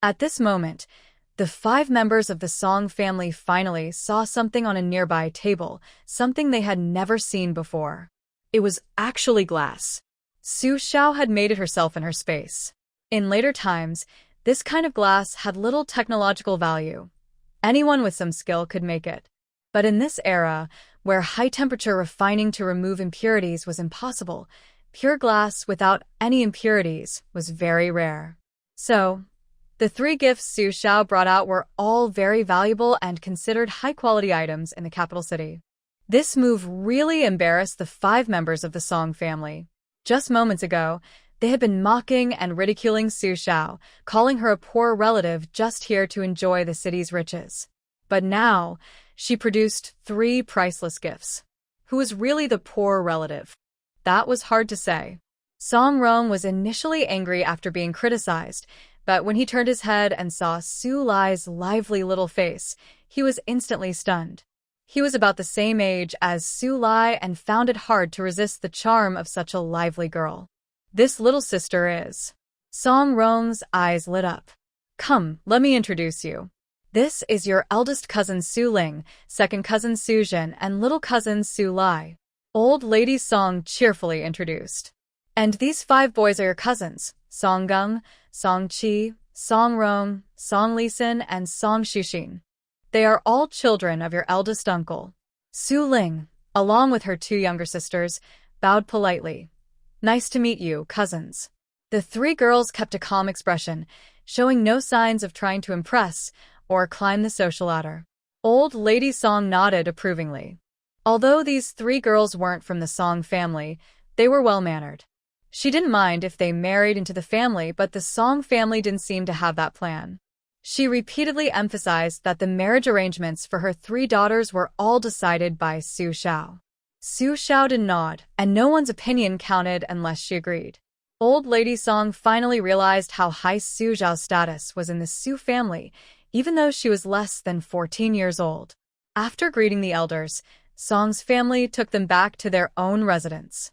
At this moment, the 5 members of the Song family finally saw something on a nearby table, something they had never seen before. It was actually glass. Su Xiao had made it herself in her space. In later times, this kind of glass had little technological value. Anyone with some skill could make it. But in this era, where high-temperature refining to remove impurities was impossible, pure glass without any impurities was very rare. So, the 3 gifts Su Xiao brought out were all very valuable and considered high-quality items in the capital city. This move really embarrassed the 5 members of the Song family. Just moments ago, they had been mocking and ridiculing Su Xiao, calling her a poor relative just here to enjoy the city's riches. But now, she produced 3 priceless gifts. Who was really the poor relative? That was hard to say. Song Rong was initially angry after being criticized, but when he turned his head and saw Su Lai's lively little face, he was instantly stunned. He was about the same age as Su Lai and found it hard to resist the charm of such a lively girl. This little sister is... Song Rong's eyes lit up. Come, let me introduce you. This is your eldest cousin Su Ling, second cousin Su Jin, and little cousin Su Lai. Old Lady Song cheerfully introduced. And these 5 boys are your cousins, Song Gung, Song Qi, Song Rong, Song Lisin, and Song Shixin. They are all children of your eldest uncle. Su Ling, along with her 2 younger sisters, bowed politely. Nice to meet you, cousins. The 3 girls kept a calm expression, showing no signs of trying to impress or climb the social ladder. Old Lady Song nodded approvingly. Although these 3 girls weren't from the Song family, they were well-mannered. She didn't mind if they married into the family, but the Song family didn't seem to have that plan. She repeatedly emphasized that the marriage arrangements for her 3 daughters were all decided by Su Xiao. Su Xiao did nod, and no one's opinion counted unless she agreed. Old Lady Song finally realized how high Su Xiao's status was in the Su family, even though she was less than 14 years old. After greeting the elders, Song's family took them back to their own residence.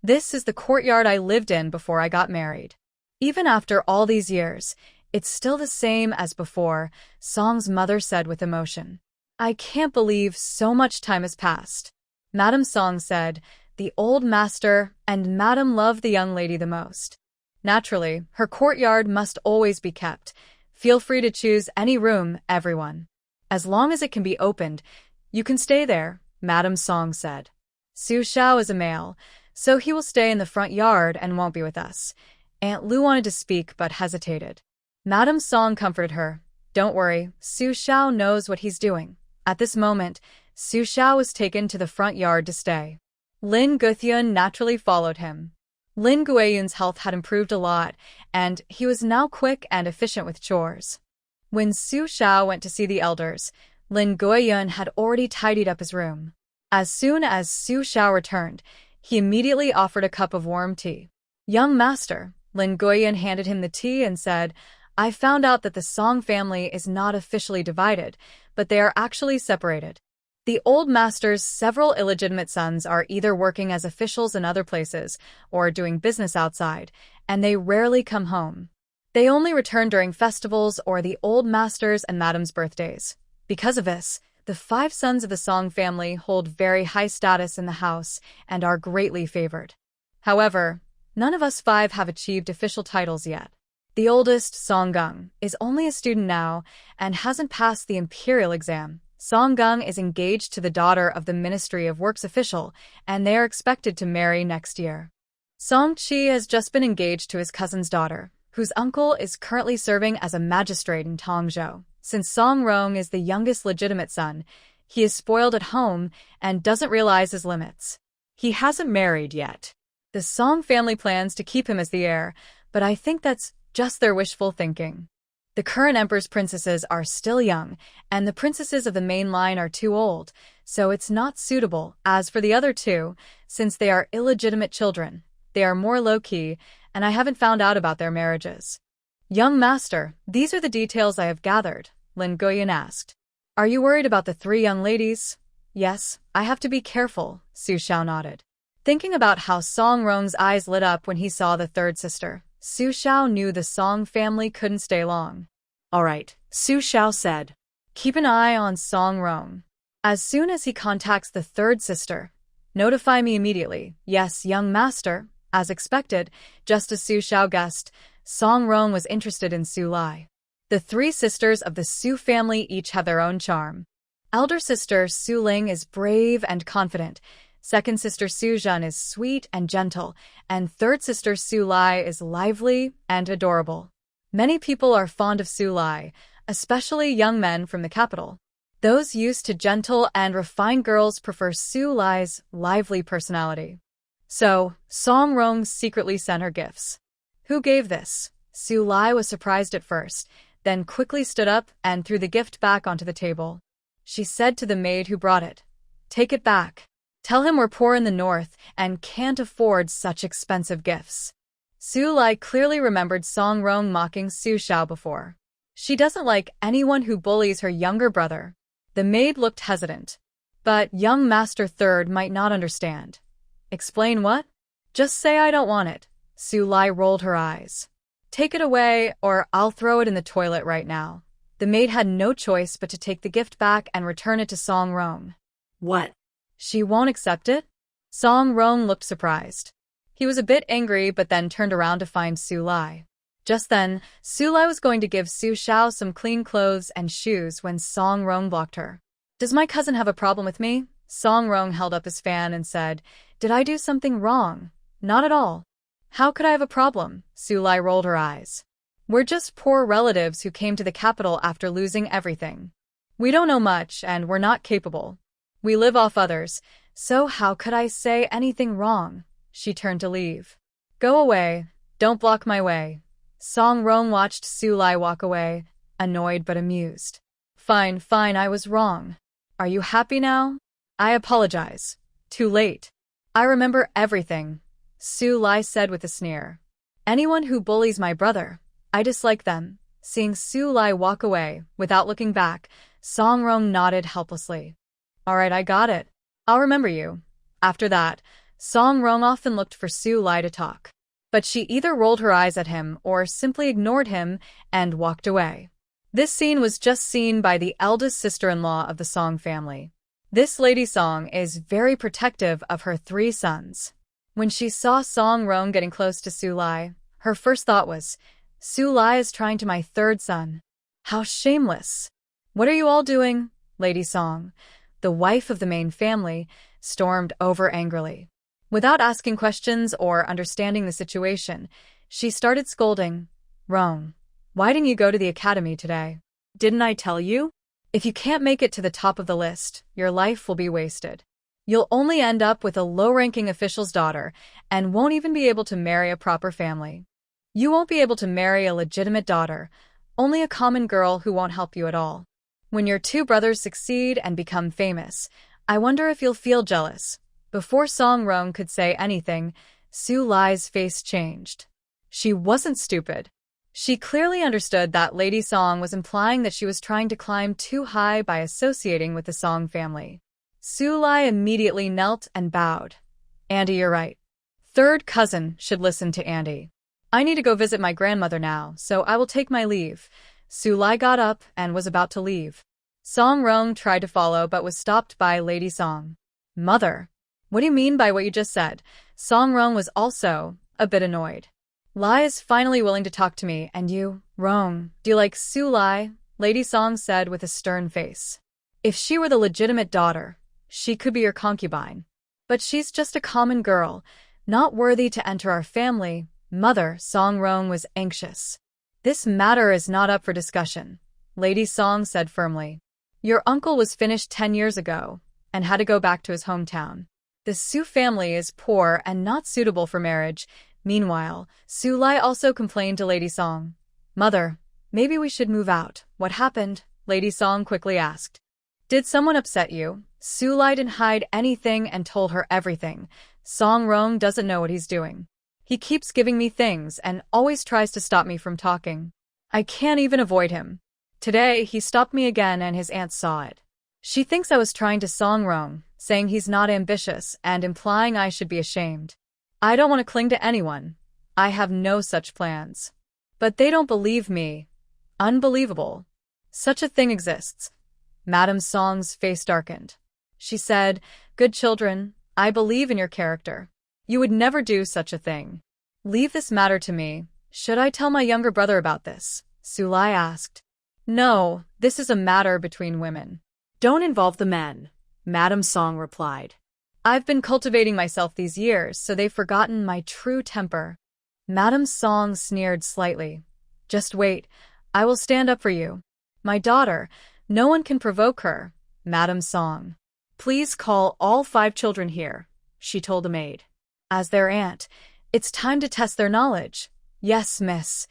This is the courtyard I lived in before I got married. Even after all these years, it's still the same as before, Song's mother said with emotion. I can't believe so much time has passed. Madame Song said, the old master and Madame loved the young lady the most. Naturally, her courtyard must always be kept. Feel free to choose any room, everyone. As long as it can be opened, you can stay there, Madame Song said. Su Xiao is a male, so he will stay in the front yard and won't be with us. Aunt Lu wanted to speak but hesitated. Madame Song comforted her. Don't worry, Su Xiao knows what he's doing. At this moment, Su Xiao was taken to the front yard to stay. Lin Guoyun naturally followed him. Lin Guoyun's health had improved a lot, and he was now quick and efficient with chores. When Su Xiao went to see the elders, Lin Guoyun had already tidied up his room. As soon as Su Xiao returned, he immediately offered a cup of warm tea. Young master, Lin Guoyun handed him the tea and said, I found out that the Song family is not officially divided, but they are actually separated. The old master's several illegitimate sons are either working as officials in other places or doing business outside, and they rarely come home. They only return during festivals or the old master's and madame's birthdays. Because of this, the 5 sons of the Song family hold very high status in the house and are greatly favored. However, none of us 5 have achieved official titles yet. The oldest, Song Gung, is only a student now and hasn't passed the imperial exam. Song Gung is engaged to the daughter of the Ministry of Works official, and they are expected to marry next year. Song Qi has just been engaged to his cousin's daughter, whose uncle is currently serving as a magistrate in Tongzhou. Since Song Rong is the youngest legitimate son, he is spoiled at home and doesn't realize his limits. He hasn't married yet. The Song family plans to keep him as the heir, but I think that's just their wishful thinking. The current emperor's princesses are still young, and the princesses of the main line are too old, so it's not suitable. As for the other 2, since they are illegitimate children, they are more low-key, and I haven't found out about their marriages. Young master, these are the details I have gathered, Lin Guoyun asked. Are you worried about the 3 young ladies? Yes, I have to be careful, Su Xiao nodded. Thinking about how Song Rong's eyes lit up when he saw the 3rd sister, Su Xiao knew the Song family couldn't stay long. All right, Su Shao said. Keep an eye on Song Rong. As soon as he contacts the third sister, notify me immediately. Yes, young master. As expected, just as Su Shao guessed, Song Rong was interested in Su Lai. The three sisters of the Su family each have their own charm. Elder sister Su Ling is brave and confident. Second sister Su Zhen is sweet and gentle, and third sister Su Lai is lively and adorable. Many people are fond of Su Lai, especially young men from the capital. Those used to gentle and refined girls prefer Su Lai's lively personality. So, Song Rong secretly sent her gifts. Who gave this? Su Lai was surprised at first, then quickly stood up and threw the gift back onto the table. She said to the maid who brought it, "Take it back. Tell him we're poor in the north and can't afford such expensive gifts." Su Lai clearly remembered Song Rong mocking Su Shao before. She doesn't like anyone who bullies her younger brother. The maid looked hesitant. But young Master Third might not understand. Explain what? Just say I don't want it. Su Lai rolled her eyes. Take it away or I'll throw it in the toilet right now. The maid had no choice but to take the gift back and return it to Song Rong. What? She won't accept it? Song Rong looked surprised. He was a bit angry but then turned around to find Su Lai. Just then, Su Lai was going to give Su Shao some clean clothes and shoes when Song Rong blocked her. Does my cousin have a problem with me? Song Rong held up his fan and said, Did I do something wrong? Not at all. How could I have a problem? Su Lai rolled her eyes. We're just poor relatives who came to the capital after losing everything. We don't know much and we're not capable. We live off others, so how could I say anything wrong? She turned to leave. Go away. Don't block my way. Song Rong watched Su Lai walk away, annoyed but amused. Fine, I was wrong. Are you happy now? I apologize. Too late. I remember everything, Su Lai said with a sneer. Anyone who bullies my brother, I dislike them. Seeing Su Lai walk away, without looking back, Song Rong nodded helplessly. All right, I got it. I'll remember you. After that, Song Rong often looked for Su Lai to talk. But she either rolled her eyes at him or simply ignored him and walked away. This scene was just seen by the eldest sister-in-law of the Song family. This Lady Song is very protective of her three sons. When she saw Song Rong getting close to Su Lai, her first thought was, Su Lai is trying to my third son. How shameless. What are you all doing? Lady Song, the wife of the main family, stormed over angrily. Without asking questions or understanding the situation, she started scolding. Rong, why didn't you go to the academy today? Didn't I tell you? If you can't make it to the top of the list, your life will be wasted. You'll only end up with a low-ranking official's daughter and won't even be able to marry a proper family. You won't be able to marry a legitimate daughter, only a common girl who won't help you at all. When your two brothers succeed and become famous, I wonder if you'll feel jealous. Before Song Rong could say anything, Su Lai's face changed. She wasn't stupid. She clearly understood that Lady Song was implying that she was trying to climb too high by associating with the Song family. Su Lai immediately knelt and bowed. Andy, you're right. Third cousin should listen to Andy. I need to go visit my grandmother now, so I will take my leave. Su Lai got up and was about to leave. Song Rong tried to follow but was stopped by Lady Song. Mother, what do you mean by what you just said? Song Rong was also a bit annoyed. Lai is finally willing to talk to me, and you, Rong, do you like Su Lai? Lady Song said with a stern face. If she were the legitimate daughter, she could be your concubine. But she's just a common girl, not worthy to enter our family. Mother, Song Rong was anxious. This matter is not up for discussion, Lady Song said firmly. Your uncle was finished 10 years ago and had to go back to his hometown. The Su family is poor and not suitable for marriage. Meanwhile, Su Lai also complained to Lady Song. Mother, maybe we should move out. What happened? Lady Song quickly asked. Did someone upset you? Su Lai didn't hide anything and told her everything. Song Rong doesn't know what he's doing. He keeps giving me things and always tries to stop me from talking. I can't even avoid him. Today, he stopped me again and his aunt saw it. She thinks I was trying to Song Rong, saying he's not ambitious and implying I should be ashamed. I don't want to cling to anyone. I have no such plans. But they don't believe me. Unbelievable. Such a thing exists. Madame Song's face darkened. She said, "Good children, I believe in your character. You would never do such a thing. Leave this matter to me. Should I tell my younger brother about this?" Sulai asked. "No, this is a matter between women. Don't involve the men," Madame Song replied. "I've been cultivating myself these years, so they've forgotten my true temper." Madame Song sneered slightly. "Just wait. I will stand up for you. My daughter, no one can provoke her." Madame Song. "Please call all 5 children here," she told a maid. As their aunt, "It's time to test their knowledge." "Yes, miss."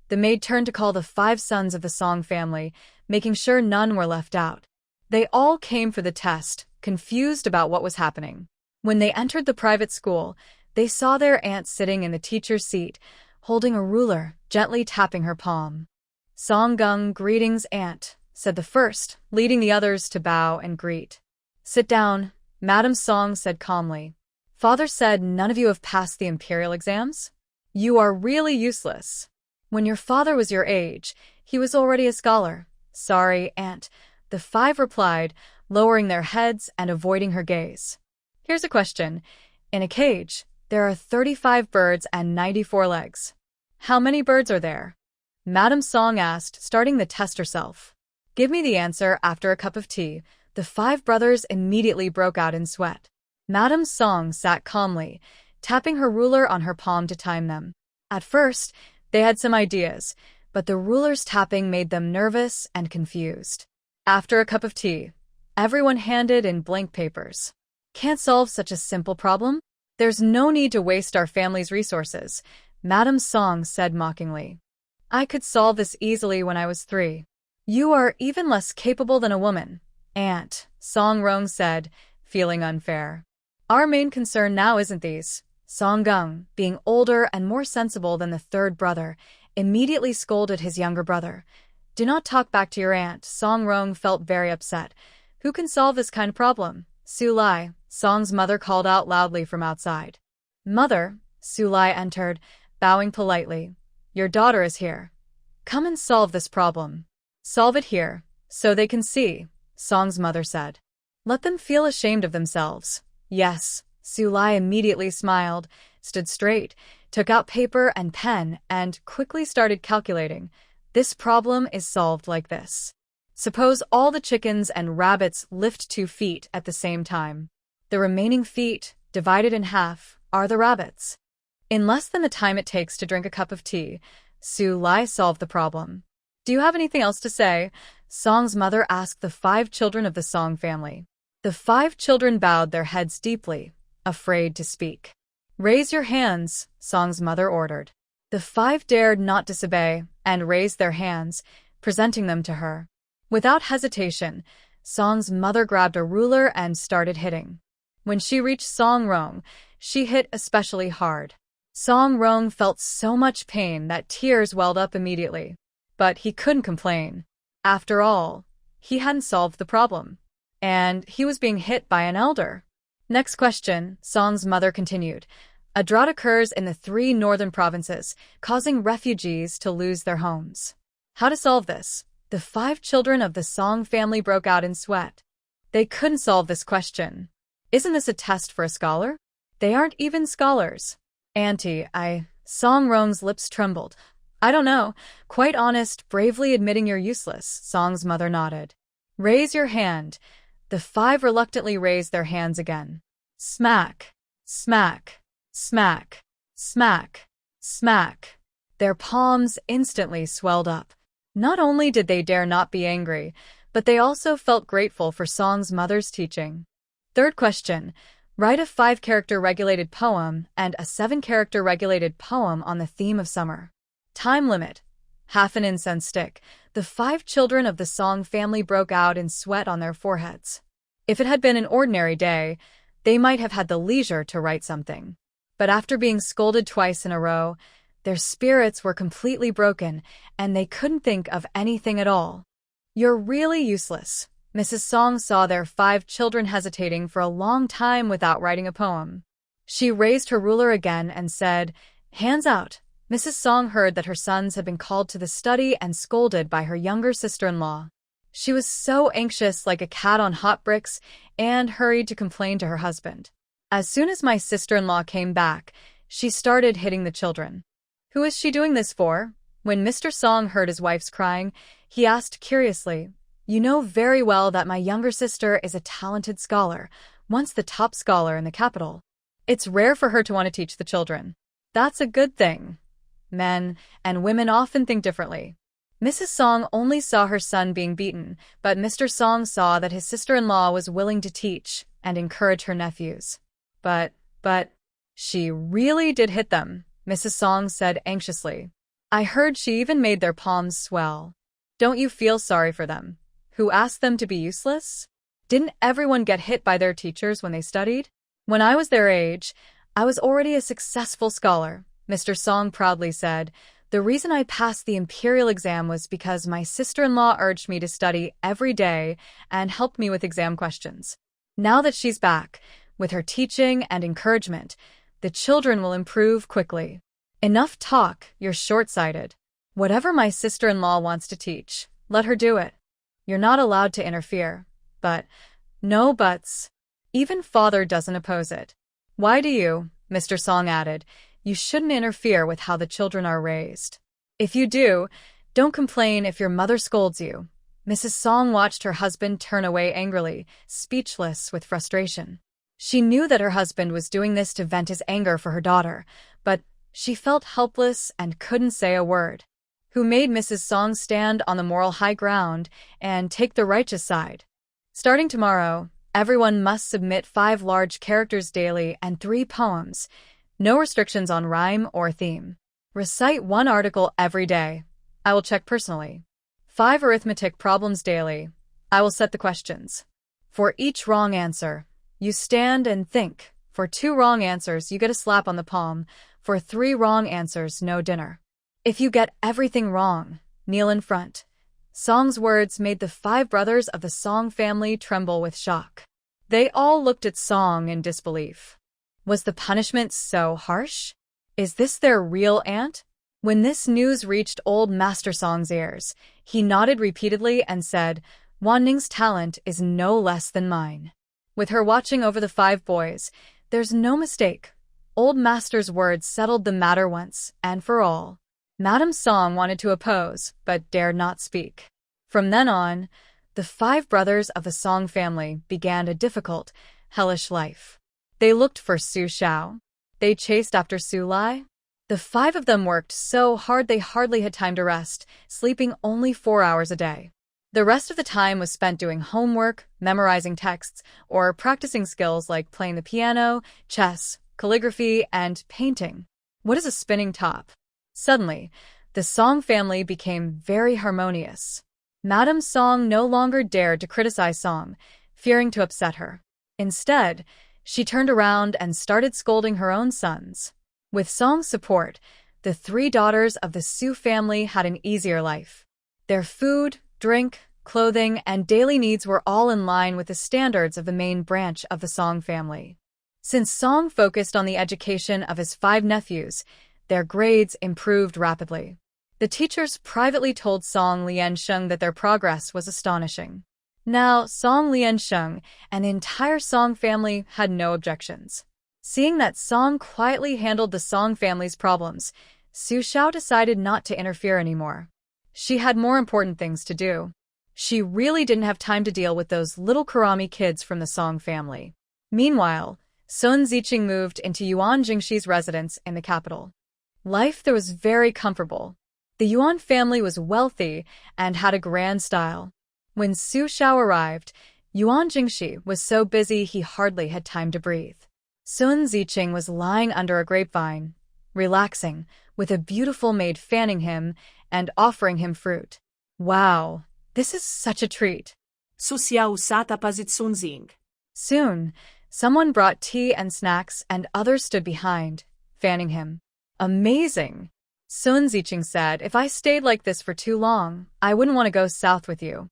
The maid turned to call the 5 sons of the Song family, making sure none were left out. They all came for the test, confused about what was happening. When they entered the private school, they saw their aunt sitting in the teacher's seat, holding a ruler, gently tapping her palm. "Song Gung, greetings, aunt," said the first, leading the others to bow and greet. "Sit down," Madame Song said calmly. "Father said none of you have passed the imperial exams? You are really useless. When your father was your age, he was already a scholar." "Sorry, aunt," the 5 replied, lowering their heads and avoiding her gaze. "Here's a question. In a cage, there are 35 birds and 94 legs. How many birds are there?" Madame Song asked, starting the test herself. "Give me the answer after a cup of tea." The 5 brothers immediately broke out in sweat. Madame Song sat calmly, tapping her ruler on her palm to time them. At first, they had some ideas, but the ruler's tapping made them nervous and confused. After a cup of tea, everyone handed in blank papers. "Can't solve such a simple problem? There's no need to waste our family's resources," Madame Song said mockingly. "I could solve this easily when I was 3. You are even less capable than a woman, aunt," Song Rong said, feeling unfair. "Our main concern now isn't these." Song Gung, being older and more sensible than the 3rd brother, immediately scolded his younger brother. "Do not talk back to your aunt." Song Rong felt very upset. "Who can solve this kind of problem?" "Sulai," Song's mother called out loudly from outside. "Mother," Sulai entered, bowing politely. "Your daughter is here. Come and solve this problem." "Solve it here, so they can see," Song's mother said. "Let them feel ashamed of themselves." "Yes." Sulai immediately smiled, stood straight, took out paper and pen, and quickly started calculating. "This problem is solved like this. Suppose all the chickens and rabbits lift 2 feet at the same time. The remaining feet, divided in half, are the rabbits." In less than the time it takes to drink a cup of tea, Sulai solved the problem. "Do you have anything else to say?" Song's mother asked the 5 children of the Song family. The 5 children bowed their heads deeply, afraid to speak. "Raise your hands," Song's mother ordered. The 5 dared not disobey and raised their hands, presenting them to her. Without hesitation, Song's mother grabbed a ruler and started hitting. When she reached Song Rong, she hit especially hard. Song Rong felt so much pain that tears welled up immediately. But he couldn't complain. After all, he hadn't solved the problem. And he was being hit by an elder. "Next question," Song's mother continued. "A drought occurs in the 3 northern provinces, causing refugees to lose their homes. How to solve this?" The 5 children of the Song family broke out in sweat. They couldn't solve this question. "Isn't this a test for a scholar? They aren't even scholars." "Auntie, Song Rong's lips trembled. "I don't know. Quite honest, bravely admitting you're useless." Song's mother nodded. "Raise your hand." The 5 reluctantly raised their hands again. Smack, smack, smack, smack, smack. Their palms instantly swelled up. Not only did they dare not be angry, but they also felt grateful for Song's mother's teaching. Third question. Write a 5-character regulated poem and a 7-character regulated poem on the theme of summer. Time limit. Half an incense stick. The 5 children of the Song family broke out in sweat on their foreheads. If it had been an ordinary day, they might have had the leisure to write something. But after being scolded twice in a row, their spirits were completely broken, and they couldn't think of anything at all. "You're really useless." Mrs. Song saw their 5 children hesitating for a long time without writing a poem. She raised her ruler again and said, "Hands out." Mrs. Song heard that her sons had been called to the study and scolded by her younger sister-in-law. She was so anxious, like a cat on hot bricks, and hurried to complain to her husband. As soon as my sister-in-law came back, she started hitting the children. "Who is she doing this for?" When Mr. Song heard his wife's crying, he asked curiously, "You know very well that my younger sister is a talented scholar, once the top scholar in the capital. It's rare for her to want to teach the children." "That's a good thing." Men and women often think differently. Mrs. Song only saw her son being beaten, but Mr. Song saw that his sister-in-law was willing to teach and encourage her nephews. But, she really did hit them," Mrs. Song said anxiously. "I heard she even made their palms swell. Don't you feel sorry for them? Who asked them to be useless? Didn't everyone get hit by their teachers when they studied? When I was their age, I was already a successful scholar," Mr. Song proudly said. "The reason I passed the imperial exam was because my sister-in-law urged me to study every day and helped me with exam questions. Now that she's back, with her teaching and encouragement, the children will improve quickly." "Enough talk, you're short-sighted. Whatever my sister-in-law wants to teach, let her do it. You're not allowed to interfere." "But, no buts. Even father doesn't oppose it." "Why do you?" Mr. Song added. "You shouldn't interfere with how the children are raised. If you do, don't complain if your mother scolds you." Mrs. Song watched her husband turn away angrily, speechless with frustration. She knew that her husband was doing this to vent his anger for her daughter, but she felt helpless and couldn't say a word. Who made Mrs. Song stand on the moral high ground and take the righteous side? "Starting tomorrow, everyone must submit 5 large characters daily and 3 poems. No restrictions on rhyme or theme. Recite 1 article every day. I will check personally. 5 arithmetic problems daily. I will set the questions. For each wrong answer, you stand and think. For 2 wrong answers, you get a slap on the palm. For 3 wrong answers, no dinner. If you get everything wrong, kneel in front." Song's words made the 5 brothers of the Song family tremble with shock. They all looked at Song in disbelief. Was the punishment so harsh? Is this their real aunt? When this news reached old Master Song's ears, he nodded repeatedly and said, "Wan Ning's talent is no less than mine." With her watching over the 5 boys, there's no mistake. Old Master's words settled the matter once and for all. Madame Song wanted to oppose, but dared not speak. From then on, the 5 brothers of the Song family began a difficult, hellish life. They looked for Su Shao. They chased after Su Lai. The 5 of them worked so hard they hardly had time to rest, sleeping only 4 hours a day. The rest of the time was spent doing homework, memorizing texts, or practicing skills like playing the piano, chess, calligraphy, and painting. What is a spinning top? Suddenly, the Song family became very harmonious. Madame Song no longer dared to criticize Song, fearing to upset her. Instead, she turned around and started scolding her own sons. With Song's support, the 3 daughters of the Su family had an easier life. Their food, drink, clothing, and daily needs were all in line with the standards of the main branch of the Song family. Since Song focused on the education of his 5 nephews, their grades improved rapidly. The teachers privately told Song Liansheng that their progress was astonishing. Now, Song Liansheng and the entire Song family had no objections. Seeing that Song quietly handled the Song family's problems, Su Shao decided not to interfere anymore. She had more important things to do. She really didn't have time to deal with those little Kurami kids from the Song family. Meanwhile, Sun Ziqing moved into Yuan Jingxi's residence in the capital. Life there was very comfortable. The Yuan family was wealthy and had a grand style. When Su Shao arrived, Yuan Jingxi was so busy he hardly had time to breathe. Sun Ziqing was lying under a grapevine, relaxing, with a beautiful maid fanning him and offering him fruit. Wow, this is such a treat. Soon, someone brought tea and snacks and others stood behind, fanning him. Amazing! Sun Ziqing said, "If I stayed like this for too long, I wouldn't want to go south with you."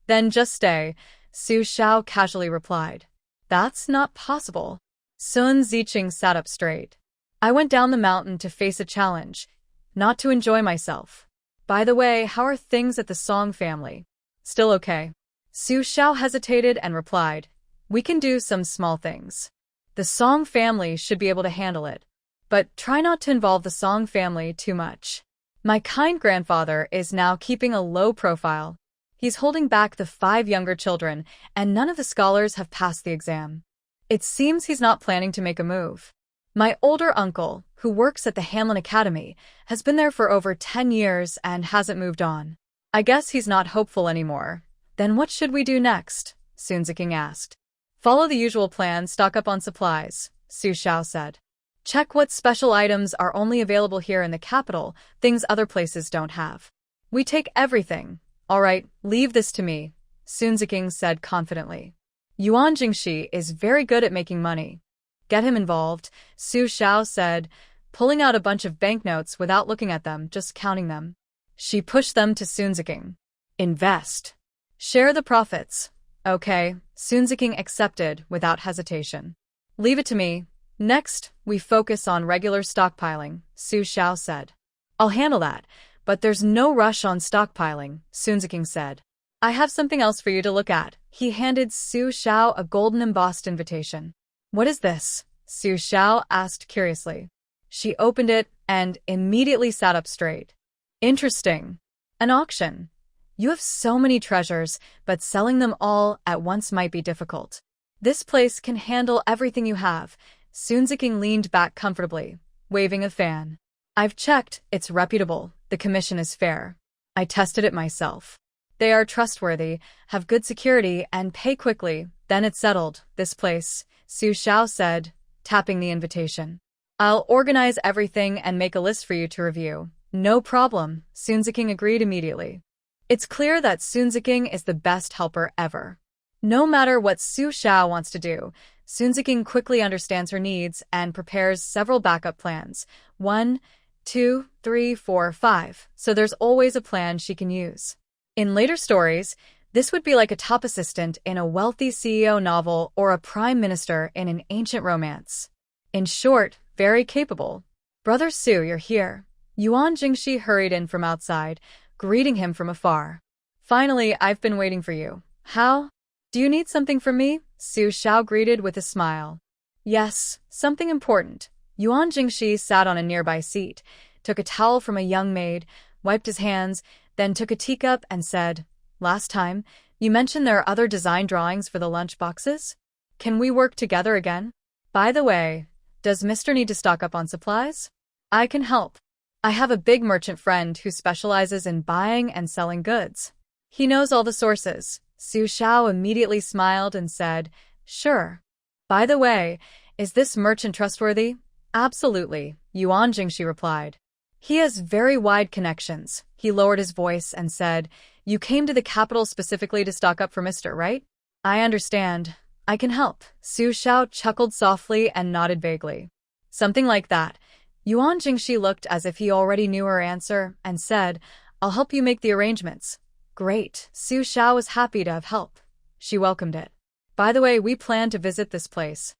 "Then just stay," Su Shao casually replied. "That's not possible." Sun Ziqing sat up straight. "I went down the mountain to face a challenge. not to enjoy myself. By the way, how are things at the Song family? Still okay. Su Shao hesitated and replied, we can do some small things. The Song family should be able to handle it. But try not to involve the Song family too much. My kind grandfather is now keeping a low profile. He's holding back the 5 younger children, and none of the scholars have passed the exam. It seems he's not planning to make a move. My older uncle, who works at the Hamlin Academy, has been there for over 10 years and hasn't moved on. I guess he's not hopeful anymore. Then what should we do next? Sun Ziking asked. Follow the usual plan, stock up on supplies, Su Shao said. Check what special items are only available here in the capital, things other places don't have. We take everything. All right, leave this to me, Sun Ziking said confidently. Yuan Jingshi is very good at making money. Get him involved, Su Shao said, pulling out a bunch of banknotes without looking at them, just counting them. She pushed them to Sun Ziking. Invest. Share the profits. Okay, Sun Ziking accepted without hesitation. Leave it to me. Next, we focus on regular stockpiling, Su Shao said. I'll handle that, but there's no rush on stockpiling, Sun Ziking said. I have something else for you to look at. He handed Su Shao a golden embossed invitation. What is this? Su Shao asked curiously. She opened it and immediately sat up straight. Interesting. An auction. You have so many treasures, but selling them all at once might be difficult. This place can handle everything you have. Sun Ziking leaned back comfortably, waving a fan. I've checked, it's reputable, the commission is fair. I tested it myself. They are trustworthy, have good security, and pay quickly, then it's settled, this place, Su Shao said, tapping the invitation. I'll organize everything and make a list for you to review. No problem, Sun Ziking agreed immediately. It's clear that Sun Ziking is the best helper ever. No matter what Su Shao wants to do, Sun Ziking quickly understands her needs and prepares several backup plans. 1, 2, 3, 4, 5. So there's always a plan she can use. In later stories, this would be like a top assistant in a wealthy CEO novel or a prime minister in an ancient romance. In short, very capable. Brother Su, you're here. Yuan Jingshi hurried in from outside, greeting him from afar. Finally, I've been waiting for you. How? Do you need something from me? Su Shao greeted with a smile. Yes, something important. Yuan Jingshi sat on a nearby seat, took a towel from a young maid, wiped his hands, then took a teacup and said, Last time, you mentioned there are other design drawings for the lunch boxes? Can we work together again? By the way, does Mr. need to stock up on supplies? I can help. I have a big merchant friend who specializes in buying and selling goods. He knows all the sources. Su Shao immediately smiled and said, Sure. By the way, is this merchant trustworthy? Absolutely, Yuan Jingshi replied. He has very wide connections. He lowered his voice and said, You came to the capital specifically to stock up for Mr., right? I understand. I can help. Su Shao chuckled softly and nodded vaguely. Something like that. Yuan Jingshi looked as if he already knew her answer and said, I'll help you make the arrangements. Great. Su Shao was happy to have help. She welcomed it. By the way, we plan to visit this place.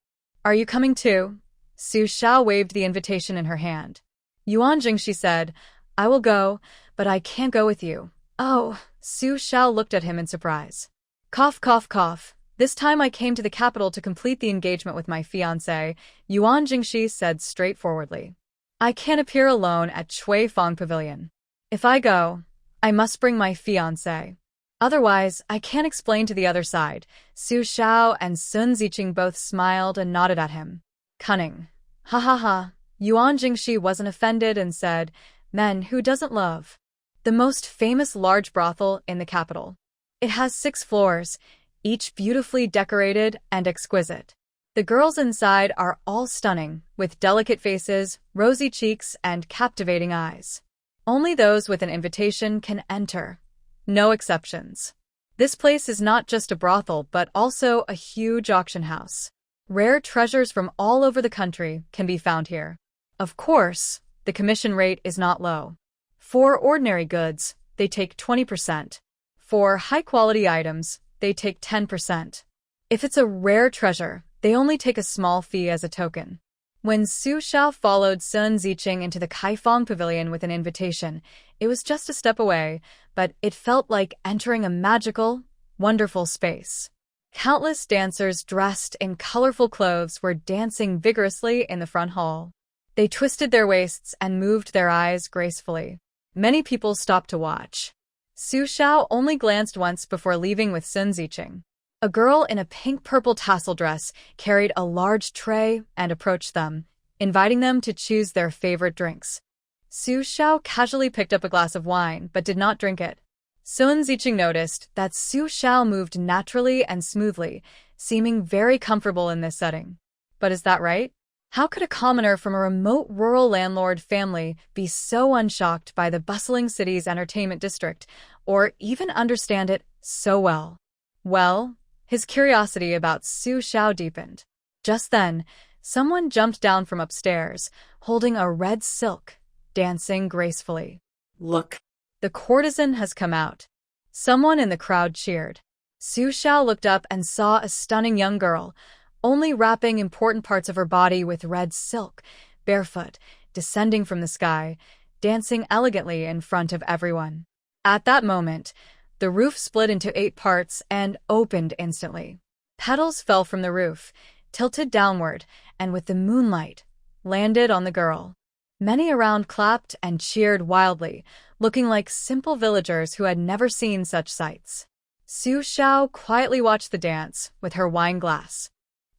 Are you coming too? Su Shao waved the invitation in her hand. Yuan Jingshi said, I will go, but I can't go with you. Oh, Su Shao looked at him in surprise. Cough, cough, cough. This time I came to the capital to complete the engagement with my fiance, Yuan Jingshi said straightforwardly. I can't appear alone at Cuifang Pavilion. If I go, I must bring my fiance. Otherwise, I can't explain to the other side. Su Shao and Sun Ziqing both smiled and nodded at him. Cunning. Ha ha ha. Yuan Jingshi wasn't offended and said, Men, who doesn't love? The most famous large brothel in the capital. It has 6 floors, each beautifully decorated and exquisite. The girls inside are all stunning, with delicate faces, rosy cheeks, and captivating eyes. Only those with an invitation can enter. No exceptions. This place is not just a brothel but also a huge auction house. Rare treasures from all over the country can be found here. Of course, the commission rate is not low. For ordinary goods, they take 20%. For high-quality items, they take 10%. If it's a rare treasure, they only take a small fee as a token. When Su Xiao followed Sun Ziqing into the Cuifang Pavilion with an invitation, it was just a step away, but it felt like entering a magical, wonderful space. Countless dancers dressed in colorful clothes were dancing vigorously in the front hall. They twisted their waists and moved their eyes gracefully. Many people stopped to watch. Su Xiao only glanced once before leaving with Sun Ziqing. A girl in a pink-purple tassel dress carried a large tray and approached them, inviting them to choose their favorite drinks. Su Xiao casually picked up a glass of wine but did not drink it. Sun Ziqing noticed that Su Xiao moved naturally and smoothly, seeming very comfortable in this setting. But is that right? How could a commoner from a remote rural landlord family be so unshocked by the bustling city's entertainment district, or even understand it so well? Well, his curiosity about Su Xiao deepened. Just then, someone jumped down from upstairs, holding a red silk, dancing gracefully. Look. The courtesan has come out. Someone in the crowd cheered. Su Xiao looked up and saw a stunning young girl, only wrapping important parts of her body with red silk, barefoot, descending from the sky, dancing elegantly in front of everyone. At that moment, the roof split into 8 parts and opened instantly. Petals fell from the roof, tilted downward, and with the moonlight, landed on the girl. Many around clapped and cheered wildly, looking like simple villagers who had never seen such sights. Su Xiao quietly watched the dance with her wine glass.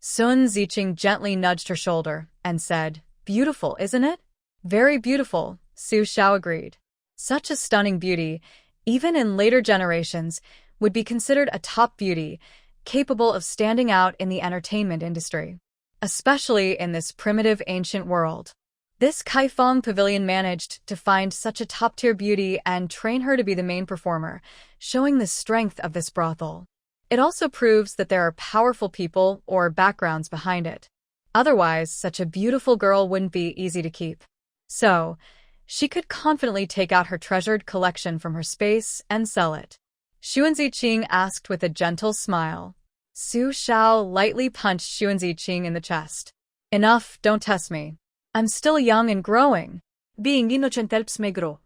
Sun Ziqing gently nudged her shoulder and said, "Beautiful, isn't it?" "Very beautiful," Su Xiao agreed. Such a stunning beauty, even in later generations, would be considered a top beauty, capable of standing out in the entertainment industry, especially in this primitive ancient world. This Cuifang Pavilion managed to find such a top-tier beauty and train her to be the main performer, showing the strength of this brothel. It also proves that there are powerful people or backgrounds behind it. Otherwise, such a beautiful girl wouldn't be easy to keep. So, she could confidently take out her treasured collection from her space and sell it. Xuan Ziqing asked with a gentle smile. Su Xiao lightly punched Xuan Ziqing in the chest. "Enough, don't test me. I'm still young and growing." Being innocent helps me grow.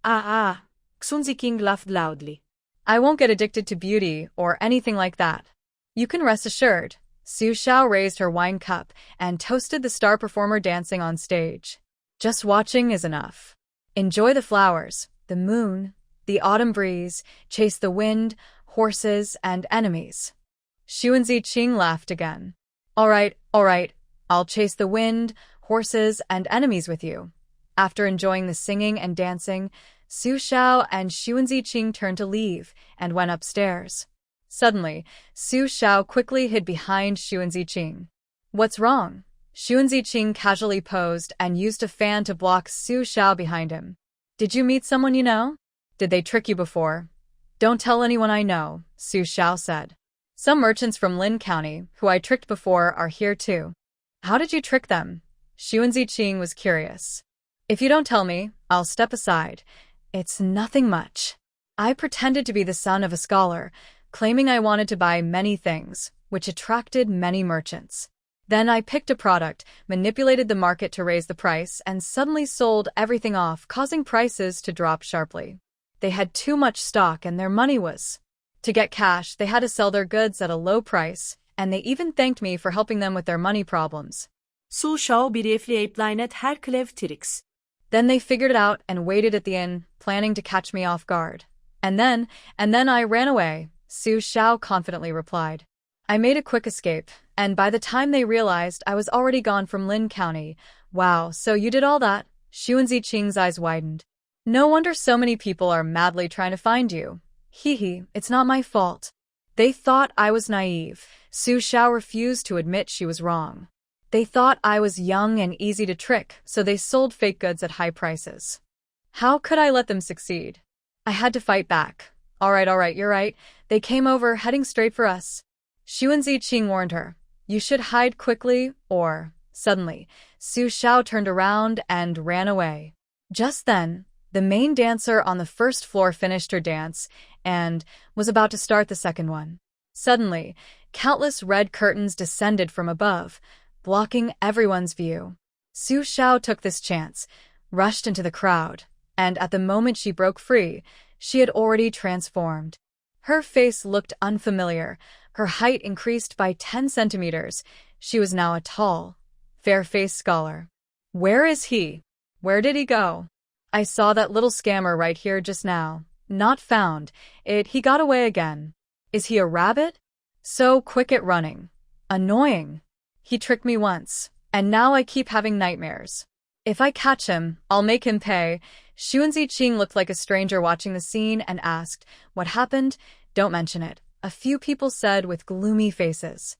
Xuan Ziqing laughed loudly. "I won't get addicted to beauty or anything like that. You can rest assured." Su Xiao raised her wine cup and toasted the star performer dancing on stage. "Just watching is enough. Enjoy the flowers, the moon, the autumn breeze, chase the wind, horses, and enemies." Xuan Ziqing laughed again. All right, I'll chase the wind, horses, and enemies with you." After enjoying the singing and dancing, Su Xiao and Xuan Ziqing turned to leave and went upstairs. Suddenly, Su Xiao quickly hid behind Xuan Ziqing. "What's wrong?" Xuan Ziqing casually posed and used a fan to block Su Xiao behind him. "Did you meet someone you know? Did they trick you before?" "Don't tell anyone I know," Su Xiao said. "Some merchants from Lin County, who I tricked before, are here too." "How did you trick them?" Xuan Ziqing was curious. "If you don't tell me, I'll step aside. It's nothing much. I pretended to be the son of a scholar, claiming I wanted to buy many things, which attracted many merchants. Then I picked a product, manipulated the market to raise the price, and suddenly sold everything off, causing prices to drop sharply. They had too much stock and their money was. To get cash, they had to sell their goods at a low price, and they even thanked me for helping them with their money problems." Su Xiao briefly outlined her clever tricks. "Then they figured it out and waited at the inn, planning to catch me off guard. And then I ran away," Su Xiao confidently replied. "I made a quick escape, and by the time they realized I was already gone from Lin County." "Wow, so you did all that?" Xuan Ziqing's eyes widened. "No wonder so many people are madly trying to find you. Hee, it's not my fault." They thought I was naive. Su Xiao refused to admit she was wrong. They thought I was young and easy to trick, so they sold fake goods at high prices. How could I let them succeed? I had to fight back. All right, you're right. They came over, heading straight for us." Xuan Ziqing warned her. "You should hide quickly, or..." Suddenly, Su Xiao turned around and ran away. Just then, the main dancer on the first floor finished her dance and was about to start the second one. Suddenly, countless red curtains descended from above, blocking everyone's view. Su Shao took this chance, rushed into the crowd, and at the moment she broke free, she had already transformed. Her face looked unfamiliar, her height increased by 10 centimeters. She was now a tall, fair-faced scholar. Where is he? Where did he go? I saw that little scammer right here just now. Not found. He got away again. Is he a rabbit? So quick at running. Annoying. He tricked me once, and now I keep having nightmares. If I catch him, I'll make him pay. Xuan Ziqing looked like a stranger watching the scene and asked, "What happened?" "Don't mention it," a few people said with gloomy faces.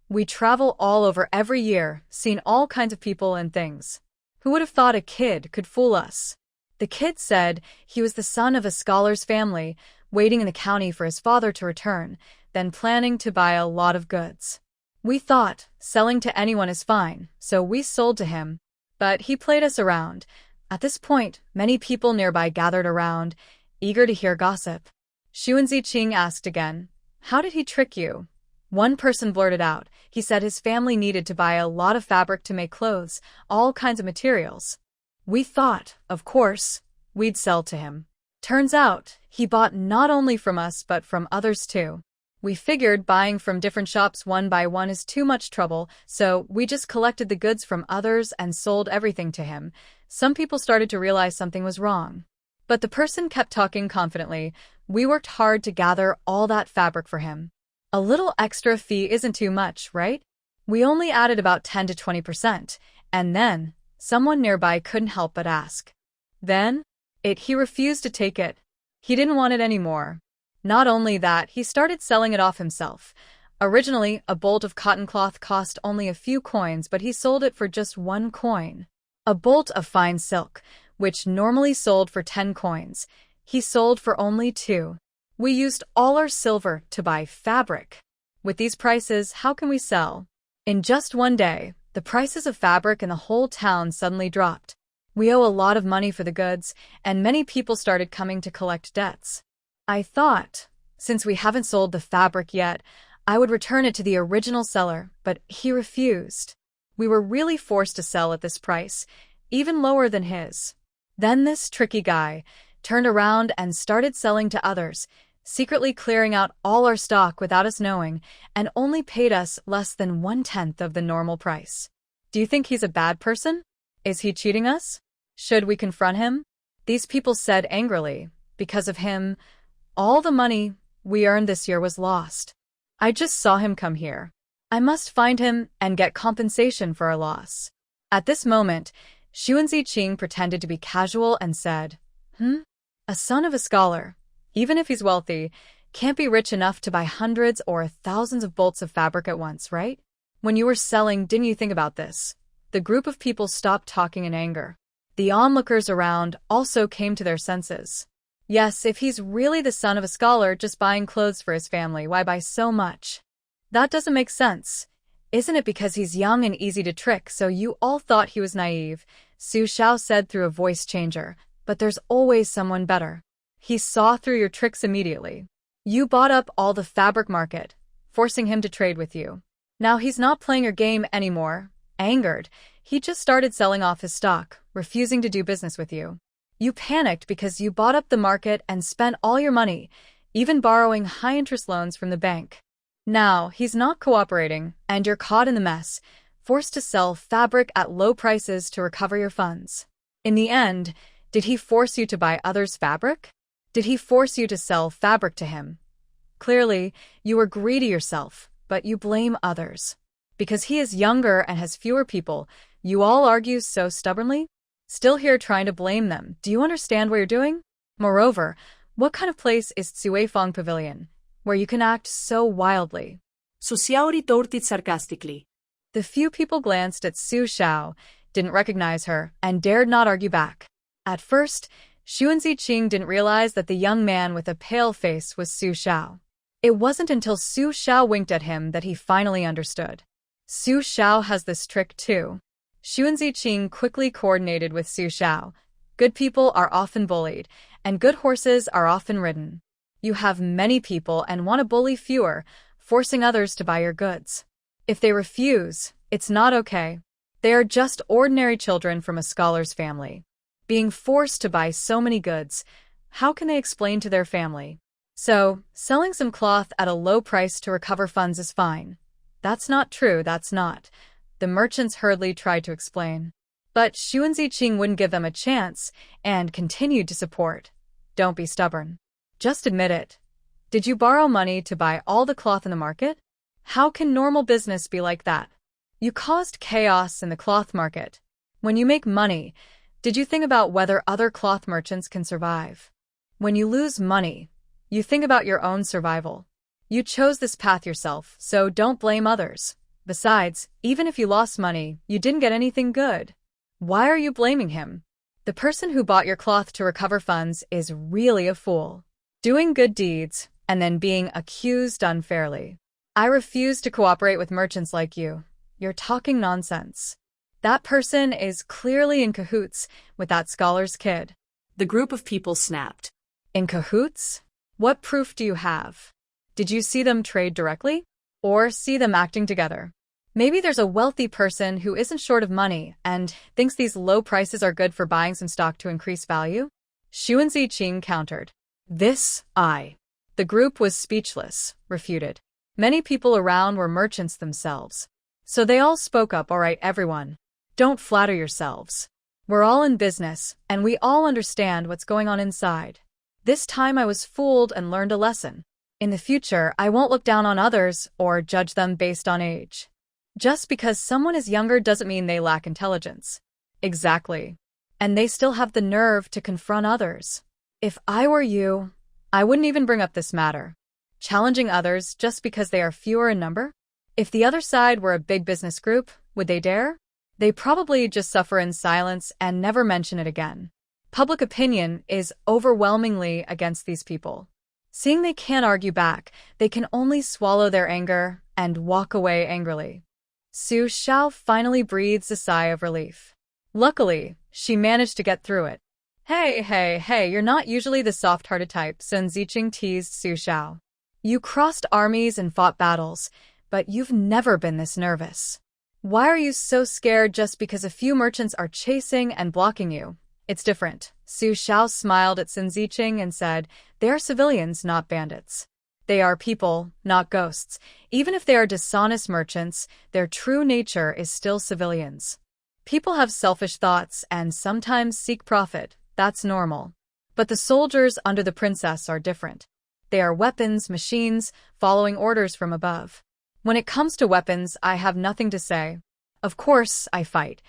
"We travel all over every year, seen all kinds of people and things. Who would have thought a kid could fool us?" The kid said he was the son of a scholar's family, waiting in the county for his father to return, then planning to buy a lot of goods. We thought selling to anyone is fine, so we sold to him. But he played us around. At this point, many people nearby gathered around, eager to hear gossip. Xuan Ziqing asked again, "How did he trick you?" One person blurted out, he said his family needed to buy a lot of fabric to make clothes, all kinds of materials. We thought, of course, we'd sell to him. Turns out, he bought not only from us but from others too. We figured buying from different shops one by one is too much trouble, so we just collected the goods from others and sold everything to him. Some people started to realize something was wrong. But the person kept talking confidently. We worked hard to gather all that fabric for him. A little extra fee isn't too much, right? We only added about 10 to 20%, and then someone nearby couldn't help but ask. Then? He refused to take it. He didn't want it anymore. Not only that, he started selling it off himself. Originally, a bolt of cotton cloth cost only a few coins, but he sold it for just 1 coin. A bolt of fine silk, which normally sold for 10 coins, he sold for only 2. We used all our silver to buy fabric. With these prices, how can we sell? In just one day, the prices of fabric in the whole town suddenly dropped. We owe a lot of money for the goods, and many people started coming to collect debts. I thought, since we haven't sold the fabric yet, I would return it to the original seller, but he refused. We were really forced to sell at this price, even lower than his. Then this tricky guy turned around and started selling to others, secretly clearing out all our stock without us knowing, and only paid us less than 1/10 of the normal price. Do you think he's a bad person? Is he cheating us? Should we confront him? These people said angrily, because of him, all the money we earned this year was lost. I just saw him come here. I must find him and get compensation for our loss. At this moment, Xuan Ziqing pretended to be casual and said, A son of a scholar, even if he's wealthy, can't be rich enough to buy hundreds or thousands of bolts of fabric at once, right? When you were selling, didn't you think about this?" The group of people stopped talking in anger. The onlookers around also came to their senses. Yes, if he's really the son of a scholar just buying clothes for his family, why buy so much? That doesn't make sense. Isn't it because he's young and easy to trick, so you all thought he was naive? Su Shao said through a voice changer, but there's always someone better. He saw through your tricks immediately. You bought up all the fabric market, forcing him to trade with you. Now he's not playing your game anymore. Angered, he just started selling off his stock, refusing to do business with you. You panicked because you bought up the market and spent all your money, even borrowing high-interest loans from the bank. Now, he's not cooperating, and you're caught in the mess, forced to sell fabric at low prices to recover your funds. In the end, did he force you to buy others' fabric? Did he force you to sell fabric to him? Clearly, you were greedy yourself, but you blame others. Because he is younger and has fewer people, you all argue so stubbornly? Still here trying to blame them. Do you understand what you're doing? Moreover, what kind of place is Cuifang Pavilion, where you can act so wildly? Su Xiao retorted sarcastically. The few people glanced at Su Shao, didn't recognize her, and dared not argue back. At first, Xuan Ziqing didn't realize that the young man with a pale face was Su Shao. It wasn't until Su Shao winked at him that he finally understood. Su Shao has this trick too. Xuan Ziqing quickly coordinated with Su Shao. Good people are often bullied, and good horses are often ridden. You have many people and want to bully fewer, forcing others to buy your goods. If they refuse, it's not okay. They are just ordinary children from a scholar's family. Being forced to buy so many goods, how can they explain to their family? So, selling some cloth at a low price to recover funds is fine. That's not true, that's not. The merchants hurriedly tried to explain. But Xu Ziqing wouldn't give them a chance and continued to support. Don't be stubborn. Just admit it. Did you borrow money to buy all the cloth in the market? How can normal business be like that? You caused chaos in the cloth market. When you make money, did you think about whether other cloth merchants can survive? When you lose money, you think about your own survival. You chose this path yourself, so don't blame others. Besides, even if you lost money, you didn't get anything good. Why are you blaming him? The person who bought your cloth to recover funds is really a fool. Doing good deeds, and then being accused unfairly. I refuse to cooperate with merchants like you. You're talking nonsense. That person is clearly in cahoots with that scholar's kid. The group of people snapped. In cahoots? What proof do you have? Did you see them trade directly? Or see them acting together? Maybe there's a wealthy person who isn't short of money and thinks these low prices are good for buying some stock to increase value? Xu Ziqing countered. The group was speechless, refuted. Many people around were merchants themselves. So they all spoke up. All right, everyone. Don't flatter yourselves. We're all in business, and we all understand what's going on inside. This time I was fooled and learned a lesson. In the future, I won't look down on others or judge them based on age. Just because someone is younger doesn't mean they lack intelligence. Exactly. And they still have the nerve to confront others. If I were you, I wouldn't even bring up this matter. Challenging others just because they are fewer in number? If the other side were a big business group, would they dare? They probably just suffer in silence and never mention it again. Public opinion is overwhelmingly against these people. Seeing they can't argue back, they can only swallow their anger and walk away angrily. Su Xiao finally breathes a sigh of relief. Luckily, she managed to get through it. Hey, you're not usually the soft-hearted type, Sun Ziqing teased Su Xiao. You crossed armies and fought battles, but you've never been this nervous. Why are you so scared just because a few merchants are chasing and blocking you? It's different. Su Xiao smiled at Sun Ziqing and said, they are civilians, not bandits. They are people, not ghosts. Even if they are dishonest merchants, their true nature is still civilians. People have selfish thoughts and sometimes seek profit. That's normal. But the soldiers under the princess are different. They are weapons, machines, following orders from above. When it comes to weapons, I have nothing to say. Of course, I fight.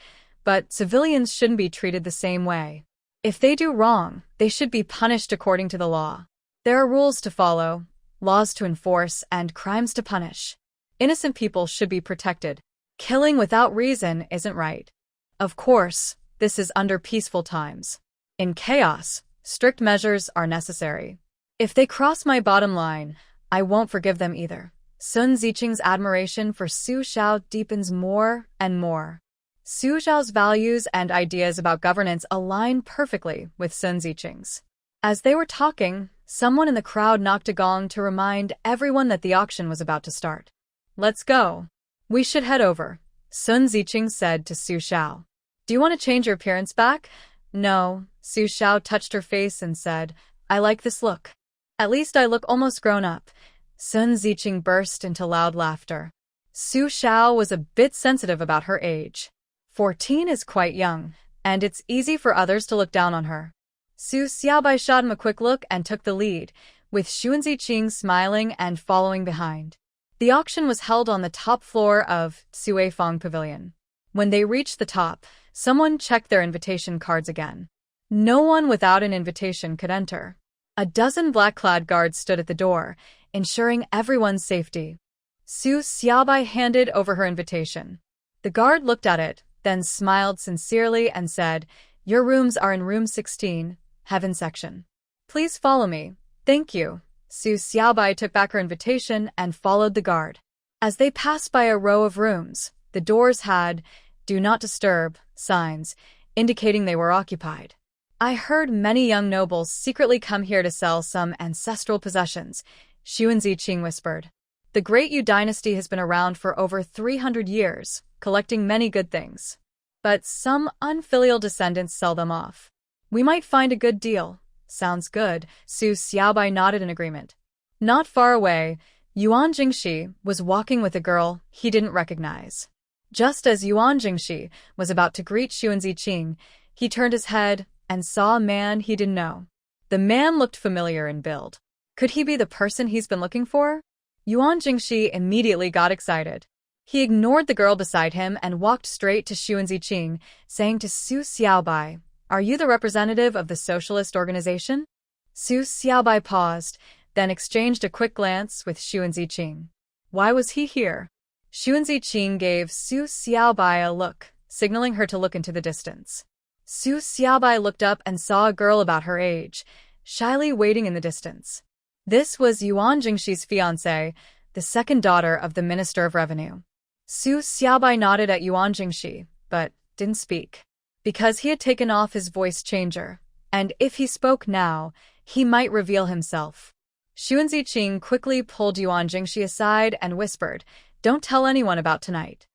But civilians shouldn't be treated the same way. If they do wrong, they should be punished according to the law. There are rules to follow, laws to enforce, and crimes to punish. Innocent people should be protected. Killing without reason isn't right. Of course, this is under peaceful times. In chaos, strict measures are necessary. If they cross my bottom line, I won't forgive them either. Sun Ziqing's admiration for Su Xiao deepens more and more. Su Xiao's values and ideas about governance align perfectly with Sun Ziqing's. As they were talking, someone in the crowd knocked a gong to remind everyone that the auction was about to start. Let's go. We should head over, Sun Ziqing said to Su Xiao. Do you want to change your appearance back? No, Su Xiao touched her face and said, I like this look. At least I look almost grown up. Sun Ziqing burst into loud laughter. Su Xiao was a bit sensitive about her age. 14 is quite young, and it's easy for others to look down on her. Su Xiaobai shot him a quick look and took the lead, with Xu Ziqing smiling and following behind. The auction was held on the top floor of Cuifang Pavilion. When they reached the top, someone checked their invitation cards again. No one without an invitation could enter. A dozen black-clad guards stood at the door, ensuring everyone's safety. Su Xiaobai handed over her invitation. The guard looked at it, then smiled sincerely and said, Your rooms are in room 16, Heaven section. Please follow me. Thank you. Su Xiaobai took back her invitation and followed the guard. As they passed by a row of rooms, the doors had "Do Not Disturb" signs, indicating they were occupied. I heard many young nobles secretly come here to sell some ancestral possessions, Xu Ziqing whispered. The Great Yu dynasty has been around for over 300 years, collecting many good things. but some unfilial descendants sell them off. We might find a good deal. Sounds good, Su Xiaobai nodded in agreement. Not far away, Yuan Jingxi was walking with a girl he didn't recognize. Just as Yuan Jingxi was about to greet Xuan Ziqing, he turned his head and saw a man he didn't know. The man looked familiar in build. Could he be the person he's been looking for? Yuan Jingxi immediately got excited. He ignored the girl beside him and walked straight to Xuan Ziqing, saying to Su Xiaobai, "Are you the representative of the socialist organization?" Su Xiaobai paused, then exchanged a quick glance with Xuan Ziqing. Why was he here? Xuan Ziqing gave Su Xiaobai a look, signaling her to look into the distance. Su Xiaobai looked up and saw a girl about her age, shyly waiting in the distance. This was Yuan Jingxi's fiance, the second daughter of the Minister of Revenue. Su Xiaobai nodded at Yuan Jingxi, but didn't speak. Because he had taken off his voice changer, and if he spoke now, he might reveal himself. Xuan Ziqing quickly pulled Yuan Jingxi aside and whispered, "Don't tell anyone about tonight.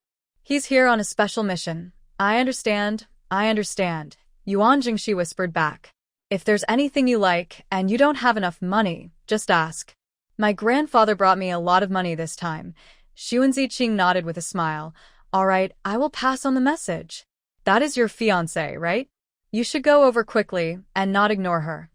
He's here on a special mission." I understand, Yuan Jingxi whispered back. "If there's anything you like and you don't have enough money, just ask. My grandfather brought me a lot of money this time." Xuan Ziqing nodded with a smile. "All right, I will pass on the message. That is your fiancé, right? You should go over quickly and not ignore her."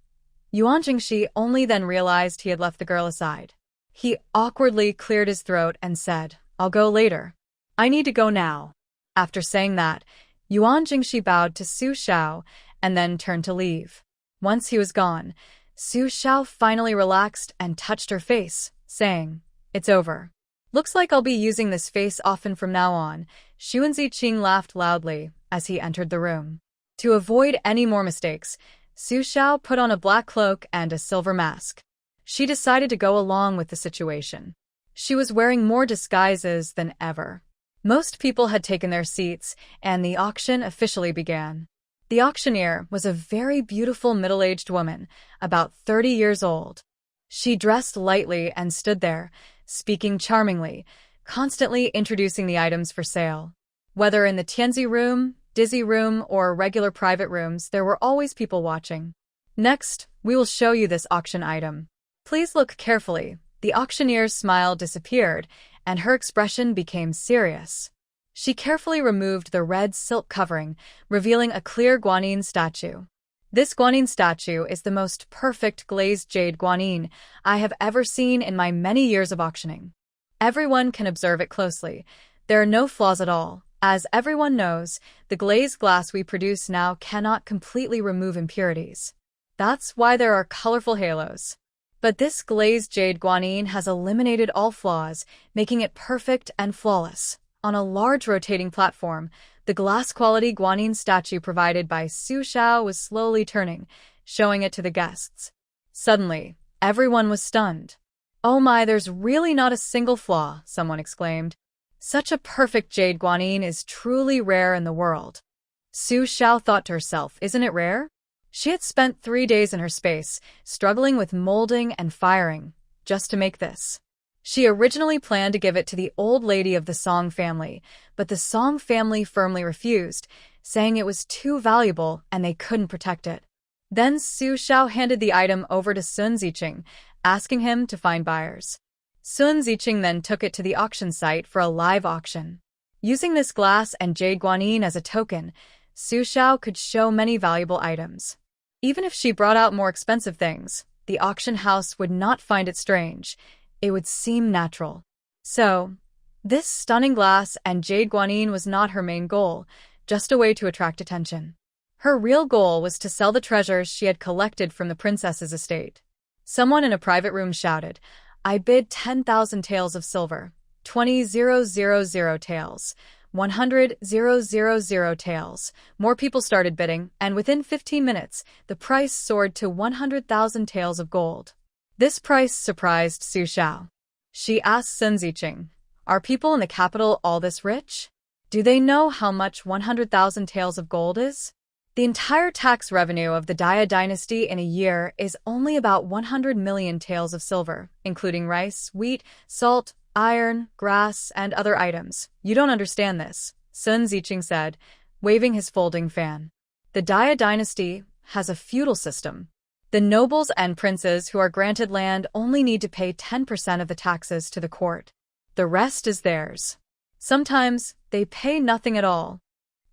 Yuan Jingxi only then realized he had left the girl aside. He awkwardly cleared his throat and said, "I'll go later. I need to go now." After saying that, Yuan Jingxi bowed to Su Xiao and then turned to leave. Once he was gone, Su Xiao finally relaxed and touched her face, saying, "It's over. Looks like I'll be using this face often from now on." Xuan Ziqing laughed loudly as he entered the room. To avoid any more mistakes, Su Xiao put on a black cloak and a silver mask. She decided to go along with the situation. She was wearing more disguises than ever. Most people had taken their seats, and the auction officially began. The auctioneer was a very beautiful middle-aged woman, about 30 years old. She dressed lightly and stood there, speaking charmingly, constantly introducing the items for sale. Whether in the Tianzi room, Dizzy room, or regular private rooms, there were always people watching. "Next, we will show you this auction item. Please look carefully." The auctioneer's smile disappeared, and her expression became serious. She carefully removed the red silk covering, revealing a clear guanyin statue. This guanyin statue is the most perfect glazed jade guanyin I have ever seen in my many years of auctioning. Everyone can observe it closely. There are no flaws at all. As everyone knows, the glazed glass we produce now cannot completely remove impurities. That's why there are colorful halos. But this glazed jade guanyin has eliminated all flaws, making it perfect and flawless. On a large rotating platform, the glass-quality guanyin statue provided by Su Xiao was slowly turning, showing it to the guests. Suddenly, everyone was stunned. "Oh my, there's really not a single flaw," someone exclaimed. "Such a perfect jade guanyin is truly rare in the world." Su Xiao thought to herself, isn't it rare? She had spent 3 days in her space, struggling with molding and firing, just to make this. She originally planned to give it to the old lady of the Song family, but the Song family firmly refused, saying it was too valuable and they couldn't protect it. Then Su Xiao handed the item over to Sun Ziqing, asking him to find buyers. Sun Ziqing then took it to the auction site for a live auction. Using this glass and jade guanyin as a token, Su Xiao could show many valuable items. Even if she brought out more expensive things, the auction house would not find it strange. It would seem natural. So, this stunning glass and jade guanyin was not her main goal, just a way to attract attention. Her real goal was to sell the treasures she had collected from the princess's estate. Someone in a private room shouted, "I bid 10,000 taels of silver, 20,000 taels, 100,000 taels." More people started bidding, and within 15 minutes, the price soared to 100,000 taels of gold. This price surprised Su Xiao. She asked Sun Ziqing, "Are people in the capital all this rich? Do they know how much 100,000 taels of gold is?" The entire tax revenue of the Daya dynasty in a year is only about 100 million taels of silver, including rice, wheat, salt, iron, grass, and other items. "You don't understand this," Sun Ziqing said. waving his folding fan. The Daya dynasty has a feudal system. The nobles and princes who are granted land only need to pay 10% of the taxes to the court. The rest is theirs. Sometimes they pay nothing at all.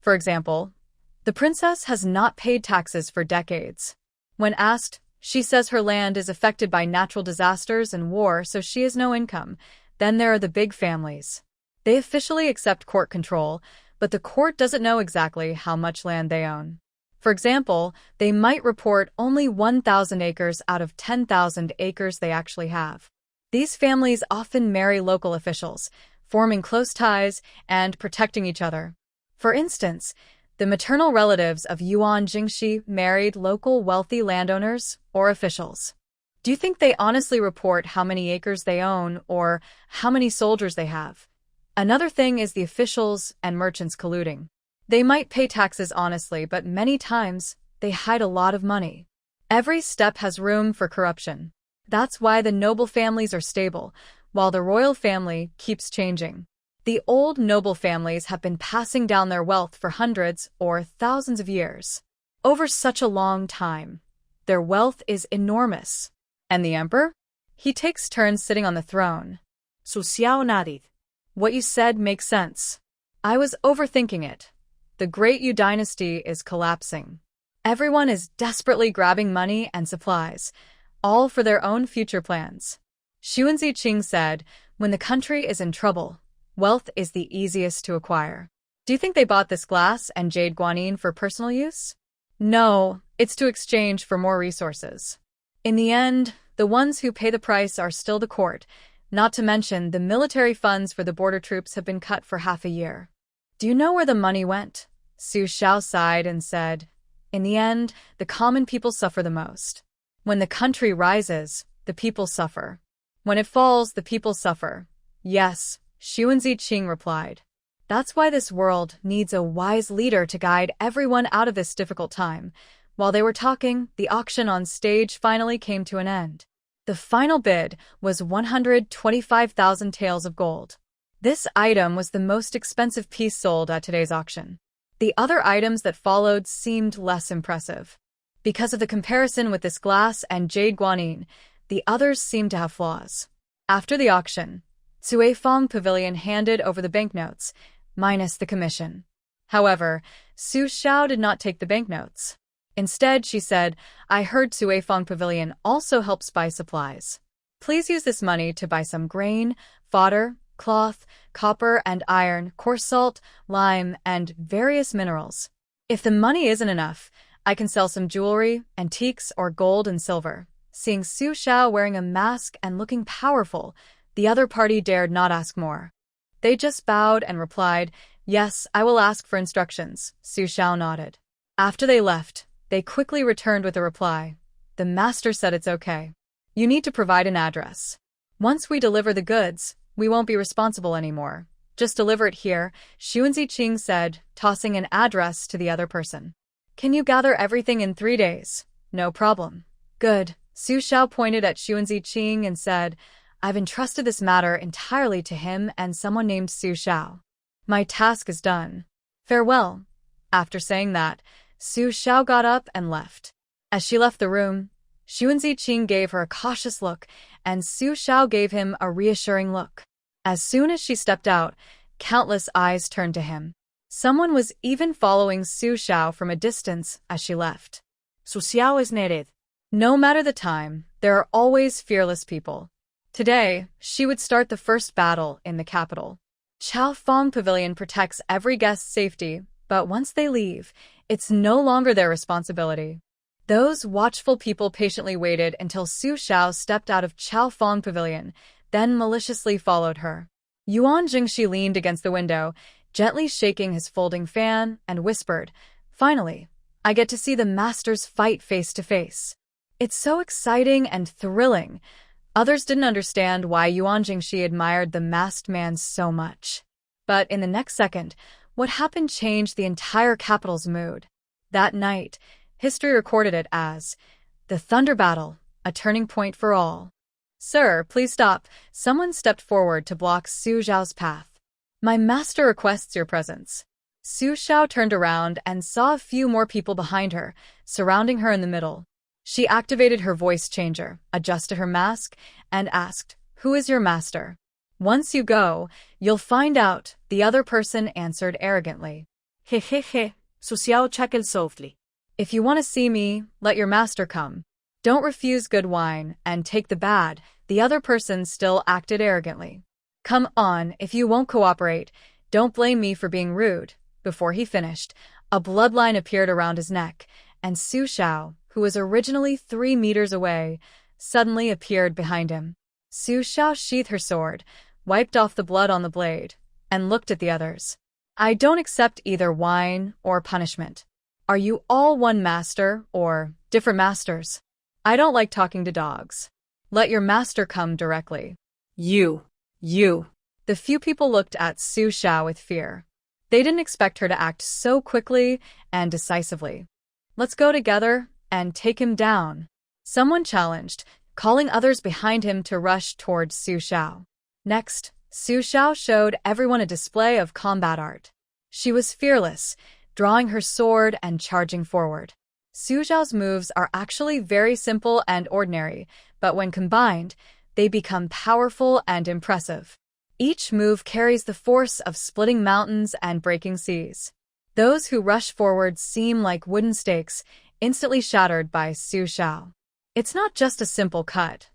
For example, the princess has not paid taxes for decades. When asked, she says her land is affected by natural disasters and war, so she has no income. Then there are the big families. They officially accept court control, but the court doesn't know exactly how much land they own. For example, they might report only 1,000 acres out of 10,000 acres they actually have. These families often marry local officials, forming close ties and protecting each other. For instance, the maternal relatives of Yuan Jingxi married local wealthy landowners or officials. Do you think they honestly report how many acres they own or how many soldiers they have? Another thing is the officials and merchants colluding. They might pay taxes honestly, but many times they hide a lot of money. Every step has room for corruption. That's why the noble families are stable, while the royal family keeps changing. The old noble families have been passing down their wealth for hundreds or thousands of years. Over such a long time, their wealth is enormous. And the emperor? He takes turns sitting on the throne. Su Xiao nodded. What you said makes sense. I was overthinking it. The Great Yu dynasty is collapsing. Everyone is desperately grabbing money and supplies, all for their own future plans. Xuanzi Qing said, when the country is in trouble, wealth is the easiest to acquire. Do you think they bought this glass and jade guanyin for personal use? No, it's to exchange for more resources. In the end, the ones who pay the price are still the court, not to mention the military funds for the border troops have been cut for half a year. Do you know where the money went? Su Xiao sighed and said, in the end, the common people suffer the most. When the country rises, the people suffer. When it falls, the people suffer. Yes, Xuanzi Qing replied. That's why this world needs a wise leader to guide everyone out of this difficult time. While they were talking, the auction on stage finally came to an end. The final bid was 125,000 taels of gold. This item was the most expensive piece sold at today's auction. The other items that followed seemed less impressive. Because of the comparison with this glass and jade guanyin, the others seemed to have flaws. After the auction, Cuifang Pavilion handed over the banknotes, minus the commission. However, Su Xiao did not take the banknotes. Instead, she said, I heard Cuifang Pavilion also helps buy supplies. Please use this money to buy some grain, fodder, cloth, copper and iron, coarse salt, lime, and various minerals. If the money isn't enough, I can sell some jewelry, antiques, or gold and silver. Seeing Su Xiao wearing a mask and looking powerful, the other party dared not ask more. They just bowed and replied, yes, I will ask for instructions. Su Xiao nodded. After they left, they quickly returned with a reply. The master said it's okay. You need to provide an address. Once we deliver the goods, we won't be responsible anymore. Just deliver it here, Xuanzi Qing said, tossing an address to the other person. Can you gather everything in 3 days? No problem. Good. Su Xiao pointed at Xuanzi Qing and said, I've entrusted this matter entirely to him and someone named Su Xiao. My task is done. Farewell. After saying that, Su Xiao got up and left. As she left the room, Xuanzi Qing gave her a cautious look, and Su Xiao gave him a reassuring look. As soon as she stepped out, countless eyes turned to him. Someone was even following Su Xiao from a distance as she left. Su Xiao is netted. No matter the time, there are always fearless people. Today, she would start the first battle in the capital. Cuifang Pavilion protects every guest's safety, but once they leave, it's no longer their responsibility. Those watchful people patiently waited until Su Xiao stepped out of Cuifang Pavilion, then maliciously followed her. Yuan Jingxi leaned against the window, gently shaking his folding fan, and whispered, finally, I get to see the masters fight face to face. It's so exciting and thrilling. Others didn't understand why Yuan Jingxi admired the masked man so much. But in the next second, what happened changed the entire capital's mood. That night, history recorded it as the Thunder Battle, a turning point for all. Sir, please stop. Someone stepped forward to block Su Xiao's path. My master requests your presence. Su Shao turned around and saw a few more people behind her, surrounding her in the middle. She activated her voice changer, adjusted her mask, and asked, "Who is your master?" "Once you go, you'll find out," the other person answered arrogantly. He, Su Xiao chuckled softly. "If you want to see me, let your master come. Don't refuse good wine and take the bad," the other person still acted arrogantly. "Come on, if you won't cooperate, don't blame me for being rude." Before he finished, a bloodline appeared around his neck, and Su Shao, who was originally 3 meters away, suddenly appeared behind him. Su Shao sheathed her sword, wiped off the blood on the blade, and looked at the others. "I don't accept either wine or punishment. Are you all one master or different masters? I don't like talking to dogs. Let your master come directly." You. The few people looked at Su Shao with fear. They didn't expect her to act so quickly and decisively. "Let's go together and take him down," someone challenged, calling others behind him to rush towards Su Shao. Next, Su Shao showed everyone a display of combat art. She was fearless, drawing her sword and charging forward. Su Shao's moves are actually very simple and ordinary, but when combined, they become powerful and impressive. Each move carries the force of splitting mountains and breaking seas. Those who rush forward seem like wooden stakes, instantly shattered by Su Shao. It's not just a simple cut.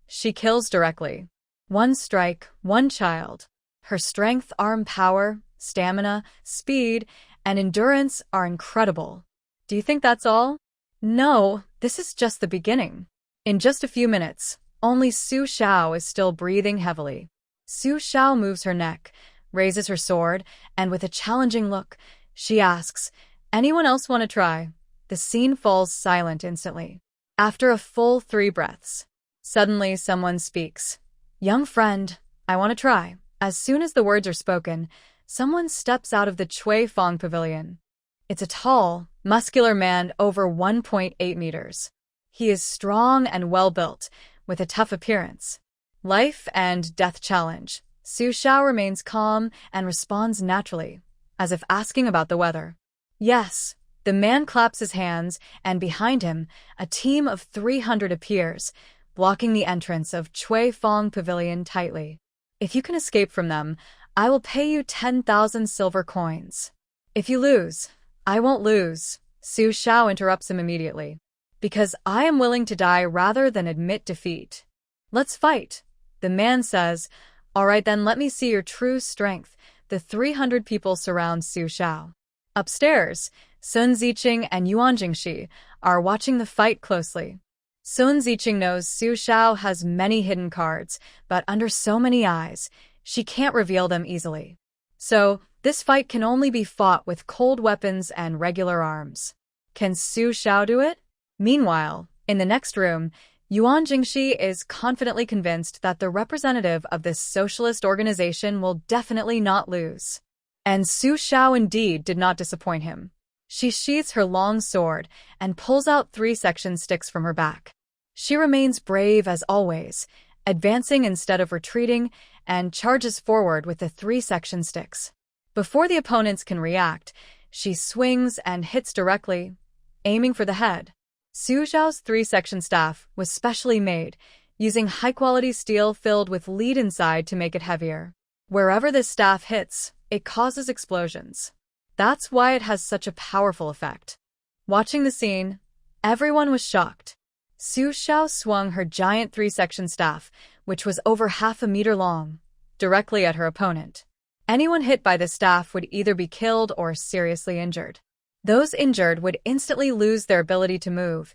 She kills directly. One strike, one child. Her strength, arm power, stamina, speed, and endurance are incredible. Do you think that's all? No, this is just the beginning. In just a few minutes, only Su Shao is still breathing heavily. Su Shao moves her neck, raises her sword, and with a challenging look, she asks, "Anyone else want to try?" The scene falls silent instantly. After a full 3 breaths, suddenly someone speaks. "Young friend, I want to try." As soon as the words are spoken, someone steps out of the Cuifang Pavilion. It's a tall, muscular man over 1.8 meters. He is strong and well-built, with a tough appearance. Life and death challenge. Su Shao remains calm and responds naturally, as if asking about the weather. "Yes." The man claps his hands, and behind him, a team of 300 appears, blocking the entrance of Cuifang Pavilion tightly. "If you can escape from them, I will pay you 10,000 silver coins. If you lose, I won't lose." Su Shao interrupts him immediately. "Because I am willing to die rather than admit defeat." "Let's fight," the man says. "All right then, let me see your true strength." The 300 people surround Su Shao. Upstairs, Sun Ziqing and Yuan Jingxi are watching the fight closely. Sun Ziqing knows Su Shao has many hidden cards, but under so many eyes, she can't reveal them easily. So, this fight can only be fought with cold weapons and regular arms. Can Su Shao do it? Meanwhile, in the next room, Yuan Jingxi is confidently convinced that the representative of this socialist organization will definitely not lose. And Su Shao indeed did not disappoint him. She sheathes her long sword and pulls out 3 section sticks from her back. She remains brave as always, advancing instead of retreating, and charges forward with the 3 section sticks. Before the opponents can react, she swings and hits directly, aiming for the head. Su Xiao's 3 section staff was specially made, using high-quality steel filled with lead inside to make it heavier. Wherever this staff hits, it causes explosions. That's why it has such a powerful effect. Watching the scene, everyone was shocked. Su Shao swung her giant 3 section staff, which was over half a meter long, directly at her opponent. Anyone hit by the staff would either be killed or seriously injured. Those injured would instantly lose their ability to move,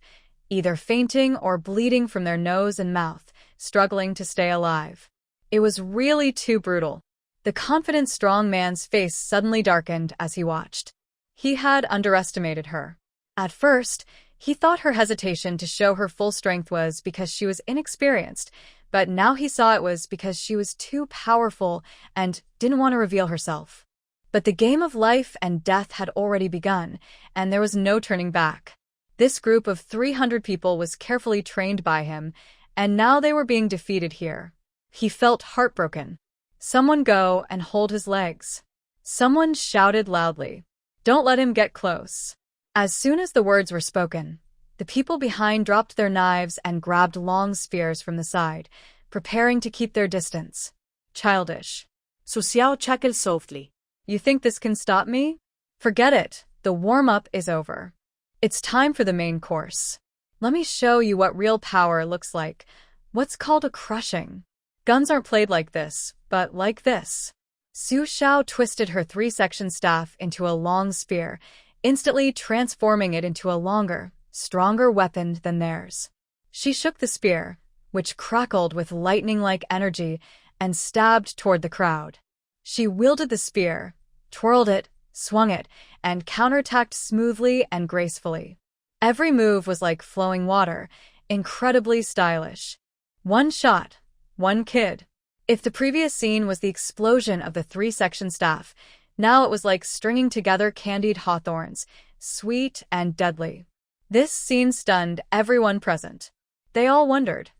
either fainting or bleeding from their nose and mouth, struggling to stay alive. It was really too brutal. The confident strong man's face suddenly darkened as he watched. He had underestimated her. At first, he thought her hesitation to show her full strength was because she was inexperienced, but now he saw it was because she was too powerful and didn't want to reveal herself. But the game of life and death had already begun, and there was no turning back. This group of 300 people was carefully trained by him, and now they were being defeated here. He felt heartbroken. "Someone go and hold his legs." Someone shouted loudly. Don't let him get close. As soon as the words were spoken, the people behind dropped their knives and grabbed long spears from the side, preparing to keep their distance. Childish. Su Xiao chuckled softly. You think this can stop me? Forget it. The warm-up is over. It's time for the main course. Let me show you what real power looks like. What's called a crushing. Guns aren't played like this, but like this. Su Xiao twisted her three-section staff into a long spear, instantly transforming it into a longer, stronger weapon than theirs. She shook the spear, which crackled with lightning-like energy, and stabbed toward the crowd. She wielded the spear, twirled it, swung it, and counterattacked smoothly and gracefully. Every move was like flowing water, incredibly stylish. One shot, one kid. If the previous scene was the explosion of the three-section staff, now it was like stringing together candied hawthorns, sweet and deadly. This scene stunned everyone present. They all wondered,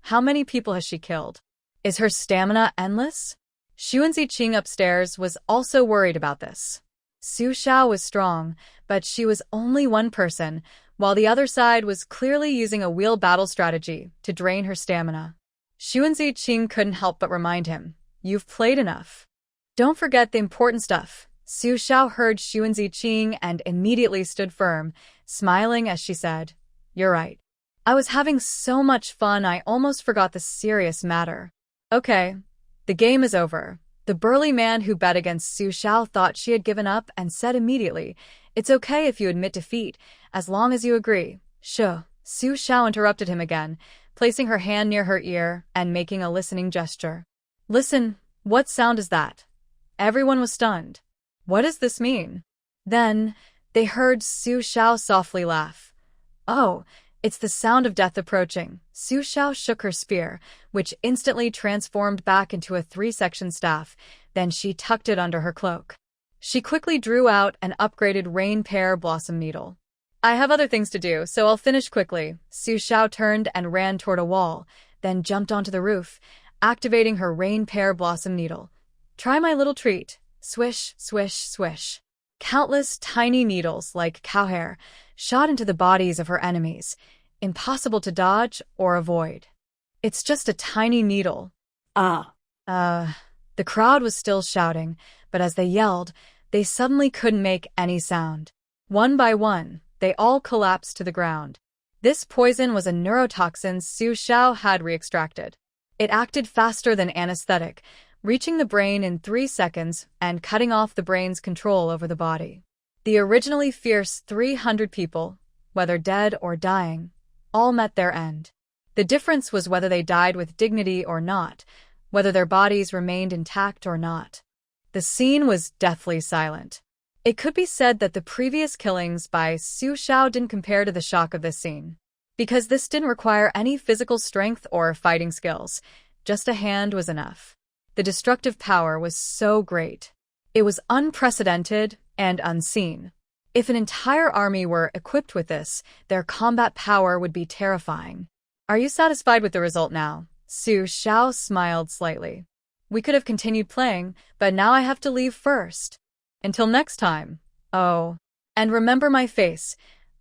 how many people has she killed? Is her stamina endless? Xuanziqing upstairs was also worried about this. Su Xiao was strong, but she was only one person, while the other side was clearly using a wheel battle strategy to drain her stamina. Xuanziqing couldn't help but remind him, you've played enough. Don't forget the important stuff. Su Xiao heard Xuanziqing and immediately stood firm, smiling as she said, You're right. I was having so much fun I almost forgot the serious matter. Okay, the game is over. The burly man who bet against Su Xiao thought she had given up and said immediately, It's okay if you admit defeat, as long as you agree. Sure. Su Xiao interrupted him again, placing her hand near her ear and making a listening gesture. Listen, what sound is that? Everyone was stunned. What does this mean? Then, they heard Su Xiao softly laugh. Oh, it's the sound of death approaching. Su Xiao shook her spear, which instantly transformed back into a three-section staff, then she tucked it under her cloak. She quickly drew out an upgraded rain pear blossom needle. I have other things to do, so I'll finish quickly. Su Xiao turned and ran toward a wall, then jumped onto the roof, activating her rain pear blossom needle. Try my little treat. Swish, swish, swish. Countless tiny needles, like cowhair, shot into the bodies of her enemies, impossible to dodge or avoid. It's just a tiny needle. The crowd was still shouting, but as they yelled, they suddenly couldn't make any sound. One by one, they all collapsed to the ground. This poison was a neurotoxin Su Xiao had re-extracted. It acted faster than anesthetic, reaching the brain in 3 seconds and cutting off the brain's control over the body. The originally fierce 300 people, whether dead or dying, all met their end. The difference was whether they died with dignity or not, whether their bodies remained intact or not. The scene was deathly silent. It could be said that the previous killings by Su Xiao didn't compare to the shock of this scene. Because this didn't require any physical strength or fighting skills, just a hand was enough. The destructive power was so great. It was unprecedented and unseen. If an entire army were equipped with this, their combat power would be terrifying. Are you satisfied with the result now? Su Xiao smiled slightly. We could have continued playing, but now I have to leave first. Until next time. Oh. And remember my face.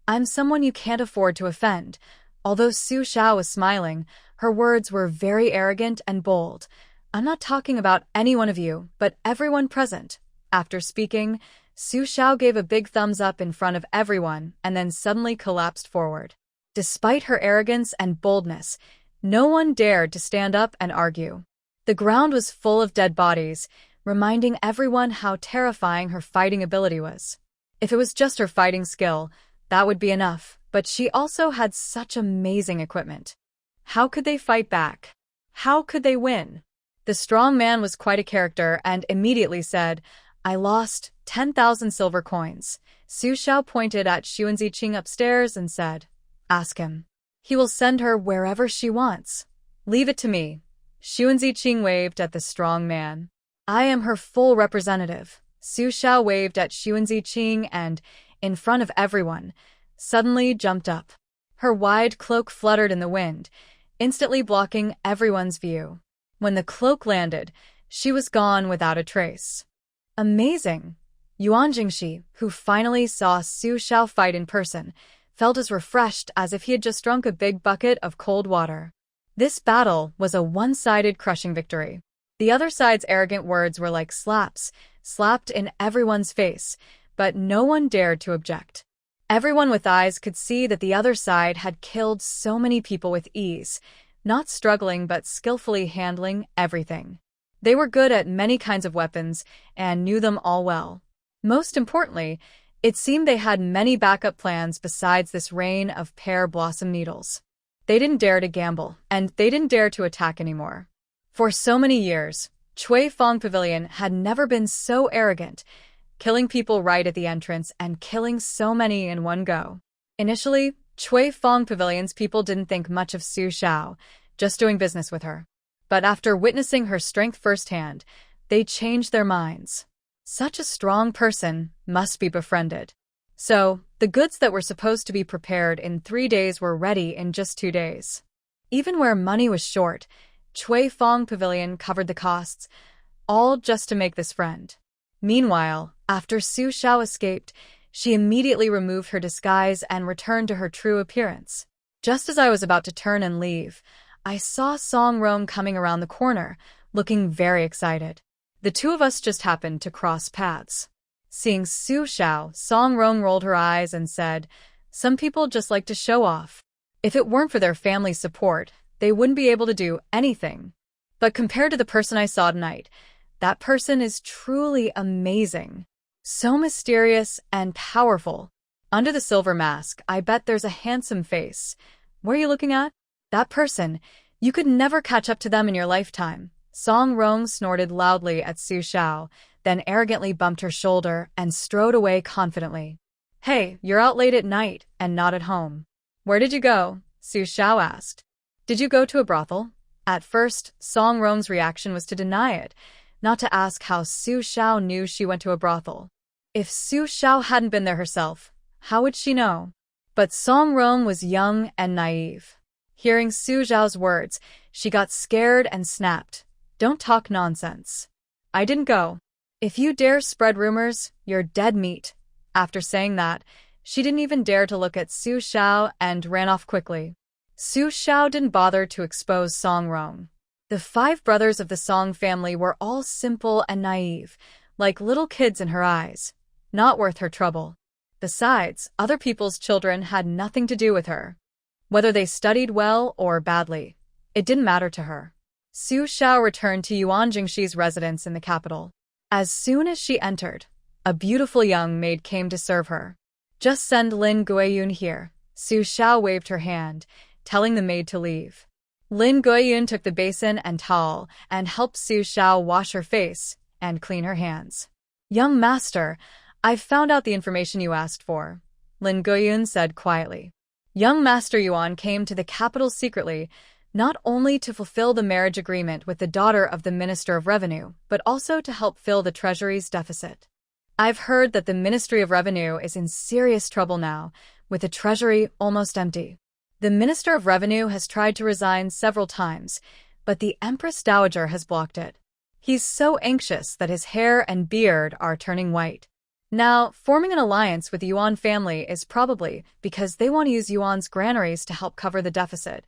I'm someone you can't afford to offend. Although Su Xiao was smiling, her words were very arrogant and bold. I'm not talking about any one of you, but everyone present. After speaking, Su Xiao gave a big thumbs up in front of everyone and then suddenly collapsed forward. Despite her arrogance and boldness, no one dared to stand up and argue. The ground was full of dead bodies, reminding everyone how terrifying her fighting ability was. If it was just her fighting skill, that would be enough, but she also had such amazing equipment. How could they fight back? How could they win? The strong man was quite a character and immediately said, I lost 10,000 silver coins. Su Xiao pointed at Xuanziqing upstairs and said, Ask him. He will send her wherever she wants. Leave it to me. Xuanziqing waved at the strong man. I am her full representative. Su Xiao waved at Xuanziqing and, in front of everyone, suddenly jumped up. Her wide cloak fluttered in the wind, instantly blocking everyone's view. When the cloak landed, she was gone without a trace. Amazing! Yuan Jingxi, who finally saw Su Xiao fight in person, felt as refreshed as if he had just drunk a big bucket of cold water. This battle was a one-sided crushing victory. The other side's arrogant words were like slaps, slapped in everyone's face, but no one dared to object. Everyone with eyes could see that the other side had killed so many people with ease, not struggling but skillfully handling everything. They were good at many kinds of weapons and knew them all well. Most importantly, it seemed they had many backup plans besides this rain of pear blossom needles. They didn't dare to gamble, and they didn't dare to attack anymore. For so many years, Cuifang Pavilion had never been so arrogant, killing people right at the entrance and killing so many in one go. Initially, Cuifang Pavilion's people didn't think much of Su Xiao, just doing business with her. But after witnessing her strength firsthand, they changed their minds. Such a strong person must be befriended. So, the goods that were supposed to be prepared in 3 days were ready in just 2 days. Even where money was short, Cuifang Pavilion covered the costs, all just to make this friend. Meanwhile, after Su Xiao escaped, she immediately removed her disguise and returned to her true appearance. Just as I was about to turn and leave, I saw Song Rong coming around the corner, looking very excited. The two of us just happened to cross paths. Seeing Su Xiao, Song Rong rolled her eyes and said, "Some people just like to show off. If it weren't for their family's support, they wouldn't be able to do anything. But compared to the person I saw tonight, that person is truly amazing. So mysterious and powerful. Under the silver mask, I bet there's a handsome face. What are you looking at? That person. You could never catch up to them in your lifetime." Song Rong snorted loudly at Su Xiao, then arrogantly bumped her shoulder and strode away confidently. "Hey, you're out late at night and not at home. Where did you go?" Su Xiao asked. "Did you go to a brothel?" At first, Song Rong's reaction was to deny it, not to ask how Su Xiao knew she went to a brothel. If Su Xiao hadn't been there herself, how would she know? But Song Rong was young and naive. Hearing Su Xiao's words, she got scared and snapped. "Don't talk nonsense. I didn't go. If you dare spread rumors, you're dead meat." After saying that, she didn't even dare to look at Su Xiao and ran off quickly. Su Xiao didn't bother to expose Song Rong. The 5 brothers of the Song family were all simple and naive, like little kids in her eyes. Not worth her trouble. Besides, other people's children had nothing to do with her. Whether they studied well or badly, it didn't matter to her. Su Xiao returned to Yuan Jingxi's residence in the capital. As soon as she entered, a beautiful young maid came to serve her. "Just send Lin Guiyun here." Su Xiao waved her hand, telling the maid to leave. Lin Guiyun took the basin and towel and helped Su Xiao wash her face and clean her hands. "Young master, I've found out the information you asked for," Lin Guiyun said quietly. Young Master Yuan came to the capital secretly, not only to fulfill the marriage agreement with the daughter of the Minister of Revenue, but also to help fill the Treasury's deficit. "I've heard that the Ministry of Revenue is in serious trouble now, with the Treasury almost empty. The Minister of Revenue has tried to resign several times, but the Empress Daajager has blocked it. He's so anxious that his hair and beard are turning white. Now, forming an alliance with the Yuan family is probably because they want to use Yuan's granaries to help cover the deficit.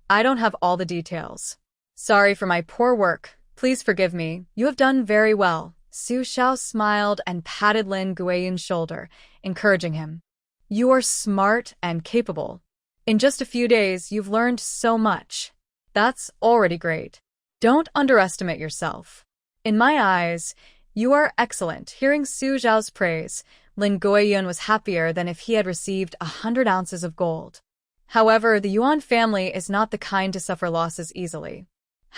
I don't have all the details. Sorry for my poor work. Please forgive me. You have done very well." Su Xiao smiled and patted Lin Guiyun's shoulder, encouraging him. "You are smart and capable. In just a few days, you've learned so much. That's already great. Don't underestimate yourself. In my eyes, you are excellent." Hearing Su Xiao's praise, Lin Guiyun was happier than if he had received 100 ounces of gold. However, the Yuan family is not the kind to suffer losses easily.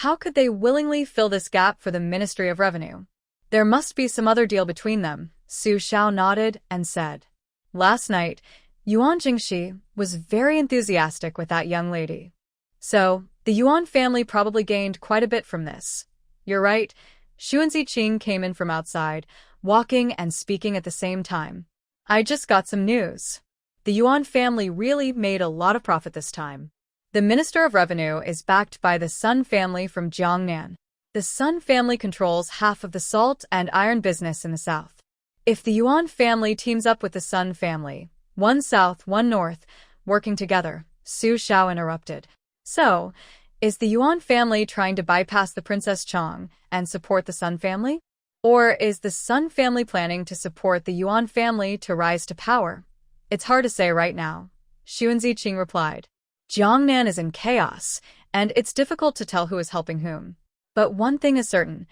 How could they willingly fill this gap for the Ministry of Revenue? There must be some other deal between them. Su Xiao nodded and said, "Last night, Yuan Jingxi was very enthusiastic with that young lady. So, the Yuan family probably gained quite a bit from this." "You're right." Xu Ziqing came in from outside, walking and speaking at the same time. "I just got some news. The Yuan family really made a lot of profit this time. The Minister of Revenue is backed by the Sun family from Jiangnan. The Sun family controls half of the salt and iron business in the south. If the Yuan family teams up with the Sun family, one south, one north, working together, Su Shao interrupted. So, is the Yuan family trying to bypass the Princess Chong and support the Sun family? Or is the Sun family planning to support the Yuan family to rise to power? It's hard to say right now, Xu Ziqing replied. Jiangnan is in chaos, and it's difficult to tell who is helping whom. But one thing is certain,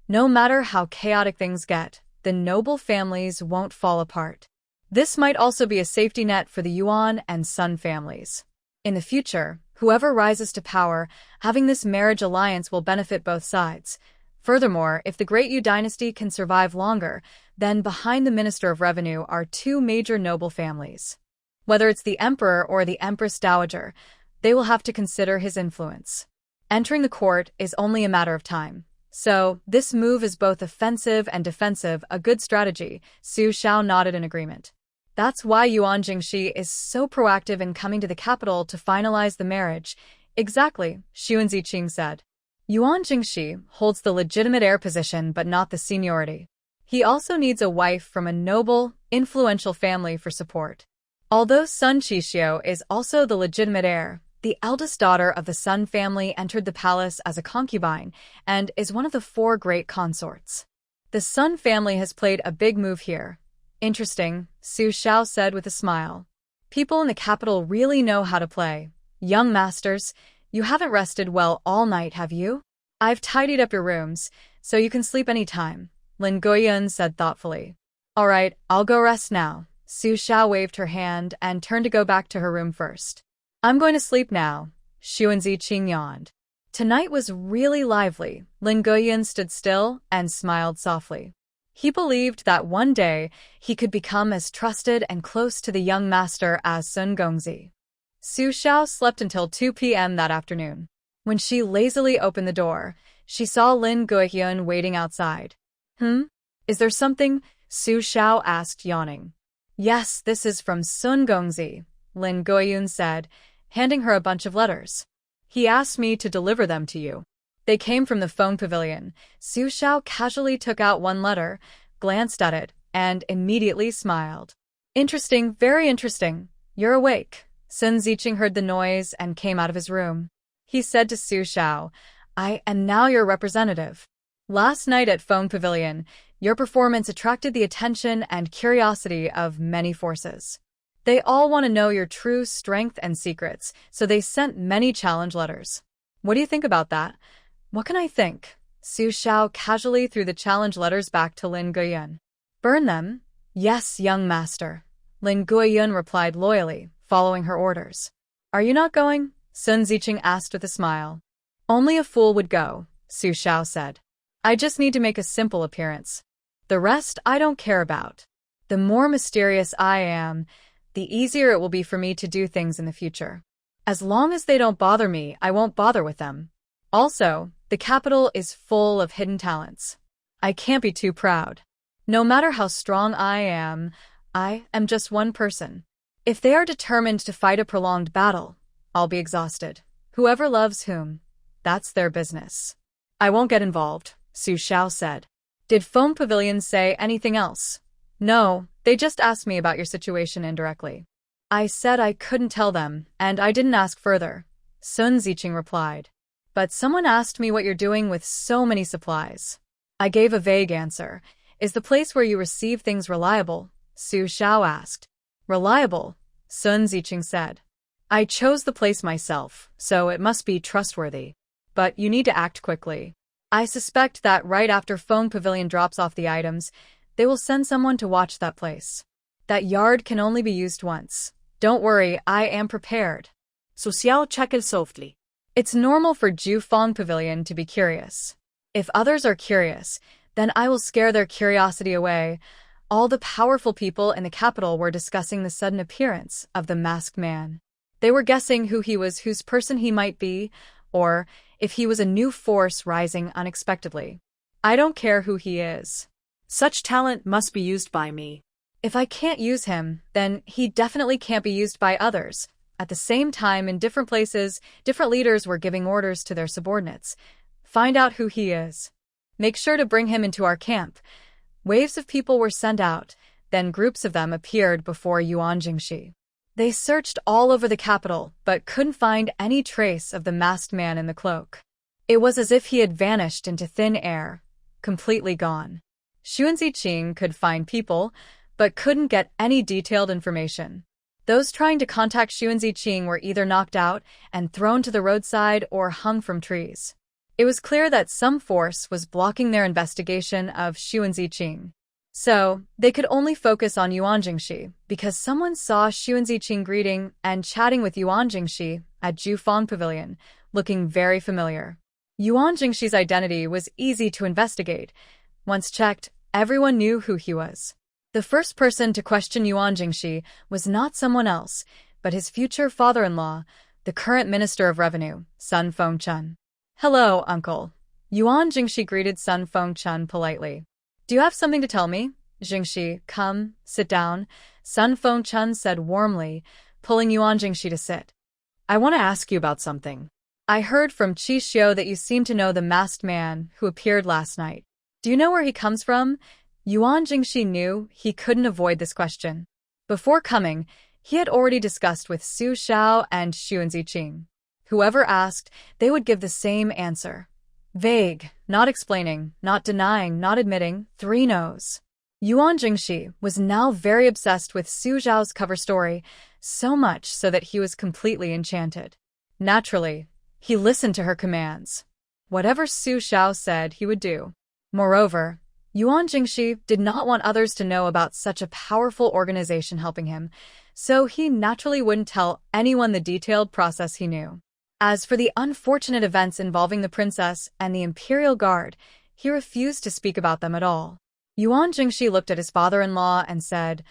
no matter how chaotic things get, the noble families won't fall apart. This might also be a safety net for the Yuan and Sun families. In the future, whoever rises to power, having this marriage alliance will benefit both sides. Furthermore, if the Great Yu dynasty can survive longer, then behind the Minister of Revenue are two major noble families. Whether it's the Emperor or the Empress Daajager, they will have to consider his influence. Entering the court is only a matter of time. So, this move is both offensive and defensive, a good strategy, Su Shao nodded in agreement. That's why Yuan Jingxi is so proactive in coming to the capital to finalize the marriage. Exactly, Xu Ziqing said. Yuan Jingxi holds the legitimate heir position but not the seniority. He also needs a wife from a noble, influential family for support. Although Sun Qixiu is also the legitimate heir, the eldest daughter of the Sun family entered the palace as a concubine and is one of the 4 great consorts. The Sun family has played a big move here. Interesting, Su Shao said with a smile. People in the capital really know how to play. Young masters, you haven't rested well all night, have you? I've tidied up your rooms, so you can sleep any time, Lin Guiyun said thoughtfully. All right, I'll go rest now. Su Shao waved her hand and turned to go back to her room first. I'm going to sleep now, Xu Ziqing yawned. Tonight was really lively. Lin Guiyun stood still and smiled softly. He believed that one day he could become as trusted and close to the young master as Sun Gongzi. Su Shao slept until 2 p.m. that afternoon. When she lazily opened the door, she saw Lin Guiyun waiting outside. Is there something? Su Shao asked, yawning. Yes, this is from Sun Gongzi, Lin Guiyun said, handing her a bunch of letters. He asked me to deliver them to you. They came from the phone pavilion. Su Shao casually took out one letter, glanced at it, and immediately smiled. Interesting, very interesting. You're awake. Sun Ziqing heard the noise and came out of his room. He said to Su Shao, I am now your representative. Last night at Phone Pavilion, your performance attracted the attention and curiosity of many forces. They all want to know your true strength and secrets, so they sent many challenge letters. What do you think about that? What can I think? Su Shao casually threw the challenge letters back to Lin Guiyun. Burn them? Yes, young master. Lin Guiyun replied loyally, following her orders. Are you not going? Sun Ziqing asked with a smile. Only a fool would go, Su Shao said. I just need to make a simple appearance. The rest I don't care about. The more mysterious I am, the easier it will be for me to do things in the future. As long as they don't bother me, I won't bother with them. Also, the capital is full of hidden talents. I can't be too proud. No matter how strong I am just one person. If they are determined to fight a prolonged battle, I'll be exhausted. Whoever loves whom, that's their business. I won't get involved, Su Shao said. Did Foam Pavilion say anything else? No, they just asked me about your situation indirectly. I said I couldn't tell them, and I didn't ask further, Sun Ziqing replied. But someone asked me what you're doing with so many supplies. I gave a vague answer. Is the place where you receive things reliable? Su Shao asked. Reliable? Sun Ziqing said. I chose the place myself, so it must be trustworthy. But you need to act quickly. I suspect that right after Phone Pavilion drops off the items, they will send someone to watch that place. That yard can only be used once. Don't worry, I am prepared. Su Xiao chuckled softly. It's normal for Cuifang Pavilion to be curious. If others are curious, then I will scare their curiosity away. All the powerful people in the capital were discussing the sudden appearance of the masked man. They were guessing who he was, whose person he might be, or if he was a new force rising unexpectedly. I don't care who he is. Such talent must be used by me. If I can't use him, then he definitely can't be used by others. At the same time, in different places, different leaders were giving orders to their subordinates. Find out who he is. Make sure to bring him into our camp. Waves of people were sent out, then groups of them appeared before Yuan Jingxi. They searched all over the capital, but couldn't find any trace of the masked man in the cloak. It was as if he had vanished into thin air, completely gone. Xuan Ziqing could find people, but couldn't get any detailed information. Those trying to contact Xuan Ziqing were either knocked out and thrown to the roadside or hung from trees. It was clear that some force was blocking their investigation of Xuan Ziqing. So, they could only focus on Yuan Jingxi because someone saw Xuan Ziqing greeting and chatting with Yuan Jingxi at Cuifang Pavilion, looking very familiar. Yuan Jingxi's identity was easy to investigate. Once checked, everyone knew who he was. The first person to question Yuan Jingxi was not someone else, but his future father-in-law, the current Minister of Revenue, Sun Fengchun. "Hello, uncle." Yuan Jingxi greeted Sun Fengchun politely. "Do you have something to tell me?" "Jingxi, come, sit down," Sun Fengchun said warmly, pulling Yuan Jingxi to sit. "I want to ask you about something. I heard from Qi Xiu that you seem to know the masked man who appeared last night. Do you know where he comes from?" Yuan Jingxi knew he couldn't avoid this question. Before coming, he had already discussed with Su Xiao and Xuan Ziqing. Whoever asked, they would give the same answer. Vague, not explaining, not denying, not admitting, 3 no's. Yuan Jingxi was now very obsessed with Su Xiao's cover story, so much so that he was completely enchanted. Naturally, he listened to her commands. Whatever Su Xiao said, he would do. Moreover, Yuan Jingxi did not want others to know about such a powerful organization helping him, so he naturally wouldn't tell anyone the detailed process he knew. As for the unfortunate events involving the princess and the Imperial Guard, he refused to speak about them at all. Yuan Jingxi looked at his father-in-law and said,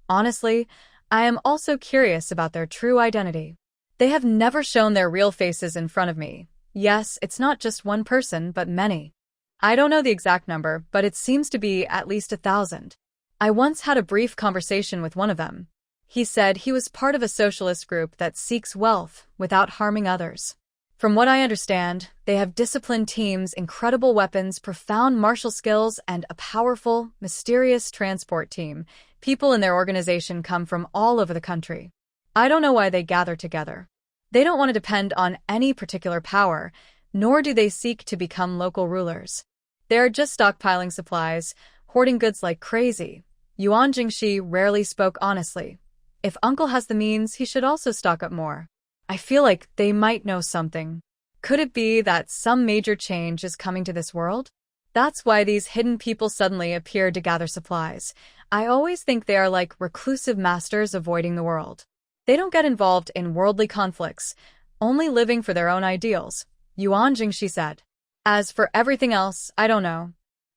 "Honestly, I am also curious about their true identity. They have never shown their real faces in front of me. Yes, it's not just one person, but many. I don't know the exact number, but it seems to be at least 1,000. I once had a brief conversation with one of them. He said he was part of a socialist group that seeks wealth without harming others. From what I understand, they have disciplined teams, incredible weapons, profound martial skills, and a powerful, mysterious transport team. People in their organization come from all over the country. I don't know why they gather together. They don't want to depend on any particular power, nor do they seek to become local rulers. They are just stockpiling supplies, hoarding goods like crazy." Yuan Jingxi rarely spoke honestly. If uncle has the means, he should also stock up more. I feel like they might know something. Could it be that some major change is coming to this world? That's why these hidden people suddenly appeared to gather supplies. I always think they are like reclusive masters avoiding the world. They don't get involved in worldly conflicts, only living for their own ideals, Yuan Jingxi said. As for everything else, I don't know.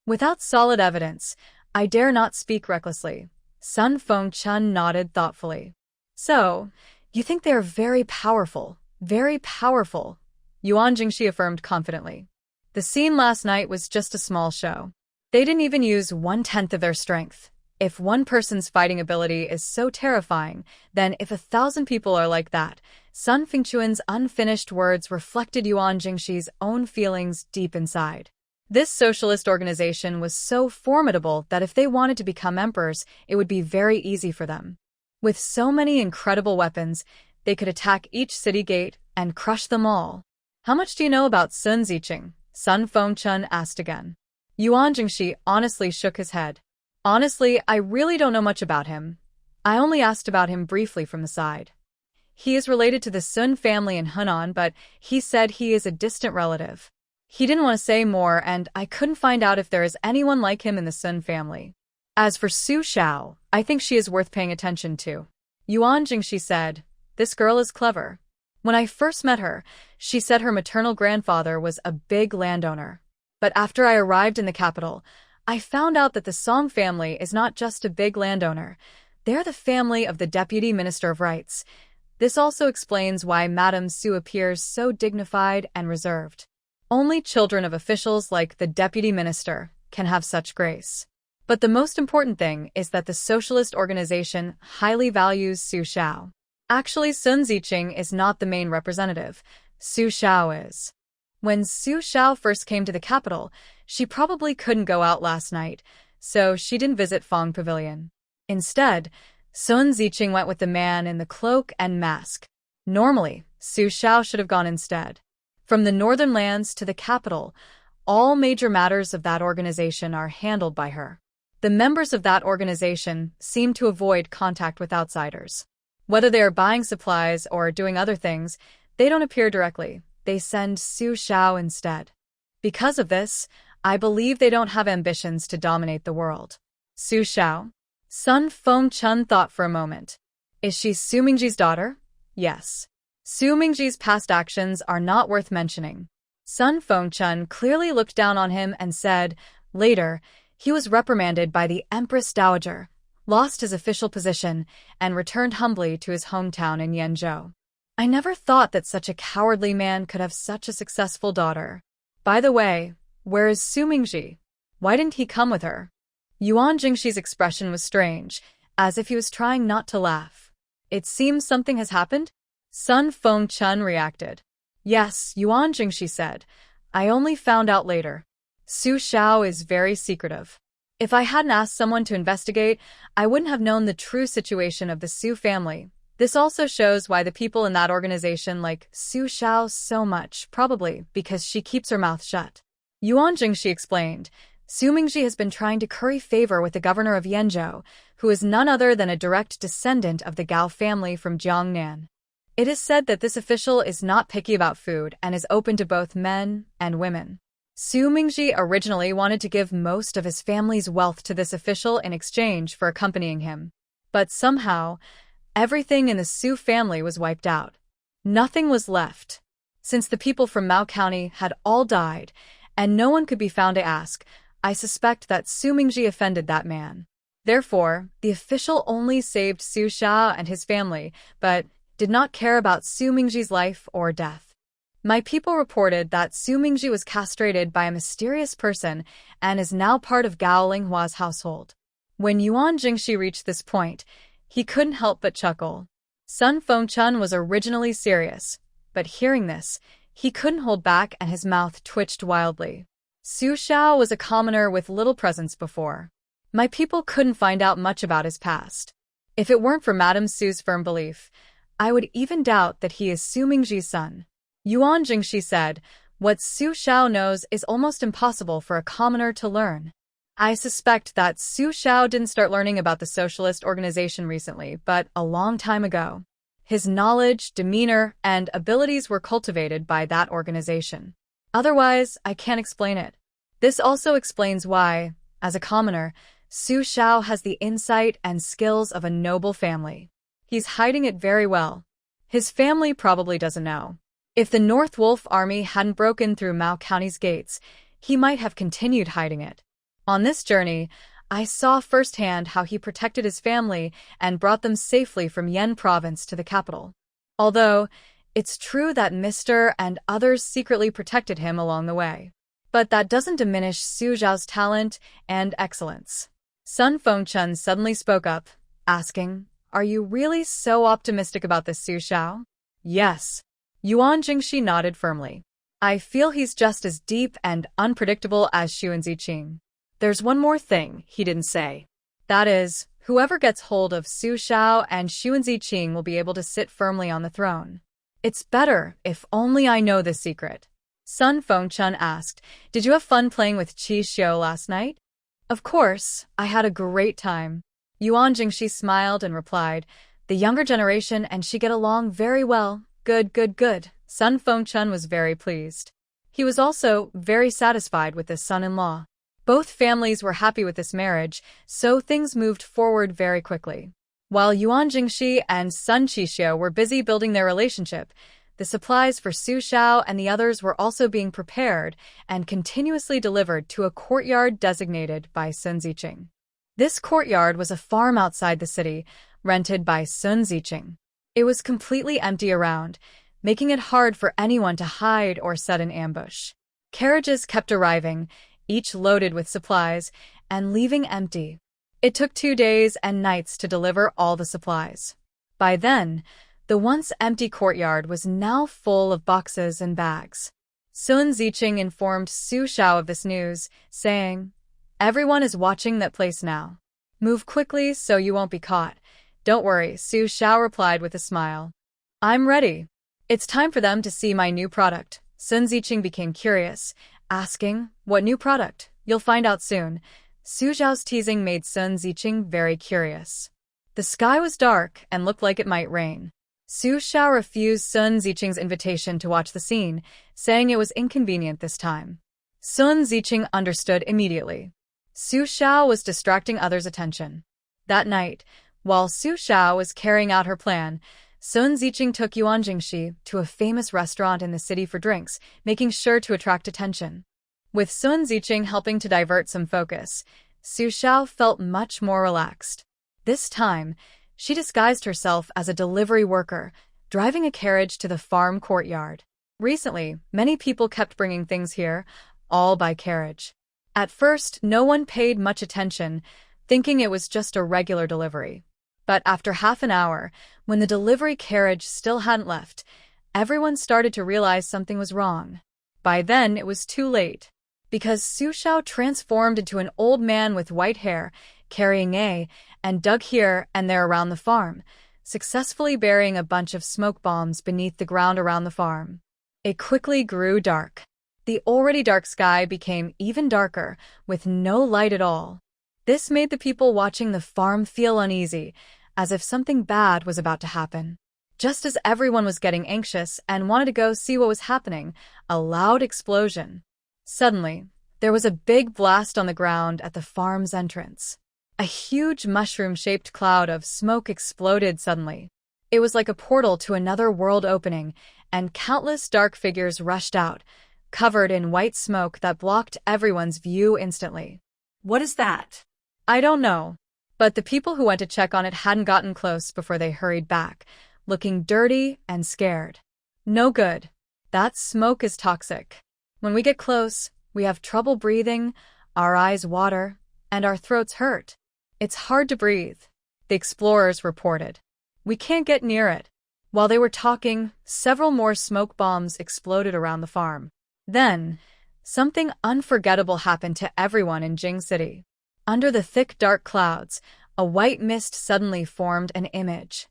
Without solid evidence, I dare not speak recklessly. Sun Fengchun nodded thoughtfully. "So, you think they are very powerful, very powerful," Yuan Jingxi affirmed confidently. "The scene last night was just a small show. They didn't even use 1/10 of their strength. If one person's fighting ability is so terrifying, then if 1,000 people are like that," Sun Fengchun's unfinished words reflected Yuan Jingxi's own feelings deep inside. This socialist organization was so formidable that if they wanted to become emperors, it would be very easy for them. With so many incredible weapons, they could attack each city gate and crush them all. "How much do you know about Sun Ziqing?" Sun Fengchun asked again. Yuan Jingxi honestly shook his head. "Honestly, I really don't know much about him. I only asked about him briefly from the side. He is related to the Sun family in Hunan, but he said he is a distant relative. He didn't want to say more, and I couldn't find out if there is anyone like him in the Sun family. As for Su Xiao, I think she is worth paying attention to." Yuan Jingxi said, "This girl is clever. When I first met her, she said her maternal grandfather was a big landowner. But after I arrived in the capital, I found out that the Song family is not just a big landowner. They're the family of the Deputy Minister of Rights. This also explains why Madame Su appears so dignified and reserved. Only children of officials like the Deputy Minister can have such grace. But the most important thing is that the socialist organization highly values Su Xiao. Actually, Sun Ziqing is not the main representative. Su Xiao is. When Su Xiao first came to the capital, she probably couldn't go out last night, so she didn't visit Fang Pavilion. Instead, Sun Ziqing went with the man in the cloak and mask. Normally, Su Xiao should have gone instead. From the northern lands to the capital, all major matters of that organization are handled by her. The members of that organization seem to avoid contact with outsiders. Whether they are buying supplies or doing other things, they don't appear directly. They send Su Xiao instead. Because of this, I believe they don't have ambitions to dominate the world. Su Xiao? Sun Fengchun thought for a moment. Is she Su Mingji's daughter? Yes. Su Mingji's past actions are not worth mentioning. Sun Fengchun clearly looked down on him and said, later, he was reprimanded by the Empress Daajager, lost his official position, and returned humbly to his hometown in Yenzhou. I never thought that such a cowardly man could have such a successful daughter. By the way, where is Su Mingji? Why didn't he come with her? Yuan Jingxi's expression was strange, as if he was trying not to laugh. It seems something has happened? Sun Fengchun reacted. Yes, Yuan Jingxi said. I only found out later. Su Xiao is very secretive. If I hadn't asked someone to investigate, I wouldn't have known the true situation of the Su family. This also shows why the people in that organization like Su Xiao so much, probably because she keeps her mouth shut. Yuan Jingxi explained, Su Mingji has been trying to curry favor with the governor of Yenzhou, who is none other than a direct descendant of the Gao family from Jiangnan. It is said that this official is not picky about food and is open to both men and women. Su Mingji originally wanted to give most of his family's wealth to this official in exchange for accompanying him. But somehow, everything in the Su family was wiped out. Nothing was left. Since the people from Mao County had all died, and no one could be found to ask, I suspect that Su Mingji offended that man. Therefore, the official only saved Su Xiao and his family, but did not care about Su Mingji's life or death. My people reported that Su Mingji was castrated by a mysterious person and is now part of Gao Linghua's household. When Yuan Jingxi reached this point, he couldn't help but chuckle. Sun Fengchun was originally serious, but hearing this, he couldn't hold back and his mouth twitched wildly. Su Xiao was a commoner with little presence before. My people couldn't find out much about his past. If it weren't for Madame Su's firm belief, I would even doubt that he is Su Mingji's son. Yuan Jingxi said, what Su Xiao knows is almost impossible for a commoner to learn. I suspect that Su Xiao didn't start learning about the socialist organization recently, but a long time ago. His knowledge, demeanor, and abilities were cultivated by that organization. Otherwise, I can't explain it. This also explains why, as a commoner, Su Xiao has the insight and skills of a noble family. He's hiding it very well. His family probably doesn't know. If the North Wolf Army hadn't broken through Mao County's gates, he might have continued hiding it. On this journey, I saw firsthand how he protected his family and brought them safely from Yan province to the capital. Although, it's true that Mr. and others secretly protected him along the way. But that doesn't diminish Su Xiao's talent and excellence. Sun Fengchun suddenly spoke up, asking, Are you really so optimistic about this Su Xiao? Yes. Yuan Jingxi nodded firmly. I feel he's just as deep and unpredictable as Xu and Ziqing. There's one more thing he didn't say. That is, whoever gets hold of Su Xiao and Xu and Ziqing will be able to sit firmly on the throne. It's better if only I know this secret. Sun Fengchun asked, Did you have fun playing with Qi Xiu last night? Of course, I had a great time. Yuan Jingxi smiled and replied, The younger generation and she get along very well. Good, good, good. Sun Fengchun was very pleased. He was also very satisfied with his son-in-law. Both families were happy with this marriage, so things moved forward very quickly. While Yuan Jingxi and Sun Qixiu were busy building their relationship, the supplies for Su Xiao and the others were also being prepared and continuously delivered to a courtyard designated by Sun Ziqing. This courtyard was a farm outside the city, rented by Sun Ziqing. It was completely empty around, making it hard for anyone to hide or set an ambush. Carriages kept arriving, each loaded with supplies, and leaving empty. It took 2 days and nights to deliver all the supplies. By then, the once empty courtyard was now full of boxes and bags. Sun Ziqing informed Su Xiao of this news, saying, Everyone is watching that place now. Move quickly so you won't be caught. Don't worry, Su Shao replied with a smile. I'm ready. It's time for them to see my new product. Sun Ziqing became curious, asking, what new product? You'll find out soon. Su Zhao's teasing made Sun Ziqing very curious. The sky was dark and looked like it might rain. Su Shao refused Sun Ziqing's invitation to watch the scene, saying it was inconvenient this time. Sun Ziqing understood immediately. Su Shao was distracting others' attention. That night, while Su Shao was carrying out her plan, Sun Ziqing took Yuan Jingxi to a famous restaurant in the city for drinks, making sure to attract attention. With Sun Ziqing helping to divert some focus, Su Shao felt much more relaxed. This time, she disguised herself as a delivery worker, driving a carriage to the farm courtyard. Recently, many people kept bringing things here, all by carriage. At first, no one paid much attention, thinking it was just a regular delivery. But after half an hour, when the delivery carriage still hadn't left, everyone started to realize something was wrong. By then, it was too late. Because Su Shao transformed into an old man with white hair, carrying and dug here and there around the farm, successfully burying a bunch of smoke bombs beneath the ground around the farm. It quickly grew dark. The already dark sky became even darker, with no light at all. This made the people watching the farm feel uneasy, as if something bad was about to happen. Just as everyone was getting anxious and wanted to go see what was happening, a loud explosion. Suddenly, there was a big blast on the ground at the farm's entrance. A huge mushroom-shaped cloud of smoke exploded suddenly. It was like a portal to another world opening, and countless dark figures rushed out, covered in white smoke that blocked everyone's view instantly. What is that? I don't know. But the people who went to check on it hadn't gotten close before they hurried back, looking dirty and scared. No good. That smoke is toxic. When we get close, we have trouble breathing, our eyes water, and our throats hurt. It's hard to breathe, the explorers reported. We can't get near it. While they were talking, several more smoke bombs exploded around the farm. Then, something unforgettable happened to everyone in Jing City. Under the thick dark clouds, a white mist suddenly formed an image.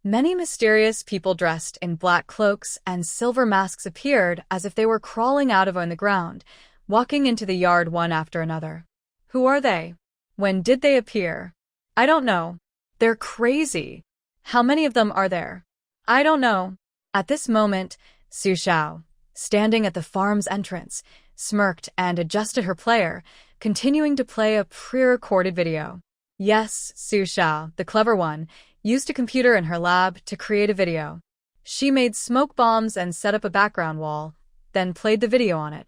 Many mysterious people dressed in black cloaks and silver masks appeared as if they were crawling out of on the ground, walking into the yard one after another. Who are they? When did they appear? I don't know. They're crazy. How many of them are there? I don't know. At this moment, Su Shao, standing at the farm's entrance, smirked and adjusted her player, continuing to play a pre-recorded video. Yes, Su Shao, the clever one, used a computer in her lab to create a video. She made smoke bombs and set up a background wall, then played the video on it.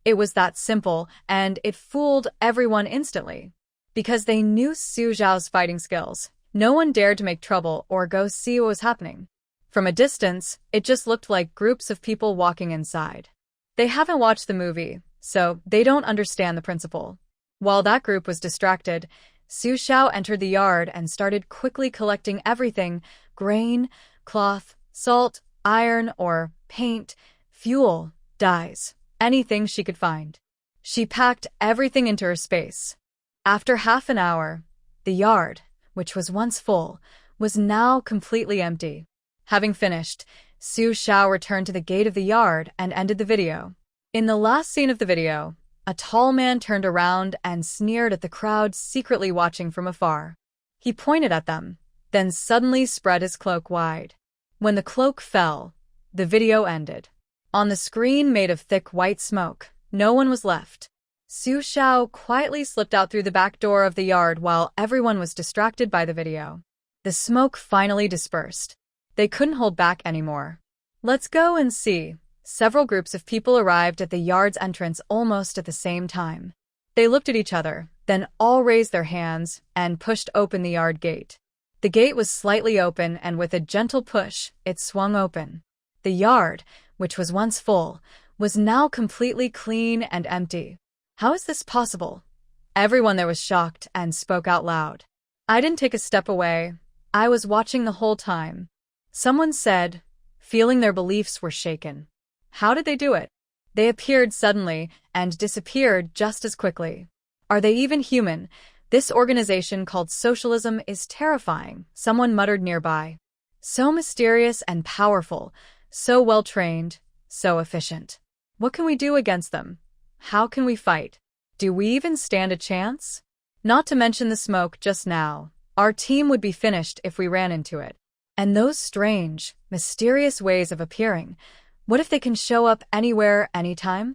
It was that simple, and it fooled everyone instantly. Because they knew Su Zhao's fighting skills, no one dared to make trouble or go see what was happening. From a distance, it just looked like groups of people walking inside. They haven't watched the movie, so they don't understand the principle. While that group was distracted, Su Shao entered the yard and started quickly collecting everything: grain, cloth, salt, iron or paint, fuel, dyes, anything she could find. She packed everything into her space. After half an hour, the yard, which was once full, was now completely empty. Having finished, Su Shao returned to the gate of the yard and ended the video. In the last scene of the video, a tall man turned around and sneered at the crowd secretly watching from afar. He pointed at them, then suddenly spread his cloak wide. When the cloak fell, the video ended. On the screen made of thick white smoke, no one was left. Su Shao quietly slipped out through the back door of the yard while everyone was distracted by the video. The smoke finally dispersed. They couldn't hold back anymore. Let's go and see. Several groups of people arrived at the yard's entrance almost at the same time. They looked at each other, then all raised their hands and pushed open the yard gate. The gate was slightly open, and with a gentle push, it swung open. The yard, which was once full, was now completely clean and empty. How is this possible? Everyone there was shocked and spoke out loud. I didn't take a step away. I was watching the whole time. Someone said, feeling their beliefs were shaken. How did they do it? They appeared suddenly and disappeared just as quickly. Are they even human? This organization called socialism is terrifying, someone muttered nearby. So mysterious and powerful, so well-trained, so efficient. What can we do against them? How can we fight? Do we even stand a chance? Not to mention the smoke just now. Our team would be finished if we ran into it. And those strange, mysterious ways of appearing. What if they can show up anywhere, anytime?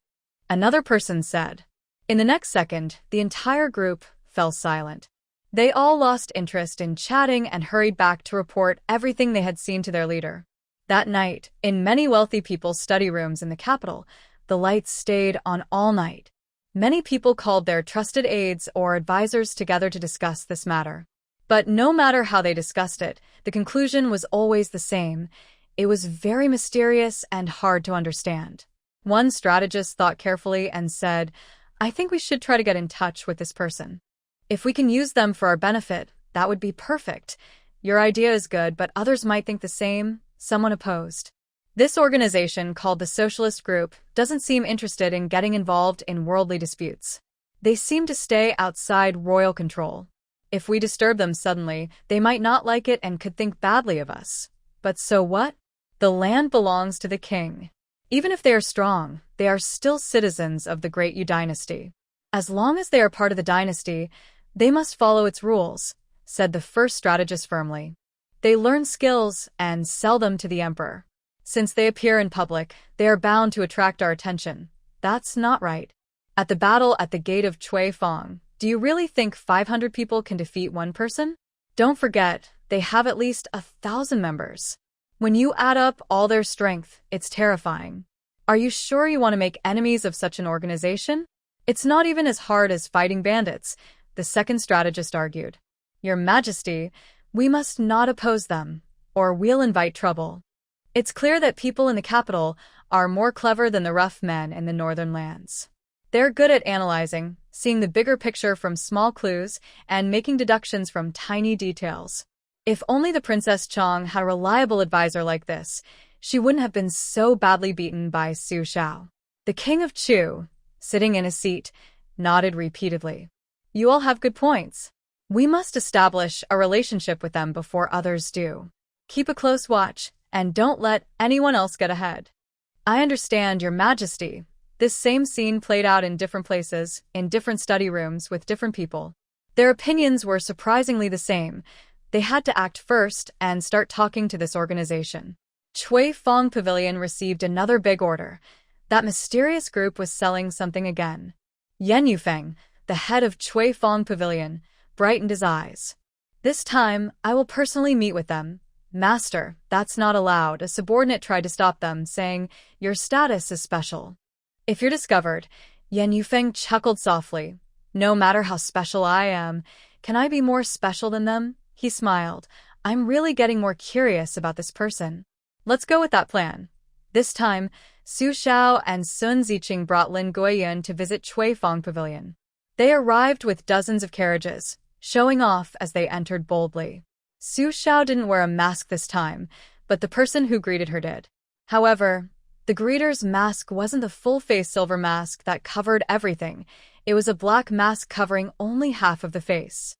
Another person said. In the next second, the entire group fell silent. They all lost interest in chatting and hurried back to report everything they had seen to their leader. That night, in many wealthy people's study rooms in the capital, the lights stayed on all night. Many people called their trusted aides or advisors together to discuss this matter. But no matter how they discussed it, the conclusion was always the same. It was very mysterious and hard to understand. One strategist thought carefully and said, "I think we should try to get in touch with this person. If we can use them for our benefit, that would be perfect. Your idea is good, but others might think the same," someone opposed. This organization, called the Socialist Group, doesn't seem interested in getting involved in worldly disputes. They seem to stay outside royal control. If we disturb them suddenly, they might not like it and could think badly of us. But so what? The land belongs to the king. Even if they are strong, they are still citizens of the Great Yu dynasty. As long as they are part of the dynasty, they must follow its rules, said the first strategist firmly. They learn skills and sell them to the emperor. Since they appear in public, they are bound to attract our attention. That's not right. At the battle at the gate of Cuifang, do you really think 500 people can defeat one person? Don't forget, they have at least 1,000 members. When you add up all their strength, it's terrifying. Are you sure you want to make enemies of such an organization? It's not even as hard as fighting bandits, the second strategist argued. Your Majesty, we must not oppose them, or we'll invite trouble. It's clear that people in the capital are more clever than the rough men in the northern lands. They're good at analyzing, seeing the bigger picture from small clues, and making deductions from tiny details. If only the Princess Chong had a reliable advisor like this, she wouldn't have been so badly beaten by Su Shao. The King of Chu, sitting in his seat, nodded repeatedly. You all have good points. We must establish a relationship with them before others do. Keep a close watch, and don't let anyone else get ahead. I understand, Your Majesty. This same scene played out in different places, in different study rooms with different people. Their opinions were surprisingly the same. They had to act first and start talking to this organization. Cuifang Pavilion received another big order. That mysterious group was selling something again. Yan Yufeng, the head of Cuifang Pavilion, brightened his eyes. This time, I will personally meet with them. Master, that's not allowed. A subordinate tried to stop them, saying, your status is special. If you're discovered, Yan Yufeng chuckled softly. No matter how special I am, can I be more special than them? He smiled. I'm really getting more curious about this person. Let's go with that plan. This time, Su Shao and Sun Ziqing brought Lin Guiyun to visit Cuifang Pavilion. They arrived with dozens of carriages, showing off as they entered boldly. Su Shao didn't wear a mask this time, but the person who greeted her did. However, the greeter's mask wasn't the full-face silver mask that covered everything. It was a black mask covering only half of the face.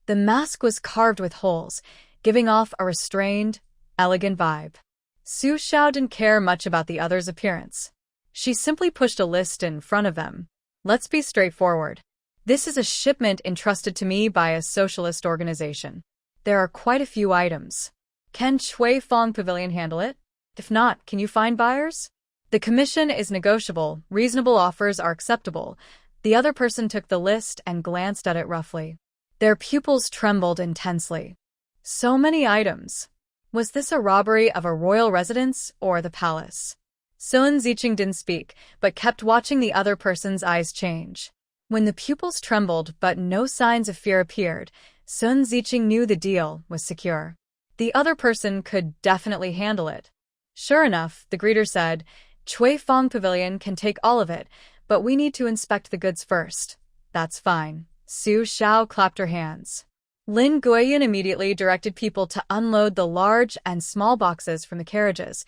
The mask was carved with holes, giving off a restrained, elegant vibe. Su Shao didn't care much about the others' appearance. She simply pushed a list in front of them. Let's be straightforward. This is a shipment entrusted to me by a socialist organization. There are quite a few items. Can Cuifang Pavilion handle it? If not, can you find buyers? The commission is negotiable. Reasonable offers are acceptable. The other person took the list and glanced at it roughly. Their pupils trembled intensely. So many items. Was this a robbery of a royal residence or the palace? Sun Ziqing didn't speak, but kept watching the other person's eyes change. When the pupils trembled but no signs of fear appeared, Sun Ziqing knew the deal was secure. The other person could definitely handle it. Sure enough, the greeter said, Cuifang Pavilion can take all of it, but we need to inspect the goods first. That's fine. Su Shao clapped her hands. Lin Guiyun immediately directed people to unload the large and small boxes from the carriages,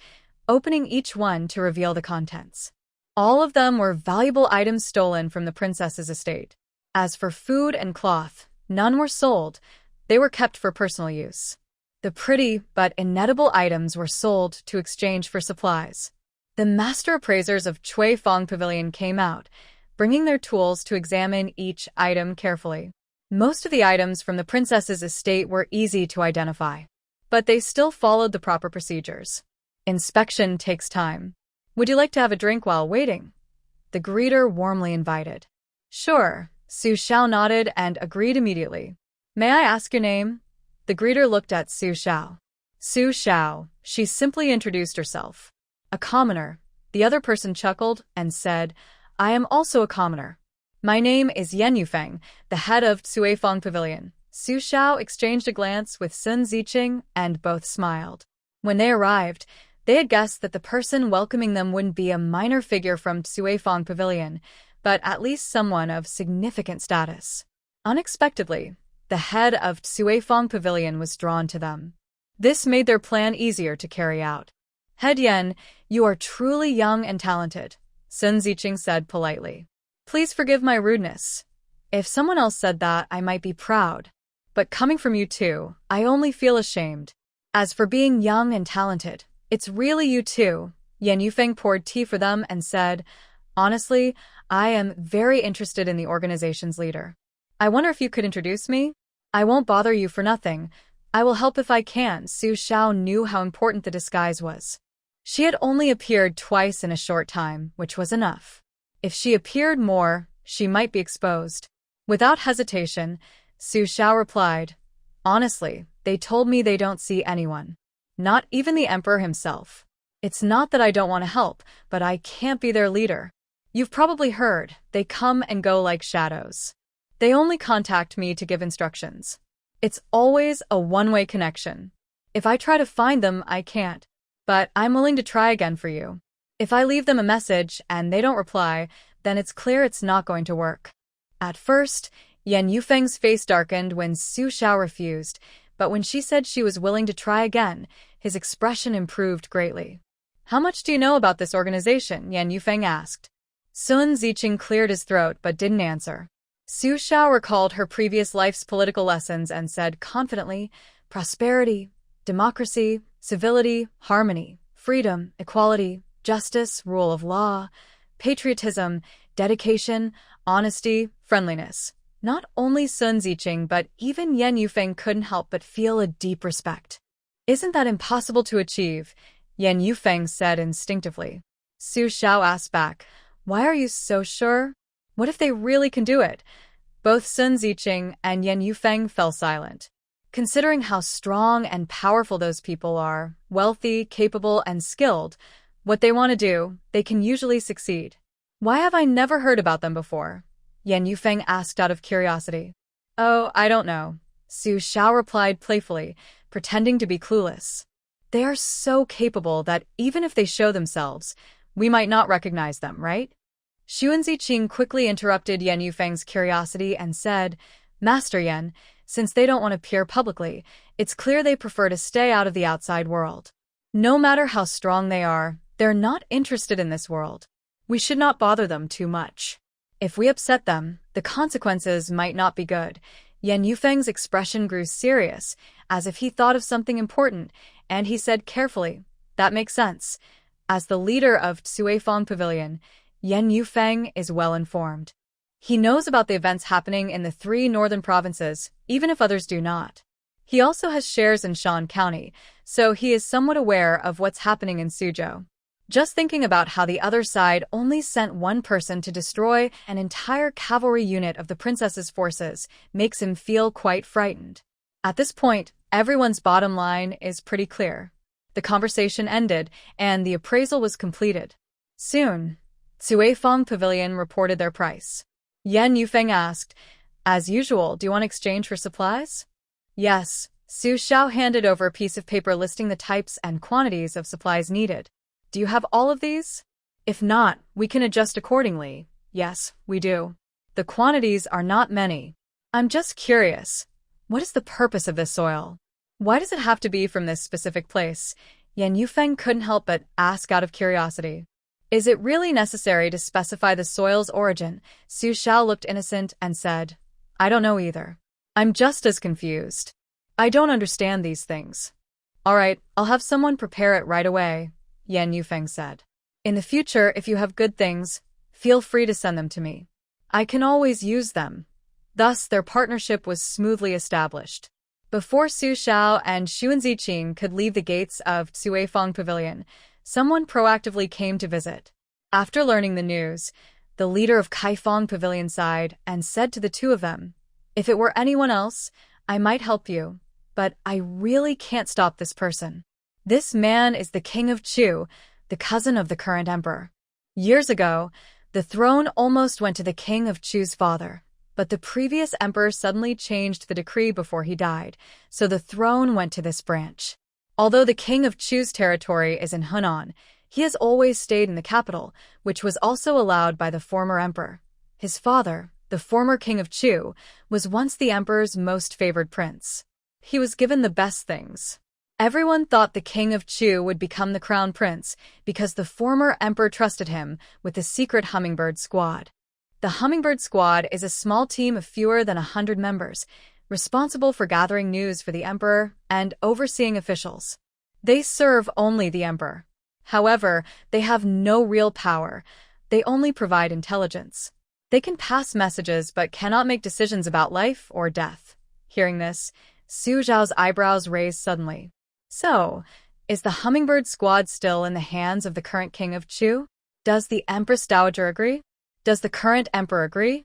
opening each one to reveal the contents. All of them were valuable items stolen from the princess's estate. As for food and cloth, none were sold. They were kept for personal use. The pretty but inedible items were sold to exchange for supplies. The master appraisers of Cuifang Pavilion came out, bringing their tools to examine each item carefully. Most of the items from the princess's estate were easy to identify, but they still followed the proper procedures. Inspection takes time. Would you like to have a drink while waiting? The greeter warmly invited. Sure, Su Xiao nodded and agreed immediately. May I ask your name? The greeter looked at Su Xiao. Su Xiao, she simply introduced herself. A commoner. The other person chuckled and said, I am also a commoner. My name is Yan Yufeng, the head of Cuifang Pavilion. Su Xiao exchanged a glance with Sun Ziqing and both smiled. When they arrived, they had guessed that the person welcoming them wouldn't be a minor figure from Cuifang Pavilion, but at least someone of significant status. Unexpectedly, the head of Cuifang Pavilion was drawn to them. This made their plan easier to carry out. Head Yan, you are truly young and talented, Sun Ziqing said politely. Please forgive my rudeness. If someone else said that, I might be proud. But coming from you two, I only feel ashamed. As for being young and talented, it's really you two. Yan Yufeng poured tea for them and said, Honestly, I am very interested in the organization's leader. I wonder if you could introduce me? I won't bother you for nothing. I will help if I can. Su Xiao knew how important the disguise was. She had only appeared twice in a short time, which was enough. If she appeared more, she might be exposed. Without hesitation, Su Xiao replied, Honestly, they told me they don't see anyone. Not even the emperor himself. It's not that I don't want to help, but I can't be their leader. You've probably heard, they come and go like shadows. They only contact me to give instructions. It's always a one-way connection. If I try to find them, I can't. But I'm willing to try again for you. If I leave them a message and they don't reply, then it's clear it's not going to work. At first, Yan Yufeng's face darkened when Su Xiao refused, but when she said she was willing to try again, his expression improved greatly. How much do you know about this organization? Yan Yufeng asked. Sun Ziqing cleared his throat but didn't answer. Su Xiao recalled her previous life's political lessons and said confidently, prosperity, democracy, civility, harmony, freedom, equality, justice, rule of law, patriotism, dedication, honesty, friendliness. Not only Sun Ziqing but even Yan Yufeng couldn't help but feel a deep respect. Isn't that impossible to achieve? Yan Yufeng said instinctively. Su Xiao asked back, Why are you so sure? What if they really can do it? Both Sun Ziqing and Yan Yufeng fell silent. Considering how strong and powerful those people are, wealthy, capable, and skilled, what they want to do, they can usually succeed. Why have I never heard about them before? Yan Yufeng asked out of curiosity. Oh, I don't know. Su Xiao replied playfully, pretending to be clueless. They are so capable that even if they show themselves, we might not recognize them, right? Xun Ziqing quickly interrupted Yan Yufeng's curiosity and said, Master Yan, since they don't want to appear publicly, it's clear they prefer to stay out of the outside world. No matter how strong they are, they're not interested in this world. We should not bother them too much. If we upset them, the consequences might not be good. Yan Yufeng's expression grew serious, as if he thought of something important, and he said carefully, That makes sense. As the leader of Cuifang Pavilion, Yan Yufeng is well informed. He knows about the events happening in the 3 northern provinces, even if others do not. He also has shares in Shan County, so he is somewhat aware of what's happening in Suzhou. Just thinking about how the other side only sent one person to destroy an entire cavalry unit of the princess's forces makes him feel quite frightened. At this point, everyone's bottom line is pretty clear. The conversation ended, and the appraisal was completed. Soon, Cuifang Pavilion reported their price. Yan Yufeng asked, As usual, do you want to exchange for supplies? Yes. Su Xiao handed over a piece of paper listing the types and quantities of supplies needed. Do you have all of these? If not, we can adjust accordingly. Yes, we do. The quantities are not many. I'm just curious. What is the purpose of this soil? Why does it have to be from this specific place? Yan Yufeng couldn't help but ask out of curiosity. Is it really necessary to specify the soil's origin? Su Shao looked innocent and said, I don't know either. I'm just as confused. I don't understand these things. All right, I'll have someone prepare it right away, Yan Yufeng said. In the future, if you have good things, feel free to send them to me. I can always use them. Thus, their partnership was smoothly established. Before Su Shao and Xuan Ziqing could leave the gates of Cuifang Pavilion, someone proactively came to visit. After learning the news, the leader of Cuifang Pavilion sighed and said to the two of them, If it were anyone else, I might help you, but I really can't stop this person. This man is the King of Chu, the cousin of the current emperor. Years ago, the throne almost went to the King of Chu's father, but the previous emperor suddenly changed the decree before he died, so the throne went to this branch. Although the King of Chu's territory is in Hunan, he has always stayed in the capital, which was also allowed by the former emperor. His father, the former King of Chu, was once the emperor's most favored prince. He was given the best things. Everyone thought the King of Chu would become the crown prince because the former emperor trusted him with the secret Hummingbird Squad. The Hummingbird Squad is a small team of fewer than 100 members, responsible for gathering news for the emperor and overseeing officials. They serve only the emperor. However, they have no real power. They only provide intelligence. They can pass messages but cannot make decisions about life or death. Hearing this, Su Zhao's eyebrows raised suddenly. So, is the Hummingbird Squad still in the hands of the current King of Chu? Does the Empress Daajager agree? Does the current emperor agree?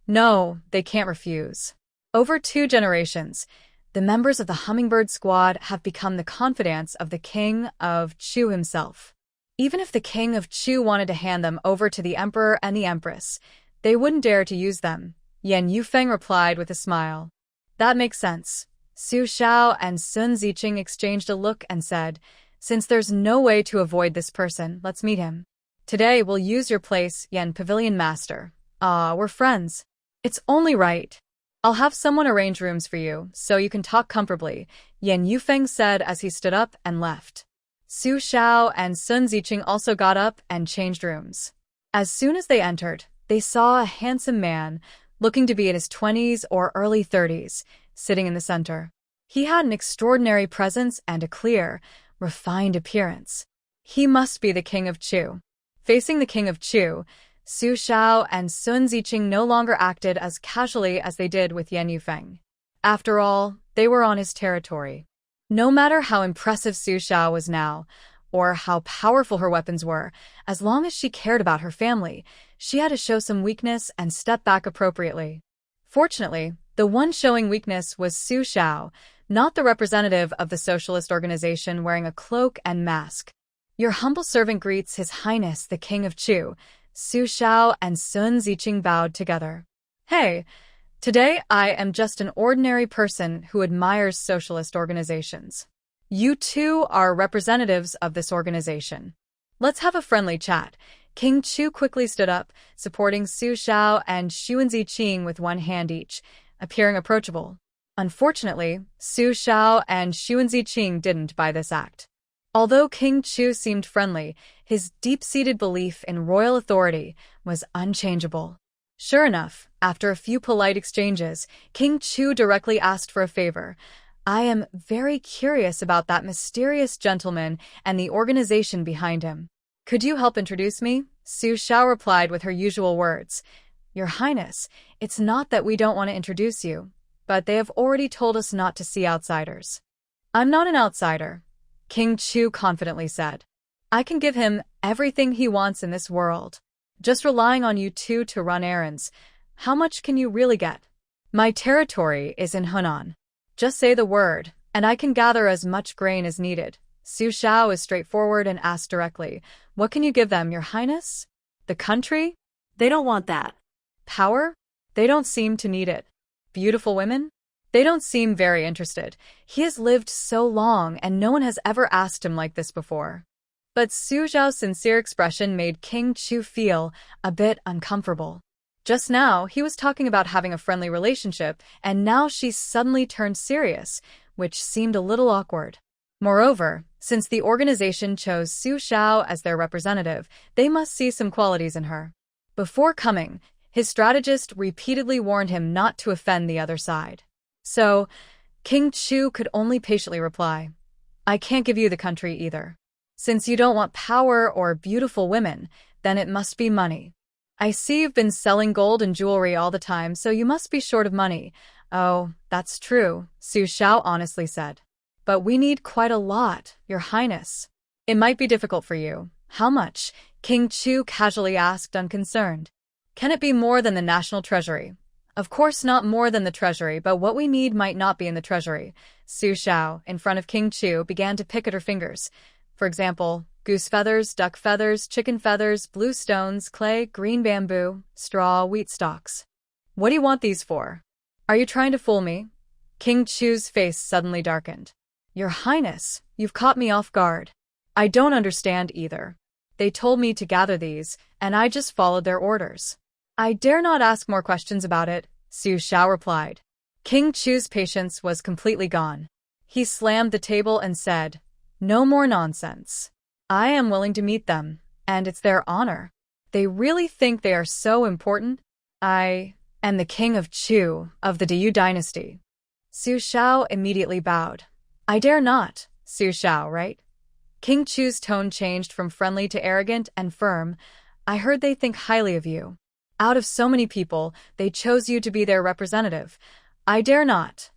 No, they can't refuse. Over 2 generations, the members of the Hummingbird Squad have become the confidants of the King of Chu himself. Even if the King of Chu wanted to hand them over to the emperor and the empress, they wouldn't dare to use them, Yan Yufeng replied with a smile. That makes sense. Su Shao and Sun Ziqing exchanged a look and said, Since there's no way to avoid this person, let's meet him. Today we'll use your place, Yan Pavilion Master. We're friends. It's only right. I'll have someone arrange rooms for you, so you can talk comfortably, Yan Yufeng said as he stood up and left. Su Shao and Sun Ziqing also got up and changed rooms. As soon as they entered, they saw a handsome man, looking to be in his 20s or early 30s, sitting in the center. He had an extraordinary presence and a clear, refined appearance. He must be the King of Chu. Facing the King of Chu, Su Shao and Sun Ziqing no longer acted as casually as they did with Yan Yufeng. After all, they were on his territory. No matter how impressive Su Shao was now, or how powerful her weapons were, as long as she cared about her family, she had to show some weakness and step back appropriately. Fortunately, the one showing weakness was Su Shao, not the representative of the socialist organization wearing a cloak and mask. Your humble servant greets His Highness the King of Chu. Su Shao and Sun Ziqing bowed together. Hey, today I am just an ordinary person who admires socialist organizations. You two are representatives of this organization. Let's have a friendly chat. King Chu quickly stood up, supporting Su Shao and Xuan Ziqing with one hand each, appearing approachable. Unfortunately, Su Shao and Xuan Ziqing didn't buy this act. Although King Chu seemed friendly, his deep-seated belief in royal authority was unchangeable. Sure enough, after a few polite exchanges, King Chu directly asked for a favor. I am very curious about that mysterious gentleman and the organization behind him. Could you help introduce me? Su Shao replied with her usual words. Your Highness, it's not that we don't want to introduce you, but they have already told us not to see outsiders. I'm not an outsider, King Chu confidently said. I can give him everything he wants in this world. Just relying on you two to run errands, how much can you really get? My territory is in Hunan. Just say the word, and I can gather as much grain as needed. Su Shao is straightforward and asked directly, What can you give them, Your Highness? The country? They don't want that. Power? They don't seem to need it. Beautiful women? They don't seem very interested. He has lived so long and no one has ever asked him like this before. But Su Zhao's sincere expression made King Chu feel a bit uncomfortable. Just now, he was talking about having a friendly relationship, and now she suddenly turned serious, which seemed a little awkward. Moreover, since the organization chose Su Xiao as their representative, they must see some qualities in her. Before coming, his strategist repeatedly warned him not to offend the other side. So, King Chu could only patiently reply, I can't give you the country either. Since you don't want power or beautiful women, then it must be money. I see you've been selling gold and jewelry all the time, so you must be short of money. Oh, that's true, Su Xiao honestly said. But we need quite a lot, Your Highness. It might be difficult for you. How much? King Chu casually asked, unconcerned. Can it be more than the national treasury? Of course not more than the treasury, but what we need might not be in the treasury. Su Xiao, in front of King Chu, began to pick at her fingers. For example, goose feathers, duck feathers, chicken feathers, blue stones, clay, green bamboo, straw, wheat stalks. What do you want these for? Are you trying to fool me? King Chu's face suddenly darkened. Your Highness, you've caught me off guard. I don't understand either. They told me to gather these, and I just followed their orders. I dare not ask more questions about it, Su Xiao replied. King Chu's patience was completely gone. He slammed the table and said, No more nonsense. I am willing to meet them, and it's their honor. They really think they are so important? I am the King of Chu, of the Diyu dynasty. Su Xiao immediately bowed. I dare not, Su Xiao, right? King Chu's tone changed from friendly to arrogant and firm. I heard they think highly of you. Out of so many people, they chose you to be their representative. I dare not.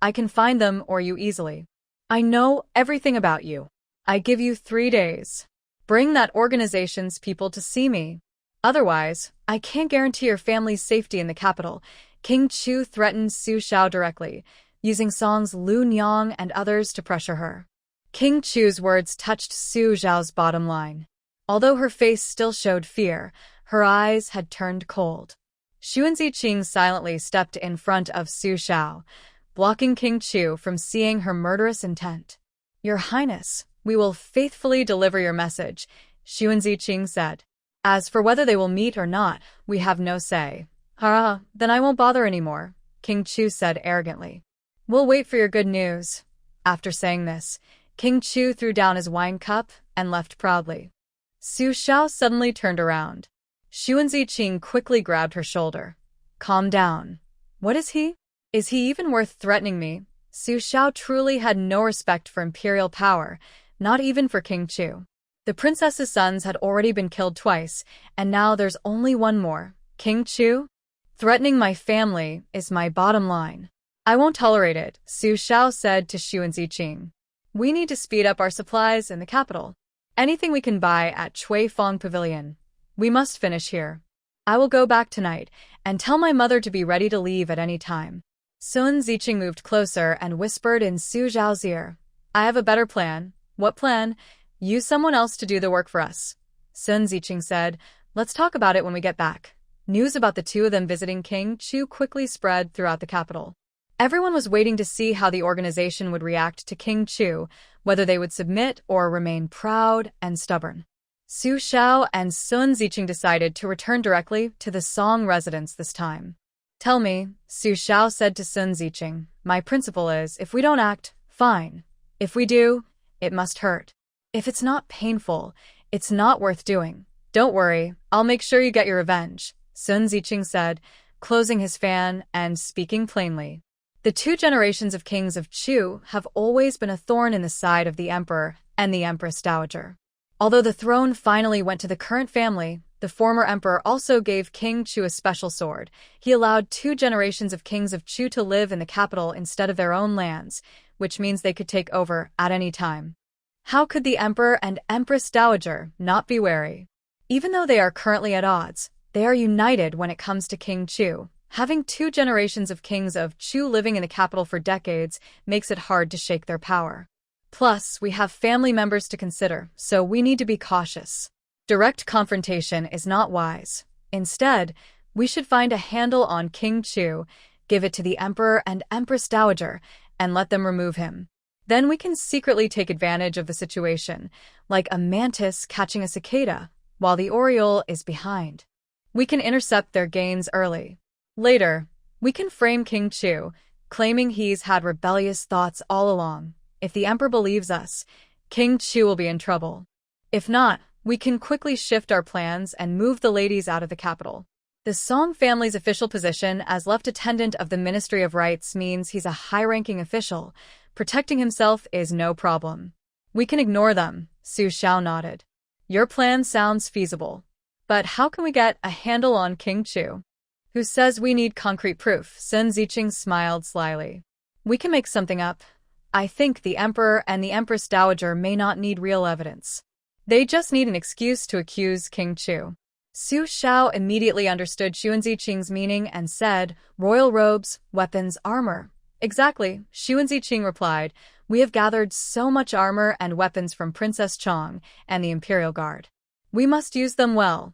I can find them or you easily. I know everything about you. I give you 3 days. Bring that organization's people to see me. Otherwise, I can't guarantee your family's safety in the capital. King Chu threatened Su Xiao directly, using Song's Lu Nyang and others to pressure her. King Chu's words touched Su Xiao's bottom line. Although her face still showed fear, her eyes had turned cold. Xuanziqing silently stepped in front of Su Xiao, blocking King Chu from seeing her murderous intent. Your Highness, we will faithfully deliver your message, Xuanziqing said. As for whether they will meet or not, we have no say. Then I won't bother anymore, King Chu said arrogantly. We'll wait for your good news. After saying this, King Chu threw down his wine cup and left proudly. Su Xiao suddenly turned around. Xuanziqing quickly grabbed her shoulder. Calm down. What is he? Is he even worth threatening me? Su Xiao truly had no respect for imperial power, not even for King Chu. The princess's sons had already been killed twice, and now there's only one more. King Chu? Threatening my family is my bottom line. I won't tolerate it, Su Xiao said to Xuanziqing. We need to speed up our supplies in the capital. Anything we can buy at Cuifang Pavilion. We must finish here. I will go back tonight and tell my mother to be ready to leave at any time. Sun Ziqing moved closer and whispered in Su Xiao's ear. I have a better plan. What plan? Use someone else to do the work for us. Sun Ziqing said, Let's talk about it when we get back. News about the two of them visiting King Chu quickly spread throughout the capital. Everyone was waiting to see how the organization would react to King Chu, whether they would submit or remain proud and stubborn. Su Xiao and Sun Ziqing decided to return directly to the Song residence this time. Tell me, Su Xiao said to Sun Ziqing, my principle is, if we don't act, fine. If we do, it must hurt. If it's not painful, it's not worth doing. Don't worry, I'll make sure you get your revenge, Sun Ziqing said, closing his fan and speaking plainly. The 2 generations of kings of Chu have always been a thorn in the side of the emperor and the Empress Dowager. Although the throne finally went to the current family, the former emperor also gave King Chu a special sword. He allowed 2 generations of kings of Chu to live in the capital instead of their own lands, which means they could take over at any time. How could the emperor and Empress Dowager not be wary? Even though they are currently at odds, they are united when it comes to King Chu. Having 2 generations of kings of Chu living in the capital for decades makes it hard to shake their power. Plus, we have family members to consider, so we need to be cautious. Direct confrontation is not wise. Instead, we should find a handle on King Chu, give it to the Emperor and Empress Dowager, and let them remove him. Then we can secretly take advantage of the situation, like a mantis catching a cicada, while the oriole is behind. We can intercept their gains early. Later, we can frame King Chu, claiming he's had rebellious thoughts all along. If the emperor believes us, King Chu will be in trouble. If not, we can quickly shift our plans and move the ladies out of the capital. The Song family's official position as left attendant of the Ministry of Rights means he's a high-ranking official. Protecting himself is no problem. We can ignore them, Su Shao nodded. Your plan sounds feasible. But how can we get a handle on King Chu? Who says we need concrete proof? Sun Ziqing smiled slyly. We can make something up. I think the Emperor and the Empress Dowager may not need real evidence. They just need an excuse to accuse King Chu. Su Shao immediately understood Sun Ziqing's meaning and said, royal robes, weapons, armor. Exactly, Sun Ziqing replied. We have gathered so much armor and weapons from Princess Chong and the Imperial Guard. We must use them well.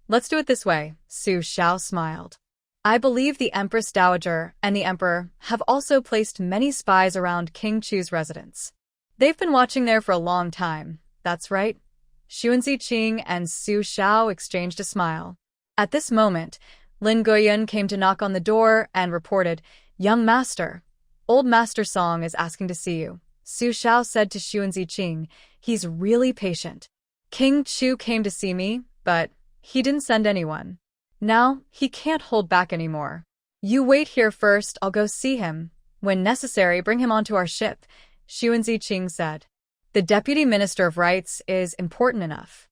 Let's do it this way, Su Shao smiled. I believe the Empress Dowager and the Emperor have also placed many spies around King Chu's residence. They've been watching there for a long time, that's right. Sun Ziqing and Su Shao exchanged a smile. At this moment, Lin Guiyun came to knock on the door and reported, Young master, old Master Song is asking to see you. Su Shao said to Sun Ziqing, he's really patient. King Chu came to see me, but he didn't send anyone. Now, he can't hold back anymore. You wait here first, I'll go see him. When necessary, bring him onto our ship, Sun Ziqing said. The Deputy Minister of Rights is important enough.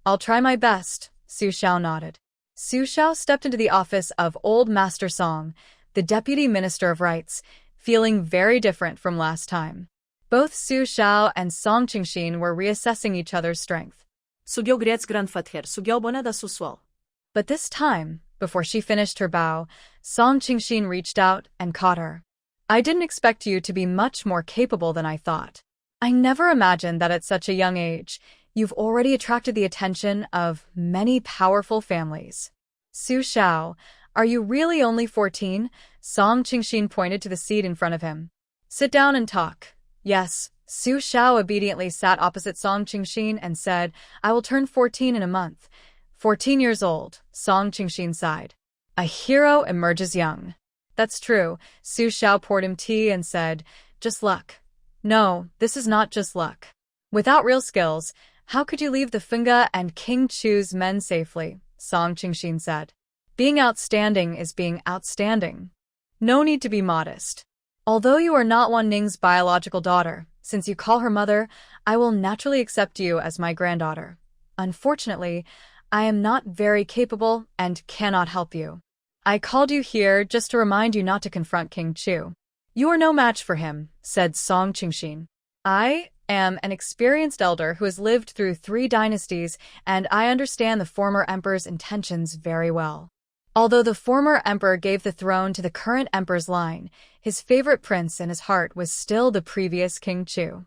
I'll try my best, Su Shao nodded. Su Shao stepped into the office of Old Master Song, the Deputy Minister of Rights, feeling very different from last time. Both Su Shao and Song Qingshin were reassessing each other's strength. Sugyao Gretz Grandfather, Sugyao Bonada Suswal. But this time, before she finished her bow, Song Qingshin reached out and caught her. I didn't expect you to be much more capable than I thought. I never imagined that at such a young age, you've already attracted the attention of many powerful families. Su Shao, are you really only 14? Song Qingshin pointed to the seat in front of him. Sit down and talk. Yes, Su Shao obediently sat opposite Song Qingshin and said, I will turn 14 in a month. 14 years old, Song Qingshin sighed. A hero emerges young. That's true, Su Shao poured him tea and said, just luck. No, this is not just luck. Without real skills, how could you leave the Funga and King Chu's men safely? Song Qingshin said. Being outstanding is being outstanding. No need to be modest. Although you are not Wan Ning's biological daughter, since you call her mother, I will naturally accept you as my granddaughter. Unfortunately, I am not very capable and cannot help you. I called you here just to remind you not to confront King Chu. You are no match for him, said Song Qingshin. I am an experienced elder who has lived through 3 dynasties, and I understand the former emperor's intentions very well. Although the former emperor gave the throne to the current emperor's line, his favorite prince in his heart was still the previous King Chu.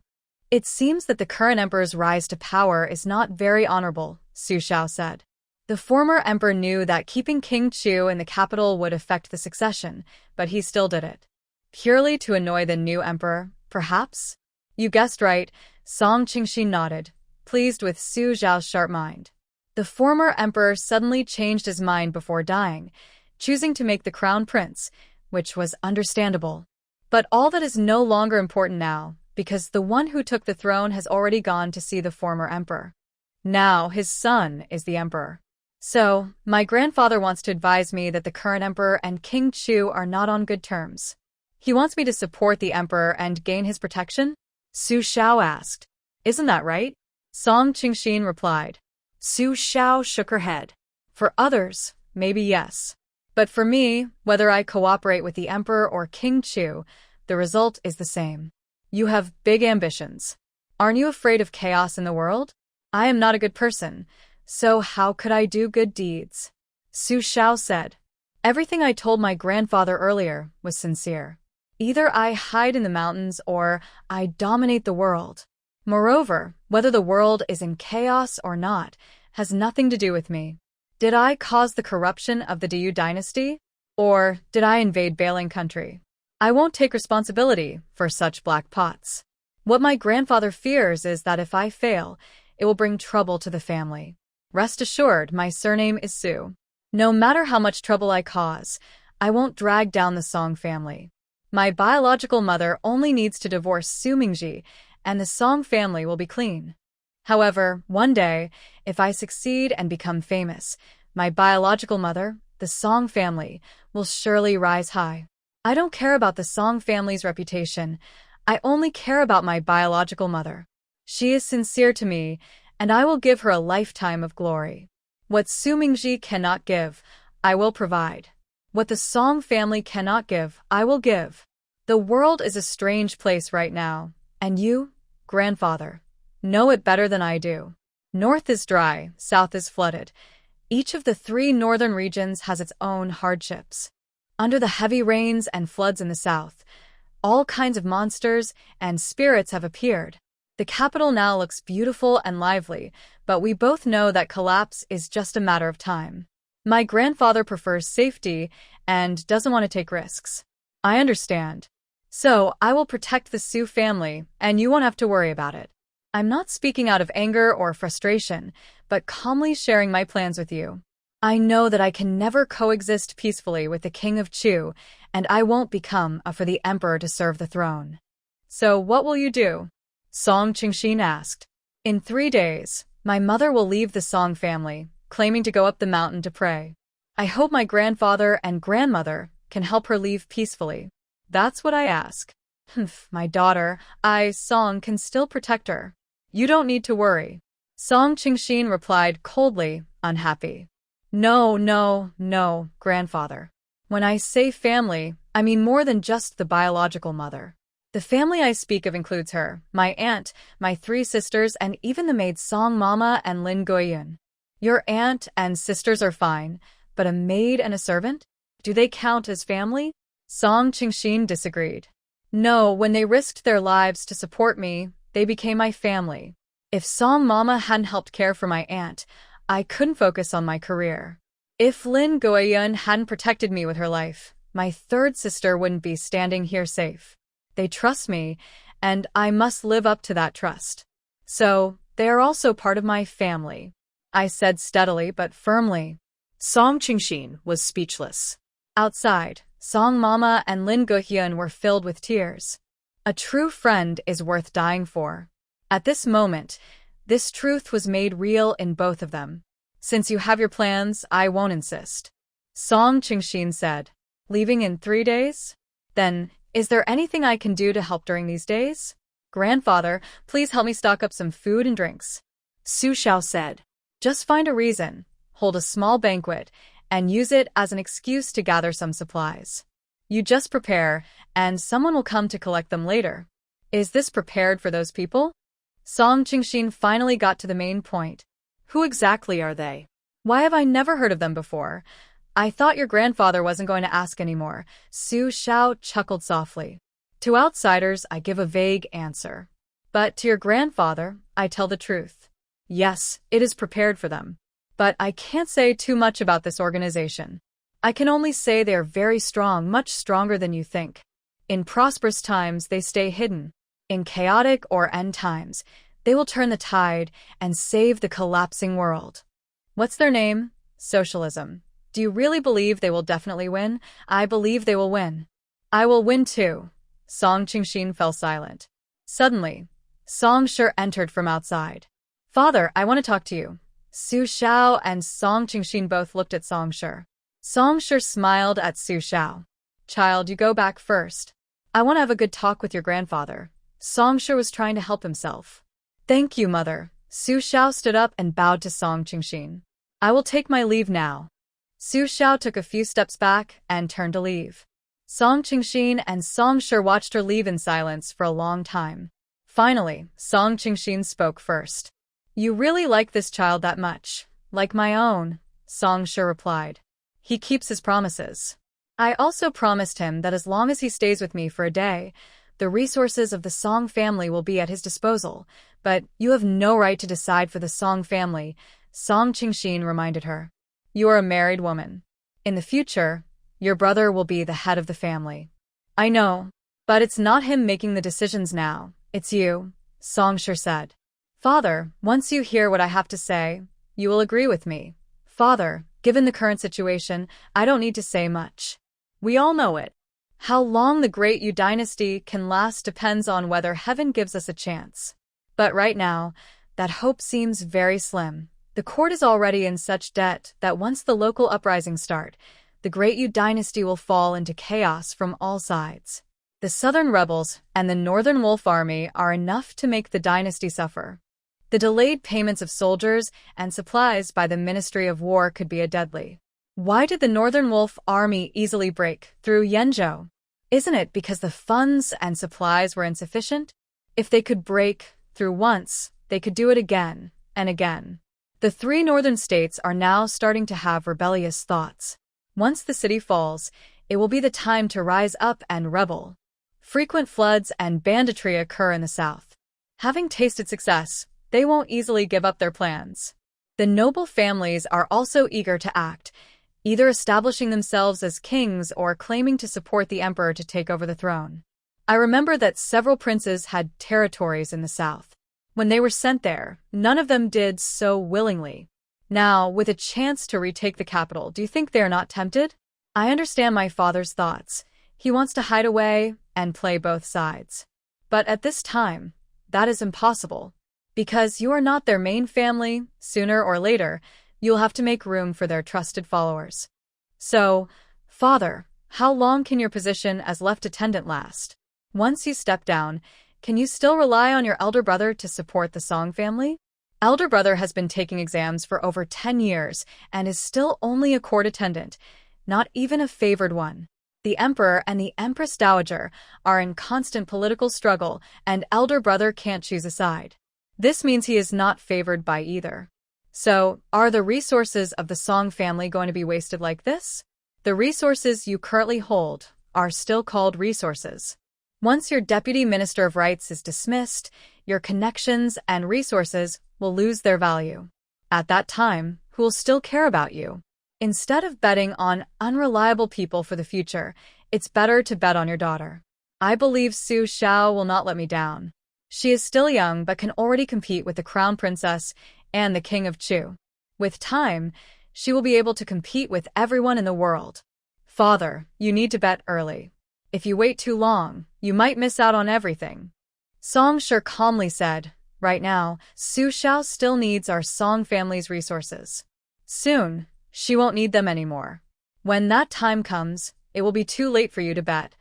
It seems that the current emperor's rise to power is not very honorable, Su Shao said. The former emperor knew that keeping King Chu in the capital would affect the succession, but he still did it. Purely to annoy the new emperor, perhaps? You guessed right, Song Qingshin nodded, pleased with Su Zhao's sharp mind. The former emperor suddenly changed his mind before dying, choosing to make the crown prince, which was understandable. But all that is no longer important now, because the one who took the throne has already gone to see the former emperor. Now his son is the emperor. So, my grandfather wants to advise me that the current emperor and King Chu are not on good terms. He wants me to support the emperor and gain his protection? Su Shao asked. Isn't that right? Song Qingshin replied. Su Shao shook her head. For others, maybe yes. But for me, whether I cooperate with the emperor or King Chu, the result is the same. You have big ambitions. Aren't you afraid of chaos in the world? I am not a good person, so how could I do good deeds? Su Shao said. Everything I told my grandfather earlier was sincere. Either I hide in the mountains or I dominate the world. Moreover, whether the world is in chaos or not has nothing to do with me. Did I cause the corruption of the Diyu dynasty? Or did I invade Bailing country? I won't take responsibility for such black pots. What my grandfather fears is that if I fail, it will bring trouble to the family. Rest assured, my surname is Su. No matter how much trouble I cause, I won't drag down the Song family. My biological mother only needs to divorce Su Mingji, and the Song family will be clean. However, one day, if I succeed and become famous, my biological mother, the Song family, will surely rise high. I don't care about the Song family's reputation. I only care about my biological mother. She is sincere to me, and I will give her a lifetime of glory. What Su Mingji cannot give, I will provide. What the Song family cannot give, I will give. The world is a strange place right now, and you, grandfather, know it better than I do. North is dry, south is flooded. Each of the 3 northern regions has its own hardships. Under the heavy rains and floods in the south, all kinds of monsters and spirits have appeared. The capital now looks beautiful and lively, but we both know that collapse is just a matter of time. My grandfather prefers safety and doesn't want to take risks. I understand. So, I will protect the Su family, and you won't have to worry about it. I'm not speaking out of anger or frustration, but calmly sharing my plans with you. I know that I can never coexist peacefully with the King of Chu, and I won't become for the emperor to serve the throne. So what will you do? Song Qingshin asked. In 3 days, my mother will leave the Song family, claiming to go up the mountain to pray. I hope my grandfather and grandmother can help her leave peacefully. That's what I ask. My daughter, Song, can still protect her. You don't need to worry. Song Qingshin replied coldly, unhappy. No, grandfather. When I say family, I mean more than just the biological mother. The family I speak of includes her, my aunt, my 3 sisters, and even the maids Song Mama and Lin Guiyun. Your aunt and sisters are fine, but a maid and a servant? Do they count as family? Song Qingshin disagreed. No, when they risked their lives to support me, they became my family. If Song Mama hadn't helped care for my aunt, I couldn't focus on my career. If Lin Guiyun hadn't protected me with her life, my 3rd sister wouldn't be standing here safe. They trust me, and I must live up to that trust. So, they are also part of my family. I said steadily but firmly. Song Qingshin was speechless. Outside, Song Mama and Lin Guiyun were filled with tears. A true friend is worth dying for. At this moment, this truth was made real in both of them. Since you have your plans, I won't insist. Song Qingshin said. Leaving in 3 days? Then, is there anything I can do to help during these days? Grandfather, please help me stock up some food and drinks. Su Xiao said. Just find a reason, hold a small banquet, and use it as an excuse to gather some supplies. You just prepare, and someone will come to collect them later. Is this prepared for those people? Song Qingshin finally got to the main point. Who exactly are they? Why have I never heard of them before? I thought your grandfather wasn't going to ask anymore. Su Xiao chuckled softly. To outsiders, I give a vague answer. But to your grandfather, I tell the truth. Yes, it is prepared for them. But I can't say too much about this organization. I can only say they are very strong, much stronger than you think. In prosperous times, they stay hidden. In chaotic or end times, they will turn the tide and save the collapsing world. What's their name? Socialism. Do you really believe they will definitely win? I believe they will win. I will win too. Song Qingshin fell silent. Suddenly, Song Shi entered from outside. Father, I want to talk to you. Su Xiao and Song Qingshin both looked at Song Shi. Song Shi smiled at Su Xiao. Child, you go back first. I want to have a good talk with your grandfather. Song Shi was trying to help himself. Thank you, mother. Su Xiao stood up and bowed to Song Qingshin. I will take my leave now. Su Xiao took a few steps back and turned to leave. Song Qingshin and Song Shi watched her leave in silence for a long time. Finally, Song Qingshin spoke first. You really like this child that much? Like my own, Song Shi replied. He keeps his promises. I also promised him that as long as he stays with me for a day, the resources of the Song family will be at his disposal, but you have no right to decide for the Song family, Song Qingshin reminded her. You are a married woman. In the future, your brother will be the head of the family. I know, but it's not him making the decisions now, it's you, Song Shi said. Father, once you hear what I have to say, you will agree with me. Father, given the current situation, I don't need to say much. We all know it. How long the Great Yu dynasty can last depends on whether heaven gives us a chance. But right now, that hope seems very slim. The court is already in such debt that once the local uprisings start, the Great Yu dynasty will fall into chaos from all sides. The southern rebels and the northern wolf army are enough to make the dynasty suffer. The delayed payments of soldiers and supplies by the Ministry of War could be a deadly. Why did the northern wolf army easily break through Yenzhou? Isn't it because the funds and supplies were insufficient? If they could break through once, they could do it again and again. The three northern states are now starting to have rebellious thoughts. Once the city falls, it will be the time to rise up and rebel. Frequent floods and banditry occur in the south. Having tasted success, they won't easily give up their plans. The noble families are also eager to act, either establishing themselves as kings or claiming to support the emperor to take over the throne. I remember that several princes had territories in the south. When they were sent there, none of them did so willingly. Now, with a chance to retake the capital, do you think they are not tempted? I understand my father's thoughts. He wants to hide away and play both sides. But at this time, that is impossible. Because you are not their main family, sooner or later, you'll have to make room for their trusted followers. So, father, how long can your position as left attendant last? Once you step down, can you still rely on your elder brother to support the Song family? Elder brother has been taking exams for over 10 years and is still only a court attendant, not even a favored one. The emperor and the Empress Daajager are in constant political struggle, and elder brother can't choose a side. This means he is not favored by either. So, are the resources of the Song family going to be wasted like this? The resources you currently hold are still called resources. Once your deputy minister of rights is dismissed, your connections and resources will lose their value. At that time, who will still care about you? Instead of betting on unreliable people for the future, it's better to bet on your daughter. I believe Su Xiao will not let me down. She is still young but can already compete with the crown princess and the king of Chu. With time, she will be able to compete with everyone in the world. Father, you need to bet early. If you wait too long, you might miss out on everything. Song Shi calmly said, right now, Su Xiao still needs our Song family's resources. Soon, she won't need them anymore. When that time comes, it will be too late for you to bet.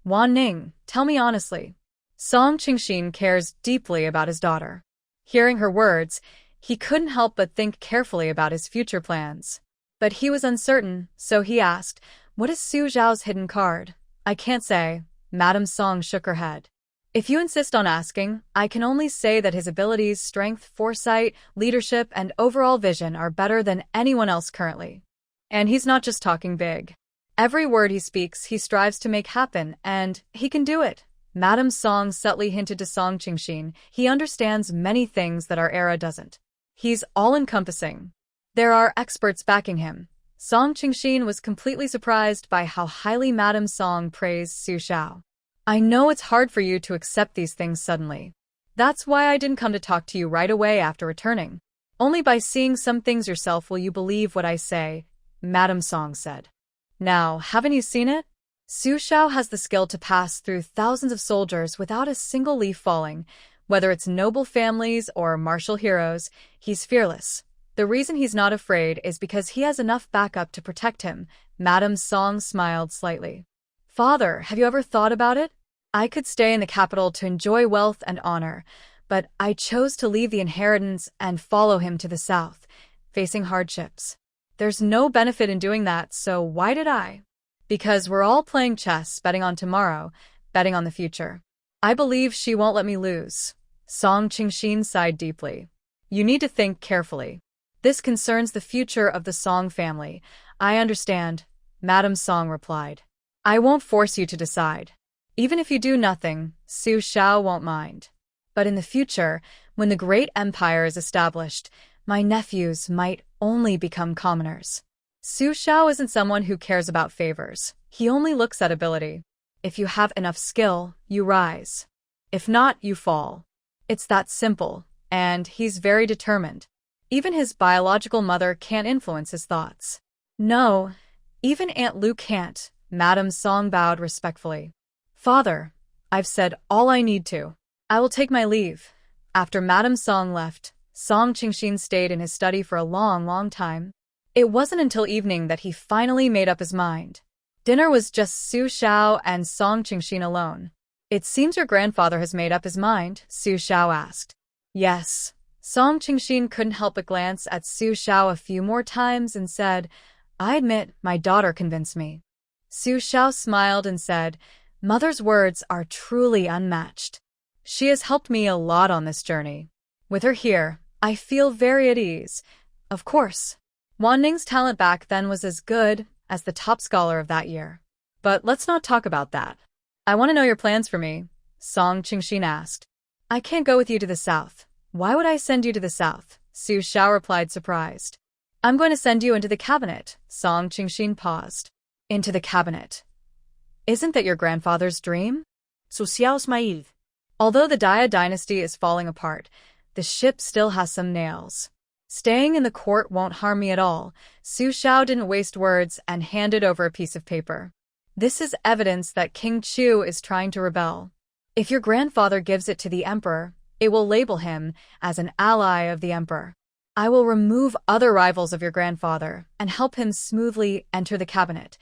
Wan Ning, tell me honestly. Song Qingxin cares deeply about his daughter. Hearing her words, he couldn't help but think carefully about his future plans. But he was uncertain, so he asked, what is Su Xiao's hidden card? I can't say. Madame Song shook her head. If you insist on asking, I can only say that his abilities, strength, foresight, leadership, and overall vision are better than anyone else currently. And he's not just talking big. Every word he speaks, he strives to make happen, and he can do it. Madame Song subtly hinted to Song Qingxin, he understands many things that our era doesn't. He's all-encompassing. There are experts backing him. Song Qingxin was completely surprised by how highly Madame Song praised Su Xiao. I know it's hard for you to accept these things suddenly. That's why I didn't come to talk to you right away after returning. Only by seeing some things yourself will you believe what I say, Madame Song said. Now, haven't you seen it? Su Xiao has the skill to pass through thousands of soldiers without a single leaf falling. Whether it's noble families or martial heroes, he's fearless. The reason he's not afraid is because he has enough backup to protect him. Madame Song smiled slightly. Father, have you ever thought about it? I could stay in the capital to enjoy wealth and honor, but I chose to leave the inheritance and follow him to the south, facing hardships. There's no benefit in doing that, so why did I? Because we're all playing chess, betting on tomorrow, betting on the future. I believe she won't let me lose. Song Qingxin sighed deeply. You need to think carefully. This concerns the future of the Song family. I understand, Madame Song replied. I won't force you to decide. Even if you do nothing, Su Xiao won't mind. But in the future, when the great empire is established, my nephews might only become commoners. Su Xiao isn't someone who cares about favors. He only looks at ability. If you have enough skill, you rise. If not, you fall. It's that simple, and he's very determined. Even his biological mother can't influence his thoughts. No, even Aunt Lu can't, Madame Song bowed respectfully. Father, I've said all I need to. I will take my leave. After Madame Song left, Song Qingxin stayed in his study for a long time. It wasn't until evening that he finally made up his mind. Dinner was just Su Xiao and Song Qingxin alone. It seems your grandfather has made up his mind, Su Xiao asked. Yes. Song Qingxin couldn't help but glance at Su Xiao a few more times and said, I admit my daughter convinced me. Su Xiao smiled and said, Mother's words are truly unmatched. She has helped me a lot on this journey. With her here, I feel very at ease. Of course, Wan Ning's talent back then was as good as the top scholar of that year. But let's not talk about that. I want to know your plans for me, Song Qingxin asked. I can't go with you to the south. Why would I send you to the south? Su Xiao replied surprised. I'm going to send you into the cabinet. Song Qingxin paused. Into the cabinet. Isn't that your grandfather's dream? Su Xiao smiled. Although the Daya dynasty is falling apart, the ship still has some nails. Staying in the court won't harm me at all. Su Xiao didn't waste words and handed over a piece of paper. This is evidence that King Chu is trying to rebel. If your grandfather gives it to the emperor, it will label him as an ally of the emperor. I will remove other rivals of your grandfather and help him smoothly enter the cabinet.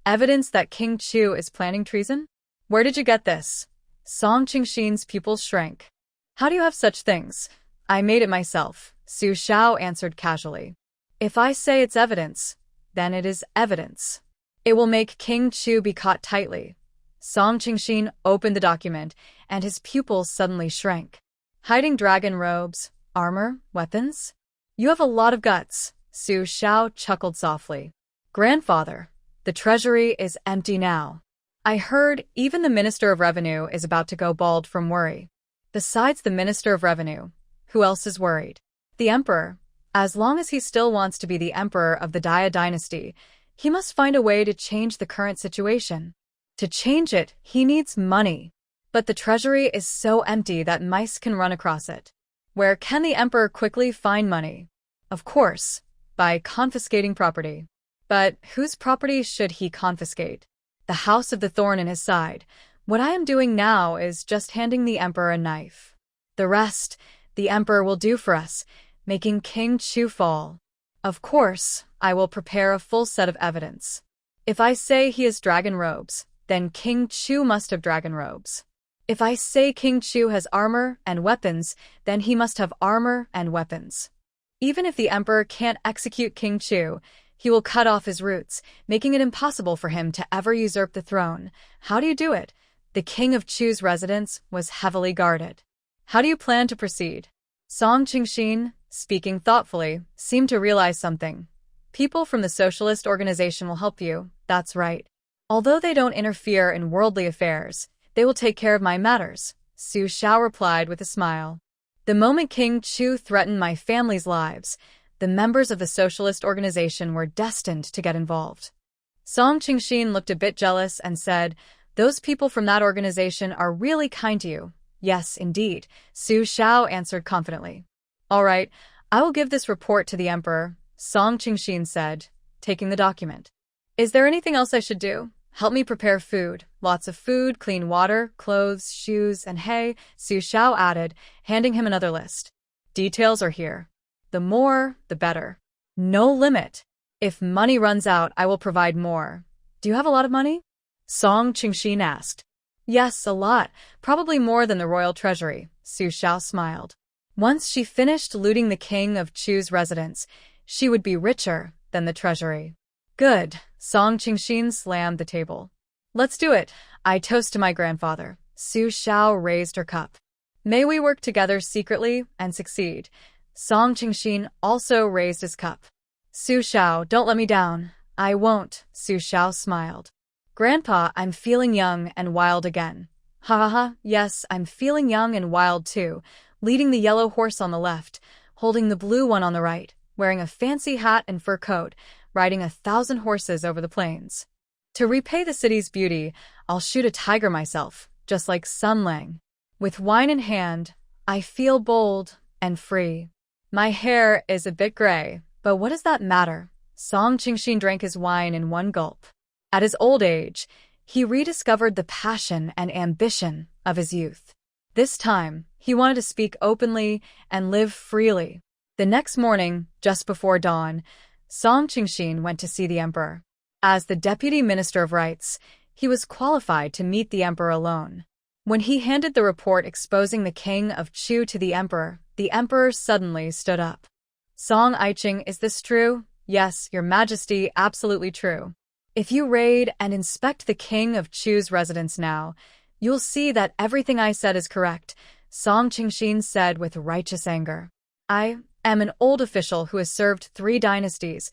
Evidence that King Chu is planning treason? Where did you get this? Song Qingxin's pupils shrank. How do you have such things? I made it myself, Su Xiao answered casually. If I say it's evidence, then it is evidence. It will make King Chu be caught tightly. Song Qingxin opened the document, and his pupils suddenly shrank. Hiding dragon robes, armor, weapons? You have a lot of guts, Su Xiao chuckled softly. Grandfather, the treasury is empty now. I heard even the Minister of Revenue is about to go bald from worry. Besides the Minister of Revenue, who else is worried? The Emperor. As long as he still wants to be the Emperor of the Daya dynasty, he must find a way to change the current situation. To change it, he needs money. But the treasury is so empty that mice can run across it. Where can the Emperor quickly find money? Of course, by confiscating property. But whose property should he confiscate? The House of the Thorn in his side. What I am doing now is just handing the Emperor a knife. The rest, the Emperor will do for us, making King Chu fall. Of course, I will prepare a full set of evidence. If I say he has dragon robes, then King Chu must have dragon robes. If I say King Chu has armor and weapons, then he must have armor and weapons. Even if the Emperor can't execute King Chu, he will cut off his roots, making it impossible for him to ever usurp the throne. How do you do it? The King of Chu's residence was heavily guarded. How do you plan to proceed? Song Qingxin, speaking thoughtfully, seemed to realize something. People from the socialist organization will help you, that's right. Although they don't interfere in worldly affairs, they will take care of my matters, Su Xiao replied with a smile. The moment King Chu threatened my family's lives, the members of the socialist organization were destined to get involved. Song Qingxin looked a bit jealous and said, Those people from that organization are really kind to you. Yes, indeed, Su Xiao answered confidently. All right, I will give this report to the Emperor, Song Qingxin said, taking the document. Is there anything else I should do? Help me prepare food. Lots of food, clean water, clothes, shoes, and hay, Su Xiao added, handing him another list. Details are here. The more, the better. No limit. If money runs out, I will provide more. Do you have a lot of money? Song Qingxin asked. Yes, a lot. Probably more than the royal treasury, Su Xiao smiled. Once she finished looting the king of Chu's residence, she would be richer than the treasury. Good. Song Qingxin slammed the table. Let's do it. I toast to my grandfather. Su Xiao raised her cup. May we work together secretly and succeed. Song Qingxin also raised his cup. Su Xiao, don't let me down. I won't, Su Xiao smiled. Grandpa, I'm feeling young and wild again. Ha ha ha, yes, I'm feeling young and wild too, leading the yellow horse on the left, holding the blue one on the right, wearing a fancy hat and fur coat, riding 1,000 horses over the plains. To repay the city's beauty, I'll shoot a tiger myself, just like Sun Lang. With wine in hand, I feel bold and free. My hair is a bit gray, but what does that matter? Song Qingxin drank his wine in one gulp. At his old age, he rediscovered the passion and ambition of his youth. This time, he wanted to speak openly and live freely. The next morning, just before dawn, Song Rong went to see the emperor. As the deputy minister of rights, he was qualified to meet the emperor alone. When he handed the report exposing the king of Chu to the emperor suddenly stood up. Song Rong, is this true? Yes, your majesty, absolutely true. If you raid and inspect the king of Chu's residence now, you'll see that everything I said is correct, Song Rong said with righteous anger. I am an old official who has served 3 dynasties,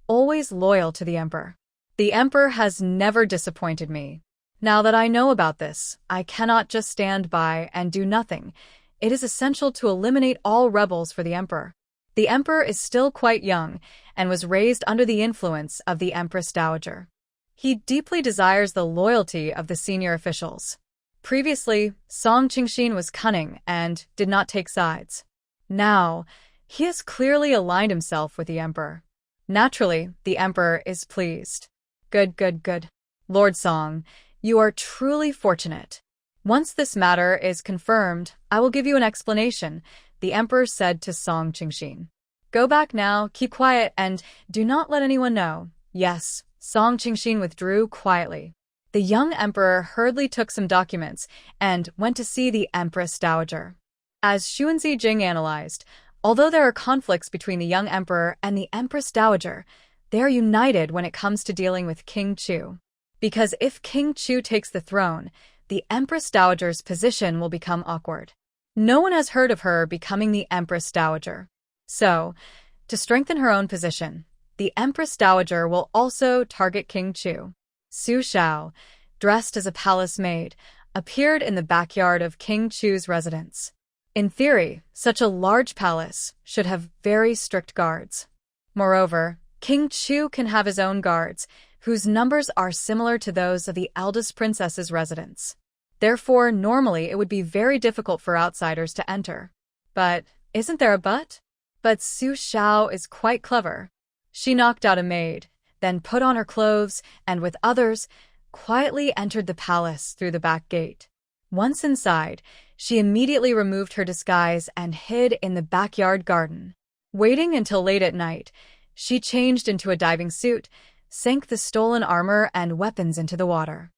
always loyal to the emperor. The emperor has never disappointed me. Now that I know about this, I cannot just stand by and do nothing. It is essential to eliminate all rebels for the emperor. The emperor is still quite young and was raised under the influence of the Empress Daajager. He deeply desires the loyalty of the senior officials. Previously, Song Rong was cunning and did not take sides. Now, he has clearly aligned himself with the emperor. Naturally, the emperor is pleased. Good. Lord Song, you are truly fortunate. Once this matter is confirmed, I will give you an explanation, the emperor said to Song Rong. Go back now, keep quiet, and do not let anyone know. Yes, Song Rong withdrew quietly. The young emperor hurriedly took some documents and went to see the Empress Daajager. As Xuanzi Jing analyzed, although there are conflicts between the young emperor and the Empress Daajager, they are united when it comes to dealing with King Chu. Because if King Chu takes the throne, the Empress Dowager's position will become awkward. No one has heard of her becoming the Empress Dowager. So, to strengthen her own position, the Empress Dowager will also target King Chu. Su Xiao, dressed as a palace maid, appeared in the backyard of King Chu's residence. In theory, such a large palace should have very strict guards. Moreover, King Chu can have his own guards, whose numbers are similar to those of the eldest princess's residence. Therefore, normally it would be very difficult for outsiders to enter. But isn't there a but? But Su Xiao is quite clever. She knocked out a maid, then put on her clothes, and with others, quietly entered the palace through the back gate. Once inside, she immediately removed her disguise and hid in the backyard garden. Waiting until late at night, she changed into a diving suit, sank the stolen armor and weapons into the water.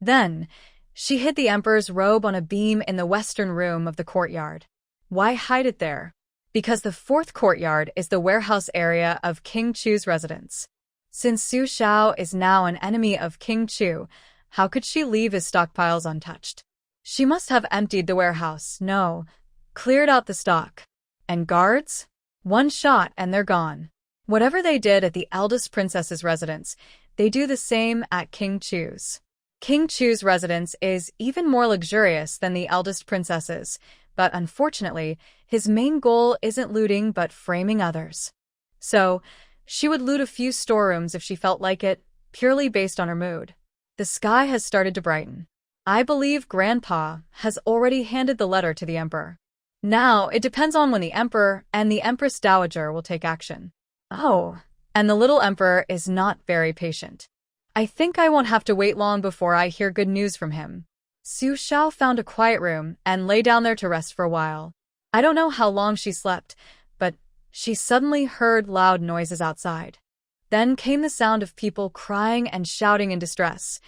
Then, she hid the emperor's robe on a beam in the western room of the courtyard. Why hide it there? Because the 4th courtyard is the warehouse area of King Chu's residence. Since Su Xiao is now an enemy of King Chu, how could she leave his stockpiles untouched? She must have emptied the warehouse, cleared out the stock. And guards? One shot and they're gone. Whatever they did at the eldest princess's residence, they do the same at King Chu's. King Chu's residence is even more luxurious than the eldest princess's, but unfortunately, his main goal isn't looting but framing others. So, she would loot a few storerooms if she felt like it, purely based on her mood. The sky has started to brighten. I believe Grandpa has already handed the letter to the emperor. Now, it depends on when the emperor and the Empress Dowager will take action. Oh, and the little emperor is not very patient. I think I won't have to wait long before I hear good news from him. Su Xiao found a quiet room and lay down there to rest for a while. I don't know how long she slept, but she suddenly heard loud noises outside. Then came the sound of people crying and shouting in distress.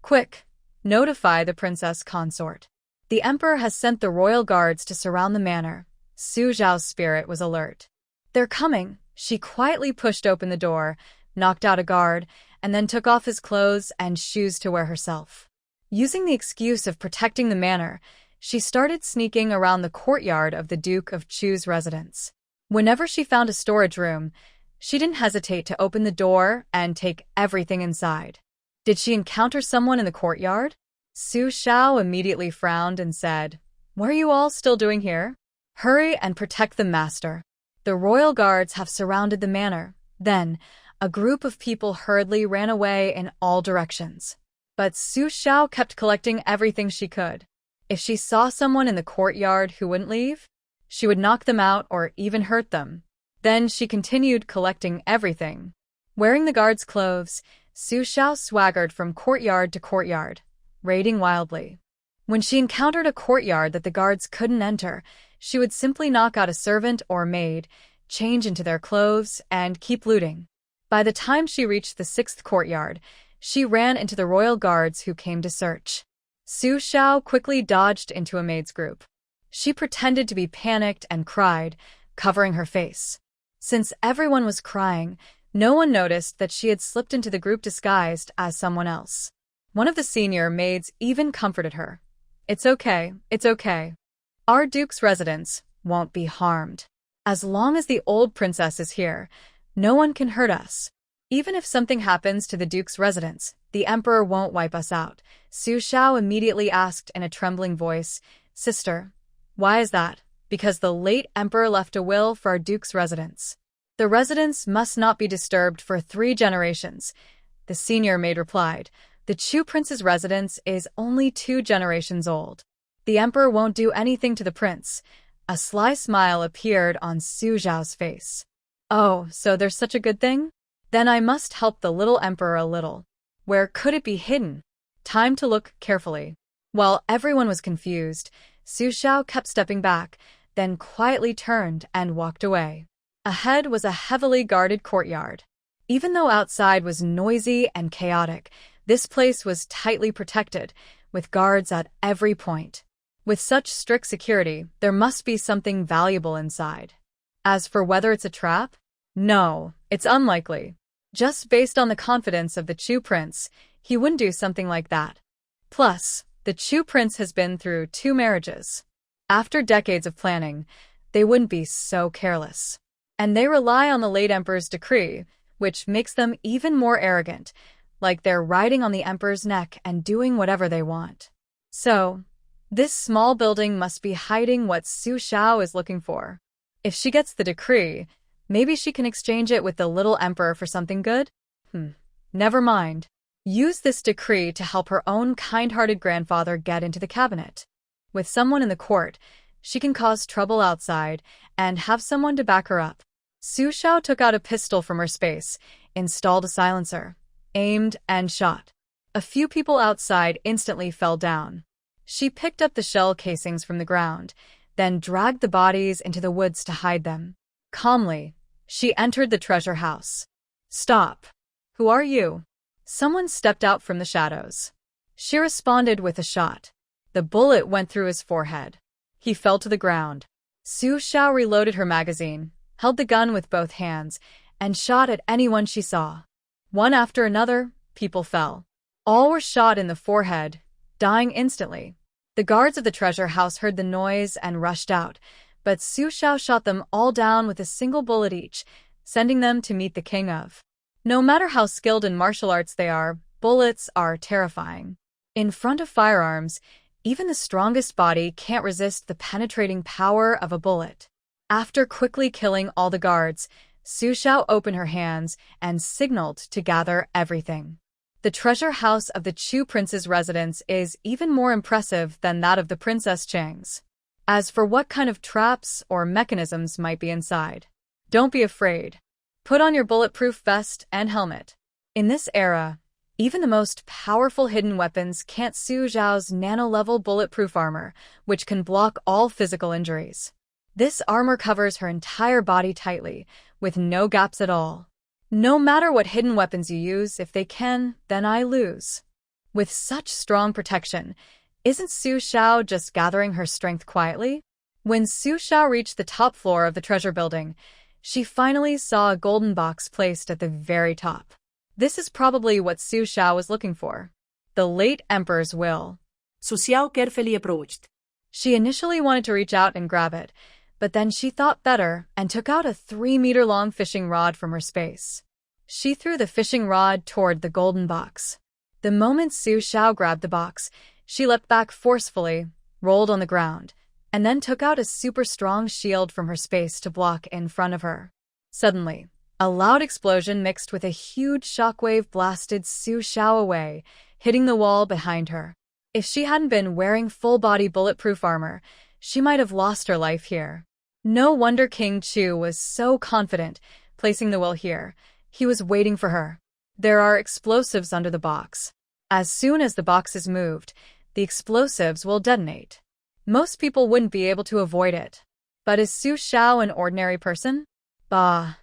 Quick, notify the princess consort. The emperor has sent the royal guards to surround the manor. Su Xiao's spirit was alert. They're coming. She quietly pushed open the door, knocked out a guard, and then took off his clothes and shoes to wear herself. Using the excuse of protecting the manor, she started sneaking around the courtyard of the Duke of Chu's residence. Whenever she found a storage room, she didn't hesitate to open the door and take everything inside. Did she encounter someone in the courtyard? Su Xiao immediately frowned and said, "What are you all still doing here? Hurry and protect the master." The royal guards have surrounded the manor. Then, a group of people hurriedly ran away in all directions. But Su Xiao kept collecting everything she could. If she saw someone in the courtyard who wouldn't leave, she would knock them out or even hurt them. Then she continued collecting everything. Wearing the guards' clothes, Su Shao swaggered from courtyard to courtyard, raiding wildly. When she encountered a courtyard that the guards couldn't enter, she would simply knock out a servant or maid, change into their clothes, and keep looting. By the time she reached the 6th courtyard, she ran into the royal guards who came to search. Su Shao quickly dodged into a maid's group. She pretended to be panicked and cried, covering her face. Since everyone was crying, no one noticed that she had slipped into the group disguised as someone else. One of the senior maids even comforted her. "It's okay, it's okay. Our duke's residence won't be harmed. As long as the old princess is here, no one can hurt us. Even if something happens to the duke's residence, the emperor won't wipe us out." Su Shao immediately asked in a trembling voice, "Sister, why is that?" "Because the late emperor left a will for our duke's residence. The residence must not be disturbed for 3 generations," the senior maid replied. "The Chu prince's residence is only 2 generations old. The emperor won't do anything to the prince." A sly smile appeared on Su Zhao's face. "Oh, so there's such a good thing? Then I must help the little emperor a little. Where could it be hidden? Time to look carefully." While everyone was confused, Su Shao kept stepping back, then quietly turned and walked away. Ahead was a heavily guarded courtyard. Even though outside was noisy and chaotic, this place was tightly protected, with guards at every point. With such strict security, there must be something valuable inside. As for whether it's a trap, no, it's unlikely. Just based on the confidence of the Chu prince, he wouldn't do something like that. Plus, the Chu prince has been through 2 marriages. After decades of planning, they wouldn't be so careless. And they rely on the late emperor's decree, which makes them even more arrogant, like they're riding on the emperor's neck and doing whatever they want. So, this small building must be hiding what Su Shao is looking for. If she gets the decree, maybe she can exchange it with the little emperor for something good? Never mind. Use this decree to help her own kind-hearted grandfather get into the cabinet. With someone in the court, she can cause trouble outside and have someone to back her up. Su Shao took out a pistol from her space, installed a silencer, aimed, and shot. A few people outside instantly fell down. She picked up the shell casings from the ground, then dragged the bodies into the woods to hide them. Calmly, she entered the treasure house. "Stop. Who are you?" Someone stepped out from the shadows. She responded with a shot. The bullet went through his forehead. He fell to the ground. Su Shao reloaded her magazine, held the gun with both hands, and shot at anyone she saw. One after another, people fell. All were shot in the forehead, dying instantly. The guards of the treasure house heard the noise and rushed out, but Su Shao shot them all down with a single bullet each, sending them to meet the king of. No matter how skilled in martial arts they are, bullets are terrifying. In front of firearms, even the strongest body can't resist the penetrating power of a bullet. After quickly killing all the guards, Su Shao opened her hands and signaled to gather everything. The treasure house of the Chu prince's residence is even more impressive than that of the Princess Chang's. As for what kind of traps or mechanisms might be inside, don't be afraid. Put on your bulletproof vest and helmet. In this era, even the most powerful hidden weapons can't Su Zhao's nano-level bulletproof armor, which can block all physical injuries. This armor covers her entire body tightly, with no gaps at all. No matter what hidden weapons you use, if they can, then I lose. With such strong protection, isn't Su Shao just gathering her strength quietly? When Su Shao reached the top floor of the treasure building, she finally saw a golden box placed at the very top. This is probably what Su Shao was looking for. The late emperor's will. Su Xiao carefully approached. She initially wanted to reach out and grab it, but then she thought better and took out a 3-meter-long fishing rod from her space. She threw the fishing rod toward the golden box. The moment Su Shao grabbed the box, she leapt back forcefully, rolled on the ground, and then took out a super strong shield from her space to block in front of her. Suddenly, a loud explosion mixed with a huge shockwave blasted Su Shao away, hitting the wall behind her. If she hadn't been wearing full-body bulletproof armor, she might have lost her life here. No wonder King Chu was so confident, placing the will here. He was waiting for her. There are explosives under the box. As soon as the box is moved, the explosives will detonate. Most people wouldn't be able to avoid it. But is Su Xiao an ordinary person? Bah,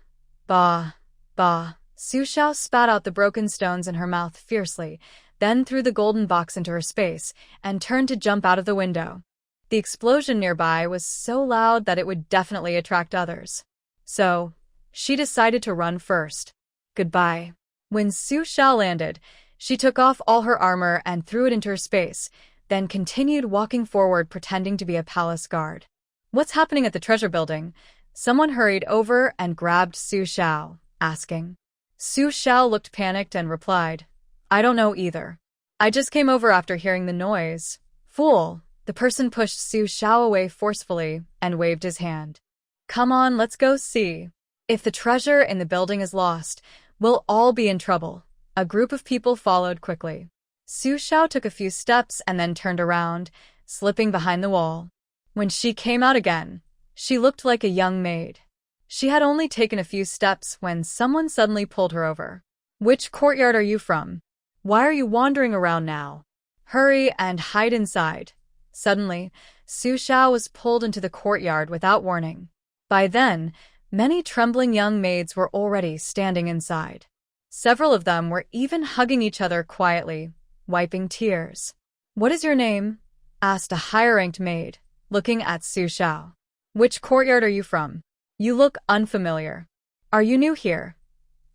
bah, bah. Su Xiao spat out the broken stones in her mouth fiercely, then threw the golden box into her space, and turned to jump out of the window. The explosion nearby was so loud that it would definitely attract others. So, she decided to run first. Goodbye. When Su Xiao landed, she took off all her armor and threw it into her space, then continued walking forward pretending to be a palace guard. What's happening at the treasure building? Someone hurried over and grabbed Su Xiao, asking. Su Xiao looked panicked and replied, I don't know either. I just came over after hearing the noise. Fool! The person pushed Su Xiao away forcefully and waved his hand. Come on, let's go see. If the treasure in the building is lost, we'll all be in trouble. A group of people followed quickly. Su Xiao took a few steps and then turned around, slipping behind the wall. When she came out again, she looked like a young maid. She had only taken a few steps when someone suddenly pulled her over. Which courtyard are you from? Why are you wandering around now? Hurry and hide inside. Suddenly, Su Xiao was pulled into the courtyard without warning. By then, many trembling young maids were already standing inside. Several of them were even hugging each other quietly, wiping tears. What is your name? Asked a higher-ranked maid, looking at Su Xiao. Which courtyard are you from? You look unfamiliar. Are you new here?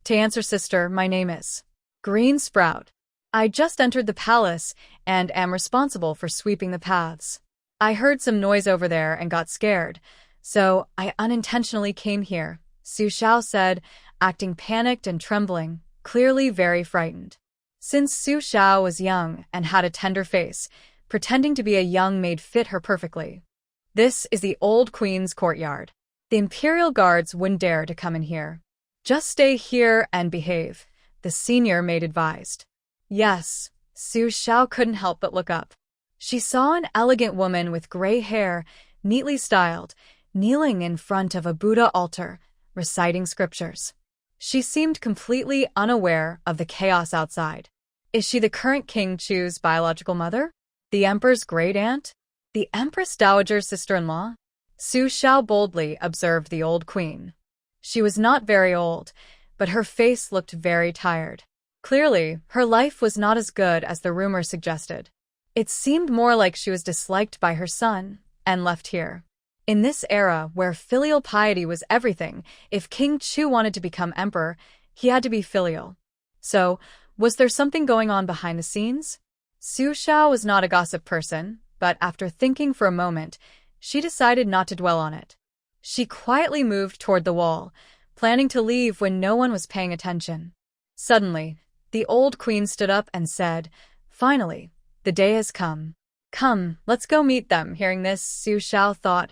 To answer, sister, my name is Green Sprout. I just entered the palace and am responsible for sweeping the paths. I heard some noise over there and got scared, so I unintentionally came here, Su Xiao said, acting panicked and trembling, clearly very frightened. Since Su Xiao was young and had a tender face, pretending to be a young maid fit her perfectly. This is the old queen's courtyard. The imperial guards wouldn't dare to come in here. Just stay here and behave, the senior maid advised. Yes, Su Xiao couldn't help but look up. She saw an elegant woman with gray hair, neatly styled, kneeling in front of a Buddha altar, reciting scriptures. She seemed completely unaware of the chaos outside. Is she the current King Chu's biological mother? The emperor's great-aunt? The Empress Daajager's sister-in-law? Su Xiao boldly observed the old queen. She was not very old, but her face looked very tired. Clearly, her life was not as good as the rumors suggested. It seemed more like she was disliked by her son and left here. In this era where filial piety was everything, if King Chu wanted to become emperor, he had to be filial. So, was there something going on behind the scenes? Su Xiao was not a gossip person, but after thinking for a moment, she decided not to dwell on it. She quietly moved toward the wall, planning to leave when no one was paying attention. Suddenly, the old queen stood up and said, Finally, the day has come. Come, let's go meet them. Hearing this, Su Xiao thought,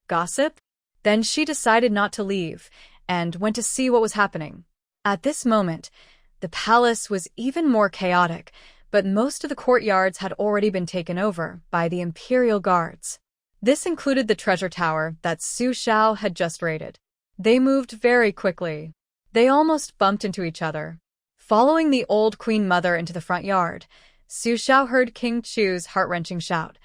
gossip? Then she decided not to leave, and went to see what was happening. At this moment, the palace was even more chaotic, but most of the courtyards had already been taken over by the imperial guards. This included the treasure tower that Su Xiao had just raided. They moved very quickly. They almost bumped into each other. Following the old queen mother into the front yard, Su Xiao heard King Chu's heart-wrenching shout,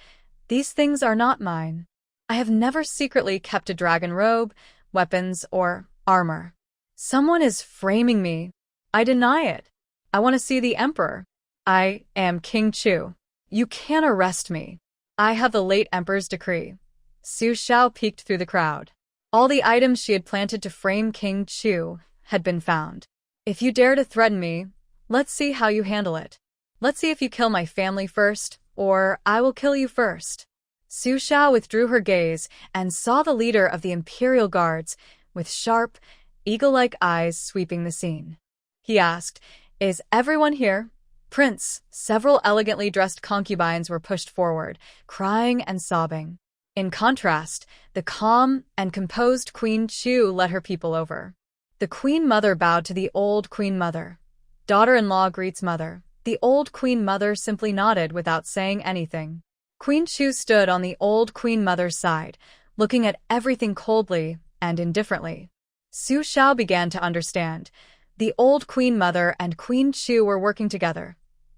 These things are not mine. I have never secretly kept a dragon robe, weapons, or armor. Someone is framing me. I deny it. I want to see the emperor. I am King Chu. You can't arrest me. I have the late emperor's decree. Su Xiao peeked through the crowd. All the items she had planted to frame King Chu had been found. If you dare to threaten me, let's see how you handle it. Let's see if you kill my family first, or I will kill you first. Su Xiao withdrew her gaze and saw the leader of the imperial guards, with sharp, eagle-like eyes sweeping the scene. He asked, Is everyone here? Prince, several elegantly dressed concubines were pushed forward, crying and sobbing. In contrast, the calm and composed Queen Chu led her people over. The queen mother bowed to the old queen mother. Daughter-in-law greets mother. The old queen mother simply nodded without saying anything. Queen Chu stood on the old queen mother's side, looking at everything coldly and indifferently. Su Xiao began to understand. The old Queen Mother and Queen Chu were working together.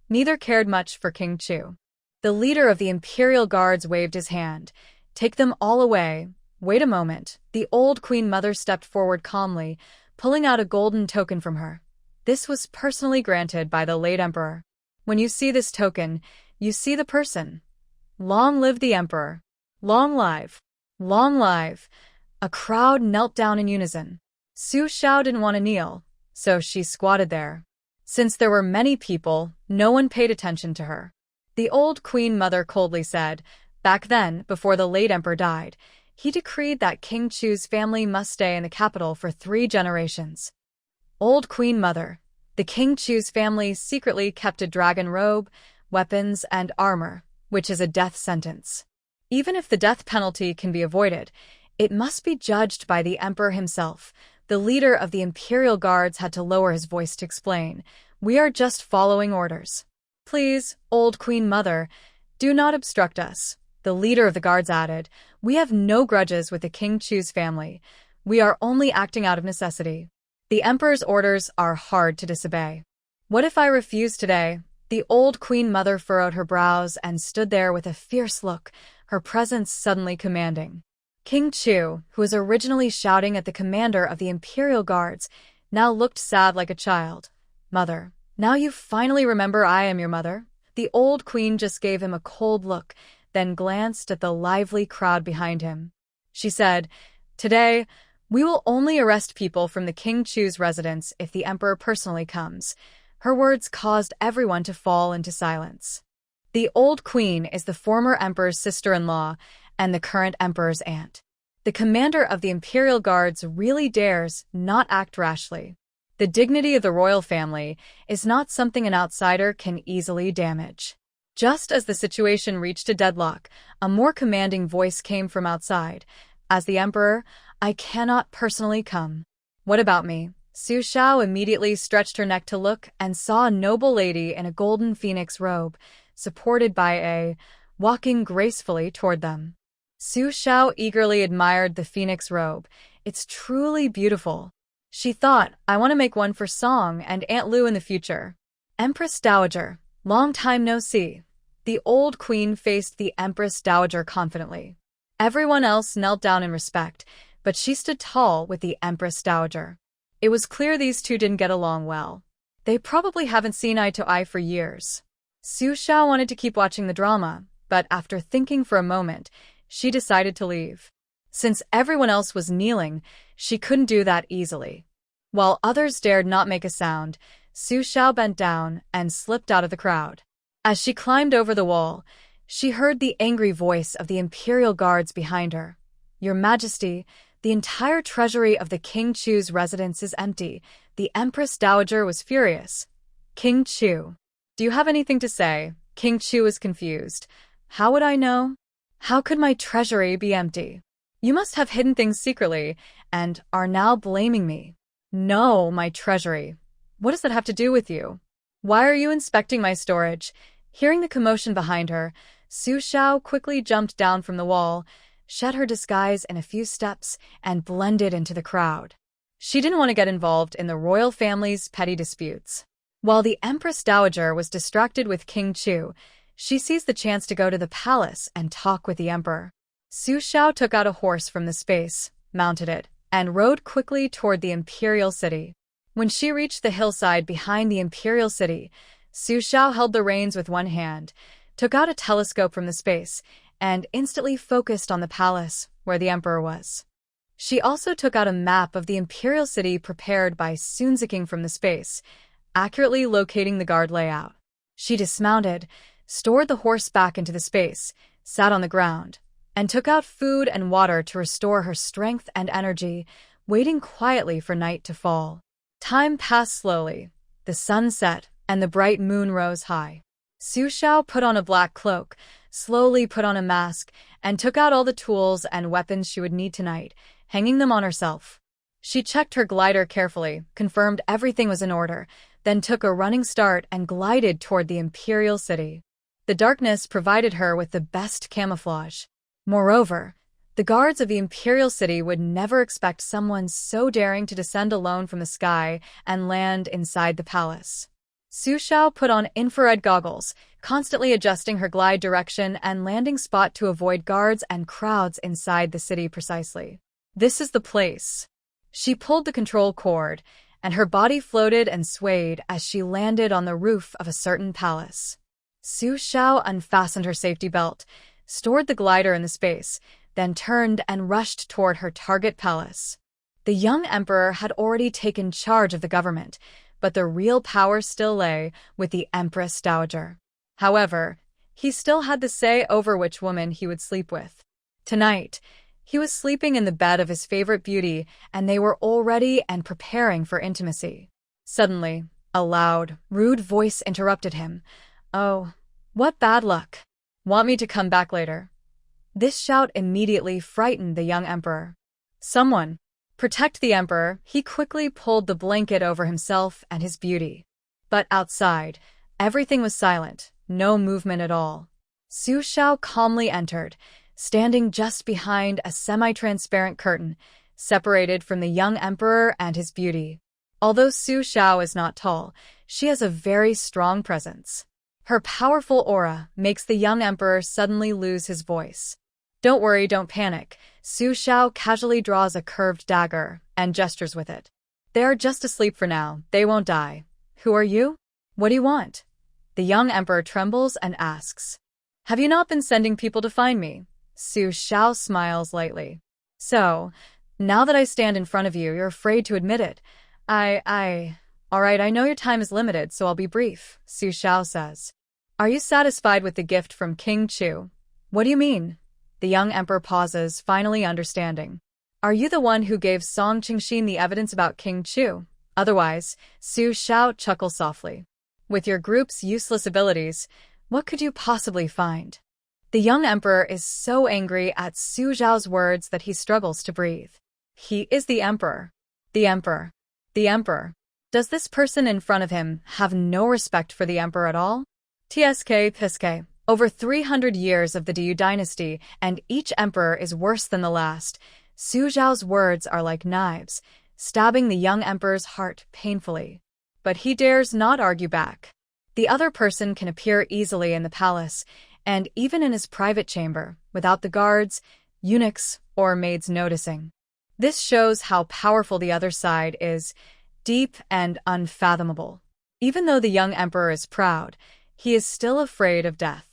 Neither cared much for King Chu. The leader of the Imperial Guards waved his hand. "Take them all away." "Wait a moment." The old Queen Mother stepped forward calmly, pulling out a golden token from her. This was personally granted by the late Emperor. When you see this token, you see the person. Long live the Emperor. Long live. Long live. A crowd knelt down in unison. Su Shao didn't want to kneel, so she squatted there. Since there were many people, no one paid attention to her. The old Queen Mother coldly said, "Back then, before the late Emperor died, he decreed that King Chu's family must stay in the capital for 3 generations. Old Queen Mother, the King Chu's family secretly kept a dragon robe, weapons, and armor, which is a death sentence. Even if the death penalty can be avoided, it must be judged by the Emperor himself." The leader of the Imperial Guards had to lower his voice to explain, "We are just following orders. Please, old Queen Mother, do not obstruct us." The leader of the guards added, "We have no grudges with the King Chu's family. We are only acting out of necessity. The Emperor's orders are hard to disobey." "What if I refuse today?" The old Queen Mother furrowed her brows and stood there with a fierce look, her presence suddenly commanding. King Chu, who was originally shouting at the commander of the Imperial Guards, now looked sad like a child. "Mother, now you finally remember I am your mother?" The old queen just gave him a cold look, then glanced at the lively crowd behind him. She said, "Today, we will only arrest people from the King Chu's residence if the Emperor personally comes." Her words caused everyone to fall into silence. The old queen is the former emperor's sister-in-law and the current emperor's aunt. The commander of the Imperial Guards really dares not act rashly. The dignity of the royal family is not something an outsider can easily damage. Just as the situation reached a deadlock, a more commanding voice came from outside. "As the Emperor, I cannot personally come." "What about me?" Su Shao immediately stretched her neck to look and saw a noble lady in a golden phoenix robe, supported by a, walking gracefully toward them. Su Shao eagerly admired the phoenix robe. "It's truly beautiful." She thought, "I want to make one for Song and Aunt Lu in the future." "Empress Dowager, long time no see." The old queen faced the Empress Dowager confidently. Everyone else knelt down in respect, but she stood tall with the Empress Dowager. It was clear these two didn't get along well. They probably haven't seen eye to eye for years. Su Shao wanted to keep watching the drama, but after thinking for a moment, she decided to leave. Since everyone else was kneeling, she couldn't do that easily. While others dared not make a sound, Su Shao bent down and slipped out of the crowd. As she climbed over the wall, she heard the angry voice of the Imperial Guards behind her. "Your Majesty, the entire treasury of the King Chu's residence is empty." The Empress Dowager was furious. "King Chu, do you have anything to say?" King Chu was confused. "How would I know? How could my treasury be empty? You must have hidden things secretly, and are now blaming me." "No, my treasury. What does that have to do with you? Why are you inspecting my storage?" Hearing the commotion behind her, Su Shao quickly jumped down from the wall, shed her disguise in a few steps, and blended into the crowd. She didn't want to get involved in the royal family's petty disputes. While the Empress Dowager was distracted with King Chu, she seized the chance to go to the palace and talk with the emperor. Su Shao took out a horse from the space, mounted it, and rode quickly toward the imperial city. When she reached the hillside behind the imperial city, Su Shao held the reins with one hand, took out a telescope from the space, and instantly focused on the palace where the emperor was. She also took out a map of the imperial city prepared by Sunziking from the space, accurately locating the guard layout. She dismounted, stored the horse back into the space, sat on the ground, and took out food and water to restore her strength and energy, waiting quietly for night to fall. Time passed slowly. The sun set, and the bright moon rose high. Su Shao put on a black cloak, slowly put on a mask, and took out all the tools and weapons she would need tonight, hanging them on herself. She checked her glider carefully, confirmed everything was in order, then took a running start and glided toward the imperial city. The darkness provided her with the best camouflage. Moreover, The guards of the imperial city would never expect someone so daring to descend alone from the sky and land inside the palace. Su Shao put on infrared goggles, constantly adjusting her glide direction and landing spot to avoid guards and crowds inside the city precisely. This is the place. She pulled the control cord, and her body floated and swayed as she landed on the roof of a certain palace. Su Shao unfastened her safety belt, stored the glider in the space, then turned and rushed toward her target palace. The young emperor had already taken charge of the government, but the real power still lay with the Empress Daajager. However, he still had the say over which woman he would sleep with. Tonight, he was sleeping in the bed of his favorite beauty, and they were all ready and preparing for intimacy. Suddenly, a loud, rude voice interrupted him. "Oh, what bad luck. Want me to come back later?" This shout immediately frightened the young emperor. "Someone! Protect the emperor!" He quickly pulled the blanket over himself and his beauty. But outside, everything was silent, no movement at all. Su Shao calmly entered, standing just behind a semi-transparent curtain, separated from the young emperor and his beauty. Although Su Shao is not tall, she has a very strong presence. Her powerful aura makes the young emperor suddenly lose his voice. "Don't worry, don't panic." Su Shao casually draws a curved dagger and gestures with it. "They are just asleep for now, they won't die." "Who are you? What do you want?" The young emperor trembles and asks. "Have you not been sending people to find me?" Su Shao smiles lightly. "So, now that I stand in front of you, you're afraid to admit it. All right, I know your time is limited, so I'll be brief," Su Shao says. "Are you satisfied with the gift from King Chu?" "What do you mean?" The young emperor pauses, finally understanding. "Are you the one who gave Song Qingshin the evidence about King Chu? Otherwise," Su Shao chuckles softly. "With your group's useless abilities, what could you possibly find?" The young emperor is so angry at Su Shao's words that he struggles to breathe. He is the emperor. The emperor. The emperor. Does this person in front of him have no respect for the emperor at all? Tsk. Over 300 years of the Diyu dynasty, and each emperor is worse than the last. Su Zhao's words are like knives, stabbing the young emperor's heart painfully. But he dares not argue back. The other person can appear easily in the palace, and even in his private chamber, without the guards, eunuchs, or maids noticing. This shows how powerful the other side is, deep and unfathomable. Even though the young emperor is proud, he is still afraid of death.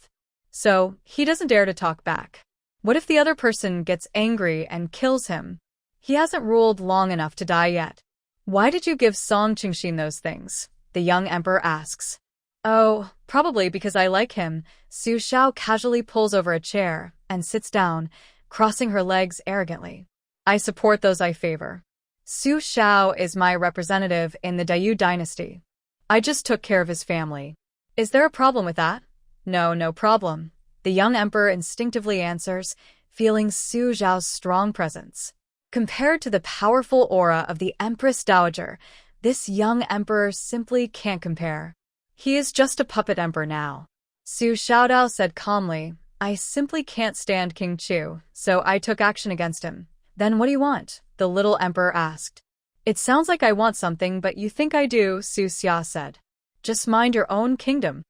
So, he doesn't dare to talk back. What if the other person gets angry and kills him? He hasn't ruled long enough to die yet. "Why did you give Song Qingshin those things?" the young emperor asks. "Oh, probably because I like him." Su Shao casually pulls over a chair and sits down, crossing her legs arrogantly. "I support those I favor. Su Shao is my representative in the Diyu dynasty. I just took care of his family. Is there a problem with that?" No problem," the young emperor instinctively answers, feeling Su Zhao's strong presence. Compared to the powerful aura of the Empress Daajager, this young emperor simply can't compare. He is just a puppet emperor now. Su Shaodao said calmly, "I simply can't stand King Chu, so I took action against him." "Then what do you want?" the little emperor asked. "It sounds like I want something, but you think I do," Su Xia said. "Just mind your own kingdom."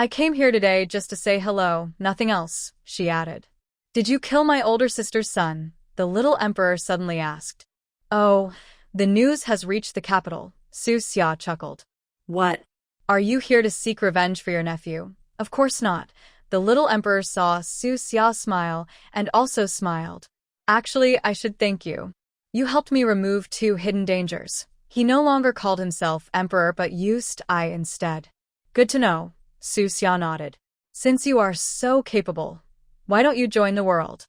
"I came here today just to say hello, nothing else," she added. "Did you kill my older sister's son?" the little emperor suddenly asked. "Oh, the news has reached the capital," Su Xia chuckled. What? "Are you here to seek revenge for your nephew?" "Of course not." The little emperor saw Su Xia smile and also smiled. "Actually, I should thank you. You helped me remove 2 hidden dangers." He no longer called himself emperor but used I instead. "Good to know." Su Xia nodded. "Since you are so capable, why don't you join the world?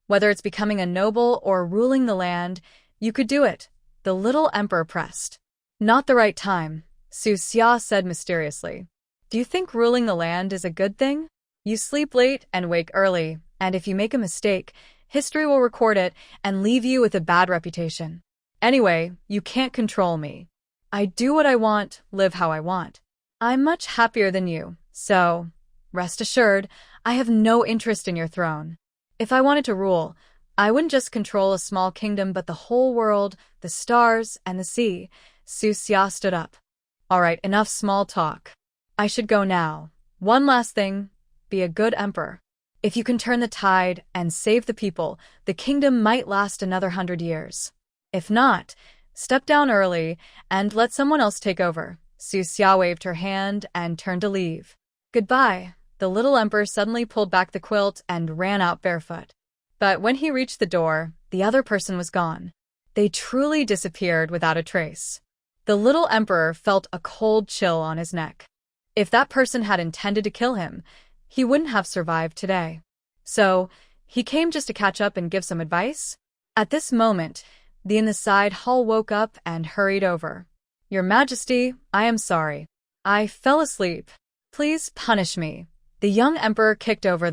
Whether it's becoming a noble or ruling the land, you could do it," the little emperor pressed. "Not the right time," Su Xia said mysteriously. "Do you think ruling the land is a good thing? You sleep late and wake early, and if you make a mistake, history will record it and leave you with a bad reputation. Anyway, you can't control me. I do what I want, live how I want. I'm much happier than you. So, rest assured, I have no interest in your throne. If I wanted to rule, I wouldn't just control a small kingdom but the whole world, the stars, and the sea. Su Xia stood up. All right, enough small talk. I should go now. One last thing. Be a good emperor. If you can turn the tide and save the people, the kingdom might last another 100 years. If not, step down early and let someone else take over. Su Xia waved her hand and turned to leave. Goodbye. The little emperor suddenly pulled back the quilt and ran out barefoot. But when he reached the door, the other person was gone. They truly disappeared without a trace. The little emperor felt a cold chill on his neck. If that person had intended to kill him, he wouldn't have survived today. So, he came just to catch up and give some advice? At this moment, the in the side hall woke up and hurried over. Your Majesty, I am sorry. I fell asleep. Please punish me. The young emperor kicked over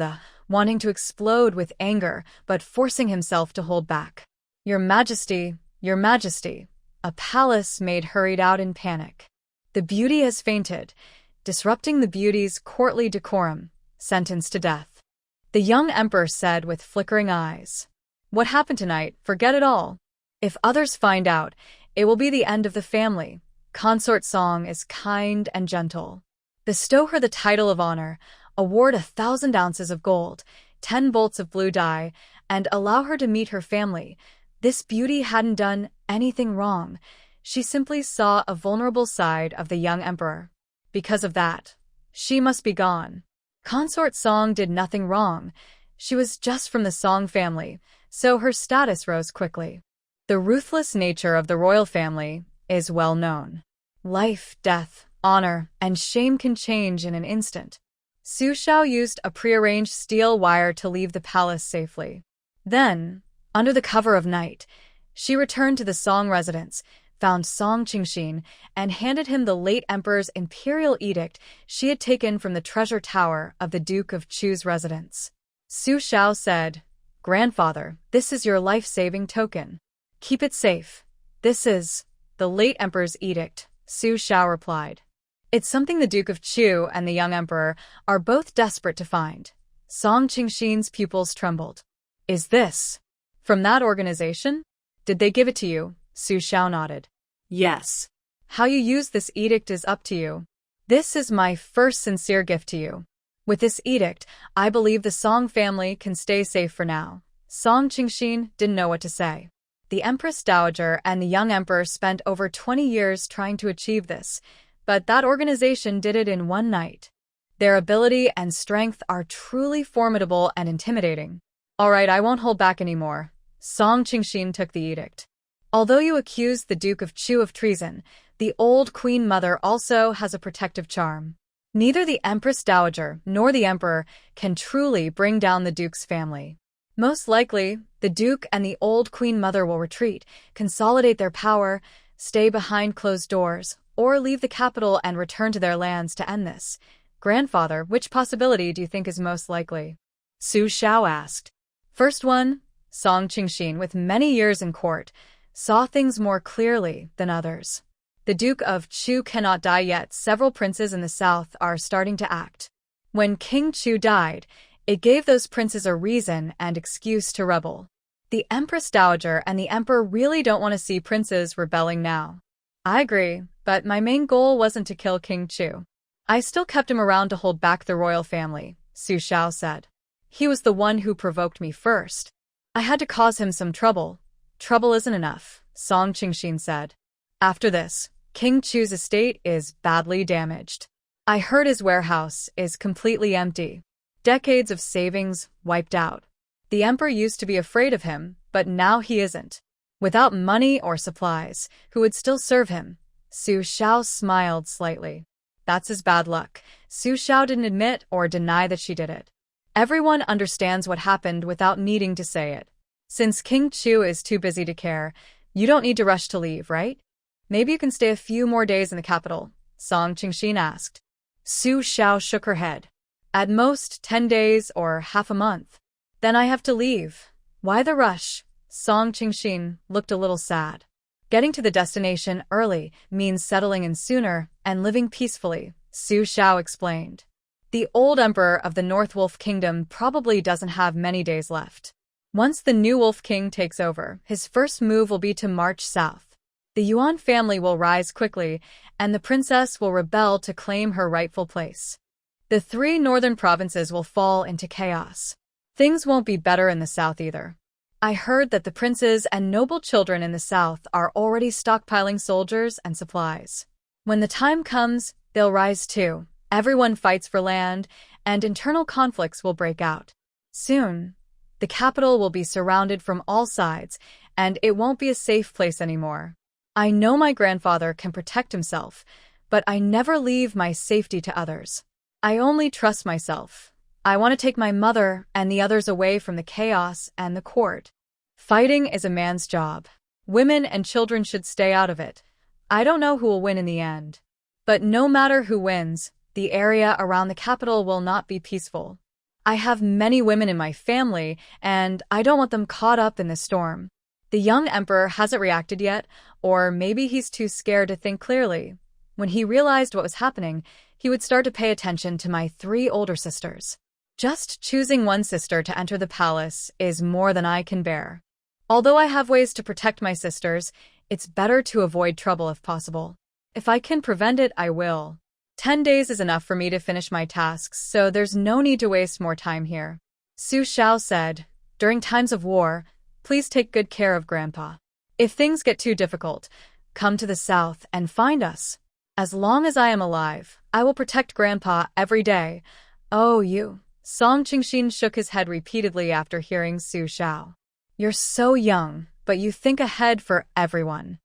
wanting to explode with anger, but forcing himself to hold back. Your Majesty, Your Majesty. A palace maid hurried out in panic. The beauty has fainted, disrupting the beauty's courtly decorum, sentenced to death. The young emperor said with flickering eyes. What happened tonight? Forget it all. If others find out, it will be the end of the family. Consort Song is kind and gentle. Bestow her the title of honor, award 1,000 ounces of gold, 10 bolts of blue dye, and allow her to meet her family. This beauty hadn't done anything wrong. She simply saw a vulnerable side of the young emperor. Because of that, she must be gone. Consort Song did nothing wrong. She was just from the Song family, so her status rose quickly. The ruthless nature of the royal family is well known. Life, death, honor, and shame can change in an instant. Su Shao used a prearranged steel wire to leave the palace safely. Then, under the cover of night, she returned to the Song residence, found Song Qingxin, and handed him the late emperor's imperial edict she had taken from the treasure tower of the Duke of Chu's residence. Su Shao said, "Grandfather, this is your life-saving token. Keep it safe." "This is the late emperor's edict," Su Shao replied. "It's something the Duke of Chu and the young emperor are both desperate to find." Song Qingxin's pupils trembled. "Is this from that organization? Did they give it to you?" Su Shao nodded. "Yes. How you use this edict is up to you. This is my first sincere gift to you. With this edict, I believe the Song family can stay safe for now." Song Qingxin didn't know what to say. The Empress Daajager and the young emperor spent over 20 years trying to achieve this, but that organization did it in one night. Their ability and strength are truly formidable and intimidating. "All right, I won't hold back anymore." Song Qingxin took the edict. "Although you accuse the Duke of Chu of treason, the old Queen Mother also has a protective charm. Neither the Empress Dowager nor the Emperor can truly bring down the Duke's family. Most likely, the Duke and the old Queen Mother will retreat, consolidate their power, stay behind closed doors, or leave the capital and return to their lands to end this. Grandfather, which possibility do you think is most likely?" Su Shao asked. "First one." Song Qingxin, with many years in court, saw things more clearly than others. The Duke of Chu cannot die yet. Several princes in the south are starting to act. When King Chu died, it gave those princes a reason and excuse to rebel. The Empress Dowager and the Emperor really don't want to see princes rebelling now. "I agree, but my main goal wasn't to kill King Chu. I still kept him around to hold back the royal family," Su Shao said. "He was the one who provoked me first. I had to cause him some trouble." "Trouble isn't enough," Song Qingxin said. "After this, King Chu's estate is badly damaged. I heard his warehouse is completely empty. Decades of savings wiped out. The Emperor used to be afraid of him, but now he isn't. Without money or supplies, who would still serve him?" Su Shao smiled slightly. "That's his bad luck." Su Shao didn't admit or deny that she did it. Everyone understands what happened without needing to say it. Since King Chu is too busy to care, you don't need to rush to leave, right? "Maybe you can stay a few more days in the capital?" Song Qingxin asked. Su Shao shook her head. "At most 10 days or half a month. Then I have to leave." "Why the rush?" Song Qingxin looked a little sad. "Getting to the destination early means settling in sooner and living peacefully," Su Shao explained. "The old emperor of the North Wolf Kingdom probably doesn't have many days left. Once the new Wolf King takes over, his first move will be to march south. The Yuan family will rise quickly, and the princess will rebel to claim her rightful place. The 3 northern provinces will fall into chaos. Things won't be better in the south either. I heard that the princes and noble children in the south are already stockpiling soldiers and supplies. When the time comes, they'll rise too. Everyone fights for land, and internal conflicts will break out. Soon, the capital will be surrounded from all sides, and it won't be a safe place anymore. I know my grandfather can protect himself, but I never leave my safety to others. I only trust myself. I want to take my mother and the others away from the chaos and the court. Fighting is a man's job. Women and children should stay out of it. I don't know who will win in the end. But no matter who wins, the area around the capital will not be peaceful. I have many women in my family, and I don't want them caught up in the storm. The young emperor hasn't reacted yet, or maybe he's too scared to think clearly. When he realized what was happening, he would start to pay attention to my 3 older sisters. Just choosing one sister to enter the palace is more than I can bear. Although I have ways to protect my sisters, it's better to avoid trouble if possible. If I can prevent it, I will. 10 days is enough for me to finish my tasks, so there's no need to waste more time here. Su Xiao said, during times of war, please take good care of Grandpa. If things get too difficult, come to the south and find us. As long as I am alive, I will protect Grandpa every day. Oh, you. Song Qingshin shook his head repeatedly after hearing Su Xiao. You're so young, but you think ahead for everyone.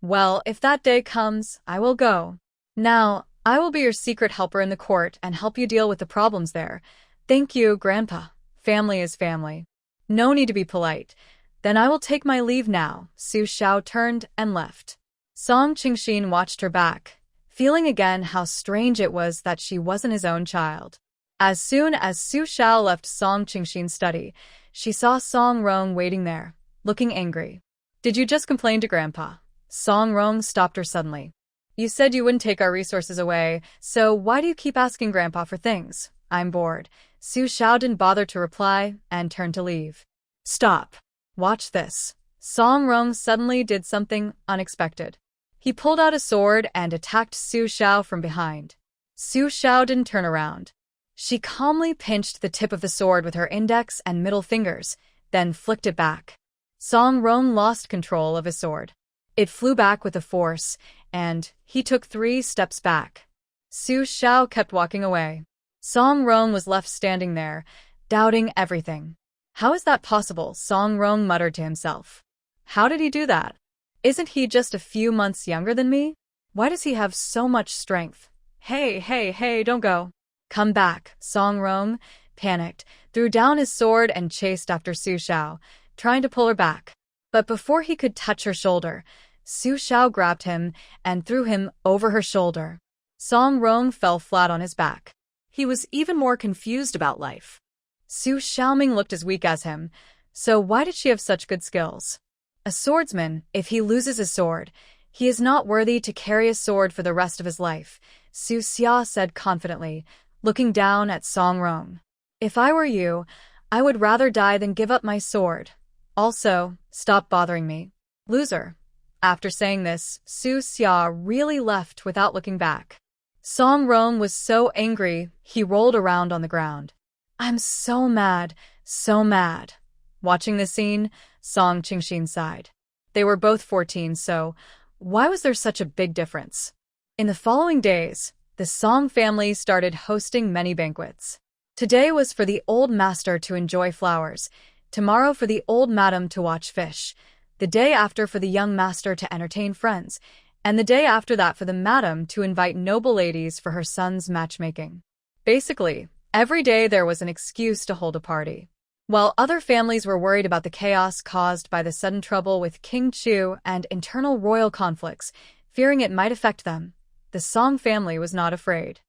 Well, if that day comes, I will go. Now, I will be your secret helper in the court and help you deal with the problems there. Thank you, Grandpa. Family is family. No need to be polite. Then I will take my leave now. Su Xiao turned and left. Song Qingshin watched her back, feeling again how strange it was that she wasn't his own child. As soon as Su Xiao left Song Qingshin's study, she saw Song Rong waiting there, looking angry. Did you just complain to Grandpa? Song Rong stopped her suddenly. You said you wouldn't take our resources away, so why do you keep asking Grandpa for things? I'm bored. Su Xiao didn't bother to reply and turned to leave. Stop. Watch this. Song Rong suddenly did something unexpected. He pulled out a sword and attacked Su Xiao from behind. Su Xiao didn't turn around. She calmly pinched the tip of the sword with her index and middle fingers, then flicked it back. Song Rong lost control of his sword. It flew back with a force, and he took 3 steps back. Su Xiao kept walking away. Song Rong was left standing there, doubting everything. How is that possible? Song Rong muttered to himself. How did he do that? Isn't he just a few months younger than me? Why does he have so much strength? Hey, don't go. Come back. Song Rong, panicked, threw down his sword and chased after Su Xiao, trying to pull her back. But before he could touch her shoulder, Su Xiao grabbed him and threw him over her shoulder. Song Rong fell flat on his back. He was even more confused about life. Su Xiaoming looked as weak as him, so why did she have such good skills? A swordsman, if he loses his sword, he is not worthy to carry a sword for the rest of his life, Su Xia said confidently, looking down at Song Rong. If I were you, I would rather die than give up my sword. Also, stop bothering me. Loser. After saying this, Su Xia really left without looking back. Song Rong was so angry, he rolled around on the ground. I'm so mad, so mad. Watching this scene, Song Qingshin sighed. They were both 14, so why was there such a big difference? In the following days, the Song family started hosting many banquets. Today was for the old master to enjoy flowers, tomorrow for the old madam to watch fish, the day after for the young master to entertain friends, and the day after that for the madam to invite noble ladies for her son's matchmaking. Basically, every day there was an excuse to hold a party. While other families were worried about the chaos caused by the sudden trouble with King Chu and internal royal conflicts, fearing it might affect them, the Song family was not afraid.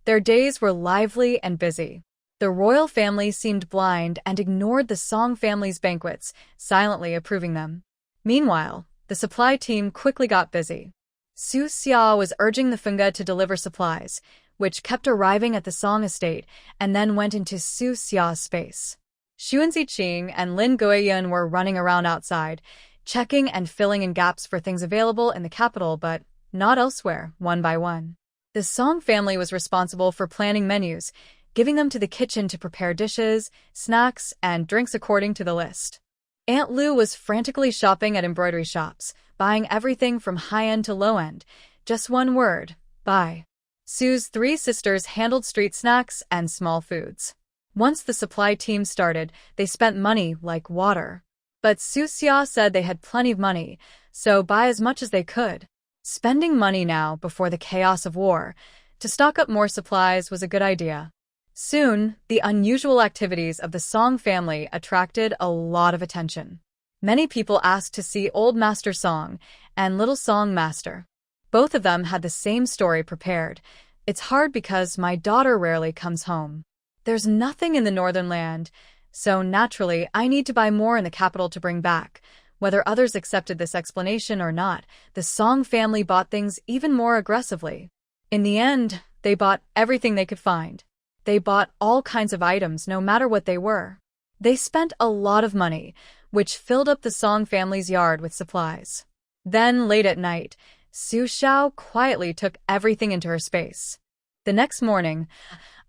Their days were lively and busy. The royal family seemed blind and ignored the Song family's banquets, silently approving them. Meanwhile, the supply team quickly got busy. Su Xia was urging the Funga to deliver supplies, which kept arriving at the Song estate and then went into Su Xia's space. Xu Ziqing and Lin Guoyun were running around outside, checking and filling in gaps for things available in the capital but not elsewhere, one by one. The Song family was responsible for planning menus, giving them to the kitchen to prepare dishes, snacks, and drinks according to the list. Aunt Lu was frantically shopping at embroidery shops, buying everything from high-end to low-end. Just one word: buy. Sue's three sisters handled street snacks and small foods. Once the supply team started, they spent money like water. But Su Xia said they had plenty of money, so buy as much as they could. Spending money now, before the chaos of war, to stock up more supplies was a good idea. Soon, the unusual activities of the Song family attracted a lot of attention. Many people asked to see Old Master Song and Little Song Master. Both of them had the same story prepared. It's hard because my daughter rarely comes home. There's nothing in the northern land, so naturally I need to buy more in the capital to bring back. Whether others accepted this explanation or not, the Song family bought things even more aggressively. In the end, they bought everything they could find. They bought all kinds of items, no matter what they were. They spent a lot of money, which filled up the Song family's yard with supplies. Then, late at night, Su Xiao quietly took everything into her space. The next morning,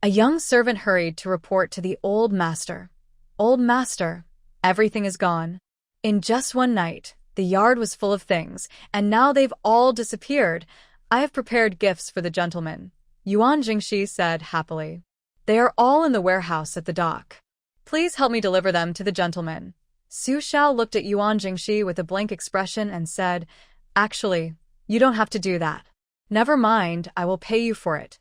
a young servant hurried to report to the old master. "Old master, everything is gone. In just one night, the yard was full of things, and now they've all disappeared. I have prepared gifts for the gentlemen," Yuan Jingxi said happily. "They are all in the warehouse at the dock. Please help me deliver them to the gentlemen." Su Xiao looked at Yuan Jingxi with a blank expression and said, "Actually, you don't have to do that. Never mind, I will pay you for it."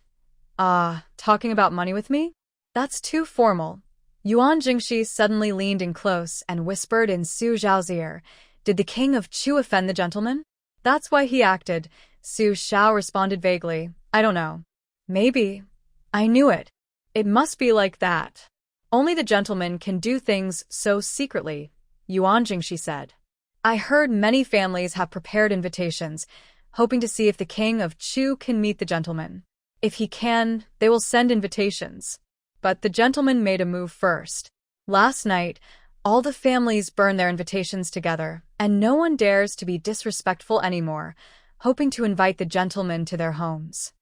Talking about money with me? That's too formal." Yuan Jingxi suddenly leaned in close and whispered in Su Xiao's ear, "Did the king of Chu offend the gentleman?" "That's why he acted," Su Xiao responded vaguely. "I don't know. Maybe. I knew it. It must be like that. Only the gentleman can do things so secretly," Yuan Jingxi said. "I heard many families have prepared invitations, hoping to see if the king of Chu can meet the gentleman. If he can, they will send invitations. But the gentleman made a move first. Last night, all the families burned their invitations together, and no one dares to be disrespectful anymore, hoping to invite the gentleman to their homes.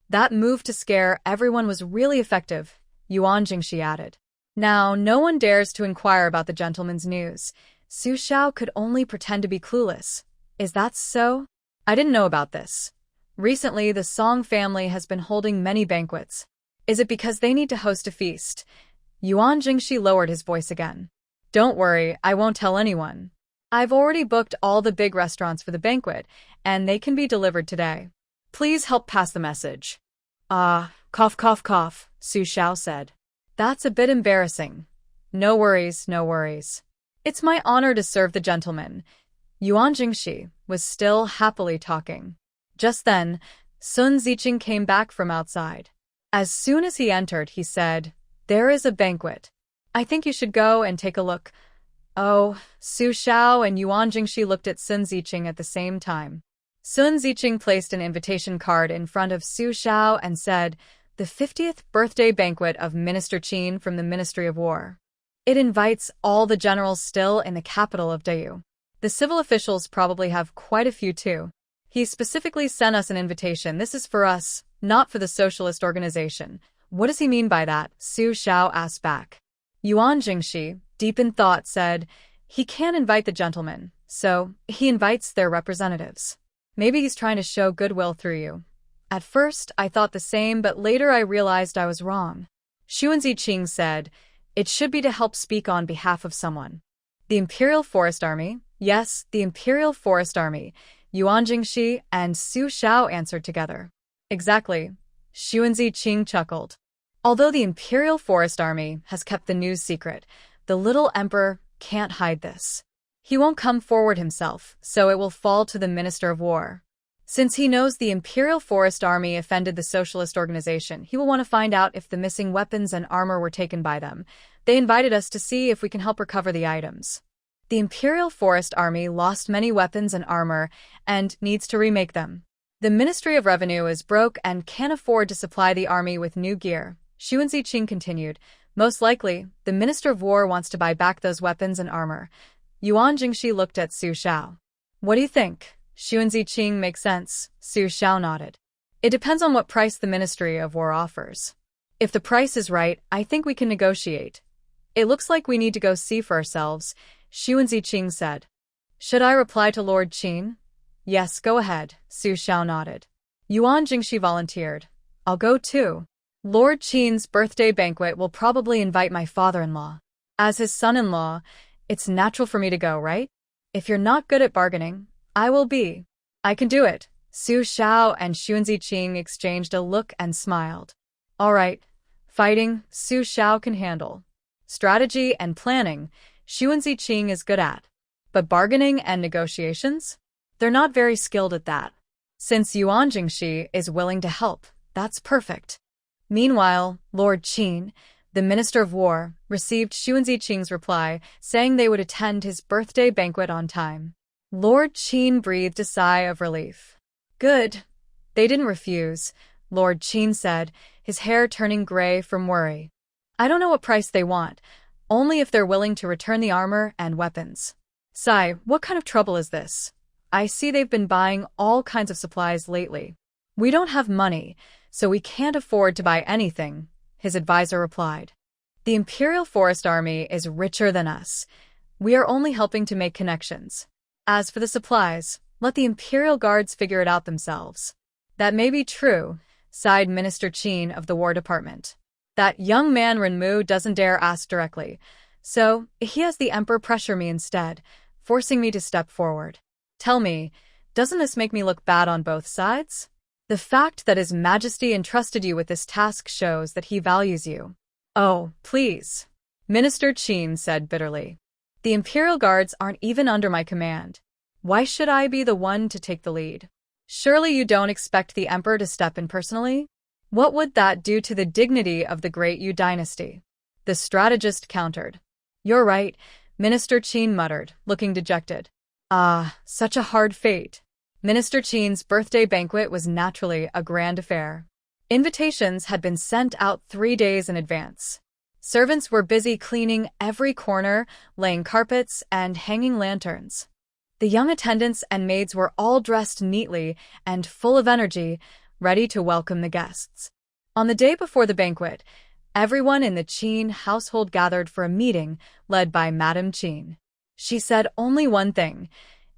That move to scare everyone was really effective," Yuan Jingxi added. "Now, no one dares to inquire about the gentleman's news. Su Xiao could only pretend to be clueless. Is that so? I didn't know about this. Recently, the Song family has been holding many banquets. Is it because they need to host a feast?" Yuan Jingxi lowered his voice again. "Don't worry, I won't tell anyone. I've already booked all the big restaurants for the banquet, and they can be delivered today. Please help pass the message." Cough, cough, cough, Su Xiao said. "That's a bit embarrassing." "No worries, no worries. It's my honor to serve the gentleman." Yuan Jingxi was still happily talking. Just then, Sun Ziqing came back from outside. As soon as he entered, he said, "There is a banquet. I think you should go and take a look." Oh, Su Xiao and Yuan Jingxi looked at Sun Ziqing at the same time. Sun Ziqing placed an invitation card in front of Su Xiao and said, "The 50th birthday banquet of Minister Qin from the Ministry of War. It invites all the generals still in the capital of Dayu. The civil officials probably have quite a few too. He specifically sent us an invitation. This is for us, not for the socialist organization." "What does he mean by that?" Su Xiao asked back. Yuan Jingxi, deep in thought, said, "He can't invite the gentlemen, so he invites their representatives. Maybe he's trying to show goodwill through you." At first, I thought the same, but later I realized I was wrong. Xu Ziqing said, "It should be to help speak on behalf of someone." "The Imperial Forest Army?" "Yes, the Imperial Forest Army," Yuan Jingxi and Su Xiao answered together. "Exactly," Xu Ziqing chuckled. "Although the Imperial Forest Army has kept the news secret, the little emperor can't hide this. He won't come forward himself, so it will fall to the Minister of War. Since he knows the Imperial Forest Army offended the socialist organization, he will want to find out if the missing weapons and armor were taken by them. They invited us to see if we can help recover the items. The Imperial Forest Army lost many weapons and armor and needs to remake them. The Ministry of Revenue is broke and can't afford to supply the army with new gear." Xu Ziqing continued, Most likely, the Minister of War wants to buy back those weapons and armor. Yuan Jingxi looked at Su Xiao. What do you think? Xuan Ziqing makes sense, Su Xiao nodded. It depends on what price the Ministry of War offers. If the price is right, I think we can negotiate. It looks like we need to go see for ourselves, Xuan Ziqing said. Should I reply to Lord Qin? Yes, go ahead, Su Xiao nodded. Yuan Jingxi volunteered. I'll go too. Lord Qin's birthday banquet will probably invite my father-in-law. As his son-in-law, it's natural for me to go, right? If you're not good at bargaining, I will be. I can do it. Su Xiao and Xuan Ziqing exchanged a look and smiled. All right. Fighting, Su Xiao can handle. Strategy and planning, Xuan Ziqing is good at. But bargaining and negotiations? They're not very skilled at that. Since Yuan Jingxi is willing to help, that's perfect. Meanwhile, Lord Qin, the Minister of War, received Xuan Ziqing's reply, saying they would attend his birthday banquet on time. Lord Qin breathed a sigh of relief. Good. They didn't refuse, Lord Qin said, his hair turning gray from worry. I don't know what price they want, only if they're willing to return the armor and weapons. Sai, what kind of trouble is this? I see they've been buying all kinds of supplies lately. We don't have money, so we can't afford to buy anything, his advisor replied. The Imperial Forest Army is richer than us. We are only helping to make connections. As for the supplies, let the Imperial Guards figure it out themselves. That may be true, sighed Minister Qin of the War Department. That young man Renmu doesn't dare ask directly, so he has the Emperor pressure me instead, forcing me to step forward. Tell me, doesn't this make me look bad on both sides? The fact that His Majesty entrusted you with this task shows that he values you. Oh, please, Minister Qin said bitterly. The Imperial Guards aren't even under my command. Why should I be the one to take the lead? Surely you don't expect the Emperor to step in personally? What would that do to the dignity of the Great Yu dynasty? The strategist countered. You're right, Minister Qin muttered, looking dejected. Ah, such a hard fate. Minister Qin's birthday banquet was naturally a grand affair. Invitations had been sent out 3 days in advance. Servants were busy cleaning every corner, laying carpets, and hanging lanterns. The young attendants and maids were all dressed neatly and full of energy, ready to welcome the guests. On the day before the banquet, everyone in the Qin household gathered for a meeting led by Madame Qin. She said only one thing.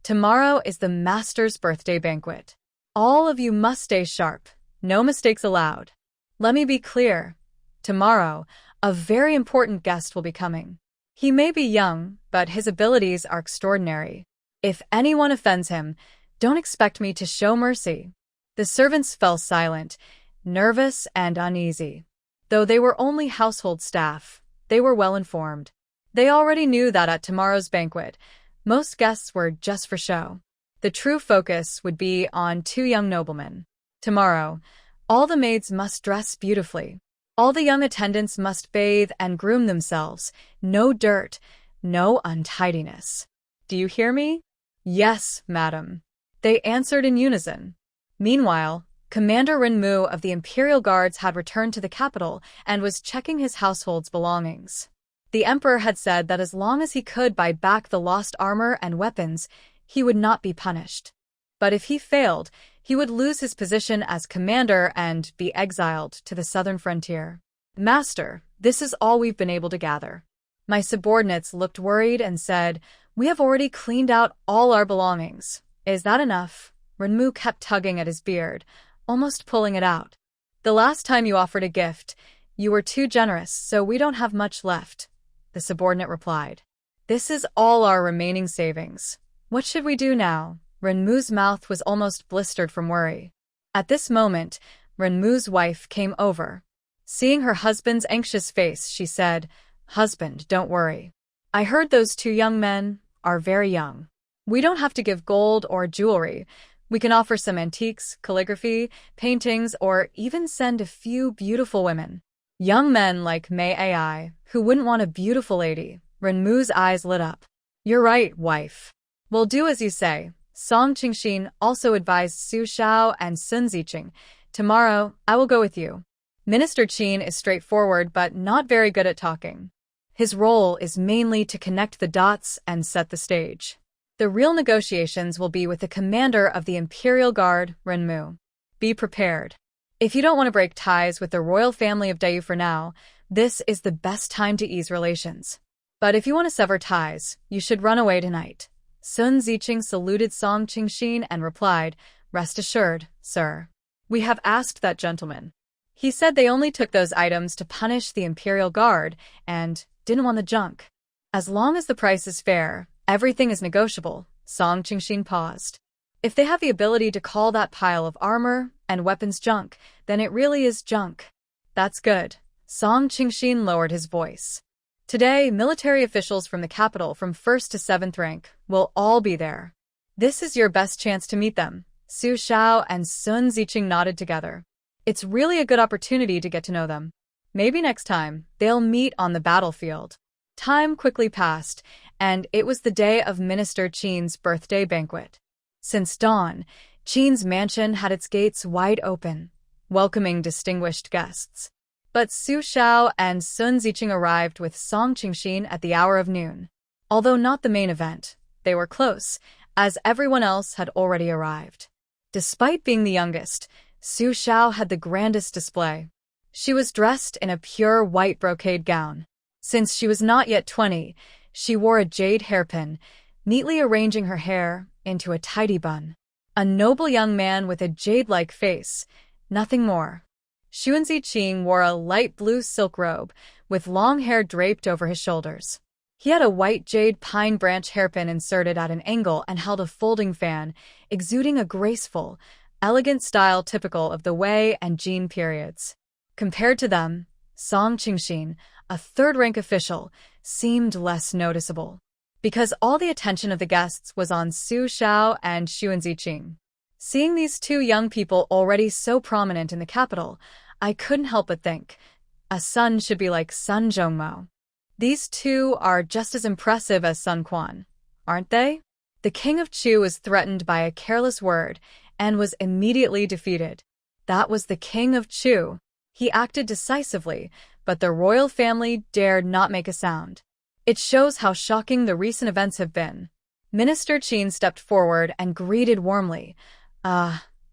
Tomorrow is the Master's birthday banquet. All of you must stay sharp. No mistakes allowed. Let me be clear. Tomorrow, a very important guest will be coming. He may be young, but his abilities are extraordinary. If anyone offends him, don't expect me to show mercy. The servants fell silent, nervous and uneasy. Though they were only household staff, they were well informed. They already knew that at tomorrow's banquet, most guests were just for show. The true focus would be on 2 young noblemen. Tomorrow, all the maids must dress beautifully. All the young attendants must bathe and groom themselves. No dirt, no untidiness. Do you hear me? Yes, madam. They answered in unison. Meanwhile, Commander Renmu of the Imperial Guards had returned to the capital and was checking his household's belongings. The Emperor had said that as long as he could buy back the lost armor and weapons, he would not be punished. But if he failed, he would lose his position as commander and be exiled to the southern frontier. Master, this is all we've been able to gather. My subordinates looked worried and said, We have already cleaned out all our belongings. Is that enough? Renmu kept tugging at his beard, almost pulling it out. The last time you offered a gift, you were too generous, so we don't have much left, the subordinate replied. This is all our remaining savings. What should we do now? Renmu's mouth was almost blistered from worry. At this moment, Renmu's wife came over. Seeing her husband's anxious face, she said, Husband, don't worry. I heard those 2 young men are very young. We don't have to give gold or jewelry. We can offer some antiques, calligraphy, paintings, or even send a few beautiful women. Young men like Mei Ai, who wouldn't want a beautiful lady. Renmu's eyes lit up. You're right, wife. We'll do as you say. Song Qingxin also advised Su Xiao and Sun Ziqing. Tomorrow, I will go with you. Minister Qin is straightforward but not very good at talking. His role is mainly to connect the dots and set the stage. The real negotiations will be with the commander of the Imperial Guard, Renmu. Be prepared. If you don't want to break ties with the royal family of Dayu for now, this is the best time to ease relations. But if you want to sever ties, you should run away tonight. Sun Ziqing saluted Song Qingxin and replied, "Rest assured, sir. We have asked that gentleman. He said they only took those items to punish the Imperial Guard and didn't want the junk. As long as the price is fair, everything is negotiable." Song Qingxin paused. If they have the ability to call that pile of armor and weapons junk, then it really is junk. That's good. Song Qingxin lowered his voice. Today, military officials from the capital from 1st to 7th rank will all be there. This is your best chance to meet them. Su Xiao and Sun Ziqing nodded together. It's really a good opportunity to get to know them. Maybe next time, they'll meet on the battlefield. Time quickly passed, and it was the day of Minister Qin's birthday banquet. Since dawn, Qin's mansion had its gates wide open, welcoming distinguished guests. But Su Xiao and Sun Ziqing arrived with Song Qingxin at the hour of noon. Although not the main event, they were close, as everyone else had already arrived. Despite being the youngest, Su Xiao had the grandest display. She was dressed in a pure white brocade gown. Since she was not yet 20, she wore a jade hairpin, neatly arranging her hair into a tidy bun. A noble young man with a jade-like face, nothing more. Xuan Ziqing wore a light blue silk robe, with long hair draped over his shoulders. He had a white jade pine branch hairpin inserted at an angle and held a folding fan, exuding a graceful, elegant style typical of the Wei and Jin periods. Compared to them, Song Qingxin, a third-rank official, seemed less noticeable, because all the attention of the guests was on Su Xiao and Xuan Ziqing. Seeing these two young people already so prominent in the capital, I couldn't help but think, a son should be like Sun Zhongmo. These two are just as impressive as Sun Quan, aren't they? The king of Chu was threatened by a careless word and was immediately defeated. That was the king of Chu. He acted decisively, but the royal family dared not make a sound. It shows how shocking the recent events have been. Minister Qin stepped forward and greeted warmly.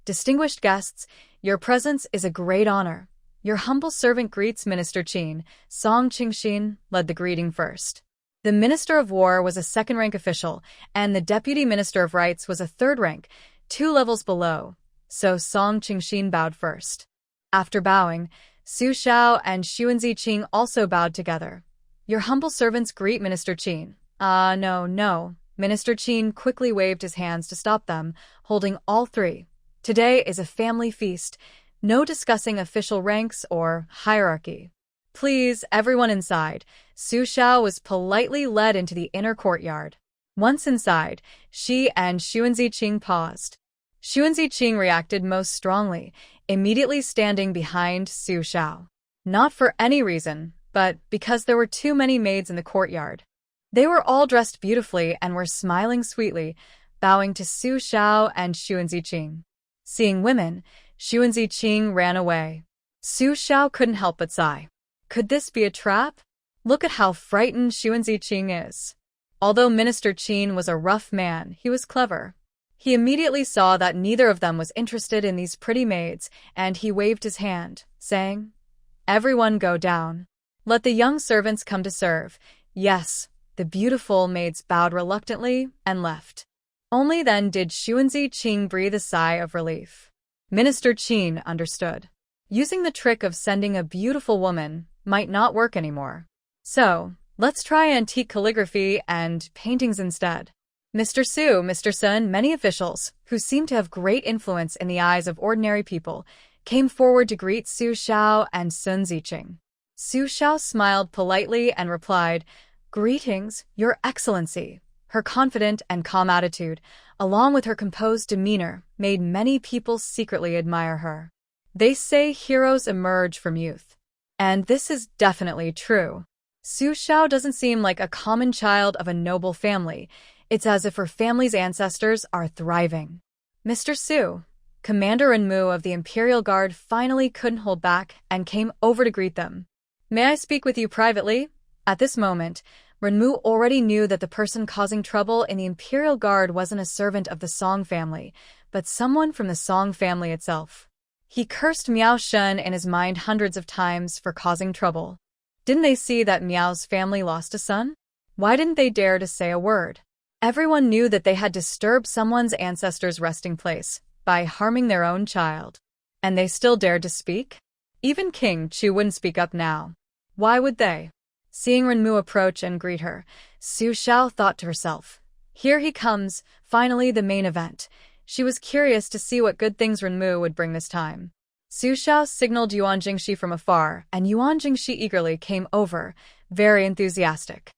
Distinguished guests, your presence is a great honor. Your humble servant greets Minister Qin." Song Qingxin led the greeting first. The Minister of War was a second-rank official, and the Deputy Minister of Rights was a third rank, 2 levels below, so Song Qingxin bowed first. After bowing, Su Xiao and Xuan Ziqing also bowed together. "Your humble servants greet Minister Qin." No. Minister Qin quickly waved his hands to stop them, holding all three. "Today is a family feast. No discussing official ranks or hierarchy. Please, everyone inside." Su Xiao was politely led into the inner courtyard. Once inside, she and Xuan Ziqing paused. Xuan Ziqing reacted most strongly, immediately standing behind Su Xiao. Not for any reason, but because there were too many maids in the courtyard. They were all dressed beautifully and were smiling sweetly, bowing to Su Xiao and Xuan Ziqing. Seeing women, Xuan Ziqing ran away. Su Xiao couldn't help but sigh. Could this be a trap? Look at how frightened Xuan Ziqing is. Although Minister Qin was a rough man, he was clever. He immediately saw that neither of them was interested in these pretty maids, and he waved his hand, saying, "Everyone go down. Let the young servants come to serve." Yes, the beautiful maids bowed reluctantly and left. Only then did Xuan Ziqing breathe a sigh of relief. Minister Qin understood. Using the trick of sending a beautiful woman might not work anymore. So, let's try antique calligraphy and paintings instead. Mr. Su, Mr. Sun, many officials, who seemed to have great influence in the eyes of ordinary people, came forward to greet Su Xiao and Sun Ziqing. Su Xiao smiled politely and replied, "Greetings, Your Excellency." Her confident and calm attitude, along with her composed demeanor, made many people secretly admire her. They say heroes emerge from youth. And this is definitely true. Su Xiao doesn't seem like a common child of a noble family. It's as if her family's ancestors are thriving. "Mr. Su, Commander Renmu of the Imperial Guard finally couldn't hold back and came over to greet them. "May I speak with you privately?" At this moment, Renmu already knew that the person causing trouble in the Imperial Guard wasn't a servant of the Song family, but someone from the Song family itself. He cursed Miao Shun in his mind hundreds of times for causing trouble. Didn't they see that Miao's family lost a son? Why didn't they dare to say a word? Everyone knew that they had disturbed someone's ancestors' resting place by harming their own child. And they still dared to speak? Even King Chu wouldn't speak up now. Why would they? Seeing Renmu approach and greet her, Su Xiao thought to herself, "Here he comes, finally the main event." She was curious to see what good things Renmu would bring this time. Su Xiao signaled Yuan Jingxi from afar, and Yuan Jingxi eagerly came over, very enthusiastic.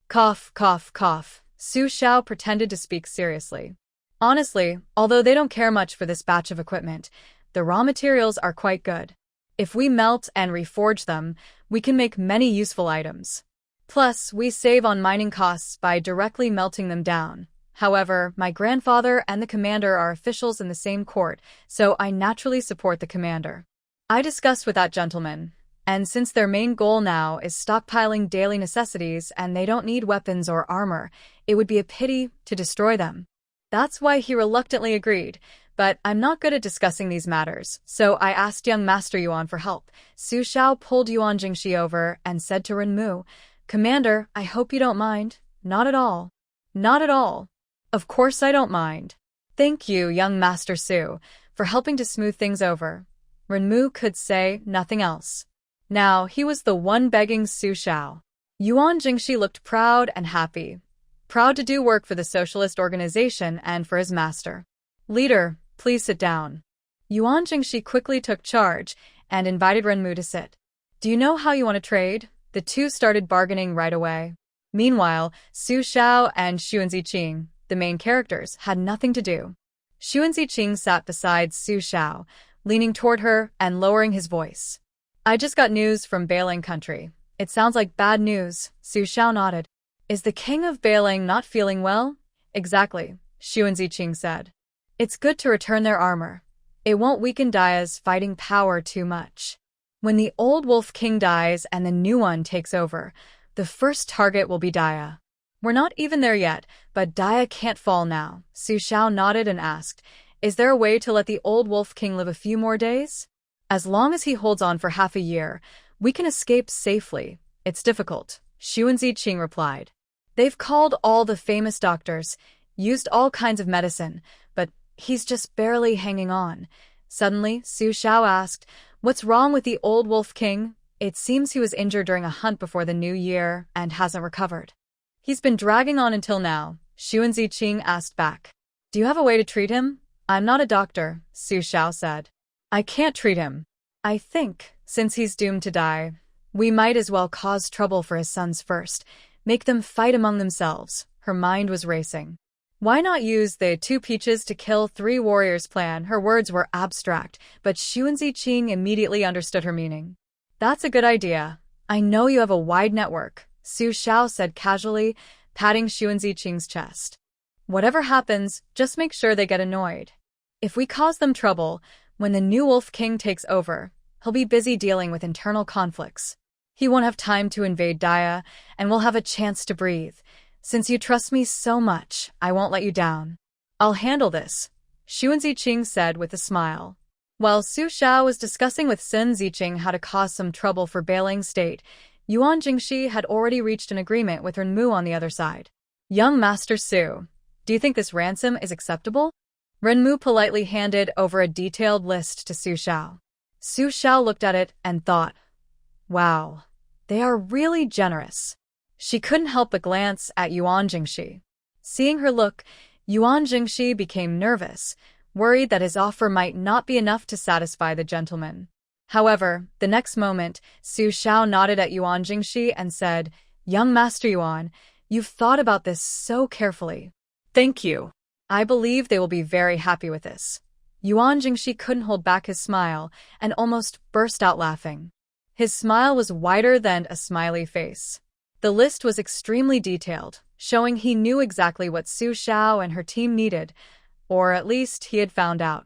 Cough, cough, cough. Su Xiao pretended to speak seriously. Honestly, although they don't care much for this batch of equipment, the raw materials are quite good. If we melt and reforge them, we can make many useful items. Plus, we save on mining costs by directly melting them down. However, my grandfather and the commander are officials in the same court, so I naturally support the commander. I discussed with that gentleman, and since their main goal now is stockpiling daily necessities and they don't need weapons or armor, it would be a pity to destroy them. That's why he reluctantly agreed, but I'm not good at discussing these matters, so I asked young Master Yuan for help. Su Xiao pulled Yuan Jingxi over and said to Renmu, "Commander, I hope you don't mind." "Not at all. Not at all. Of course I don't mind. Thank you, young Master Su, for helping to smooth things over." Renmu could say nothing else. Now he was the one begging Su Xiao. Yuan Jingxi looked proud and happy. Proud to do work for the socialist organization and for his master. "Leader, please sit down." Yuan Jingxi quickly took charge and invited Renmu to sit. "Do you know how you want to trade?" The two started bargaining right away. Meanwhile, Su Xiao and Xuan Ziqing, the main characters, had nothing to do. Xuan Ziqing sat beside Su Xiao, leaning toward her and lowering his voice. "I just got news from Bailing country. It sounds like bad news." Su Xiao nodded. "Is the king of Bailing not feeling well?" "Exactly," Xuan Ziqing said. "It's good to return their armor. It won't weaken Daya's fighting power too much. When the old Wolf King dies and the new one takes over, the first target will be Daya. We're not even there yet, but Daya can't fall now." Su Xiao nodded and asked, "Is there a way to let the old Wolf King live a few more days? As long as he holds on for half a year, we can escape safely." "It's difficult," Xuan Ziqing replied. "They've called all the famous doctors, used all kinds of medicine, but he's just barely hanging on." Suddenly, Su Xiao asked, "What's wrong with the old Wolf King?" "It seems he was injured during a hunt before the new year and hasn't recovered." "He's been dragging on until now," Xuan Ziqing asked back. "Do you have a way to treat him?" "I'm not a doctor," Su Xiao said. "I can't treat him. I think, since he's doomed to die, we might as well cause trouble for his sons first, make them fight among themselves." Her mind was racing. Why not use the two peaches to kill three warriors plan? Her words were abstract, but Xuan Ziqing immediately understood her meaning. "That's a good idea. I know you have a wide network," Su Xiao said casually, patting Xuan Ziqing's chest. "Whatever happens, just make sure they get annoyed. If we cause them trouble, when the new Wolf King takes over, he'll be busy dealing with internal conflicts. He won't have time to invade Daya, and we'll have a chance to breathe. Since you trust me so much, I won't let you down. I'll handle this," Xuan Ziqing said with a smile. While Su Xiao was discussing with Sun Ziqing how to cause some trouble for Bailing State, Yuan Jingxi had already reached an agreement with Renmu on the other side. "Young Master Su, do you think this ransom is acceptable?" Renmu politely handed over a detailed list to Su Xiao. Su Xiao looked at it and thought, "Wow, they are really generous." She couldn't help but glance at Yuan Jingxi. Seeing her look, Yuan Jingxi became nervous, worried that his offer might not be enough to satisfy the gentleman. However, the next moment, Su Xiao nodded at Yuan Jingxi and said, "Young Master Yuan, you've thought about this so carefully. Thank you. I believe they will be very happy with this." Yuan Jingxi couldn't hold back his smile and almost burst out laughing. His smile was wider than a smiley face. The list was extremely detailed, showing he knew exactly what Su Xiao and her team needed, or at least he had found out.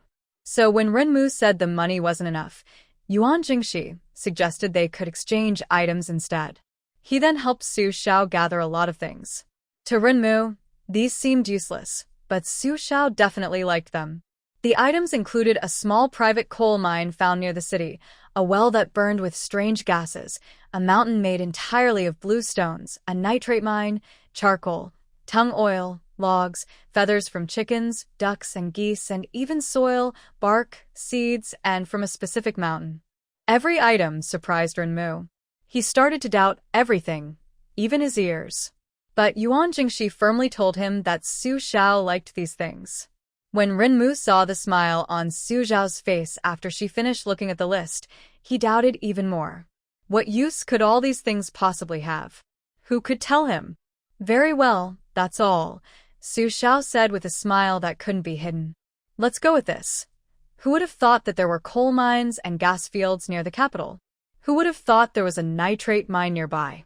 So when Renmu said the money wasn't enough, Yuan Jingxi suggested they could exchange items instead. He then helped Su Xiao gather a lot of things. To Renmu, these seemed useless, but Su Xiao definitely liked them. The items included a small private coal mine found near the city, a well that burned with strange gases, a mountain made entirely of blue stones, a nitrate mine, charcoal, tung oil, logs, feathers from chickens, ducks, and geese, and even soil, bark, seeds, and from a specific mountain. Every item surprised Renmu. He started to doubt everything, even his ears. But Yuan Jingxi firmly told him that Su Xiao liked these things. When Renmu saw the smile on Su Xiao's face after she finished looking at the list, he doubted even more. What use could all these things possibly have? Who could tell him? Very well, that's all, Su Xiao said with a smile that couldn't be hidden. Let's go with this. Who would have thought that there were coal mines and gas fields near the capital? Who would have thought there was a nitrate mine nearby?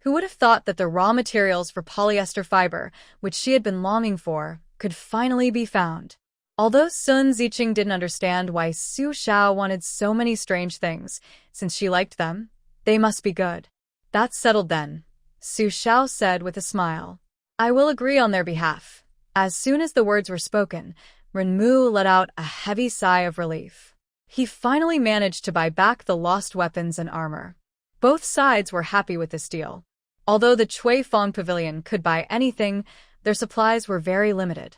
Who would have thought that the raw materials for polyester fiber, which she had been longing for, could finally be found? Although Sun Ziqing didn't understand why Su Xiao wanted so many strange things, since she liked them, they must be good. That's settled then, Su Xiao said with a smile. I will agree on their behalf. As soon as the words were spoken, Renmu let out a heavy sigh of relief. He finally managed to buy back the lost weapons and armor. Both sides were happy with this deal. Although the Cuifang Pavilion could buy anything, their supplies were very limited.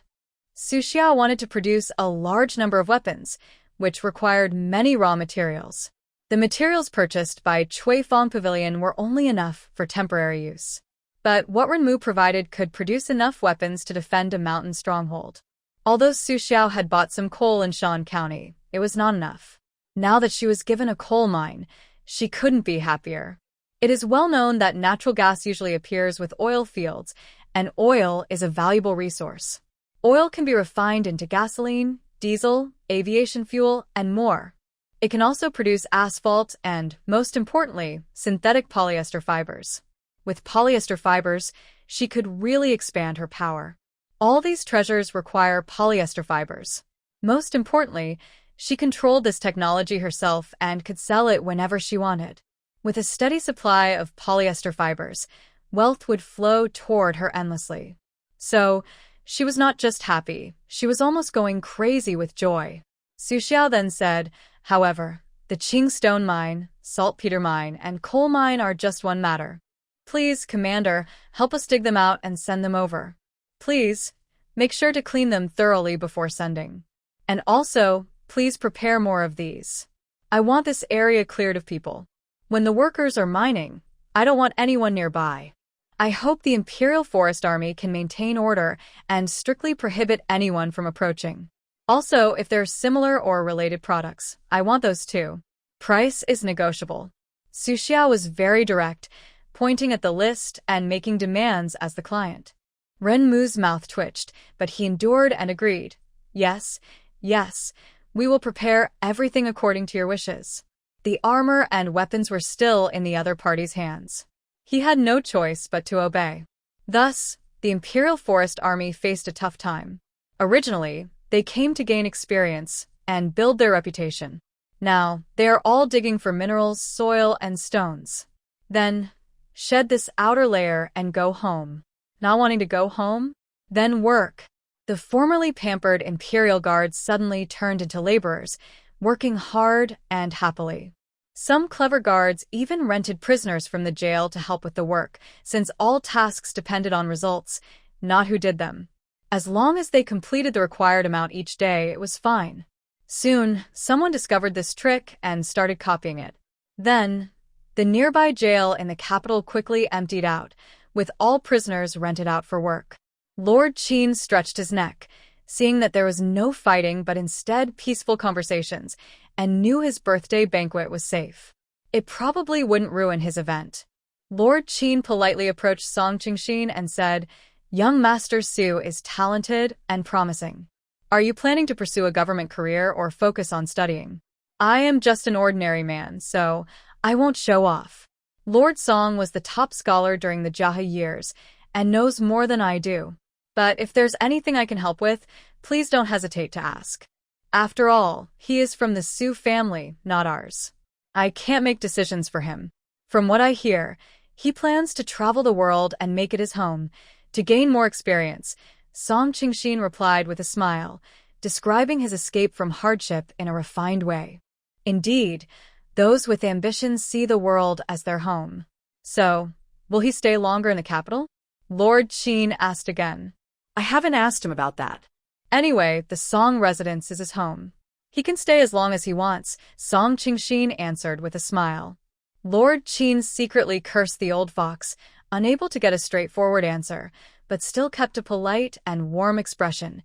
Su Xiao wanted to produce a large number of weapons, which required many raw materials. The materials purchased by Cuifang Pavilion were only enough for temporary use. But what Renmu provided could produce enough weapons to defend a mountain stronghold. Although Su Xiao had bought some coal in Shan County, it was not enough. Now that she was given a coal mine, she couldn't be happier. It is well known that natural gas usually appears with oil fields, and oil is a valuable resource. Oil can be refined into gasoline, diesel, aviation fuel, and more. It can also produce asphalt and, most importantly, synthetic polyester fibers. With polyester fibers, she could really expand her power. All these treasures require polyester fibers. Most importantly, she controlled this technology herself and could sell it whenever she wanted. With a steady supply of polyester fibers, wealth would flow toward her endlessly. So, she was not just happy, she was almost going crazy with joy. Su Xiao then said, however, the Qing Stone Mine, Saltpeter Mine, and Coal Mine are just one matter. Please, Commander, help us dig them out and send them over. Please, make sure to clean them thoroughly before sending. And also, please prepare more of these. I want this area cleared of people. When the workers are mining, I don't want anyone nearby. I hope the Imperial Forest Army can maintain order and strictly prohibit anyone from approaching. Also, if there are similar or related products, I want those too. Price is negotiable. Su Xiao was very direct, pointing at the list and making demands as the client. Renmu's mouth twitched, but he endured and agreed. Yes, yes, we will prepare everything according to your wishes. The armor and weapons were still in the other party's hands. He had no choice but to obey. Thus, the Imperial Forest Army faced a tough time. Originally, they came to gain experience and build their reputation. Now, they are all digging for minerals, soil, and stones. Then, shed this outer layer and go home. Not wanting to go home? Then work. The formerly pampered Imperial Guards suddenly turned into laborers, working hard and happily. Some clever guards even rented prisoners from the jail to help with the work, since all tasks depended on results, not who did them. As long as they completed the required amount each day, it was fine. Soon, someone discovered this trick and started copying it. Then, the nearby jail in the capital quickly emptied out, with all prisoners rented out for work. Lord Qin stretched his neck, seeing that there was no fighting but instead peaceful conversations, and knew his birthday banquet was safe. It probably wouldn't ruin his event. Lord Qin politely approached Song Qingxin and said, "Young Master Su is talented and promising. Are you planning to pursue a government career or focus on studying? I am just an ordinary man, so I won't show off." Lord Song was the top scholar during the Jia years and knows more than I do. But if there's anything I can help with, please don't hesitate to ask. After all, he is from the Su family, not ours. I can't make decisions for him. From what I hear, he plans to travel the world and make it his home, to gain more experience, Song Qingshin replied with a smile, describing his escape from hardship in a refined way. Indeed, those with ambitions see the world as their home. So, will he stay longer in the capital? Lord Qin asked again. I haven't asked him about that. Anyway, the Song residence is his home. He can stay as long as he wants, Song Qingshin answered with a smile. Lord Qin secretly cursed the old fox, unable to get a straightforward answer, but still kept a polite and warm expression.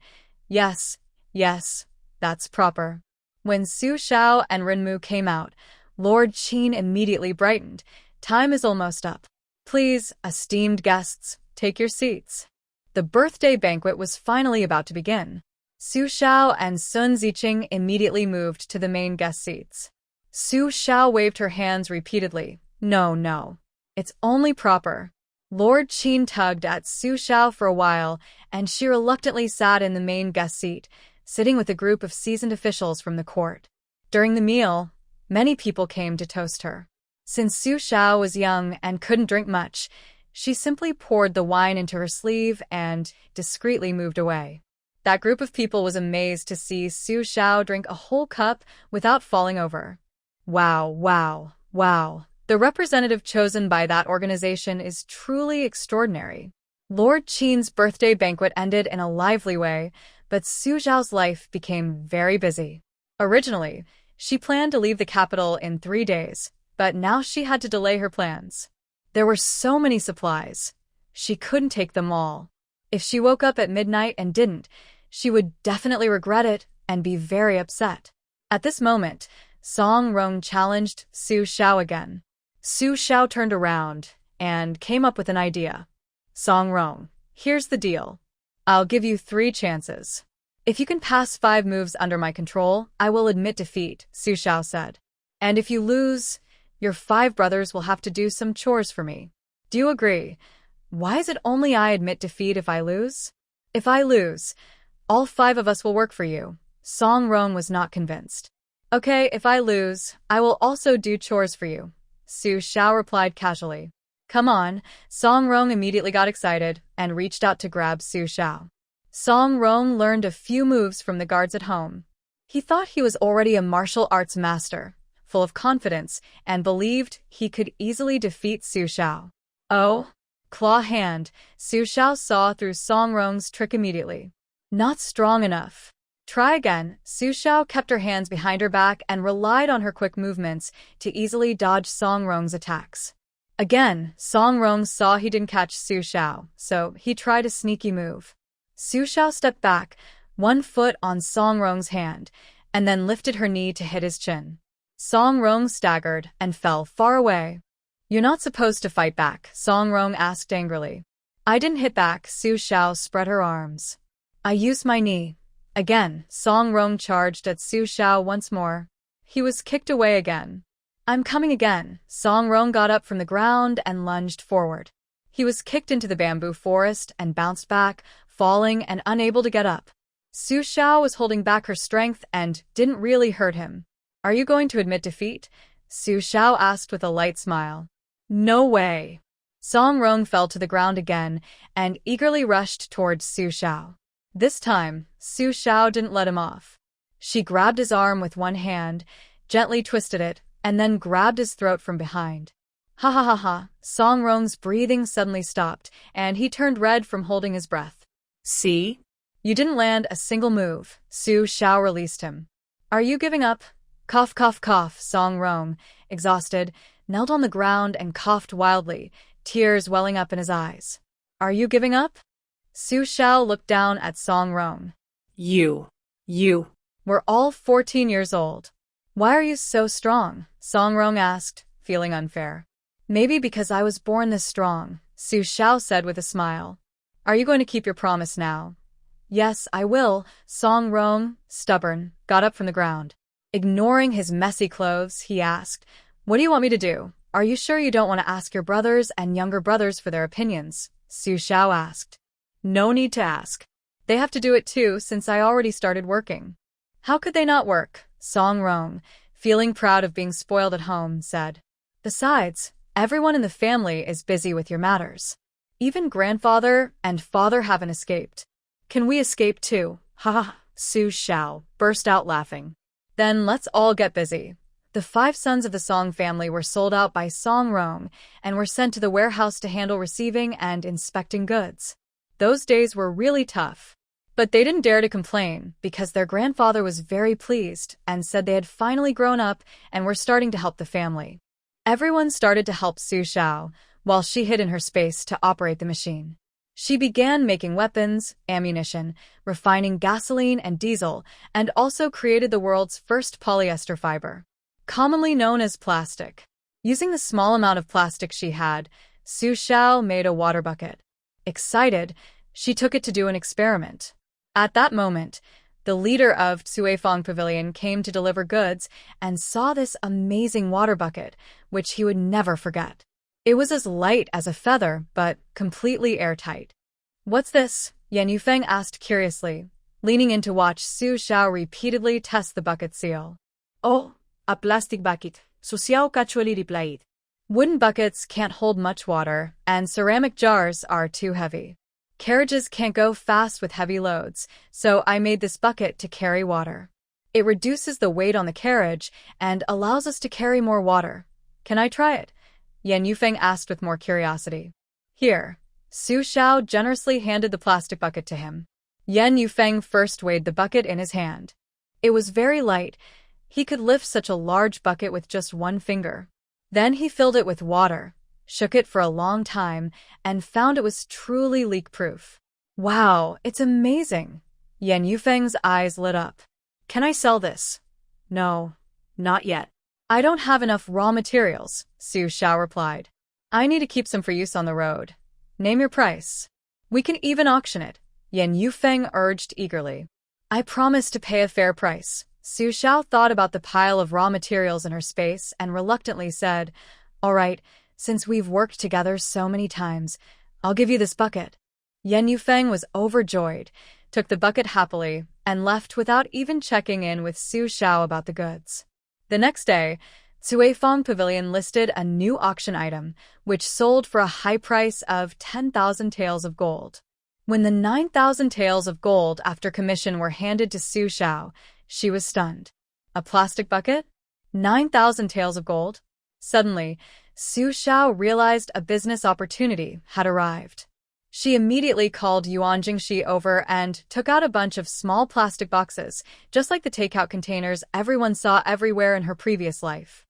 Yes, that's proper. When Su Xiao and Rinmu came out, Lord Qin immediately brightened. Time is almost up. Please, esteemed guests, take your seats. The birthday banquet was finally about to begin. Su Xiao and Sun Ziqing immediately moved to the main guest seats. Su Xiao waved her hands repeatedly. No. It's only proper. Lord Qin tugged at Su Xiao for a while, and she reluctantly sat in the main guest seat, sitting with a group of seasoned officials from the court. During the meal, many people came to toast her. Since Su Xiao was young and couldn't drink much, she simply poured the wine into her sleeve and discreetly moved away. That group of people was amazed to see Su Xiao drink a whole cup without falling over. Wow. The representative chosen by that organization is truly extraordinary. Lord Qin's birthday banquet ended in a lively way, but Su Xiao's life became very busy. Originally, she planned to leave the capital in 3 days, but now she had to delay her plans. There were so many supplies. She couldn't take them all. If she woke up at midnight and didn't, she would definitely regret it and be very upset. At this moment, Song Rong challenged Su Xiao again. Su Xiao turned around and came up with an idea. Song Rong, here's the deal. I'll give you 3 chances. If you can pass 5 moves under my control, I will admit defeat, Su Xiao said. And if you lose, your 5 brothers will have to do some chores for me. Do you agree? Why is it only I admit defeat if I lose? If I lose, all 5 of us will work for you. Song Rong was not convinced. Okay, if I lose, I will also do chores for you, Su Xiao replied casually. Come on, Song Rong immediately got excited and reached out to grab Su Xiao. Song Rong learned a few moves from the guards at home. He thought he was already a martial arts master, full of confidence, and believed he could easily defeat Su Xiao. Oh, claw hand, Su Xiao saw through Song Rong's trick immediately. Not strong enough. Try again. Su Xiao kept her hands behind her back and relied on her quick movements to easily dodge Song Rong's attacks. Again, Song Rong saw he didn't catch Su Xiao, so he tried a sneaky move. Su Xiao stepped back, one foot on Song Rong's hand, and then lifted her knee to hit his chin. Song Rong staggered and fell far away. You're not supposed to fight back, Song Rong asked angrily. I didn't hit back, Su Xiao spread her arms. I used my knee. Again, Song Rong charged at Su Xiao once more. He was kicked away again. I'm coming again. Song Rong got up from the ground and lunged forward. He was kicked into the bamboo forest and bounced back, falling and unable to get up. Su Xiao was holding back her strength and didn't really hurt him. Are you going to admit defeat? Su Xiao asked with a light smile. No way. Song Rong fell to the ground again and eagerly rushed towards Su Xiao. This time, Su Xiao didn't let him off. She grabbed his arm with one hand, gently twisted it, and then grabbed his throat from behind. Ha. Song Rong's breathing suddenly stopped, and he turned red from holding his breath. See? You didn't land a single move. Su Xiao released him. Are you giving up? Cough. Song Rong, exhausted, knelt on the ground and coughed wildly, tears welling up in his eyes. Are you giving up? Su Xiao looked down at Song Rong. You. We're all 14 years old. Why are you so strong? Song Rong asked, feeling unfair. Maybe because I was born this strong, Su Xiao said with a smile. Are you going to keep your promise now? Yes, I will. Song Rong, stubborn, got up from the ground. Ignoring his messy clothes, he asked, What do you want me to do? Are you sure you don't want to ask your brothers and younger brothers for their opinions? Su Xiao asked. No need to ask. They have to do it too, since I already started working. How could they not work? Song Rong, feeling proud of being spoiled at home, said. Besides, everyone in the family is busy with your matters. Even grandfather and father haven't escaped. Can we escape too? Ha ha, Su Shao burst out laughing. Then let's all get busy. The 5 sons of the Song family were sold out by Song Rong and were sent to the warehouse to handle receiving and inspecting goods. Those days were really tough. But they didn't dare to complain because their grandfather was very pleased and said they had finally grown up and were starting to help the family. Everyone started to help Su Shao while she hid in her space to operate the machine. She began making weapons, ammunition, refining gasoline and diesel, and also created the world's first polyester fiber, commonly known as plastic. Using the small amount of plastic she had, Su Shao made a water bucket. Excited, she took it to do an experiment. At that moment, the leader of Cuifang Pavilion came to deliver goods and saw this amazing water bucket, which he would never forget. It was as light as a feather, but completely airtight. What's this? Yan Yufeng asked curiously, leaning in to watch Su Shao repeatedly test the bucket seal. Oh, a plastic bucket, Su Xiao casually replied. Wooden buckets can't hold much water, and ceramic jars are too heavy. Carriages can't go fast with heavy loads, so I made this bucket to carry water. It reduces the weight on the carriage and allows us to carry more water. Can I try it? Yan Yufeng asked with more curiosity. Here. Su Shao generously handed the plastic bucket to him. Yan Yufeng first weighed the bucket in his hand. It was very light. He could lift such a large bucket with just one finger. Then he filled it with water, shook it for a long time, and found it was truly leak-proof. Wow, it's amazing! Yan Yufeng's eyes lit up. Can I sell this? No, not yet. I don't have enough raw materials, Su Shao replied. I need to keep some for use on the road. Name your price. We can even auction it, Yan Yufeng urged eagerly. I promise to pay a fair price. Su Shao thought about the pile of raw materials in her space and reluctantly said, All right, since we've worked together so many times, I'll give you this bucket. Yan Yufeng was overjoyed, took the bucket happily, and left without even checking in with Su Shao about the goods. The next day, Cuifang Pavilion listed a new auction item, which sold for a high price of 10,000 taels of gold. When the 9,000 taels of gold after commission were handed to Su Shao, she was stunned. A plastic bucket? 9,000 taels of gold? Suddenly, Su Shao realized a business opportunity had arrived. She immediately called Yuan Jingxi over and took out a bunch of small plastic boxes, just like the takeout containers everyone saw everywhere in her previous life.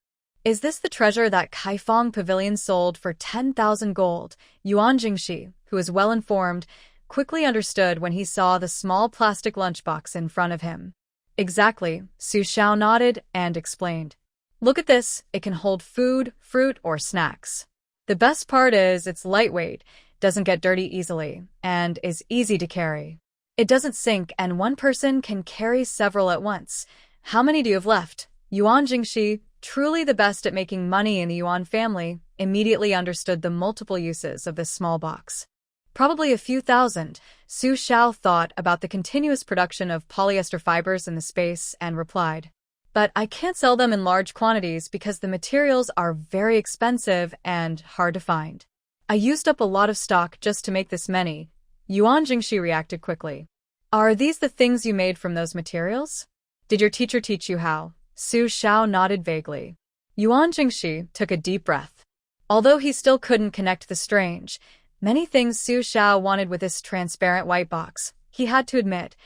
Is this the treasure that Cuifang Pavilion sold for 10,000 gold? Yuan Jingxi, who was well informed, quickly understood when he saw the small plastic lunchbox in front of him. Exactly, Su Shao nodded and explained. Look at this, it can hold food, fruit, or snacks. The best part is it's lightweight, doesn't get dirty easily, and is easy to carry. It doesn't sink and one person can carry several at once. How many do you have left? Yuan Jingxi, truly the best at making money in the Yuan family, immediately understood the multiple uses of this small box. Probably a few thousand. Su Shao thought about the continuous production of polyester fibers in the space and replied. But I can't sell them in large quantities because the materials are very expensive and hard to find. I used up a lot of stock just to make this many. Yuan Jingxi reacted quickly. Are these the things you made from those materials? Did your teacher teach you how? Su Shao nodded vaguely. Yuan Jingxi took a deep breath. Although he still couldn't connect the strange, many things Su Shao wanted with this transparent white box, he had to admit,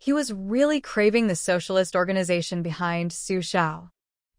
he was really craving the socialist organization behind Su Shao.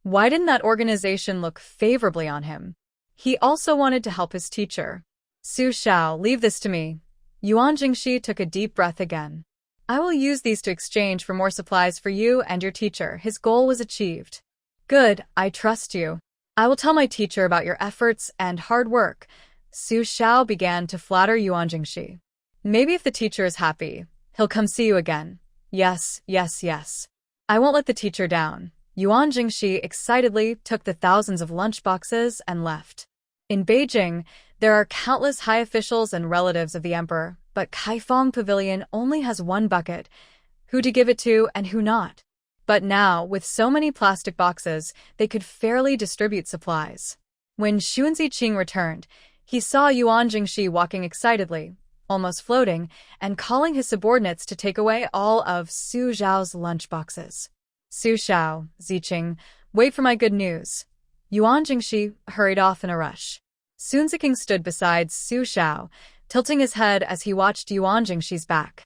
Why didn't that organization look favorably on him? He also wanted to help his teacher. Su Shao, leave this to me. Yuan Jingxi took a deep breath again. I will use these to exchange for more supplies for you and your teacher. His goal was achieved. Good, I trust you. I will tell my teacher about your efforts and hard work. Su Shao began to flatter Yuan Jingxi. Maybe if the teacher is happy, he'll come see you again. Yes, yes, yes. I won't let the teacher down. Yuan Jingxi excitedly took the thousands of lunchboxes and left. In Beijing, there are countless high officials and relatives of the emperor, but Cuifang Pavilion only has one bucket. Who to give it to and who not? But now, with so many plastic boxes, they could fairly distribute supplies. When Xun Ziqing returned, he saw Yuan Jingxi walking excitedly, almost floating, and calling his subordinates to take away all of Su Zhao's lunchboxes. Su Xiao, Ziqing, wait for my good news. Yuan Jingxi hurried off in a rush. Sun Ziqing stood beside Su Xiao, tilting his head as he watched Yuan Jingxi's back.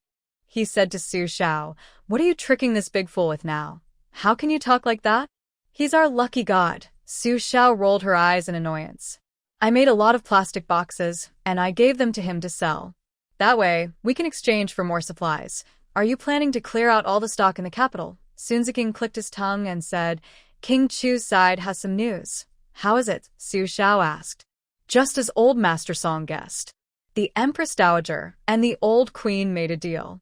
He said to Su Xiao, "What are you tricking this big fool with now? How can you talk like that?" "He's our lucky god." Su Xiao rolled her eyes in annoyance. "I made a lot of plastic boxes, and I gave them to him to sell. That way, we can exchange for more supplies. Are you planning to clear out all the stock in the capital?" Sun Ziqing clicked his tongue and said, "King Chu's side has some news." "How is it?" Su Xiao asked. Just as old Master Song guessed. The Empress Daajager and the old queen made a deal.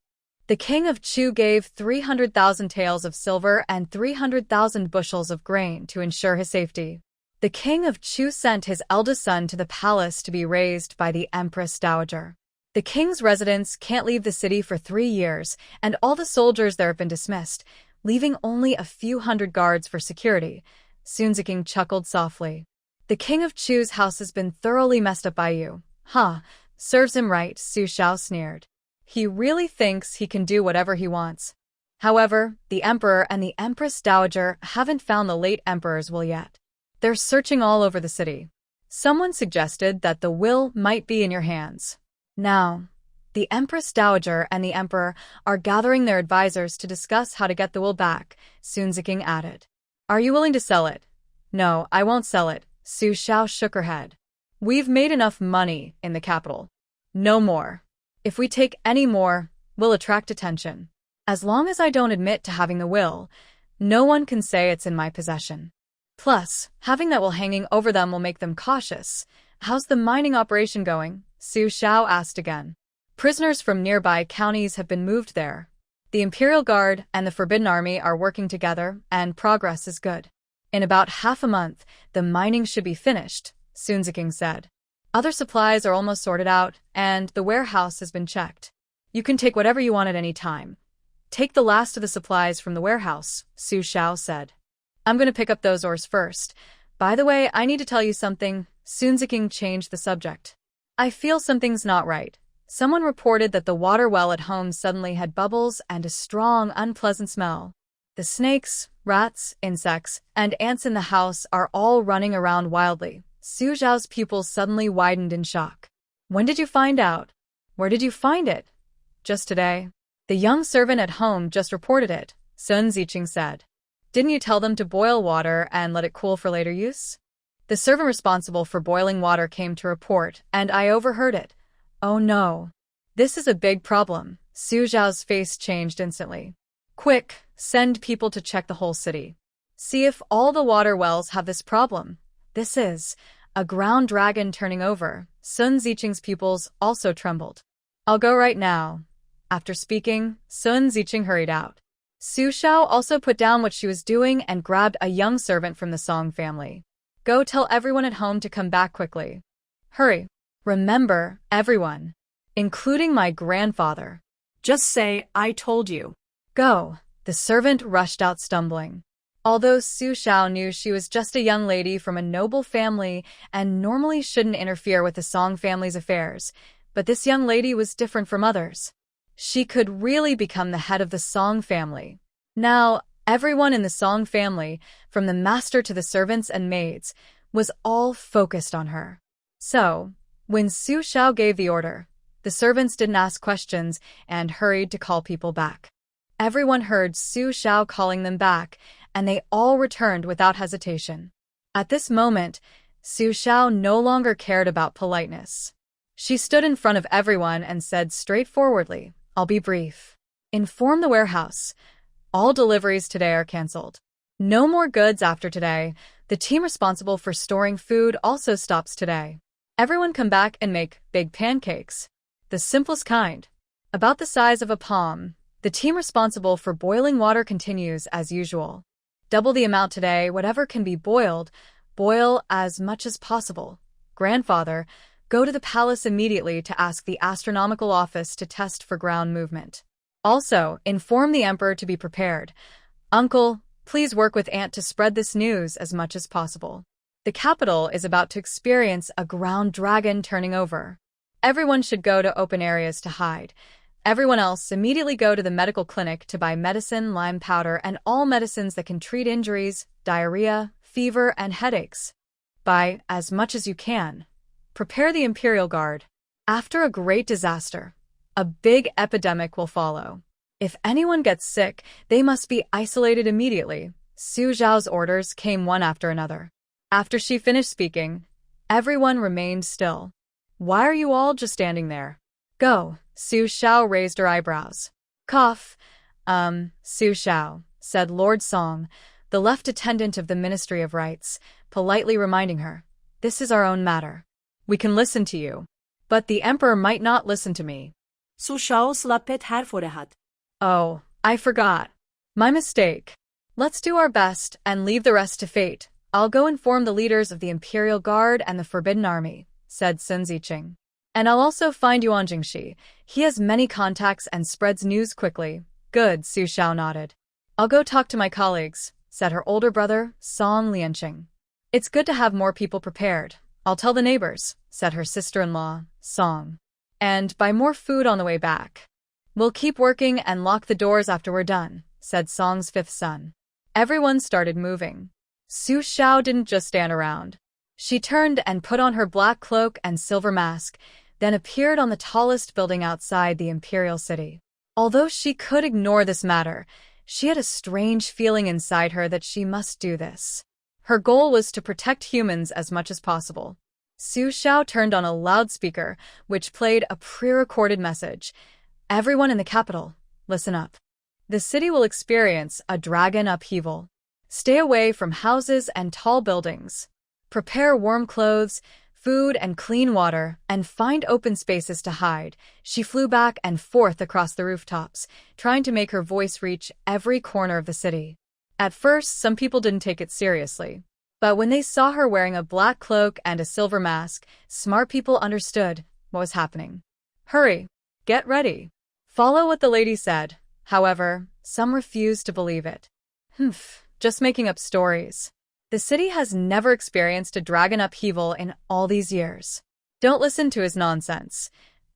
The king of Chu gave 300,000 taels of silver and 300,000 bushels of grain to ensure his safety. The king of Chu sent his eldest son to the palace to be raised by the Empress Daajager. The king's residents can't leave the city for 3 years, and all the soldiers there have been dismissed, leaving only a few hundred guards for security. Sun Ziqing chuckled softly. "The king of Chu's house has been thoroughly messed up by you." "Huh, serves him right," Su Xiao sneered. "He really thinks he can do whatever he wants." However, the emperor and the Empress Dowager haven't found the late emperor's will yet. They're searching all over the city. Someone suggested that the will might be in your hands. Now, the Empress Dowager and the emperor are gathering their advisors to discuss how to get the will back, Sun Ziqing added. "Are you willing to sell it?" "No, I won't sell it." Su Xiao shook her head. "We've made enough money in the capital. No more. If we take any more, we'll attract attention. As long as I don't admit to having the will, no one can say it's in my possession. Plus, having that will hanging over them will make them cautious. How's the mining operation going?" Su Xiao asked again. "Prisoners from nearby counties have been moved there. The Imperial Guard and the Forbidden Army are working together, and progress is good. In about half a month, the mining should be finished," Sun Ziqing said. "Other supplies are almost sorted out, and the warehouse has been checked. You can take whatever you want at any time. Take the last of the supplies from the warehouse," Su Xiao said. "I'm going to pick up those ores first. By the way, I need to tell you something." Sun Ziqing changed the subject. "I feel something's not right. Someone reported that the water well at home suddenly had bubbles and a strong, unpleasant smell. The snakes, rats, insects, and ants in the house are all running around wildly." Su Zhao's pupils suddenly widened in shock. "When did you find out?" "Where did you find it?" "Just today. The young servant at home just reported it," Sun Ziqing said. "Didn't you tell them to boil water and let it cool for later use?" "The servant responsible for boiling water came to report, and I overheard it." "Oh no. This is a big problem." Su Zhao's face changed instantly. "Quick, send people to check the whole city. See if all the water wells have this problem. This is a ground dragon turning over." Sun Ziqing's pupils also trembled. "I'll go right now." After speaking, Sun Ziqing hurried out. Su Xiao also put down what she was doing and grabbed a young servant from the Song family. "Go tell everyone at home to come back quickly. Hurry. Remember, everyone, including my grandfather. Just say, 'I told you.' Go." The servant rushed out stumbling. Although Su Xiao knew she was just a young lady from a noble family and normally shouldn't interfere with the Song family's affairs, but this young lady was different from others. She could really become the head of the Song family. Now, everyone in the Song family, from the master to the servants and maids, was all focused on her. So, when Su Xiao gave the order, the servants didn't ask questions and hurried to call people back. Everyone heard Su Xiao calling them back, and they all returned without hesitation. At this moment, Su Xiao no longer cared about politeness. She stood in front of everyone and said straightforwardly, "I'll be brief. Inform the warehouse. All deliveries today are cancelled. No more goods after today. The team responsible for storing food also stops today. Everyone come back and make big pancakes. The simplest kind, about the size of a palm. The team responsible for boiling water continues as usual. Double the amount today, whatever can be boiled, boil as much as possible. Grandfather, go to the palace immediately to ask the astronomical office to test for ground movement. Also, inform the emperor to be prepared. Uncle, please work with Aunt to spread this news as much as possible. The capital is about to experience a ground dragon turning over. Everyone should go to open areas to hide. Everyone else immediately go to the medical clinic to buy medicine, lime powder, and all medicines that can treat injuries, diarrhea, fever, and headaches. Buy as much as you can. Prepare the Imperial Guard. After a great disaster, a big epidemic will follow. If anyone gets sick, they must be isolated immediately. Su Zhao's orders came one after another. After she finished speaking, everyone remained still. Why are you all just standing there? Go. Su Xiao raised her eyebrows. Cough. Su Xiao, said Lord Song, the left attendant of the Ministry of Rights, politely reminding her, this is our own matter. We can listen to you. But the Emperor might not listen to me. Su Xiao slapet her forehead. Oh, I forgot. My mistake. Let's do our best and leave the rest to fate. I'll go inform the leaders of the Imperial Guard and the Forbidden Army, said Sun Ziqing. And I'll also find Yuan Jingxi. He has many contacts and spreads news quickly. Good, Su Xiao nodded. I'll go talk to my colleagues, said her older brother, Song Lianqing. It's good to have more people prepared. I'll tell the neighbors, said her sister-in-law, Song. And buy more food on the way back. We'll keep working and lock the doors after we're done, said Song's fifth son. Everyone started moving. Su Xiao didn't just stand around. She turned and put on her black cloak and silver mask, then appeared on the tallest building outside the imperial city. Although she could ignore this matter, she had a strange feeling inside her that she must do this. Her goal was to protect humans as much as possible. Su Xiao turned on a loudspeaker, which played a pre-recorded message. Everyone in the capital, listen up. The city will experience a dragon upheaval. Stay away from houses and tall buildings. Prepare warm clothes, food, and clean water, and find open spaces to hide. She flew back and forth across the rooftops, trying to make her voice reach every corner of the city. At first, some people didn't take it seriously. But when they saw her wearing a black cloak and a silver mask, smart people understood what was happening. Hurry, get ready. Follow what the lady said. However, some refused to believe it. Just making up stories. The city has never experienced a dragon upheaval in all these years. Don't listen to his nonsense.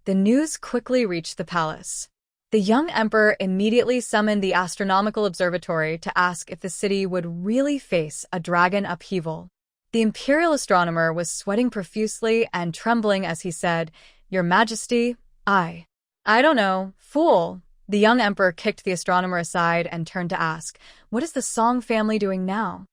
The news quickly reached the palace. The young emperor immediately summoned the astronomical observatory to ask if the city would really face a dragon upheaval. The imperial astronomer was sweating profusely and trembling as he said, Your Majesty, I don't know, fool. The young emperor kicked the astronomer aside and turned to ask, What is the Song family doing now?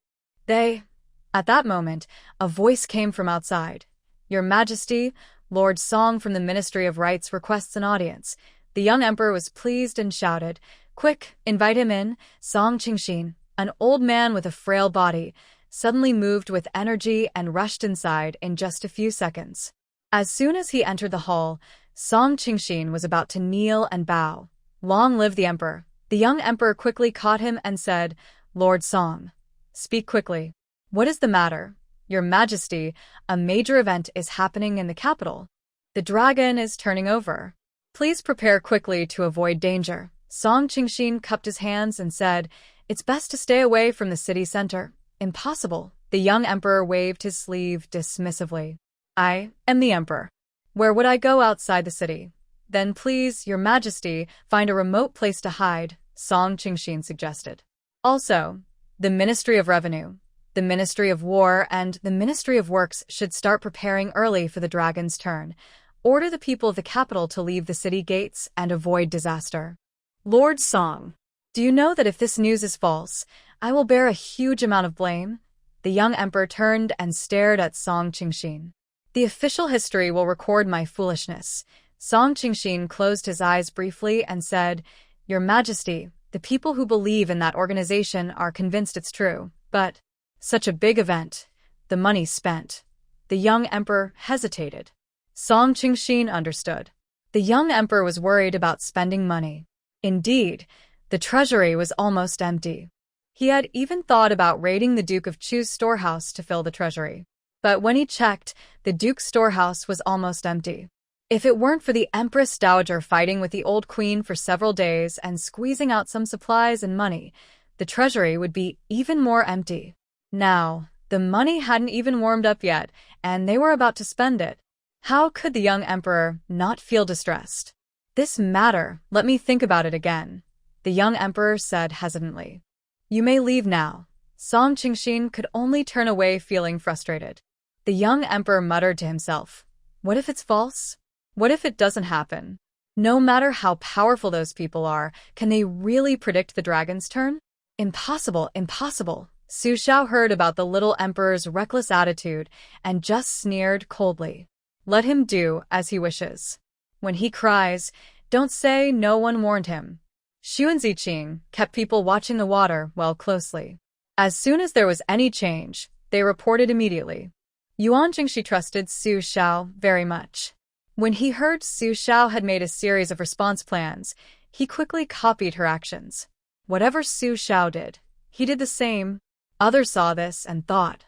At that moment, a voice came from outside. Your Majesty, Lord Song from the Ministry of Rights requests an audience. The young emperor was pleased and shouted, Quick, invite him in. Song Qingxin, an old man with a frail body, suddenly moved with energy and rushed inside in just a few seconds. As soon as he entered the hall, Song Qingxin was about to kneel and bow. Long live the emperor. The young emperor quickly caught him and said, Lord Song, speak quickly. What is the matter? Your Majesty, a major event is happening in the capital. The dragon is turning over. Please prepare quickly to avoid danger. Song Qingxin cupped his hands and said, It's best to stay away from the city center. Impossible. The young emperor waved his sleeve dismissively. I am the emperor. Where would I go outside the city? Then please, Your Majesty, find a remote place to hide, Song Qingxin suggested. Also, the Ministry of Revenue, the Ministry of War, and the Ministry of Works should start preparing early for the dragon's turn. Order the people of the capital to leave the city gates and avoid disaster. Lord Song, do you know that if this news is false, I will bear a huge amount of blame? The young emperor turned and stared at Song Qingxin. The official history will record my foolishness. Song Qingxin closed his eyes briefly and said, Your Majesty, the people who believe in that organization are convinced it's true, but such a big event, the money spent. The young emperor hesitated. Song Qingxin understood. The young emperor was worried about spending money. Indeed, the treasury was almost empty. He had even thought about raiding the Duke of Chu's storehouse to fill the treasury. But when he checked, the Duke's storehouse was almost empty. If it weren't for the Empress Daajager fighting with the old queen for several days and squeezing out some supplies and money, the treasury would be even more empty. Now, the money hadn't even warmed up yet, and they were about to spend it. How could the young emperor not feel distressed? "This matter, let me think about it again," the young emperor said hesitantly. "You may leave now." Song Qingshin could only turn away feeling frustrated. The young emperor muttered to himself, "What if it's false? What if it doesn't happen? No matter how powerful those people are, can they really predict the dragon's turn? Impossible, impossible." Su Shao heard about the little emperor's reckless attitude and just sneered coldly. "Let him do as he wishes. When he cries, don't say no one warned him." Xu and Ziqing kept people watching the water well closely. As soon as there was any change, they reported immediately. Yuan Jingshi trusted Su Shao very much. When he heard Su Shao had made a series of response plans, he quickly copied her actions. Whatever Su Shao did, he did the same. Others saw this and thought,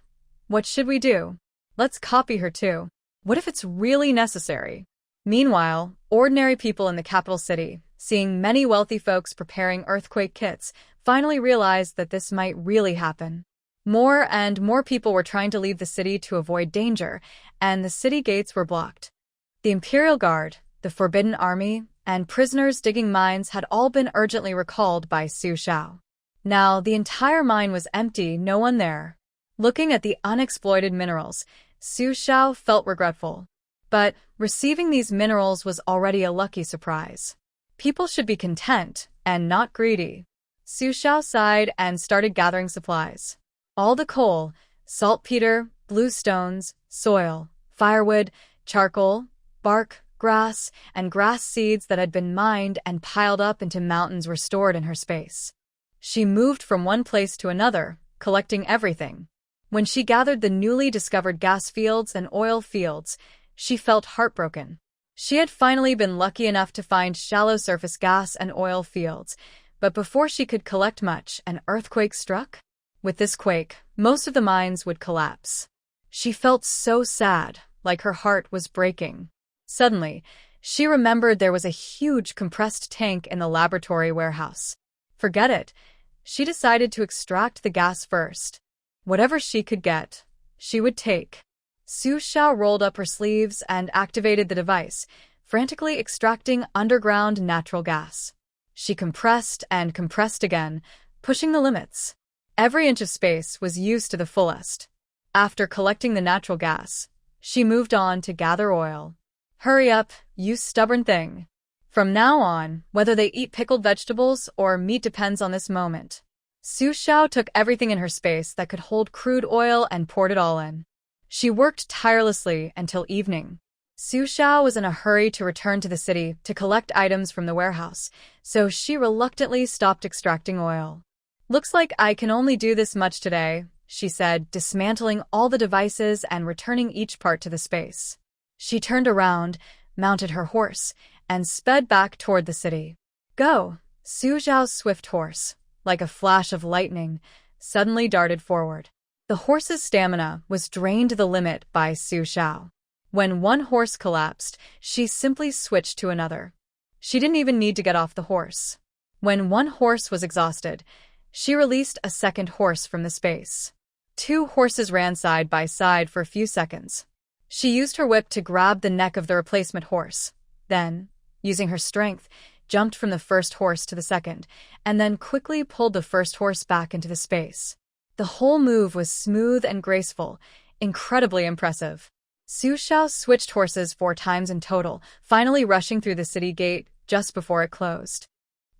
"What should we do? Let's copy her too. What if it's really necessary?" Meanwhile, ordinary people in the capital city, seeing many wealthy folks preparing earthquake kits, finally realized that this might really happen. More and more people were trying to leave the city to avoid danger, and the city gates were blocked. The Imperial Guard, the Forbidden Army, and prisoners digging mines had all been urgently recalled by Su Shao. Now, the entire mine was empty, no one there. Looking at the unexploited minerals, Su Shao felt regretful. But receiving these minerals was already a lucky surprise. People should be content and not greedy. Su Shao sighed and started gathering supplies. All the coal, saltpeter, blue stones, soil, firewood, charcoal, bark, grass, and grass seeds that had been mined and piled up into mountains were stored in her space. She moved from one place to another, collecting everything. When she gathered the newly discovered gas fields and oil fields, she felt heartbroken. She had finally been lucky enough to find shallow surface gas and oil fields, but before she could collect much, an earthquake struck. With this quake, most of the mines would collapse. She felt so sad, like her heart was breaking. Suddenly, she remembered there was a huge compressed tank in the laboratory warehouse. Forget it. She decided to extract the gas first. Whatever she could get, she would take. Su Shao rolled up her sleeves and activated the device, frantically extracting underground natural gas. She compressed and compressed again, pushing the limits. Every inch of space was used to the fullest. After collecting the natural gas, she moved on to gather oil. Hurry up, you stubborn thing. From now on, whether they eat pickled vegetables or meat depends on this moment. Su Shao took everything in her space that could hold crude oil and poured it all in. She worked tirelessly until evening. Su Shao was in a hurry to return to the city to collect items from the warehouse, so she reluctantly stopped extracting oil. "Looks like I can only do this much today," she said, dismantling all the devices and returning each part to the space. She turned around, mounted her horse, and sped back toward the city. "Go!" Su Zhao's swift horse, like a flash of lightning, suddenly darted forward. The horse's stamina was drained to the limit by Su Shao. When one horse collapsed, she simply switched to another. She didn't even need to get off the horse. When one horse was exhausted, she released a second horse from the space. Two horses ran side by side for a few seconds. She used her whip to grab the neck of the replacement horse. Then, using her strength, jumped from the first horse to the second, and then quickly pulled the first horse back into the space. The whole move was smooth and graceful, incredibly impressive. Su Shao switched horses 4 times in total, finally rushing through the city gate just before it closed.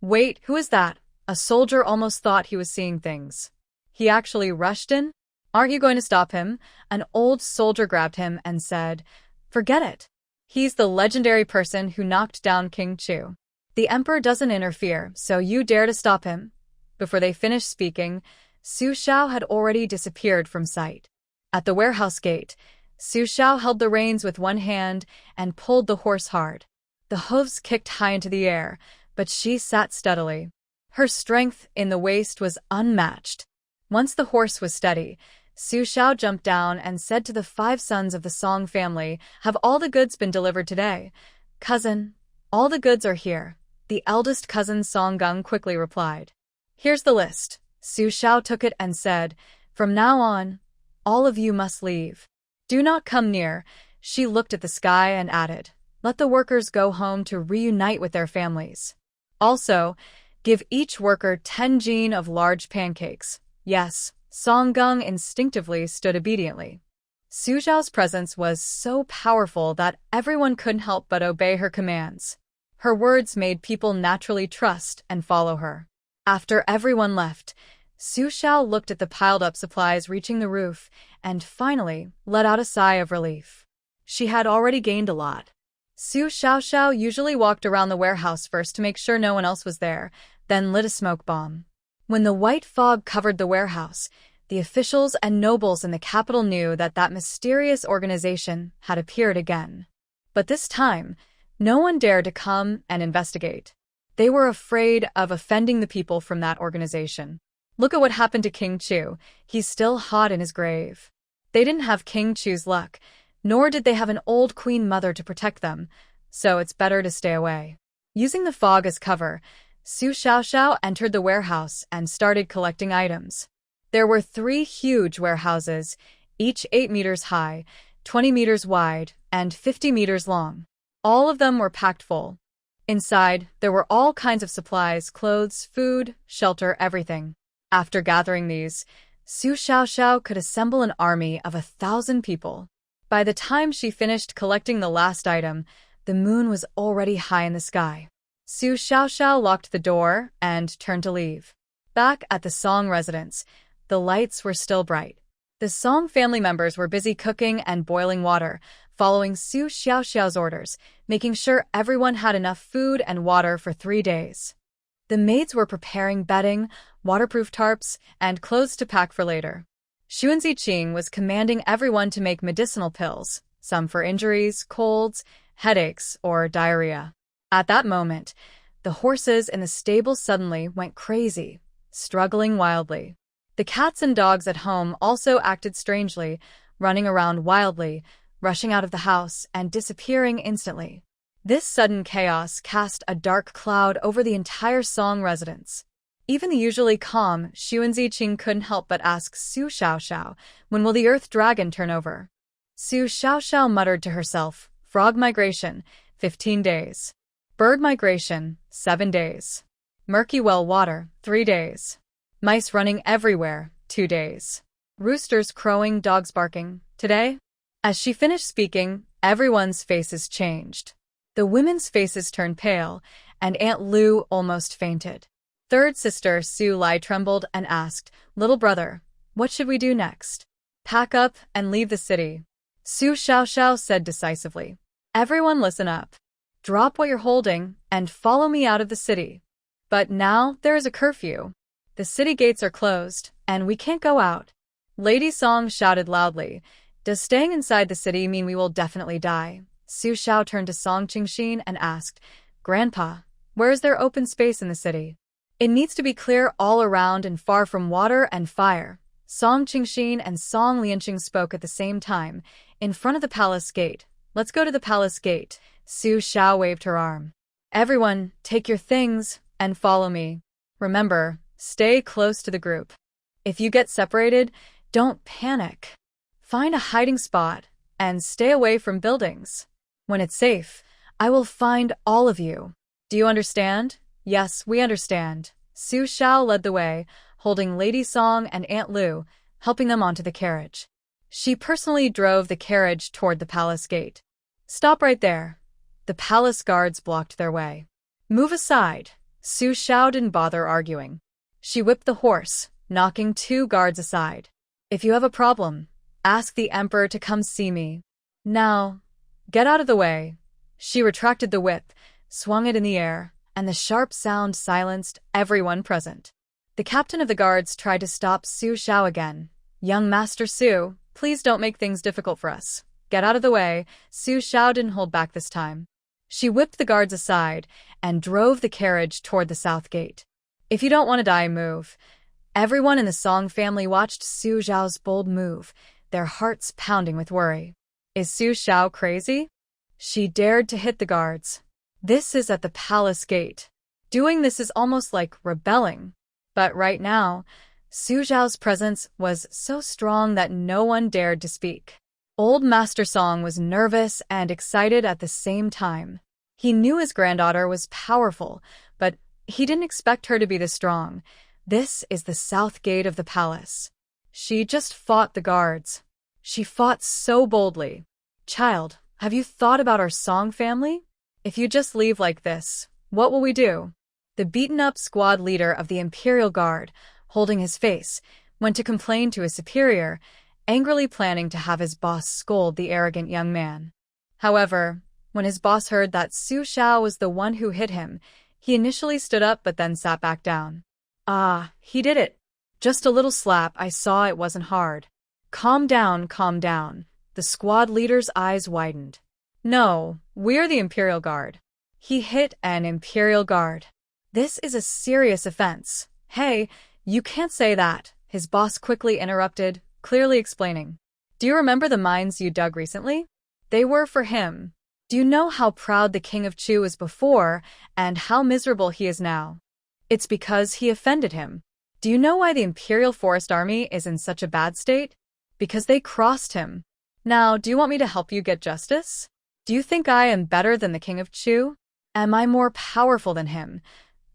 "Wait, who is that?" A soldier almost thought he was seeing things. He actually rushed in. "Aren't you going to stop him?" An old soldier grabbed him and said, "Forget it. He's the legendary person who knocked down King Chu. The emperor doesn't interfere, so you dare to stop him?" Before they finished speaking, Su Shao had already disappeared from sight. At the warehouse gate, Su Shao held the reins with one hand and pulled the horse hard. The hooves kicked high into the air, but she sat steadily. Her strength in the waist was unmatched. Once the horse was steady, Su Shao jumped down and said to the 5 sons of the Song family, "Have all the goods been delivered today?" "Cousin, all the goods are here," the eldest cousin Song Gung quickly replied. "Here's the list." Su Shao took it and said, "From now on, all of you must leave. Do not come near." She looked at the sky and added, "Let the workers go home to reunite with their families. Also, give each worker 10 jin of large pancakes." Yes, Song Rong instinctively stood obediently. Su Zhao's presence was so powerful that everyone couldn't help but obey her commands. Her words made people naturally trust and follow her. After everyone left, Su Shao looked at the piled-up supplies reaching the roof and finally let out a sigh of relief. She had already gained a lot. Su Shao usually walked around the warehouse first to make sure no one else was there, then lit a smoke bomb. When the white fog covered the warehouse, the officials and nobles in the capital knew that that mysterious organization had appeared again. But this time, no one dared to come and investigate. They were afraid of offending the people from that organization. Look at what happened to King Chu. He's still hot in his grave. They didn't have King Chu's luck, nor did they have an old queen mother to protect them, so it's better to stay away. Using the fog as cover, Su Shao entered the warehouse and started collecting items. There were 3 huge warehouses, each 8 meters high, 20 meters wide, and 50 meters long. All of them were packed full. Inside, there were all kinds of supplies, clothes, food, shelter, everything. After gathering these, Su Shao could assemble an army of 1,000 people. By the time she finished collecting the last item, the moon was already high in the sky. Su Shao locked the door and turned to leave. Back at the Song residence, the lights were still bright. The Song family members were busy cooking and boiling water, following Su Xiao's orders, making sure everyone had enough food and water for 3 days. The maids were preparing bedding, waterproof tarps, and clothes to pack for later. Xun Ziqing was commanding everyone to make medicinal pills, some for injuries, colds, headaches, or diarrhea. At that moment, the horses in the stable suddenly went crazy, struggling wildly. The cats and dogs at home also acted strangely, running around wildly, rushing out of the house and disappearing instantly. This sudden chaos cast a dark cloud over the entire Song residence. Even the usually calm Xun Ziqing couldn't help but ask Su Shao, "When will the earth dragon turn over?" Su Shao muttered to herself, "Frog migration, 15 days. Bird migration, 7 days. Murky well water, 3 days. Mice running everywhere, 2 days. Roosters crowing, dogs barking, today?" As she finished speaking, everyone's faces changed. The women's faces turned pale, and Aunt Lu almost fainted. Third sister Su Lai trembled and asked, "Little brother, what should we do next?" "Pack up and leave the city," Su Shao said decisively. "Everyone listen up. Drop what you're holding and follow me out of the city. But now there is a curfew. The city gates are closed, and we can't go out." Lady Song shouted loudly, "Does staying inside the city mean we will definitely die?" Su Shao turned to Song Qingxin and asked, "Grandpa, where is there open space in the city?" "It needs to be clear all around and far from water and fire." Song Qingxin and Song Lianqing spoke at the same time, in front of the palace gate. "Let's go to the palace gate." Su Shao waved her arm. "Everyone, take your things and follow me. Remember, stay close to the group. If you get separated, don't panic. Find a hiding spot and stay away from buildings. When it's safe, I will find all of you. Do you understand?" "Yes, we understand." Su Shao led the way, holding Lady Song and Aunt Lu, helping them onto the carriage. She personally drove the carriage toward the palace gate. "Stop right there." The palace guards blocked their way. "Move aside." Su Shao didn't bother arguing. She whipped the horse, knocking 2 guards aside. "If you have a problem, ask the emperor to come see me. Now, get out of the way." She retracted the whip, swung it in the air, and the sharp sound silenced everyone present. The captain of the guards tried to stop Su Shao again. "Young Master Su, please don't make things difficult for us. Get out of the way." Su Shao didn't hold back this time. She whipped the guards aside and drove the carriage toward the south gate. "If you don't want to die, move." Everyone in the Song family watched Su Zhao's bold move, their hearts pounding with worry. Is Su Shao crazy? She dared to hit the guards. This is at the palace gate. Doing this is almost like rebelling. But right now, Su Zhao's presence was so strong that no one dared to speak. Old Master Song was nervous and excited at the same time. He knew his granddaughter was powerful, but he didn't expect her to be this strong. This is the south gate of the palace. She just fought the guards. She fought so boldly. Child, have you thought about our Song family? If you just leave like this, what will we do? The beaten-up squad leader of the Imperial Guard, holding his face, went to complain to his superior, angrily planning to have his boss scold the arrogant young man. However, when his boss heard that Su Xiao was the one who hit him, he initially stood up but then sat back down. Ah, he did it. Just a little slap, I saw it wasn't hard. Calm down, calm down. The squad leader's eyes widened. No, we're the Imperial Guard. He hit an Imperial Guard. This is a serious offense. Hey, you can't say that, his boss quickly interrupted, clearly explaining. Do you remember the mines you dug recently? They were for him. Do you know how proud the King of Chu was before and how miserable he is now? It's because he offended him. Do you know why the Imperial Forest Army is in such a bad state? Because they crossed him. Now, do you want me to help you get justice? Do you think I am better than the King of Chu? Am I more powerful than him?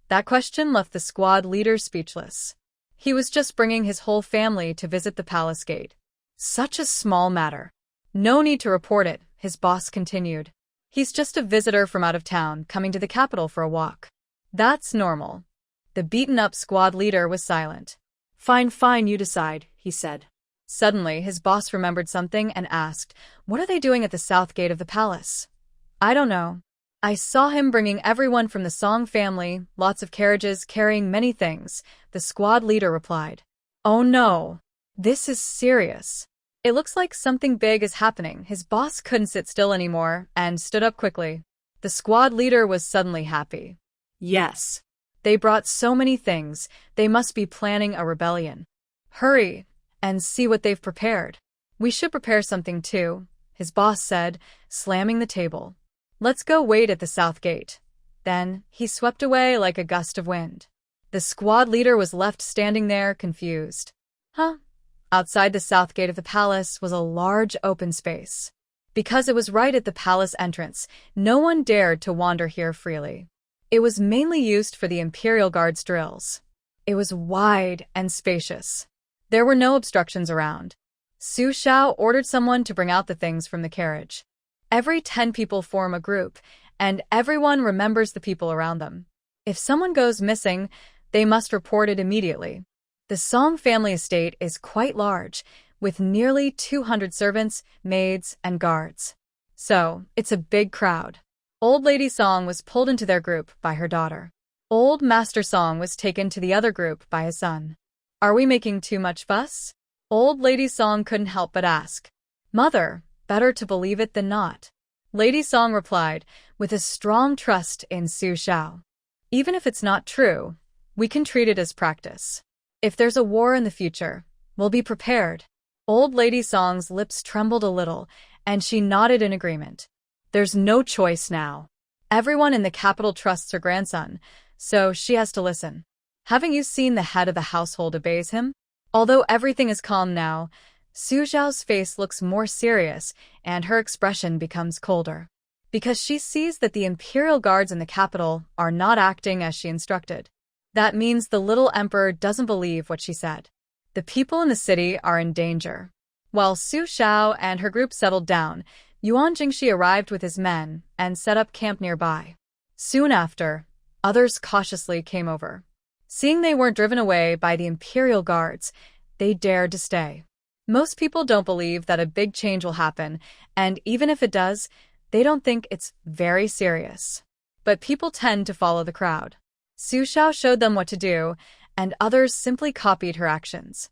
That question left the squad leader speechless. He was just bringing his whole family to visit the palace gate. Such a small matter. No need to report it, his boss continued. He's just a visitor from out of town, coming to the capital for a walk. That's normal. The beaten-up squad leader was silent. Fine, fine, you decide, he said. Suddenly, his boss remembered something and asked, What are they doing at the south gate of the palace? I don't know. I saw him bringing everyone from the Song family, lots of carriages carrying many things, the squad leader replied. Oh no. This is serious. It looks like something big is happening. His boss couldn't sit still anymore and stood up quickly. The squad leader was suddenly happy. Yes. They brought so many things, they must be planning a rebellion. Hurry and see what they've prepared. We should prepare something too, his boss said, slamming the table. Let's go wait at the south gate. Then he swept away like a gust of wind. The squad leader was left standing there, confused. Huh? Outside the south gate of the palace was a large open space. Because it was right at the palace entrance, no one dared to wander here freely. It was mainly used for the Imperial Guard's drills. It was wide and spacious. There were no obstructions around. Su Xiao ordered someone to bring out the things from the carriage. Every 10 people form a group, and everyone remembers the people around them. If someone goes missing, they must report it immediately. The Song family estate is quite large, with nearly 200 servants, maids, and guards. So, it's a big crowd. Old Lady Song was pulled into their group by her daughter. Old Master Song was taken to the other group by his son. Are we making too much fuss? Old Lady Song couldn't help but ask. Mother, better to believe it than not. Lady Song replied, with a strong trust in Su Xiao. Even if it's not true, we can treat it as practice. If there's a war in the future, we'll be prepared. Old Lady Song's lips trembled a little, and she nodded in agreement. There's no choice now. Everyone in the capital trusts her grandson, so she has to listen. Haven't you seen the head of the household obeys him? Although everything is calm now, Su Zhao's face looks more serious and her expression becomes colder. Because she sees that the Imperial Guards in the capital are not acting as she instructed. That means the little emperor doesn't believe what she said. The people in the city are in danger. While Su Xiao and her group settled down, Yuan Jingxi arrived with his men and set up camp nearby. Soon after, others cautiously came over. Seeing they weren't driven away by the Imperial Guards, they dared to stay. Most people don't believe that a big change will happen, and even if it does, they don't think it's very serious. But people tend to follow the crowd. Su Xiao showed them what to do, and others simply copied her actions.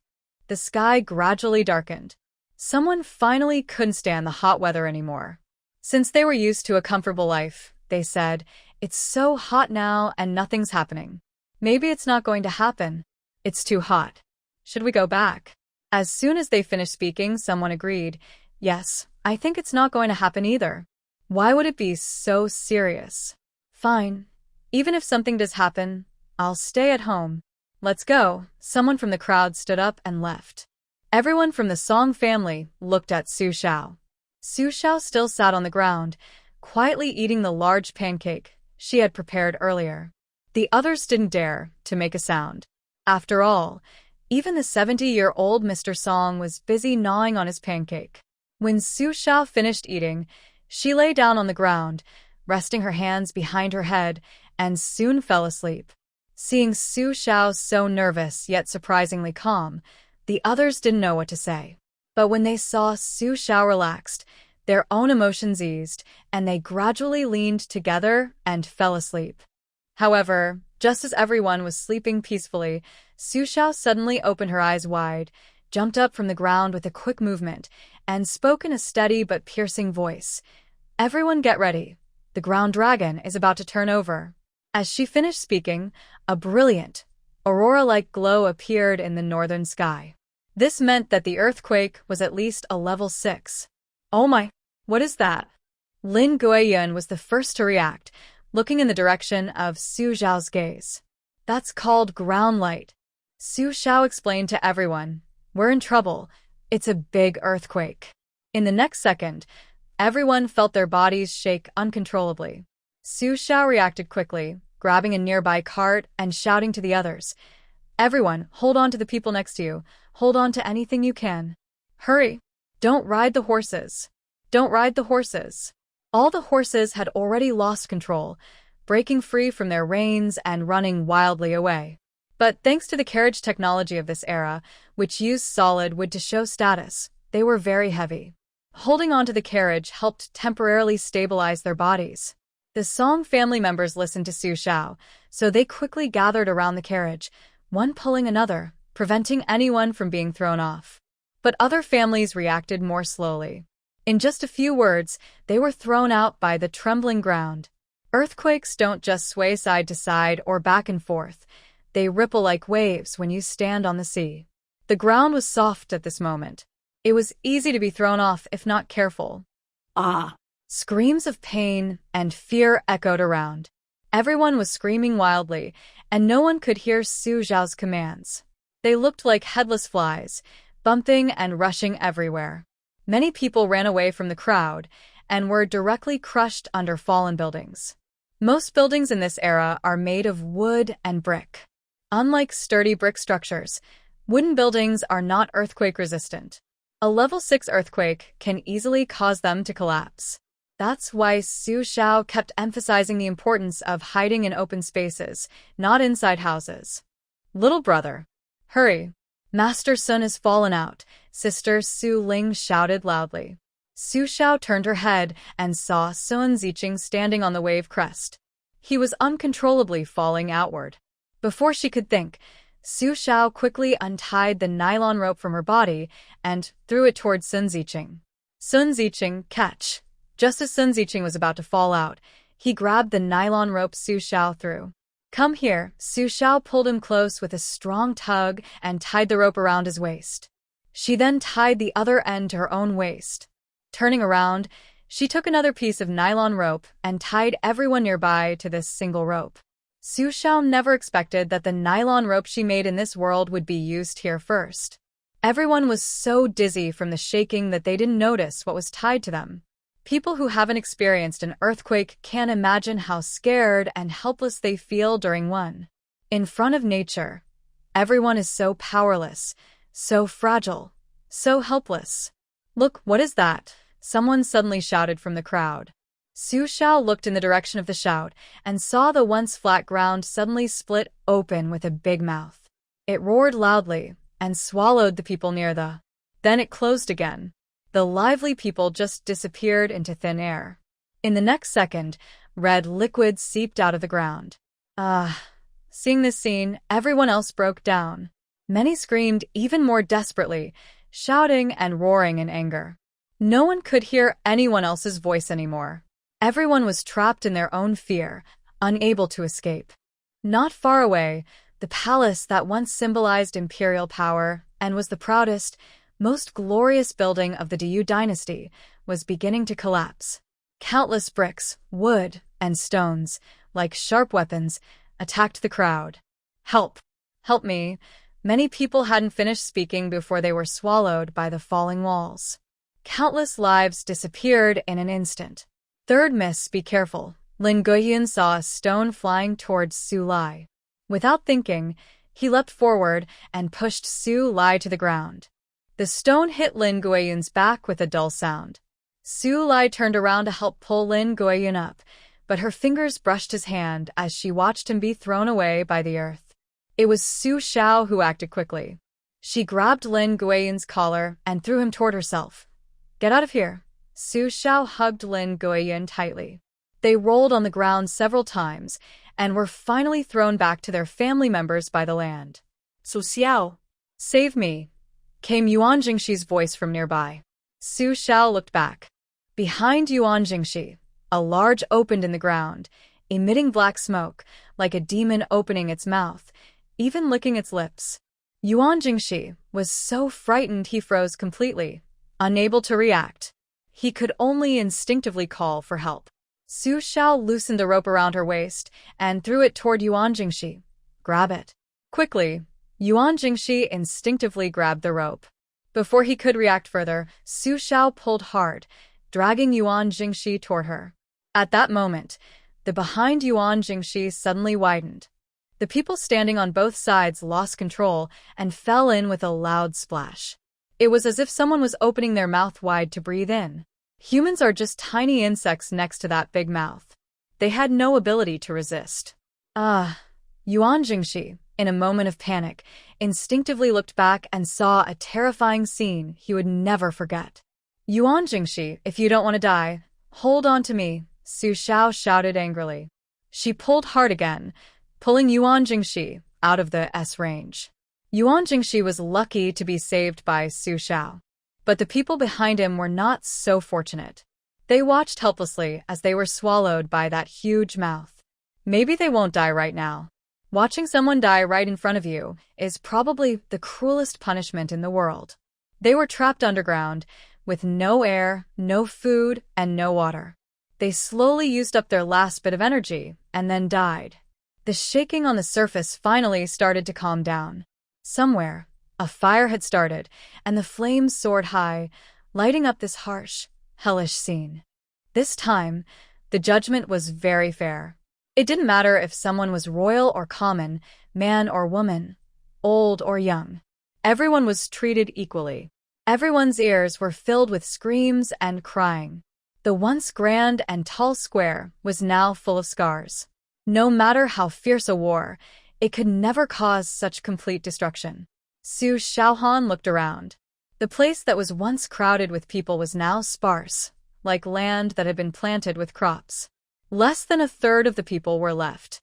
The sky gradually darkened. Someone finally couldn't stand the hot weather anymore. Since they were used to a comfortable life, they said, It's so hot now and nothing's happening. Maybe it's not going to happen. It's too hot. Should we go back? As soon as they finished speaking, someone agreed, Yes, I think it's not going to happen either. Why would it be so serious? Fine. Even if something does happen, I'll stay at home. let's go." Someone from the crowd stood up and left. Everyone from the Song family looked at Su Xiao. Su Xiao still sat on the ground, quietly eating the large pancake she had prepared earlier. The others didn't dare to make a sound. After all, even the 70-year-old Mr. Song was busy gnawing on his pancake. When Su Xiao finished eating, she lay down on the ground, resting her hands behind her head, and soon fell asleep. Seeing Su Xiao so nervous yet surprisingly calm, the others didn't know what to say. But when they saw Su Xiao relaxed, their own emotions eased, and they gradually leaned together and fell asleep. However, just as everyone was sleeping peacefully, Su Xiao suddenly opened her eyes wide, jumped up from the ground with a quick movement, and spoke in a steady but piercing voice. "Everyone get ready. The ground dragon is about to turn over." As she finished speaking, a brilliant, aurora-like glow appeared in the northern sky. This meant that the earthquake was at least a level 6. "Oh my, what is that?" Lin Guiyun was the first to react, looking in the direction of Su Xiao's gaze. "That's called ground light." Su Xiao explained to everyone, "We're in trouble. It's a big earthquake." In the next second, everyone felt their bodies shake uncontrollably. Su Xiao reacted quickly, grabbing a nearby cart and shouting to the others, "Everyone, hold on to the people next to you. Hold on to anything you can. Hurry! Don't ride the horses. Don't ride the horses." All the horses had already lost control, breaking free from their reins and running wildly away. But thanks to the carriage technology of this era, which used solid wood to show status, they were very heavy. Holding onto the carriage helped temporarily stabilize their bodies. The Song family members listened to Su Xiao, so they quickly gathered around the carriage, one pulling another, preventing anyone from being thrown off. But other families reacted more slowly. In just a few words, they were thrown out by the trembling ground. Earthquakes don't just sway side to side or back and forth. They ripple like waves when you stand on the sea. The ground was soft at this moment. It was easy to be thrown off if not careful. "Ah!" Screams of pain and fear echoed around. Everyone was screaming wildly, and no one could hear Su Xiao's commands. They looked like headless flies, bumping and rushing everywhere. Many people ran away from the crowd and were directly crushed under fallen buildings. Most buildings in this era are made of wood and brick. Unlike sturdy brick structures, wooden buildings are not earthquake-resistant. A level 6 earthquake can easily cause them to collapse. That's why Su Xiao kept emphasizing the importance of hiding in open spaces, not inside houses. "Little brother, hurry. Master Sun has fallen out," Sister Su Ling shouted loudly. Su Xiao turned her head and saw Sun Ziqing standing on the wave crest. He was uncontrollably falling outward. Before she could think, Su Xiao quickly untied the nylon rope from her body and threw it towards Sun Ziqing. Sun Ziqing, catch! Just as Sun Ziqing was about to fall out, he grabbed the nylon rope Su Xiao threw. "Come here." Su Xiao pulled him close with a strong tug and tied the rope around his waist. She then tied the other end to her own waist. Turning around, she took another piece of nylon rope and tied everyone nearby to this single rope. Su Xiao never expected that the nylon rope she made in this world would be used here first. Everyone was so dizzy from the shaking that they didn't notice what was tied to them. People who haven't experienced an earthquake can't imagine how scared and helpless they feel during one. In front of nature, everyone is so powerless, so fragile, so helpless. "Look, what is that?" Someone suddenly shouted from the crowd. Su Xiao looked in the direction of the shout and saw the once flat ground suddenly split open with a big mouth. It roared loudly and swallowed the people near the. Then it closed again. The lively people just disappeared into thin air. In the next second, red liquid seeped out of the ground. Seeing this scene, everyone else broke down. Many screamed even more desperately, shouting and roaring in anger. No one could hear anyone else's voice anymore. Everyone was trapped in their own fear, unable to escape. Not far away, the palace that once symbolized imperial power and was the proudest, most glorious building of the Diyu dynasty was beginning to collapse. Countless bricks, wood, and stones, like sharp weapons, attacked the crowd. "Help! Help me. Many people hadn't finished speaking before they were swallowed by the falling walls. Countless lives disappeared in an instant. Third miss, be careful. Lin Guiyun saw a stone flying towards Su Lai. Without thinking, he leapt forward and pushed Su Lai to the ground. The stone hit Lin Guiyun's back with a dull sound. Su Lai turned around to help pull Lin Guiyun up, but her fingers brushed his hand as she watched him be thrown away by the earth. It was Su Xiao who acted quickly. She grabbed Lin Guiyun's collar and threw him toward herself. Get out of here. Su Xiao hugged Lin Guiyun tightly. They rolled on the ground several times and were finally thrown back to their family members by the land. Su Xiao. Save me, came Yuan Jingxi's voice from nearby. Su Xiao looked back. Behind Yuan Jingxi, a large opened in the ground, emitting black smoke, like a demon opening its mouth, even licking its lips. Yuan Jingxi was so frightened he froze completely, unable to react. He could only instinctively call for help. Su Xiao loosened the rope around her waist and threw it toward Yuan Jingxi. Grab it. Quickly, Yuan Jingxi instinctively grabbed the rope. Before he could react further, Su Xiao pulled hard, dragging Yuan Jingxi toward her. At that moment, the behind Yuan Jingxi suddenly widened. The people standing on both sides lost control and fell in with a loud splash. It was as if someone was opening their mouth wide to breathe in. Humans are just tiny insects next to that big mouth. They had no ability to resist. Yuan Jingxi, in a moment of panic, instinctively looked back and saw a terrifying scene he would never forget. Yuan Jingxi, if you don't want to die, hold on to me, Su Xiao shouted angrily. She pulled hard again, pulling Yuan Jingxi out of the S range. Yuan Jingxi was lucky to be saved by Su Xiao. But the people behind him were not so fortunate. They watched helplessly as they were swallowed by that huge mouth. Maybe they won't die right now. Watching someone die right in front of you is probably the cruelest punishment in the world. They were trapped underground, with no air, no food, and no water. They slowly used up their last bit of energy, and then died. The shaking on the surface finally started to calm down. Somewhere, a fire had started, and the flames soared high, lighting up this harsh, hellish scene. This time, the judgment was very fair. It didn't matter if someone was royal or common, man or woman, old or young. Everyone was treated equally. Everyone's ears were filled with screams and crying. The once grand and tall square was now full of scars. No matter how fierce a war, it could never cause such complete destruction. Su Xiaohan looked around. The place that was once crowded with people was now sparse, like land that had been planted with crops. Less than a third of the people were left.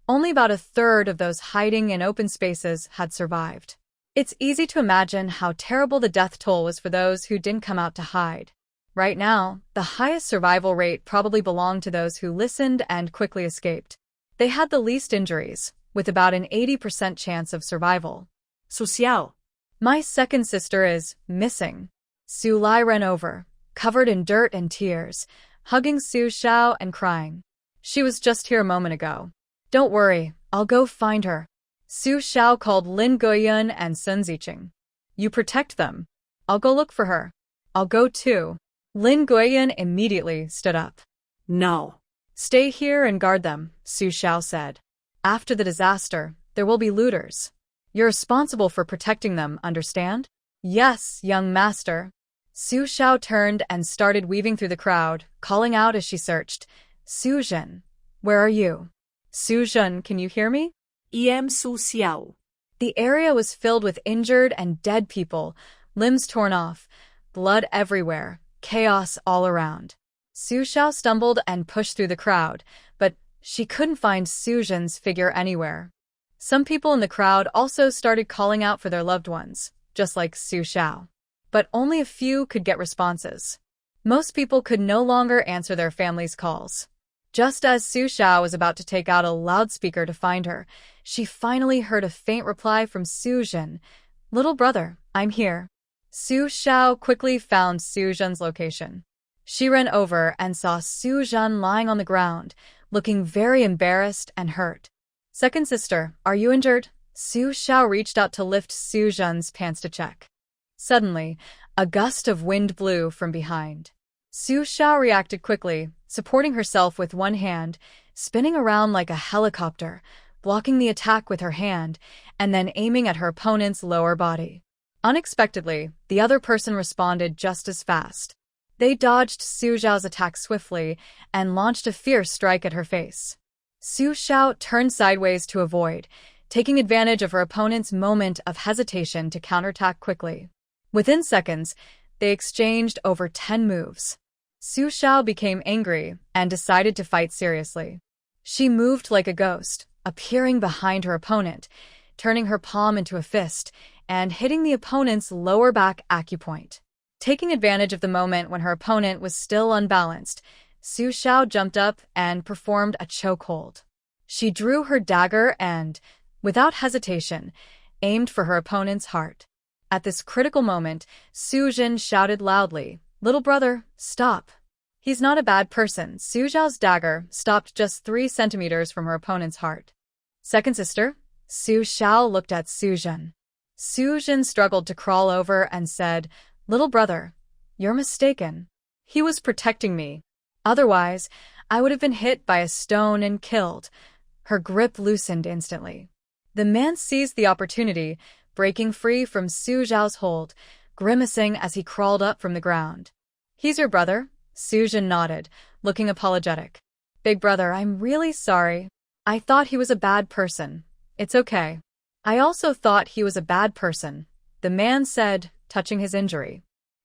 Only about a third of those hiding in open spaces had survived. It's easy to imagine how terrible the death toll was for those who didn't come out to hide. Right now, the highest survival rate probably belonged to those who listened and quickly escaped. They had the least injuries, with about an 80% chance of survival. Su Xiao. My second sister is missing. Su Lai ran over, covered in dirt and tears, hugging Su Xiao and crying. She was just here a moment ago. Don't worry, I'll go find her. Su Xiao called Lin Guiyun and Sun Ziqing. You protect them. I'll go look for her. I'll go too. Lin Guiyun immediately stood up. No. Stay here and guard them, Su Xiao said. After the disaster, there will be looters. You're responsible for protecting them, understand? Yes, young master. Su Xiao turned and started weaving through the crowd, calling out as she searched. Su Zhen, where are you? Su Zhen, can you hear me? Su Xiao. The area was filled with injured and dead people, limbs torn off, blood everywhere, chaos all around. Su Xiao stumbled and pushed through the crowd, but she couldn't find Su Zhen's figure anywhere. Some people in the crowd also started calling out for their loved ones, just like Su Xiao. But only a few could get responses. Most people could no longer answer their family's calls. Just as Su Xiao was about to take out a loudspeaker to find her, she finally heard a faint reply from Su Zhen. Little brother, I'm here. Su Xiao quickly found Su Zhen's location. She ran over and saw Su Zhen lying on the ground, looking very embarrassed and hurt. Second sister, are you injured? Su Xiao reached out to lift Su Zhen's pants to check. Suddenly, a gust of wind blew from behind. Su Xiao reacted quickly, supporting herself with one hand, spinning around like a helicopter, blocking the attack with her hand, and then aiming at her opponent's lower body. Unexpectedly, the other person responded just as fast. They dodged Su Xiao's attack swiftly and launched a fierce strike at her face. Su Xiao turned sideways to avoid, taking advantage of her opponent's moment of hesitation to counterattack quickly. Within seconds, they exchanged over 10 moves. Su Xiao became angry and decided to fight seriously. She moved like a ghost, appearing behind her opponent, turning her palm into a fist, and hitting the opponent's lower back acupoint. Taking advantage of the moment when her opponent was still unbalanced, Su Xiao jumped up and performed a chokehold. She drew her dagger and, without hesitation, aimed for her opponent's heart. At this critical moment, Su Jin shouted loudly, "Little brother, stop." He's not a bad person. Su Xiao's dagger stopped just 3 centimeters from her opponent's heart. Second sister? Su Xiao looked at Su Jin. Su Jin struggled to crawl over and said, "Little brother, you're mistaken. He was protecting me. Otherwise, I would have been hit by a stone and killed." Her grip loosened instantly. The man seized the opportunity, breaking free from Su Xiao's hold, grimacing as he crawled up from the ground. "He's your brother?" Su Jin nodded, looking apologetic. "Big brother, I'm really sorry. I thought he was a bad person. It's okay." "I also thought he was a bad person," the man said, touching his injury.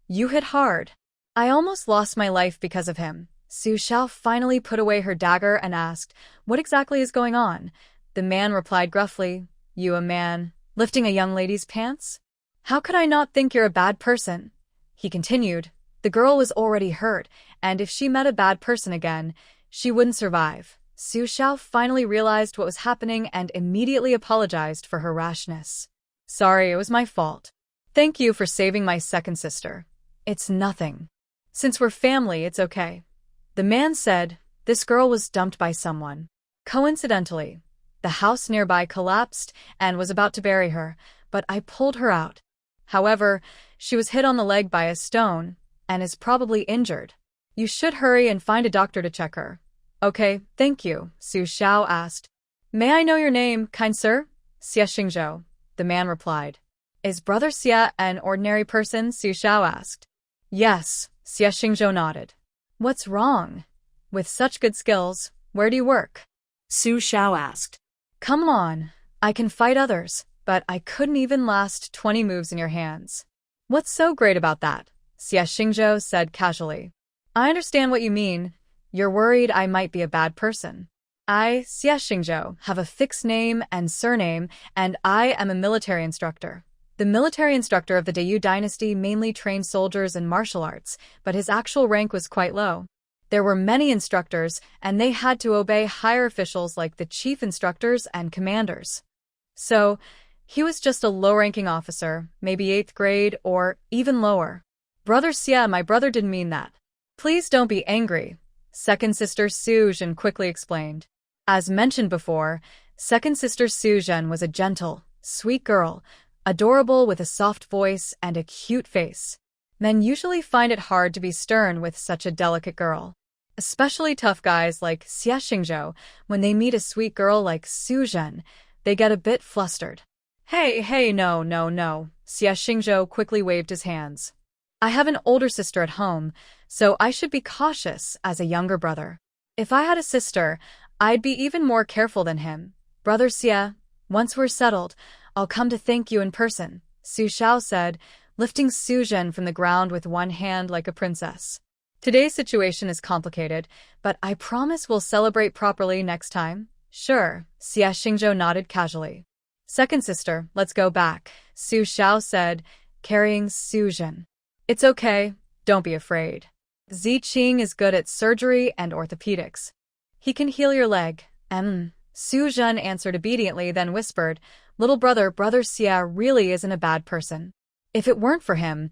"You hit hard. I almost lost my life because of him." Su Xiao finally put away her dagger and asked, "What exactly is going on?" The man replied gruffly, "You a man, lifting a young lady's pants? How could I not think you're a bad person?" He continued, "The girl was already hurt, and if she met a bad person again, she wouldn't survive." Su Xiao finally realized what was happening and immediately apologized for her rashness. "Sorry, it was my fault. Thank you for saving my second sister. It's nothing. Since we're family, it's okay." The man said, "This girl was dumped by someone. Coincidentally, the house nearby collapsed and was about to bury her, but I pulled her out. However, she was hit on the leg by a stone and is probably injured. You should hurry and find a doctor to check her." "Okay, thank you," Su Xiao asked. "May I know your name, kind sir?" "Sia Shinghao," the man replied. "Is Brother Sia an ordinary person?" Su Xiao asked. "Yes," Sia Shinghao nodded. "What's wrong? With such good skills, where do you work?" Su Xiao asked. "Come on, I can fight others, but I couldn't even last 20 moves in your hands." "What's so great about that?" Sia Shinghao said casually. "I understand what you mean. You're worried I might be a bad person. I, Sia Shinghao, have a fixed name and surname, and I am a military instructor. The military instructor of the Dayu dynasty mainly trained soldiers in martial arts, but his actual rank was quite low. There were many instructors, and they had to obey higher officials like the chief instructors and commanders. So, he was just a low-ranking officer, maybe 8th grade or even lower." "Brother Sia, my brother didn't mean that. Please don't be angry," second sister Su Jin quickly explained. As mentioned before, second sister Su Jin was a gentle, sweet girl, adorable with a soft voice and a cute face. Men usually find it hard to be stern with such a delicate girl. Especially tough guys like Sia Shinghao, when they meet a sweet girl like Su Jin, they get a bit flustered. Hey, no, Sia Shinghao quickly waved his hands. "I have an older sister at home, so I should be cautious as a younger brother. If I had a sister, I'd be even more careful than him. Brother Sia, once we're settled, I'll come to thank you in person," Su Xiao said, lifting Su Jin from the ground with one hand like a princess. "Today's situation is complicated, but I promise we'll celebrate properly next time." "Sure," Sia Shinghao nodded casually. "Second sister, let's go back," Su Xiao said, carrying Su Jin. "It's okay, don't be afraid. Zi Qing is good at surgery and orthopedics. He can heal your leg." Su Jin answered obediently, then whispered, "Little brother, Brother Sia really isn't a bad person. If it weren't for him,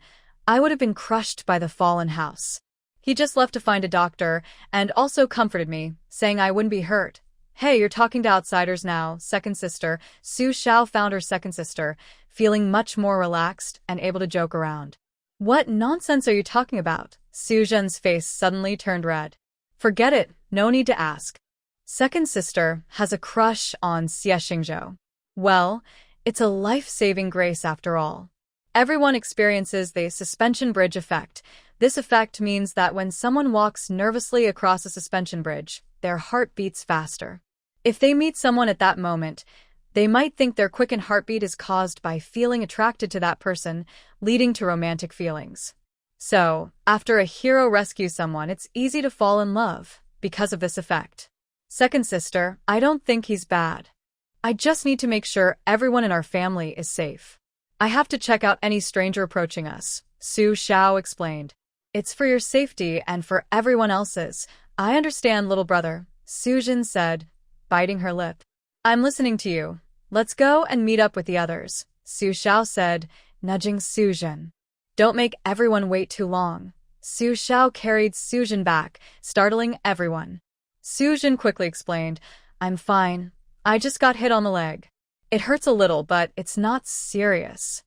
I would have been crushed by the fallen house. He just left to find a doctor and also comforted me, saying I wouldn't be hurt. Hey, you're talking to outsiders now, second sister. Su Xiao found her second sister, feeling much more relaxed and able to joke around. What nonsense are you talking about? Su Zhen's face suddenly turned red. Forget it, no need to ask. Second sister has a crush on Sia Shinghao. Well, it's a life-saving grace after all. Everyone experiences the suspension bridge effect. This effect means that when someone walks nervously across a suspension bridge, their heart beats faster. If they meet someone at that moment, they might think their quickened heartbeat is caused by feeling attracted to that person, leading to romantic feelings. So, after a hero rescues someone, it's easy to fall in love because of this effect. Second sister, I don't think he's bad. I just need to make sure everyone in our family is safe. I have to check out any stranger approaching us, Su Xiao explained. It's for your safety and for everyone else's. I understand, little brother, Su Jin said, biting her lip. I'm listening to you. Let's go and meet up with the others, Su Xiao said, nudging Su Jin. Don't make everyone wait too long. Su Xiao carried Su Jin back, startling everyone. Su Jin quickly explained, I'm fine. I just got hit on the leg. It hurts a little, but it's not serious.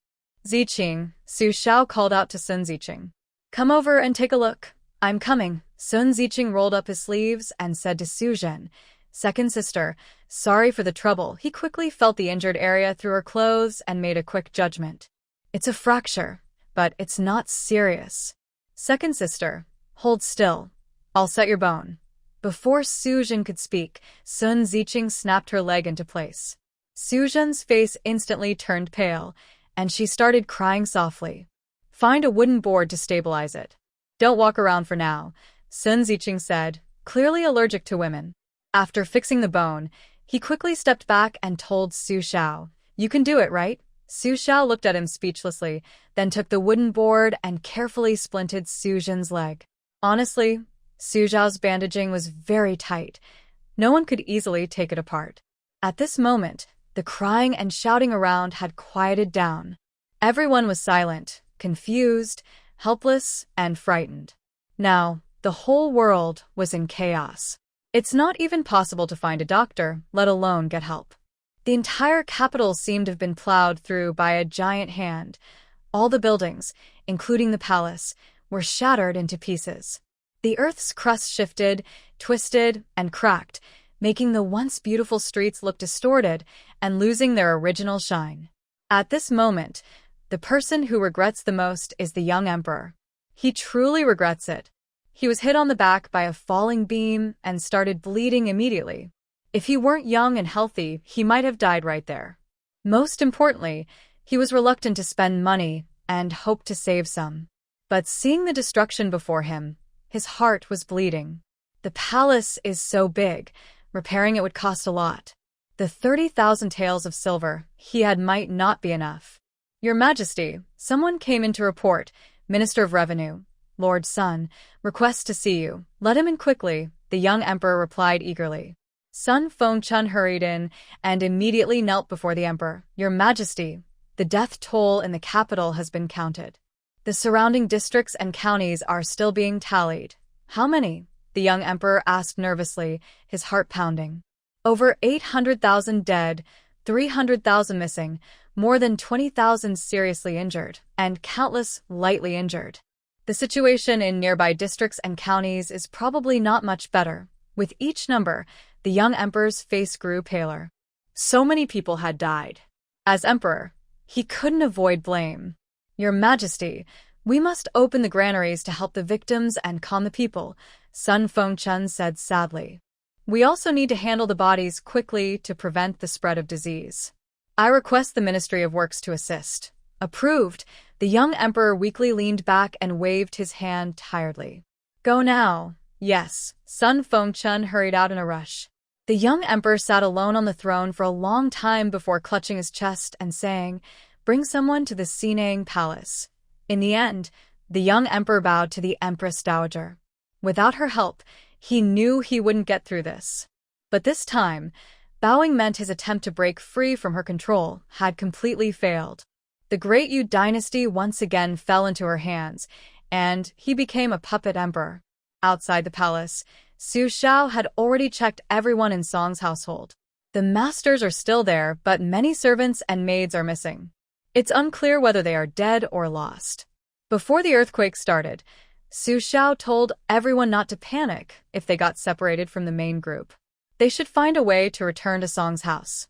Ziqing, Su Xiao called out to Sun Ziqing. Come over and take a look. I'm coming. Sun Ziqing rolled up his sleeves and said to Su Jin, second sister, sorry for the trouble. He quickly felt the injured area through her clothes and made a quick judgment. It's a fracture, but it's not serious. Second sister, hold still. I'll set your bone. Before Su Jin could speak, Sun Ziqing snapped her leg into place. Su Jin's face instantly turned pale, and she started crying softly. Find a wooden board to stabilize it. Don't walk around for now, Sun Ziqing said, clearly allergic to women. After fixing the bone, he quickly stepped back and told Su Xiao, you can do it, right? Su Xiao looked at him speechlessly, then took the wooden board and carefully splinted Su Jin's leg. Honestly, Su Xiao's bandaging was very tight. No one could easily take it apart. At this moment, the crying and shouting around had quieted down. Everyone was silent, confused, helpless, and frightened. Now, the whole world was in chaos. It's not even possible to find a doctor, let alone get help. The entire capital seemed to have been plowed through by a giant hand. All the buildings, including the palace, were shattered into pieces. The earth's crust shifted, twisted, and cracked, making the once beautiful streets look distorted and losing their original shine. At this moment, the person who regrets the most is the young emperor. He truly regrets it. He was hit on the back by a falling beam and started bleeding immediately. If he weren't young and healthy, he might have died right there. Most importantly, he was reluctant to spend money and hoped to save some. But seeing the destruction before him, his heart was bleeding. The palace is so big, repairing it would cost a lot. The 30,000 taels of silver he had might not be enough. Your Majesty, someone came in to report, Minister of Revenue, Lord Sun, requests to see you. Let him in quickly, the young emperor replied eagerly. Sun Fengchun hurried in and immediately knelt before the emperor. Your Majesty, the death toll in the capital has been counted. The surrounding districts and counties are still being tallied. How many? The young emperor asked nervously, his heart pounding. Over 800,000 dead, 300,000 missing, more than 20,000 seriously injured, and countless lightly injured. The situation in nearby districts and counties is probably not much better. With each number, the young emperor's face grew paler. So many people had died. As emperor, he couldn't avoid blame. Your Majesty, we must open the granaries to help the victims and calm the people, Sun Fengchun said sadly. We also need to handle the bodies quickly to prevent the spread of disease. I request the Ministry of Works to assist. Approved. The young emperor weakly leaned back and waved his hand tiredly. Go now. Yes, Sun Fengchun hurried out in a rush. The young emperor sat alone on the throne for a long time before clutching his chest and saying, bring someone to the Sinang Palace. In the end, the young emperor bowed to the Empress Daajager. Without her help, he knew he wouldn't get through this. But this time, bowing meant his attempt to break free from her control had completely failed. The Great Yu dynasty once again fell into her hands, and he became a puppet emperor. Outside the palace, Su Shao had already checked everyone in Song's household. The masters are still there, but many servants and maids are missing. It's unclear whether they are dead or lost. Before the earthquake started, Su Shao told everyone not to panic if they got separated from the main group. They should find a way to return to Song's house.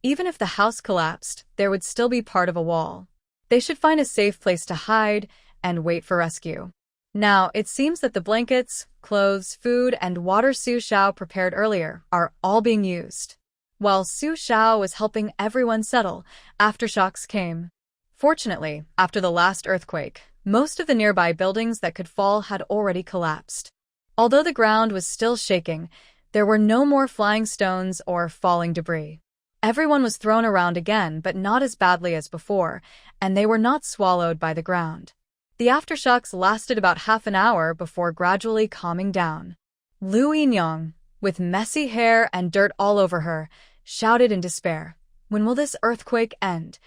Even if the house collapsed, there would still be part of a wall. They should find a safe place to hide and wait for rescue. Now, it seems that the blankets, clothes, food, and water Su Shao prepared earlier are all being used. While Su Shao was helping everyone settle, aftershocks came. Fortunately, after the last earthquake, most of the nearby buildings that could fall had already collapsed. Although the ground was still shaking, there were no more flying stones or falling debris. Everyone was thrown around again, but not as badly as before, and they were not swallowed by the ground. The aftershocks lasted about half an hour before gradually calming down. Lu Yinyang, with messy hair and dirt all over her, shouted in despair, "When will this earthquake end?"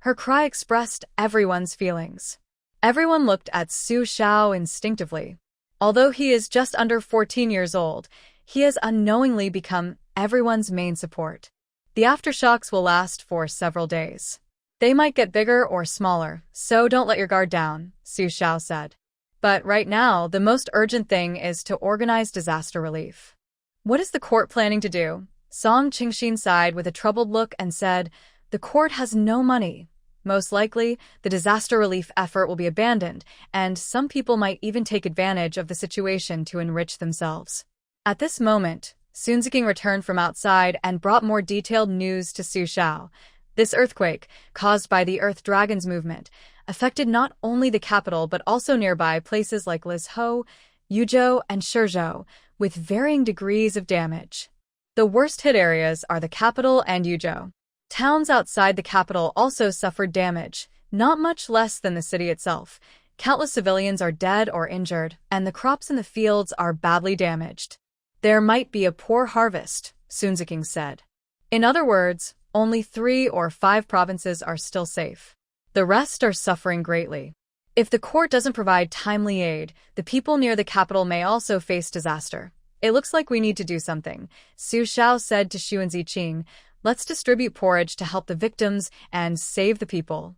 Her cry expressed everyone's feelings. Everyone looked at Su Shao instinctively. Although he is just under 14 years old, he has unknowingly become everyone's main support. The aftershocks will last for several days. They might get bigger or smaller, so don't let your guard down, Su Shao said. But right now, the most urgent thing is to organize disaster relief. What is the court planning to do? Song Qingxin sighed with a troubled look and said, "The court has no money. Most likely, the disaster relief effort will be abandoned, and some people might even take advantage of the situation to enrich themselves." At this moment, Sun Ziking returned from outside and brought more detailed news to Su Shao. This earthquake, caused by the Earth Dragon's movement, affected not only the capital but also nearby places like Lizhou, Yuzhou, and Shizhou, with varying degrees of damage. The worst-hit areas are the capital and Yuzhou. Towns outside the capital also suffered damage, not much less than the city itself. Countless civilians are dead or injured, and the crops in the fields are badly damaged. There might be a poor harvest, Sun Ziking said. In other words, only 3 or 5 provinces are still safe. The rest are suffering greatly. If the court doesn't provide timely aid, the people near the capital may also face disaster. It looks like we need to do something, Su Shao said to Xu and Ziqing. Let's distribute porridge to help the victims and save the people.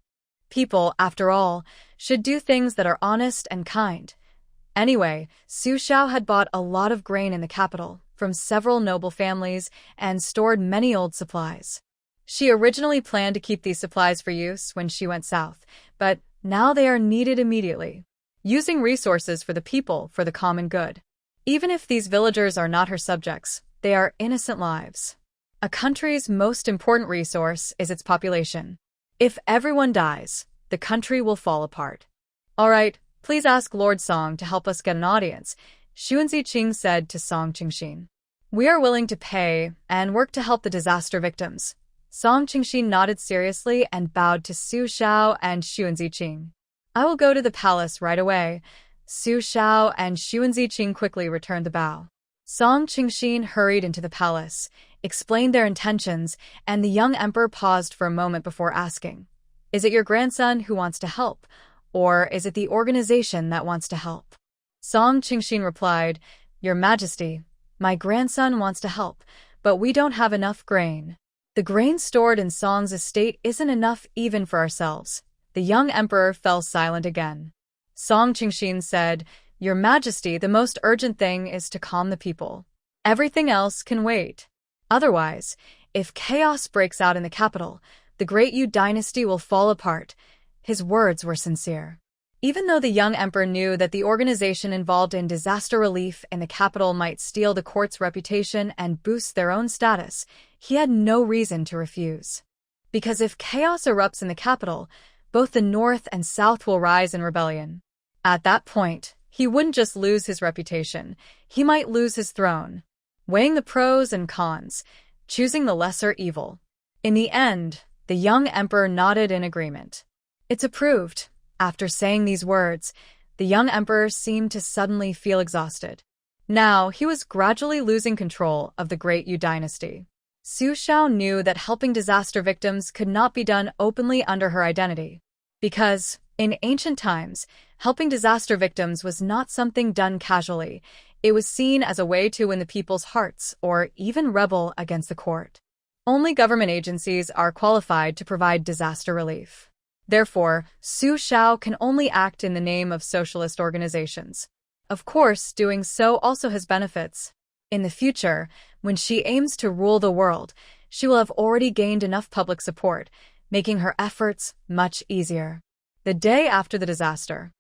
People, after all, should do things that are honest and kind. Anyway, Su Shao had bought a lot of grain in the capital, from several noble families, and stored many old supplies. She originally planned to keep these supplies for use when she went south, but now they are needed immediately. Using resources for the people for the common good. Even if these villagers are not her subjects, they are innocent lives. A country's most important resource is its population. If everyone dies, the country will fall apart. All right, please ask Lord Song to help us get an audience, Xu and Ziqing said to Song Qingxin. We are willing to pay and work to help the disaster victims. Song Qingxin nodded seriously and bowed to Su Shao and Xu and Ziqing. I will go to the palace right away. Su Shao and Xu and Ziqing quickly returned the bow. Song Qingxin hurried into the palace, explained their intentions, and the young emperor paused for a moment before asking, "Is it your grandson who wants to help, or is it the organization that wants to help?" Song Qingxin replied, "Your Majesty, my grandson wants to help, but we don't have enough grain. The grain stored in Song's estate isn't enough even for ourselves." The young emperor fell silent again. Song Qingxin said, "Your Majesty, the most urgent thing is to calm the people. Everything else can wait. Otherwise, if chaos breaks out in the capital, the Great Yu dynasty will fall apart." His words were sincere. Even though the young emperor knew that the organization involved in disaster relief in the capital might steal the court's reputation and boost their own status, he had no reason to refuse. Because if chaos erupts in the capital, both the north and south will rise in rebellion. At that point, he wouldn't just lose his reputation, he might lose his throne. Weighing the pros and cons, choosing the lesser evil. In the end, the young emperor nodded in agreement. It's approved. After saying these words, the young emperor seemed to suddenly feel exhausted. Now, he was gradually losing control of the Great Yu dynasty. Su Shao knew that helping disaster victims could not be done openly under her identity. Because, in ancient times, helping disaster victims was not something done casually. It was seen as a way to win the people's hearts or even rebel against the court. Only government agencies are qualified to provide disaster relief. Therefore, Su Shao can only act in the name of socialist organizations. Of course, doing so also has benefits. In the future, when she aims to rule the world, she will have already gained enough public support, making her efforts much easier. The day after the disaster.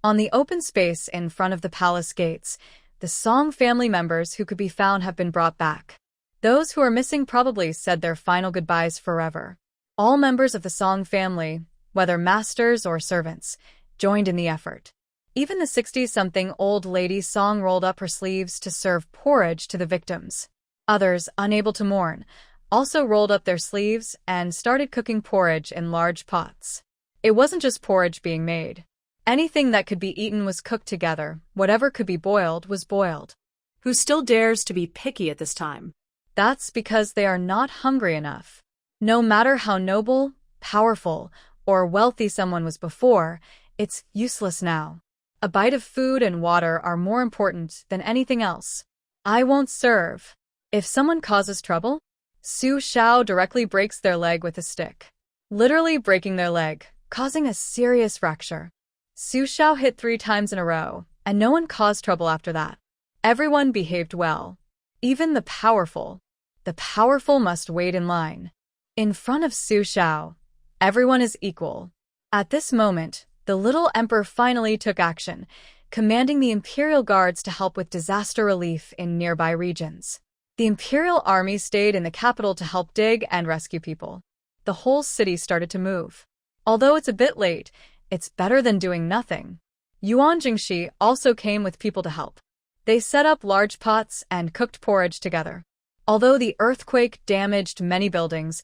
On the open space in front of the palace gates, the Song family members who could be found have been brought back. Those who are missing probably said their final goodbyes forever. All members of the Song family, whether masters or servants, joined in the effort. Even the 60-something old lady Song rolled up her sleeves to serve porridge to the victims. Others, unable to mourn, also rolled up their sleeves and started cooking porridge in large pots. It wasn't just porridge being made. Anything that could be eaten was cooked together. Whatever could be boiled was boiled. Who still dares to be picky at this time? That's because they are not hungry enough. No matter how noble, powerful, or wealthy someone was before, it's useless now. A bite of food and water are more important than anything else. I won't serve. If someone causes trouble, Su Shao directly breaks their leg with a stick. Literally breaking their leg, causing a serious fracture. Su Shao hit 3 times in a row, and no one caused trouble after that. Everyone behaved well. Even the powerful. The powerful must wait in line. In front of Su Shao, everyone is equal. At this moment, the little emperor finally took action, commanding the imperial guards to help with disaster relief in nearby regions. The imperial army stayed in the capital to help dig and rescue people. The whole city started to move. Although it's a bit late, it's better than doing nothing. Yuan Jingxi also came with people to help. They set up large pots and cooked porridge together. Although the earthquake damaged many buildings,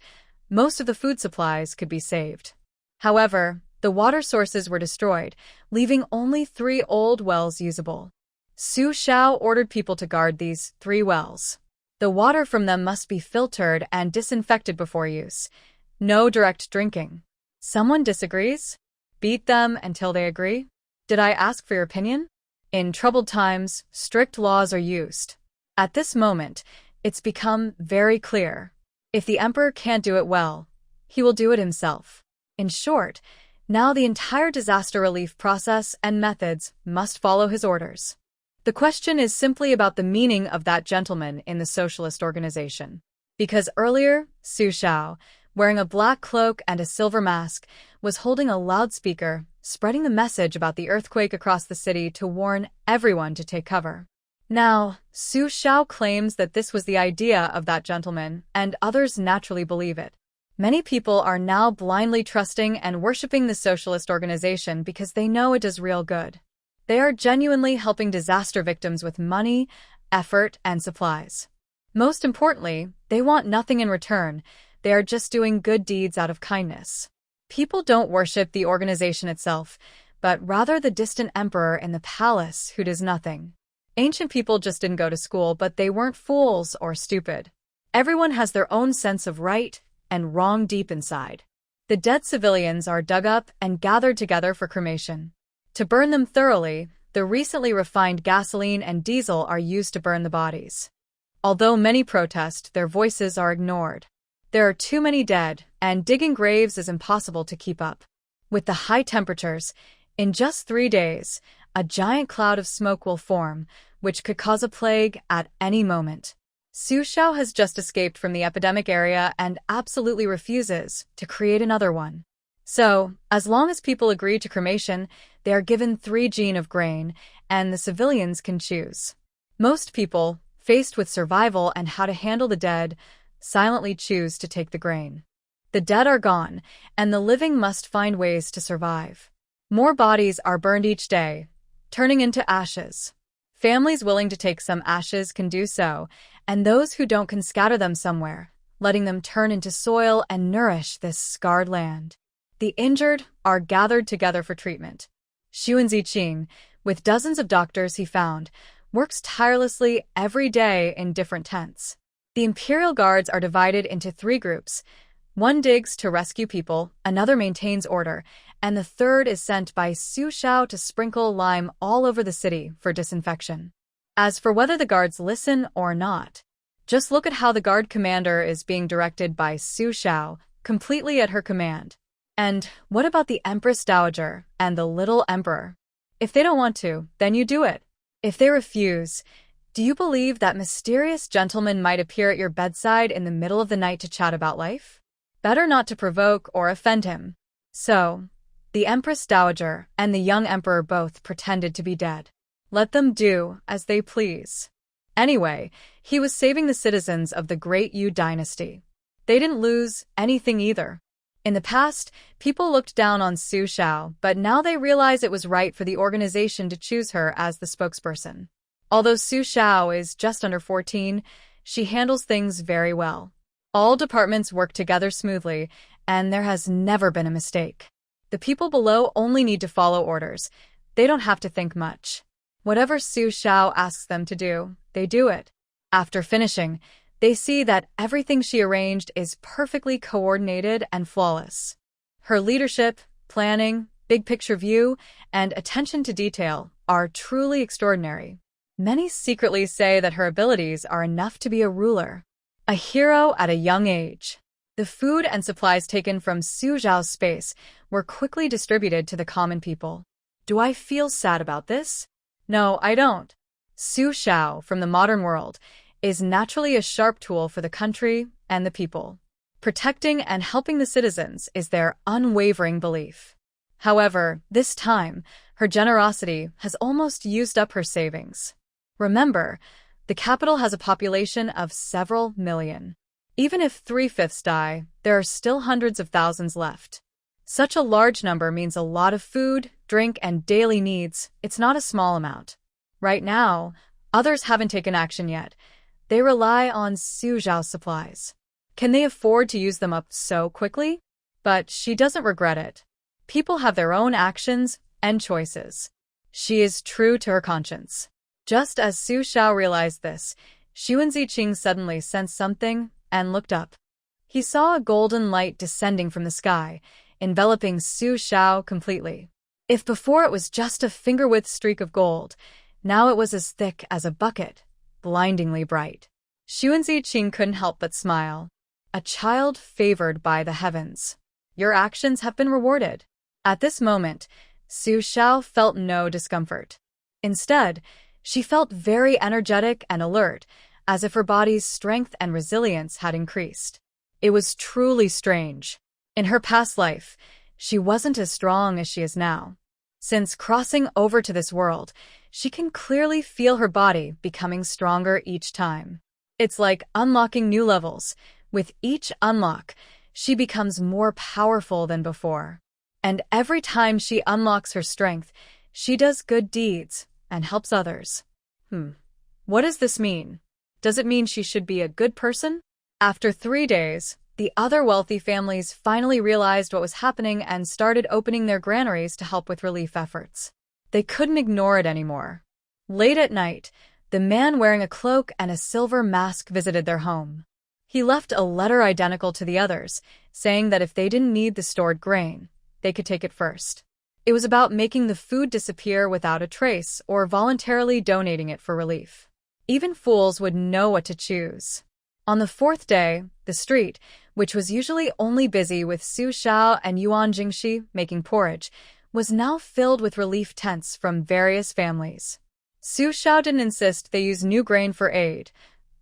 most of the food supplies could be saved. However, the water sources were destroyed, leaving only 3 old wells usable. Su Shao ordered people to guard these 3 wells. The water from them must be filtered and disinfected before use. No direct drinking. Someone disagrees? Beat them until they agree? Did I ask for your opinion? In troubled times, strict laws are used. At this moment, it's become very clear. If the emperor can't do it well, he will do it himself. In short, now the entire disaster relief process and methods must follow his orders. The question is simply about the meaning of that gentleman in the socialist organization. Because earlier, Su Shao, wearing a black cloak and a silver mask, was holding a loudspeaker, spreading the message about the earthquake across the city to warn everyone to take cover. Now, Su Shao claims that this was the idea of that gentleman, and others naturally believe it. Many people are now blindly trusting and worshipping the socialist organization because they know it does real good. They are genuinely helping disaster victims with money, effort, and supplies. Most importantly, they want nothing in return. They are just doing good deeds out of kindness. People don't worship the organization itself, but rather the distant emperor in the palace who does nothing. Ancient people just didn't go to school, but they weren't fools or stupid. Everyone has their own sense of right and wrong deep inside. The dead civilians are dug up and gathered together for cremation. To burn them thoroughly, the recently refined gasoline and diesel are used to burn the bodies. Although many protest, their voices are ignored. There are too many dead, and digging graves is impossible to keep up. With the high temperatures, in just 3 days, a giant cloud of smoke will form, which could cause a plague at any moment. Su Shao has just escaped from the epidemic area and absolutely refuses to create another one. So, as long as people agree to cremation, they are given 3 gene of grain, and the civilians can choose. Most people, faced with survival and how to handle the dead, silently choose to take the grain. The dead are gone, and the living must find ways to survive. More bodies are burned each day, turning into ashes. Families willing to take some ashes can do so, and those who don't can scatter them somewhere, letting them turn into soil and nourish this scarred land. The injured are gathered together for treatment. Xuan Ziqing, with dozens of doctors he found, works tirelessly every day in different tents. The imperial guards are divided into 3 groups. One digs to rescue people, another maintains order, and the third is sent by Su Shao to sprinkle lime all over the city for disinfection. As for whether the guards listen or not, just look at how the guard commander is being directed by Su Shao, completely at her command. And what about the Empress Dowager and the little emperor? If they don't want to, then you do it. If they refuse, do you believe that mysterious gentleman might appear at your bedside in the middle of the night to chat about life? Better not to provoke or offend him. So, the Empress Dowager and the young emperor both pretended to be dead. Let them do as they please. Anyway, he was saving the citizens of the Great Yu dynasty. They didn't lose anything either. In the past, people looked down on Su Shao, but now they realize it was right for the organization to choose her as the spokesperson. Although Su Shao is just under 14, she handles things very well. All departments work together smoothly, and there has never been a mistake. The people below only need to follow orders. They don't have to think much. Whatever Su Shao asks them to do, they do it. After finishing, they see that everything she arranged is perfectly coordinated and flawless. Her leadership, planning, big picture view, and attention to detail are truly extraordinary. Many secretly say that her abilities are enough to be a ruler, a hero at a young age. The food and supplies taken from Su Zhao's space were quickly distributed to the common people. Do I feel sad about this? No, I don't. Su Shao, from the modern world, is naturally a sharp tool for the country and the people. Protecting and helping the citizens is their unwavering belief. However, this time, her generosity has almost used up her savings. Remember, the capital has a population of several million. Even if 3/5 die, there are still hundreds of thousands left. Such a large number means a lot of food, drink, and daily needs. It's not a small amount. Right now, others haven't taken action yet. They rely on Su Zhao's supplies. Can they afford to use them up so quickly? But she doesn't regret it. People have their own actions and choices. She is true to her conscience. Just as Su Shao realized this, Xuan Ziqing suddenly sensed something and looked up. He saw a golden light descending from the sky, enveloping Su Shao completely. If before it was just a finger-width streak of gold, now it was as thick as a bucket, blindingly bright. Xuan Ziqing couldn't help but smile. A child favored by the heavens. Your actions have been rewarded. At this moment, Su Shao felt no discomfort. Instead, she felt very energetic and alert, as if her body's strength and resilience had increased. It was truly strange. In her past life, she wasn't as strong as she is now. Since crossing over to this world, she can clearly feel her body becoming stronger each time. It's like unlocking new levels. With each unlock, she becomes more powerful than before. And every time she unlocks her strength, she does good deeds and helps others. What does this mean? Does it mean she should be a good person? After 3 days, the other wealthy families finally realized what was happening and started opening their granaries to help with relief efforts. They couldn't ignore it anymore. Late at night, the man wearing a cloak and a silver mask visited their home. He left a letter identical to the others, saying that if they didn't need the stored grain, they could take it first. It was about making the food disappear without a trace or voluntarily donating it for relief. Even fools would know what to choose. On the 4th day, the street, which was usually only busy with Su Shao and Yuan Jingxi making porridge, was now filled with relief tents from various families. Su Shao didn't insist they use new grain for aid.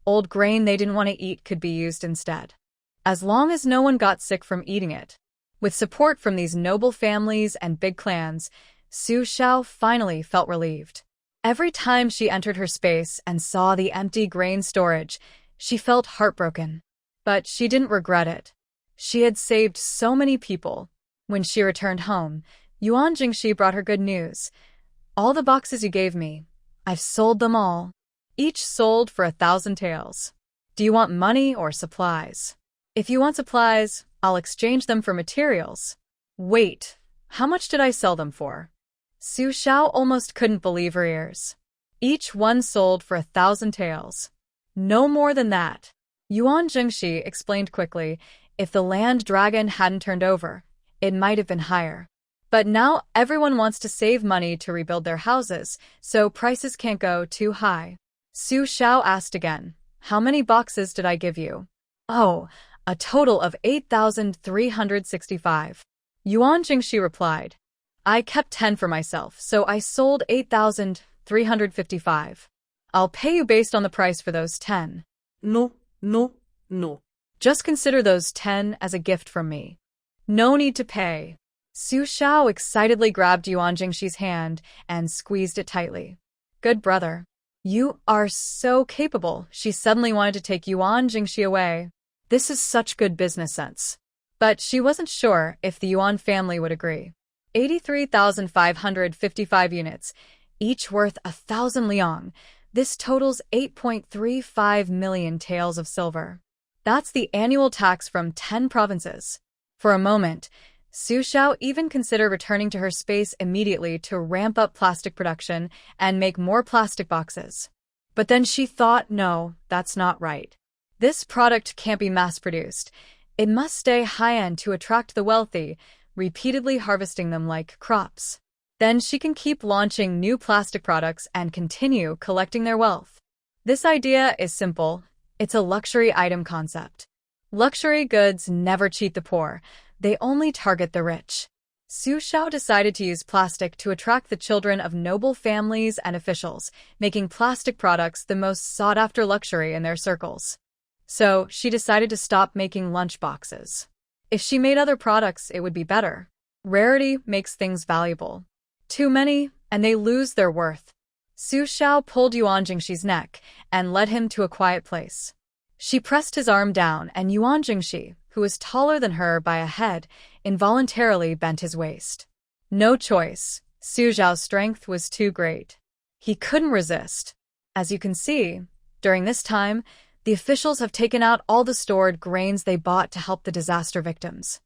Old grain they didn't want to eat could be used instead. As long as no one got sick from eating it. With support from these noble families and big clans, Su Shao finally felt relieved. Every time she entered her space and saw the empty grain storage, she felt heartbroken. But she didn't regret it. She had saved so many people. When she returned home, Yuan Jingxi brought her good news. All the boxes you gave me, I've sold them all. Each sold for 1,000 taels. Do you want money or supplies? If you want supplies, I'll exchange them for materials. Wait, how much did I sell them for? Su Shao almost couldn't believe her ears. Each one sold for 1,000 taels. No more than that. Yuan Jingxi explained quickly, if the land dragon hadn't turned over, it might have been higher. But now everyone wants to save money to rebuild their houses, so prices can't go too high. Su Shao asked again, "How many boxes did I give you?" "Oh, a total of 8,365. Yuan Jingxi replied. "I kept 10 for myself, so I sold 8,355. I'll pay you based on the price for those 10. No, no, no. Just consider those 10 as a gift from me. No need to pay." Su Shao excitedly grabbed Yuan Jingxi's hand and squeezed it tightly. "Good brother. You are so capable." She suddenly wanted to take Yuan Jingxi away. This is such good business sense. But she wasn't sure if the Yuan family would agree. 83,555 units, each worth 1,000 liang. This totals 8.35 million taels of silver. That's the annual tax from 10 provinces. For a moment, Su Shao even considered returning to her space immediately to ramp up plastic production and make more plastic boxes. But then she thought, no, that's not right. This product can't be mass-produced. It must stay high-end to attract the wealthy, repeatedly harvesting them like crops. Then she can keep launching new plastic products and continue collecting their wealth. This idea is simple. It's a luxury item concept. Luxury goods never cheat the poor. They only target the rich. Su Shao decided to use plastic to attract the children of noble families and officials, making plastic products the most sought-after luxury in their circles. So she decided to stop making lunch boxes. If she made other products, it would be better. Rarity makes things valuable. Too many, and they lose their worth. Su Shao pulled Yuan Jingxi's neck and led him to a quiet place. She pressed his arm down, and Yuan Jingxi, who was taller than her by a head, involuntarily bent his waist. No choice. Su Zhao's strength was too great. He couldn't resist. As you can see, during this time, the officials have taken out all the stored grains they bought to help the disaster victims.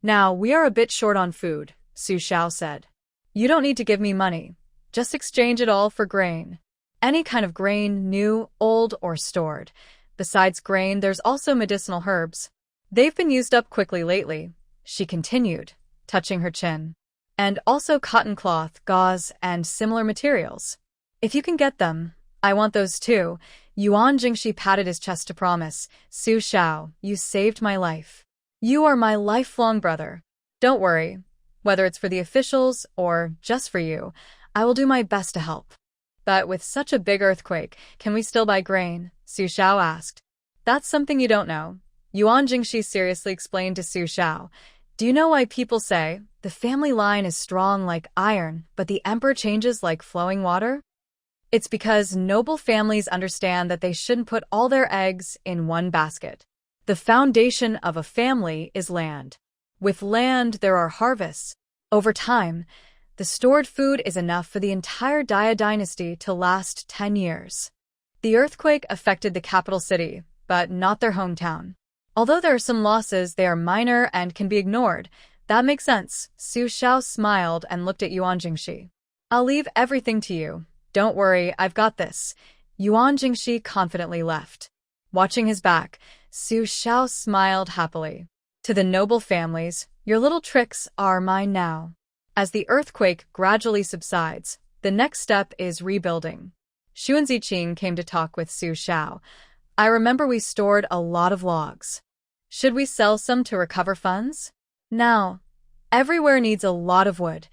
"Now, we are a bit short on food," Su Shao said. "You don't need to give me money. Just exchange it all for grain. Any kind of grain, new, old, or stored. Besides grain, there's also medicinal herbs. They've been used up quickly lately," she continued, touching her chin. "And also cotton cloth, gauze, and similar materials. If you can get them, I want those too." Yuan Jingxi patted his chest to promise. "Su Shao, you saved my life. You are my lifelong brother. Don't worry. Whether it's for the officials or just for you, I will do my best to help." "But with such a big earthquake, can we still buy grain?" Su Shao asked. "That's something you don't know." Yuan Jingxi seriously explained to Su Shao. "Do you know why people say the family line is strong like iron, but the emperor changes like flowing water? It's because noble families understand that they shouldn't put all their eggs in one basket. The foundation of a family is land. With land, there are harvests. Over time, the stored food is enough for the entire Daya dynasty to last 10 years. The earthquake affected the capital city, but not their hometown. Although there are some losses, they are minor and can be ignored. That makes sense." Su Shao smiled and looked at Yuan Jingxi. "I'll leave everything to you. Don't worry, I've got this." Yuan Jingxi confidently left. Watching his back, Su Shao smiled happily. "To the noble families, your little tricks are mine now." As the earthquake gradually subsides, the next step is rebuilding. Xu Ziqing came to talk with Su Shao. "I remember we stored a lot of logs. Should we sell some to recover funds? Now, everywhere needs a lot of wood.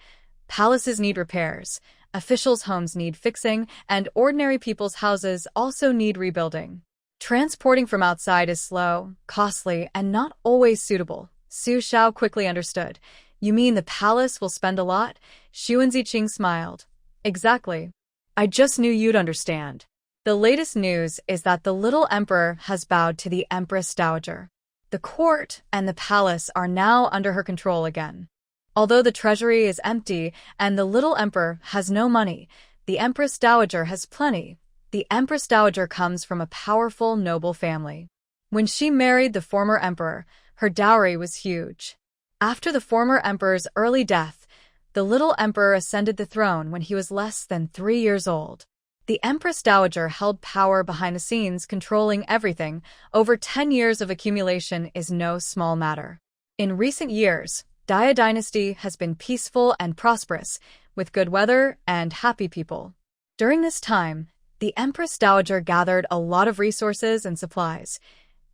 Palaces need repairs. Officials' homes need fixing, and ordinary people's houses also need rebuilding. Transporting from outside is slow, costly, and not always suitable." Su Shao quickly understood. "You mean the palace will spend a lot?" Xu Ziqing smiled. "Exactly. I just knew you'd understand." The latest news is that the little emperor has bowed to the Empress Daajager. The court and the palace are now under her control again. Although the treasury is empty and the little emperor has no money, the Empress Dowager has plenty. The Empress Dowager comes from a powerful, noble family. When she married the former emperor, her dowry was huge. After the former emperor's early death, the little emperor ascended the throne when he was less than 3 years old. The Empress Dowager held power behind the scenes, controlling everything. Over 10 years of accumulation is no small matter. In recent years, Daya dynasty has been peaceful and prosperous, with good weather and happy people. During this time, the Empress Dowager gathered a lot of resources and supplies.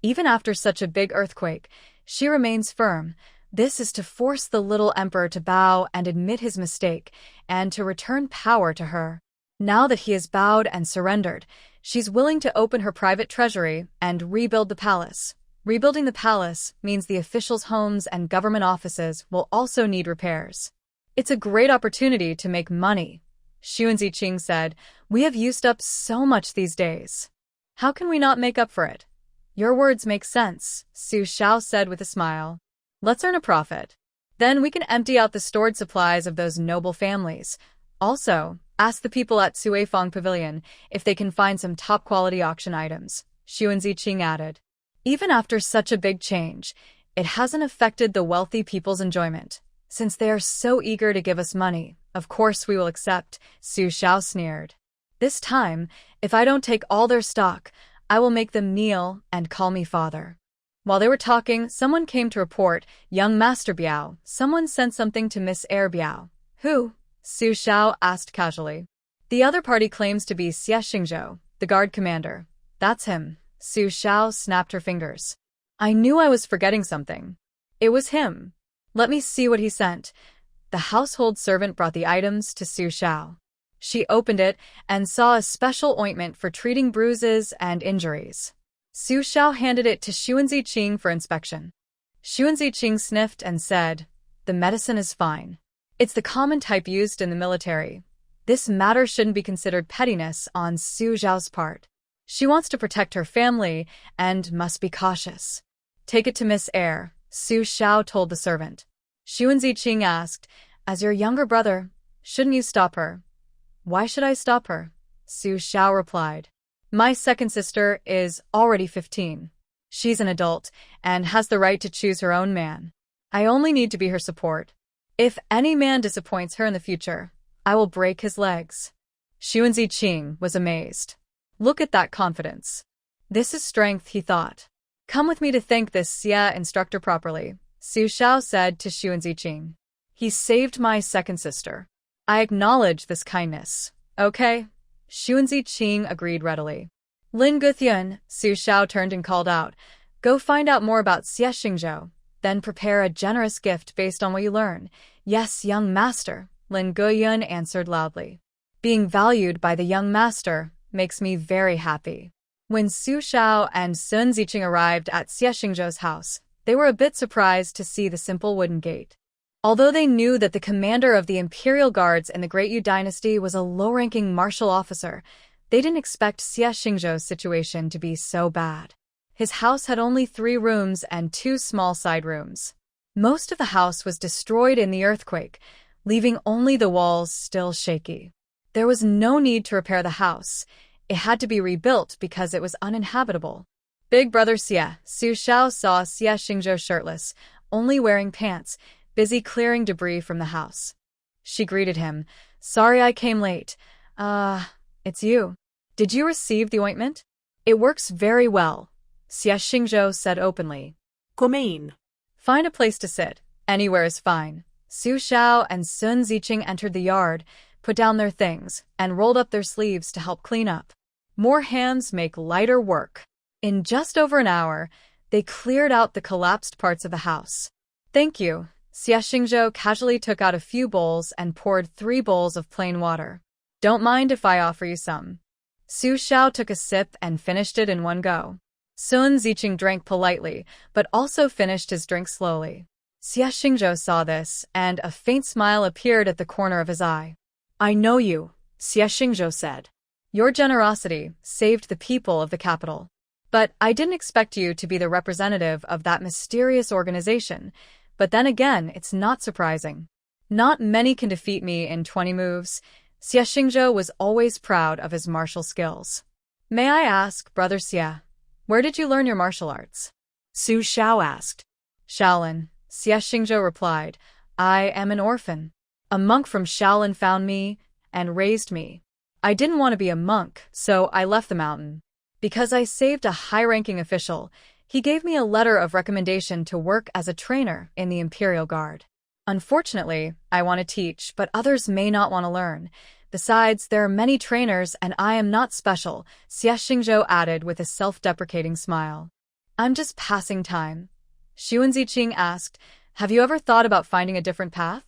Even after such a big earthquake, she remains firm. This is to force the little emperor to bow and admit his mistake, and to return power to her. Now that he has bowed and surrendered, she's willing to open her private treasury and rebuild the palace. Rebuilding the palace means the officials' homes and government offices will also need repairs. It's a great opportunity to make money. Xu Ziqing said, "We have used up so much these days. How can we not make up for it?" "Your words make sense," Su Xiao said with a smile. "Let's earn a profit. Then we can empty out the stored supplies of those noble families. Also, ask the people at Cuifang Pavilion if they can find some top-quality auction items," Xu Ziqing added. Even after such a big change, it hasn't affected the wealthy people's enjoyment. Since they are so eager to give us money, of course we will accept, Su Xiao sneered. "This time, if I don't take all their stock, I will make them kneel and call me father." While they were talking, someone came to report, "Young Master Biao, someone sent something to Miss Heir Biao." "Who?" Su Xiao asked casually. "The other party claims to be Sia Shinghao, the guard commander." "That's him." Su Xiao snapped her fingers. "I knew I was forgetting something. It was him. Let me see what he sent." The household servant brought the items to Su Xiao. She opened it and saw a special ointment for treating bruises and injuries. Su Xiao handed it to Xu Ziqing for inspection. Xu Ziqing sniffed and said, "The medicine is fine. It's the common type used in the military. This matter shouldn't be considered pettiness on Su Xiao's part. She wants to protect her family and must be cautious." "Take it to Miss Heir," Su Xiao told the servant. Xu Ziqing asked, "As your younger brother, shouldn't you stop her?" "Why should I stop her?" Su Xiao replied. "My second sister is already 15. She's an adult and has the right to choose her own man. I only need to be her support. If any man disappoints her in the future, I will break his legs." Xu Ziqing was amazed. Look at that confidence. This is strength, he thought. "Come with me to thank this Sia instructor properly," Su Xiao said to Xu Ziqing. "He saved my second sister. I acknowledge this kindness." "Okay." Xu Ziqing agreed readily. "Lin Guthyun," Su Xiao turned and called out, "Go find out more about Sia Shinghao. Then prepare a generous gift based on what you learn." "Yes, young master," Lin Guyun answered loudly. Being valued by the young master makes me very happy. When Su Xiao and Sun Ziqing arrived at Sia Shinghao's house, they were a bit surprised to see the simple wooden gate. Although they knew that the commander of the imperial guards in the Great Yu dynasty was a low-ranking martial officer, they didn't expect Sia Shinghao's situation to be so bad. His house had only 3 rooms and 2 small side rooms. Most of the house was destroyed in the earthquake, leaving only the walls still shaky. There was no need to repair the house. It had to be rebuilt because it was uninhabitable. "Big brother Sia," Su Xiao saw Sia Shinghao shirtless, only wearing pants, busy clearing debris from the house. She greeted him. "Sorry I came late." It's you. Did you receive the ointment?" "It works very well," Sia Shinghao said openly. "Come in." "Find a place to sit. Anywhere is fine." Su Xiao and Sun Ziqing entered the yard, put down their things, and rolled up their sleeves to help clean up. More hands make lighter work. In just over an hour, they cleared out the collapsed parts of the house. "Thank you." Sia Shinghao casually took out a few bowls and poured 3 bowls of plain water. "Don't mind if I offer you some." Su Xiao took a sip and finished it in one go. Sun Ziqing drank politely, but also finished his drink slowly. Sia Shinghao saw this, and a faint smile appeared at the corner of his eye. "I know you," Sia Shinghao said. "Your generosity saved the people of the capital. But I didn't expect you to be the representative of that mysterious organization. But then again, it's not surprising. Not many can defeat me in 20 moves." Sia Shinghao was always proud of his martial skills. "May I ask, brother Sia, where did you learn your martial arts?" Su Xiao asked. "Shaolin," Sia Shinghao replied. "I am an orphan. A monk from Shaolin found me and raised me. I didn't want to be a monk, so I left the mountain. Because I saved a high-ranking official, he gave me a letter of recommendation to work as a trainer in the Imperial Guard. Unfortunately, I want to teach, but others may not want to learn. Besides, there are many trainers and I am not special, Sia Shingha added with a self-deprecating smile. I'm just passing time. Xu Ziqing asked, have you ever thought about finding a different path?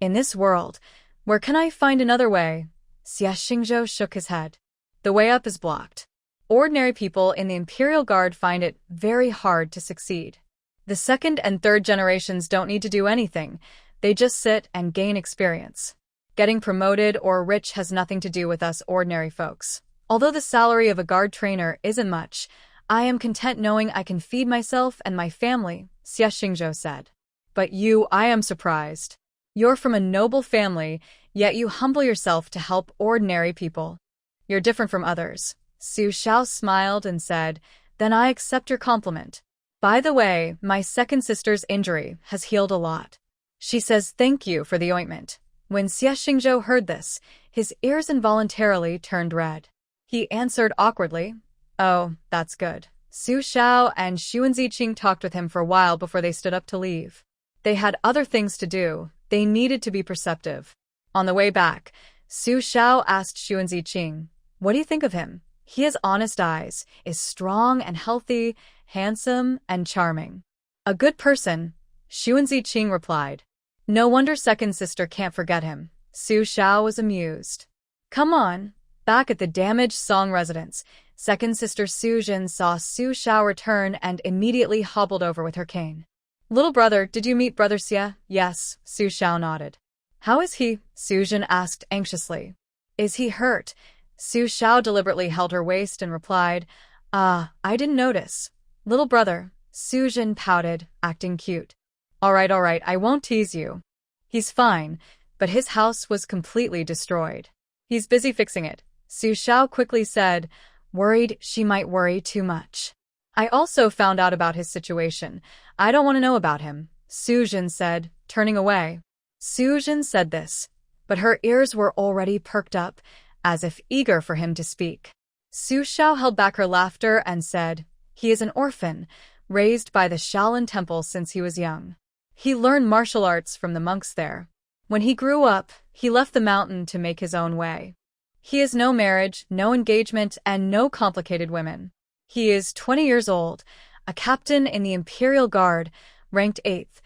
In this world, where can I find another way? Sia Shingha shook his head. The way up is blocked. Ordinary people in the Imperial Guard find it very hard to succeed. The second and third generations don't need to do anything. They just sit and gain experience. Getting promoted or rich has nothing to do with us ordinary folks. Although the salary of a guard trainer isn't much, I am content knowing I can feed myself and my family, Sia Shingha said. But you, I am surprised. You're from a noble family, yet you humble yourself to help ordinary people. You're different from others. Su Xiao smiled and said, then I accept your compliment. By the way, my second sister's injury has healed a lot. She says thank you for the ointment. When Sia Shingha heard this, his ears involuntarily turned red. He answered awkwardly, oh, that's good. Su Xiao and Xu Ziqing talked with him for a while before they stood up to leave. They had other things to do. They needed to be perceptive. On the way back, Su Xiao asked Xu Ziqing, what do you think of him? He has honest eyes, is strong and healthy, handsome and charming. A good person, Xu Ziqing replied. No wonder second sister can't forget him. Su Xiao was amused. Come on. Back at the damaged Song residence, second sister Su Jin saw Su Xiao return and immediately hobbled over with her cane. Little brother, did you meet brother Sia? Yes, Su Xiao nodded. How is he? Su Jin asked anxiously. Is he hurt? Su Xiao deliberately held her waist and replied, I didn't notice. Little brother, Su Jin pouted, acting cute. All right, I won't tease you. He's fine, but his house was completely destroyed. He's busy fixing it, Su Xiao quickly said, worried she might worry too much. I also found out about his situation. I don't want to know about him, Su Jin said, turning away. Su Jin said this, but her ears were already perked up, as if eager for him to speak. Su Xiao held back her laughter and said, he is an orphan, raised by the Shaolin Temple since he was young. He learned martial arts from the monks there. When he grew up, he left the mountain to make his own way. He has no marriage, no engagement, and no complicated women. He is 20 years old, a captain in the Imperial Guard, ranked 8th,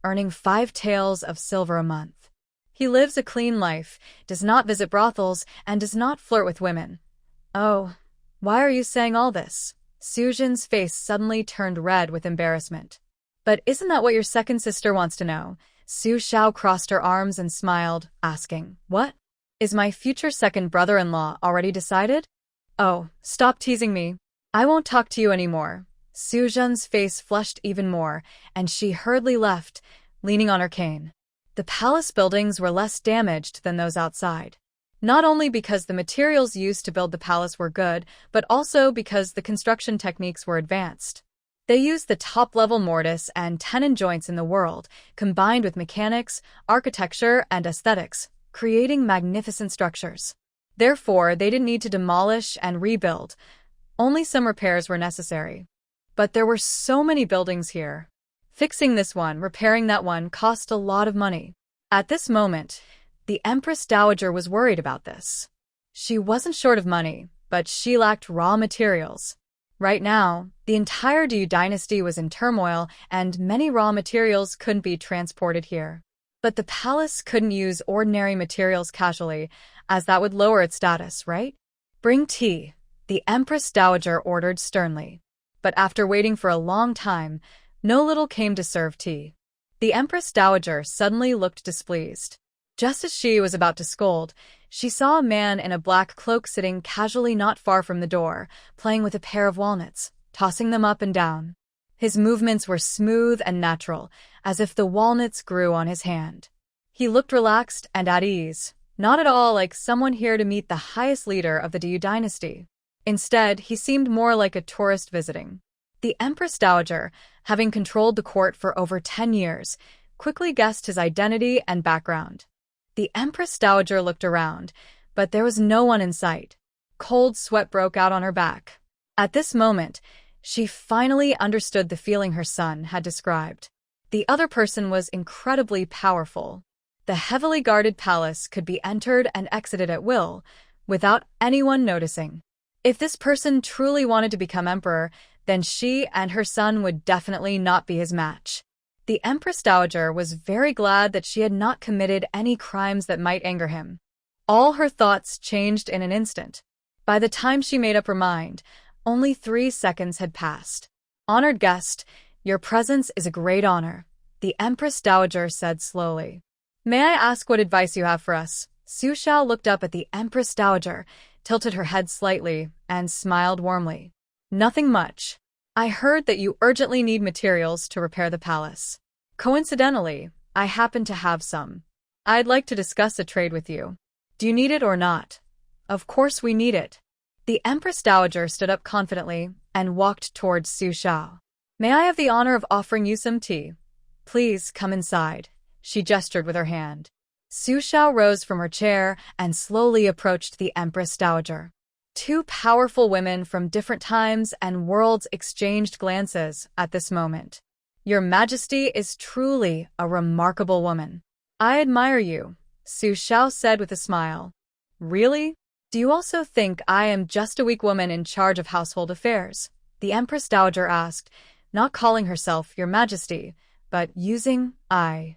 earning 5 taels of silver a month. He lives a clean life, does not visit brothels, and does not flirt with women. Oh, why are you saying all this? Su Jin's face suddenly turned red with embarrassment. But isn't that what your second sister wants to know? Su Xiao crossed her arms and smiled, asking, what? Is my future second brother-in-law already decided? Oh, stop teasing me. I won't talk to you anymore. Su Jin's face flushed even more, and she hurriedly left, leaning on her cane. The palace buildings were less damaged than those outside. Not only because the materials used to build the palace were good, but also because the construction techniques were advanced. They used the top-level mortise and tenon joints in the world, combined with mechanics, architecture, and aesthetics, creating magnificent structures. Therefore, they didn't need to demolish and rebuild. Only some repairs were necessary. But there were so many buildings here. Fixing this one, repairing that one cost a lot of money. At this moment, the Empress Daajager was worried about this. She wasn't short of money, but she lacked raw materials. Right now, the entire Du dynasty was in turmoil and many raw materials couldn't be transported here. But the palace couldn't use ordinary materials casually, as that would lower its status, right? Bring tea, the Empress Dowager ordered sternly. But after waiting for a long time, no little came to serve tea. The Empress Dowager suddenly looked displeased. Just as she was about to scold, she saw a man in a black cloak sitting casually not far from the door, playing with a pair of walnuts, tossing them up and down. His movements were smooth and natural, as if the walnuts grew on his hand. He looked relaxed and at ease, not at all like someone here to meet the highest leader of the Du dynasty. Instead, he seemed more like a tourist visiting. The Empress Dowager, having controlled the court for over 10 years, quickly guessed his identity and background. The Empress Dowager looked around, but there was no one in sight. Cold sweat broke out on her back. At this moment, she finally understood the feeling her son had described. The other person was incredibly powerful. The heavily guarded palace could be entered and exited at will, without anyone noticing. If this person truly wanted to become emperor, then she and her son would definitely not be his match. The Empress Dowager was very glad that she had not committed any crimes that might anger him. All her thoughts changed in an instant. By the time she made up her mind, only 3 seconds had passed. "Honored guest, your presence is a great honor," the Empress Dowager said slowly. "May I ask what advice you have for us?" Su Shao looked up at the Empress Dowager, tilted her head slightly, and smiled warmly. "Nothing much. I heard that you urgently need materials to repair the palace. Coincidentally, I happen to have some. I'd like to discuss a trade with you. Do you need it or not?" "Of course we need it." The Empress Dowager stood up confidently and walked towards Su Shao. "May I have the honor of offering you some tea?" "Please come inside," she gestured with her hand. Su Shao rose from her chair and slowly approached the Empress Dowager. 2 powerful women from different times and worlds exchanged glances at this moment. "Your Majesty is truly a remarkable woman. I admire you," Su Shao said with a smile. "Really? Do you also think I am just a weak woman in charge of household affairs?" the Empress Dowager asked, not calling herself Your Majesty, but using I.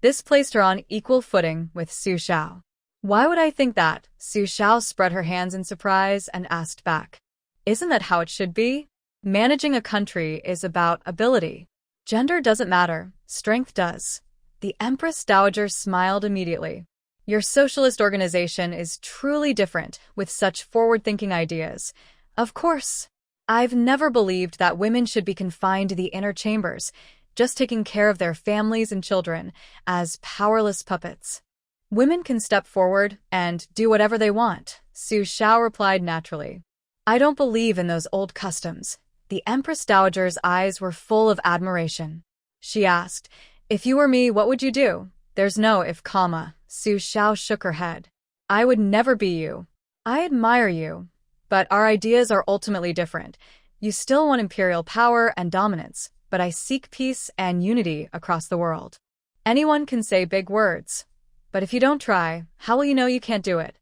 This placed her on equal footing with Su Shao. "Why would I think that?" Su Shao spread her hands in surprise and asked back. "Isn't that how it should be? Managing a country is about ability. Gender doesn't matter, strength does." The Empress Dowager smiled immediately. "Your socialist organization is truly different with such forward-thinking ideas. Of course. I've never believed that women should be confined to the inner chambers, just taking care of their families and children, as powerless puppets. Women can step forward and do whatever they want," Su Shao replied naturally. "I don't believe in those old customs." The Empress Dowager's eyes were full of admiration. She asked, "If you were me, what would you do?" "There's no if, comma." Su Shao shook her head. "I would never be you. I admire you, but our ideas are ultimately different. You still want imperial power and dominance, but I seek peace and unity across the world. Anyone can say big words, but if you don't try, how will you know you can't do it?"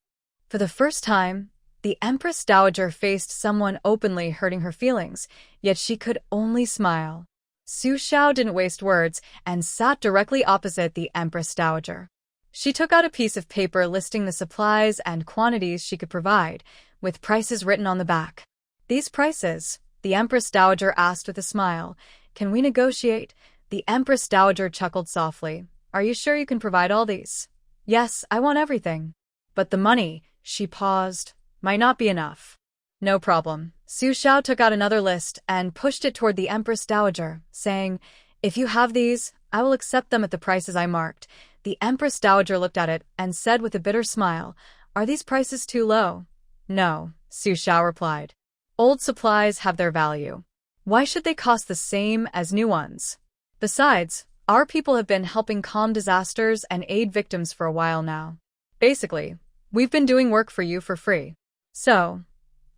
For the first time, the Empress Dowager faced someone openly hurting her feelings, yet she could only smile. Su Shao didn't waste words and sat directly opposite the Empress Dowager. She took out a piece of paper listing the supplies and quantities she could provide, with prices written on the back. "These prices?" the Empress Dowager asked with a smile. "Can we negotiate?" The Empress Dowager chuckled softly. "Are you sure you can provide all these?" "Yes, I want everything. But the money," she paused, "might not be enough." "No problem." Su Shao took out another list and pushed it toward the Empress Dowager, saying, "If you have these, I will accept them at the prices I marked." The Empress Dowager looked at it and said with a bitter smile, "Are these prices too low?" "No," Su Shao replied. "Old supplies have their value. Why should they cost the same as new ones? Besides, our people have been helping calm disasters and aid victims for a while now. Basically, we've been doing work for you for free. So,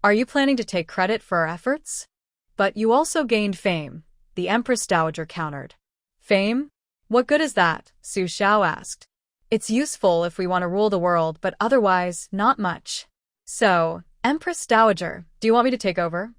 are you planning to take credit for our efforts?" "But you also gained fame," the Empress Dowager countered. "Fame? What good is that?" Su Shao asked. "It's useful if we want to rule the world, but otherwise, not much." "So, Empress Dowager, do you want me to take over?"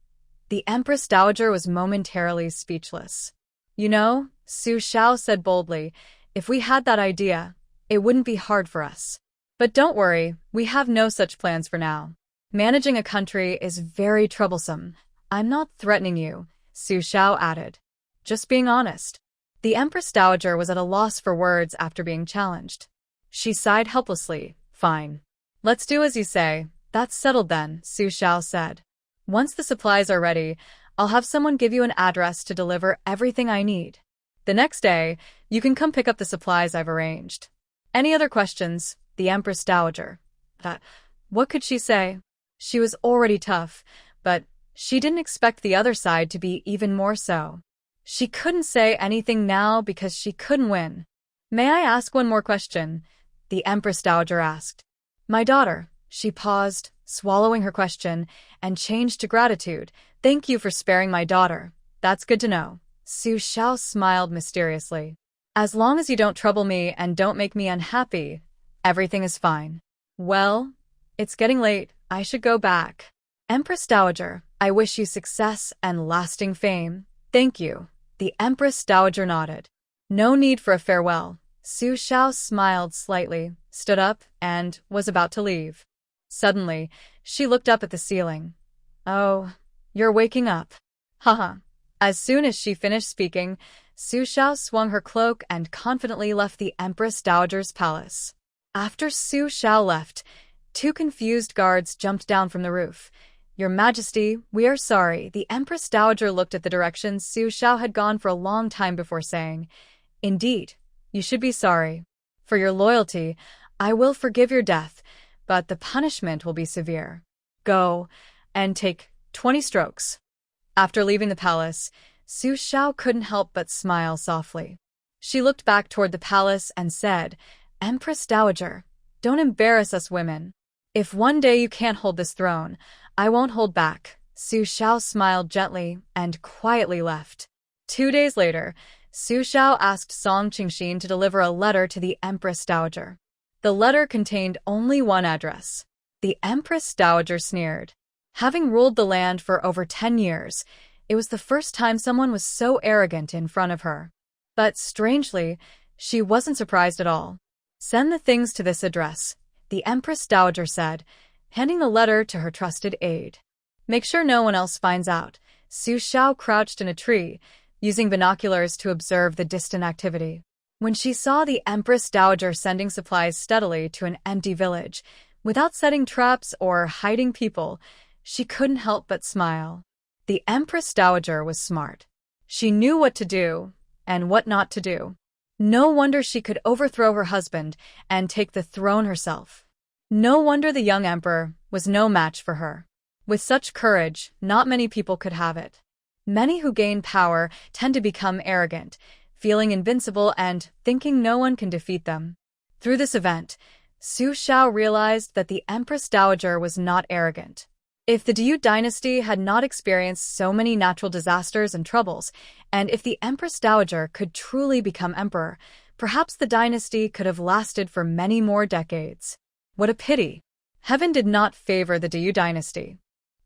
The Empress Dowager was momentarily speechless. "You know," Su Shao said boldly, "if we had that idea, it wouldn't be hard for us. But don't worry, we have no such plans for now. Managing a country is very troublesome. I'm not threatening you," Su Shao added. "Just being honest." The Empress Dowager was at a loss for words after being challenged. She sighed helplessly. "Fine. Let's do as you say. That's settled then," Su Shao said. "Once the supplies are ready, I'll have someone give you an address to deliver everything I need. The next day, you can come pick up the supplies I've arranged." "Any other questions?" The Empress Dowager. What could she say? She was already tough, but she didn't expect the other side to be even more so. She couldn't say anything now because she couldn't win. "May I ask one more question?" the Empress Dowager asked. "My daughter." She paused, swallowing her question, and changed to gratitude. "Thank you for sparing my daughter. That's good to know." Su Xiao smiled mysteriously. As long as you don't trouble me and don't make me unhappy, everything is fine. Well, it's getting late. I should go back. Empress Dowager, I wish you success and lasting fame. Thank you. The Empress Dowager nodded. No need for a farewell. Su Xiao smiled slightly, stood up, and was about to leave. Suddenly, she looked up at the ceiling. Oh, you're waking up. Haha. As soon as she finished speaking, Su Xiao swung her cloak and confidently left the Empress Dowager's palace. After Su Xiao left, two confused guards jumped down from the roof. Your Majesty, we are sorry. The Empress Dowager looked at the direction Su Xiao had gone for a long time before saying, Indeed, you should be sorry. For your loyalty, I will forgive your death, but the punishment will be severe. Go and take 20 strokes. After leaving the palace, Su Xiao couldn't help but smile softly. She looked back toward the palace and said, Empress Dowager, don't embarrass us women. If one day you can't hold this throne, I won't hold back. Su Xiao smiled gently and quietly left. 2 days later, Su Xiao asked Song Qingxin to deliver a letter to the Empress Dowager. The letter contained only one address. The Empress Dowager sneered. Having ruled the land for over 10 years, it was the first time someone was so arrogant in front of her. But strangely, she wasn't surprised at all. Send the things to this address, the Empress Dowager said, handing the letter to her trusted aide. Make sure no one else finds out. Su Xiao crouched in a tree, using binoculars to observe the distant activity. When she saw the Empress Dowager sending supplies steadily to an empty village, without setting traps or hiding people, she couldn't help but smile. The Empress Dowager was smart. She knew what to do and what not to do. No wonder she could overthrow her husband and take the throne herself. No wonder the young emperor was no match for her. With such courage, not many people could have it. Many who gain power tend to become arrogant, feeling invincible and thinking no one can defeat them. Through this event, Su Xiao realized that the Empress Dowager was not arrogant. If the Diyu dynasty had not experienced so many natural disasters and troubles, and if the Empress Dowager could truly become emperor, perhaps the dynasty could have lasted for many more decades. What a pity! Heaven did not favor the Diyu dynasty.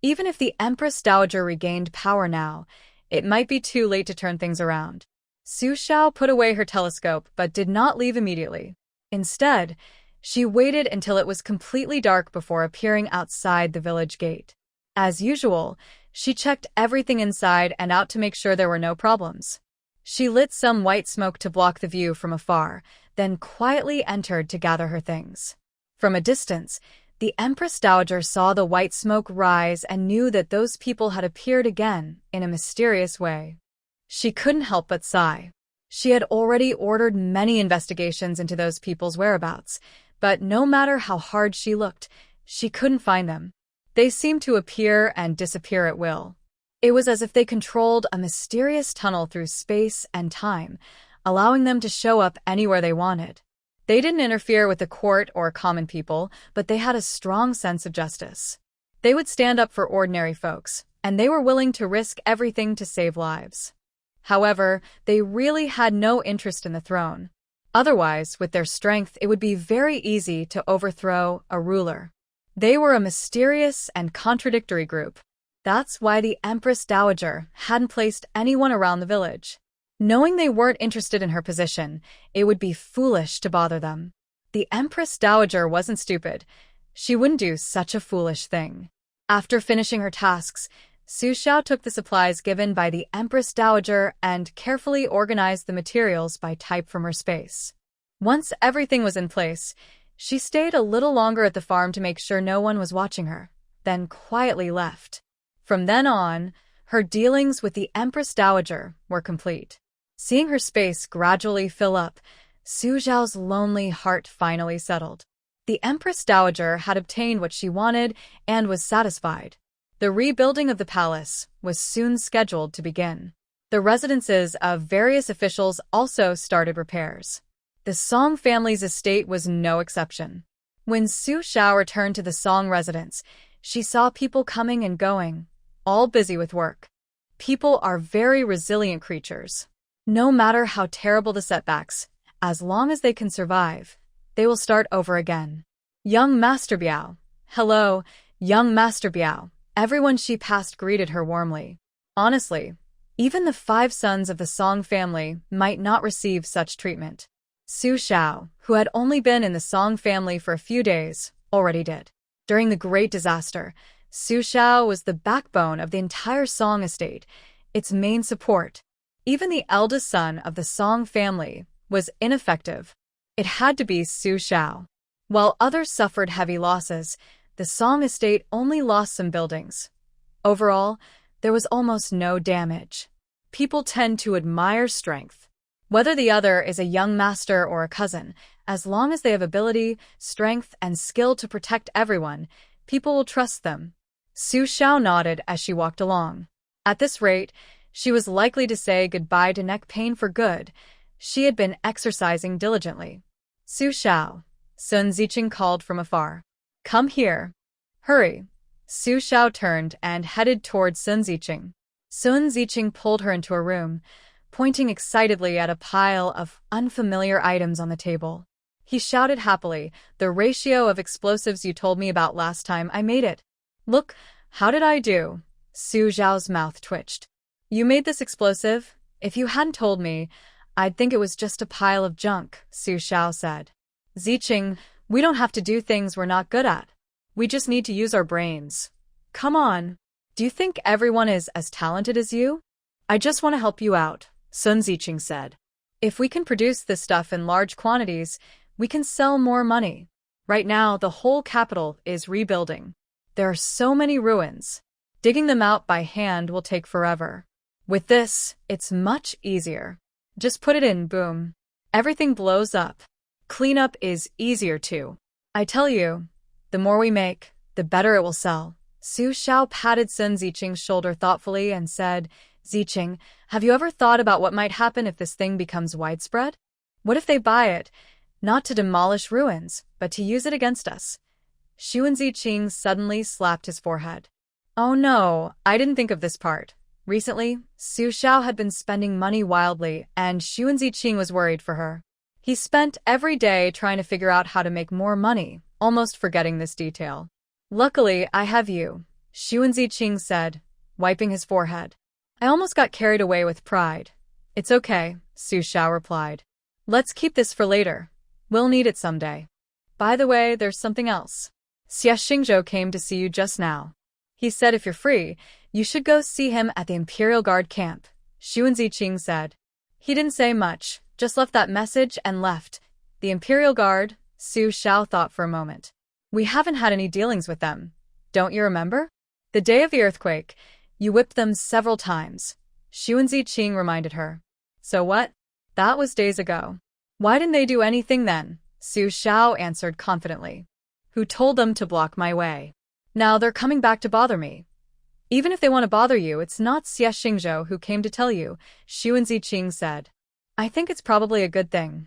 Even if the Empress Dowager regained power now, it might be too late to turn things around. Su Xiao put away her telescope but did not leave immediately. Instead, she waited until it was completely dark before appearing outside the village gate. As usual, she checked everything inside and out to make sure there were no problems. She lit some white smoke to block the view from afar, then quietly entered to gather her things. From a distance, the Empress Dowager saw the white smoke rise and knew that those people had appeared again in a mysterious way. She couldn't help but sigh. She had already ordered many investigations into those people's whereabouts, but no matter how hard she looked, she couldn't find them. They seemed to appear and disappear at will. It was as if they controlled a mysterious tunnel through space and time, allowing them to show up anywhere they wanted. They didn't interfere with the court or common people, but they had a strong sense of justice. They would stand up for ordinary folks, and they were willing to risk everything to save lives. However, they really had no interest in the throne. Otherwise, with their strength, it would be very easy to overthrow a ruler. They were a mysterious and contradictory group. That's why the Empress Dowager hadn't placed anyone around the village. Knowing they weren't interested in her position, it would be foolish to bother them. The Empress Dowager wasn't stupid. She wouldn't do such a foolish thing. After finishing her tasks, Su Xiao took the supplies given by the Empress Dowager and carefully organized the materials by type from her space. Once everything was in place, she stayed a little longer at the farm to make sure no one was watching her, then quietly left. From then on, her dealings with the Empress Dowager were complete. Seeing her space gradually fill up, Su Xiao's lonely heart finally settled. The Empress Dowager had obtained what she wanted and was satisfied. The rebuilding of the palace was soon scheduled to begin. The residences of various officials also started repairs. The Song family's estate was no exception. When Su Xiao returned to the Song residence, she saw people coming and going, all busy with work. People are very resilient creatures. No matter how terrible the setbacks, as long as they can survive, they will start over again. Young Master Biao. Hello, young Master Biao. Everyone she passed greeted her warmly. Honestly, even the 5 sons of the Song family might not receive such treatment. Su Xiao, who had only been in the Song family for a few days, already did. During the Great Disaster, Su Xiao was the backbone of the entire Song estate, its main support. Even the eldest son of the Song family was ineffective. It had to be Su Xiao. While others suffered heavy losses, the Song estate only lost some buildings. Overall, there was almost no damage. People tend to admire strength. Whether the other is a young master or a cousin, as long as they have ability, strength, and skill to protect everyone, people will trust them. Su Xiao nodded as she walked along. At this rate, she was likely to say goodbye to neck pain for good. She had been exercising diligently. Su Xiao, Sun Ziqing called from afar. Come here. Hurry. Su Xiao turned and headed towards Sun Ziqing. Sun Ziqing pulled her into a room, pointing excitedly at a pile of unfamiliar items on the table. He shouted happily, "The ratio of explosives you told me about last time, I made it." Look, how did I do? Su Xiao's mouth twitched. You made this explosive? If you hadn't told me, I'd think it was just a pile of junk, Su Xiao said. Ziqing, we don't have to do things we're not good at. We just need to use our brains. Come on. Do you think everyone is as talented as you? I just want to help you out, Sun Ziqing said. If we can produce this stuff in large quantities, we can sell more money. Right now, the whole capital is rebuilding. There are so many ruins. Digging them out by hand will take forever. With this, it's much easier. Just put it in, boom. Everything blows up. Cleanup is easier too. I tell you, the more we make, the better it will sell. Su Xiao patted Sun Ziqing's shoulder thoughtfully and said, Ziqing, have you ever thought about what might happen if this thing becomes widespread? What if they buy it, not to demolish ruins, but to use it against us? Xun Ziqing suddenly slapped his forehead. Oh no, I didn't think of this part. Recently, Su Xiao had been spending money wildly, and Xun Ziqing was worried for her. He spent every day trying to figure out how to make more money, almost forgetting this detail. Luckily, I have you, Xun Ziqing said, wiping his forehead. I almost got carried away with pride. It's okay, Su Xiao replied. Let's keep this for later. We'll need it someday. By the way, there's something else. Sia Shingha came to see you just now. He said if you're free, you should go see him at the Imperial Guard camp, Xun Ziqing said. He didn't say much, just left that message and left. The Imperial Guard, Su Xiao thought for a moment. We haven't had any dealings with them. Don't you remember? The day of the earthquake, you whipped them several times, Xun Ziqing reminded her. So what? That was days ago. Why didn't they do anything then? Su Xiao answered confidently. Who told them to block my way? Now they're coming back to bother me. Even if they want to bother you, it's not Sia Shingha who came to tell you, Xun Ziqing said. I think it's probably a good thing.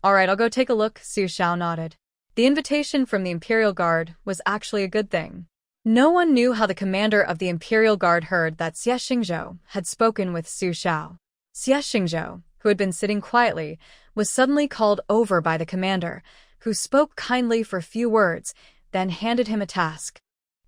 All right, I'll go take a look, Su Xiao nodded. The invitation from the Imperial Guard was actually a good thing. No one knew how the commander of the Imperial Guard heard that Sia Shingha had spoken with Su Xiao. Sia Shingha, who had been sitting quietly, was suddenly called over by the commander, who spoke kindly for a few words, then handed him a task.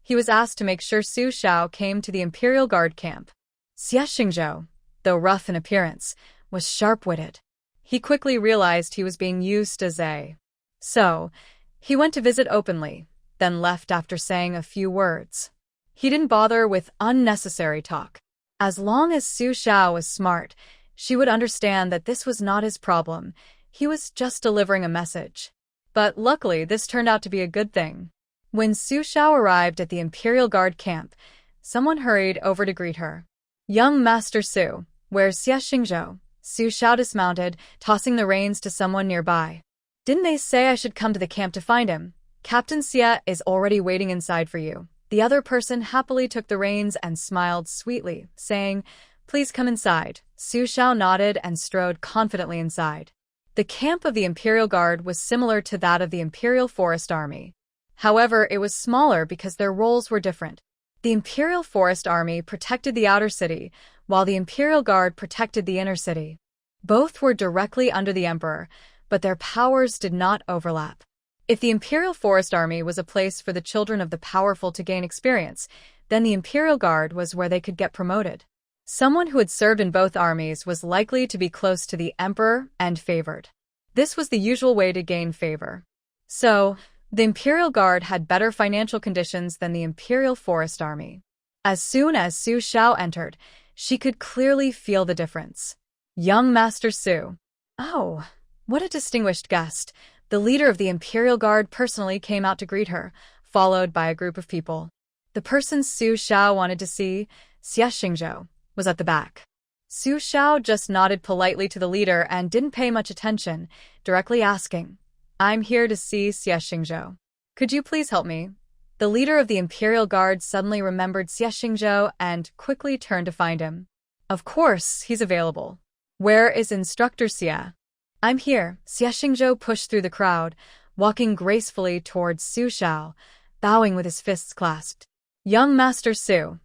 He was asked to make sure Su Xiao came to the Imperial Guard camp. Sia Shingha, though rough in appearance, was sharp-witted. He quickly realized he was being used as a... So, he went to visit openly, then left after saying a few words. He didn't bother with unnecessary talk. As long as Su Xiao was smart, she would understand that this was not his problem. He was just delivering a message. But luckily, this turned out to be a good thing. When Su Xiao arrived at the Imperial Guard camp, someone hurried over to greet her. Young Master Su, where's Sia Shingha? Su Xiao dismounted, tossing the reins to someone nearby. Didn't they say I should come to the camp to find him? Captain Sia is already waiting inside for you. The other person happily took the reins and smiled sweetly, saying, Please come inside. Su Xiao nodded and strode confidently inside. The camp of the Imperial Guard was similar to that of the Imperial Forest Army. However, it was smaller because their roles were different. The Imperial Forest Army protected the outer city, while the Imperial Guard protected the inner city. Both were directly under the emperor, but their powers did not overlap. If the Imperial Forest Army was a place for the children of the powerful to gain experience, then the Imperial Guard was where they could get promoted. Someone who had served in both armies was likely to be close to the emperor and favored. This was the usual way to gain favor. So, the Imperial Guard had better financial conditions than the Imperial Forest Army. As soon as Su Shao entered, she could clearly feel the difference. Young Master Su. Oh, what a distinguished guest. The leader of the Imperial Guard personally came out to greet her, followed by a group of people. The person Su Shao wanted to see, Sia Shingha, was at the back. Su Shao just nodded politely to the leader and didn't pay much attention, directly asking, "I'm here to see Sia Shingha. Could you please help me?" The leader of the Imperial Guard suddenly remembered Sia Shingha and quickly turned to find him. Of course, he's available. Where is Instructor Sia? I'm here. Sia Shingha pushed through the crowd, walking gracefully towards Su Shao, bowing with his fists clasped. Young Master Su,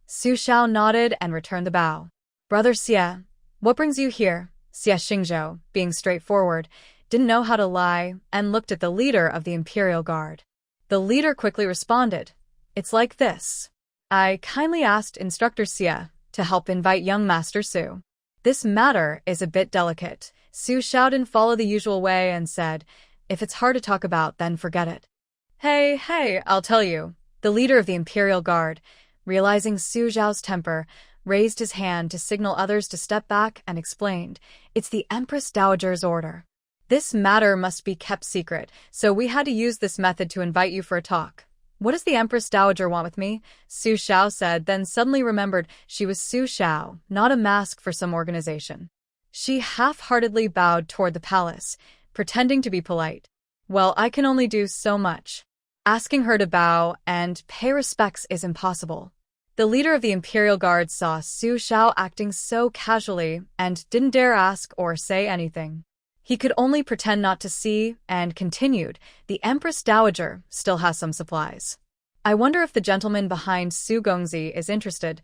Su Shao nodded and returned the bow. Brother Sia, what brings you here? Sia Shingha, being straightforward, didn't know how to lie and looked at the leader of the Imperial Guard. The leader quickly responded, "It's like this. I kindly asked Instructor Sia to help invite young Master Su. This matter is a bit delicate." Su Shao didn't follow the usual way and said, "If it's hard to talk about, then forget it." Hey, I'll tell you. The leader of the Imperial Guard, realizing Su Zhao's temper, raised his hand to signal others to step back and explained, "It's the Empress Daajager's order. This matter must be kept secret, so we had to use this method to invite you for a talk." "What does the Empress Dowager want with me?" Su Shao said, then suddenly remembered she was Su Shao, not a mask for some organization. She half-heartedly bowed toward the palace, pretending to be polite. "Well, I can only do so much. Asking her to bow and pay respects is impossible." The leader of the Imperial Guard saw Su Shao acting so casually and didn't dare ask or say anything. He could only pretend not to see and continued, "The Empress Dowager still has some supplies. I wonder if the gentleman behind Su Gongzi is interested.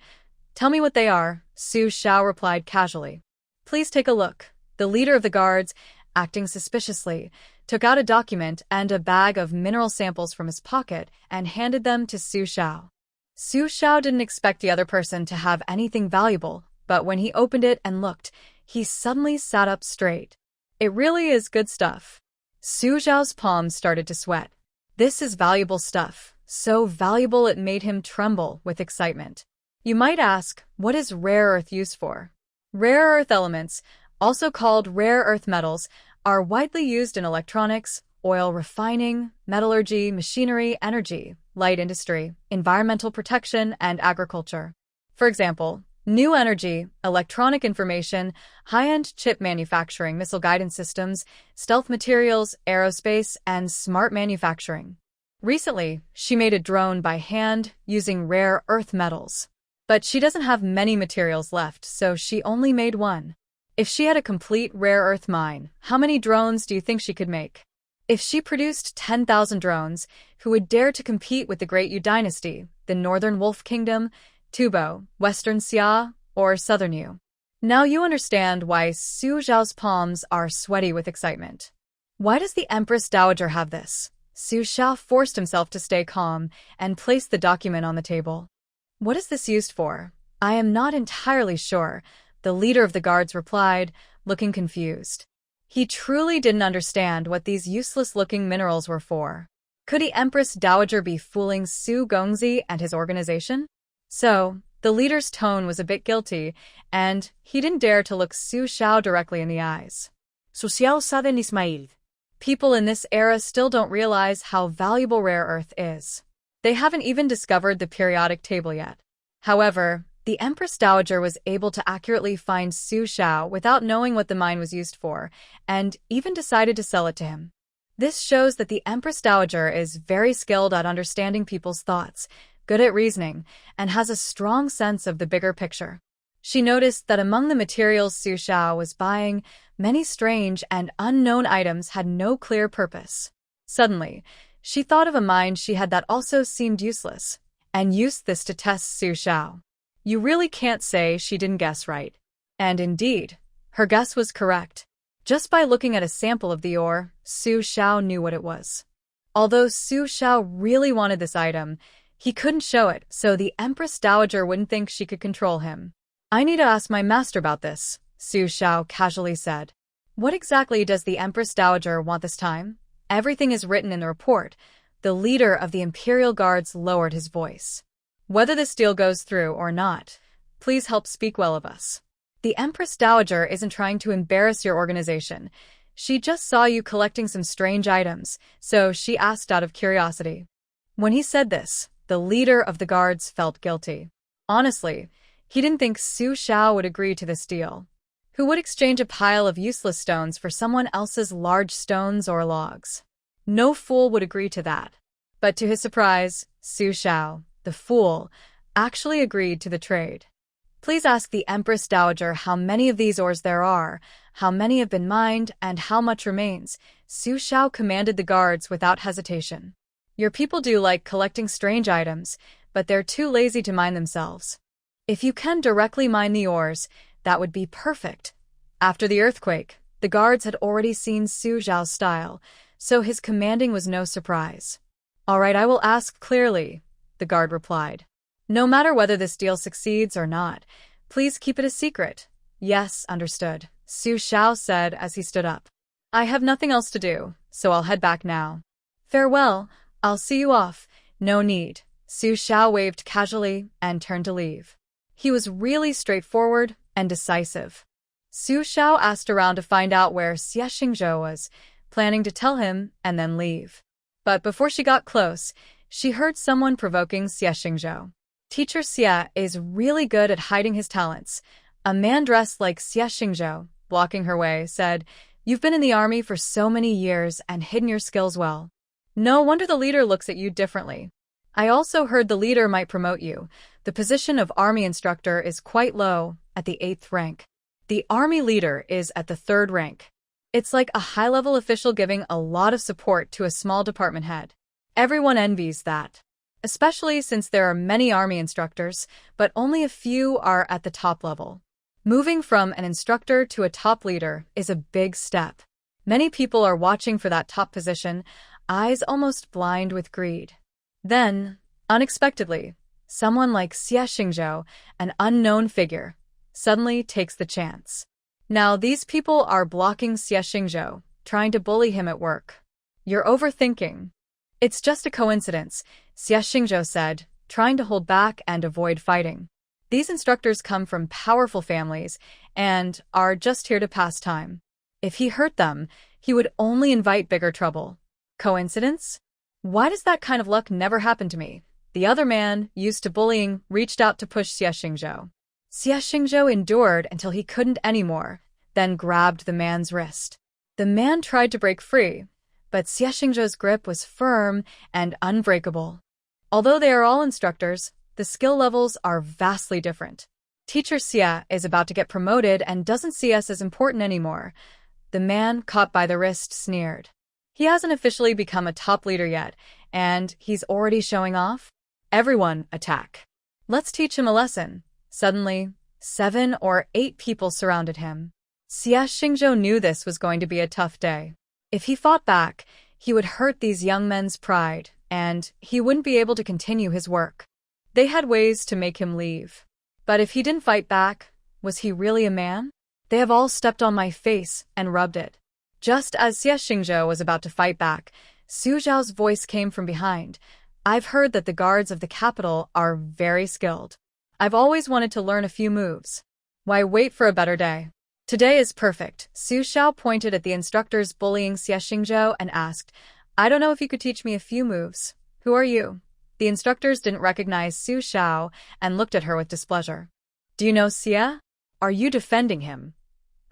Tell me what they are," Su Shao replied casually. "Please take a look." The leader of the guards, acting suspiciously, took out a document and a bag of mineral samples from his pocket and handed them to Su Shao. Su Shao didn't expect the other person to have anything valuable, but when he opened it and looked, he suddenly sat up straight. "It really is good stuff." Su Zhao's palms started to sweat. This is valuable stuff, so valuable it made him tremble with excitement. You might ask, what is rare earth used for? Rare earth elements, also called rare earth metals, are widely used in electronics, oil refining, metallurgy, machinery, energy, light industry, environmental protection, and agriculture. For example, new energy, electronic information, high-end chip manufacturing, missile guidance systems, stealth materials, aerospace, and smart manufacturing. Recently, she made a drone by hand using rare earth metals. But she doesn't have many materials left, so she only made one. If she had a complete rare earth mine, how many drones do you think she could make? If she produced 10,000 drones, who would dare to compete with the Great Yu Dynasty, the Northern Wolf Kingdom, Tubo, Western Xia, or Southern Yu? Now you understand why Su Zhao's palms are sweaty with excitement. Why does the Empress Dowager have this? Su Shao forced himself to stay calm and placed the document on the table. What is this used for? I am not entirely sure, the leader of the guards replied, looking confused. He truly didn't understand what these useless-looking minerals were for. Could the Empress Dowager be fooling Su Gongzi and his organization? So, the leader's tone was a bit guilty, and he didn't dare to look Su Shao directly in the eyes. Social Saden Ismail. People in this era still don't realize how valuable rare earth is. They haven't even discovered the periodic table yet. However, the Empress Dowager was able to accurately find Su Shao without knowing what the mine was used for, and even decided to sell it to him. This shows that the Empress Dowager is very skilled at understanding people's thoughts, good at reasoning, and has a strong sense of the bigger picture. She noticed that among the materials Su Shao was buying, many strange and unknown items had no clear purpose. Suddenly, she thought of a mine she had that also seemed useless, and used this to test Su Shao. You really can't say she didn't guess right. And indeed, her guess was correct. Just by looking at a sample of the ore, Su Xiao knew what it was. Although Su Xiao really wanted this item, he couldn't show it so the Empress Dowager wouldn't think she could control him. I need to ask my master about this, Su Xiao casually said. What exactly does the Empress Dowager want this time? Everything is written in the report. The leader of the Imperial Guards lowered his voice. Whether this deal goes through or not, please help speak well of us. The Empress Dowager isn't trying to embarrass your organization. She just saw you collecting some strange items, so she asked out of curiosity. When he said this, the leader of the guards felt guilty. Honestly, he didn't think Su Xiao would agree to this deal. Who would exchange a pile of useless stones for someone else's large stones or logs? No fool would agree to that. But to his surprise, Su Xiao, the fool, actually agreed to the trade. Please ask the Empress Dowager how many of these ores there are, how many have been mined, and how much remains, Su Xiao commanded the guards without hesitation. Your people do like collecting strange items, but they're too lazy to mine themselves. If you can directly mine the ores, that would be perfect. After the earthquake, the guards had already seen Su Xiao's style, so his commanding was no surprise. All right, I will ask clearly, the guard replied. No matter whether this deal succeeds or not, please keep it a secret. Yes, understood, Su Xiao said as he stood up. I have nothing else to do, so I'll head back now. Farewell, I'll see you off. No need. Su Xiao waved casually and turned to leave. He was really straightforward and decisive. Su Xiao asked around to find out where Sia Shingha was, planning to tell him and then leave. But before she got close, she heard someone provoking Sia Shingha. Teacher Sia is really good at hiding his talents. A man dressed like Sia Shingha, blocking her way, said, You've been in the army for so many years and hidden your skills well. No wonder the leader looks at you differently. I also heard the leader might promote you. The position of army instructor is quite low, at the 8th rank. The army leader is at the 3rd rank. It's like a high-level official giving a lot of support to a small department head. Everyone envies that. Especially since there are many army instructors, but only a few are at the top level. Moving from an instructor to a top leader is a big step. Many people are watching for that top position, eyes almost blind with greed. Then, unexpectedly, someone like Sia Shinghao, an unknown figure, suddenly takes the chance. Now these people are blocking Sia Shinghao, trying to bully him at work. You're overthinking. It's just a coincidence, Sia Shinghao said, trying to hold back and avoid fighting. These instructors come from powerful families and are just here to pass time. If he hurt them, he would only invite bigger trouble. Coincidence? Why does that kind of luck never happen to me? The other man, used to bullying, reached out to push Sia Shinghao. Sia Shinghao endured until he couldn't anymore, then grabbed the man's wrist. The man tried to break free, but Sia Shinghao's grip was firm and unbreakable. Although they are all instructors, the skill levels are vastly different. Teacher Sia is about to get promoted and doesn't see us as important anymore. The man, caught by the wrist, sneered. He hasn't officially become a top leader yet, and he's already showing off? Everyone, attack. Let's teach him a lesson. Suddenly, 7 or 8 people surrounded him. Sia Shinghao knew this was going to be a tough day. If he fought back, he would hurt these young men's pride, and he wouldn't be able to continue his work. They had ways to make him leave. But if he didn't fight back, was he really a man? They have all stepped on my face and rubbed it. Just as Sia Shinghao was about to fight back, Su Zhao's voice came from behind. I've heard that the guards of the capital are very skilled. I've always wanted to learn a few moves. Why wait for a better day? Today is perfect. Su Xiao pointed at the instructors bullying Sia Shinghao and asked, I don't know if you could teach me a few moves. Who are you? The instructors didn't recognize Su Xiao and looked at her with displeasure. Do you know Sia? Are you defending him?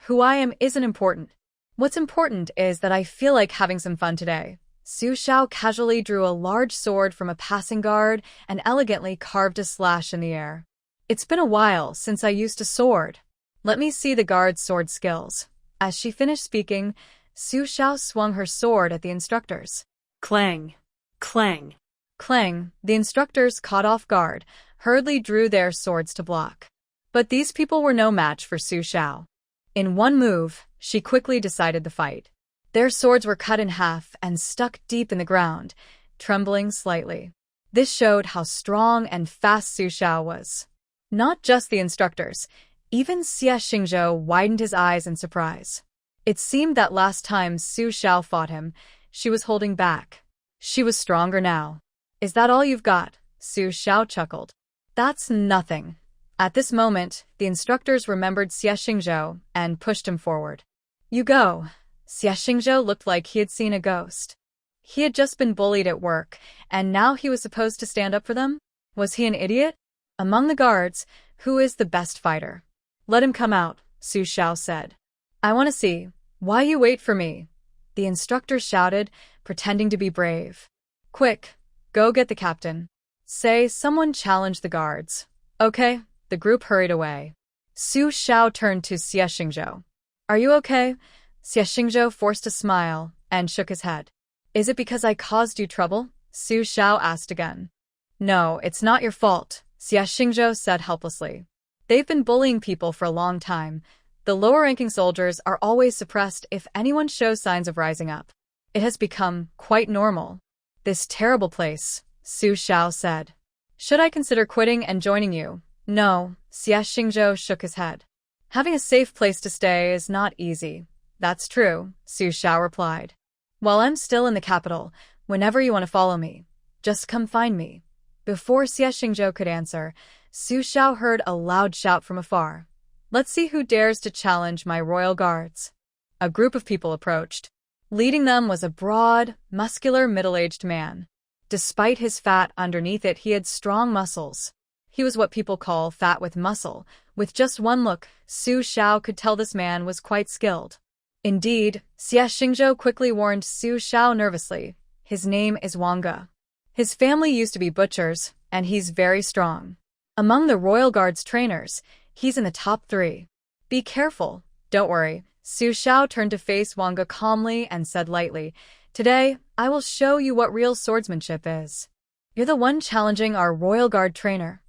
Who I am isn't important. What's important is that I feel like having some fun today. Su Xiao casually drew a large sword from a passing guard and elegantly carved a slash in the air. It's been a while since I used a sword. Let me see the guard's sword skills. As she finished speaking, Su Xiao swung her sword at the instructors. Clang. Clang. Clang, the instructors caught off guard, hurriedly drew their swords to block. But these people were no match for Su Shao. In one move, she quickly decided the fight. Their swords were cut in half and stuck deep in the ground, trembling slightly. This showed how strong and fast Su Shao was. Not just the instructors, even Sia Shingha widened his eyes in surprise. It seemed that last time Su Shao fought him, she was holding back. She was stronger now. Is that all you've got? Su Shao chuckled. That's nothing. At this moment, the instructors remembered Sia Shingha and pushed him forward. You go. Sia Shingha looked like he had seen a ghost. He had just been bullied at work, and now he was supposed to stand up for them? Was he an idiot? Among the guards, who is the best fighter? Let him come out, Su Shao said. I want to see. Why you wait for me? The instructor shouted, pretending to be brave. Quick, go get the captain. Say someone challenged the guards. Okay, the group hurried away. Su Shao turned to Sia Shingha. Are you okay? Sia Shingha forced a smile and shook his head. Is it because I caused you trouble? Su Shao asked again. No, it's not your fault, Sia Shingha said helplessly. They've been bullying people for a long time. The lower-ranking soldiers are always suppressed if anyone shows signs of rising up. It has become quite normal. This terrible place, Su Shao said. Should I consider quitting and joining you? No, Sia Shingha shook his head. Having a safe place to stay is not easy. That's true, Su Shao replied. While I'm still in the capital, whenever you want to follow me, just come find me. Before Sia Shingha could answer, Su Shao heard a loud shout from afar. Let's see who dares to challenge my royal guards. A group of people approached. Leading them was a broad, muscular, middle-aged man. Despite his fat underneath it, he had strong muscles. He was what people call fat with muscle. With just one look, Su Shao could tell this man was quite skilled. Indeed, Sia Shingha quickly warned Su Shao nervously. His name is Wang Ge. His family used to be butchers, and he's very strong. Among the Royal Guard's trainers, he's in the top 3. Be careful. Don't worry. Su Shao turned to face Wang Ge calmly and said lightly, Today, I will show you what real swordsmanship is. You're the one challenging our Royal Guard trainer.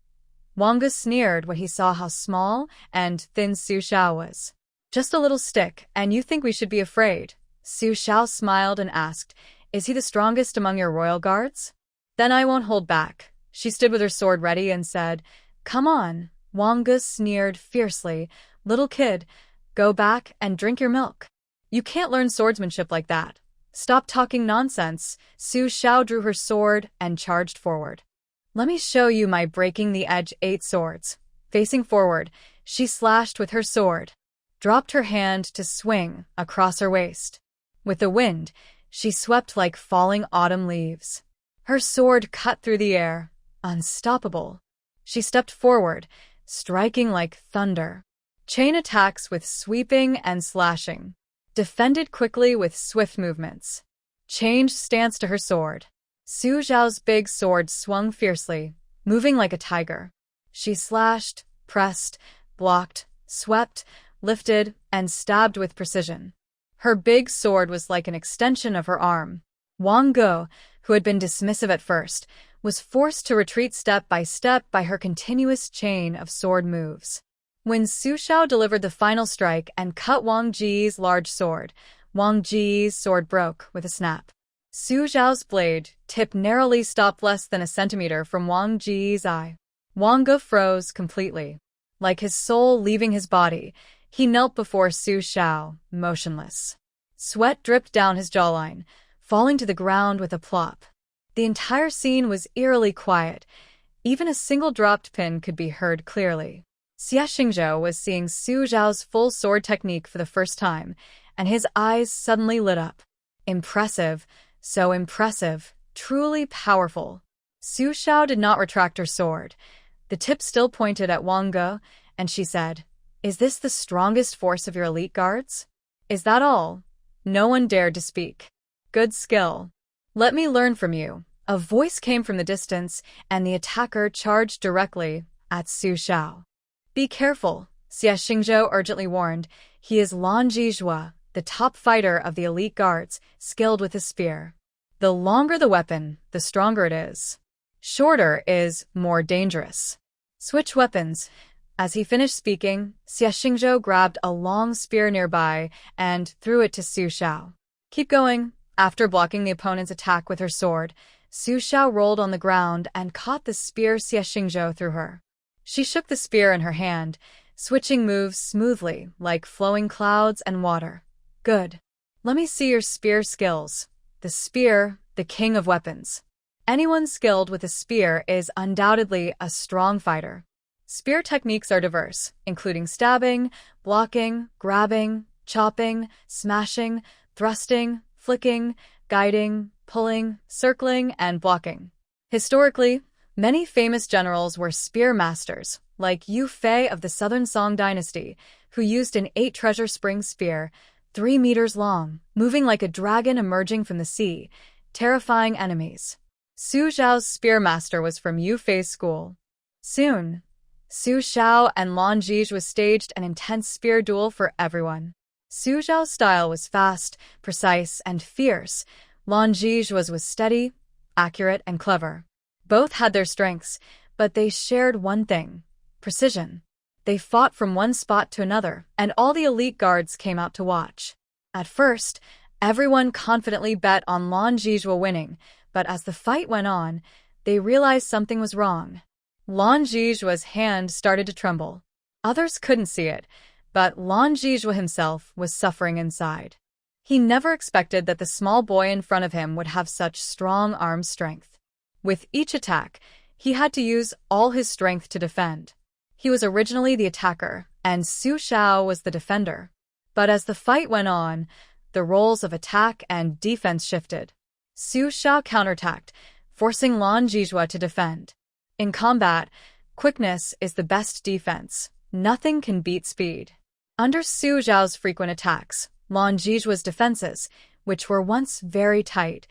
Wang Ge sneered when he saw how small and thin Su Shao was. Just a little stick, and you think we should be afraid? Su Shao smiled and asked, Is he the strongest among your Royal Guards? Then I won't hold back. She stood with her sword ready and said, Come on. Wang Ge sneered fiercely. Little kid, go back and drink your milk. You can't learn swordsmanship like that. Stop talking nonsense. Su Shao drew her sword and charged forward. Let me show you my breaking the edge 8 swords. Facing forward, she slashed with her sword, dropped her hand to swing across her waist. With the wind, she swept like falling autumn leaves. Her sword cut through the air, unstoppable. She stepped forward, striking like thunder. Chain attacks with sweeping and slashing. Defended quickly with swift movements. Changed stance to her sword. Su Zhao's big sword swung fiercely, moving like a tiger. She slashed, pressed, blocked, swept, lifted, and stabbed with precision. Her big sword was like an extension of her arm. Wang Ge, who had been dismissive at first, was forced to retreat step by her continuous chain of sword moves. When Su Shao delivered the final strike and cut Wang Ji's large sword, Wang Ji's sword broke with a snap. Su Zhao's blade tip narrowly stopped less than a centimeter from Wang Ji's eye. Wang Ge froze completely. Like his soul leaving his body, he knelt before Su Shao, motionless. Sweat dripped down his jawline, falling to the ground with a plop. The entire scene was eerily quiet. Even a single dropped pin could be heard clearly. Sia Shingha was seeing Su Zhao's full sword technique for the first time, and his eyes suddenly lit up. Impressive, so impressive, truly powerful. Su Shao did not retract her sword. The tip still pointed at Wang Ge, and she said, Is this the strongest force of your elite guards? Is that all? No one dared to speak. Good skill. Let me learn from you. A voice came from the distance, and the attacker charged directly at Su Shao. Be careful, Sia Shingha urgently warned. He is Lan Jizhua, the top fighter of the elite guards, skilled with his spear. The longer the weapon, the stronger it is. Shorter is more dangerous. Switch weapons. As he finished speaking, Sia Shingha grabbed a long spear nearby and threw it to Su Shao. Keep going. After blocking the opponent's attack with her sword, Su Shao rolled on the ground and caught the spear Sia Shingha threw her. She shook the spear in her hand, switching moves smoothly, like flowing clouds and water. Good. Let me see your spear skills. The spear, the king of weapons. Anyone skilled with a spear is undoubtedly a strong fighter. Spear techniques are diverse, including stabbing, blocking, grabbing, chopping, smashing, thrusting, flicking, guiding, pulling, circling, and blocking. Historically, many famous generals were spear masters, like Yu Fei of the Southern Song dynasty, who used an 8-treasure spring spear, 3 meters long, moving like a dragon emerging from the sea, terrifying enemies. Su Zhao's spearmaster was from Yu Fei's school. Soon, Su Shao and Lan Zhizhe staged an intense spear duel for everyone. Su Zhao's style was fast, precise, and fierce. Lan Zhizhe was steady, accurate, and clever. Both had their strengths, but they shared one thing: precision. They fought from one spot to another, and all the elite guards came out to watch. At first, everyone confidently bet on Lan Zhizhe winning, but as the fight went on, they realized something was wrong. Lan Zhizhe's hand started to tremble. Others couldn't see it, but Lan Zhizhe himself was suffering inside. He never expected that the small boy in front of him would have such strong arm strength. With each attack, he had to use all his strength to defend. He was originally the attacker, and Su Shao was the defender. But as the fight went on, the roles of attack and defense shifted. Su Shao counterattacked, forcing Lan Zhizhe to defend. In combat, quickness is the best defense. Nothing can beat speed. Under Su Zhao's frequent attacks, Lan Zhizhe's defenses, which were once very tight,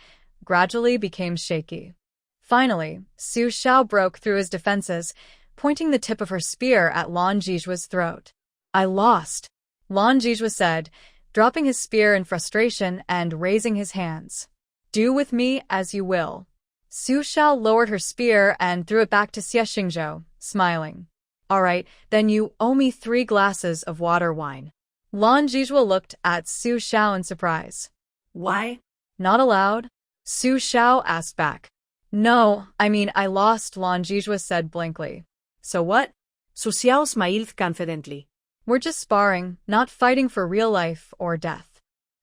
gradually became shaky. Finally, Su Shao broke through his defenses, pointing the tip of her spear at Lan Zhizhe's throat. I lost, Lan Zhizhe said, dropping his spear in frustration and raising his hands. Do with me as you will. Su Shao lowered her spear and threw it back to Sia Shingha, smiling. All right, then you owe me 3 glasses of water wine. Lan Zhizhe looked at Su Shao in surprise. Why? Not allowed? Su Shao asked back. No, I mean I lost, Lan Zhizhe said blankly. So what? Su Xiao smiled confidently. We're just sparring, not fighting for real life or death.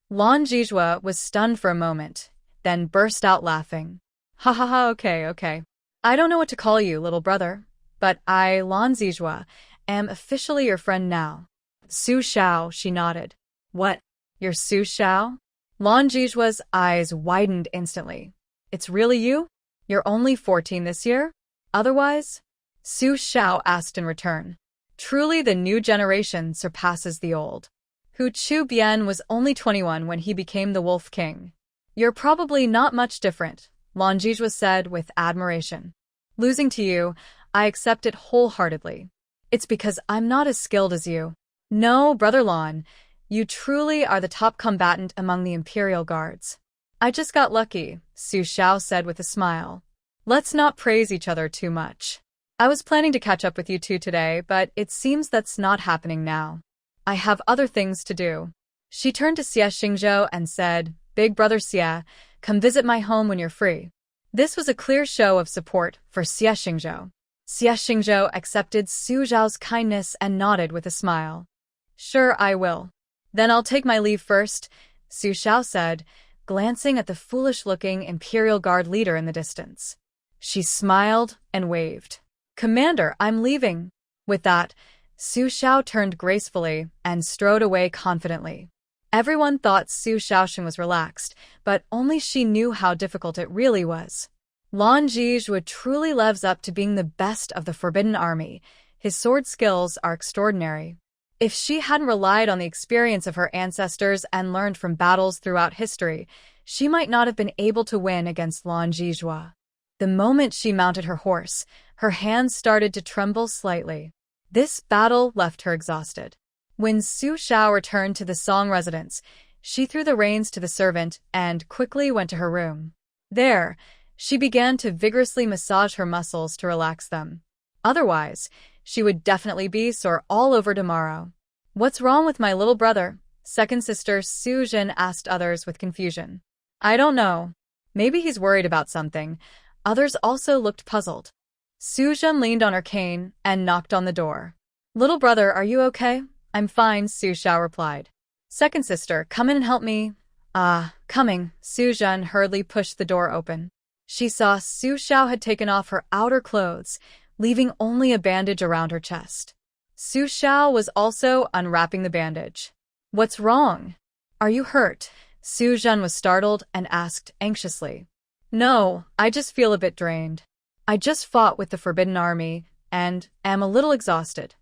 Lan Zhizhe was stunned for a moment, then burst out laughing. Ha ha ha, okay. I don't know what to call you, little brother, but I, Lan Zhizhe, am officially your friend now. Su Shao, she nodded. What? You're Su Shao? Lan Zhizhe's eyes widened instantly. It's really you? You're only 14 this year? Otherwise? Su Shao asked in return. Truly the new generation surpasses the old. Hu Chu Bian was only 21 when he became the Wolf King. You're probably not much different, Lan Zhizhe said with admiration. Losing to you, I accept it wholeheartedly. It's because I'm not as skilled as you. No, Brother Lan, you truly are the top combatant among the Imperial Guards. I just got lucky, Su Shao said with a smile. Let's not praise each other too much. I was planning to catch up with you two today, but it seems that's not happening now. I have other things to do. She turned to Sia Shingha and said, Big brother Sia, come visit my home when you're free. This was a clear show of support for Sia Shingha. Sia Shingha accepted Su Zhao's kindness and nodded with a smile. Sure, I will. Then I'll take my leave first, Su Shao said, glancing at the foolish-looking Imperial Guard leader in the distance. She smiled and waved. Commander, I'm leaving. With that, Su Shao turned gracefully and strode away confidently. Everyone thought Su Shaoxing was relaxed, but only she knew how difficult it really was. Lan Zhizhe truly lives up to being the best of the Forbidden Army. His sword skills are extraordinary. If she hadn't relied on the experience of her ancestors and learned from battles throughout history, she might not have been able to win against Lan Zhizhe. The moment she mounted her horse, her hands started to tremble slightly. This battle left her exhausted. When Su Shao returned to the Song residence, she threw the reins to the servant and quickly went to her room. There, she began to vigorously massage her muscles to relax them. Otherwise, she would definitely be sore all over tomorrow. What's wrong with my little brother? Second sister Su Jin asked others with confusion. I don't know. Maybe he's worried about something. Others also looked puzzled. Su Jin leaned on her cane and knocked on the door. Little brother, are you okay? I'm fine, Su Xiao replied. Second sister, come in and help me. Ah, coming. Su Jin hurriedly pushed the door open. She saw Su Xiao had taken off her outer clothes, leaving only a bandage around her chest. Su Xiao was also unwrapping the bandage. What's wrong? Are you hurt? Su Jin was startled and asked anxiously. No, I just feel a bit drained. I just fought with the Forbidden Army and am a little exhausted.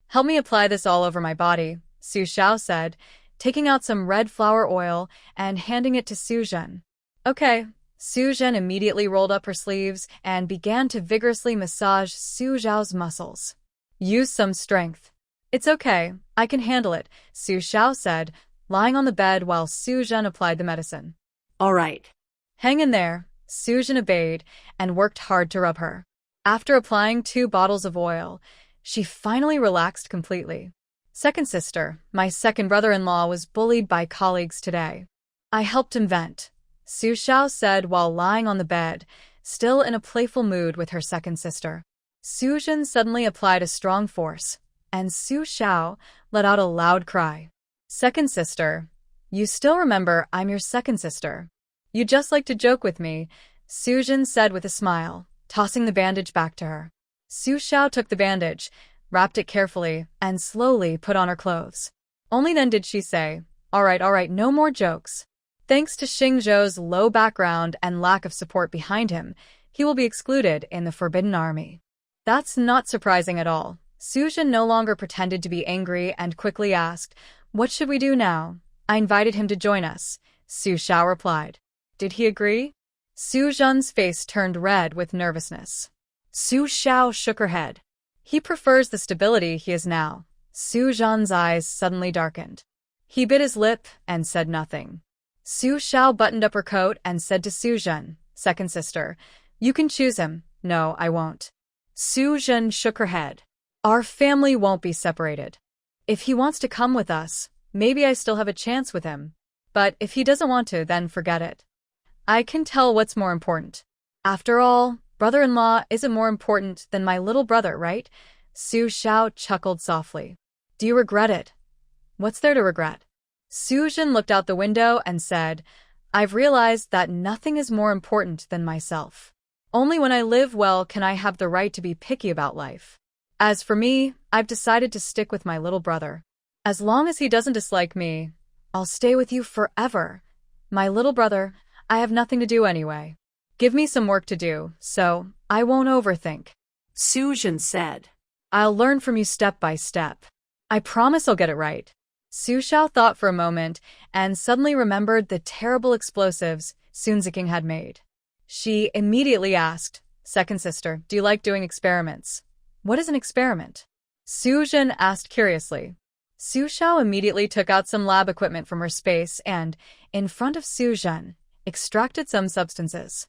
Help me apply this all over my body, Su Xiao said, taking out some red flower oil and handing it to Su Jin. Okay. Su Jin immediately rolled up her sleeves and began to vigorously massage Su Xiao's muscles. Use some strength. It's okay, I can handle it, Su Xiao said, lying on the bed while Su Jin applied the medicine. All right. Hang in there, Su Jin obeyed and worked hard to rub her. After applying 2 bottles of oil, she finally relaxed completely. Second sister, my second brother-in-law was bullied by colleagues today. I helped him vent, Su Xiao said while lying on the bed, still in a playful mood with her second sister. Su Jin suddenly applied a strong force, and Su Xiao let out a loud cry. Second sister, you still remember I'm your second sister. You just like to joke with me, Su Jin said with a smile, tossing the bandage back to her. Su Xiao took the bandage, wrapped it carefully, and slowly put on her clothes. Only then did she say, all right, no more jokes. Thanks to Xing Zhou's low background and lack of support behind him, he will be excluded in the Forbidden Army. That's not surprising at all. Su Jin no longer pretended to be angry and quickly asked, what should we do now? I invited him to join us, Su Xiao replied. Did he agree? Su Jin's face turned red with nervousness. Su Xiao shook her head. He prefers the stability he is now. Su Jin's eyes suddenly darkened. He bit his lip and said nothing. Su Xiao buttoned up her coat and said to Su Jin, second sister, you can choose him. No, I won't. Su Jin shook her head. Our family won't be separated. If he wants to come with us, maybe I still have a chance with him. But if he doesn't want to, then forget it. I can tell what's more important. After all, brother-in-law isn't more important than my little brother, right? Su Xiao chuckled softly. Do you regret it? What's there to regret? Su Jin looked out the window and said, I've realized that nothing is more important than myself. Only when I live well can I have the right to be picky about life. As for me, I've decided to stick with my little brother. As long as he doesn't dislike me, I'll stay with you forever. My little brother, I have nothing to do anyway. Give me some work to do, so I won't overthink. Su Jin said. I'll learn from you step by step. I promise I'll get it right. Su Xiao thought for a moment and suddenly remembered the terrible explosives Sun Ziking had made. She immediately asked, second sister, do you like doing experiments? What is an experiment? Su Jin asked curiously. Su Xiao immediately took out some lab equipment from her space and, in front of Su Jin, extracted some substances.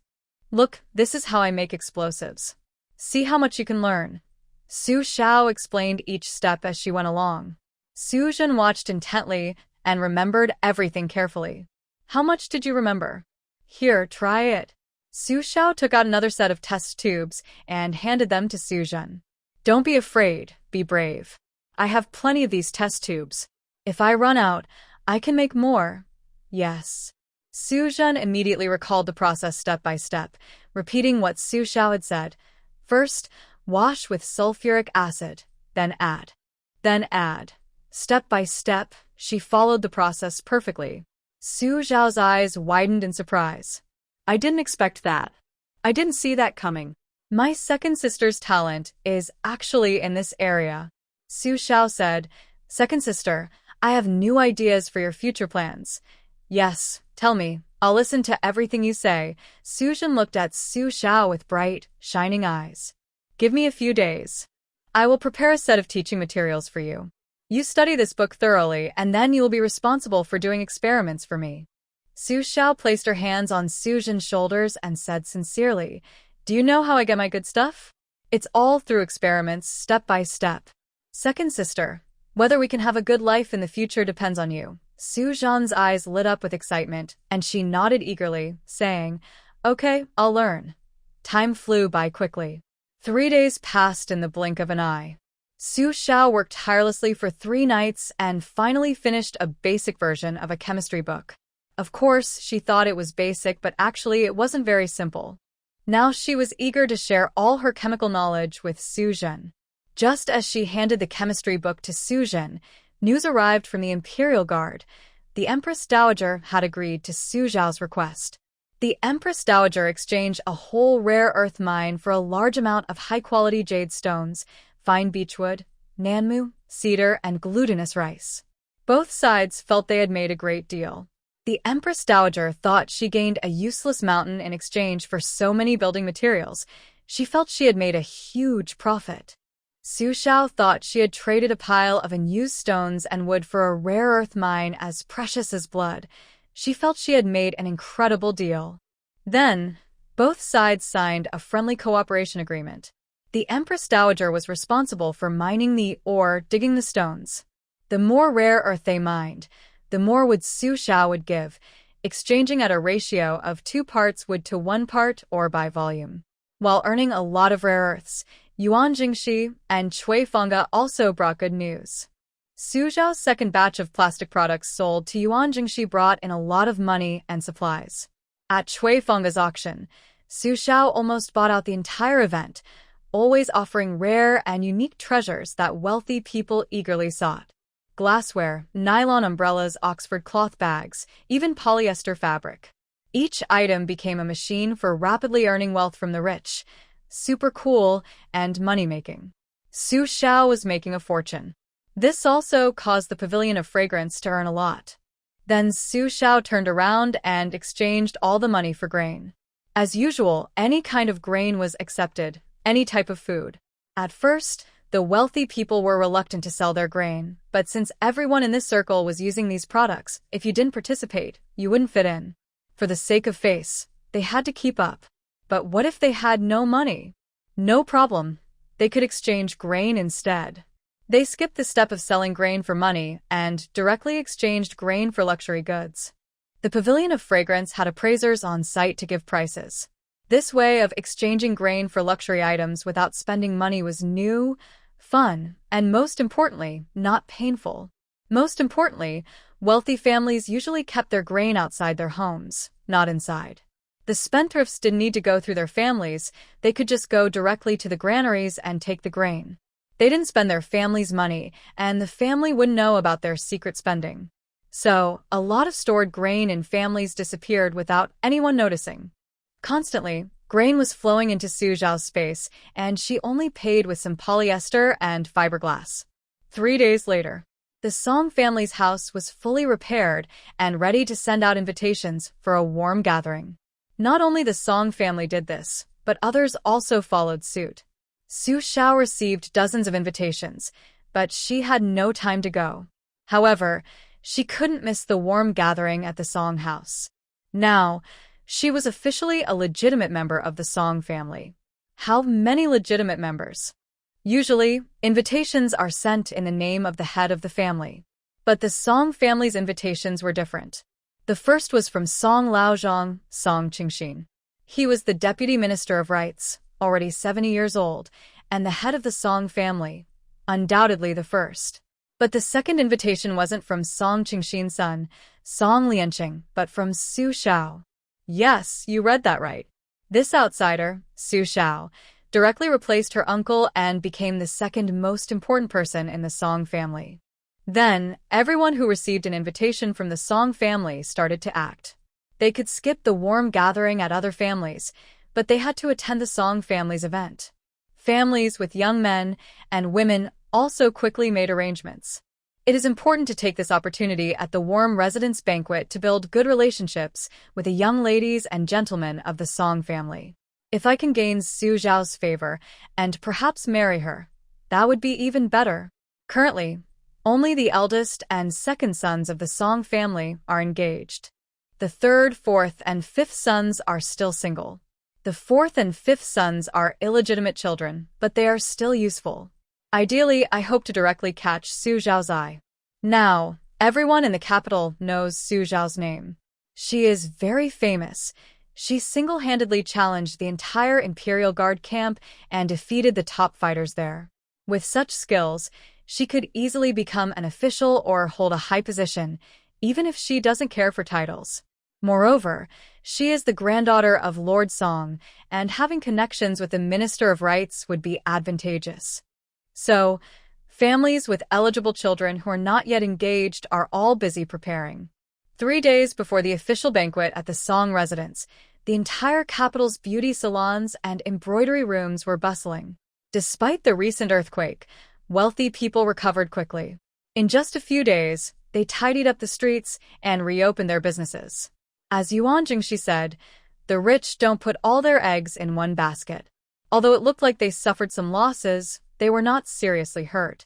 Look, this is how I make explosives. See how much you can learn. Su Xiao explained each step as she went along. Su Jin watched intently and remembered everything carefully. How much did you remember? Here, try it. Su Xiao took out another set of test tubes and handed them to Su Jin. Don't be afraid, be brave. I have plenty of these test tubes. If I run out, I can make more. Yes. Su Jin immediately recalled the process step by step, repeating what Su Xiao had said. First, wash with sulfuric acid, then add. Step by step, she followed the process perfectly. Su Xiao's eyes widened in surprise. I didn't expect that. I didn't see that coming. My second sister's talent is actually in this area. Su Xiao said, second sister, I have new ideas for your future plans. Yes, tell me. I'll listen to everything you say. Su Jin looked at Su Xiao with bright, shining eyes. Give me a few days. I will prepare a set of teaching materials for you. You study this book thoroughly, and then you will be responsible for doing experiments for me. Su Xiao placed her hands on Su Jin's shoulders and said sincerely, do you know how I get my good stuff? It's all through experiments, step by step. Second sister, whether we can have a good life in the future depends on you. Su Zhan's eyes lit up with excitement, and she nodded eagerly, saying, Okay, I'll learn. Time flew by quickly. 3 days passed in the blink of an eye. Su Xiao worked tirelessly for 3 nights and finally finished a basic version of a chemistry book. Of course, she thought it was basic, but actually it wasn't very simple. Now she was eager to share all her chemical knowledge with Su Zhen. Just as she handed the chemistry book to Su Zhen, news arrived from the Imperial Guard. The Empress Dowager had agreed to Su Zhao's request. The Empress Dowager exchanged a whole rare earth mine for a large amount of high-quality jade stones, fine beechwood, nanmu, cedar, and glutinous rice. Both sides felt they had made a great deal. The Empress Dowager thought she gained a useless mountain in exchange for so many building materials. She felt she had made a huge profit. Su Xiao thought she had traded a pile of unused stones and wood for a rare earth mine as precious as blood. She felt she had made an incredible deal. Then, both sides signed a friendly cooperation agreement. The Empress Dowager was responsible for mining the ore, digging the stones. The more rare earth they mined, the more wood Su Xiao would give, exchanging at a ratio of 2 parts wood to 1 part ore by volume. While earning a lot of rare earths, Yuan Jingxi and Cuifang also brought good news. Su Xiao's second batch of plastic products sold to Yuan Jingxi brought in a lot of money and supplies. At Cuifang's auction, Su Xiao almost bought out the entire event, always offering rare and unique treasures that wealthy people eagerly sought. Glassware, nylon umbrellas, Oxford cloth bags, even polyester fabric. Each item became a machine for rapidly earning wealth from the rich. Super cool and money-making. Su Xiao was making a fortune. This also caused the Pavilion of Fragrance to earn a lot. Then Su Xiao turned around and exchanged all the money for grain. As usual, any kind of grain was accepted, any type of food. At first, the wealthy people were reluctant to sell their grain, but since everyone in this circle was using these products, if you didn't participate, you wouldn't fit in. For the sake of face, they had to keep up. But what if they had no money? No problem. They could exchange grain instead. They skipped the step of selling grain for money and directly exchanged grain for luxury goods. The Pavilion of Fragrance had appraisers on site to give prices. This way of exchanging grain for luxury items without spending money was new, fun, and most importantly, not painful. Most importantly, wealthy families usually kept their grain outside their homes, not inside. The spendthrifts didn't need to go through their families, they could just go directly to the granaries and take the grain. They didn't spend their family's money, and the family wouldn't know about their secret spending. So, a lot of stored grain in families disappeared without anyone noticing. Constantly, grain was flowing into Su Zhao's space, and she only paid with some polyester and fiberglass. 3 days later, the Song family's house was fully repaired and ready to send out invitations for a warm gathering. Not only the Song family did this, but others also followed suit. Su Xiao received dozens of invitations, but she had no time to go. However, she couldn't miss the warm gathering at the Song house. Now, she was officially a legitimate member of the Song family. How many legitimate members? Usually, invitations are sent in the name of the head of the family. But the Song family's invitations were different. The first was from Song Laozhong, Song Qingxin. He was the deputy minister of rights, already 70 years old, and the head of the Song family, undoubtedly the first. But the second invitation wasn't from Song Qingxin's son, Song Lianqing, but from Su Xiao. Yes, you read that right. This outsider, Su Xiao, directly replaced her uncle and became the second most important person in the Song family. Then, everyone who received an invitation from the Song family started to act. They could skip the warm gathering at other families, but they had to attend the Song family's event. Families with young men and women also quickly made arrangements. It is important to take this opportunity at the warm residence banquet to build good relationships with the young ladies and gentlemen of the Song family. If I can gain Su Zhao's favor and perhaps marry her, that would be even better. Currently, only the eldest and second sons of the Song family are engaged. The third, fourth, and fifth sons are still single. The fourth and fifth sons are illegitimate children, but they are still useful. Ideally, I hope to directly catch Su Zhao's eye. Now, everyone in the capital knows Su Zhao's name. She is very famous. She single-handedly challenged the entire Imperial Guard camp and defeated the top fighters there. With such skills, she could easily become an official or hold a high position, even if she doesn't care for titles. Moreover, she is the granddaughter of Lord Song, and having connections with the Minister of Rights would be advantageous. So, families with eligible children who are not yet engaged are all busy preparing. 3 days before the official banquet at the Song residence, the entire capital's beauty salons and embroidery rooms were bustling. Despite the recent earthquake, wealthy people recovered quickly. In just a few days, they tidied up the streets and reopened their businesses. As Yuan Jingxi said, the rich don't put all their eggs in one basket. Although it looked like they suffered some losses, they were not seriously hurt.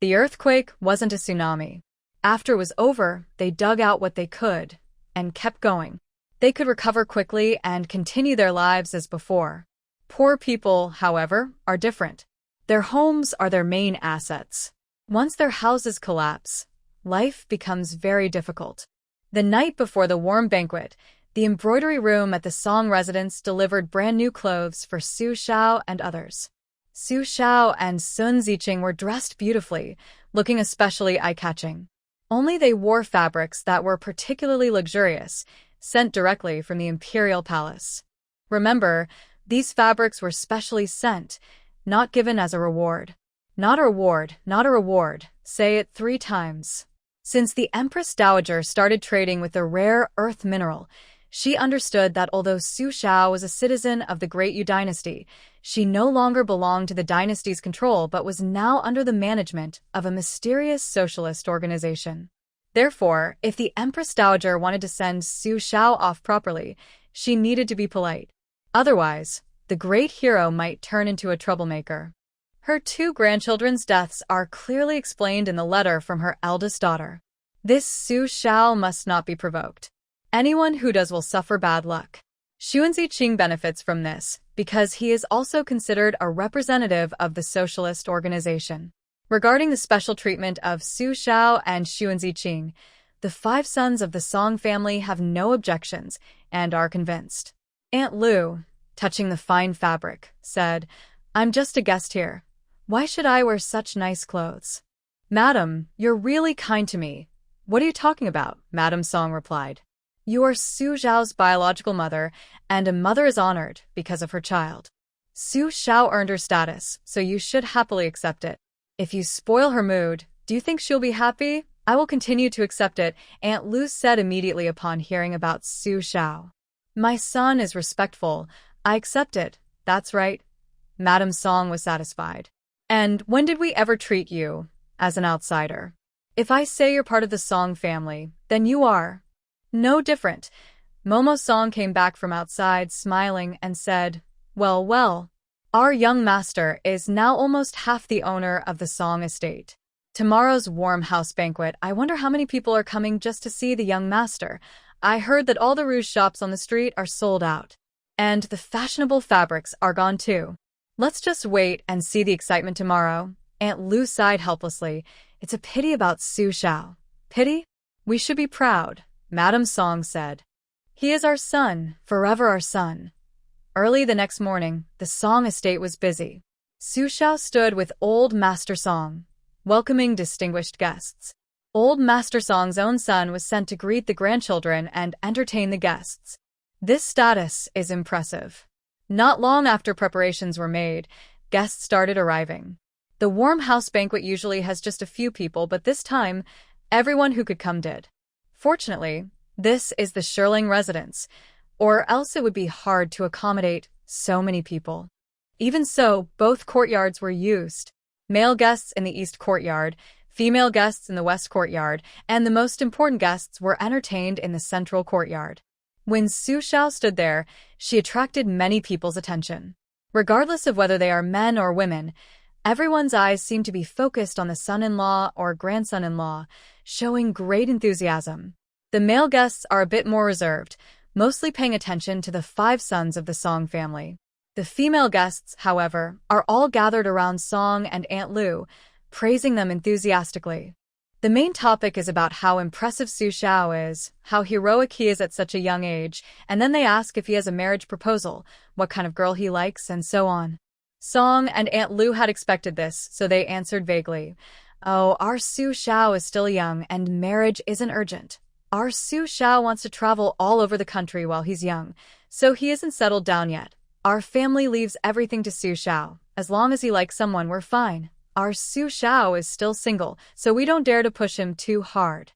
The earthquake wasn't a tsunami. After it was over, they dug out what they could and kept going. They could recover quickly and continue their lives as before. Poor people, however, are different. Their homes are their main assets. Once their houses collapse, life becomes very difficult. The night before the warm banquet, the embroidery room at the Song residence delivered brand new clothes for Su Shao and others. Su Shao and Sun Ziqing were dressed beautifully, looking especially eye-catching. Only they wore fabrics that were particularly luxurious, sent directly from the imperial palace. Remember, these fabrics were specially sent, not given as a reward. Not a reward, not a reward. Say it 3 times. Since the Empress Daajager started trading with the rare earth mineral, she understood that although Su Shao was a citizen of the Great Yu dynasty, she no longer belonged to the dynasty's control but was now under the management of a mysterious socialist organization. Therefore, if the Empress Dowager wanted to send Su Shao off properly, she needed to be polite. Otherwise, the great hero might turn into a troublemaker. Her 2 grandchildren's deaths are clearly explained in the letter from her eldest daughter. This Su Shao must not be provoked. Anyone who does will suffer bad luck. Xuanzi Qing benefits from this because he is also considered a representative of the socialist organization. Regarding the special treatment of Su Shao and Xuanzi Qing, the 5 sons of the Song family have no objections and are convinced. Aunt Lu, touching the fine fabric, said, "I'm just a guest here. Why should I wear such nice clothes?" "Madam, you're really kind to me." "What are you talking about?" Madam Song replied. "You are Su Zhao's biological mother, and a mother is honored because of her child. Su Shao earned her status, so you should happily accept it. If you spoil her mood, do you think she'll be happy?" "I will continue to accept it," Aunt Lu said immediately upon hearing about Su Shao. "My son is respectful. I accept it." "That's right." Madam Song was satisfied. "And when did we ever treat you as an outsider? If I say you're part of the Song family, then you are. No different." Momo Song came back from outside, smiling, and said, Well, well. Our young master is now almost half the owner of the Song estate. Tomorrow's warm house banquet, I wonder how many people are coming just to see the young master. I heard that all the rouge shops on the street are sold out. And the fashionable fabrics are gone too. Let's just wait and see the excitement tomorrow." Aunt Lu sighed helplessly. "It's a pity about Su Shao." "Pity? We should be proud," Madam Song said. "He is our son, forever our son." Early the next morning, the Song estate was busy. Su Shao stood with Old Master Song, welcoming distinguished guests. Old Master Song's own son was sent to greet the grandchildren and entertain the guests. This status is impressive. Not long after preparations were made, guests started arriving. The warm house banquet usually has just a few people, but this time, everyone who could come did. Fortunately, this is the Shirling residence, or else it would be hard to accommodate so many people. Even so, both courtyards were used. Male guests in the east courtyard, female guests in the west courtyard, and the most important guests were entertained in the central courtyard. When Su Shao stood there, she attracted many people's attention. Regardless of whether they are men or women, everyone's eyes seemed to be focused on the son-in-law or grandson-in-law, showing great enthusiasm. The male guests are a bit more reserved, mostly paying attention to the 5 sons of the Song family. The female guests, however, are all gathered around Song and Aunt Lu, praising them enthusiastically. The main topic is about how impressive Su Xiao is, how heroic he is at such a young age, and then they ask if he has a marriage proposal, what kind of girl he likes, and so on. Song and Aunt Lu had expected this, so they answered vaguely. Oh, our Su Xiao is still young, and marriage isn't urgent. Our Su Xiao wants to travel all over the country while he's young, so he isn't settled down yet. Our family leaves everything to Su Xiao. As long as he likes someone, we're fine. Our Su Xiao is still single, so we don't dare to push him too hard.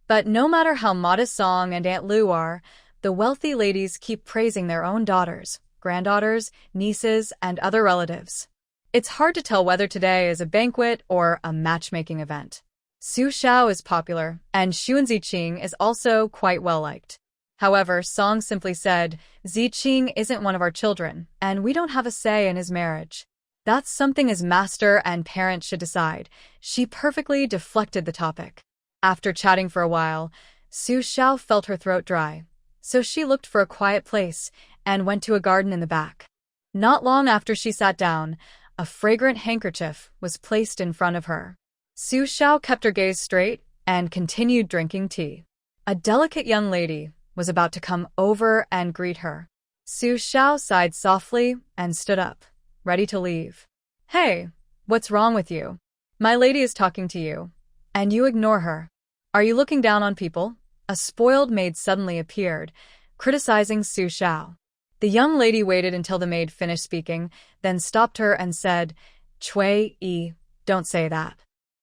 But no matter how modest Song and Aunt Lu are, the wealthy ladies keep praising their own daughters, granddaughters, nieces, and other relatives. It's hard to tell whether today is a banquet or a matchmaking event. Su Xiao is popular, and Xun Ziqing is also quite well-liked. However, Song simply said, Ziqing isn't one of our children, and we don't have a say in his marriage. That's something his master and parents should decide. She perfectly deflected the topic. After chatting for a while, Su Xiao felt her throat dry, so she looked for a quiet place and went to a garden in the back. Not long after she sat down, a fragrant handkerchief was placed in front of her. Su Xiao kept her gaze straight and continued drinking tea. A delicate young lady was about to come over and greet her. Su Xiao sighed softly and stood up, ready to leave. Hey, what's wrong with you? My lady is talking to you, and you ignore her. Are you looking down on people? A spoiled maid suddenly appeared, criticizing Su Xiao. The young lady waited until the maid finished speaking, then stopped her and said, Cui Yi, don't say that.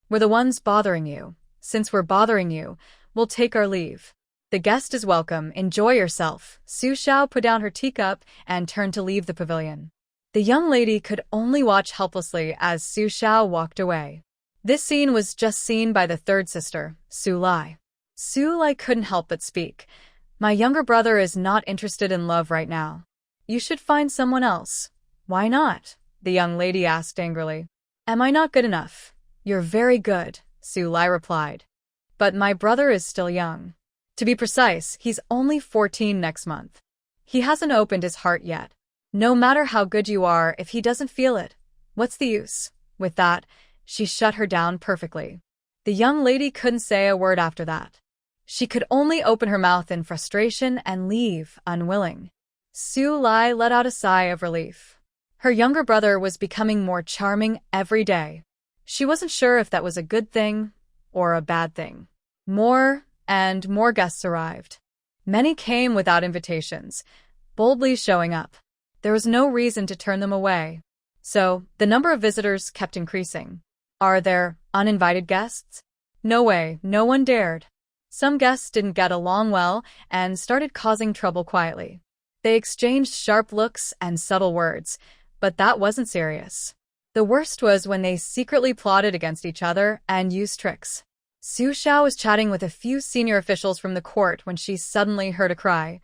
We're the ones bothering you. Since we're bothering you, we'll take our leave. The guest is welcome, enjoy yourself. Su Xiao put down her teacup and turned to leave the pavilion. The young lady could only watch helplessly as Su Xiao walked away. This scene was just seen by the third sister, Su Lai. Su Lai couldn't help but speak. My younger brother is not interested in love right now. You should find someone else. Why not? The young lady asked angrily. Am I not good enough? You're very good, Su Lai replied. But my brother is still young. To be precise, he's only 14 next month. He hasn't opened his heart yet. No matter how good you are, if he doesn't feel it, what's the use? With that, she shut her down perfectly. The young lady couldn't say a word after that. She could only open her mouth in frustration and leave, unwilling. Su Lai let out a sigh of relief. Her younger brother was becoming more charming every day. She wasn't sure if that was a good thing or a bad thing. More and more guests arrived. Many came without invitations, boldly showing up. There was no reason to turn them away. So, the number of visitors kept increasing. Are there uninvited guests? No way, no one dared. Some guests didn't get along well and started causing trouble quietly. They exchanged sharp looks and subtle words, but that wasn't serious. The worst was when they secretly plotted against each other and used tricks. Su Xiao was chatting with a few senior officials from the court when she suddenly heard a cry.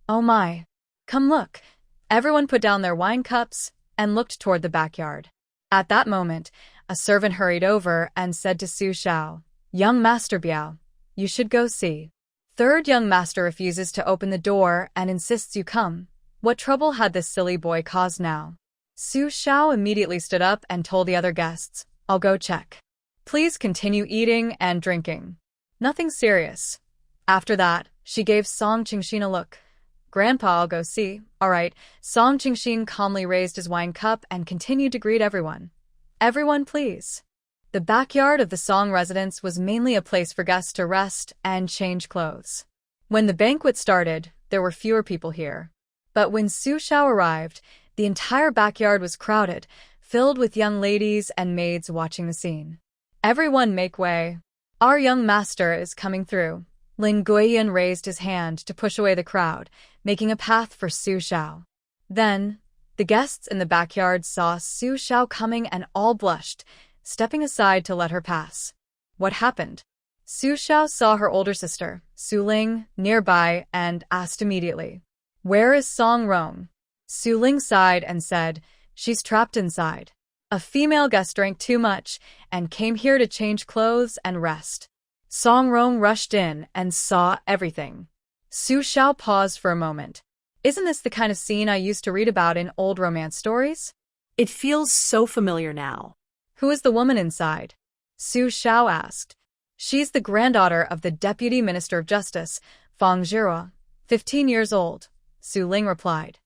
Oh my! Come look! Everyone put down their wine cups and looked toward the backyard. At that moment, a servant hurried over and said to Su Xiao, Young Master Biao, you should go see. Third young master refuses to open the door and insists you come. What trouble had this silly boy caused now? Su Xiao immediately stood up and told the other guests, I'll go check. Please continue eating and drinking. Nothing serious. After that, she gave Song Qingxin a look. Grandpa, I'll go see. All right. Song Qingxin calmly raised his wine cup and continued to greet everyone. Everyone, please. The backyard of the Song residence was mainly a place for guests to rest and change clothes. When the banquet started, there were fewer people here. But when Su Xiao arrived, the entire backyard was crowded, filled with young ladies and maids watching the scene. Everyone make way. Our young master is coming through. Lin Guiyan raised his hand to push away the crowd, making a path for Su Xiao. Then, the guests in the backyard saw Su Xiao coming and all blushed, stepping aside to let her pass. What happened? Su Xiao saw her older sister, Su Ling, nearby and asked immediately, Where is Song Rong? Su Ling sighed and said, She's trapped inside. A female guest drank too much and came here to change clothes and rest. Song Rong rushed in and saw everything. Su Xiao paused for a moment. Isn't this the kind of scene I used to read about in old romance stories? It feels so familiar now. Who is the woman inside? Su Xiao asked. She's the granddaughter of the Deputy Minister of Justice, Fang Zhihua, 15 years old, Su Ling replied.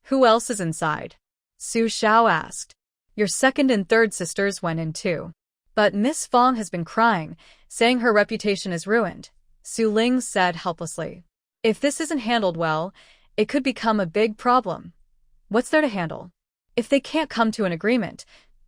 Who else is inside? Su Xiao asked. Your second and third sisters went in too. But Miss Fang has been crying, saying her reputation is ruined, Su Ling said helplessly. If this isn't handled well, it could become a big problem. What's there to handle? If they can't come to an agreement,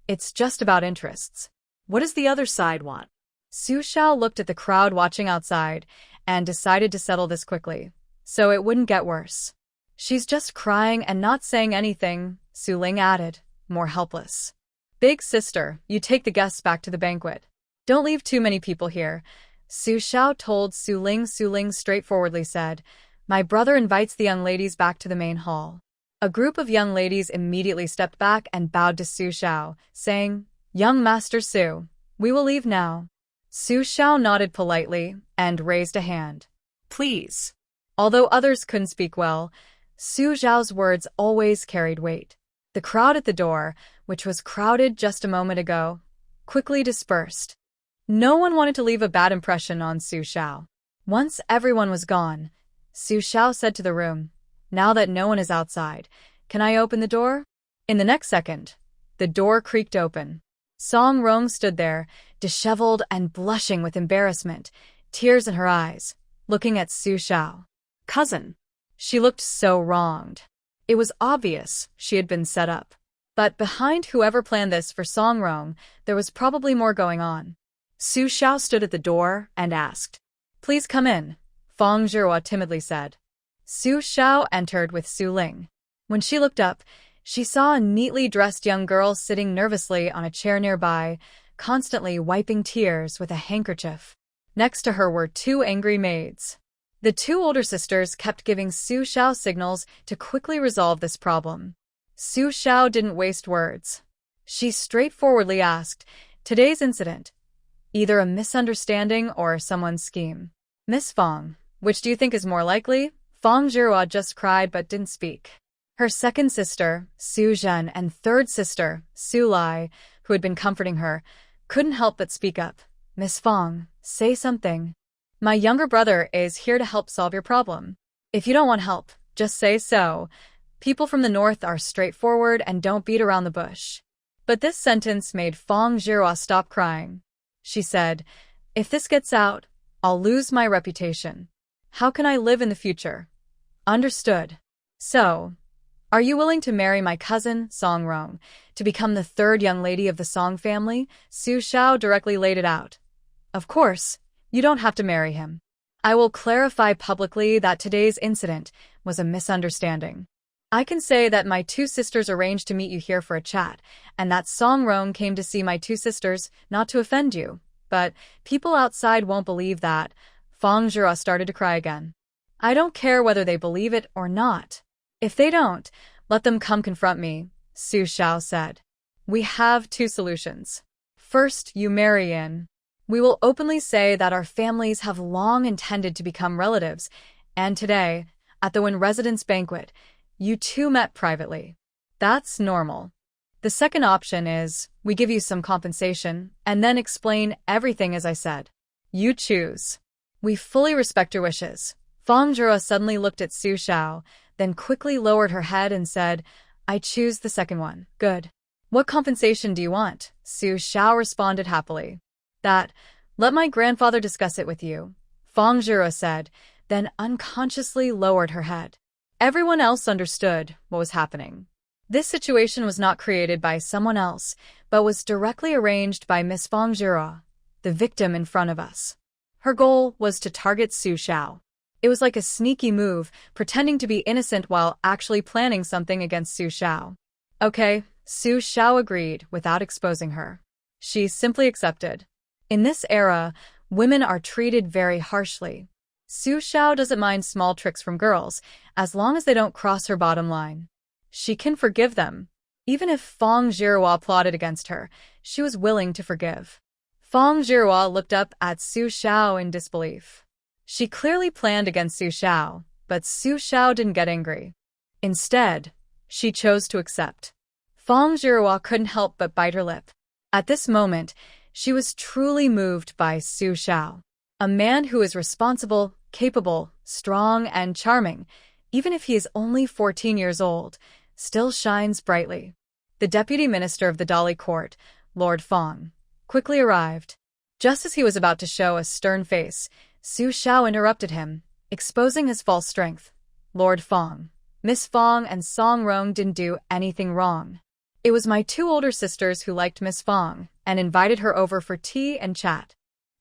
it's just about interests. What does the other side want? Su Xiao looked at the crowd watching outside and decided to settle this quickly, so it wouldn't get worse. She's just crying and not saying anything, Su Ling added, more helpless. Big sister, you take the guests back to the banquet. Don't leave too many people here, Su Xiao told Su Ling. Su Ling straightforwardly said, My brother invites the young ladies back to the main hall. A group of young ladies immediately stepped back and bowed to Su Xiao, saying, Young Master Su, we will leave now. Su Xiao nodded politely and raised a hand. Please. Although others couldn't speak well, Su Xiao's words always carried weight. The crowd at the door, which was crowded just a moment ago, quickly dispersed. No one wanted to leave a bad impression on Su Xiao. Once everyone was gone, Su Xiao said to the room, Now that no one is outside, can I open the door? In the next second, the door creaked open. Song Rong stood there, disheveled and blushing with embarrassment, tears in her eyes, looking at Su Xiao. Cousin. She looked so wronged. It was obvious she had been set up. But behind whoever planned this for Song Rong, there was probably more going on. Su Xiao stood at the door and asked, Please come in, Fang Zhihua timidly said. Su Xiao entered with Su Ling. When she looked up, she saw a neatly dressed young girl sitting nervously on a chair nearby, constantly wiping tears with a handkerchief. Next to her were two angry maids. The two older sisters kept giving Su Xiao signals to quickly resolve this problem. Su Xiao didn't waste words. She straightforwardly asked, Today's incident, either a misunderstanding or someone's scheme. Miss Fang, which do you think is more likely? Fang Zhihua just cried but didn't speak. Her second sister, Su Zhen, and third sister, Su Lai, who had been comforting her, couldn't help but speak up. Miss Fang, say something. My younger brother is here to help solve your problem. If you don't want help, just say so. People from the north are straightforward and don't beat around the bush. But this sentence made Fang Zhihua stop crying. She said, If this gets out, I'll lose my reputation. How can I live in the future? Understood. So, are you willing to marry my cousin, Song Rong, to become the third young lady of the Song family? Su Xiao directly laid it out. Of course, you don't have to marry him. I will clarify publicly that today's incident was a misunderstanding. I can say that my two sisters arranged to meet you here for a chat, and that Song Rong came to see my two sisters, not to offend you. But people outside won't believe that. Fang Zhihua started to cry again. I don't care whether they believe it or not. If they don't, let them come confront me, Su Xiao said. We have two solutions. First, you marry in. We will openly say that our families have long intended to become relatives, and today, at the in-residence banquet, you two met privately. That's normal. The second option is, we give you some compensation, and then explain everything as I said. You choose. We fully respect your wishes. Fang Zhihua suddenly looked at Su Xiao, then quickly lowered her head and said, I choose the second one. Good. What compensation do you want? Su Xiao responded happily. That, let my grandfather discuss it with you, Fang Zhihua said, then unconsciously lowered her head. Everyone else understood what was happening. This situation was not created by someone else, but was directly arranged by Miss Fang Zhihua, the victim in front of us. Her goal was to target Su Xiao. It was like a sneaky move, pretending to be innocent while actually planning something against Su Xiao. Okay, Su Xiao agreed without exposing her. She simply accepted. In this era, women are treated very harshly. Su Xiao doesn't mind small tricks from girls, as long as they don't cross her bottom line. She can forgive them. Even if Fang Zhihua plotted against her, she was willing to forgive. Fang Zhihua looked up at Su Xiao in disbelief. She clearly planned against Su Xiao, but Su Xiao didn't get angry. Instead, she chose to accept. Fang Zhihua couldn't help but bite her lip. At this moment, she was truly moved by Su Xiao. A man who is responsible, capable, strong, and charming, even if he is only 14 years old, still shines brightly. The deputy minister of the Dali court, Lord Fang, quickly arrived. Just as he was about to show a stern face, Su Xiao interrupted him, exposing his false strength. Lord Fang, Miss Fang and Song Rong didn't do anything wrong. It was my 2 older sisters who liked Miss Fang and invited her over for tea and chat.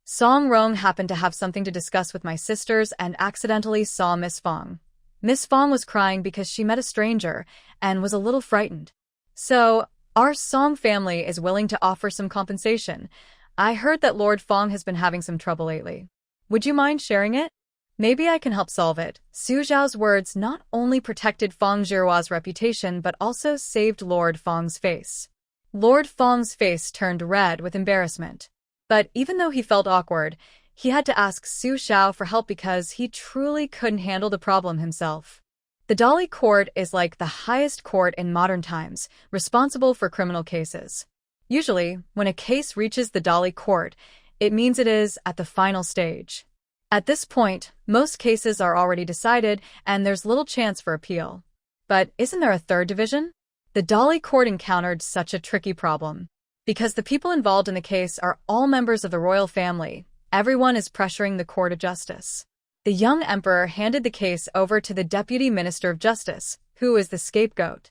Song Rong happened to have something to discuss with my sisters and accidentally saw Miss Fang. Miss Fang was crying because she met a stranger and was a little frightened. So, our Song family is willing to offer some compensation. I heard that Lord Fang has been having some trouble lately. Would you mind sharing it? Maybe I can help solve it. Su Xiao's words not only protected Fang Zhihua's reputation but also saved Lord Fang's face. Lord Fang's face turned red with embarrassment. But even though he felt awkward, he had to ask Su Xiao for help because he truly couldn't handle the problem himself. The Dali court is like the highest court in modern times, responsible for criminal cases. Usually, when a case reaches the Dali court, it means it is at the final stage. At this point, most cases are already decided and there's little chance for appeal. But isn't there a third division? The Dali court encountered such a tricky problem. Because the people involved in the case are all members of the royal family, everyone is pressuring the court of justice. The young emperor handed the case over to the deputy minister of justice, who is the scapegoat.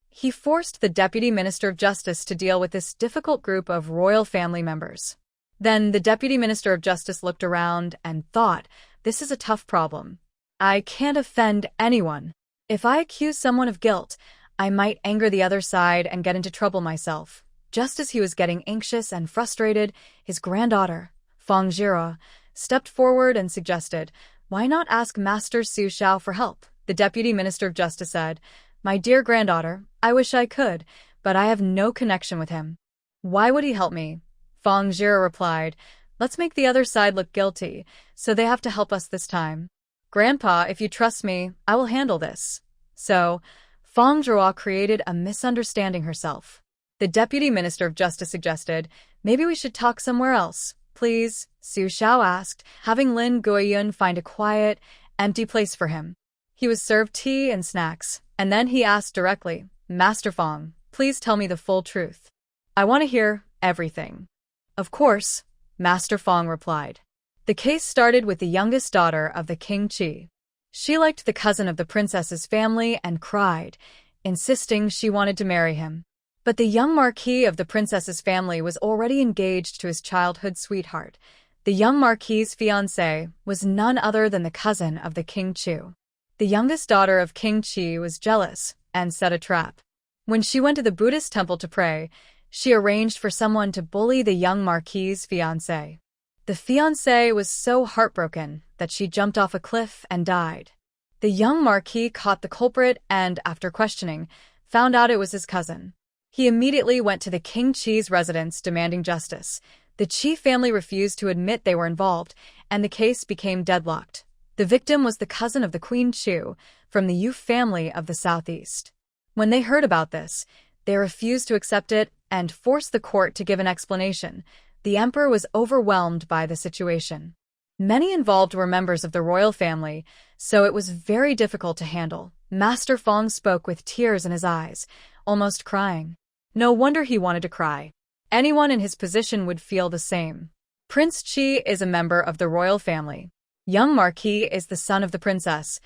He forced the deputy minister of justice to deal with this difficult group of royal family members. Then the deputy minister of justice looked around and thought, this is a tough problem. I can't offend anyone. If I accuse someone of guilt, I might anger the other side and get into trouble myself. Just as he was getting anxious and frustrated, his granddaughter, Fang Zhihua, stepped forward and suggested, why not ask Master Su Xiao for help? The deputy minister of justice said, my dear granddaughter, I wish I could, but I have no connection with him. Why would he help me? Fang Zhihua replied, let's make the other side look guilty, so they have to help us this time. Grandpa, if you trust me, I will handle this. So, Fang Zhihua created a misunderstanding herself. The deputy minister of justice suggested, maybe we should talk somewhere else, please, Su Xiao asked, having Lin Guiyun find a quiet, empty place for him. He was served tea and snacks, and then he asked directly, Master Fang, please tell me the full truth. I want to hear everything. Of course, Master Fang replied. The case started with the youngest daughter of the King Chu. She liked the cousin of the princess's family and cried, insisting she wanted to marry him. But the young marquis of the princess's family was already engaged to his childhood sweetheart. The young marquis's fiance was none other than the cousin of the King Chu. The youngest daughter of King Chu was jealous and set a trap. When she went to the Buddhist temple to pray, she arranged for someone to bully the young marquis's fiancé. The fiancé was so heartbroken that she jumped off a cliff and died. The young marquis caught the culprit and, after questioning, found out it was his cousin. He immediately went to the King Chu's residence demanding justice. The Chu family refused to admit they were involved, and the case became deadlocked. The victim was the cousin of the Queen Chu from the Yu family of the southeast. When they heard about this, they refused to accept it and forced the court to give an explanation. The emperor was overwhelmed by the situation. Many involved were members of the royal family, so it was very difficult to handle. Master Fang spoke with tears in his eyes, almost crying. No wonder he wanted to cry. Anyone in his position would feel the same. Prince Chi is a member of the royal family. Young Marquis is the son of the princess,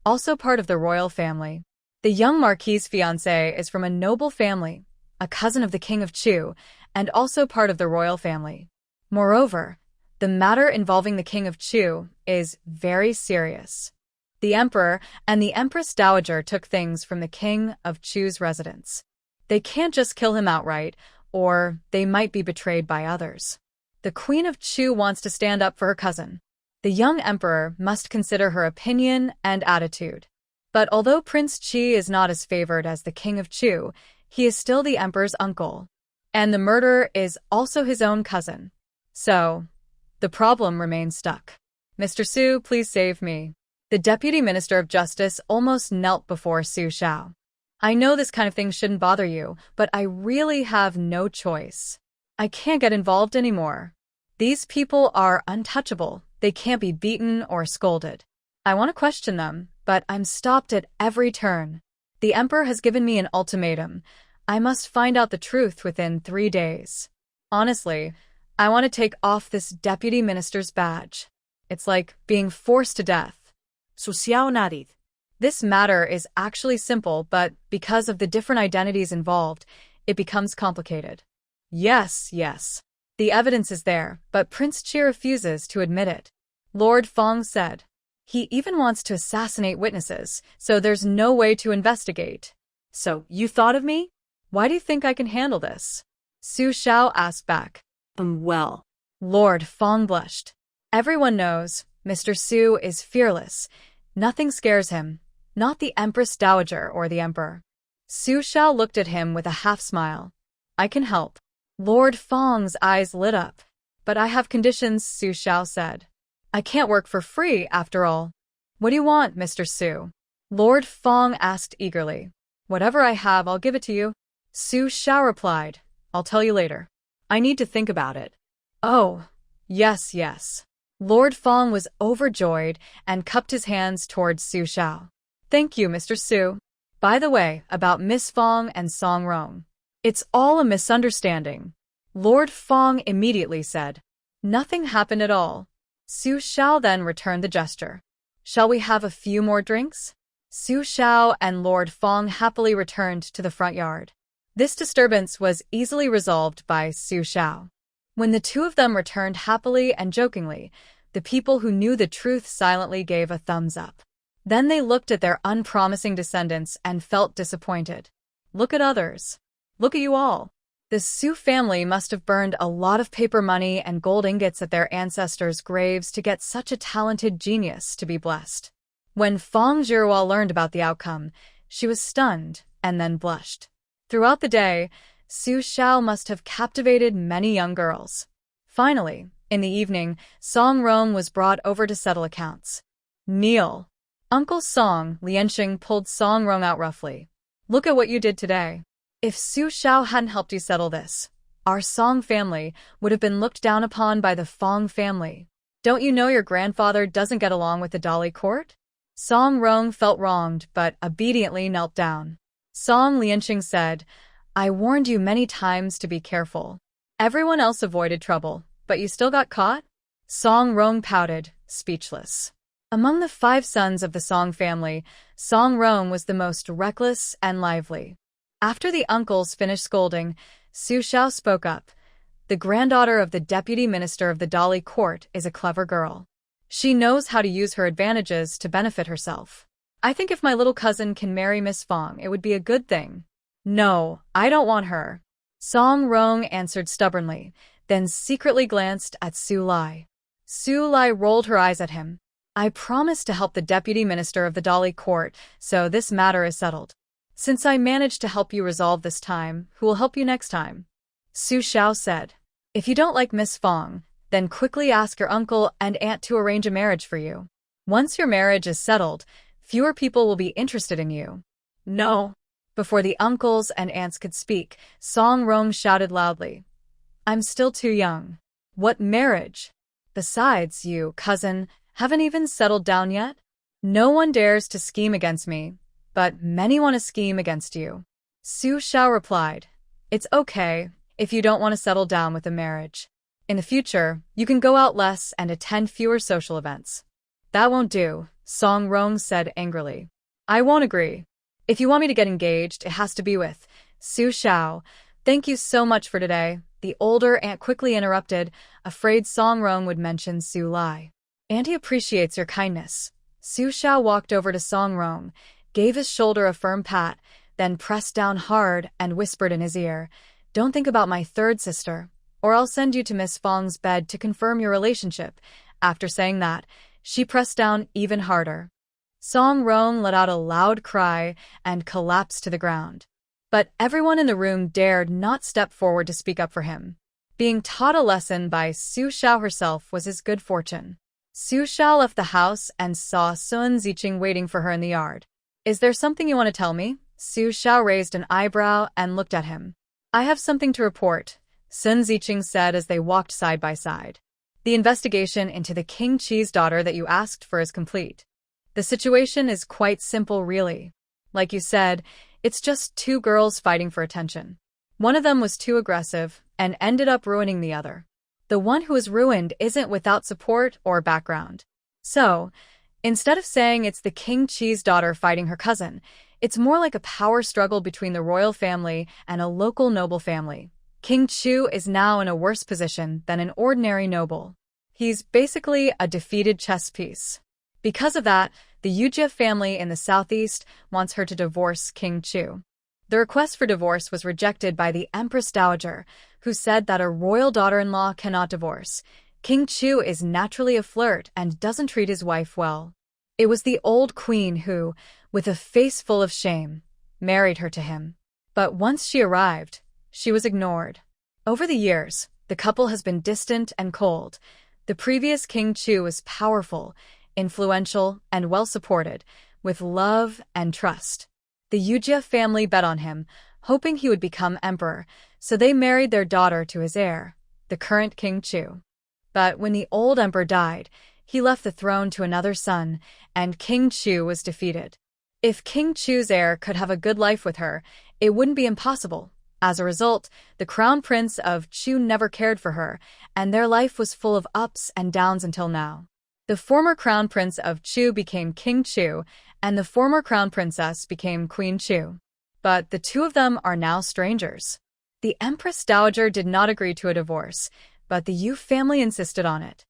also part of the royal family. The young Marquis's fiancé is from a noble family, a cousin of the King of Chu, and also part of the royal family. Moreover, the matter involving the King of Chu is very serious. The Emperor and the Empress Daajager took things from the King of Chu's residence. They can't just kill him outright, or they might be betrayed by others. The Queen of Chu wants to stand up for her cousin. The young emperor must consider her opinion and attitude. But although Prince Chi is not as favored as the King of Chu, he is still the emperor's uncle. And the murderer is also his own cousin. So, the problem remains stuck. Mr. Su, please save me. The Deputy Minister of Justice almost knelt before Su Xiao. I know this kind of thing shouldn't bother you, but I really have no choice. I can't get involved anymore. These people are untouchable. They can't be beaten or scolded. I want to question them, but I'm stopped at every turn. The Emperor has given me an ultimatum. I must find out the truth within 3 days. Honestly, I want to take off this Deputy Minister's badge. It's like being forced to death. Su Xiao nodded. This matter is actually simple, but because of the different identities involved, it becomes complicated. Yes. The evidence is there, but Prince Qi refuses to admit it. Lord Fong said. He even wants to assassinate witnesses, so there's no way to investigate. So, you thought of me? Why do you think I can handle this? Su Xiao asked back. Well. Lord Fong blushed. Everyone knows, Mr. Su is fearless. Nothing scares him. Not the Empress Daajager or the Emperor. Su Xiao looked at him with a half-smile. I can help. Lord Fong's eyes lit up. But I have conditions, Su Xiao said. I can't work for free, after all. What do you want, Mr. Su? Lord Fong asked eagerly. Whatever I have, I'll give it to you. Su Xiao replied. I'll tell you later. I need to think about it. Oh, yes. Lord Fong was overjoyed and cupped his hands towards Su Xiao. Thank you, Mr. Su. By the way, about Miss Fong and Song Rong. It's all a misunderstanding. Lord Fong immediately said. Nothing happened at all. Su Xiao then returned the gesture. Shall we have a few more drinks? Su Xiao and Lord Fong happily returned to the front yard. This disturbance was easily resolved by Su Xiao. When the two of them returned happily and jokingly, the people who knew the truth silently gave a thumbs up. Then they looked at their unpromising descendants and felt disappointed. Look at others. Look at you all. The Su family must have burned a lot of paper money and gold ingots at their ancestors' graves to get such a talented genius to be blessed. When Fong Zhihua learned about the outcome, she was stunned and then blushed. Throughout the day, Su Xiao must have captivated many young girls. Finally, in the evening, Song Rong was brought over to settle accounts. Kneel. Uncle Song, Lianxing pulled Song Rong out roughly. Look at what you did today. If Su Xiao hadn't helped you settle this, our Song family would have been looked down upon by the Fong family. Don't you know your grandfather doesn't get along with the Dali court? Song Rong felt wronged, but obediently knelt down. Song Lianxing said, I warned you many times to be careful. Everyone else avoided trouble, but you still got caught? Song Rong pouted, speechless. Among the 5 sons of the Song family, Song Rong was the most reckless and lively. After the uncles finished scolding, Su Xiao spoke up. The granddaughter of the deputy minister of the Dali court is a clever girl. She knows how to use her advantages to benefit herself. I think if my little cousin can marry Miss Fong, it would be a good thing. No, I don't want her. Song Rong answered stubbornly, then secretly glanced at Su Lai. Su Lai rolled her eyes at him. I promised to help the deputy minister of the Dali court, so this matter is settled. Since I managed to help you resolve this time, who will help you next time? Su Xiao said. If you don't like Miss Fong, then quickly ask your uncle and aunt to arrange a marriage for you. Once your marriage is settled, fewer people will be interested in you. No. Before the uncles and aunts could speak, Song Rong shouted loudly. I'm still too young. What marriage? Besides, you, cousin, haven't even settled down yet? No one dares to scheme against me, but many want to scheme against you. Su Xiao replied. It's okay if you don't want to settle down with a marriage. In the future, you can go out less and attend fewer social events. That won't do, Song Rong said angrily. I won't agree. If you want me to get engaged, it has to be with Su Xiao. Thank you so much for today. The older aunt quickly interrupted, afraid Song Rong would mention Su Lai. Auntie appreciates your kindness. Su Xiao walked over to Song Rong, gave his shoulder a firm pat, then pressed down hard and whispered in his ear, Don't think about my third sister, or I'll send you to Miss Fong's bed to confirm your relationship. After saying that, she pressed down even harder. Song Rong let out a loud cry and collapsed to the ground. But everyone in the room dared not step forward to speak up for him. Being taught a lesson by Su Xiao herself was his good fortune. Su Shao left the house and saw Sun Ziqing waiting for her in the yard. Is there something you want to tell me? Su Shao raised an eyebrow and looked at him. I have something to report, Sun Ziqing said as they walked side by side. The investigation into the King Chu's daughter that you asked for is complete. The situation is quite simple, really. Like you said, it's just two girls fighting for attention. One of them was too aggressive and ended up ruining the other. The one who was ruined isn't without support or background. So, instead of saying it's the King Chu's daughter fighting her cousin, it's more like a power struggle between the royal family and a local noble family. King Chu is now in a worse position than an ordinary noble. He's basically a defeated chess piece. Because of that, the Yujia family in the southeast wants her to divorce King Chu. The request for divorce was rejected by the Empress Daajager, who said that a royal daughter-in-law cannot divorce. King Chu is naturally a flirt and doesn't treat his wife well. It was the old queen who, with a face full of shame, married her to him. But once she arrived, she was ignored. Over the years, the couple has been distant and cold. The previous King Chu was powerful, influential, and well-supported, with love and trust. The Yujia family bet on him, hoping he would become emperor, so they married their daughter to his heir, the current King Chu. But when the old emperor died, he left the throne to another son, and King Chu was defeated. If King Chu's heir could have a good life with her, it wouldn't be impossible. As a result, the crown prince of Chu never cared for her, and their life was full of ups and downs until now. The former crown prince of Chu became King Chu, and the former crown princess became Queen Chu. But the two of them are now strangers. The Empress Dowager did not agree to a divorce, but the Yu family insisted on it.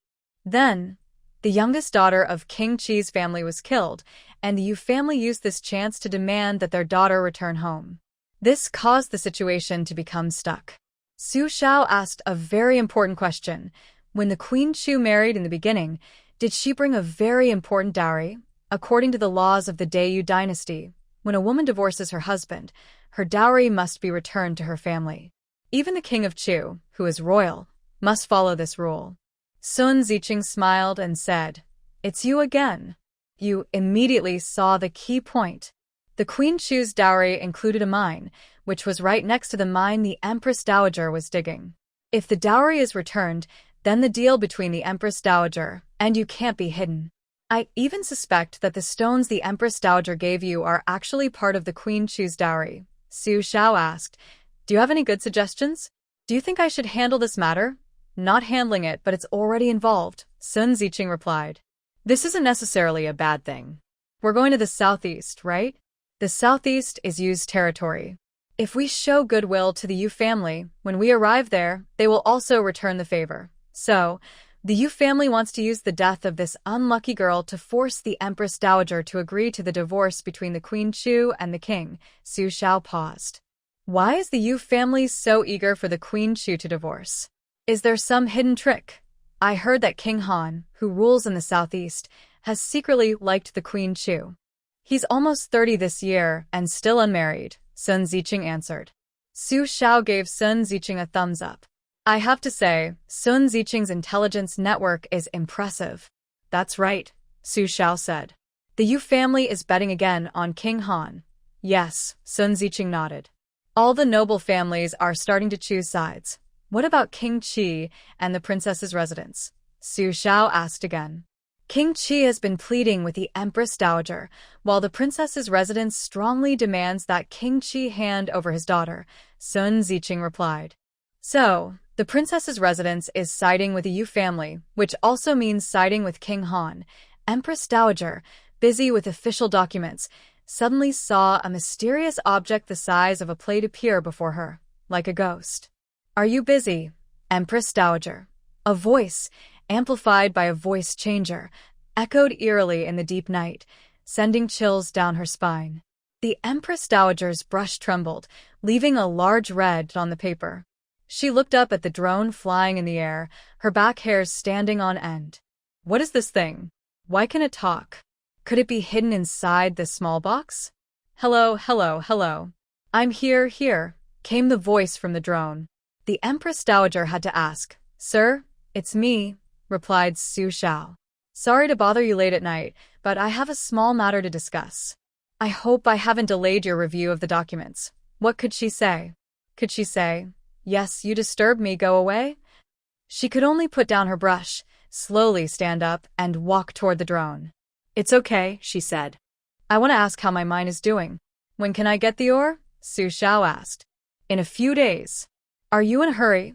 Then, the youngest daughter of King Chu's family was killed, and the Yu family used this chance to demand that their daughter return home. This caused the situation to become stuck. Su Shao asked a very important question. When the Queen Chu married in the beginning, did she bring a very important dowry? According to the laws of the Dayu dynasty, when a woman divorces her husband, her dowry must be returned to her family. Even the king of Chu, who is royal, must follow this rule. Sun Ziqing smiled and said, "It's you again." You immediately saw the key point. The Queen Chu's dowry included a mine, which was right next to the mine the Empress Dowager was digging. If the dowry is returned, then the deal between the Empress Dowager and you can't be hidden. I even suspect that the stones the Empress Dowager gave you are actually part of the Queen Chu's dowry. Su Shao asked, "Do you have any good suggestions? Do you think I should handle this matter?" "Not handling it, but it's already involved," Sun Ziqing replied. "This isn't necessarily a bad thing. We're going to the southeast, right? The southeast is Yu's territory. If we show goodwill to the Yu family, when we arrive there, they will also return the favor. So, the Yu family wants to use the death of this unlucky girl to force the Empress Dowager to agree to the divorce between the Queen Chu and the king." Su Shao paused. Why is the Yu family so eager for the Queen Chu to divorce? Is there some hidden trick? I heard that King Han, who rules in the southeast, has secretly liked the Queen Chu. He's almost 30 this year and still unmarried, Sun Ziqing answered. Su Shao gave Sun Ziqing a thumbs up. I have to say, Sun Ziqing's intelligence network is impressive. That's right, Su Shao said. The Yu family is betting again on King Han. Yes, Sun Ziqing nodded. All the noble families are starting to choose sides. What about King Chi and the princess's residence? Su Shao asked again. King Chi has been pleading with the Empress Dowager, while the princess's residence strongly demands that King Chi hand over his daughter, Sun Ziqing replied. So, the princess's residence is siding with the Yu family, which also means siding with King Han. Empress Dowager, busy with official documents, suddenly saw a mysterious object the size of a plate appear before her, like a ghost. Are you busy, Empress Dowager? A voice, amplified by a voice changer, echoed eerily in the deep night, sending chills down her spine. The Empress Dowager's brush trembled, leaving a large red on the paper. She looked up at the drone flying in the air, her back hairs standing on end. What is this thing? Why can it talk? Could it be hidden inside this small box? Hello, hello, hello. I'm here, came the voice from the drone. The Empress Dowager had to ask. Sir, it's me, replied Su Shao. Sorry to bother you late at night, but I have a small matter to discuss. I hope I haven't delayed your review of the documents. What could she say? Could she say, "Yes, you disturbed me, go away"? She could only put down her brush, slowly stand up, and walk toward the drone. It's okay, she said. I want to ask how my mine is doing. When can I get the ore? Su Xiao asked. In a few days. Are you in a hurry?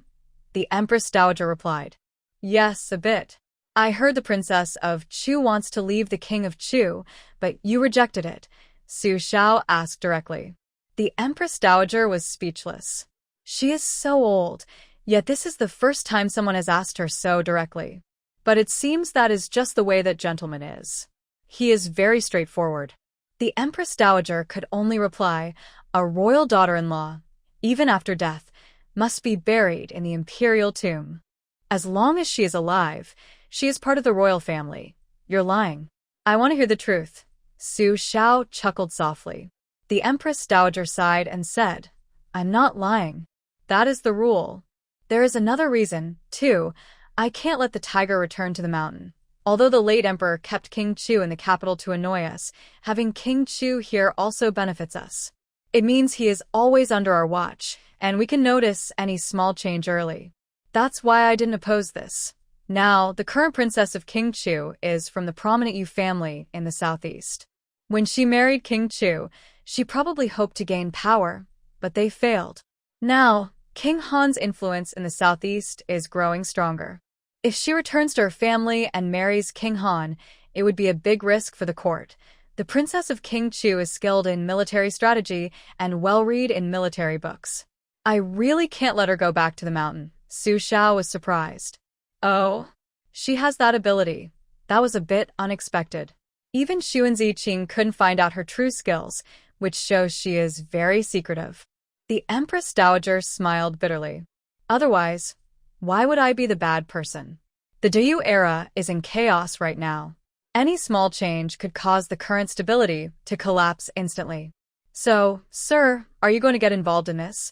The Empress Dowager replied. Yes, a bit. I heard the Princess of Chu wants to leave the King of Chu, but you rejected it, Su Xiao asked directly. The Empress Dowager was speechless. She is so old, yet this is the first time someone has asked her so directly. But it seems that is just the way that gentleman is. He is very straightforward. The Empress Dowager could only reply, a royal daughter-in-law, even after death, must be buried in the imperial tomb. As long as she is alive, she is part of the royal family. You're lying. I want to hear the truth. Su Xiao chuckled softly. The Empress Dowager sighed and said, I'm not lying. That is the rule. There is another reason, too. I can't let the tiger return to the mountain. Although the late emperor kept King Chu in the capital to annoy us, having King Chu here also benefits us. It means he is always under our watch, and we can notice any small change early. That's why I didn't oppose this. Now, the current princess of King Chu is from the prominent Yu family in the southeast. When she married King Chu, she probably hoped to gain power, but they failed. Now, King Han's influence in the southeast is growing stronger. If she returns to her family and marries King Han, it would be a big risk for the court. The princess of King Chu is skilled in military strategy and well-read in military books. I really can't let her go back to the mountain. Su Xiao was surprised. Oh, she has that ability. That was a bit unexpected. Even Xu and Ziqing couldn't find out her true skills, which shows she is very secretive. The Empress Dowager smiled bitterly. Otherwise, why would I be the bad person? The Dayu era is in chaos right now. Any small change could cause the current stability to collapse instantly. So, sir, are you going to get involved in this?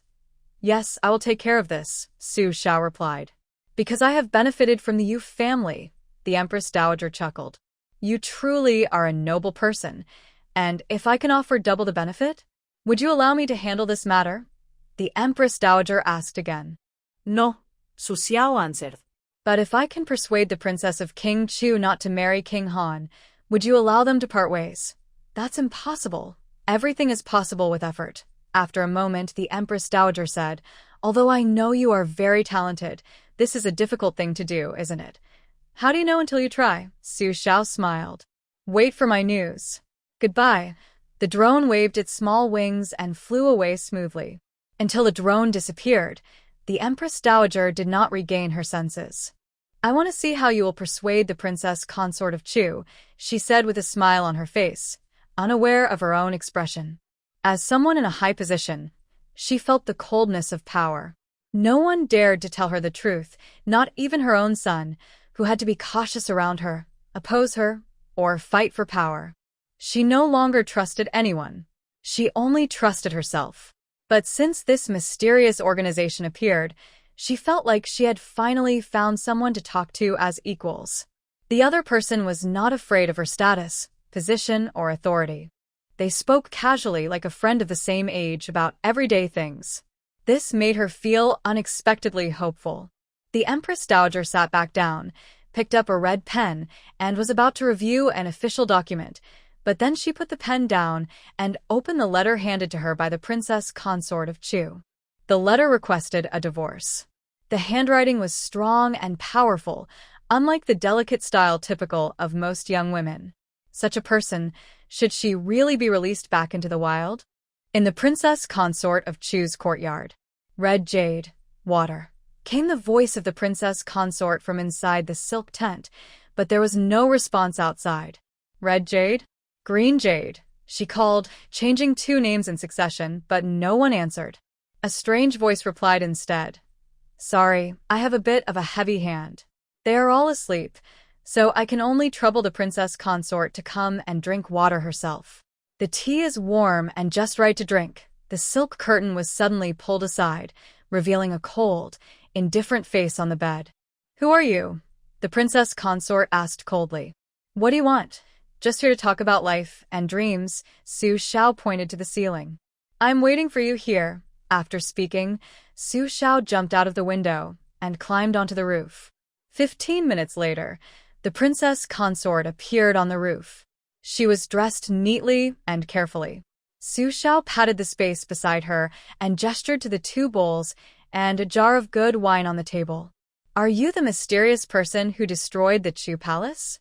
Yes, I will take care of this, Su Xiao replied. Because I have benefited from the Yu family, the Empress Dowager chuckled. You truly are a noble person, and if I can offer double the benefit, would you allow me to handle this matter? The Empress Dowager asked again. No, Su Xiao answered. But if I can persuade the princess of King Chu not to marry King Han, would you allow them to part ways? That's impossible. Everything is possible with effort. After a moment, the Empress Dowager said, although I know you are very talented, this is a difficult thing to do, isn't it? How do you know until you try? Su Xiao smiled. Wait for my news. Goodbye. The drone waved its small wings and flew away smoothly. Until the drone disappeared, the Empress Dowager did not regain her senses. I want to see how you will persuade the Princess Consort of Chu, she said with a smile on her face, unaware of her own expression. As someone in a high position, she felt the coldness of power. No one dared to tell her the truth, not even her own son, who had to be cautious around her, oppose her, or fight for power. She no longer trusted anyone. She only trusted herself. But since this mysterious organization appeared, she felt like she had finally found someone to talk to as equals. The other person was not afraid of her status, position, or authority. They spoke casually like a friend of the same age about everyday things. This made her feel unexpectedly hopeful. The Empress Dowager sat back down, picked up a red pen, and was about to review an official document, but then she put the pen down and opened the letter handed to her by the Princess Consort of Chu. The letter requested a divorce. The handwriting was strong and powerful, unlike the delicate style typical of most young women. Such a person, should she really be released back into the wild? In the Princess Consort of Chu's courtyard, red jade, water, came the voice of the Princess Consort from inside the silk tent, but there was no response outside. Red jade? Green jade, she called, changing two names in succession, but no one answered. A strange voice replied instead. Sorry, I have a bit of a heavy hand. They are all asleep, so I can only trouble the Princess Consort to come and drink water herself. The tea is warm and just right to drink. The silk curtain was suddenly pulled aside, revealing a cold, indifferent face on the bed. Who are you? The Princess Consort asked coldly. What do you want? Just here to talk about life and dreams, Su Xiao pointed to the ceiling. I'm waiting for you here. After speaking, Su Xiao jumped out of the window and climbed onto the roof. 15 minutes later, the princess consort appeared on the roof. She was dressed neatly and carefully. Su Xiao patted the space beside her and gestured to the 2 bowls and a jar of good wine on the table. Are you the mysterious person who destroyed the Chu palace?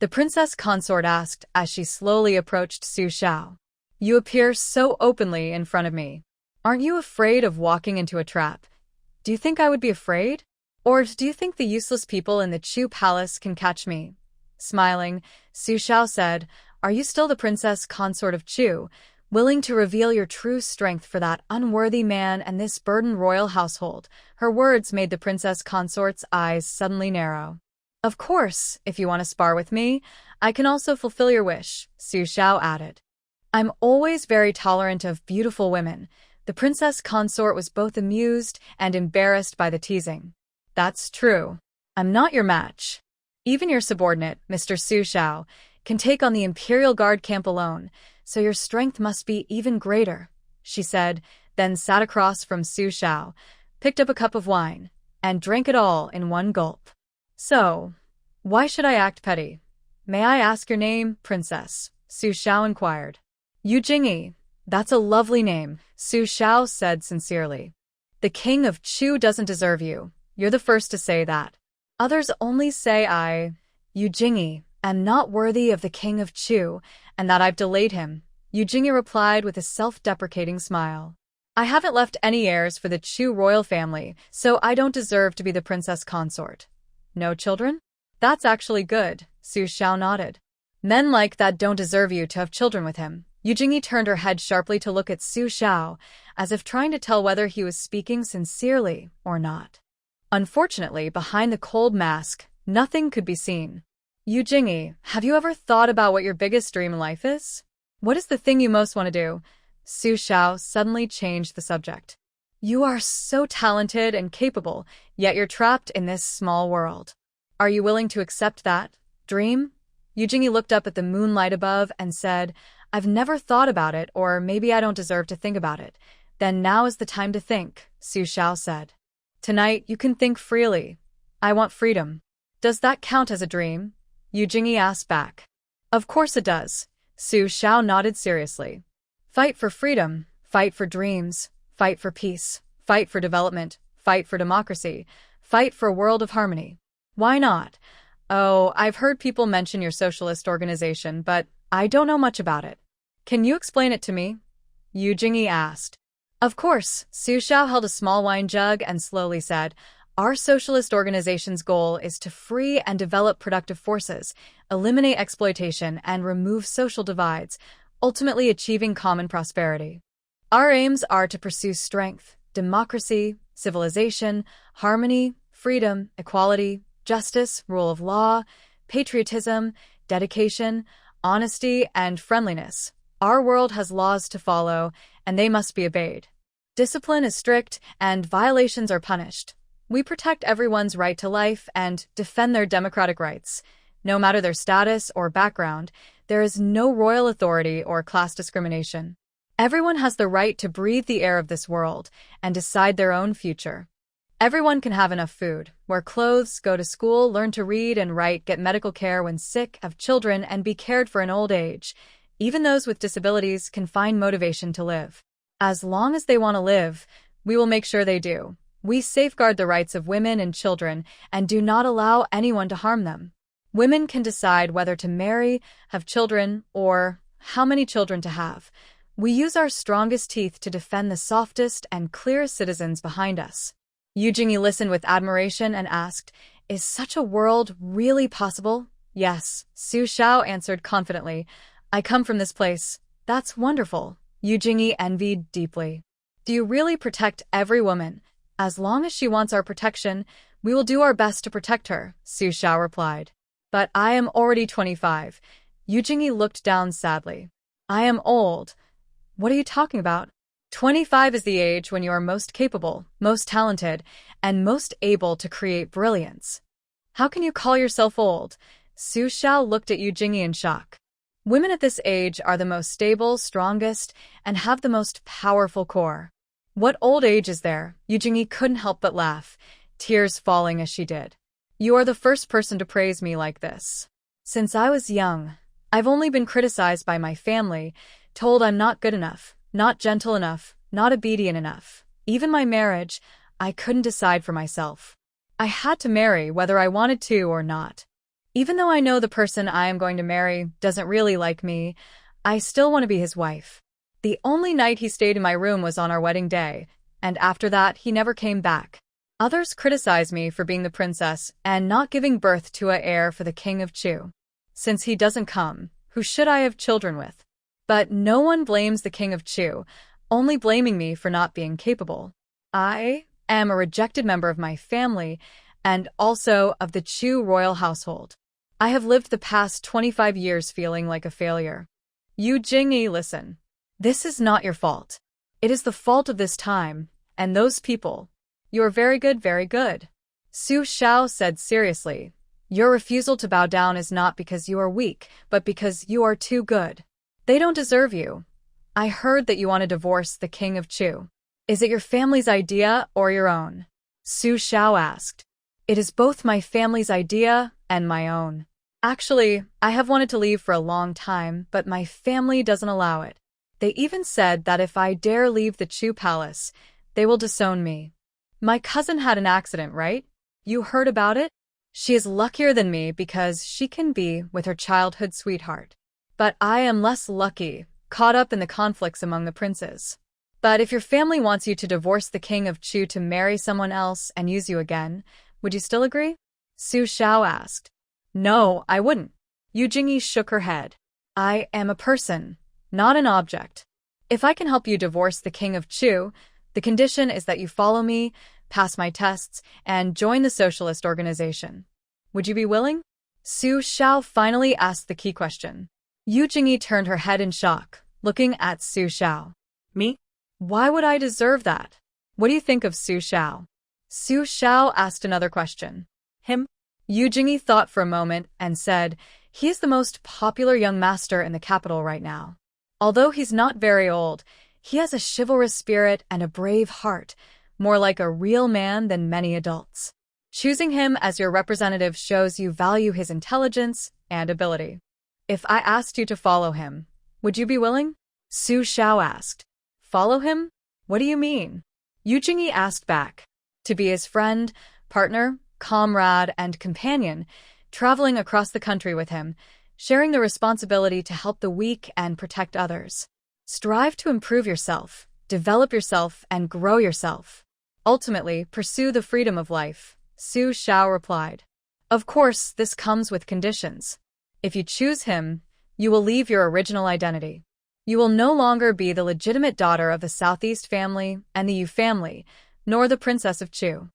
The princess consort asked as she slowly approached Su Xiao. You appear so openly in front of me. Aren't you afraid of walking into a trap? Do you think I would be afraid? Or do you think the useless people in the Chu palace can catch me? Smiling, Su Xiao said, Are you still the princess consort of Chu, willing to reveal your true strength for that unworthy man and this burdened royal household? Her words made the princess consort's eyes suddenly narrow. Of course, if you want to spar with me, I can also fulfill your wish, Su Xiao added. I'm always very tolerant of beautiful women. The princess consort was both amused and embarrassed by the teasing. That's true. I'm not your match. Even your subordinate, Mr. Su Xiao, can take on the Imperial Guard camp alone, so your strength must be even greater, she said, then sat across from Su Xiao, picked up a cup of wine, and drank it all in one gulp. So, why should I act petty? May I ask your name, princess? Su Xiao inquired. Yu Jingyi. That's a lovely name, Su Xiao said sincerely. The king of Chu doesn't deserve you. You're the first to say that. Others only say Yu Jingyi, am not worthy of the king of Chu, and that I've delayed him, Yu Jingyi replied with a self-deprecating smile. I haven't left any heirs for the Chu royal family, so I don't deserve to be the princess consort. No children? That's actually good, Su Xiao nodded. Men like that don't deserve you to have children with him. Yu Jingyi turned her head sharply to look at Su Xiao, as if trying to tell whether he was speaking sincerely or not. Unfortunately, behind the cold mask, nothing could be seen. Yu Jingyi, have you ever thought about what your biggest dream in life is? What is the thing you most want to do? Su Xiao suddenly changed the subject. You are so talented and capable, yet you're trapped in this small world. Are you willing to accept that dream? Yu Jingyi looked up at the moonlight above and said, I've never thought about it, or maybe I don't deserve to think about it. Then now is the time to think, Su Xiao said. Tonight you can think freely. I want freedom. Does that count as a dream? Yu Jingyi asked back. Of course it does. Su Xiao nodded seriously. Fight for freedom, fight for dreams, fight for peace, fight for development, fight for democracy, fight for a world of harmony. Why not? Oh, I've heard people mention your socialist organization, but I don't know much about it. Can you explain it to me? Yu Jingyi asked. Of course, Su Xiao held a small wine jug and slowly said, Our socialist organization's goal is to free and develop productive forces, eliminate exploitation, and remove social divides, ultimately achieving common prosperity. Our aims are to pursue strength, democracy, civilization, harmony, freedom, equality, justice, rule of law, patriotism, dedication, honesty, and friendliness. Our world has laws to follow, and they must be obeyed. Discipline is strict, and violations are punished. We protect everyone's right to life and defend their democratic rights. No matter their status or background, there is no royal authority or class discrimination. Everyone has the right to breathe the air of this world and decide their own future. Everyone can have enough food, wear clothes, go to school, learn to read and write, get medical care when sick, have children, and be cared for in old age. Even those with disabilities can find motivation to live. As long as they want to live, we will make sure they do. We safeguard the rights of women and children and do not allow anyone to harm them. Women can decide whether to marry, have children, or how many children to have. We use our strongest teeth to defend the softest and clearest citizens behind us. Yu Jingyi listened with admiration and asked, Is such a world really possible? Yes, Su Xiao answered confidently. I come from this place. That's wonderful. Yu Jingyi envied deeply. Do you really protect every woman? As long as she wants our protection, we will do our best to protect her, Su Xiao replied. But I am already 25. Yu Jingyi looked down sadly. I am old. What are you talking about? 25 is the age when you are most capable, most talented, and most able to create brilliance. How can you call yourself old? Su Shao looked at Yu Jingyi in shock. Women at this age are the most stable, strongest, and have the most powerful core. What old age is there? Yu Jingyi couldn't help but laugh, tears falling as she did. You are the first person to praise me like this. Since I was young, I've only been criticized by my family, told I'm not good enough, not gentle enough, not obedient enough. Even my marriage, I couldn't decide for myself. I had to marry whether I wanted to or not. Even though I know the person I am going to marry doesn't really like me, I still want to be his wife. The only night he stayed in my room was on our wedding day, and after that he never came back. Others criticize me for being the princess and not giving birth to an heir for the King of Chu. Since he doesn't come, who should I have children with? But no one blames the King of Chu, only blaming me for not being capable. I am a rejected member of my family and also of the Chu royal household. I have lived the past 25 years feeling like a failure. Yu Jingyi, listen. This is not your fault. It is the fault of this time, and those people. You are very good, very good. Su Shao said seriously. Your refusal to bow down is not because you are weak, but because you are too good. They don't deserve you. I heard that you want to divorce the King of Chu. Is it your family's idea or your own? Su Shao asked. It is both my family's idea and my own. Actually, I have wanted to leave for a long time, but my family doesn't allow it. They even said that if I dare leave the Chu palace, they will disown me. My cousin had an accident, right? You heard about it? She is luckier than me because she can be with her childhood sweetheart. But I am less lucky, caught up in the conflicts among the princes. But if your family wants you to divorce the King of Chu to marry someone else and use you again, would you still agree? Su Shao asked. No, I wouldn't. Yu Jingyi shook her head. I am a person, not an object. If I can help you divorce the King of Chu, the condition is that you follow me, pass my tests, and join the socialist organization. Would you be willing? Su Shao finally asked the key question. Yu Jingyi turned her head in shock, looking at Su Shao. Me? Why would I deserve that? What do you think of Su Shao? Su Shao asked another question. Him? Yu Jingyi thought for a moment and said, he is the most popular young master in the capital right now. Although he's not very old, he has a chivalrous spirit and a brave heart, more like a real man than many adults. Choosing him as your representative shows you value his intelligence and ability. If I asked you to follow him, would you be willing? Su Shao asked. Follow him? What do you mean? Yu Jingyi asked back. To be his friend, partner, comrade, and companion, traveling across the country with him, sharing the responsibility to help the weak and protect others. Strive to improve yourself, develop yourself, and grow yourself. Ultimately, pursue the freedom of life, Su Shao replied. Of course, this comes with conditions. If you choose him, you will leave your original identity. You will no longer be the legitimate daughter of the Southeast family and the Yu family, nor the Princess of Chu.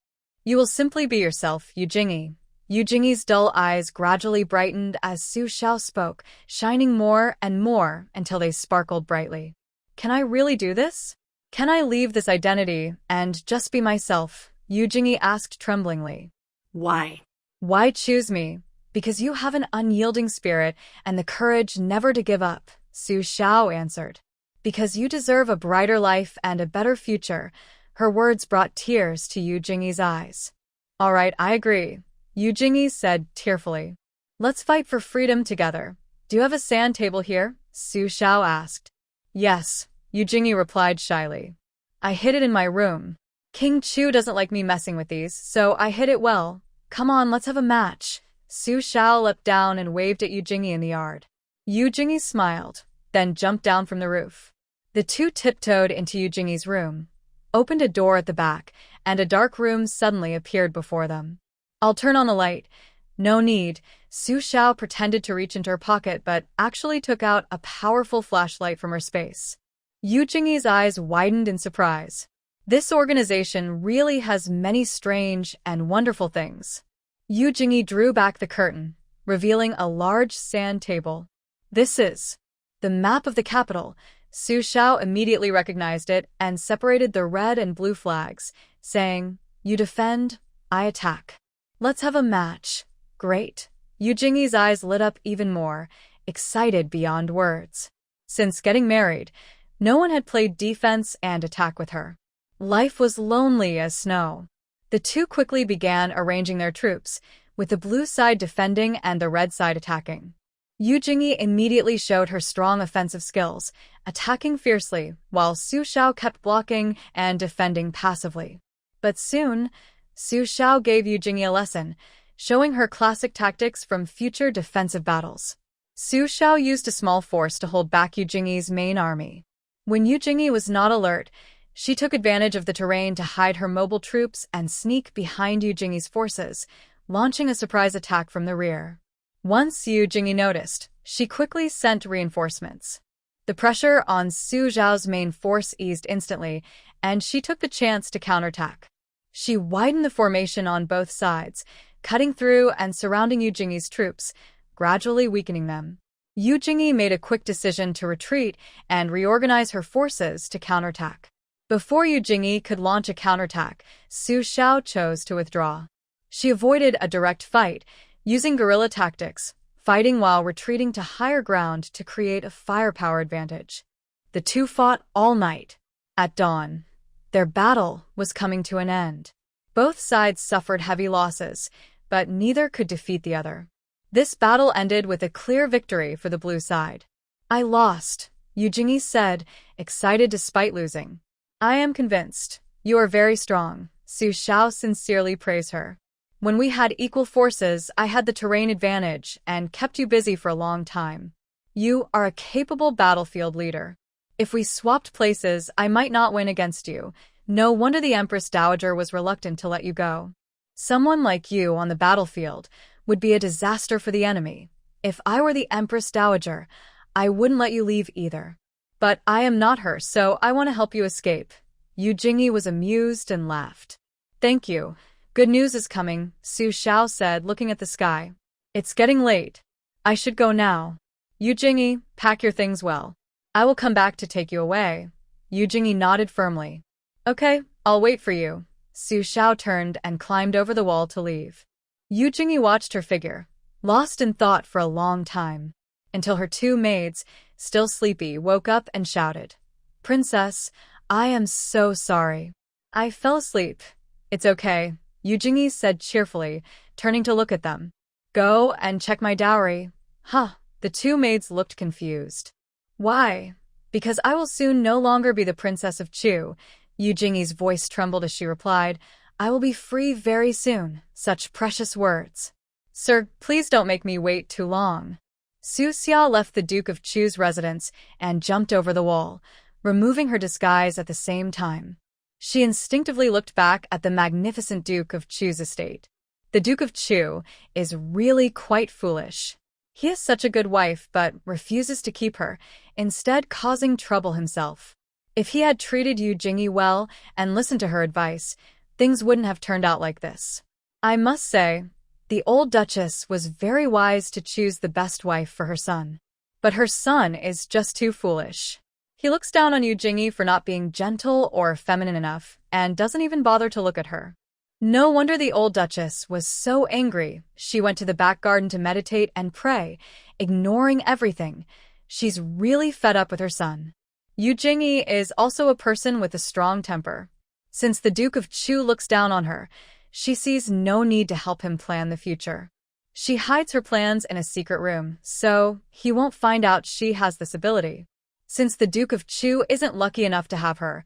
You will simply be yourself, Yu Jingyi. Yu Jingyi's dull eyes gradually brightened as Su Shao spoke, shining more and more until they sparkled brightly. Can I really do this? Can I leave this identity and just be myself? Yu Jingyi asked tremblingly. Why? Why choose me? Because you have an unyielding spirit and the courage never to give up, Su Shao answered. Because you deserve a brighter life and a better future. Her words brought tears to Yu Jingyi's eyes. All right, I agree, Yu Jingyi said tearfully. Let's fight for freedom together. Do you have a sand table here? Su Shao asked. Yes, Yu Jingyi replied shyly. I hid it in my room. King Chu doesn't like me messing with these, so I hid it well. Come on, let's have a match. Su Shao leapt down and waved at Yu Jingyi in the yard. Yu Jingyi smiled, then jumped down from the roof. The two tiptoed into Yu Jingyi's room, opened a door at the back, and a dark room suddenly appeared before them. I'll turn on the light. No need. Su Shao pretended to reach into her pocket but actually took out a powerful flashlight from her space. Yu Jingyi's eyes widened in surprise. This organization really has many strange and wonderful things. Yu Jingyi drew back the curtain, revealing a large sand table. This is the map of the capital. Su Shao immediately recognized it and separated the red and blue flags, saying, You defend, I attack. Let's have a match. Great. Yu Jingyi's eyes lit up even more, excited beyond words. Since getting married, no one had played defense and attack with her. Life was lonely as snow. The two quickly began arranging their troops, with the blue side defending and the red side attacking. Yu Jingyi immediately showed her strong offensive skills, attacking fiercely, while Su Xiao kept blocking and defending passively. But soon, Su Xiao gave Yu Jingyi a lesson, showing her classic tactics from future defensive battles. Su Xiao used a small force to hold back Yu Jingyi's main army. When Yu Jingyi was not alert, she took advantage of the terrain to hide her mobile troops and sneak behind Yu Jingyi's forces, launching a surprise attack from the rear. Once Yu Jingyi noticed, she quickly sent reinforcements. The pressure on Su Xiao's main force eased instantly, and she took the chance to counterattack. She widened the formation on both sides, cutting through and surrounding Yu Jingyi's troops, gradually weakening them. Yu Jingyi made a quick decision to retreat and reorganize her forces to counterattack. Before Yu Jingyi could launch a counterattack, Su Xiao chose to withdraw. She avoided a direct fight, using guerrilla tactics, fighting while retreating to higher ground to create a firepower advantage. The two fought all night. At dawn, their battle was coming to an end. Both sides suffered heavy losses, but neither could defeat the other. This battle ended with a clear victory for the blue side. "I lost," Yu Jingyi said, excited despite losing. "I am convinced. You are very strong," Su Xiao sincerely praised her. "When we had equal forces, I had the terrain advantage and kept you busy for a long time. You are a capable battlefield leader. If we swapped places, I might not win against you. No wonder the Empress Dowager was reluctant to let you go. Someone like you on the battlefield would be a disaster for the enemy. If I were the Empress Dowager, I wouldn't let you leave either. But I am not her, so I want to help you escape." Yu Jingyi was amused and laughed. "Thank you. Good news is coming," Su Xiao said, looking at the sky. "It's getting late. I should go now. Yu Jingyi, pack your things well. I will come back to take you away." Yu Jingyi nodded firmly. "Okay, I'll wait for you." Su Xiao turned and climbed over the wall to leave. Yu Jingyi watched her figure, lost in thought for a long time, until her two maids, still sleepy, woke up and shouted, "Princess, I am so sorry. I fell asleep." "It's okay," Yu Jingyi said cheerfully, turning to look at them. "Go and check my dowry." "Huh." The two maids looked confused. "Why?" "Because I will soon no longer be the Princess of Chu." Yu Jingyi's voice trembled as she replied, "I will be free very soon." Such precious words. "Sir, please don't make me wait too long." Su Xia left the Duke of Chu's residence and jumped over the wall, removing her disguise at the same time. She instinctively looked back at the magnificent Duke of Chu's estate. The Duke of Chu is really quite foolish. He has such a good wife but refuses to keep her, instead causing trouble himself. If he had treated Yu Jingyi well and listened to her advice, things wouldn't have turned out like this. I must say, the old Duchess was very wise to choose the best wife for her son. But her son is just too foolish. He looks down on Yu Jingyi for not being gentle or feminine enough, and doesn't even bother to look at her. No wonder the old Duchess was so angry. She went to the back garden to meditate and pray, ignoring everything. She's really fed up with her son. Yu Jingyi is also a person with a strong temper. Since the Duke of Chu looks down on her, she sees no need to help him plan the future. She hides her plans in a secret room, so he won't find out she has this ability. Since the Duke of Chu isn't lucky enough to have her,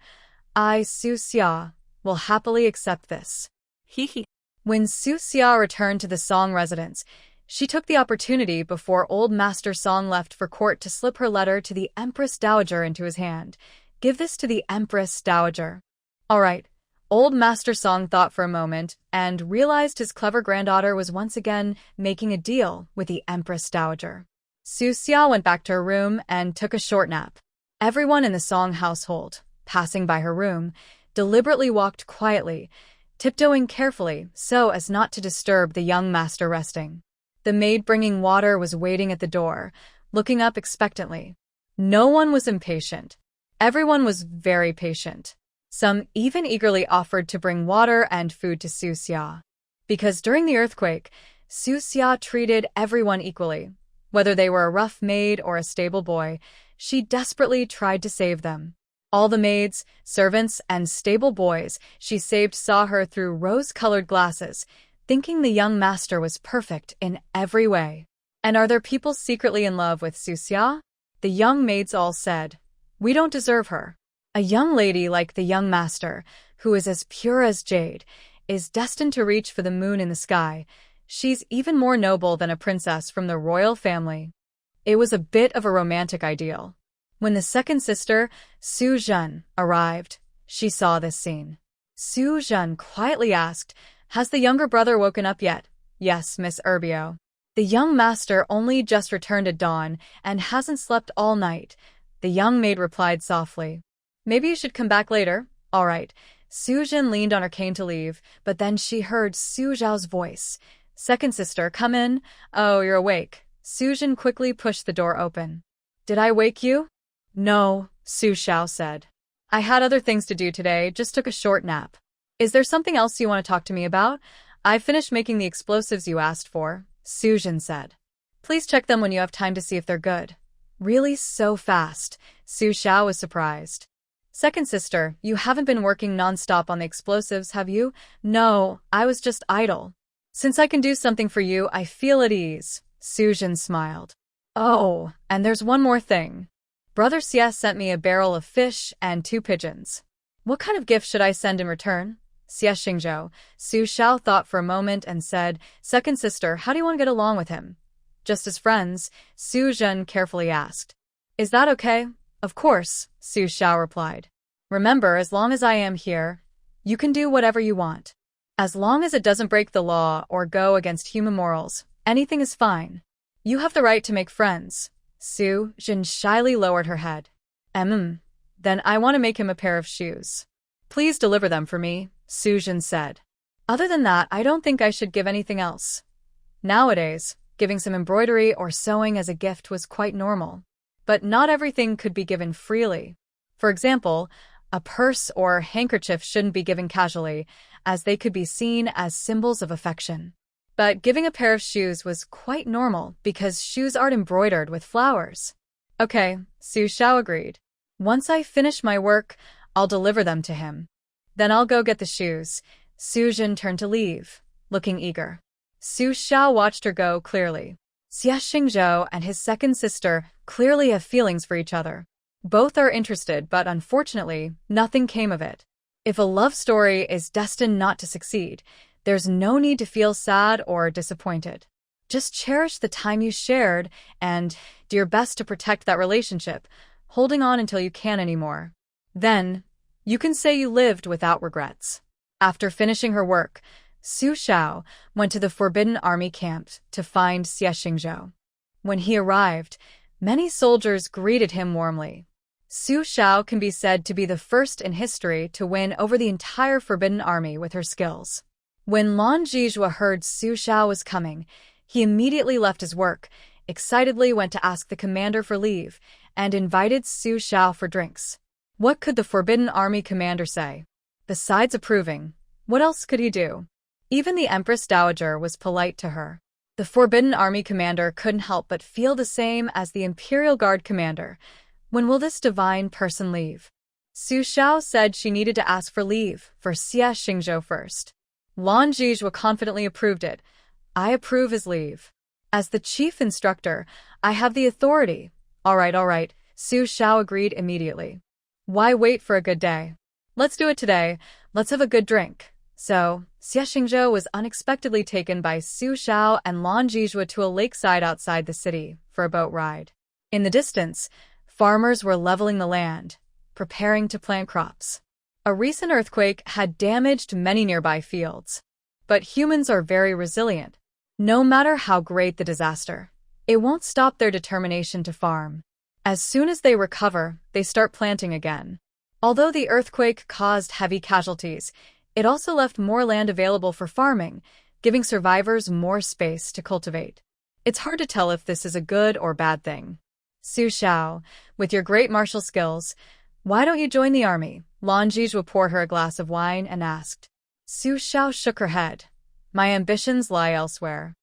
I, Su Xia, will happily accept this. Hee. When Su Xia returned to the Song residence, she took the opportunity before old Master Song left for court to slip her letter to the Empress Daajager into his hand. "Give this to the Empress Daajager." "All right." Old Master Song thought for a moment and realized his clever granddaughter was once again making a deal with the Empress Dowager. Su Xia went back to her room and took a short nap. Everyone in the Song household, passing by her room, deliberately walked quietly, tiptoeing carefully so as not to disturb the young master resting. The maid bringing water was waiting at the door, looking up expectantly. No one was impatient. Everyone was very patient. Some even eagerly offered to bring water and food to Su Xia. Because during the earthquake, Su Xia treated everyone equally. Whether they were a rough maid or a stable boy, she desperately tried to save them. All the maids, servants, and stable boys she saved saw her through rose-colored glasses, thinking the young master was perfect in every way. And are there people secretly in love with Su Xia? The young maids all said, "We don't deserve her. A young lady like the young master, who is as pure as jade, is destined to reach for the moon in the sky. She's even more noble than a princess from the royal family." It was a bit of a romantic ideal. When the second sister, Su Zhen, arrived, she saw this scene. Su Zhen quietly asked, "Has the younger brother woken up yet?" "Yes, Miss Urbio. The young master only just returned at dawn and hasn't slept all night," the young maid replied softly. "Maybe you should come back later." "All right." Su Zhen leaned on her cane to leave, but then she heard Su Zhao's voice. "Second sister, come in." "Oh, you're awake." Su Zhen quickly pushed the door open. "Did I wake you?" "No," Su Xiao said. "I had other things to do today, just took a short nap." "Is there something else you want to talk to me about?" "I finished making the explosives you asked for," Su Zhen said. "Please check them when you have time to see if they're good." "Really so fast?" Su Xiao was surprised. "Second sister, you haven't been working non-stop on the explosives, have you?" "No, I was just idle." "Since I can do something for you, I feel at ease," Su Zhen smiled. "Oh, and there's one more thing. Brother Sia sent me a barrel of fish and 2 pigeons. What kind of gift should I send in return?" "Sia Shinghao." Su Xiao thought for a moment and said, "Second sister, how do you want to get along with him?" "Just as friends," Su Zhen carefully asked. "Is that okay?" "Of course," Su Xiao replied. "Remember, as long as I am here, you can do whatever you want. As long as it doesn't break the law or go against human morals, anything is fine. You have the right to make friends." Su Zhen shyly lowered her head. Then I want to make him a pair of shoes." "Please deliver them for me," Su Zhen said. "Other than that, I don't think I should give anything else." Nowadays, giving some embroidery or sewing as a gift was quite normal. But not everything could be given freely. For example, a purse or handkerchief shouldn't be given casually, as they could be seen as symbols of affection. But giving a pair of shoes was quite normal because shoes aren't embroidered with flowers. "Okay," Su Xiao agreed. "Once I finish my work, I'll deliver them to him. Then I'll go get the shoes." Su Zhen turned to leave, looking eager. Su Xiao watched her go clearly. Sia Shinghao and his second sister clearly have feelings for each other. Both are interested, but unfortunately, nothing came of it. If a love story is destined not to succeed, there's no need to feel sad or disappointed. Just cherish the time you shared and do your best to protect that relationship, holding on until you can't anymore. Then, you can say you lived without regrets. After finishing her work, Su Xiao went to the Forbidden Army camp to find Sia Shinghao. When he arrived, many soldiers greeted him warmly. Su Xiao can be said to be the first in history to win over the entire Forbidden Army with her skills. When Lan Zhizhua heard Su Xiao was coming, he immediately left his work, excitedly went to ask the commander for leave, and invited Su Xiao for drinks. What could the Forbidden Army commander say? Besides approving, what else could he do? Even the Empress Daajager was polite to her. The Forbidden Army commander couldn't help but feel the same as the Imperial Guard commander. When will this divine person leave? Su Xiao said she needed to ask for leave for Sia Shinghao first. Lan Zhizhua confidently approved it. "I approve his leave. As the chief instructor, I have the authority." All right, Su Xiao agreed immediately. "Why wait for a good day? Let's do it today. Let's have a good drink." So, Sia Shinghao was unexpectedly taken by Su Xiao and Lan Zhizhua to a lakeside outside the city for a boat ride. In the distance, farmers were leveling the land, preparing to plant crops. A recent earthquake had damaged many nearby fields. But humans are very resilient. No matter how great the disaster, it won't stop their determination to farm. As soon as they recover, they start planting again. Although the earthquake caused heavy casualties, it also left more land available for farming, giving survivors more space to cultivate. It's hard to tell if this is a good or bad thing. Su Xiao, with your great martial skills, why don't you join the army? Lan Zhizhua poured her a glass of wine and asked. Su Xiao shook her head. My ambitions lie elsewhere.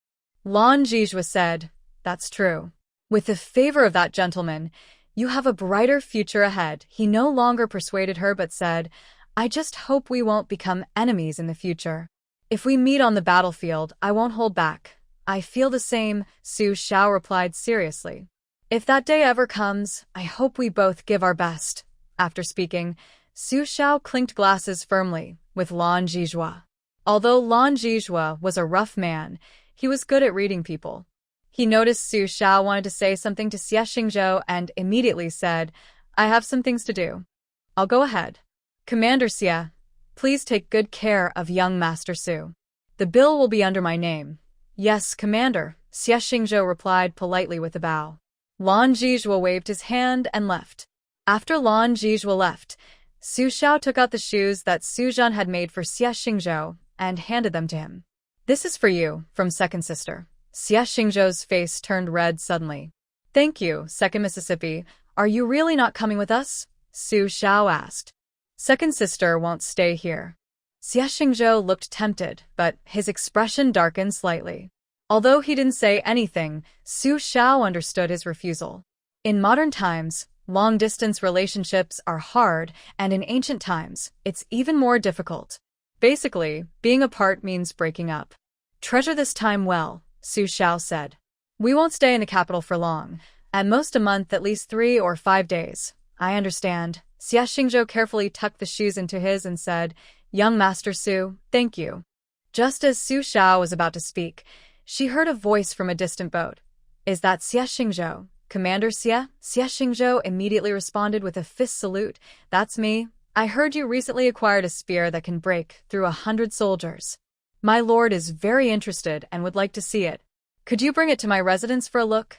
Lan Zhizhua said, "That's true. With the favor of that gentleman, you have a brighter future ahead." He no longer persuaded her but said, "I just hope we won't become enemies in the future. If we meet on the battlefield, I won't hold back." "I feel the same," Su Xiao replied seriously. "If that day ever comes, I hope we both give our best." After speaking, Su Xiao clinked glasses firmly with Lan Zhizhua. Although Lan Zhizhua was a rough man, he was good at reading people. He noticed Su Xiao wanted to say something to Sia Shinghao and immediately said, "I have some things to do. I'll go ahead. Commander Sia, please take good care of young Master Su. The bill will be under my name." "Yes, Commander," Sia Shinghao replied politely with a bow. Lan Zhizhua waved his hand and left. After Lan Zhizhua left, Su Xiao took out the shoes that Su Zhan had made for Sia Shinghao and handed them to him. "This is for you, from second sister." Sia Shinghao's face turned red suddenly. "Thank you, second Mississippi. Are you really not coming with us?" Su Xiao asked. "Second sister won't stay here." Sia Shinghao looked tempted, but his expression darkened slightly. Although he didn't say anything, Su Xiao understood his refusal. In modern times, long-distance relationships are hard, and in ancient times, it's even more difficult. Basically, being apart means breaking up. "Treasure this time well," Su Xiao said. "We won't stay in the capital for long. At most a month, at least 3 or 5 days. "I understand." Sia Shinghao carefully tucked the shoes into his and said, "Young Master Su, thank you." Just as Su Xiao was about to speak, she heard a voice from a distant boat. "Is that Sia Shinghao? Commander Sia?" Sia Shinghao immediately responded with a fist salute. "That's me. I heard you recently acquired a spear that can break through 100 soldiers. My lord is very interested and would like to see it. Could you bring it to my residence for a look?"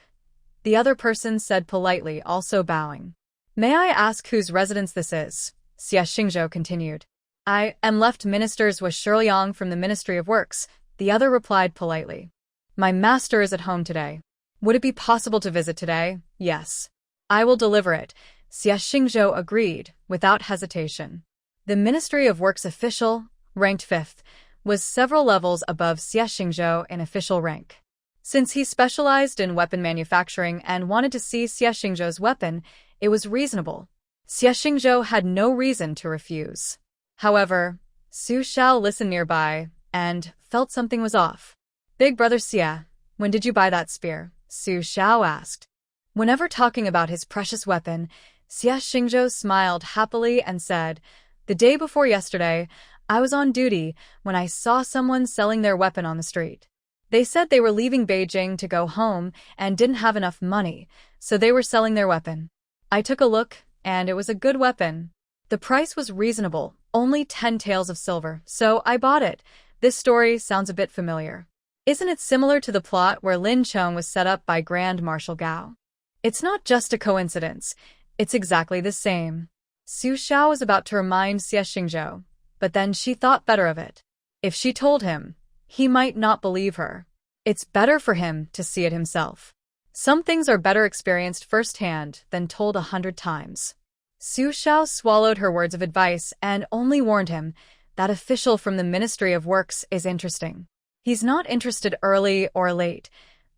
The other person said politely, also bowing. "May I ask whose residence this is?" Sia Shinghao continued. "I am left ministers with Shirliang from the Ministry of Works," the other replied politely. "My master is at home today. Would it be possible to visit today?" "Yes. I will deliver it," Sia Shinghao agreed, without hesitation. The Ministry of Works official, ranked 5th, was several levels above Sia Shinghao in official rank. Since he specialized in weapon manufacturing and wanted to see Sia Shinghao's weapon, it was reasonable. Sia Shinghao had no reason to refuse. However, Su Xiao listened nearby and felt something was off. "Big brother Sia, when did you buy that spear?" Su Xiao asked. Whenever talking about his precious weapon, Sia Shinghao smiled happily and said, "The day before yesterday, I was on duty when I saw someone selling their weapon on the street. They said they were leaving Beijing to go home and didn't have enough money, so they were selling their weapon. I took a look, and it was a good weapon. The price was reasonable, only 10 taels of silver, so I bought it." This story sounds a bit familiar. Isn't it similar to the plot where Lin Chong was set up by Grand Marshal Gao? It's not just a coincidence, it's exactly the same. Su Xiao was about to remind Sia Shinghao, but then she thought better of it. If she told him, he might not believe her. It's better for him to see it himself. Some things are better experienced firsthand than told 100 times. Su Xiao swallowed her words of advice and only warned him, "That official from the Ministry of Works is interesting. He's not interested early or late,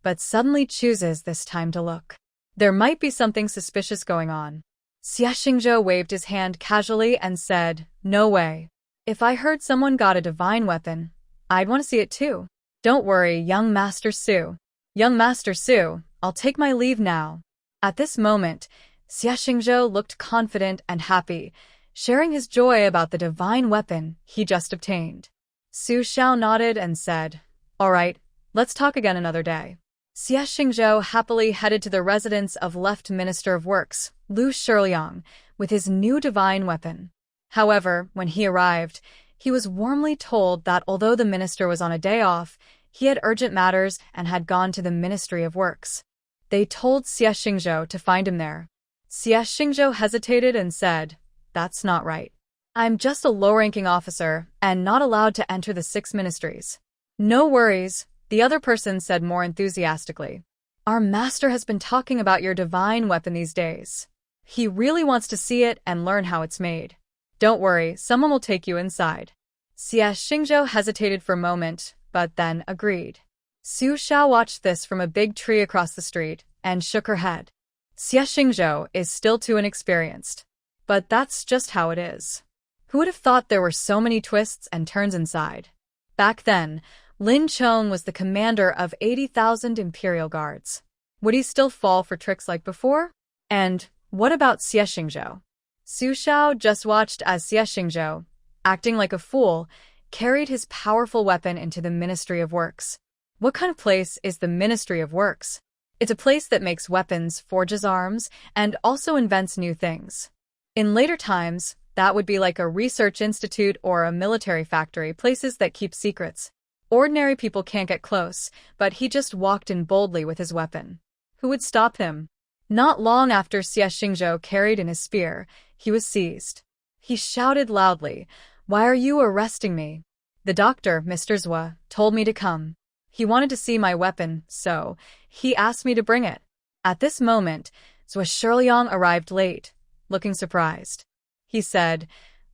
but suddenly chooses this time to look. There might be something suspicious going on." Sia Shinghao waved his hand casually and said, "No way. If I heard someone got a divine weapon, I'd want to see it too. Don't worry, young Master Su. Young Master Su, I'll take my leave now." At this moment, Sia Shinghao looked confident and happy, sharing his joy about the divine weapon he just obtained. Su Xiao nodded and said, "All right, let's talk again another day." Sia Shinghao happily headed to the residence of left Minister of Works, Lu Shirliang, with his new divine weapon. However, when he arrived, he was warmly told that although the minister was on a day off, he had urgent matters and had gone to the Ministry of Works. They told Sia Shinghao to find him there. Sia Shinghao hesitated and said, "That's not right. I'm just a low-ranking officer and not allowed to enter the 6 ministries." "No worries," the other person said more enthusiastically. "Our master has been talking about your divine weapon these days. He really wants to see it and learn how it's made. Don't worry, someone will take you inside." Sia Shinghao hesitated for a moment, but then agreed. Su Xiao watched this from a big tree across the street and shook her head. Sia Shinghao is still too inexperienced. But that's just how it is. Who would have thought there were so many twists and turns inside? Back then, Lin Chong was the commander of 80,000 imperial guards. Would he still fall for tricks like before? And what about Sia Shinghao? Su Xiao just watched as Sia Shinghao, acting like a fool, carried his powerful weapon into the Ministry of Works. What kind of place is the Ministry of Works? It's a place that makes weapons, forges arms, and also invents new things. In later times, that would be like a research institute or a military factory, places that keep secrets. Ordinary people can't get close, but he just walked in boldly with his weapon. Who would stop him? Not long after Sia Shinghao carried in his spear, he was seized. He shouted loudly, "Why are you arresting me?" "The doctor, Mr. Zhua, told me to come. He wanted to see my weapon, so he asked me to bring it." At this moment, Zhua Shiliang arrived late, looking surprised. He said,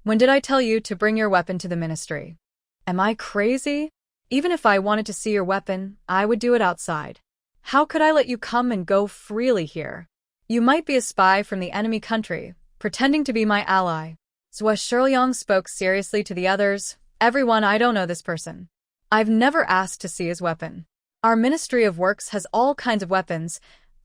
"When did I tell you to bring your weapon to the ministry? Am I crazy? Even if I wanted to see your weapon, I would do it outside. How could I let you come and go freely here? You might be a spy from the enemy country, pretending to be my ally." Zhua Shiliang spoke seriously to the others. "Everyone, I don't know this person. I've never asked to see his weapon. Our Ministry of Works has all kinds of weapons.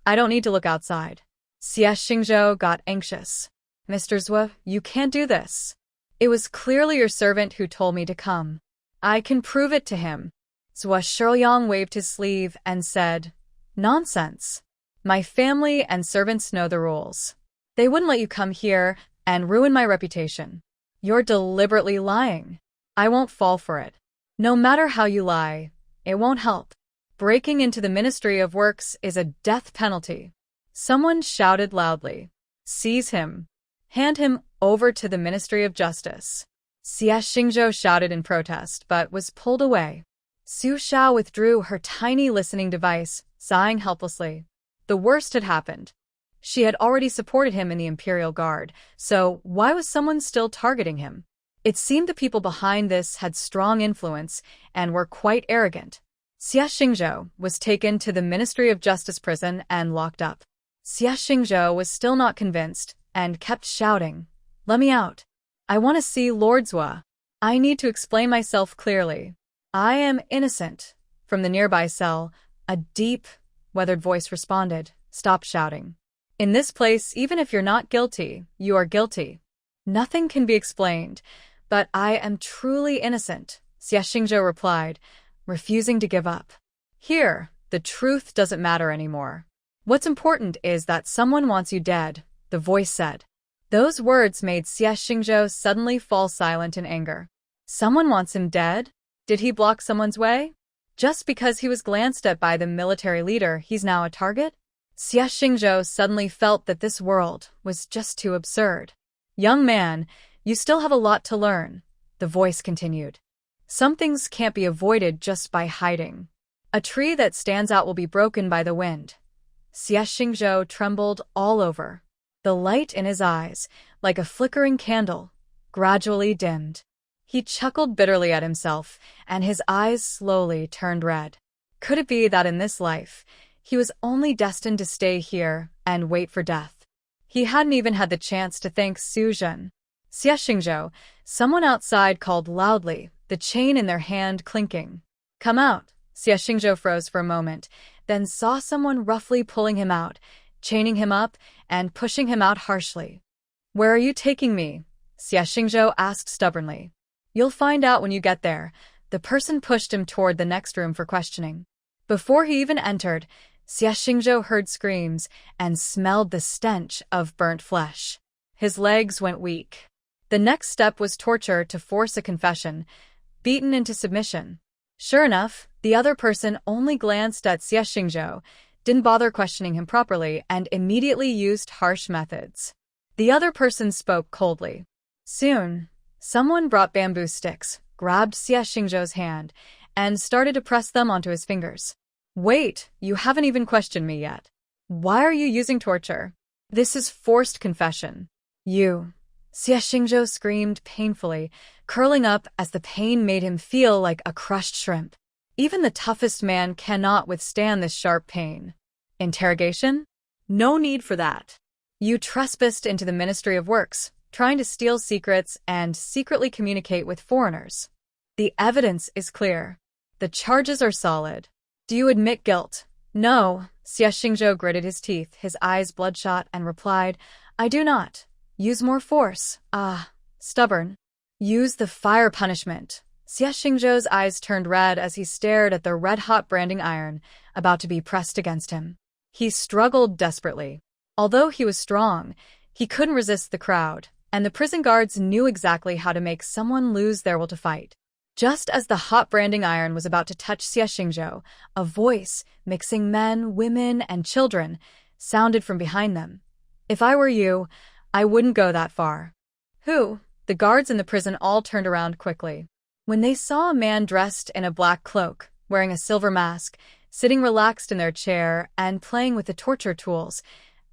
I don't need to look outside." Sia Shinghao got anxious. "Mr. Zhua, you can't do this. It was clearly your servant who told me to come. I can prove it to him." Zhua Shiliang waved his sleeve and said, "Nonsense. My family and servants know the rules. They wouldn't let you come here and ruin my reputation. You're deliberately lying. I won't fall for it. No matter how you lie, it won't help. Breaking into the Ministry of Works is a death penalty." Someone shouted loudly, "Seize him. Hand him over to the Ministry of Justice." Sia Shinghao shouted in protest, but was pulled away. Su Xiao withdrew her tiny listening device, sighing helplessly. The worst had happened. She had already supported him in the Imperial Guard, so why was someone still targeting him? It seemed the people behind this had strong influence and were quite arrogant. Sia Shinghao was taken to the Ministry of Justice prison and locked up. Sia Shinghao was still not convinced and kept shouting, "Let me out. I want to see Lord Zhua. I need to explain myself clearly. I am innocent." From the nearby cell, a deep, weathered voice responded, "Stop shouting. In this place, even if you're not guilty, you are guilty. Nothing can be explained, but I am truly innocent," Sia Shinghao replied, refusing to give up. "Here, the truth doesn't matter anymore. What's important is that someone wants you dead," the voice said. Those words made Sia Shinghao suddenly fall silent in anger. Someone wants him dead? Did he block someone's way? Just because he was glanced at by the military leader, he's now a target? Sia Shinghao suddenly felt that this world was just too absurd. "Young man, you still have a lot to learn," the voice continued. "Some things can't be avoided just by hiding. A tree that stands out will be broken by the wind." Sia Shinghao trembled all over. The light in his eyes, like a flickering candle, gradually dimmed. He chuckled bitterly at himself, and his eyes slowly turned red. Could it be that in this life, he was only destined to stay here and wait for death? He hadn't even had the chance to thank Su Zhen. Sia Shinghao, someone outside called loudly, the chain in their hand clinking. "Come out." Sia Shinghao froze for a moment, then saw someone roughly pulling him out, chaining him up and pushing him out harshly. "Where are you taking me?" Sia Shinghao asked stubbornly. "You'll find out when you get there." The person pushed him toward the next room for questioning. Before he even entered, Sia Shinghao heard screams and smelled the stench of burnt flesh. His legs went weak. The next step was torture to force a confession, beaten into submission. Sure enough, the other person only glanced at Sia Shinghao, didn't bother questioning him properly, and immediately used harsh methods. The other person spoke coldly. Soon, someone brought bamboo sticks, grabbed Sia Shinghao's hand, and started to press them onto his fingers. "Wait, you haven't even questioned me yet. Why are you using torture? This is forced confession." "You." Sia Shinghao screamed painfully, curling up as the pain made him feel like a crushed shrimp. Even the toughest man cannot withstand this sharp pain. Interrogation? No need for that. You trespassed into the Ministry of Works, trying to steal secrets and secretly communicate with foreigners. The evidence is clear. The charges are solid. Do you admit guilt? No. Sia Shinghao gritted his teeth, his eyes bloodshot, and replied, I do not. Use more force. Stubborn. Use the fire punishment. Sia Shinghao's eyes turned red as he stared at the red-hot branding iron about to be pressed against him. He struggled desperately. Although he was strong, he couldn't resist the crowd, and the prison guards knew exactly how to make someone lose their will to fight. Just as the hot branding iron was about to touch Sia Shinghao, a voice, mixing men, women, and children, sounded from behind them. If I were you, I wouldn't go that far. Who? The guards in the prison all turned around quickly. When they saw a man dressed in a black cloak, wearing a silver mask, sitting relaxed in their chair and playing with the torture tools,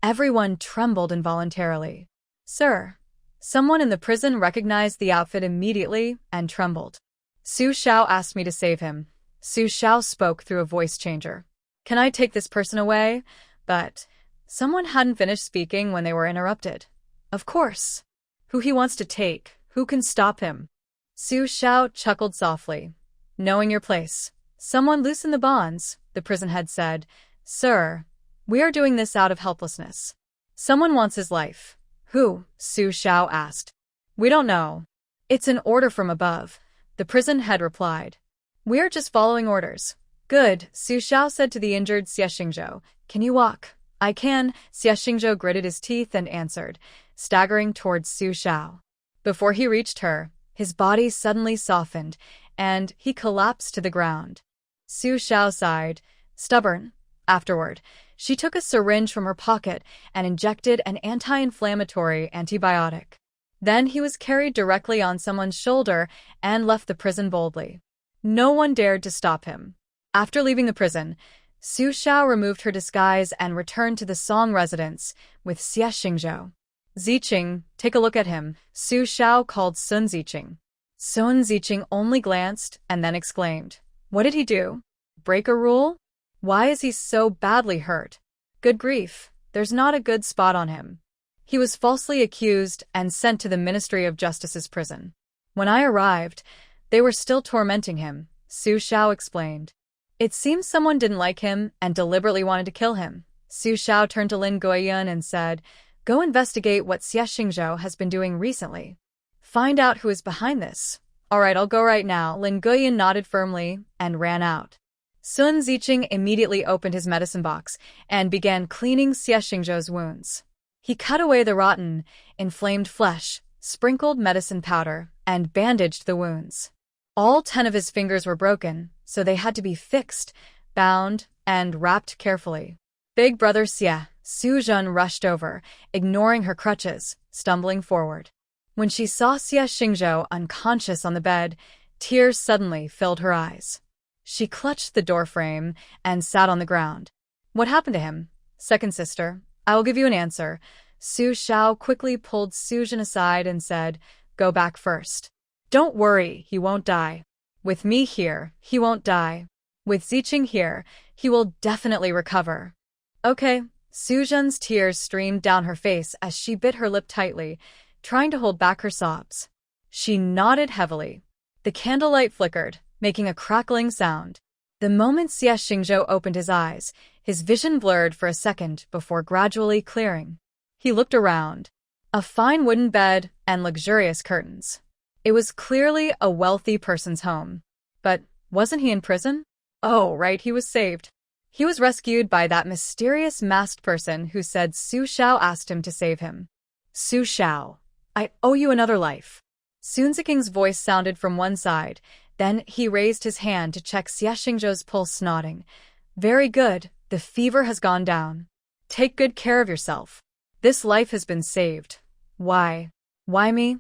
everyone trembled involuntarily. Sir. Someone in the prison recognized the outfit immediately and trembled. Su Shao asked me to save him. Su Shao spoke through a voice changer. Can I take this person away? But someone hadn't finished speaking when they were interrupted. Of course. Who he wants to take, who can stop him? Su Shao chuckled softly. Knowing your place. Someone loosen the bonds, the prison head said. Sir, we are doing this out of helplessness. Someone wants his life. Who? Su Shao asked. We don't know. It's an order from above, the prison head replied. We're just following orders. Good, Su Shao said to the injured Sia Shinghao. Can you walk? I can, Sia Shinghao gritted his teeth and answered, staggering towards Su Shao. Before he reached her, his body suddenly softened, and he collapsed to the ground. Su Shao sighed. Stubborn. Afterward, she took a syringe from her pocket and injected an anti-inflammatory antibiotic. Then he was carried directly on someone's shoulder and left the prison boldly. No one dared to stop him. After leaving the prison, Su Shao removed her disguise and returned to the Song residence with Sia Shinghao. Ziqing, take a look at him, Su Shao called Sun Ziqing. Sun Ziqing only glanced and then exclaimed, What did he do? Break a rule? Why is he so badly hurt? Good grief, there's not a good spot on him. He was falsely accused and sent to the Ministry of Justice's prison. When I arrived, they were still tormenting him, Su Shao explained. It seems someone didn't like him and deliberately wanted to kill him. Su Shao turned to Lin Guiyun and said, Go investigate what Sia Shinghao has been doing recently. Find out who is behind this. All right, I'll go right now. Lin Guiyun nodded firmly and ran out. Sun Ziqing immediately opened his medicine box and began cleaning Sia Shinghao's wounds. He cut away the rotten, inflamed flesh, sprinkled medicine powder, and bandaged the wounds. All 10 of his fingers were broken, so they had to be fixed, bound, and wrapped carefully. Big brother Sia, Su Jun rushed over, ignoring her crutches, stumbling forward. When she saw Sia Shinghao unconscious on the bed, tears suddenly filled her eyes. She clutched the doorframe and sat on the ground. What happened to him? Second sister, I will give you an answer. Su Shao quickly pulled Su Jun aside and said, Go back first. Don't worry, he won't die. With me here, he won't die. With Ziqing here, he will definitely recover. Okay. Su Jun's tears streamed down her face as she bit her lip tightly, trying to hold back her sobs. She nodded heavily. The candlelight flickered, making a crackling sound. The moment Sia Shinghao opened his eyes, his vision blurred for a second before gradually clearing. He looked around. A fine wooden bed and luxurious curtains. It was clearly a wealthy person's home. But wasn't he in prison? Oh, right, he was saved. He was rescued by that mysterious masked person who said Su Shao asked him to save him. Su Shao, I owe you another life. Sun Ziking's voice sounded from one side. Then he raised his hand to check Sia Shinghao's pulse, nodding. Very good, the fever has gone down. Take good care of yourself. This life has been saved. Why? Why me?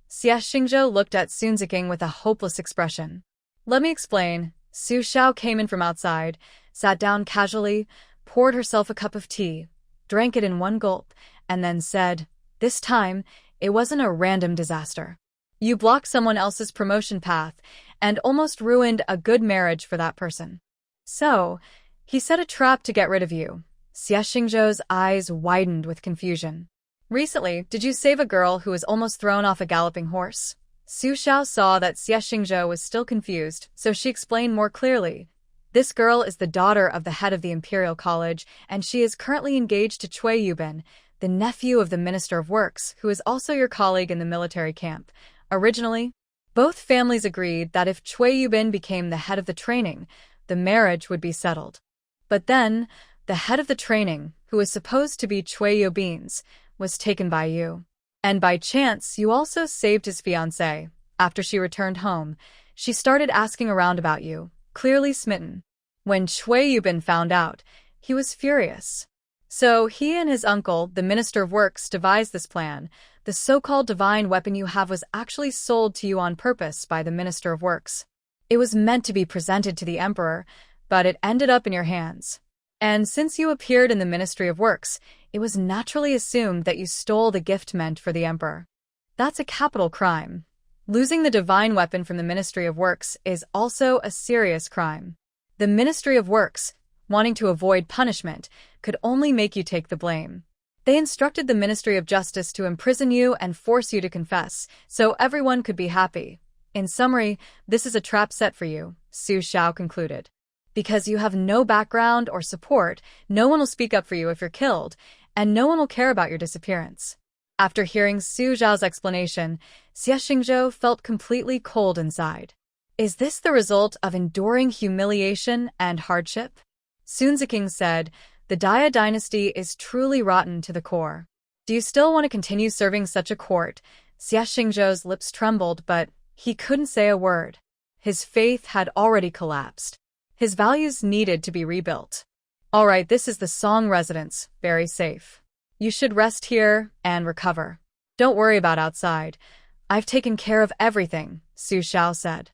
Sia Shinghao looked at Sun Ziking with a hopeless expression. Let me explain. Su Shao came in from outside, sat down casually, poured herself a cup of tea, drank it in one gulp, and then said, This time, it wasn't a random disaster. You blocked someone else's promotion path and almost ruined a good marriage for that person. So, he set a trap to get rid of you. Sia Shinghao's eyes widened with confusion. Recently, did you save a girl who was almost thrown off a galloping horse? Su Xiao saw that Sia Shinghao was still confused, so she explained more clearly. This girl is the daughter of the head of the Imperial College, and she is currently engaged to Cui Yubin, the nephew of the Minister of Works, who is also your colleague in the military camp. Originally, both families agreed that if Cui Yubin became the head of the training, the marriage would be settled. But then, the head of the training, who was supposed to be Cui Yubin's, was taken by you. And by chance, you also saved his fiance. After she returned home, she started asking around about you, clearly smitten. When Cui Yubin found out, he was furious. So he and his uncle, the Minister of Works, devised this plan. The so-called divine weapon you have was actually sold to you on purpose by the Minister of Works. It was meant to be presented to the Emperor, but it ended up in your hands. And since you appeared in the Ministry of Works, it was naturally assumed that you stole the gift meant for the Emperor. That's a capital crime. Losing the divine weapon from the Ministry of Works is also a serious crime. The Ministry of Works, wanting to avoid punishment, could only make you take the blame. They instructed the Ministry of Justice to imprison you and force you to confess, so everyone could be happy. In summary, this is a trap set for you, Su Xiao concluded. Because you have no background or support, no one will speak up for you if you're killed, and no one will care about your disappearance. After hearing Su Xiao's explanation, Sia Shinghao felt completely cold inside. Is this the result of enduring humiliation and hardship? Sun Ziking said, the Daya dynasty is truly rotten to the core. Do you still want to continue serving such a court? Sia Shinghao's lips trembled, but he couldn't say a word. His faith had already collapsed. His values needed to be rebuilt. All right, this is the Song residence, very safe. You should rest here and recover. Don't worry about outside. I've taken care of everything, Su Xiao said.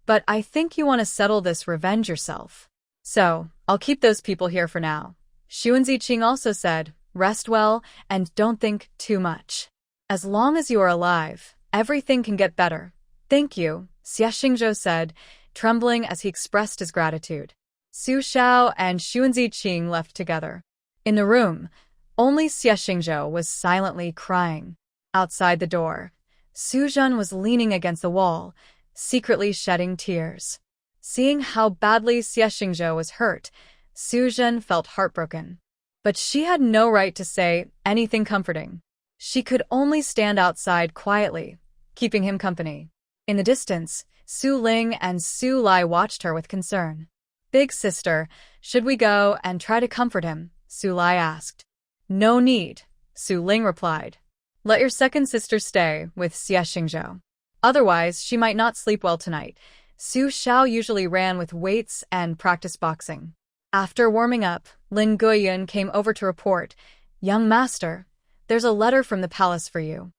But I think you want to settle this revenge yourself. So, I'll keep those people here for now. Xuan Ziqing also said, rest well and don't think too much. As long as you are alive, everything can get better. Thank you, Sia Shinghao said, trembling as he expressed his gratitude. Su Xiao and Xuan Ziqing left together. In the room, only Sia Shinghao was silently crying. Outside the door, Su Zhen was leaning against the wall, secretly shedding tears. Seeing how badly Sia Shinghao was hurt, Su Zhen felt heartbroken. But she had no right to say anything comforting. She could only stand outside quietly, keeping him company. In the distance, Su Ling and Su Lai watched her with concern. Big sister, should we go and try to comfort him? Su Lai asked. No need, Su Ling replied. Let your second sister stay with Sia Shinghao. Otherwise, she might not sleep well tonight. Su Xiao usually ran with weights and practiced boxing. After warming up, Lin Guiyun came over to report, Young master, there's a letter from the palace for you.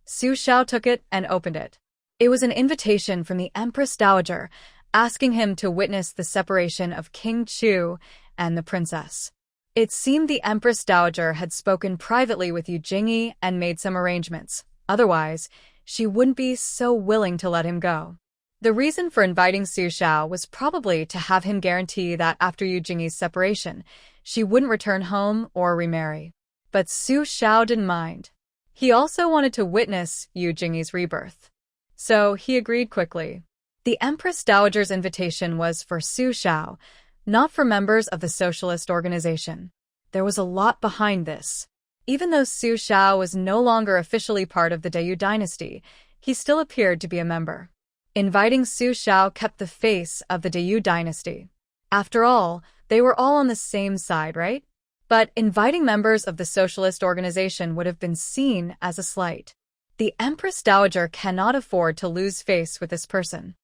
Su Xiao took it and opened it. It was an invitation from the Empress Daajager, asking him to witness the separation of King Chu and the princess. It seemed the Empress Dowager had spoken privately with Yu Jingyi and made some arrangements. Otherwise, she wouldn't be so willing to let him go. The reason for inviting Su Xiao was probably to have him guarantee that after Yu Jingyi's separation, she wouldn't return home or remarry. But Su Xiao didn't mind. He also wanted to witness Yu Jingyi's rebirth. So he agreed quickly. The Empress Dowager's invitation was for Su Xiao, not for members of the socialist organization. There was a lot behind this. Even though Su Xiao was no longer officially part of the Dayu dynasty, he still appeared to be a member. Inviting Su Xiao kept the face of the Dayu dynasty. After all, they were all on the same side, right? But inviting members of the socialist organization would have been seen as a slight. The Empress Dowager cannot afford to lose face with this person.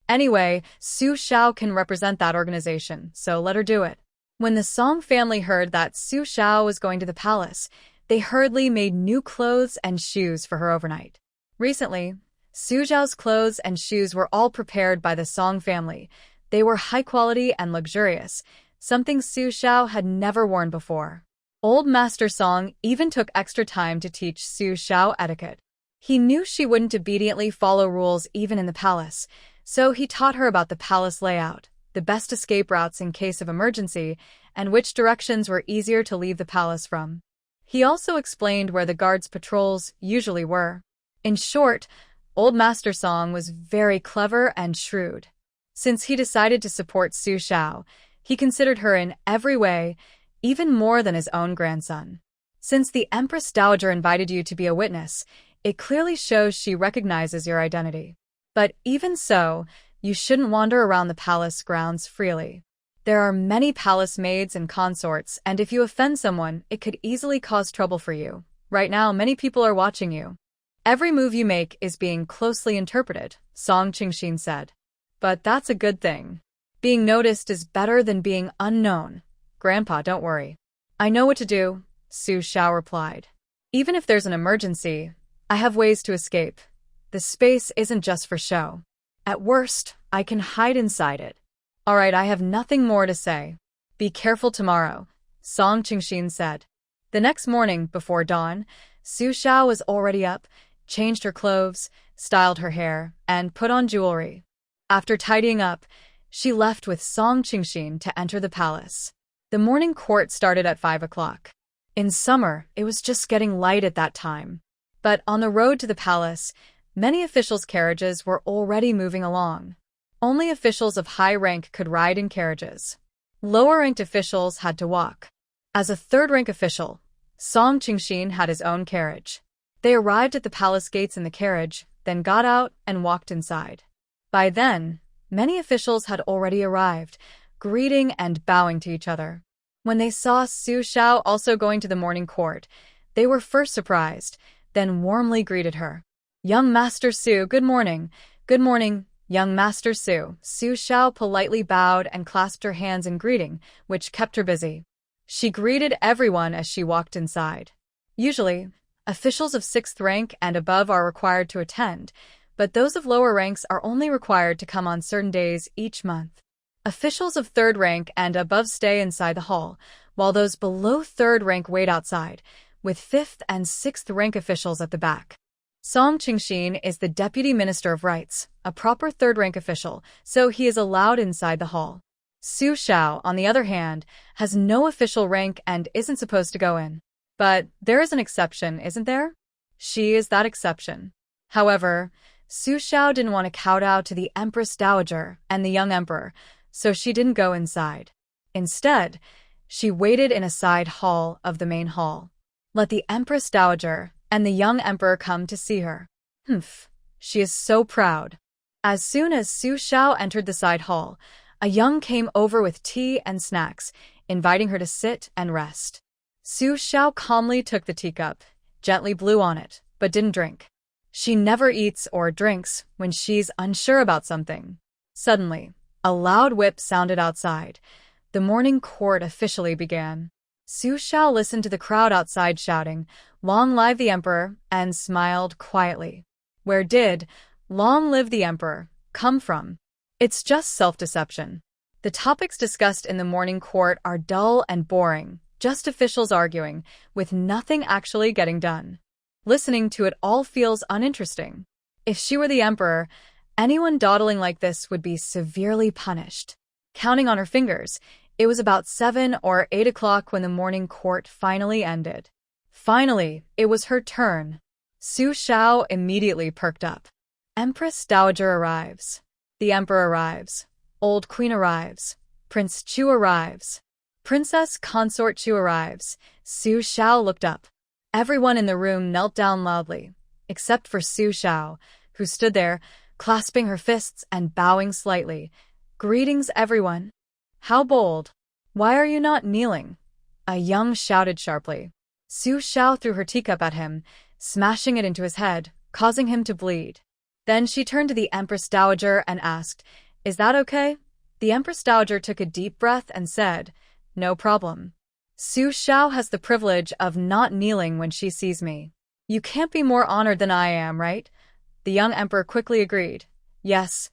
Anyway, Su Xiao can represent that organization, so let her do it. When the Song family heard that Su Xiao was going to the palace, they hurriedly made new clothes and shoes for her overnight. Recently, Su Xiao's clothes and shoes were all prepared by the Song family. They were high quality and luxurious, something Su Xiao had never worn before. Old Master Song even took extra time to teach Su Xiao etiquette. He knew she wouldn't obediently follow rules even in the palace, so he taught her about the palace layout, the best escape routes in case of emergency, and which directions were easier to leave the palace from. He also explained where the guards' patrols usually were. In short, Old Master Song was very clever and shrewd. Since he decided to support Su Xiao, he considered her in every way, even more than his own grandson. Since the Empress Dowager invited you to be a witness, it clearly shows she recognizes your identity. But even so, you shouldn't wander around the palace grounds freely. There are many palace maids and consorts, and if you offend someone, it could easily cause trouble for you. Right now, many people are watching you. Every move you make is being closely interpreted, Song Qingshin said. But that's a good thing. Being noticed is better than being unknown. Grandpa, don't worry. I know what to do, Su Xiao replied. Even if there's an emergency, I have ways to escape. The space isn't just for show. At worst, I can hide inside it. All right, I have nothing more to say. Be careful tomorrow, Song Qingshin said. The next morning, before dawn, Su Xiao was already up, changed her clothes, styled her hair, and put on jewelry. After tidying up, she left with Song Qingshin to enter the palace. The morning court started at 5 o'clock. In summer, it was just getting light at that time. But on the road to the palace, many officials' carriages were already moving along. Only officials of high rank could ride in carriages. Lower-ranked officials had to walk. As a third-rank official, Song Qingshin had his own carriage. They arrived at the palace gates in the carriage, then got out and walked inside. By then, many officials had already arrived, greeting and bowing to each other. When they saw Su Xiao also going to the morning court, they were first surprised, then warmly greeted her. Young Master Su, good morning. Good morning, young Master Su. Su Xiao politely bowed and clasped her hands in greeting, which kept her busy. She greeted everyone as she walked inside. Usually, officials of 6th rank and above are required to attend, but those of lower ranks are only required to come on certain days each month. Officials of 3rd rank and above stay inside the hall, while those below 3rd rank wait outside, with 5th and 6th rank officials at the back. Song Qingshin is the Deputy Minister of Rights, a proper 3rd rank official, so he is allowed inside the hall. Su Xiao, on the other hand, has no official rank and isn't supposed to go in. But there is an exception, isn't there? She is that exception. However, Su Xiao didn't want to kowtow to the Empress Daajager and the young emperor, so she didn't go inside. Instead, she waited in a side hall of the main hall. Let the Empress Dowager and the young emperor come to see her. Humph, she is so proud. As soon as Su Xiao entered the side hall, a young came over with tea and snacks, inviting her to sit and rest. Su Xiao calmly took the teacup, gently blew on it, but didn't drink. She never eats or drinks when she's unsure about something. Suddenly, a loud whip sounded outside. The morning court officially began. Su Xiao listened to the crowd outside shouting, "Long live the emperor," and smiled quietly. Where did "Long live the emperor" come from? It's just self-deception. The topics discussed in the morning court are dull and boring, just officials arguing, with nothing actually getting done. Listening to it all feels uninteresting. If she were the emperor, anyone dawdling like this would be severely punished. Counting on her fingers, it was about 7 or 8 o'clock when the morning court finally ended. Finally, it was her turn. Su Xiao immediately perked up. Empress Dowager arrives. The emperor arrives. Old Queen arrives. Prince Chu arrives. Princess Consort Chu arrives. Su Xiao looked up. Everyone in the room knelt down loudly, except for Su Xiao, who stood there, clasping her fists and bowing slightly. Greetings, everyone. How bold. Why are you not kneeling? A young shouted sharply. Su Xiao threw her teacup at him, smashing it into his head, causing him to bleed. Then she turned to the Empress Dowager and asked, "Is that okay?" The Empress Dowager took a deep breath and said, "No problem. Su Xiao has the privilege of not kneeling when she sees me. You can't be more honored than I am, right?" The young emperor quickly agreed. Yes,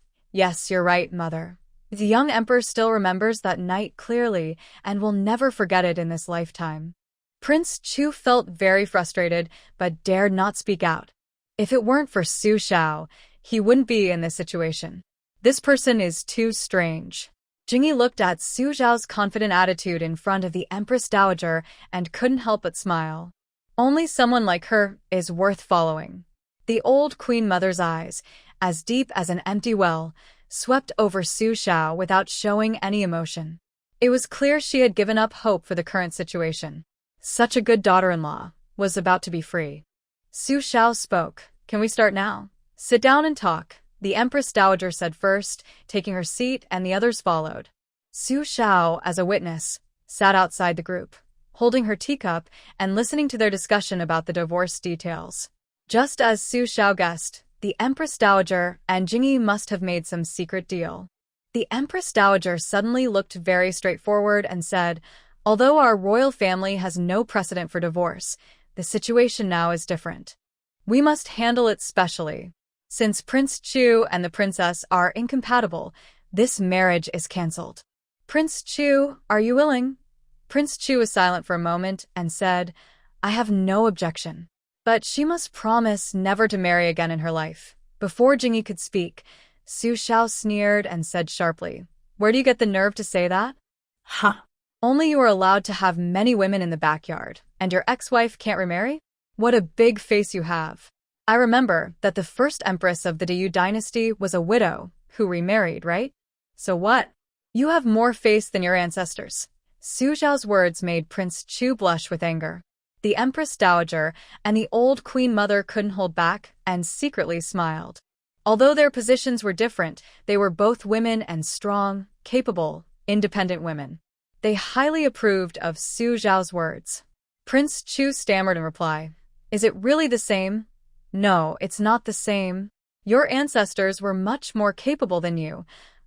you're right, mother." The young emperor still remembers that night clearly and will never forget it in this lifetime. Prince Chu felt very frustrated but dared not speak out. If it weren't for Su Xiao, he wouldn't be in this situation. This person is too strange. Jingyi looked at Su Xiao's confident attitude in front of the Empress Dowager and couldn't help but smile. Only someone like her is worth following. The old Queen Mother's eyes, as deep as an empty well, swept over Su Xiao without showing any emotion. It was clear she had given up hope for the current situation. Such a good daughter-in-law was about to be free. Su Xiao spoke. Can we start now? Sit down and talk, the Empress Dowager said first, taking her seat, and the others followed. Su Xiao, as a witness, sat outside the group, holding her teacup and listening to their discussion about the divorce details. Just as Su Xiao guessed, the Empress Dowager and Jingyi must have made some secret deal. The Empress Dowager suddenly looked very straightforward and said, "Although our royal family has no precedent for divorce, the situation now is different. We must handle it specially. Since Prince Chu and the princess are incompatible, this marriage is cancelled." "Prince Chu, are you willing?" Prince Chu was silent for a moment and said, "I have no objection. But she must promise never to marry again in her life." Before Jingyi could speak, Su Xiao sneered and said sharply, "Where do you get the nerve to say that? Huh. Only you are allowed to have many women in the backyard, and your ex-wife can't remarry? What a big face you have. I remember that the first empress of the Diyu dynasty was a widow who remarried, right? So what? You have more face than your ancestors." Su Xiao's words made Prince Chu blush with anger. The Empress Dowager and the old Queen Mother couldn't hold back and secretly smiled. Although their positions were different, they were both women and strong, capable, independent women. They highly approved of Su Xiao's words. Prince Chu stammered in reply. "Is it really the same?" "No, it's not the same. Your ancestors were much more capable than you.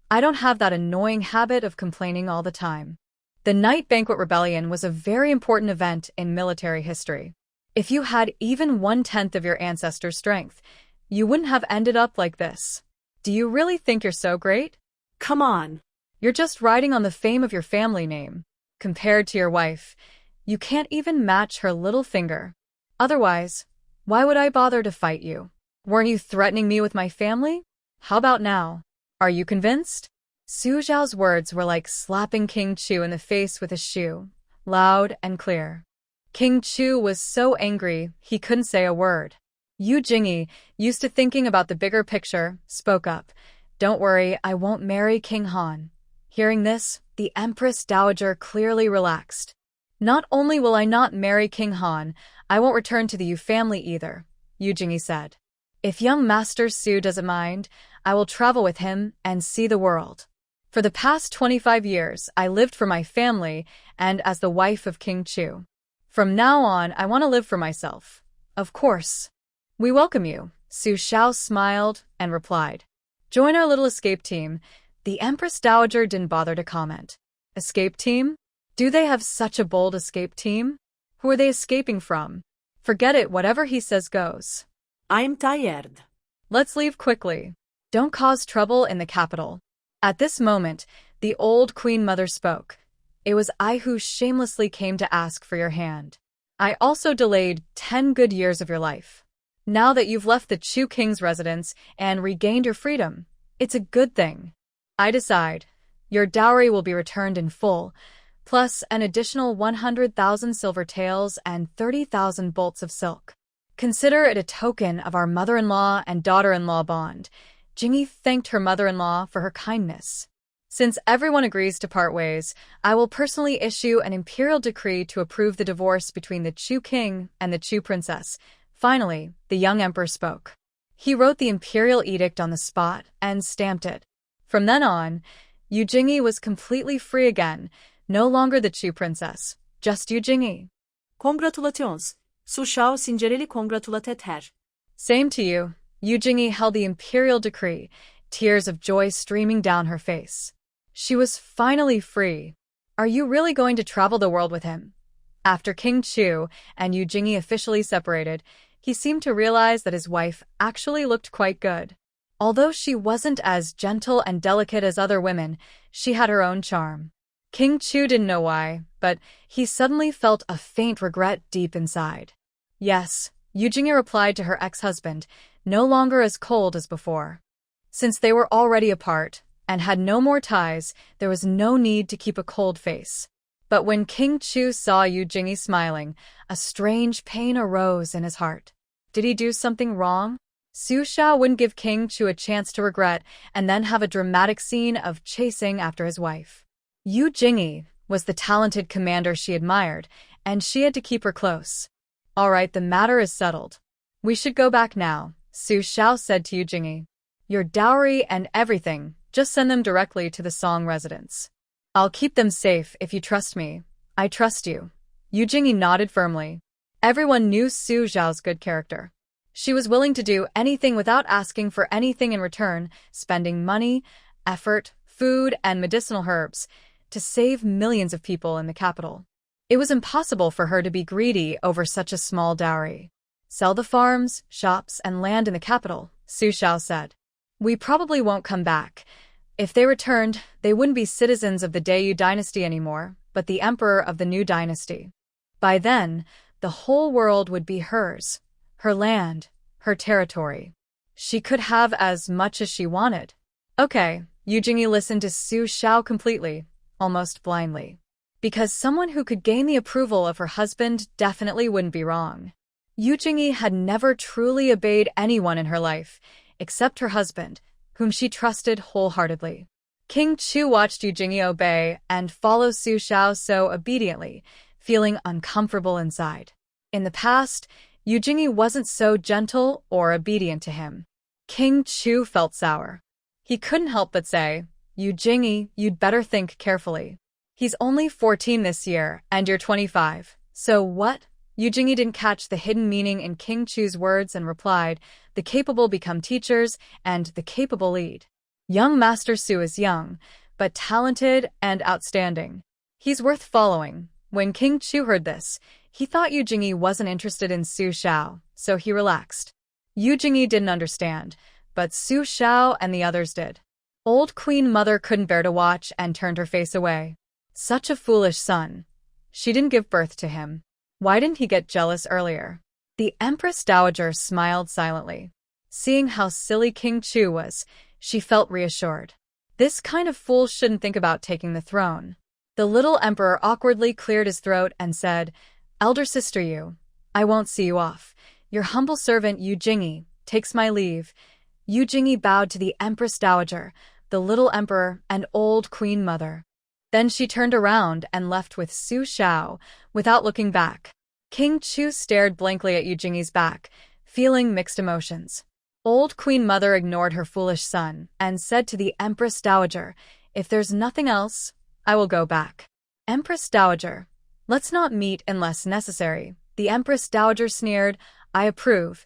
I don't have that annoying habit of complaining all the time." The Night Banquet Rebellion was a very important event in military history. If you had even 1/10 of your ancestors' strength, you wouldn't have ended up like this. Do you really think you're so great? Come on. You're just riding on the fame of your family name. Compared to your wife, you can't even match her little finger. Otherwise, why would I bother to fight you? Weren't you threatening me with my family? How about now? Are you convinced? Su Xiao's words were like slapping King Chu in the face with a shoe, loud and clear. King Chu was so angry he couldn't say a word. Yu Jingyi, used to thinking about the bigger picture, spoke up. "Don't worry, I won't marry King Han." Hearing this, the Empress Dowager clearly relaxed. "Not only will I not marry King Han, I won't return to the Yu family either," Yu Jingyi said. "If young Master Su doesn't mind, I will travel with him and see the world. For the past 25 years, I lived for my family and as the wife of King Chu. From now on, I want to live for myself. Of course. We welcome you," Su Xiao smiled and replied. "Join our little escape team." The Empress Dowager didn't bother to comment. Escape team? Do they have such a bold escape team? Who are they escaping from? Forget it, whatever he says goes. I'm tired. Let's leave quickly. Don't cause trouble in the capital. At this moment, the old Queen Mother spoke. "It was I who shamelessly came to ask for your hand. I also delayed 10 good years of your life. Now that you've left the Chu King's residence and regained your freedom, it's a good thing. I decide your dowry will be returned in full, plus an additional 100,000 silver taels and 30,000 bolts of silk. Consider it a token of our mother-in-law and daughter-in-law bond." Jingyi thanked her mother-in-law for her kindness. "Since everyone agrees to part ways, I will personally issue an imperial decree to approve the divorce between the Chu King and the Chu Princess." Finally, the young emperor spoke. He wrote the imperial edict on the spot and stamped it. From then on, Yu Jingyi was completely free again, no longer the Chu Princess, just Yu Jingyi. Congratulations. Su Xiao sincerely congratulated her. Same to you. Yu Jingyi held the imperial decree, tears of joy streaming down her face. She was finally free. "Are you really going to travel the world with him?" After King Chu and Yu Jingyi officially separated, he seemed to realize that his wife actually looked quite good. Although she wasn't as gentle and delicate as other women, she had her own charm. King Chu didn't know why, but he suddenly felt a faint regret deep inside. Yes, Yu Jingyi replied to her ex-husband, no longer as cold as before. Since they were already apart and had no more ties, there was no need to keep a cold face. But when King Chu saw Yu Jingyi smiling, a strange pain arose in his heart. Did he do something wrong? Su Xiao wouldn't give King Chu a chance to regret and then have a dramatic scene of chasing after his wife. Yu Jingyi was the talented commander she admired, and she had to keep her close. All right, the matter is settled. We should go back now, Su Xiao said to Yu Jingyi. Your dowry and everything, just send them directly to the Song residence. I'll keep them safe if you trust me. I trust you. Yu Jingyi nodded firmly. Everyone knew Su Xiao's good character. She was willing to do anything without asking for anything in return, spending money, effort, food, and medicinal herbs to save millions of people in the capital. It was impossible for her to be greedy over such a small dowry. Sell the farms, shops, and land in the capital, Su Xiao said. We probably won't come back. If they returned, they wouldn't be citizens of the Dayu dynasty anymore, but the emperor of the new dynasty. By then, the whole world would be hers, her land, her territory. She could have as much as she wanted. Okay, Yu Jingyi listened to Su Xiao completely, almost blindly. Because someone who could gain the approval of her husband definitely wouldn't be wrong. Yu Jingyi had never truly obeyed anyone in her life, except her husband, whom she trusted wholeheartedly. King Chu watched Yu Jingyi obey and follow Su Xiao so obediently, feeling uncomfortable inside. In the past, Yu Jingyi wasn't so gentle or obedient to him. King Chu felt sour. He couldn't help but say, Yu Jingyi, you'd better think carefully. He's only 14 this year, and you're 25. So what? Yu Jingyi didn't catch the hidden meaning in King Chu's words and replied, the capable become teachers, and the capable lead. Young Master Su is young, but talented and outstanding. He's worth following. When King Chu heard this, he thought Yu Jingyi wasn't interested in Su Xiao, so he relaxed. Yu Jingyi didn't understand, but Su Xiao and the others did. Old Queen Mother couldn't bear to watch and turned her face away. Such a foolish son. She didn't give birth to him. Why didn't he get jealous earlier? The Empress Daajager smiled silently. Seeing how silly King Chu was, she felt reassured. This kind of fool shouldn't think about taking the throne. The little emperor awkwardly cleared his throat and said, Elder sister Yu, I won't see you off. Your humble servant Yu Jingyi takes my leave. Yu Jingyi bowed to the Empress Dowager, the little emperor, and old Queen Mother. Then she turned around and left with Su Xiao, without looking back. King Chu stared blankly at Yu Jingyi's back, feeling mixed emotions. Old Queen Mother ignored her foolish son and said to the Empress Dowager, if there's nothing else, I will go back. Empress Dowager, let's not meet unless necessary. The Empress Dowager sneered, I approve.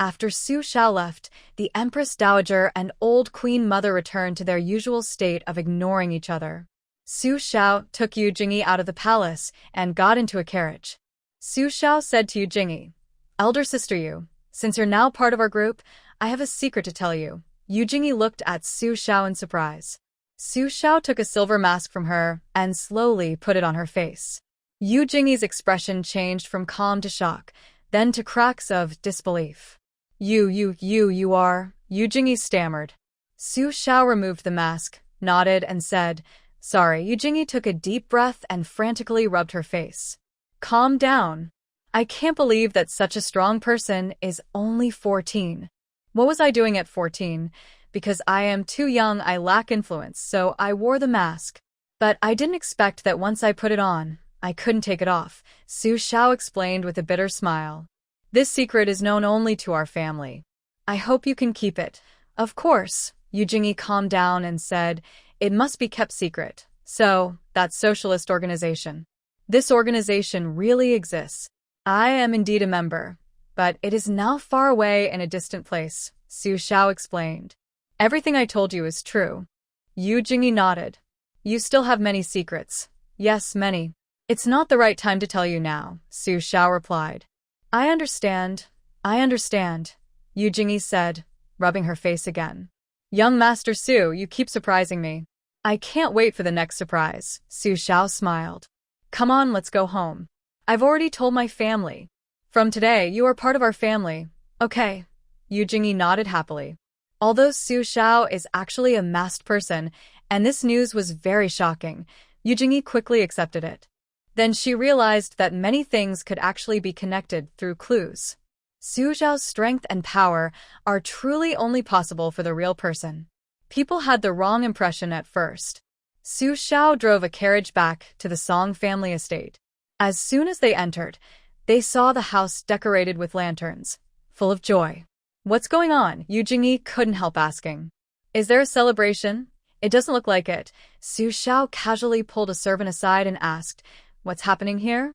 After Su Xiao left, the Empress Dowager and old Queen Mother returned to their usual state of ignoring each other. Su Xiao took Yu Jingyi out of the palace and got into a carriage. Su Xiao said to Yu Jingyi, Elder sister Yu, since you're now part of our group, I have a secret to tell you. Yu Jingyi looked at Su Xiao in surprise. Su Xiao took a silver mask from her and slowly put it on her face. Yu Jingyi's expression changed from calm to shock, then to cracks of disbelief. You are, Yu Jingyi stammered. Su Xiao removed the mask, nodded, and said, Sorry. Yu Jingyi took a deep breath and frantically rubbed her face. Calm down. I can't believe that such a strong person is only 14. What was I doing at 14? Because I am too young, I lack influence, so I wore the mask. But I didn't expect that once I put it on, I couldn't take it off, Su Xiao explained with a bitter smile. This secret is known only to our family. I hope you can keep it. Of course, Yu Jingyi calmed down and said, it must be kept secret. So, that socialist organization. This organization really exists. I am indeed a member, but it is now far away in a distant place, Su Xiao explained. Everything I told you is true. Yu Jingyi nodded. You still have many secrets. Yes, many. It's not the right time to tell you now, Su Xiao replied. I understand, Yu Jingyi said, rubbing her face again. Young Master Su, you keep surprising me. I can't wait for the next surprise, Su Xiao smiled. Come on, let's go home. I've already told my family. From today, you are part of our family. Okay. Yu Jingyi nodded happily. Although Su Xiao is actually a masked person, and this news was very shocking, Yu Jingyi quickly accepted it. Then she realized that many things could actually be connected through clues. Su Xiao's strength and power are truly only possible for the real person. People had the wrong impression at first. Su Xiao drove a carriage back to the Song family estate. As soon as they entered, they saw the house decorated with lanterns, full of joy. What's going on? Yu Jingyi couldn't help asking. Is there a celebration? It doesn't look like it. Su Xiao casually pulled a servant aside and asked, What's happening here?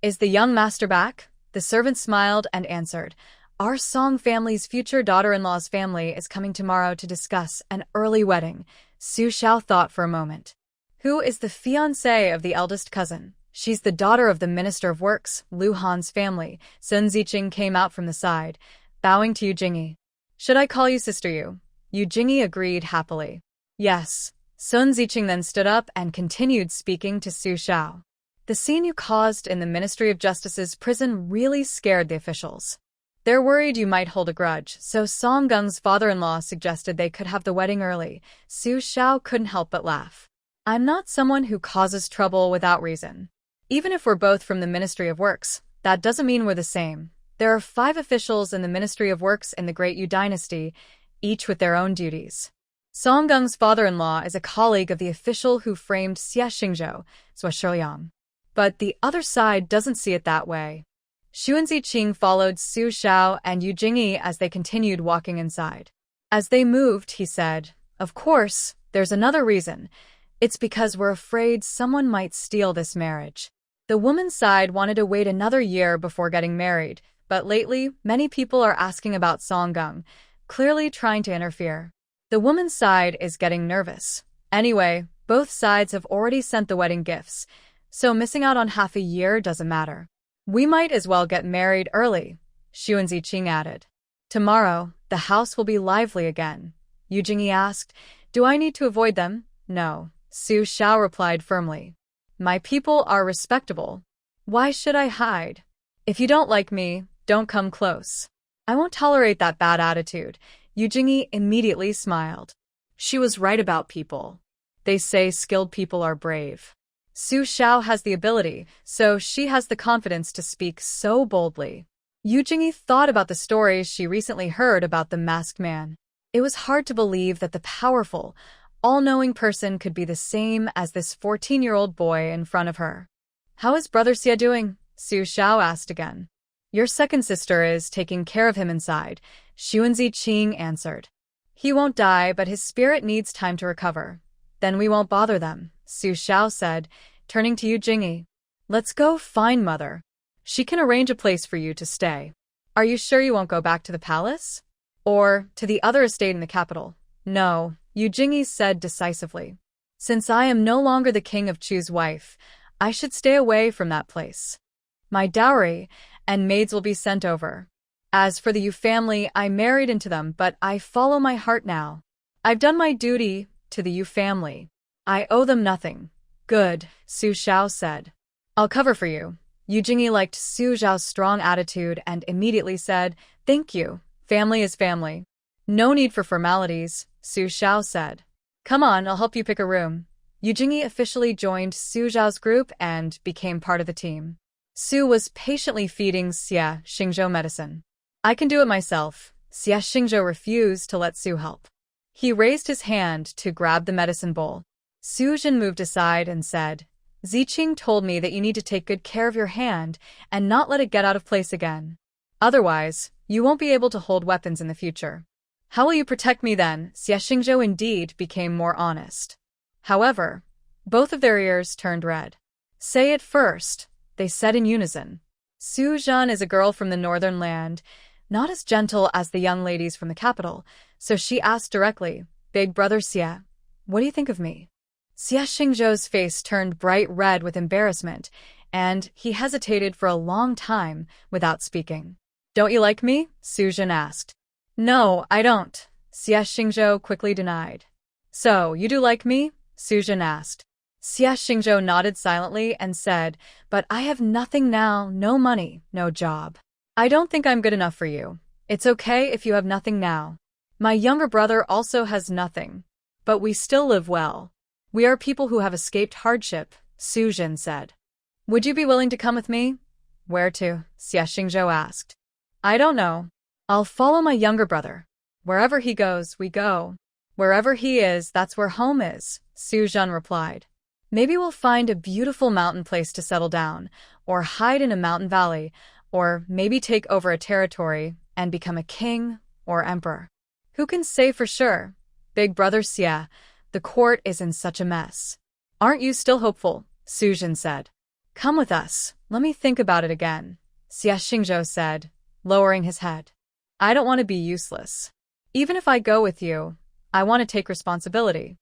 Is the young master back? The servant smiled and answered, Our Song family's future daughter-in-law's family is coming tomorrow to discuss an early wedding. Su Xiao thought for a moment. Who is the fiancé of the eldest cousin? She's the daughter of the Minister of Works, Lu Han's family. Sun Ziqing came out from the side, bowing to Yu Jingyi. Should I call you Sister Yu? Yu Jingyi agreed happily. Yes. Sun Ziqing then stood up and continued speaking to Su Xiao. The scene you caused in the Ministry of Justice's prison really scared the officials. They're worried you might hold a grudge, so Song Gung's father-in-law suggested they could have the wedding early. Su Xiao couldn't help but laugh. I'm not someone who causes trouble without reason. Even if we're both from the Ministry of Works, that doesn't mean we're the same. There are 5 officials in the Ministry of Works in the Great Yu dynasty, each with their own duties. Song Gung's father-in-law is a colleague of the official who framed Sia Shingha, Sua Shuyang. But the other side doesn't see it that way. Xuan Ziqing followed Su Xiao and Yu Jingyi as they continued walking inside. As they moved, he said, Of course, there's another reason. It's because we're afraid someone might steal this marriage. The woman's side wanted to wait another year before getting married, but lately, many people are asking about Song Gung, clearly trying to interfere. The woman's side is getting nervous. Anyway, both sides have already sent the wedding gifts, so missing out on half a year doesn't matter. We might as well get married early, Xuan Ziqing added. Tomorrow, the house will be lively again. Yu Jingyi asked, Do I need to avoid them? No, Su Xiao replied firmly. My people are respectable. Why should I hide? If you don't like me, don't come close. I won't tolerate that bad attitude. Yu Jingyi immediately smiled. She was right about people. They say skilled people are brave. Su Xiao has the ability, so she has the confidence to speak so boldly. Yu Jingyi thought about the stories she recently heard about the masked man. It was hard to believe that the powerful, all-knowing person could be the same as this 14-year-old boy in front of her. How is Brother Sia doing? Su Xiao asked again. Your second sister is taking care of him inside, Xuan Ziqing answered. He won't die, but his spirit needs time to recover. Then we won't bother them, Su Xiao said, turning to Yu Jingyi. Let's go find Mother. She can arrange a place for you to stay. Are you sure you won't go back to the palace? Or to the other estate in the capital? No, Yu Jingyi said decisively. Since I am no longer the king of Chu's wife, I should stay away from that place. My dowry and maids will be sent over. As for the Yu family, I married into them, but I follow my heart now. I've done my duty to the Yu family. I owe them nothing. Good, Su Xiao said. I'll cover for you. Yu Jingyi liked Su Xiao's strong attitude and immediately said, Thank you. Family is family. No need for formalities, Su Xiao said. Come on, I'll help you pick a room. Yu Jingyi officially joined Su Xiao's group and became part of the team. Su was patiently feeding Sia Shingha medicine. I can do it myself. Sia Shingha refused to let Su help. He raised his hand to grab the medicine bowl. Su Jin moved aside and said, Ziqing told me that you need to take good care of your hand and not let it get out of place again. Otherwise, you won't be able to hold weapons in the future. How will you protect me then? Sia Shingha indeed became more honest. However, both of their ears turned red. Say it first, they said in unison. Su Zhan is a girl from the northern land, not as gentle as the young ladies from the capital, so she asked directly, Big brother Sia, what do you think of me? Sia Shingzhou's face turned bright red with embarrassment, and he hesitated for a long time without speaking. Don't you like me? Su Zhan asked. No, I don't, Sia Shingzhou quickly denied. So, you do like me? Su Zhan asked. Sia Shingzhou nodded silently and said, But I have nothing now, no money, no job. I don't think I'm good enough for you. It's okay if you have nothing now. My younger brother also has nothing. But we still live well. We are people who have escaped hardship, Su Jin said. Would you be willing to come with me? Where to? Sia Shingha asked. I don't know. I'll follow my younger brother. Wherever he goes, we go. Wherever he is, that's where home is, Su Jin replied. Maybe we'll find a beautiful mountain place to settle down, or hide in a mountain valley, or maybe take over a territory and become a king or emperor. Who can say for sure? Big brother Sia, the court is in such a mess. Aren't you still hopeful? Su Jin said. Come with us, let me think about it again, Sia Shingha said, lowering his head. I don't want to be useless. Even if I go with you, I want to take responsibility.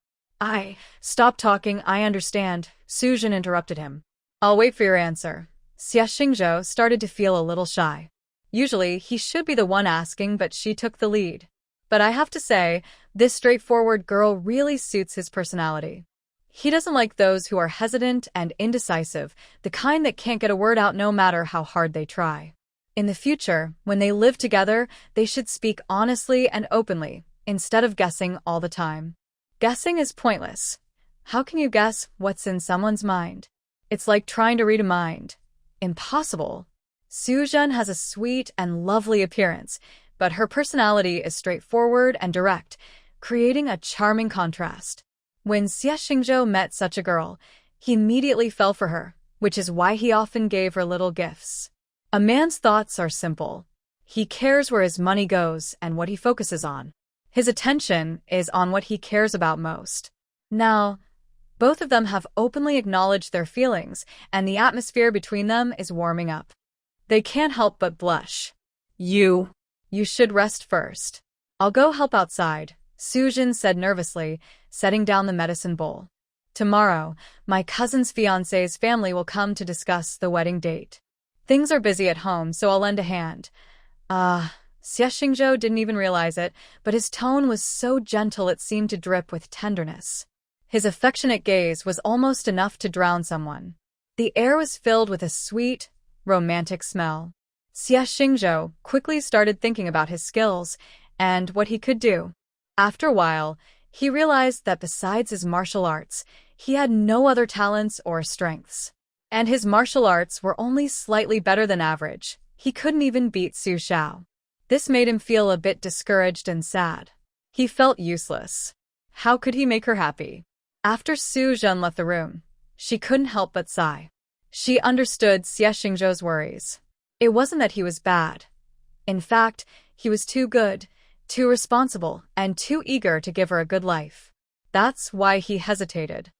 Stop talking, I understand, Su Jin interrupted him. I'll wait for your answer. Sia Shingha started to feel a little shy. Usually, he should be the one asking, but she took the lead. But I have to say, this straightforward girl really suits his personality. He doesn't like those who are hesitant and indecisive, the kind that can't get a word out no matter how hard they try. In the future, when they live together, they should speak honestly and openly, instead of guessing all the time. Guessing is pointless. How can you guess what's in someone's mind? It's like trying to read a mind. Impossible. Su Jin has a sweet and lovely appearance, but her personality is straightforward and direct, creating a charming contrast. When Sia Shingha met such a girl, he immediately fell for her, which is why he often gave her little gifts. A man's thoughts are simple. He cares where his money goes and what he focuses on. His attention is on what he cares about most. Now, both of them have openly acknowledged their feelings, and the atmosphere between them is warming up. They can't help but blush. You should rest first. I'll go help outside, Su Jin said nervously, setting down the medicine bowl. Tomorrow, my cousin's fiance's family will come to discuss the wedding date. Things are busy at home, so I'll lend a hand. Sia Shingha didn't even realize it, but his tone was so gentle it seemed to drip with tenderness. His affectionate gaze was almost enough to drown someone. The air was filled with a sweet, romantic smell. Sia Shingha quickly started thinking about his skills and what he could do. After a while, he realized that besides his martial arts, he had no other talents or strengths. And his martial arts were only slightly better than average. He couldn't even beat Su Shao. This made him feel a bit discouraged and sad. He felt useless. How could he make her happy? After Su Jin left the room, she couldn't help but sigh. She understood Sia Shingha's worries. It wasn't that he was bad. In fact, he was too good, too responsible, and too eager to give her a good life. That's why he hesitated.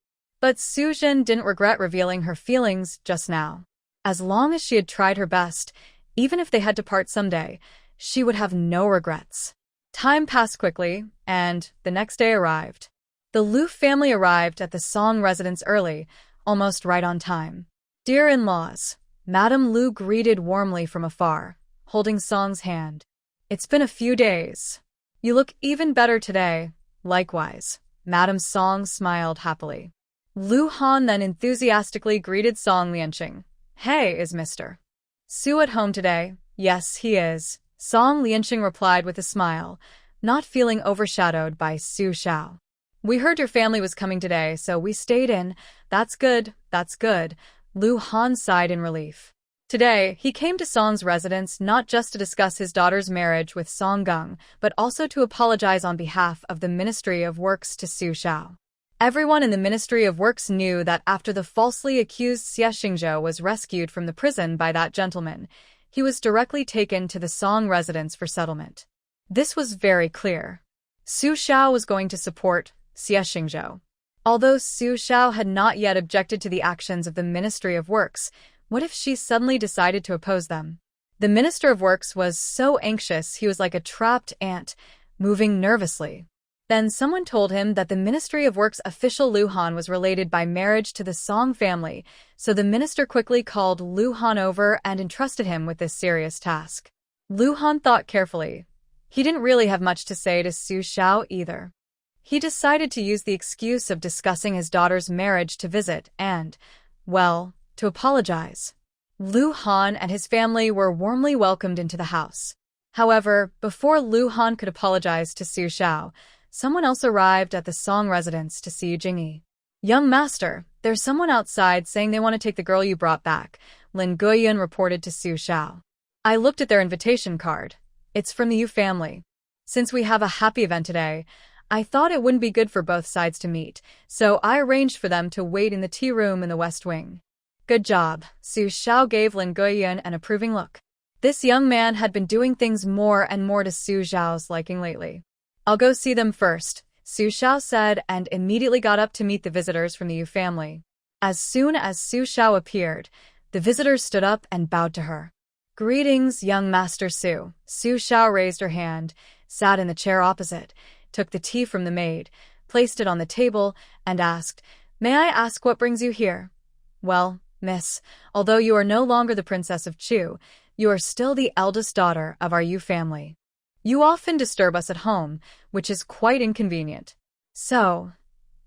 But Su Jin didn't regret revealing her feelings just now. As long as she had tried her best, even if they had to part someday, she would have no regrets. Time passed quickly, and the next day arrived. The Lu family arrived at the Song residence early, almost right on time. Dear in-laws, Madame Lu greeted warmly from afar, holding Song's hand. It's been a few days. You look even better today. Likewise, Madame Song smiled happily. Lu Han then enthusiastically greeted Song Lianqing. Hey, is Mr. Su at home today? Yes, he is, Song Lianqing replied with a smile, not feeling overshadowed by Su Shao. We heard your family was coming today, so we stayed in. That's good, that's good. Lu Han sighed in relief. Today, he came to Song's residence not just to discuss his daughter's marriage with Song Gung, but also to apologize on behalf of the Ministry of Works to Su Shao. Everyone in the Ministry of Works knew that after the falsely accused Sia Shingha was rescued from the prison by that gentleman, he was directly taken to the Song residence for settlement. This was very clear. Su Shao was going to support Sia Shingha. Although Su Shao had not yet objected to the actions of the Ministry of Works, what if she suddenly decided to oppose them? The Minister of Works was so anxious he was like a trapped ant, moving nervously. Then someone told him that the Ministry of Works official Lu Han was related by marriage to the Song family, so the minister quickly called Lu Han over and entrusted him with this serious task. Lu Han thought carefully. He didn't really have much to say to Su Shao either. He decided to use the excuse of discussing his daughter's marriage to visit and, well, to apologize. Lu Han and his family were warmly welcomed into the house. However, before Lu Han could apologize to Su Xiao, someone else arrived at the Song residence to see Jingyi. "Young master, there's someone outside saying they want to take the girl you brought back," Lin Guiyun reported to Su Xiao. "I looked at their invitation card. It's from the Yu family. Since we have a happy event today, I thought it wouldn't be good for both sides to meet, so I arranged for them to wait in the tea room in the West Wing." "Good job," Su Xiao gave Lin Guiyun an approving look. This young man had been doing things more and more to Su Xiao's liking lately. "I'll go see them first," Su Xiao said and immediately got up to meet the visitors from the Yu family. As soon as Su Xiao appeared, the visitors stood up and bowed to her. "Greetings, young Master Su." Su Xiao raised her hand, sat in the chair opposite, took the tea from the maid, placed it on the table, and asked, "May I ask what brings you here?" "Well, miss, although you are no longer the Princess of Chu, you are still the eldest daughter of our Yu family. You often disturb us at home, which is quite inconvenient. So,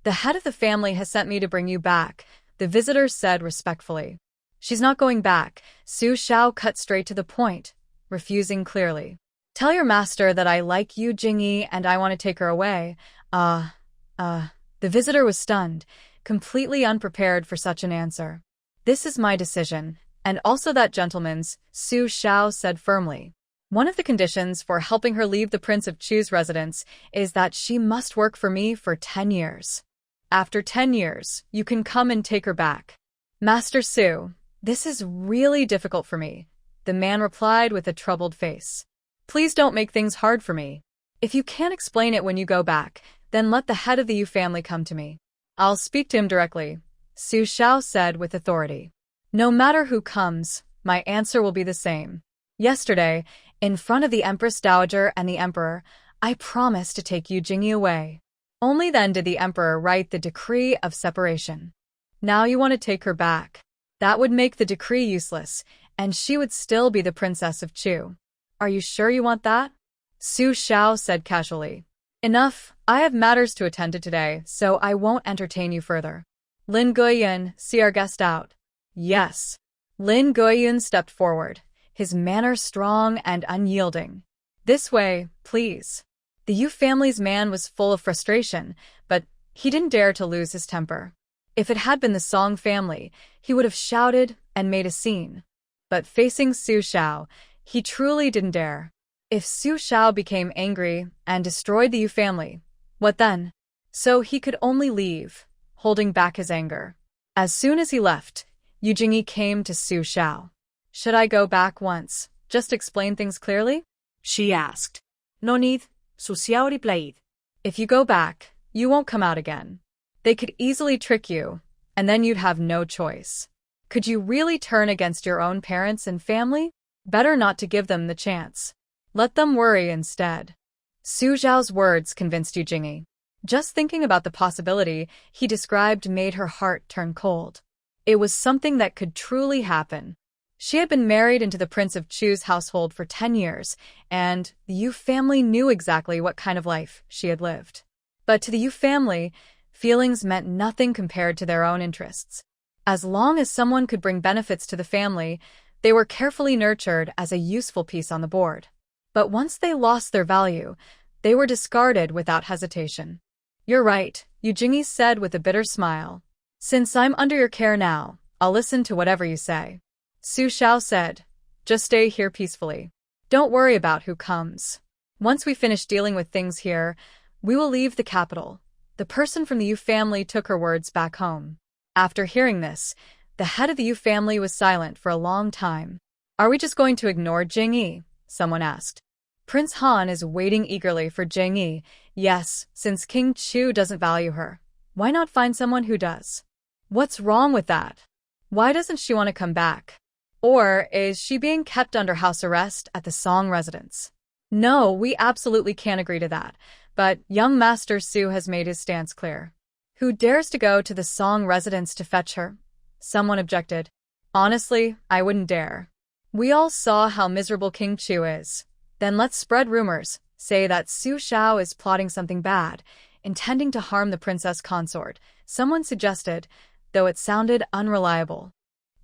the head of the family has sent me to bring you back," the visitor said respectfully. "She's not going back," Su Xiao cut straight to the point, refusing clearly. "Tell your master that I like you, Jingyi, and I want to take her away." The visitor was stunned, completely unprepared for such an answer. "This is my decision, and also that gentleman's," Su Xiao said firmly. "One of the conditions for helping her leave the Prince of Chu's residence is that she must work for me for 10 years. After 10 years, you can come and take her back." "Master Su, this is really difficult for me," the man replied with a troubled face. "Please don't make things hard for me. If you can't explain it when you go back, then let the head of the Yu family come to me. I'll speak to him directly," Su Xiao said with authority. "No matter who comes, my answer will be the same. Yesterday, in front of the Empress Daajager and the Emperor, I promised to take Yu Jingyi away. Only then did the Emperor write the decree of separation. Now you want to take her back. That would make the decree useless, and she would still be the Princess of Chu. Are you sure you want that?" Su Xiao said casually. "Enough, I have matters to attend to today, so I won't entertain you further. Lin Guiyun, see our guest out." "Yes." Lin Guiyun stepped forward, his manner strong and unyielding. "This way, please." The Yu family's man was full of frustration, but he didn't dare to lose his temper. If it had been the Song family, he would have shouted and made a scene. But facing Su Xiao, he truly didn't dare. If Su Xiao became angry and destroyed the Yu family, what then? So he could only leave, holding back his anger. As soon as he left, Yu Jingyi came to Su Xiao. "Should I go back once, just explain things clearly?" she asked. "No need," Su Xiao replied. "If you go back, you won't come out again. They could easily trick you, and then you'd have no choice. Could you really turn against your own parents and family? Better not to give them the chance. Let them worry instead." Su Xiao's words convinced Yu Jingyi. Just thinking about the possibility he described made her heart turn cold. It was something that could truly happen. She had been married into the Prince of Chu's household for 10 years, and the Yu family knew exactly what kind of life she had lived. But to the Yu family, feelings meant nothing compared to their own interests. As long as someone could bring benefits to the family, they were carefully nurtured as a useful piece on the board. But once they lost their value, they were discarded without hesitation. "You're right," Yu Jingyi said with a bitter smile. "Since I'm under your care now, I'll listen to whatever you say." Su Xiao said, "Just stay here peacefully. Don't worry about who comes. Once we finish dealing with things here, we will leave the capital." The person from the Yu family took her words back home. After hearing this, the head of the Yu family was silent for a long time. "Are we just going to ignore Jingyi?" someone asked. "Prince Han is waiting eagerly for Jingyi. Yes, since King Chu doesn't value her, why not find someone who does? What's wrong with that? Why doesn't she want to come back? Or is she being kept under house arrest at the Song residence? No, we absolutely can't agree to that, but young Master Su has made his stance clear. Who dares to go to the Song residence to fetch her?" Someone objected. "Honestly, I wouldn't dare. We all saw how miserable King Chu is. Then let's spread rumors, say that Su Xiao is plotting something bad, intending to harm the princess consort," someone suggested, though it sounded unreliable.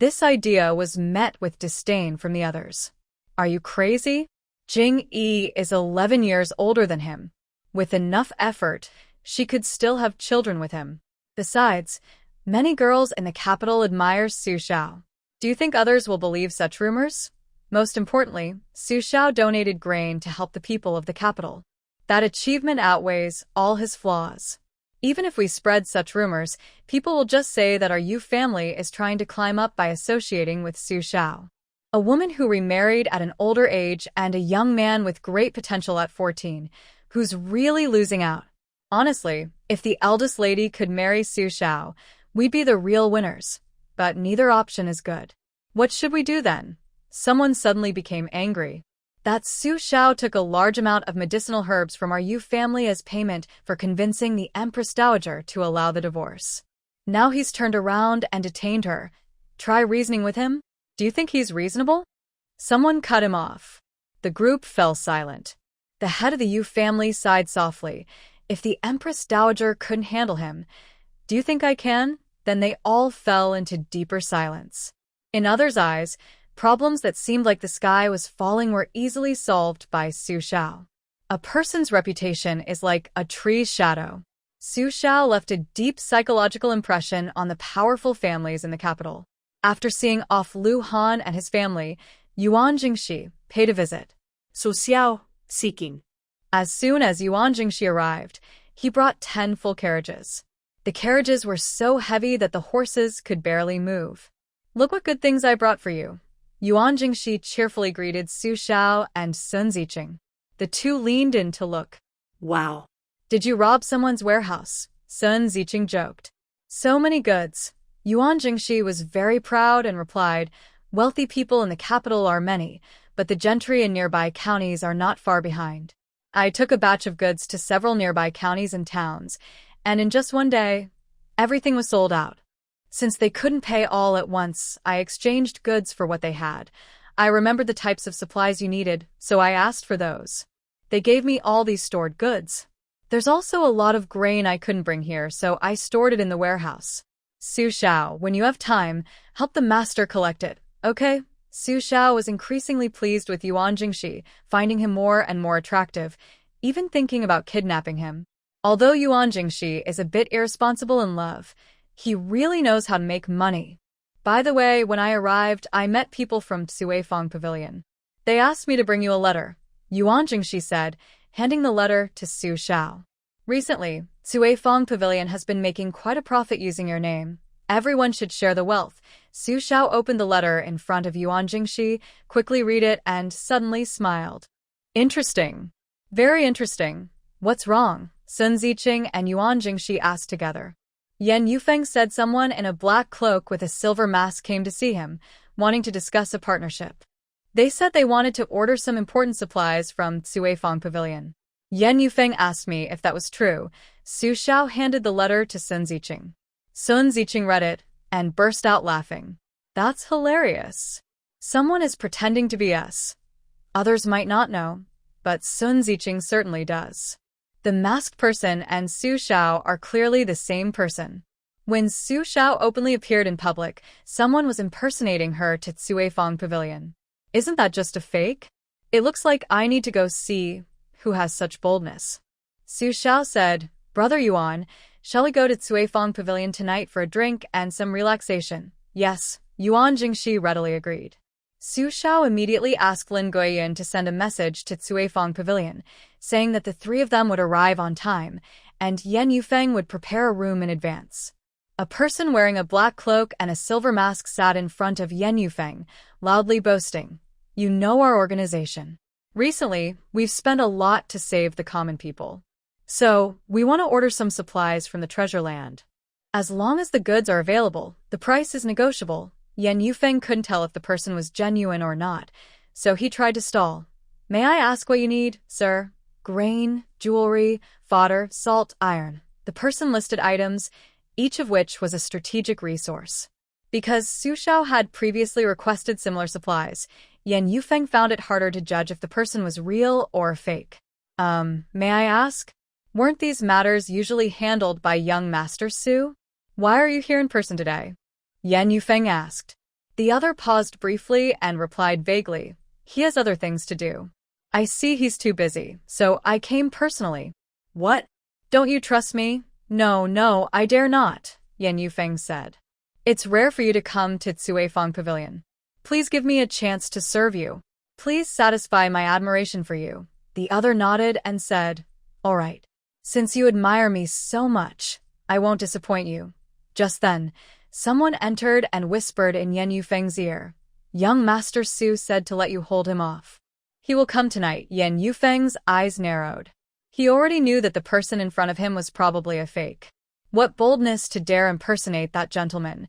This idea was met with disdain from the others. Are you crazy? Jing Yi is 11 years older than him. With enough effort, she could still have children with him. Besides, many girls in the capital admire Su Xiao. Do you think others will believe such rumors? Most importantly, Su Xiao donated grain to help the people of the capital. That achievement outweighs all his flaws. Even if we spread such rumors, people will just say that our Yu family is trying to climb up by associating with Su Xiao. A woman who remarried at an older age and a young man with great potential at 14, who's really losing out. Honestly, if the eldest lady could marry Su Xiao, we'd be the real winners. But neither option is good. What should we do then? Someone suddenly became angry. That Su Xiao took a large amount of medicinal herbs from our Yu family as payment for convincing the Empress Daajager to allow the divorce. Now he's turned around and detained her. Try reasoning with him? Do you think he's reasonable? Someone cut him off. The group fell silent. The head of the Yu family sighed softly. If the Empress Dowager couldn't handle him, do you think I can? Then they all fell into deeper silence. In others' eyes, problems that seemed like the sky was falling were easily solved by Su Xiao. A person's reputation is like a tree's shadow. Su Xiao left a deep psychological impression on the powerful families in the capital. After seeing off Lu Han and his family, Yuan Jingxi paid a visit. Su Xiao, seeking. As soon as Yuan Jingxi arrived, he brought 10 full carriages. The carriages were so heavy that the horses could barely move. Look what good things I brought for you. Yuan Jingxi cheerfully greeted Su Xiao and Sun Ziqing. The two leaned in to look. Wow. Did you rob someone's warehouse? Sun Ziqing joked. So many goods. Yuan Jingxi was very proud and replied, wealthy people in the capital are many, but the gentry in nearby counties are not far behind. I took a batch of goods to several nearby counties and towns, and in just one day, everything was sold out. Since they couldn't pay all at once, I exchanged goods for what they had. I remembered the types of supplies you needed, so I asked for those. They gave me all these stored goods. There's also a lot of grain I couldn't bring here, so I stored it in the warehouse. Su Xiao, when you have time, help the master collect it, okay? Su Xiao was increasingly pleased with Yuan Jingxi, finding him more and more attractive, even thinking about kidnapping him. Although Yuan Jingxi is a bit irresponsible in love, he really knows how to make money. By the way, when I arrived, I met people from Cuifang Pavilion. They asked me to bring you a letter, Yuan Jingxi said, handing the letter to Su Xiao. Recently, Cuifang Pavilion has been making quite a profit using your name. Everyone should share the wealth. Su Xiao opened the letter in front of Yuan Jingxi, quickly read it, and suddenly smiled. Interesting. Very interesting. What's wrong? Sun Ziqing and Yuan Jingxi asked together. Yan Yufeng said someone in a black cloak with a silver mask came to see him, wanting to discuss a partnership. They said they wanted to order some important supplies from Cuifang Pavilion. Yan Yufeng asked me if that was true. Su Xiao handed the letter to Sun Ziqing. Sun Ziqing read it and burst out laughing. That's hilarious. Someone is pretending to be us. Others might not know, but Sun Ziqing certainly does. The masked person and Su Xiao are clearly the same person. When Su Xiao openly appeared in public, someone was impersonating her to Cuifang Pavilion. Isn't that just a fake? It looks like I need to go see who has such boldness. Su Xiao said, Brother Yuan, shall we go to Cuifang Pavilion tonight for a drink and some relaxation? Yes, Yuan Jingxi readily agreed. Su Xiao immediately asked Lin Guiyin to send a message to Cuifang Pavilion, saying that the three of them would arrive on time, and Yan Yufeng would prepare a room in advance. A person wearing a black cloak and a silver mask sat in front of Yan Yufeng, loudly boasting, You know our organization. Recently, we've spent a lot to save the common people. So, we want to order some supplies from the treasure land. As long as the goods are available, the price is negotiable. Yan Yufeng couldn't tell if the person was genuine or not, so he tried to stall. May I ask what you need, sir? Grain, jewelry, fodder, salt, iron. The person listed items, each of which was a strategic resource. Because Su Xiao had previously requested similar supplies, Yan Yufeng found it harder to judge if the person was real or fake. May I ask? Weren't these matters usually handled by young Master Su? Why are you here in person today? Yan Yufeng asked. The other paused briefly and replied vaguely, "He has other things to do. I see he's too busy, so I came personally." "What? Don't you trust me?" "No, no, I dare not," Yan Yufeng said. "It's rare for you to come to Cuifang Pavilion. Please give me a chance to serve you. Please satisfy my admiration for you." The other nodded and said, "All right. Since you admire me so much, I won't disappoint you." Just then, someone entered and whispered in Yan Yufeng's ear. "Young Master Su said to let you hold him off. He will come tonight." Yan Yufeng's eyes narrowed. He already knew that the person in front of him was probably a fake. What boldness to dare impersonate that gentleman.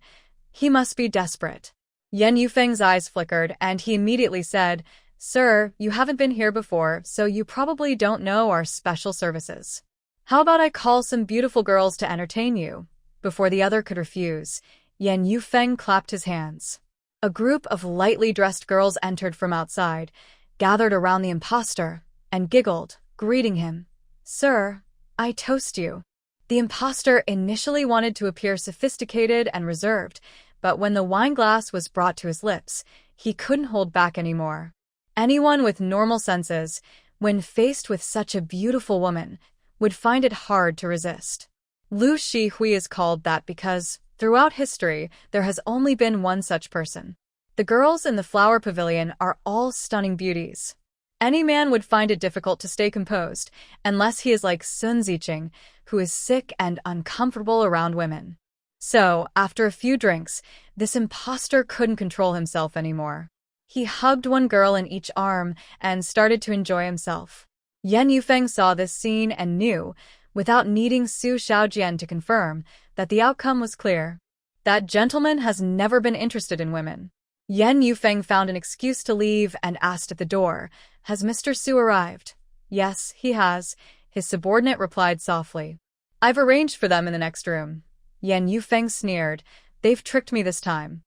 He must be desperate. Yan Yufeng's eyes flickered, and he immediately said, "Sir, you haven't been here before, so you probably don't know our special services. How about I call some beautiful girls to entertain you?" Before the other could refuse, Yan Yufeng clapped his hands. A group of lightly dressed girls entered from outside, gathered around the impostor, and giggled, greeting him. "Sir, I toast you." The impostor initially wanted to appear sophisticated and reserved, but when the wine glass was brought to his lips, he couldn't hold back anymore. Anyone with normal senses, when faced with such a beautiful woman, would find it hard to resist. Lu Shihui is called that because, throughout history, there has only been one such person. The girls in the flower pavilion are all stunning beauties. Any man would find it difficult to stay composed, unless he is like Sun Ziqing, who is sick and uncomfortable around women. So, after a few drinks, this impostor couldn't control himself anymore. He hugged one girl in each arm and started to enjoy himself. Yan Yufeng saw this scene and knew, without needing Su Shaojian to confirm, that the outcome was clear. That gentleman has never been interested in women. Yan Yufeng found an excuse to leave and asked at the door, "Has Mr. Su arrived?" "Yes, he has," his subordinate replied softly. "I've arranged for them in the next room." Yan Yufeng sneered, "They've tricked me this time.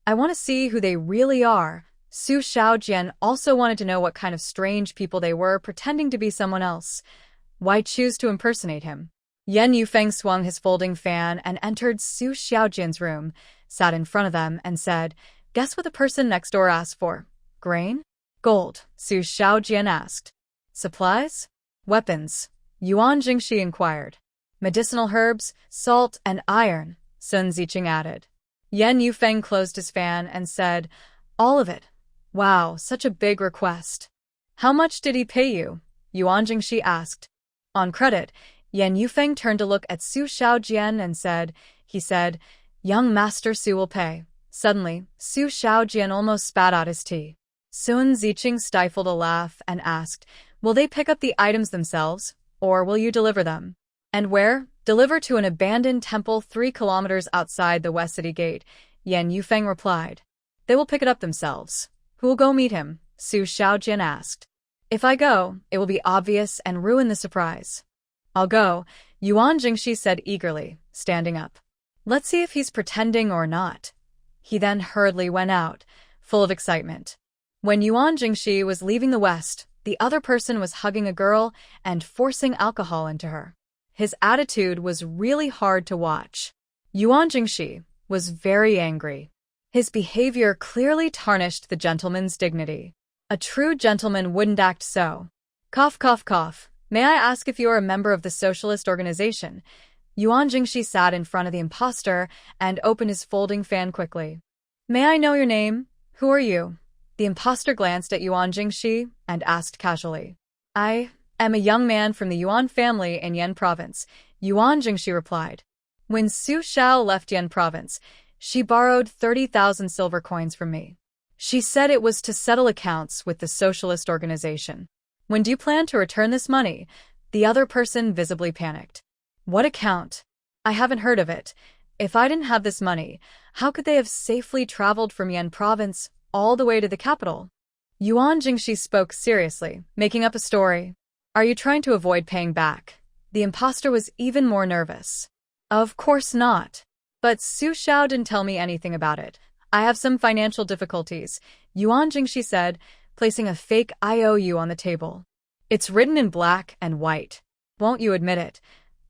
I want to see who they really are." Su Shaojian also wanted to know what kind of strange people they were pretending to be someone else. Why choose to impersonate him? Yan Yufeng swung his folding fan and entered Su Shaojian's room, sat in front of them, and said, "Guess what the person next door asked for? Grain? Gold?" Su Shaojian asked. "Supplies? Weapons?" Yuan Jingxi inquired. "Medicinal herbs, salt, and iron," Sun Ziqing added. Yan Yufeng closed his fan and said, "All of it. Wow, such a big request." "How much did he pay you?" Yuan Jingxi asked. On credit, Yan Yufeng turned to look at Su Shaojian and he said, "Young Master Su will pay." Suddenly, Su Shaojian almost spat out his tea. Sun Ziqing stifled a laugh and asked, "Will they pick up the items themselves, or will you deliver them?" "And where?" "Deliver to an abandoned temple 3 kilometers outside the West City Gate," Yan Yufeng replied. "They will pick it up themselves." "Who will go meet him?" Su Shaojian asked. "If I go, it will be obvious and ruin the surprise." "I'll go," Yuan Jingxi said eagerly, standing up. "Let's see if he's pretending or not." He then hurriedly went out, full of excitement. When Yuan Jingxi was leaving the West, the other person was hugging a girl and forcing alcohol into her. His attitude was really hard to watch. Yuan Jingxi was very angry. His behavior clearly tarnished the gentleman's dignity. A true gentleman wouldn't act so. Cough, cough, cough. "May I ask if you are a member of the socialist organization?" Yuan Jingxi sat in front of the impostor and opened his folding fan quickly. "May I know your name? Who are you?" The impostor glanced at Yuan Jingxi and asked casually. "I am a young man from the Yuan family in Yan province," Yuan Jingxi replied. "When Su Shao left Yan province, she borrowed 30,000 silver coins from me. She said it was to settle accounts with the socialist organization. When do you plan to return this money?" The other person visibly panicked. "What account? I haven't heard of it. If I didn't have this money, how could they have safely traveled from Yan province all the way to the capital?" Yuan Jingxi spoke seriously, making up a story. "Are you trying to avoid paying back?" The impostor was even more nervous. "Of course not. But Su Shao didn't tell me anything about it. I have some financial difficulties," Yuan Jingxi said, placing a fake IOU on the table. "It's written in black and white. Won't you admit it?"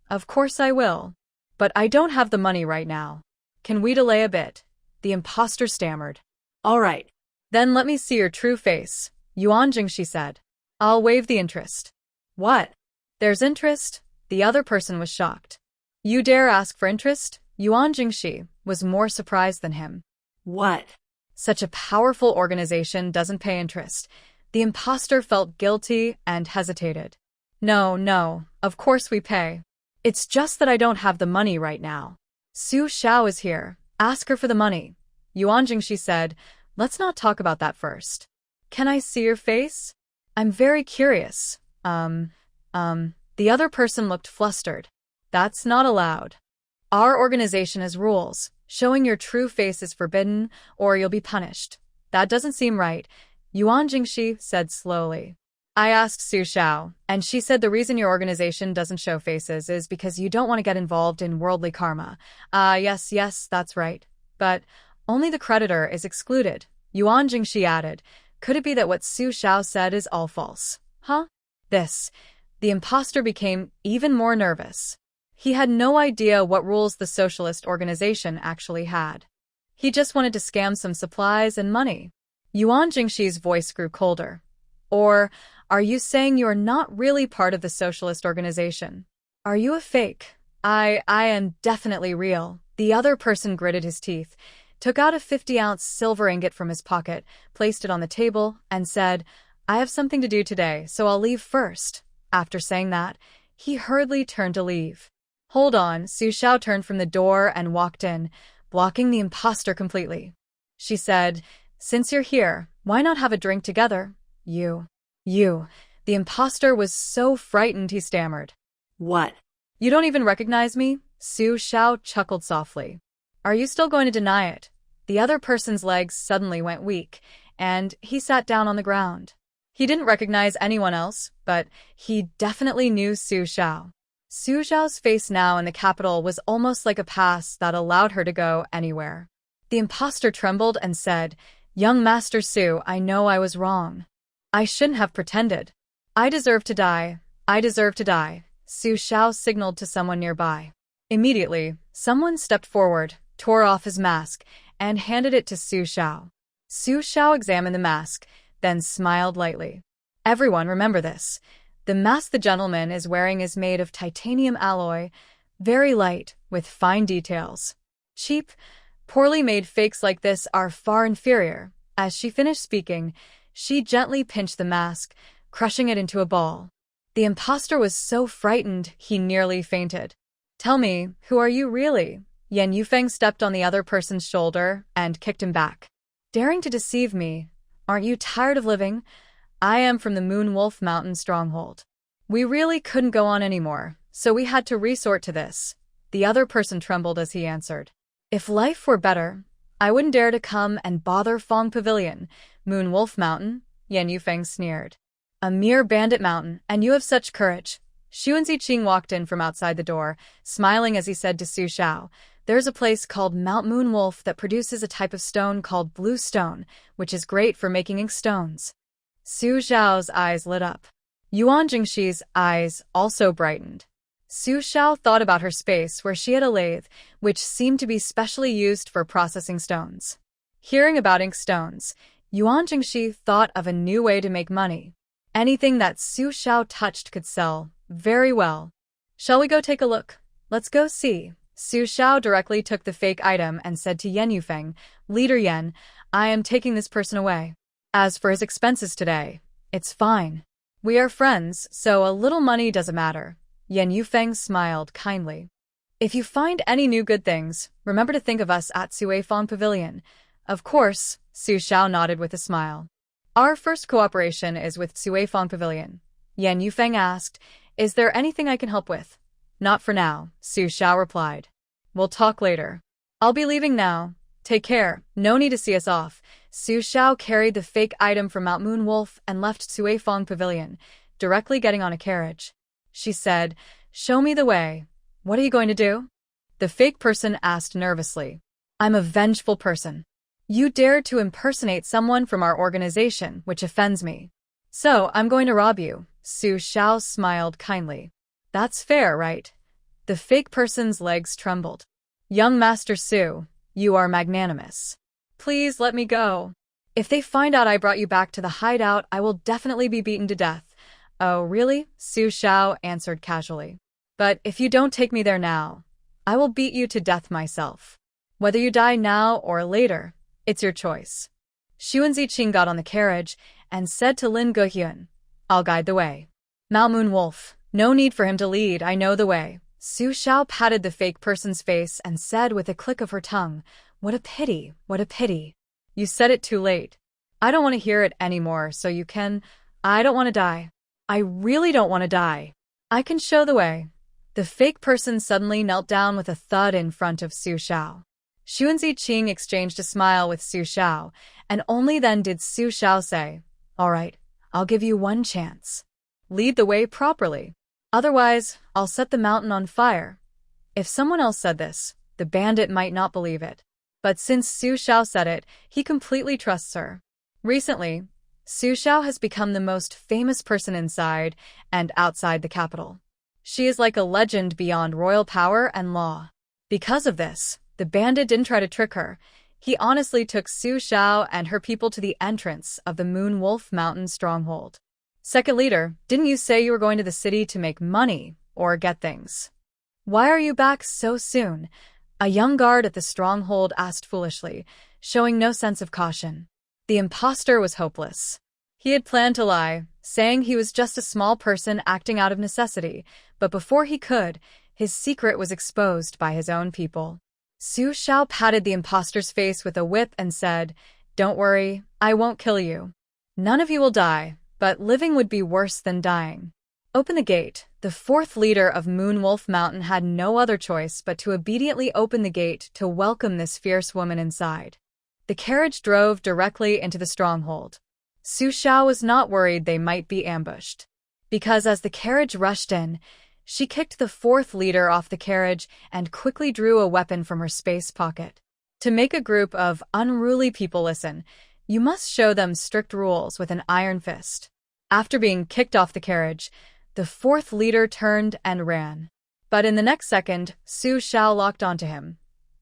"Of course I will. But I don't have the money right now. Can we delay a bit?" The impostor stammered. All right. Then let me see your true face, Yuan Jingxi said. I'll waive the interest. What? There's interest? The other person was shocked. You dare ask for interest? Yuan Jingxi was more surprised than him. What? Such a powerful organization doesn't pay interest. The imposter felt guilty and hesitated. No, of course we pay. It's just that I don't have the money right now. Su Xiao is here. Ask her for the money. Yuan Jingxi said, let's not talk about that first. Can I see your face? I'm very curious. The other person looked flustered. That's not allowed. Our organization has rules. Showing your true face is forbidden, or you'll be punished. That doesn't seem right, Yuan Jingxi said slowly. I asked Su Xiao, and she said the reason your organization doesn't show faces is because you don't want to get involved in worldly karma. Yes, that's right. But only the creditor is excluded, Yuan Jingxi added. Could it be that what Su Xiao said is all false? Huh? The imposter became even more nervous. He had no idea what rules the socialist organization actually had. He just wanted to scam some supplies and money. Yuan Jingxi's voice grew colder. Or, are you saying you're not really part of the socialist organization? Are you a fake? I am definitely real. The other person gritted his teeth, took out a 50-ounce silver ingot from his pocket, placed it on the table, and said, I have something to do today, so I'll leave first. After saying that, he hurriedly turned to leave. Hold on, Su Xiao turned from the door and walked in, blocking the imposter completely. She said, since you're here, why not have a drink together? You. The imposter was so frightened he stammered. What? You don't even recognize me? Su Xiao chuckled softly. Are you still going to deny it? The other person's legs suddenly went weak, and he sat down on the ground. He didn't recognize anyone else, but he definitely knew Su Xiao. Su Xiao's face now in the capital was almost like a pass that allowed her to go anywhere. The imposter trembled and said, Young Master Su, I know I was wrong. I shouldn't have pretended. I deserve to die. Su Xiao signaled to someone nearby. Immediately, someone stepped forward, tore off his mask, and handed it to Su Xiao. Su Xiao examined the mask, then smiled lightly. Everyone remember this. The mask the gentleman is wearing is made of titanium alloy, very light, with fine details. Cheap, poorly made fakes like this are far inferior. As she finished speaking, she gently pinched the mask, crushing it into a ball. The imposter was so frightened he nearly fainted. Tell me, who are you really? Yan Yufeng stepped on the other person's shoulder and kicked him back. Daring to deceive me? Aren't you tired of living? I am from the Moon Wolf Mountain stronghold. We really couldn't go on anymore, so we had to resort to this. The other person trembled as he answered. If life were better, I wouldn't dare to come and bother Fong Pavilion, Moon Wolf Mountain, Yan Yufeng sneered. A mere bandit mountain, and you have such courage. Xuan Ziqing walked in from outside the door, smiling as he said to Su Xiao, There's a place called Mount Moon Wolf that produces a type of stone called blue stone, which is great for making ink stones. Su Xiao's eyes lit up. Yuan Jingxi's eyes also brightened. Su Xiao thought about her space where she had a lathe, which seemed to be specially used for processing stones. Hearing about ink stones, Yuan Jingxi thought of a new way to make money. Anything that Su Xiao touched could sell very well. Shall we go take a look? Let's go see. Su Xiao directly took the fake item and said to Yan Yufeng, Leader Yan, I am taking this person away. As for his expenses today, it's fine. We are friends, so a little money doesn't matter. Yan Yufeng smiled kindly. If you find any new good things, remember to think of us at Cuifang Pavilion. Of course, Su Xiao nodded with a smile. Our first cooperation is with Cuifang Pavilion. Yan Yufeng asked, Is there anything I can help with? Not for now, Su Xiao replied. We'll talk later. I'll be leaving now. Take care, no need to see us off. Su Xiao carried the fake item from Mount Moon Wolf and left Cuifang Pavilion, directly getting on a carriage. She said, Show me the way. What are you going to do? The fake person asked nervously. I'm a vengeful person. You dared to impersonate someone from our organization, which offends me. So, I'm going to rob you. Su Xiao smiled kindly. That's fair, right? The fake person's legs trembled. Young Master Su, you are magnanimous. Please let me go. If they find out I brought you back to the hideout, I will definitely be beaten to death. Oh, really? Su Shao answered casually. But if you don't take me there now, I will beat you to death myself. Whether you die now or later, it's your choice. Xu Ziqing got on the carriage and said to Lin Guhyun, I'll guide the way. Moon Wolf, no need for him to lead, I know the way. Su Shao patted the fake person's face and said with a click of her tongue, What a pity, what a pity. You said it too late. I don't want to hear it anymore, so you can. I don't want to die. I really don't want to die. I can show the way. The fake person suddenly knelt down with a thud in front of Su Shao. Xu Ziqing exchanged a smile with Su Shao, and only then did Su Shao say, All right, I'll give you one chance. Lead the way properly. Otherwise, I'll set the mountain on fire. If someone else said this, the bandit might not believe it. But since Su Shao said it, he completely trusts her. Recently, Su Shao has become the most famous person inside and outside the capital. She is like a legend beyond royal power and law. Because of this, the bandit didn't try to trick her. He honestly took Su Shao and her people to the entrance of the Moon Wolf Mountain stronghold. Second leader, didn't you say you were going to the city to make money or get things? Why are you back so soon? A young guard at the stronghold asked foolishly, showing no sense of caution. The impostor was hopeless. He had planned to lie, saying he was just a small person acting out of necessity, but before he could, his secret was exposed by his own people. Su Shao patted the impostor's face with a whip and said, Don't worry, I won't kill you. None of you will die, but living would be worse than dying. Open the gate. The fourth leader of Moon Wolf Mountain had no other choice but to obediently open the gate to welcome this fierce woman inside. The carriage drove directly into the stronghold. Su Shao was not worried they might be ambushed, because as the carriage rushed in, she kicked the fourth leader off the carriage and quickly drew a weapon from her space pocket. To make a group of unruly people listen, you must show them strict rules with an iron fist. After being kicked off the carriage, the fourth leader turned and ran. But in the next second, Su Shao locked onto him.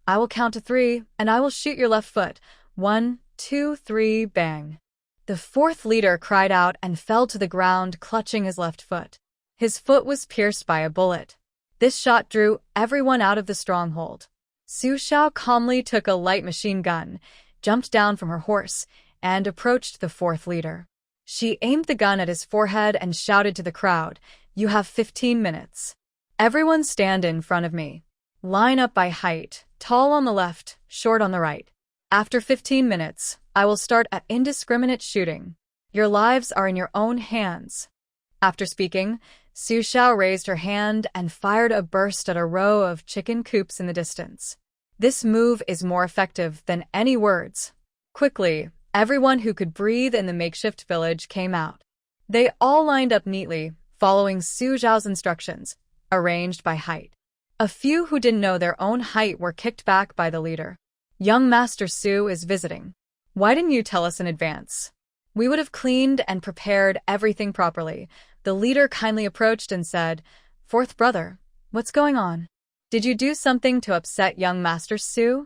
I will count to 3, and I will shoot your left foot. 1, 2, 3, bang. The fourth leader cried out and fell to the ground, clutching his left foot. His foot was pierced by a bullet. This shot drew everyone out of the stronghold. Su Shao calmly took a light machine gun, jumped down from her horse, and approached the fourth leader. She aimed the gun at his forehead and shouted to the crowd, You have 15 minutes. Everyone stand in front of me. Line up by height, tall on the left, short on the right. After 15 minutes, I will start at indiscriminate shooting. Your lives are in your own hands. After speaking, Su Shao raised her hand and fired a burst at a row of chicken coops in the distance. This move is more effective than any words. Quickly, everyone who could breathe in the makeshift village came out. They all lined up neatly, following Su Zhao's instructions, arranged by height. A few who didn't know their own height were kicked back by the leader. Young Master Su is visiting. Why didn't you tell us in advance? We would have cleaned and prepared everything properly. The leader kindly approached and said, Fourth brother, what's going on? Did you do something to upset young Master Su?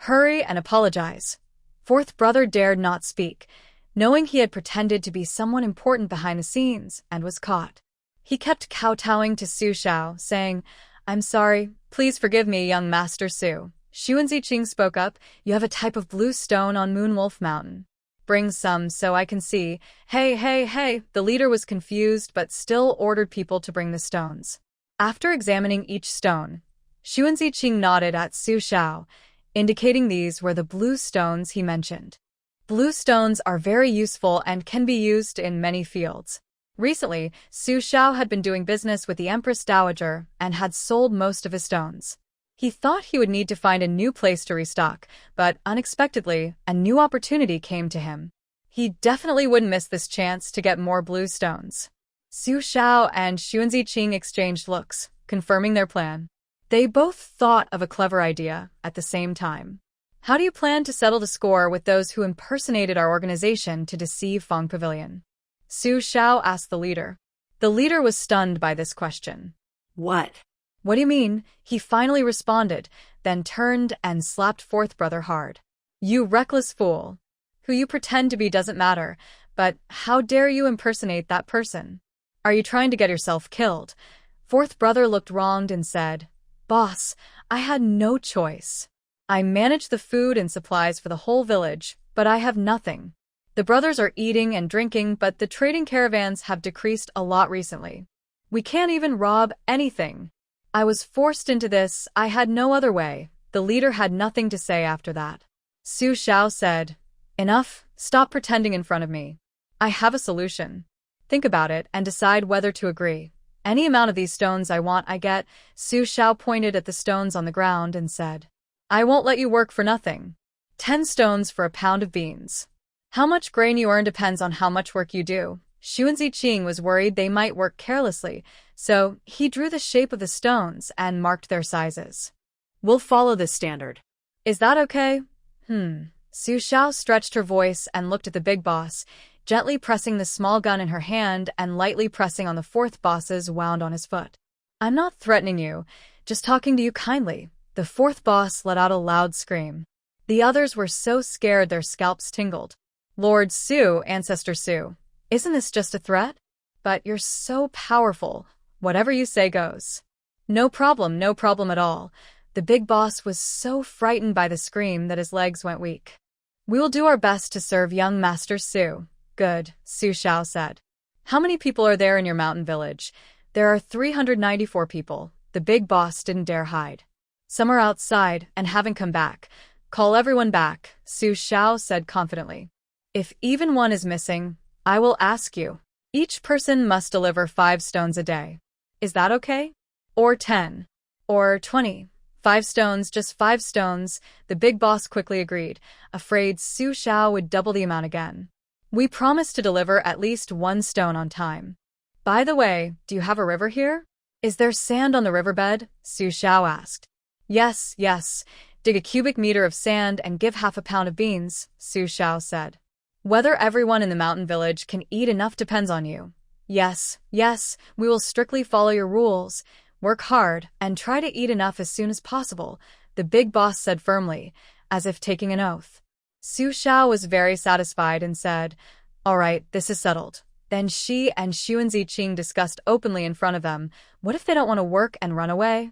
Hurry and apologize. Fourth brother dared not speak, knowing he had pretended to be someone important behind the scenes and was caught. He kept kowtowing to Su Shao, saying, I'm sorry, please forgive me, young Master Su. Xu Ziqing spoke up, You have a type of blue stone on Moon Wolf Mountain. Bring some so I can see. Hey. The leader was confused but still ordered people to bring the stones. After examining each stone, Xu Ziqing nodded at Su Shao, indicating these were the blue stones he mentioned. Blue stones are very useful and can be used in many fields. Recently, Su Shao had been doing business with the Empress Daajager and had sold most of his stones. He thought he would need to find a new place to restock, but unexpectedly, a new opportunity came to him. He definitely wouldn't miss this chance to get more blue stones. Su Shao and Xu Ziqing exchanged looks, confirming their plan. They both thought of a clever idea at the same time. How do you plan to settle the score with those who impersonated our organization to deceive Fong Pavilion? Su Shao asked the leader. The leader was stunned by this question. What? What do you mean? He finally responded, then turned and slapped fourth brother hard. You reckless fool. Who you pretend to be doesn't matter, but how dare you impersonate that person? Are you trying to get yourself killed? Fourth brother looked wronged and said, Boss, I had no choice. I manage the food and supplies for the whole village, but I have nothing. The brothers are eating and drinking, but the trading caravans have decreased a lot recently. We can't even rob anything. I was forced into this, I had no other way. The leader had nothing to say after that. Su Xiao said, Enough, stop pretending in front of me. I have a solution. Think about it and decide whether to agree. Any amount of these stones I want, I get. Su Xiao pointed at the stones on the ground and said, I won't let you work for nothing. 10 stones for a pound of beans. How much grain you earn depends on how much work you do. Xu Ziqing was worried they might work carelessly, so he drew the shape of the stones and marked their sizes. We'll follow this standard. Is that okay? Su Xiao stretched her voice and looked at the big boss, gently pressing the small gun in her hand and lightly pressing on the fourth boss's wound on his foot. I'm not threatening you, just talking to you kindly. The fourth boss let out a loud scream. The others were so scared their scalps tingled. Lord Su, Ancestor Su, isn't this just a threat? But you're so powerful. Whatever you say goes. No problem at all. The big boss was so frightened by the scream that his legs went weak. We will do our best to serve young Master Su. Good, Su Xiao said. How many people are there in your mountain village? There are 394 people. The big boss didn't dare hide. Some are outside and haven't come back. Call everyone back, Su Xiao said confidently. If even one is missing, I will ask you. Each person must deliver 5 stones a day. Is that okay? Or 10? Or 20? 5 stones, just 5 stones, the big boss quickly agreed, afraid Su Xiao would double the amount again. We promise to deliver at least 1 stone on time. By the way, do you have a river here? Is there sand on the riverbed? Su Xiao asked. Yes. Dig a cubic meter of sand and give half a pound of beans, Su Xiao said. Whether everyone in the mountain village can eat enough depends on you. Yes, we will strictly follow your rules. Work hard and try to eat enough as soon as possible, the big boss said firmly, as if taking an oath. Su Xiao was very satisfied and said, All right, this is settled. Then she and Xu Ziqing discussed openly in front of them, what if they don't want to work and run away?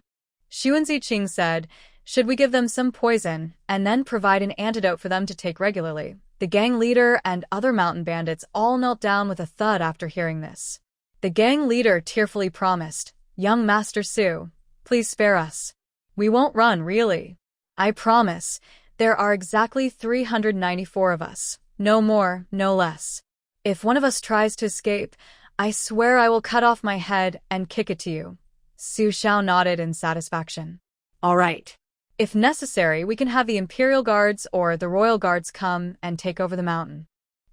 Xu Ziqing said, Should we give them some poison and then provide an antidote for them to take regularly? The gang leader and other mountain bandits all knelt down with a thud after hearing this. The gang leader tearfully promised, Young Master Su, please spare us. We won't run, really. I promise. There are exactly 394 of us. No more, no less. If one of us tries to escape, I swear I will cut off my head and kick it to you. Su Xiao nodded in satisfaction. All right. If necessary, we can have the Imperial Guards or the Royal Guards come and take over the mountain.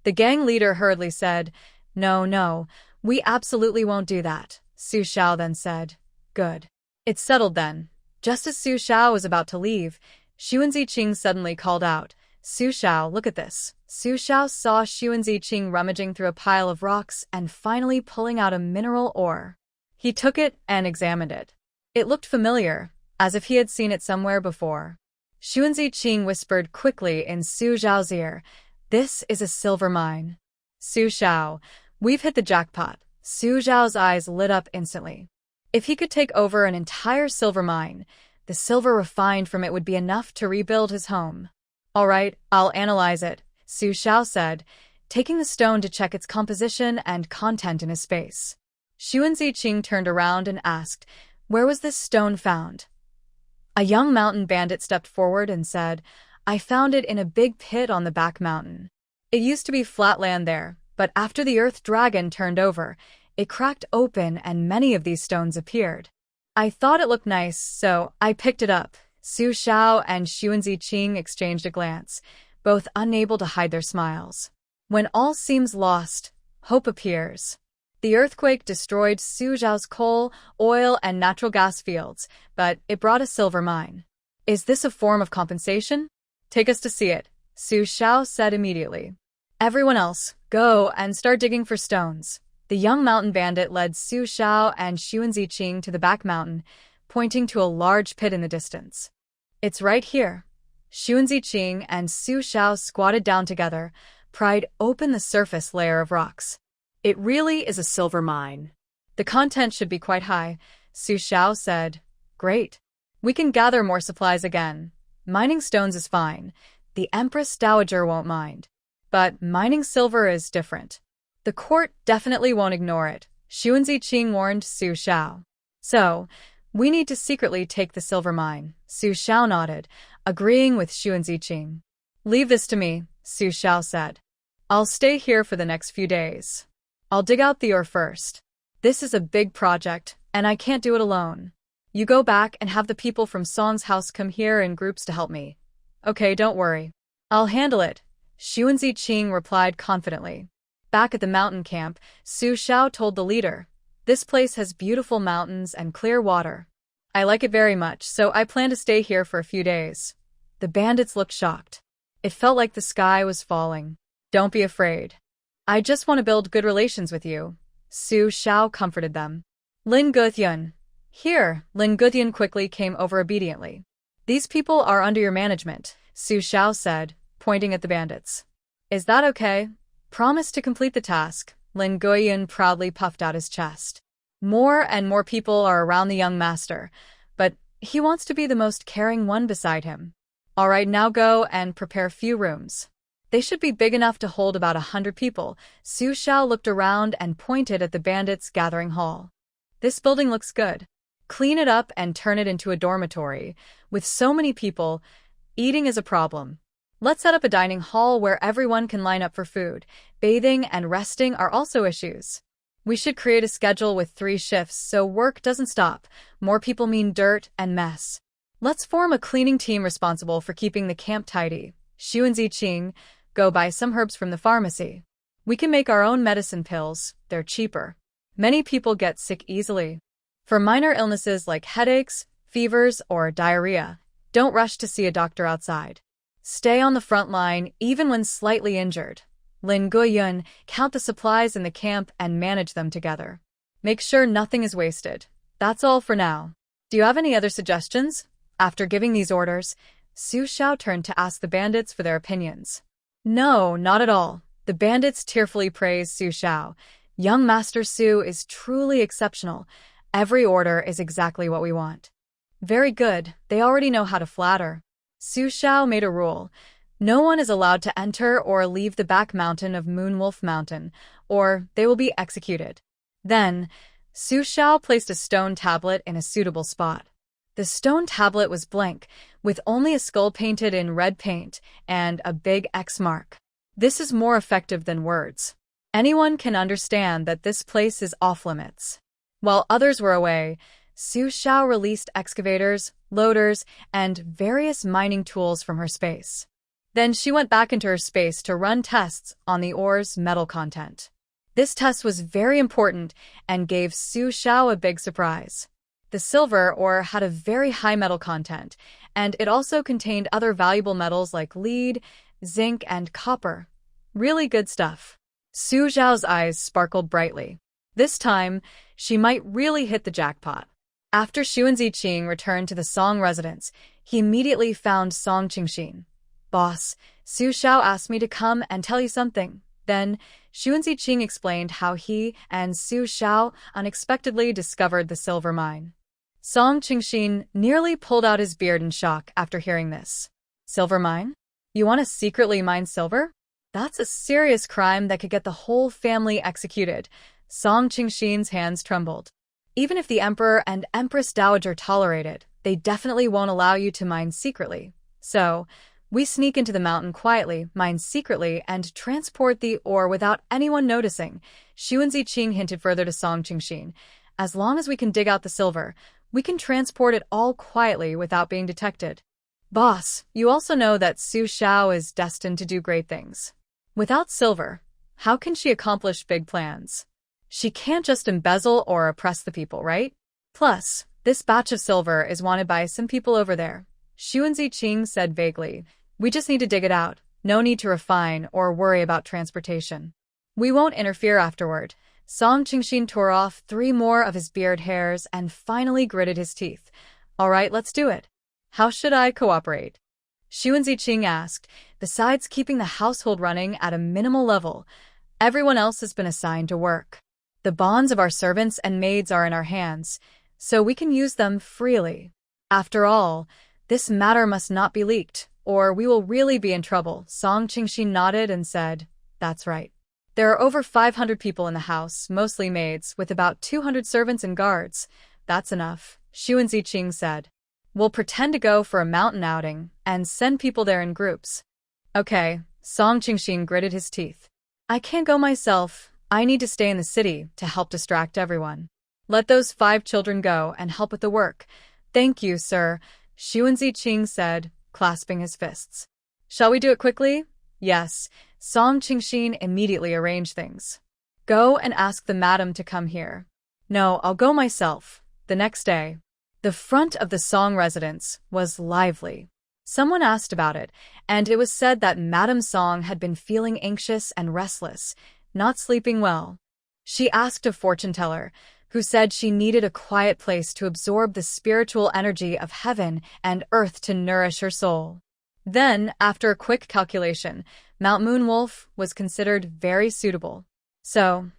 The gang leader hurriedly said, No, we absolutely won't do that. Su Xiao then said, Good. It's settled then. Just as Su Xiao was about to leave, Xu Ziqing suddenly called out, Su Xiao, look at this. Su Xiao saw Xu Ziqing rummaging through a pile of rocks and finally pulling out a mineral ore. He took it and examined it. It looked familiar, as if he had seen it somewhere before. Xu Ziqing whispered quickly in Su Xiao's ear, This is a silver mine. Su Xiao, we've hit the jackpot. Su Xiao's eyes lit up instantly. If he could take over an entire silver mine, the silver refined from it would be enough to rebuild his home. All right, I'll analyze it, Su Xiao said, taking the stone to check its composition and content in his space. Xu Ziqing turned around and asked, Where was this stone found? A young mountain bandit stepped forward and said, I found it in a big pit on the back mountain. It used to be flat land there, but after the earth dragon turned over, it cracked open and many of these stones appeared. I thought it looked nice, so I picked it up. Su Xiao and Xu Ziqing exchanged a glance, both unable to hide their smiles. When all seems lost, hope appears. The earthquake destroyed Su Xiao's coal, oil, and natural gas fields, but it brought a silver mine. Is this a form of compensation? Take us to see it, Su Xiao said immediately. Everyone else, go and start digging for stones. The young mountain bandit led Su Xiao and Xu Ziqing to the back mountain, pointing to a large pit in the distance. It's right here. Xu Ziqing and Su Xiao squatted down together, pried open the surface layer of rocks. It really is a silver mine. The content should be quite high, Su Xiao said. Great. We can gather more supplies again. Mining stones is fine. The Empress Daajager won't mind. But mining silver is different. The court definitely won't ignore it, Xu Ziqing warned Su Xiao. So, we need to secretly take the silver mine, Su Xiao nodded, agreeing with Xu Ziqing. Leave this to me, Su Xiao said. I'll stay here for the next few days. I'll dig out the ore first. This is a big project, and I can't do it alone. You go back and have the people from Song's house come here in groups to help me. Okay, don't worry. I'll handle it, Xu Ziqing replied confidently. Back at the mountain camp, Su Xiao told the leader, "This place has beautiful mountains and clear water. I like it very much, so I plan to stay here for a few days." The bandits looked shocked. It felt like the sky was falling. Don't be afraid. I just want to build good relations with you, Su Xiao comforted them. Lin Guthyun. Here, Lin Guthyun quickly came over obediently. These people are under your management, Su Xiao said, pointing at the bandits. Is that okay? Promise to complete the task, Lin Guthyun proudly puffed out his chest. More and more people are around the young master, but he wants to be the most caring one beside him. All right, now go and prepare a few rooms. They should be big enough to hold about 100 people. Su Xiao looked around and pointed at the bandits' gathering hall. This building looks good. Clean it up and turn it into a dormitory. With so many people, eating is a problem. Let's set up a dining hall where everyone can line up for food. Bathing and resting are also issues. We should create a schedule with 3 shifts so work doesn't stop. More people mean dirt and mess. Let's form a cleaning team responsible for keeping the camp tidy. Xu and Ziqing, go buy some herbs from the pharmacy. We can make our own medicine pills. They're cheaper. Many people get sick easily. For minor illnesses like headaches, fevers, or diarrhea, don't rush to see a doctor outside. Stay on the front line even when slightly injured. Lin Guthyun, count the supplies in the camp and manage them together. Make sure nothing is wasted. That's all for now. Do you have any other suggestions? After giving these orders, Su Xiao turned to ask the bandits for their opinions. No, not at all. The bandits tearfully praised Su Xiao. Young Master Su is truly exceptional. Every order is exactly what we want. Very good, they already know how to flatter. Su Xiao made a rule. No one is allowed to enter or leave the back mountain of Moonwolf Mountain, or they will be executed. Then, Su Xiao placed a stone tablet in a suitable spot. The stone tablet was blank, with only a skull painted in red paint and a big X mark. This is more effective than words. Anyone can understand that this place is off-limits. While others were away, Su Xiao released excavators, loaders, and various mining tools from her space. Then she went back into her space to run tests on the ore's metal content. This test was very important and gave Su Xiao a big surprise. The silver ore had a very high metal content, and it also contained other valuable metals like lead, zinc, and copper. Really good stuff. Su Xiao's eyes sparkled brightly. This time, she might really hit the jackpot. After Xu and Ziqing returned to the Song residence, he immediately found Song Qingxin. Boss, Su Xiao asked me to come and tell you something. Then, Xu and Ziqing explained how he and Su Xiao unexpectedly discovered the silver mine. Song Qingxin nearly pulled out his beard in shock after hearing this. Silver mine? You want to secretly mine silver? That's a serious crime that could get the whole family executed. Song Qingxin's hands trembled. Even if the Emperor and Empress Daajager tolerate it, they definitely won't allow you to mine secretly. So, we sneak into the mountain quietly, mine secretly, and transport the ore without anyone noticing. Xu and Ziqing hinted further to Song Qingxin. As long as we can dig out the silver, we can transport it all quietly without being detected. Boss, you also know that Su Xiao is destined to do great things. Without silver, how can she accomplish big plans? She can't just embezzle or oppress the people, right? Plus, this batch of silver is wanted by some people over there. Xu and Ziqing said vaguely. We just need to dig it out. No need to refine or worry about transportation. We won't interfere afterward. Song Qingxin tore off 3 more of his beard hairs and finally gritted his teeth. All right, let's do it. How should I cooperate? Xu Ziqing asked. Besides keeping the household running at a minimal level, everyone else has been assigned to work. The bonds of our servants and maids are in our hands, so we can use them freely. After all, this matter must not be leaked, or we will really be in trouble. Song Qingxi nodded and said, That's right. There are over 500 people in the house, mostly maids, with about 200 servants and guards. That's enough, Xu Ziqing said. We'll pretend to go for a mountain outing and send people there in groups. Okay, Song Qingxi gritted his teeth. I can't go myself. I need to stay in the city to help distract everyone. Let those 5 children go and help with the work. Thank you, sir, Xu Ziqing said, clasping his fists. Shall we do it quickly? Yes. Song Qingxi immediately arranged things. Go and ask the madam to come here. No, I'll go myself. The next day, the front of the Song residence was lively. Someone asked about it, and it was said that Madame Song had been feeling anxious and restless, not sleeping well. She asked a fortune teller, who said she needed a quiet place to absorb the spiritual energy of heaven and earth to nourish her soul. Then, after a quick calculation, Mount Moonwolf was considered very suitable. So,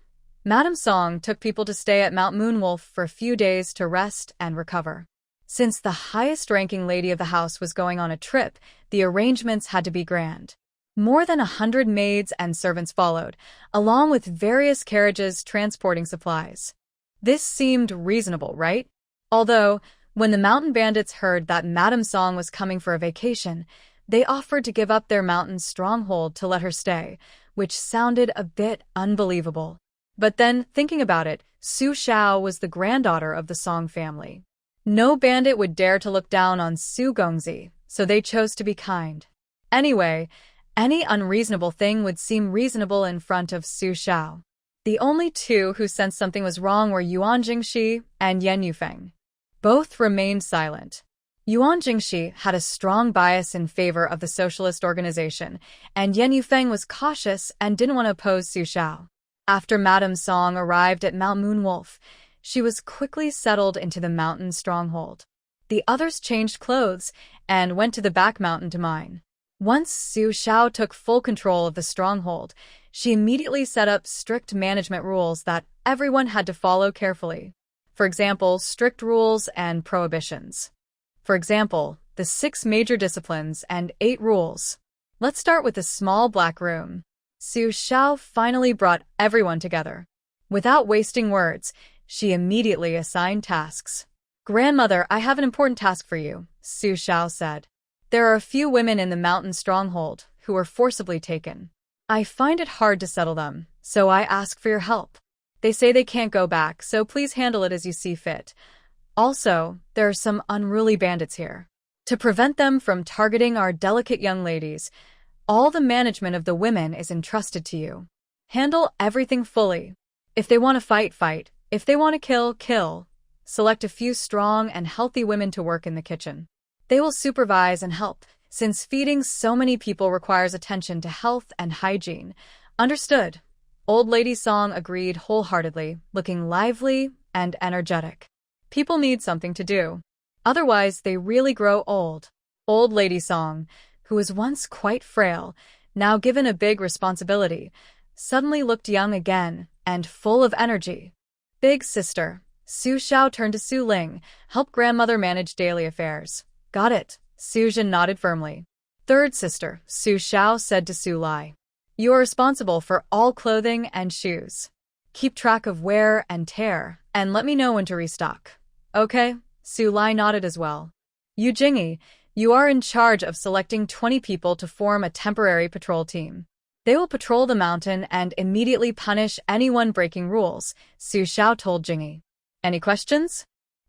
Madame Song took people to stay at Mount Moonwolf for a few days to rest and recover. Since the highest-ranking lady of the house was going on a trip, the arrangements had to be grand. More than 100 maids and servants followed, along with various carriages transporting supplies. This seemed reasonable, right? Although, when the mountain bandits heard that Madame Song was coming for a vacation, they offered to give up their mountain stronghold to let her stay, which sounded a bit unbelievable. But then, thinking about it, Su Xiao was the granddaughter of the Song family. No bandit would dare to look down on Su Gongzi, so they chose to be kind. Anyway, any unreasonable thing would seem reasonable in front of Su Xiao. The only two who sensed something was wrong were Yuan Jingxi and Yan Yufeng. Both remained silent. Yuan Jingxi had a strong bias in favor of the socialist organization, and Yan Yufeng was cautious and didn't want to oppose Su Xiao. After Madame Song arrived at Mount Moonwolf, she was quickly settled into the mountain stronghold. The others changed clothes and went to the back mountain to mine. Once Su Xiao took full control of the stronghold, she immediately set up strict management rules that everyone had to follow carefully. For example, strict rules and prohibitions. For example, the 6 major disciplines and 8 rules. Let's start with the small black room. Su Xiao finally brought everyone together. Without wasting words, she immediately assigned tasks. Grandmother, I have an important task for you, Su Xiao said. There are a few women in the mountain stronghold who were forcibly taken. I find it hard to settle them, so I ask for your help. They say they can't go back, so please handle it as you see fit. Also, there are some unruly bandits here. To prevent them from targeting our delicate young ladies, all the management of the women is entrusted to you. Handle everything fully. If they want to fight, fight. If they want to kill, kill. Select a few strong and healthy women to work in the kitchen. They will supervise and help, since feeding so many people requires attention to health and hygiene. Understood. Old Lady Song agreed wholeheartedly, looking lively and energetic. People need something to do. Otherwise, they really grow old. Old Lady Song, who was once quite frail, now given a big responsibility, suddenly looked young again and full of energy. Big sister, Su Xiao turned to Su Ling, help grandmother manage daily affairs. Got it, Su Jin nodded firmly. Third sister, Su Xiao said to Su Lai. You are responsible for all clothing and shoes. Keep track of wear and tear, and let me know when to restock. Okay, Su Lai nodded as well. Yu Jingyi, you are in charge of selecting 20 people to form a temporary patrol team. They will patrol the mountain and immediately punish anyone breaking rules, Su Xiao told Jingyi. Any questions?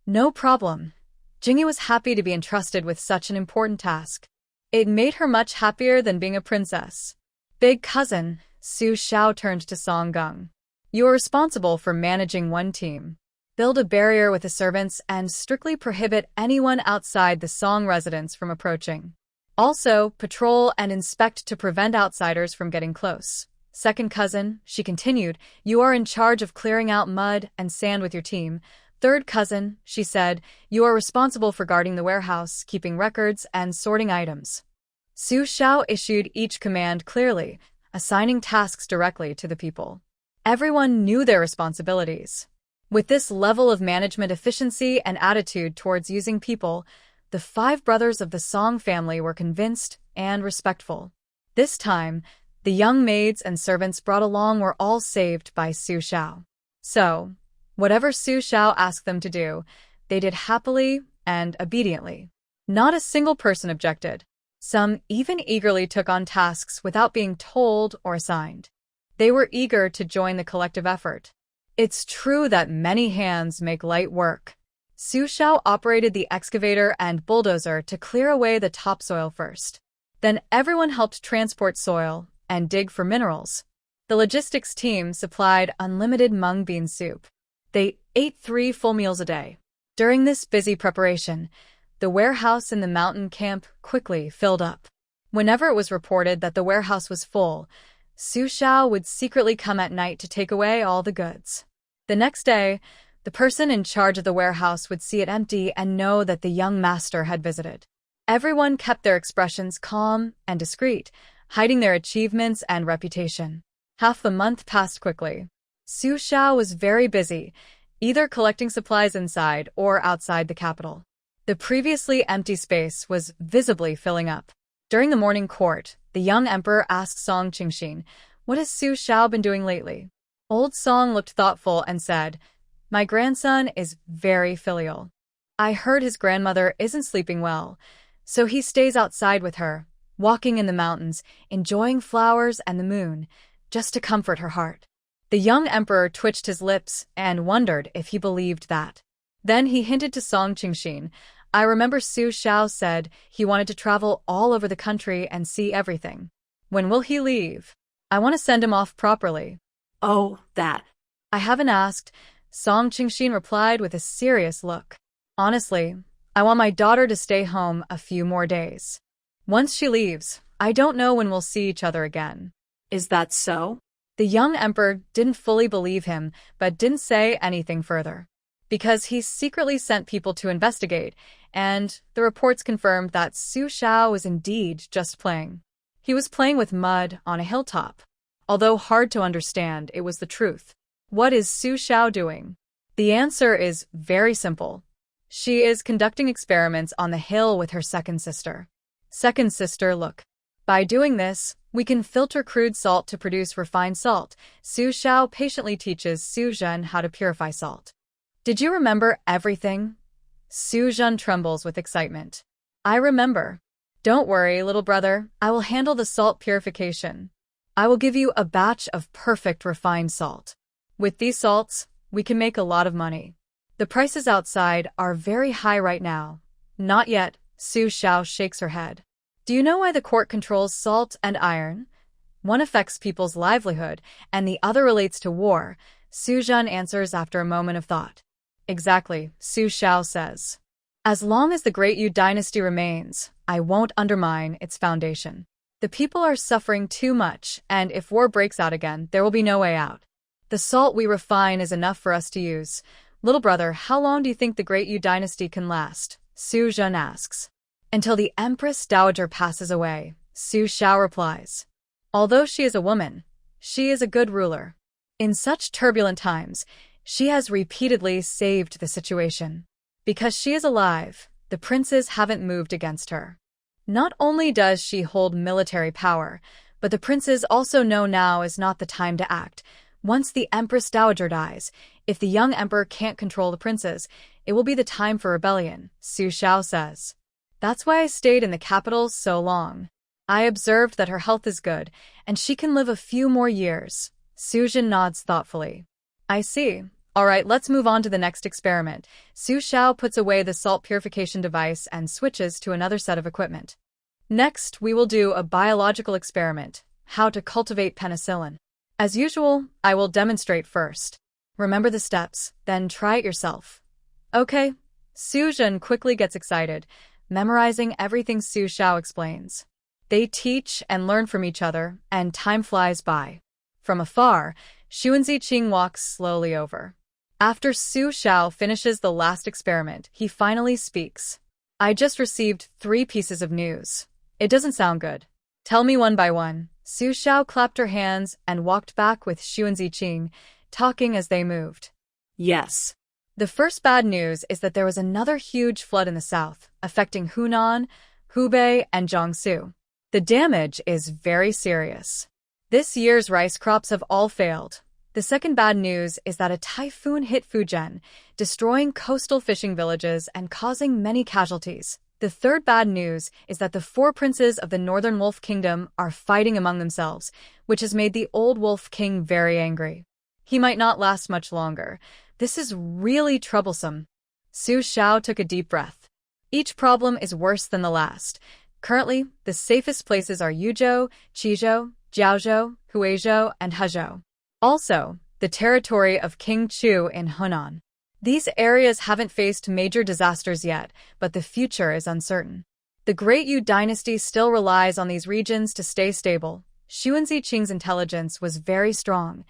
No problem. Jingyi was happy to be entrusted with such an important task. It made her much happier than being a princess. Big cousin, Su Xiao turned to Song Gong. You are responsible for managing one team. Build a barrier with the servants and strictly prohibit anyone outside the Song residence from approaching. Also, patrol and inspect to prevent outsiders from getting close. Second cousin, she continued, you are in charge of clearing out mud and sand with your team. Third cousin, she said, you are responsible for guarding the warehouse, keeping records, and sorting items. Su Shao issued each command clearly, assigning tasks directly to the people. Everyone knew their responsibilities. With this level of management efficiency and attitude towards using people, the 5 brothers of the Song family were convinced and respectful. This time, the young maids and servants brought along were all saved by Su Shao. So, whatever Su Shao asked them to do, they did happily and obediently. Not a single person objected. Some even eagerly took on tasks without being told or assigned. They were eager to join the collective effort. It's true that many hands make light work. Su Shao operated the excavator and bulldozer to clear away the topsoil first. Then everyone helped transport soil and dig for minerals. The logistics team supplied unlimited mung bean soup. They ate 3 full meals a day. During this busy preparation, the warehouse in the mountain camp quickly filled up. Whenever it was reported that the warehouse was full, Su Shao would secretly come at night to take away all the goods. The next day, the person in charge of the warehouse would see it empty and know that the young master had visited. Everyone kept their expressions calm and discreet, hiding their achievements and reputation. Half the month passed quickly. Su Shao was very busy, either collecting supplies inside or outside the capital. The previously empty space was visibly filling up. During the morning court, the young emperor asked Song Qingxin, "What has Su Shao been doing lately?" Old Song looked thoughtful and said, "My grandson is very filial. I heard his grandmother isn't sleeping well, so he stays outside with her, walking in the mountains, enjoying flowers and the moon, just to comfort her heart." The young emperor twitched his lips and wondered if he believed that. Then he hinted to Song Qingxin, "I remember Su Shao said he wanted to travel all over the country and see everything. When will he leave? I want to send him off properly." Oh, that. "I haven't asked," Song Qingxin replied with a serious look. "Honestly, I want my daughter to stay home a few more days. Once she leaves, I don't know when we'll see each other again." Is that so? The young emperor didn't fully believe him, but didn't say anything further. Because he secretly sent people to investigate, and the reports confirmed that Su Shao was indeed just playing. He was playing with mud on a hilltop. Although hard to understand, it was the truth. What is Su Shao doing? The answer is very simple. She is conducting experiments on the hill with her second sister. Second sister, look. By doing this, we can filter crude salt to produce refined salt. Su Shao patiently teaches Su Zhen how to purify salt. Did you remember everything? Su Zhen trembles with excitement. I remember. Don't worry, little brother, I will handle the salt purification. I will give you a batch of perfect refined salt. With these salts, we can make a lot of money. The prices outside are very high right now. Not yet, Su Shao shakes her head. Do you know why the court controls salt and iron? One affects people's livelihood, and the other relates to war, Su Zhen answers after a moment of thought. Exactly, Su Shao says. As long as the Great Yu dynasty remains, I won't undermine its foundation. The people are suffering too much, and if war breaks out again, there will be no way out. The salt we refine is enough for us to use. Little brother, how long do you think the Great Yu dynasty can last? Su Zhen asks. Until the Empress Daajager passes away, Su Shao replies. Although she is a woman, she is a good ruler. In such turbulent times, she has repeatedly saved the situation. Because she is alive, the princes haven't moved against her. Not only does she hold military power, but the princes also know now is not the time to act. Once the Empress Daajager dies, if the young emperor can't control the princes, it will be the time for rebellion, Su Shao says. That's why I stayed in the capital so long. I observed that her health is good, and she can live a few more years. Su Zhen nods thoughtfully. I see. All right, let's move on to the next experiment. Su Shao puts away the salt purification device and switches to another set of equipment. Next, we will do a biological experiment, how to cultivate penicillin. As usual, I will demonstrate first. Remember the steps, then try it yourself. Okay. Su Zhen quickly gets excited, memorizing everything Su Shao explains. They teach and learn from each other, and time flies by. From afar, Xuanziqing walks slowly over. After Su Shao finishes the last experiment, he finally speaks. I just received 3 pieces of news. It doesn't sound good. Tell me one by one. Su Xiao clapped her hands and walked back with Xu and Ziqing, talking as they moved. Yes. The first bad news is that there was another huge flood in the south, affecting Hunan, Hubei, and Jiangsu. The damage is very serious. This year's rice crops have all failed. The second bad news is that a typhoon hit Fujian, destroying coastal fishing villages and causing many casualties. The third bad news is that the four princes of the Northern Wolf Kingdom are fighting among themselves, which has made the old Wolf King very angry. He might not last much longer. This is really troublesome. Su Xiao took a deep breath. Each problem is worse than the last. Currently, the safest places are Yuzhou, Qizhou, Jiaozhou, Huizhou, and Hezhou. Also, the territory of King Chu in Hunan. These areas haven't faced major disasters yet, but the future is uncertain. The Great Yu dynasty still relies on these regions to stay stable. Xu Ziqing's intelligence was very strong.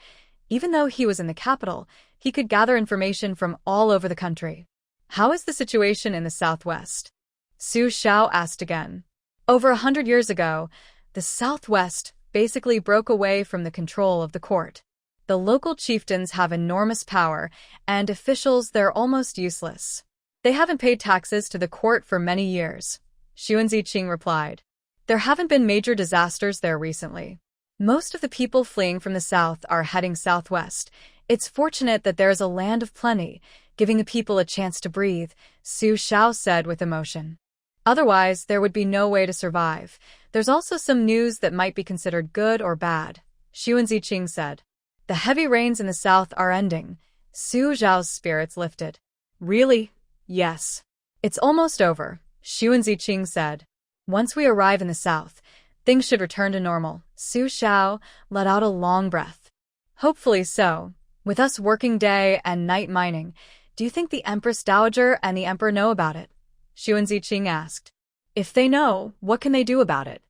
Even though he was in the capital, he could gather information from all over the country. How is the situation in the southwest? Su Xiao asked again. Over 100 years ago, the southwest basically broke away from the control of the court. The local chieftains have enormous power, and officials they're almost useless. They haven't paid taxes to the court for many years. Xu Ziqing replied. There haven't been major disasters there recently. Most of the people fleeing from the south are heading southwest. It's fortunate that there is a land of plenty, giving the people a chance to breathe, Su Xiao said with emotion. Otherwise, there would be no way to survive. There's also some news that might be considered good or bad, Xu Ziqing said. The heavy rains in the south are ending. Su Xiao's spirits lifted. Really? Yes. It's almost over, Xu Ziqing said. Once we arrive in the south, things should return to normal. Su Xiao let out a long breath. Hopefully so. With us working day and night mining, do you think the Empress Daajager and the Emperor know about it? Xu Ziqing asked. If they know, what can they do about it?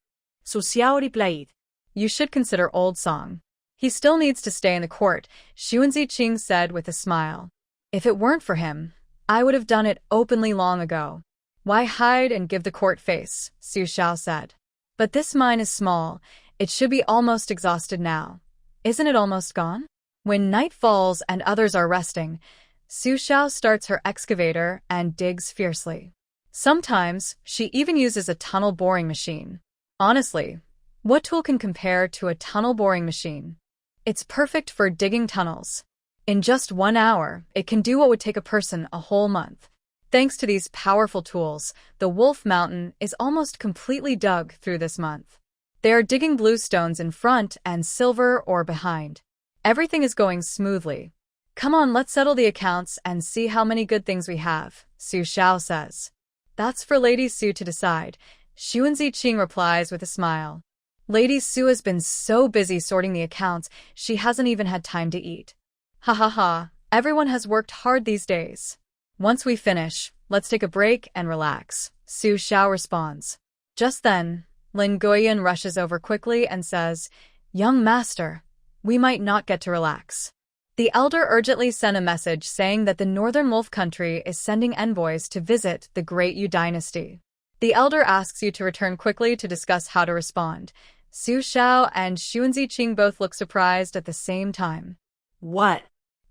Su Xiao replied. You should consider old Song. He still needs to stay in the court, Xu Ziqing said with a smile. If it weren't for him, I would have done it openly long ago. Why hide and give the court face, Su Xiao said. But this mine is small. It should be almost exhausted now. Isn't it almost gone? When night falls and others are resting, Su Xiao starts her excavator and digs fiercely. Sometimes, she even uses a tunnel boring machine. Honestly, what tool can compare to a tunnel boring machine? It's perfect for digging tunnels. In just 1 hour, it can do what would take a person a whole month. Thanks to these powerful tools, the Wolf Mountain is almost completely dug through this month. They are digging blue stones in front and silver or behind. Everything is going smoothly. Come on, let's settle the accounts and see how many good things we have, Su Xiao says. That's for Lady Su to decide, Xu Ziqing replies with a smile. Lady Su has been so busy sorting the accounts, she hasn't even had time to eat. Ha ha ha, everyone has worked hard these days. Once we finish, let's take a break and relax, Su Xiao responds. Just then, Lin Guoyan rushes over quickly and says, Young master, we might not get to relax. The elder urgently sent a message saying that the Northern Wolf country is sending envoys to visit the Great Yu dynasty. The elder asks you to return quickly to discuss how to respond. Su Xiao and Xu Ziqing both look surprised at the same time. What?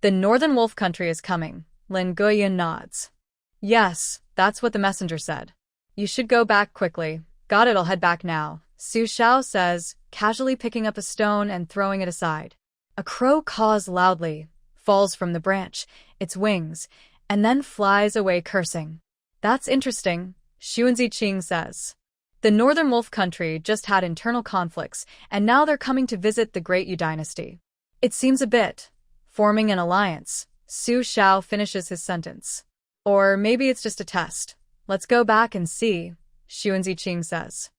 The Northern Wolf country is coming, Lin Guoyan nods. Yes, that's what the messenger said. You should go back quickly. Got it, I'll head back now, Su Xiao says, casually picking up a stone and throwing it aside. A crow caws loudly, falls from the branch, its wings, and then flies away cursing. That's interesting, Xu Ziqing says. The Northern Wolf country just had internal conflicts, and now they're coming to visit the Great Yu dynasty. It seems a bit. Forming an alliance, Su Xiao finishes his sentence. Or maybe it's just a test. Let's go back and see, Xu Ziqing says.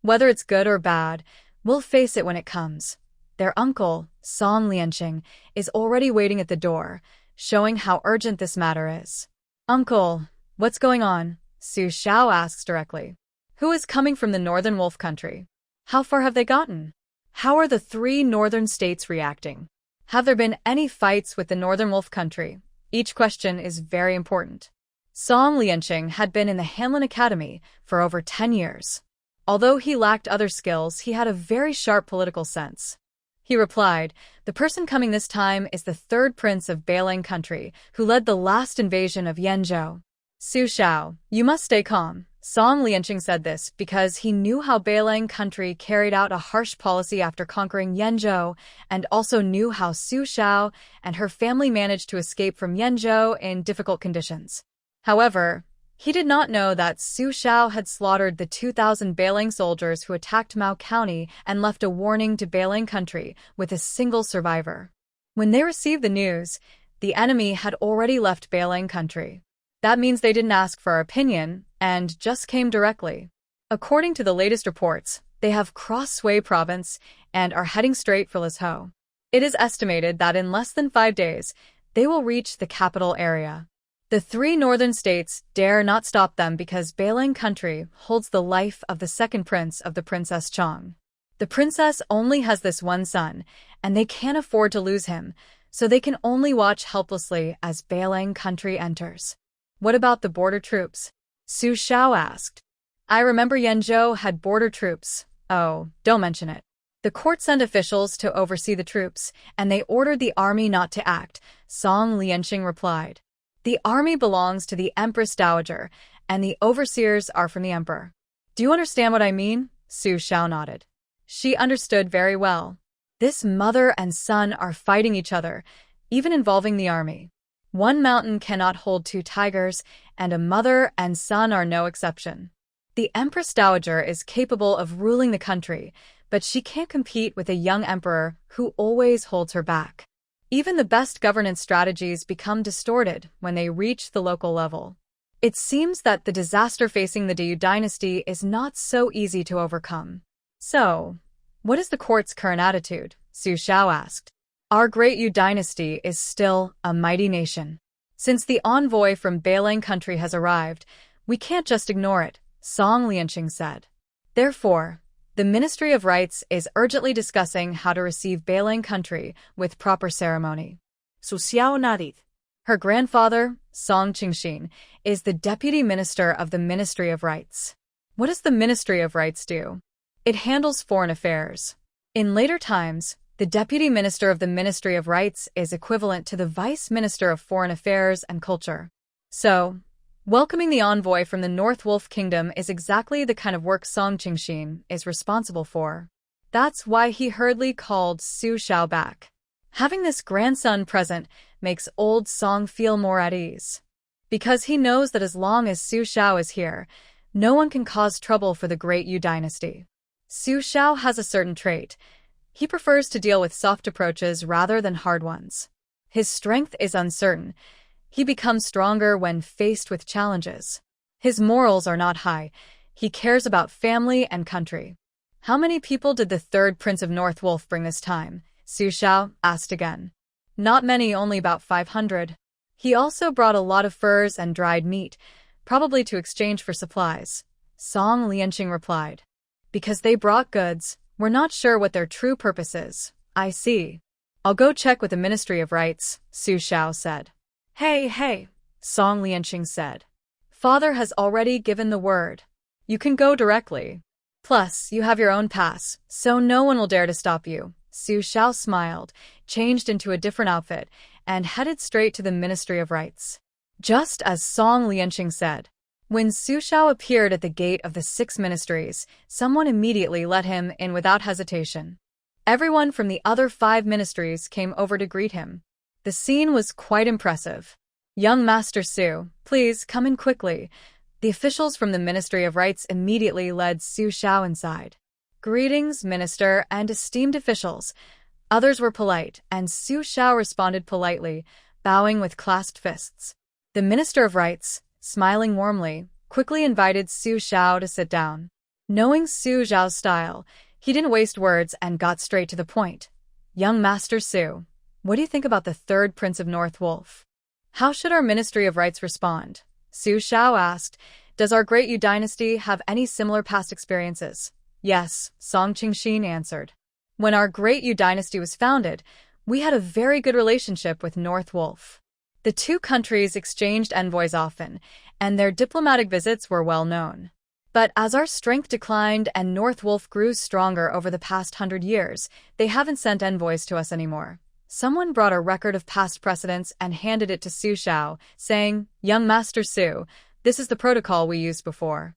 Whether it's good or bad, we'll face it when it comes. Their uncle, Song Lianqing, is already waiting at the door, showing how urgent this matter is. Uncle, what's going on? Su Xiao asks directly. Who is coming from the Northern Wolf country? How far have they gotten? How are the 3 northern states reacting? Have there been any fights with the Northern Wolf country? Each question is very important. Song Lianqing had been in the Hanlin Academy for over 10 years. Although he lacked other skills, he had a very sharp political sense. He replied, "The person coming this time is the third prince of Bailing country, who led the last invasion of Yanzhou. Su Shao, you must stay calm." Song Lianqing said this because he knew how Bailing country carried out a harsh policy after conquering Yanzhou, and also knew how Su Shao and her family managed to escape from Yanzhou in difficult conditions. However, he did not know that Su Shao had slaughtered the 2,000 Bailing soldiers who attacked Mao County and left a warning to Bailing country with a single survivor. When they received the news, the enemy had already left Bailing country. That means they didn't ask for our opinion and just came directly. According to the latest reports, they have crossed Sui province and are heading straight for Lizhou. It is estimated that in less than 5 days, they will reach the capital area. The 3 northern states dare not stop them because Bailing country holds the life of the second prince of the Princess Chong. The princess only has this one son, and they can't afford to lose him, so they can only watch helplessly as Bailing country enters. What about the border troops? Su Shao asked. I remember Yanzhou had border troops. Oh, don't mention it. The court sent officials to oversee the troops, and they ordered the army not to act, Song Lianqing replied. The army belongs to the Empress Daajager, and the overseers are from the emperor. Do you understand what I mean? Su Shao nodded. She understood very well. This mother and son are fighting each other, even involving the army. One mountain cannot hold 2 tigers, and a mother and son are no exception. The Empress Dowager is capable of ruling the country, but she can't compete with a young emperor who always holds her back. Even the best governance strategies become distorted when they reach the local level. It seems that the disaster facing the Diyu dynasty is not so easy to overcome. So, what is the court's current attitude? Su Shao asked. Our great Yu dynasty is still a mighty nation. Since the envoy from Bailing country has arrived, we can't just ignore it, Song Lianqing said. Therefore, the Ministry of Rights is urgently discussing how to receive Bailing country with proper ceremony. Su Xiao nodded. Her grandfather, Song Qingxin, is the Deputy Minister of the Ministry of Rights. What does the Ministry of Rights do? It handles foreign affairs. In later times, the Deputy Minister of the Ministry of Rights is equivalent to the Vice Minister of Foreign Affairs and Culture. So, welcoming the envoy from the North Wolf Kingdom is exactly the kind of work Song Qingxin is responsible for. That's why he hurriedly called Su Shao back. Having this grandson present makes old Song feel more at ease. Because he knows that as long as Su Shao is here, no one can cause trouble for the great Yu dynasty. Su Shao has a certain trait. He prefers to deal with soft approaches rather than hard ones. His strength is uncertain. He becomes stronger when faced with challenges. His morals are not high. He cares about family and country. How many people did the third Prince of North Wolf bring this time? Su Shao asked again. Not many, only about 500. He also brought a lot of furs and dried meat, probably to exchange for supplies. Song Lianqing replied. Because they brought goods, we're not sure what their true purpose is. I see. I'll go check with the Ministry of Rights, Su Shao said. Hey, Song Lianqing said. Father has already given the word. You can go directly. Plus, you have your own pass, so no one will dare to stop you. Su Shao smiled, changed into a different outfit, and headed straight to the Ministry of Rights. Just as Song Lianqing said. When Su Shao appeared at the gate of the 6 ministries, someone immediately let him in without hesitation. Everyone from the other 5 ministries came over to greet him. The scene was quite impressive. Young Master Su, please come in quickly. The officials from the Ministry of Rights immediately led Su Shao inside. Greetings, Minister and esteemed officials. Others were polite, and Su Shao responded politely, bowing with clasped fists. The Minister of Rights, smiling warmly, quickly invited Su Shao to sit down. Knowing Su Zhao's style, he didn't waste words and got straight to the point. Young Master Su, what do you think about the third Prince of North Wolf? How should our Ministry of Rights respond? Su Shao asked, does our great Yu dynasty have any similar past experiences? Yes, Song Qingxin answered. When our great Yu dynasty was founded, we had a very good relationship with North Wolf. The 2 countries exchanged envoys often, and their diplomatic visits were well known. But as our strength declined and North Wolf grew stronger over the past 100 years, they haven't sent envoys to us anymore. Someone brought a record of past precedents and handed it to Su Shao, saying, "Young Master Su, this is the protocol we used before.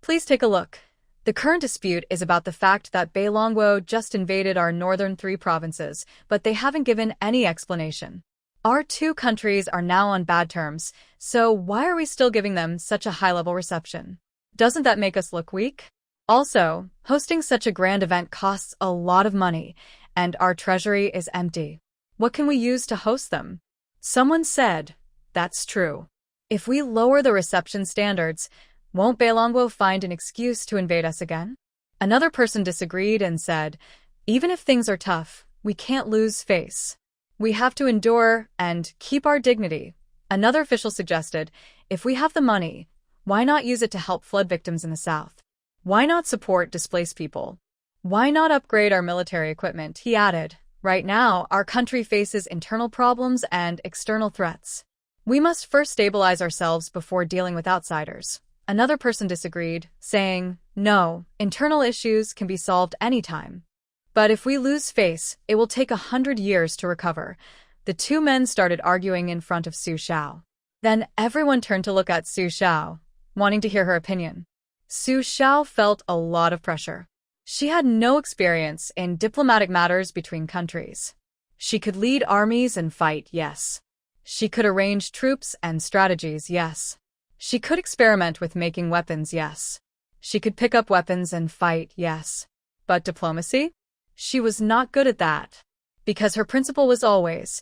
Please take a look." The current dispute is about the fact that Beilongguo just invaded our northern 3 provinces, but they haven't given any explanation. Our 2 countries are now on bad terms, so why are we still giving them such a high-level reception? Doesn't that make us look weak? Also, hosting such a grand event costs a lot of money, and our treasury is empty. What can we use to host them? Someone said, "That's true. If we lower the reception standards, won't Beilongguo find an excuse to invade us again?" Another person disagreed and said, "Even if things are tough, we can't lose face. We have to endure and keep our dignity." Another official suggested, "If we have the money, why not use it to help flood victims in the south? Why not support displaced people? Why not upgrade our military equipment?" He added, "Right now, our country faces internal problems and external threats. We must first stabilize ourselves before dealing with outsiders." Another person disagreed, saying, "No, internal issues can be solved anytime. But if we lose face, it will take 100 years to recover." The 2 men started arguing in front of Su Shao. Then everyone turned to look at Su Shao, wanting to hear her opinion. Su Shao felt a lot of pressure. She had no experience in diplomatic matters between countries. She could lead armies and fight, yes. She could arrange troops and strategies, yes. She could experiment with making weapons, yes. She could pick up weapons and fight, yes. But diplomacy? She was not good at that. Because her principle was always,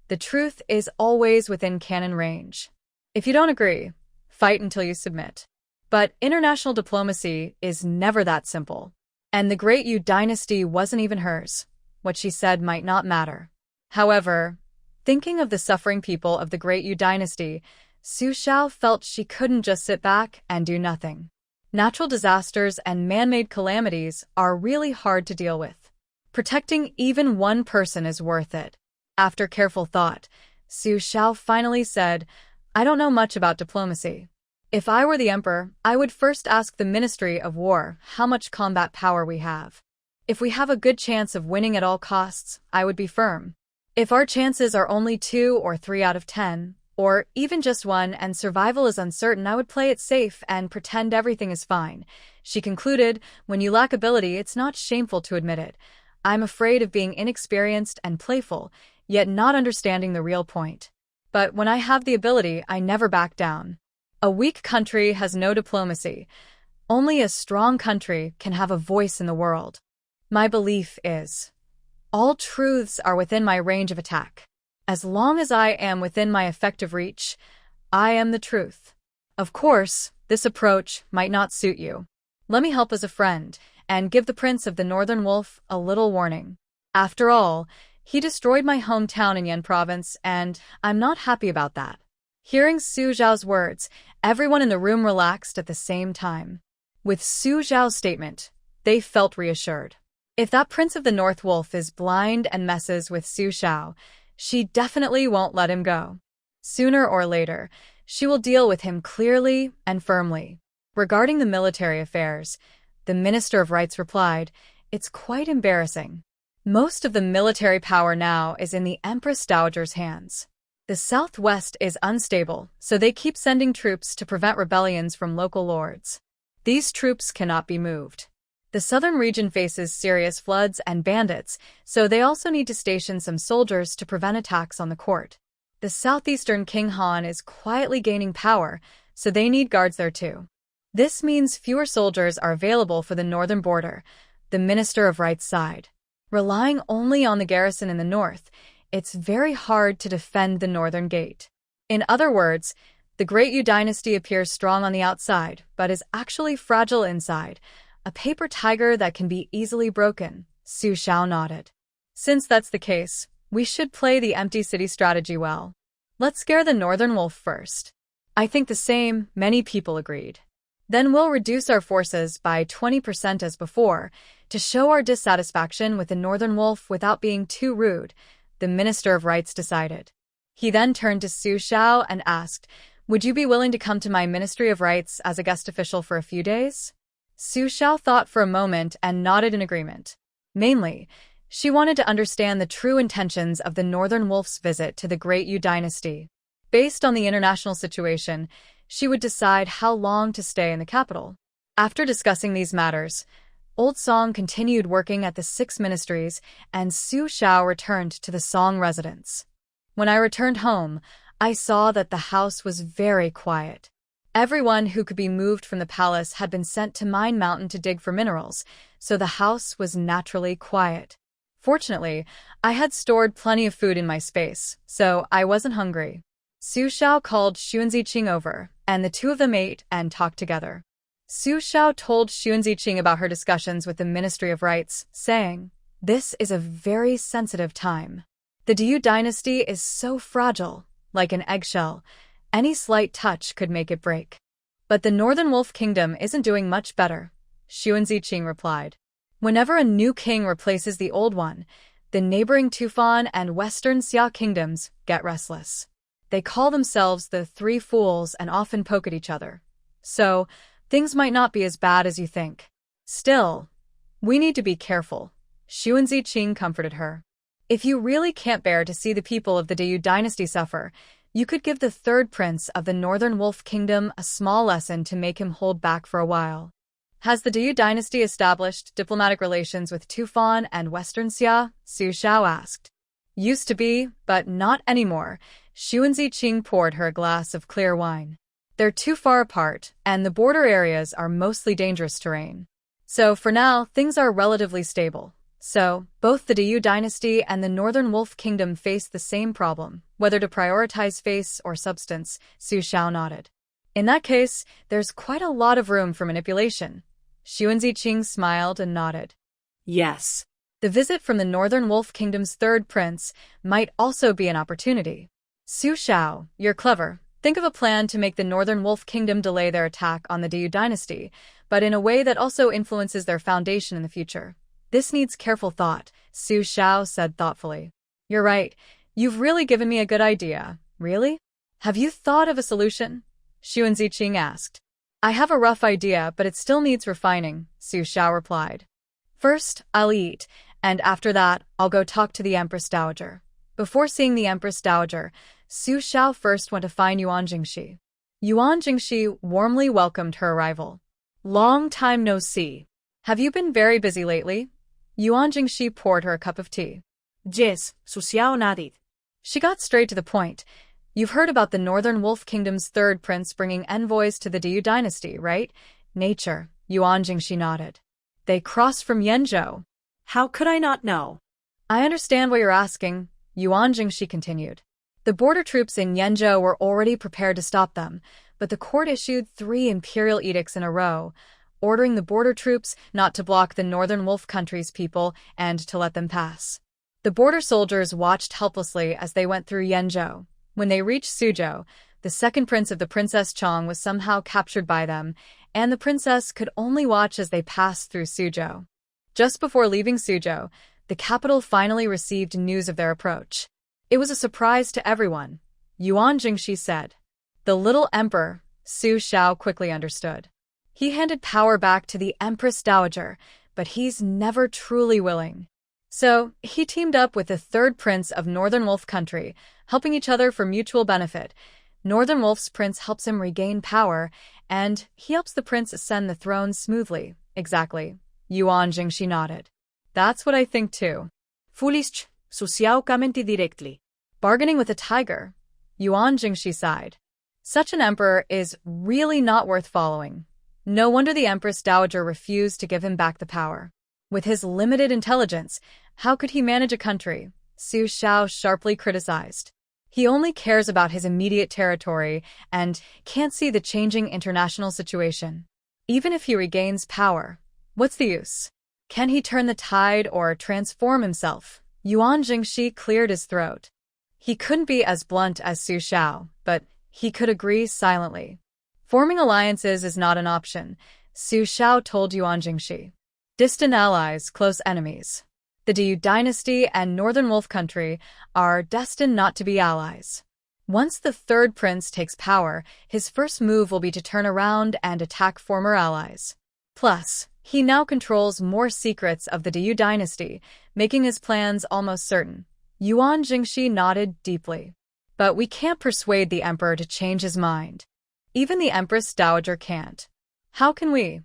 the truth is always within cannon range. If you don't agree, fight until you submit. But international diplomacy is never that simple. And the Great Yu dynasty wasn't even hers. What she said might not matter. However, thinking of the suffering people of the Great Yu dynasty, Su Shao felt she couldn't just sit back and do nothing. Natural disasters and man-made calamities are really hard to deal with. Protecting even one person is worth it. After careful thought, Su Shao finally said, "I don't know much about diplomacy. If I were the emperor, I would first ask the Ministry of War how much combat power we have. If we have a good chance of winning at all costs, I would be firm. If our chances are only 2 or 3 out of 10, or even just 1 and survival is uncertain, I would play it safe and pretend everything is fine." She concluded, "When you lack ability, it's not shameful to admit it. I'm afraid of being inexperienced and playful, yet not understanding the real point. But when I have the ability, I never back down. A weak country has no diplomacy. Only a strong country can have a voice in the world. My belief is, all truths are within my range of attack. As long as I am within my effective reach, I am the truth. Of course, this approach might not suit you. Let me help as a friend, and give the Prince of the Northern Wolf a little warning. After all, he destroyed my hometown in Yan Province, and I'm not happy about that." Hearing Su Zhao's words, everyone in the room relaxed at the same time. With Su Zhao's statement, they felt reassured. If that Prince of the North Wolf is blind and messes with Su Shao, she definitely won't let him go. Sooner or later, she will deal with him clearly and firmly. Regarding the military affairs, the Minister of Rights replied, "It's quite embarrassing. Most of the military power now is in the Empress Daajager's hands. The Southwest is unstable, so they keep sending troops to prevent rebellions from local lords. These troops cannot be moved. The southern region faces serious floods and bandits, so they also need to station some soldiers to prevent attacks on the court. The southeastern King Han is quietly gaining power, so they need guards there too. This means fewer soldiers are available for the northern border," the Minister of Rights sighed. "Relying only on the garrison in the north, it's very hard to defend the northern gate. In other words, the Great Yu dynasty appears strong on the outside, but is actually fragile inside, a paper tiger that can be easily broken." Su Shao nodded. "Since that's the case, we should play the empty city strategy well. Let's scare the northern wolf first." "I think the same," many people agreed. "Then we'll reduce our forces by 20% as before, to show our dissatisfaction with the northern wolf without being too rude," the Minister of Rights decided. He then turned to Su Shao and asked, Would you be willing to come to my Ministry of Rights as a guest official for a few days? Su Shao thought for a moment and nodded in agreement. Mainly, she wanted to understand the true intentions of the Northern Wolf's visit to the Great Yu dynasty. Based on the international situation, she would decide how long to stay in the capital. After discussing these matters, Old Song continued working at the 6 ministries, and Su Shao returned to the Song residence. When I returned home, I saw that the house was very quiet. Everyone who could be moved from the palace had been sent to Mine Mountain to dig for minerals, so the house was naturally quiet. Fortunately, I had stored plenty of food in my space, so I wasn't hungry. Su Shao called Xuanziqing over, and the two of them ate and talked together. Su Shao told Xuanziqing about her discussions with the Ministry of Rights, saying, "This is a very sensitive time. The Diyu dynasty is so fragile, like an eggshell. Any slight touch could make it break." "But the Northern Wolf Kingdom isn't doing much better," Xuanziqing replied. "Whenever a new king replaces the old one, the neighboring Cuifang and Western Xia kingdoms get restless. They call themselves the Three Fools and often poke at each other. So, things might not be as bad as you think. Still, we need to be careful," Xuanziqing comforted her. "If you really can't bear to see the people of the Diyu dynasty suffer, you could give the third prince of the Northern Wolf Kingdom a small lesson to make him hold back for a while." "Has the Diyu dynasty established diplomatic relations with Cuifang and Western Xia?" Su Shao asked. "Used to be, but not anymore." Xuanziqing poured her a glass of clear wine. "They're too far apart, and the border areas are mostly dangerous terrain. So for now, things are relatively stable. So, both the Diyu dynasty and the Northern Wolf Kingdom face the same problem, whether to prioritize face or substance," Su Shao nodded. "In that case, there's quite a lot of room for manipulation." Xuanziqing smiled and nodded. Yes. The visit from the Northern Wolf Kingdom's third prince might also be an opportunity. "Su Shao, you're clever. Think of a plan to make the Northern Wolf Kingdom delay their attack on the Diyu dynasty, but in a way that also influences their foundation in the future. This needs careful thought," Su Shao said thoughtfully. "You're right. You've really given me a good idea." "Really? Have you thought of a solution?" Xuanziqing asked. "I have a rough idea, but it still needs refining," Su Shao replied. "First, I'll eat, and after that, I'll go talk to the Empress Daajager." Before seeing the Empress Daajager, Su Shao first went to find Yuan Jingxi. Yuan Jingxi warmly welcomed her arrival. "Long time no see. Have you been very busy lately?" Yuan Jingxi poured her a cup of tea. Yes, Su Xiao nodded. She got straight to the point. "You've heard about the Northern Wolf Kingdom's third prince bringing envoys to the Diyu dynasty, right?" "Nature," Yuan Jingxi nodded. "They crossed from Yenzhou." How could I not know? "I understand what you're asking," Yuan Jingxi continued. "The border troops in Yenzhou were already prepared to stop them, but the court issued 3 imperial edicts in a row, ordering the border troops not to block the Northern Wolf country's people and to let them pass. The border soldiers watched helplessly as they went through Yenzhou. When they reached Suzhou, the second prince of the Princess Chong was somehow captured by them, and the princess could only watch as they passed through Suzhou. Just before leaving Suzhou, the capital finally received news of their approach. It was a surprise to everyone," Yuan Jingxi said. "The little emperor," Su Shao quickly understood. "He handed power back to the Empress Daajager, but he's never truly willing. So, he teamed up with the third prince of Northern Wolf Country, helping each other for mutual benefit. Northern Wolf's prince helps him regain power, and he helps the prince ascend the throne smoothly." "Exactly," Yuan Jingxi nodded. "That's what I think too." "Foolish," Su Xiao commented directly. "Bargaining with a tiger," Yuan Jingxi sighed. "Such an emperor is really not worth following. No wonder the Empress Dowager refused to give him back the power. With his limited intelligence, how could he manage a country?" Su Shao sharply criticized. "He only cares about his immediate territory and can't see the changing international situation. Even if he regains power, what's the use? Can he turn the tide or transform himself?" Yuan Jingxi cleared his throat. He couldn't be as blunt as Su Shao, but he could agree silently. "Forming alliances is not an option," Su Shao told Yuan Jingxi. "Distant allies, close enemies. The Diyu dynasty and Northern Wolf Country are destined not to be allies." Once the third prince takes power, his first move will be to turn around and attack former allies. Plus, he now controls more secrets of the Diyu dynasty, making his plans almost certain. Yuan Jingxi nodded deeply. But we can't persuade the emperor to change his mind. Even the Empress Dowager can't. How can we?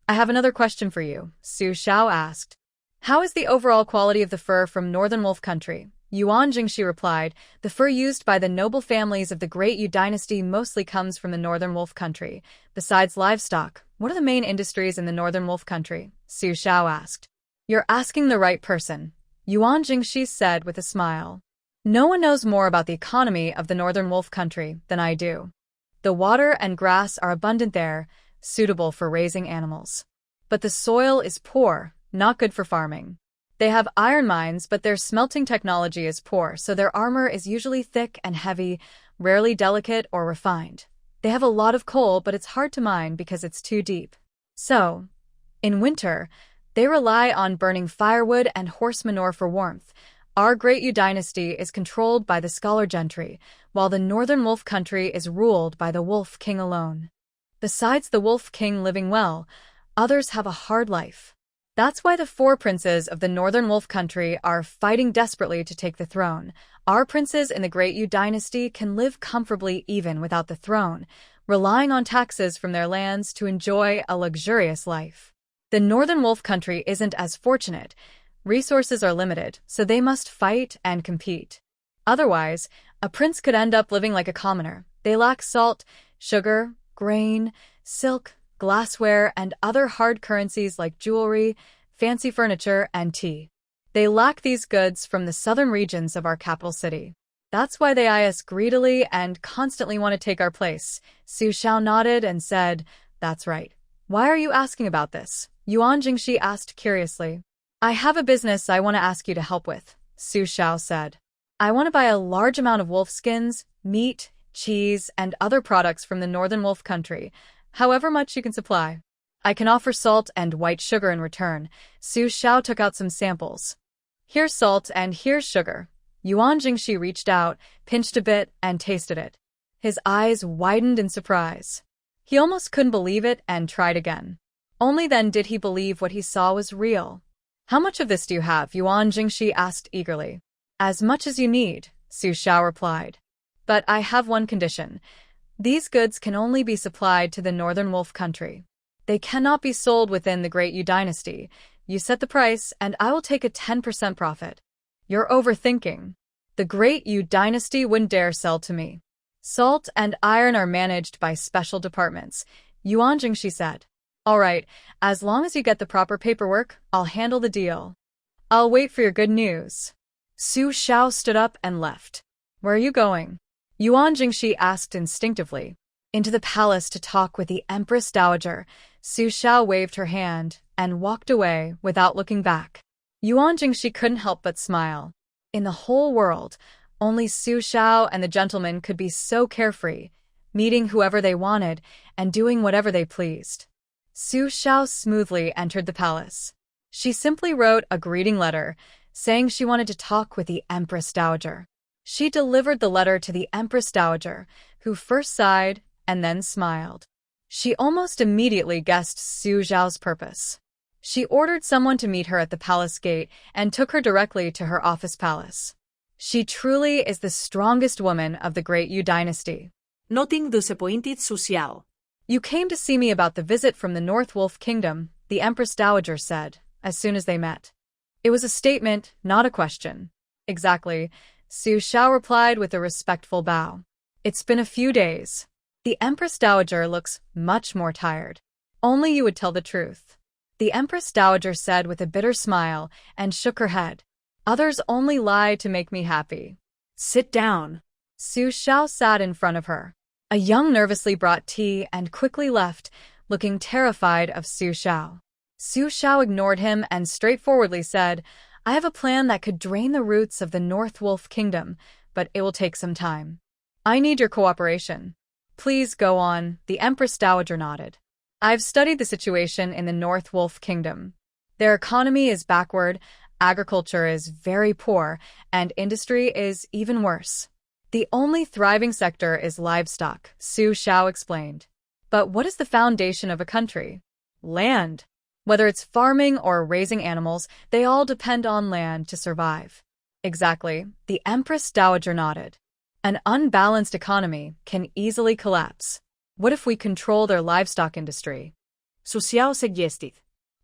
I have another question for you, Su Xiao asked. How is the overall quality of the fur from Northern Wolf Country? Yuan Jingxi replied, the fur used by the noble families of the Great Yu dynasty mostly comes from the Northern Wolf Country. Besides livestock, what are the main industries in the Northern Wolf Country? Su Xiao asked. You're asking the right person, Yuan Jingxi said with a smile. No one knows more about the economy of the Northern Wolf Country than I do. The water and grass are abundant there, suitable for raising animals. But the soil is poor, not good for farming. They have iron mines, but their smelting technology is poor, so their armor is usually thick and heavy, rarely delicate or refined. They have a lot of coal, but it's hard to mine because it's too deep. So, in winter, they rely on burning firewood and horse manure for warmth. Our Great Yu dynasty is controlled by the scholar gentry, while the Northern Wolf Country is ruled by the Wolf King alone. Besides the Wolf King living well, others have a hard life. That's why the four princes of the Northern Wolf Country are fighting desperately to take the throne. Our princes in the Great Yu dynasty can live comfortably even without the throne, relying on taxes from their lands to enjoy a luxurious life. The Northern Wolf Country isn't as fortunate. Resources are limited, so they must fight and compete. Otherwise, a prince could end up living like a commoner. They lack salt, sugar, grain, silk, glassware, and other hard currencies like jewelry, fancy furniture, and tea. They lack these goods from the southern regions of our capital city. That's why they eye us greedily and constantly want to take our place. Su Xiao nodded and said, That's right. Why are you asking about this? Yuan Jingxi asked curiously. I have a business I want to ask you to help with, Su Xiao said. I want to buy a large amount of wolf skins, meat, cheese, and other products from the Northern Wolf Country, however much you can supply. I can offer salt and white sugar in return. Su Xiao took out some samples. Here's salt and here's sugar. Yuan Jingxi reached out, pinched a bit, and tasted it. His eyes widened in surprise. He almost couldn't believe it and tried again. Only then did he believe what he saw was real. How much of this do you have? Yuan Jingxi asked eagerly. As much as you need, Su Xiao replied. But I have one condition. These goods can only be supplied to the Northern Wolf Country. They cannot be sold within the Great Yu dynasty. You set the price, and I will take a 10% profit. You're overthinking. The Great Yu dynasty wouldn't dare sell to me. Salt and iron are managed by special departments, Yuan Jingxi said. All right, as long as you get the proper paperwork, I'll handle the deal. I'll wait for your good news. Su Xiao stood up and left. Where are you going? Yuan Jingxi asked instinctively. Into the palace to talk with the Empress Daajager. Su Xiao waved her hand and walked away without looking back. Yuan Jingxi couldn't help but smile. In the whole world, only Su Xiao and the gentleman could be so carefree, meeting whoever they wanted and doing whatever they pleased. Su Xiao smoothly entered the palace. She simply wrote a greeting letter, saying she wanted to talk with the Empress Dowager. She delivered the letter to the Empress Dowager, who first sighed and then smiled. She almost immediately guessed Su Xiao's purpose. She ordered someone to meet her at the palace gate and took her directly to her office palace. She truly is the strongest woman of the Great Yu dynasty. Noting disappointed Su Xiao. You came to see me about the visit from the North Wolf Kingdom, the Empress Dowager said, as soon as they met. It was a statement, not a question. Exactly, Su Xiao replied with a respectful bow. It's been a few days. The Empress Dowager looks much more tired. Only you would tell the truth. The Empress Dowager said with a bitter smile and shook her head. Others only lie to make me happy. Sit down. Su Xiao sat in front of her. A young nervously brought tea and quickly left, looking terrified of Su Xiao. Su Xiao ignored him and straightforwardly said, I have a plan that could drain the roots of the North Wolf Kingdom, but it will take some time. I need your cooperation. Please go on, the Empress Dowager nodded. I've studied the situation in the North Wolf Kingdom. Their economy is backward, agriculture is very poor, and industry is even worse. The only thriving sector is livestock, Su Shao explained. But what is the foundation of a country? Land. Whether it's farming or raising animals, they all depend on land to survive. Exactly, the Empress Dowager nodded. An unbalanced economy can easily collapse. What if we control their livestock industry? Su Xiao suggested.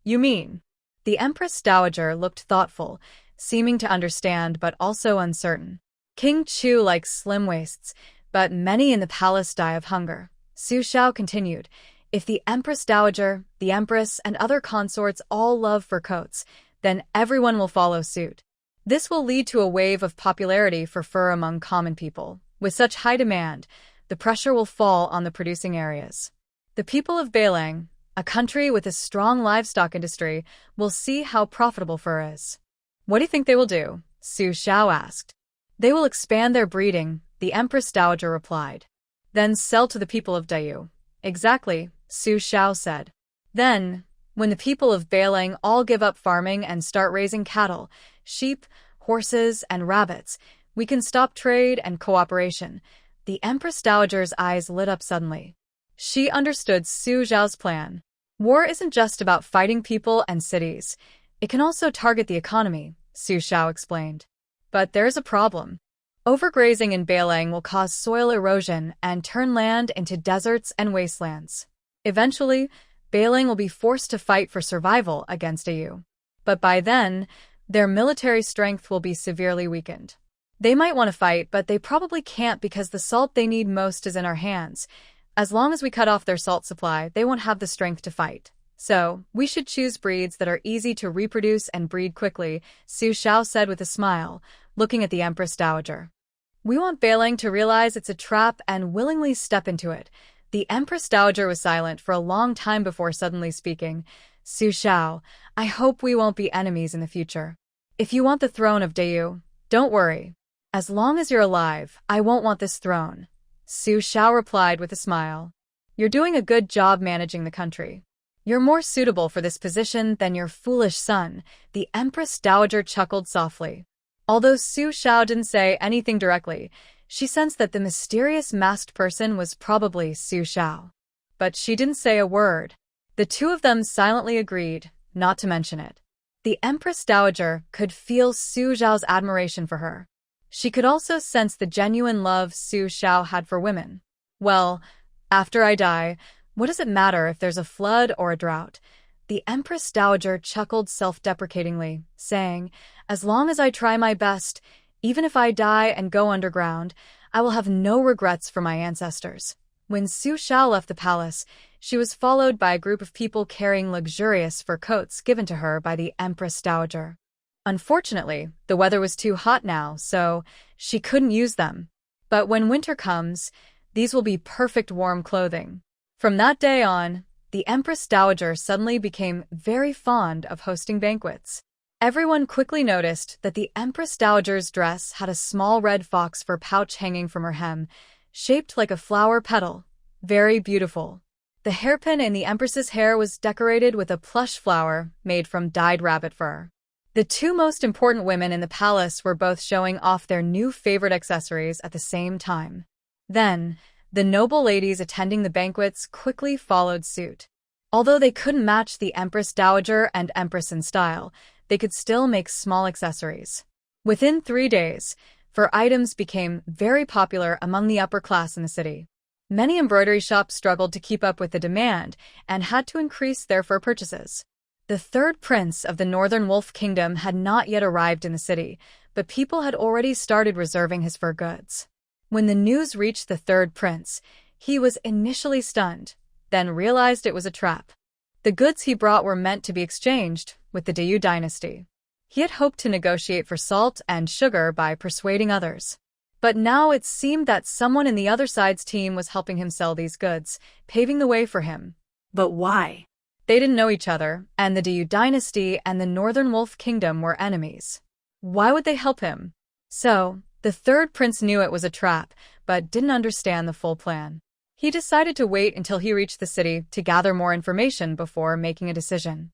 You mean? The Empress Dowager looked thoughtful, seeming to understand but also uncertain. King Chu likes slim waists, but many in the palace die of hunger. Su Shao continued, if the Empress Dowager, the Empress, and other consorts all love fur coats, then everyone will follow suit. This will lead to a wave of popularity for fur among common people. With such high demand, the pressure will fall on the producing areas. The people of Beilang, a country with a strong livestock industry, will see how profitable fur is. What do you think they will do? Su Shao asked. They will expand their breeding, the Empress Dowager replied. Then sell to the people of Dayu. Exactly, Su Shao said. Then, when the people of Beilang all give up farming and start raising cattle, sheep, horses, and rabbits, we can stop trade and cooperation. The Empress Dowager's eyes lit up suddenly. She understood Su Zhao's plan. War isn't just about fighting people and cities. It can also target the economy, Su Shao explained. But there's a problem. Overgrazing in Beilang will cause soil erosion and turn land into deserts and wastelands. Eventually, Beilang will be forced to fight for survival against AU. But by then, their military strength will be severely weakened. They might want to fight, but they probably can't because the salt they need most is in our hands. As long as we cut off their salt supply, they won't have the strength to fight. So, we should choose breeds that are easy to reproduce and breed quickly, Su Shao said with a smile, looking at the Empress Dowager. We want Beilang to realize it's a trap and willingly step into it. The Empress Dowager was silent for a long time before suddenly speaking. Su Shao, I hope we won't be enemies in the future. If you want the throne of Dayu, don't worry. As long as you're alive, I won't want this throne. Su Shao replied with a smile. You're doing a good job managing the country. You're more suitable for this position than your foolish son, the Empress Dowager chuckled softly. Although Su Shao didn't say anything directly, she sensed that the mysterious masked person was probably Su Shao. But she didn't say a word. The two of them silently agreed not to mention it. The Empress Dowager could feel Su Zhao's admiration for her. She could also sense the genuine love Su Shao had for women. Well, after I die, what does it matter if there's a flood or a drought? The Empress Dowager chuckled self-deprecatingly, saying, as long as I try my best, even if I die and go underground, I will have no regrets for my ancestors. When Su Shao left the palace, she was followed by a group of people carrying luxurious fur coats given to her by the Empress Dowager. Unfortunately, the weather was too hot now, so she couldn't use them. But when winter comes, these will be perfect warm clothing. From that day on, the Empress Dowager suddenly became very fond of hosting banquets. Everyone quickly noticed that the Empress Dowager's dress had a small red fox fur pouch hanging from her hem, shaped like a flower petal. Very beautiful. The hairpin in the Empress's hair was decorated with a plush flower made from dyed rabbit fur. The two most important women in the palace were both showing off their new favorite accessories at the same time. Then, the noble ladies attending the banquets quickly followed suit. Although they couldn't match the Empress Dowager and Empress in style, they could still make small accessories. Within 3 days, fur items became very popular among the upper class in the city. Many embroidery shops struggled to keep up with the demand and had to increase their fur purchases. The third prince of the Northern Wolf Kingdom had not yet arrived in the city, but people had already started reserving his fur goods. When the news reached the third prince, he was initially stunned, then realized it was a trap. The goods he brought were meant to be exchanged with the Dayu dynasty. He had hoped to negotiate for salt and sugar by persuading others. But now it seemed that someone in the other side's team was helping him sell these goods, paving the way for him. But why? They didn't know each other, and the Dayu dynasty and the Northern Wolf Kingdom were enemies. Why would they help him? So, the third prince knew it was a trap, but didn't understand the full plan. He decided to wait until he reached the city to gather more information before making a decision.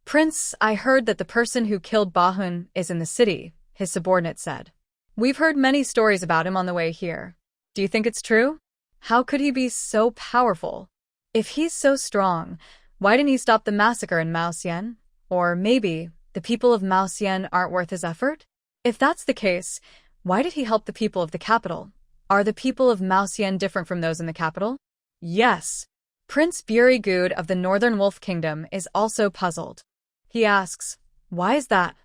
Prince, I heard that the person who killed Bahun is in the city, his subordinate said. We've heard many stories about him on the way here. Do you think it's true? How could he be so powerful? If he's so strong, why didn't he stop the massacre in Maoxian? Or maybe the people of Maoxian aren't worth his effort? If that's the case, why did he help the people of the capital? Are the people of Maoxian different from those in the capital? Yes. Prince Burigud of the Northern Wolf Kingdom is also puzzled. He asks, why is that?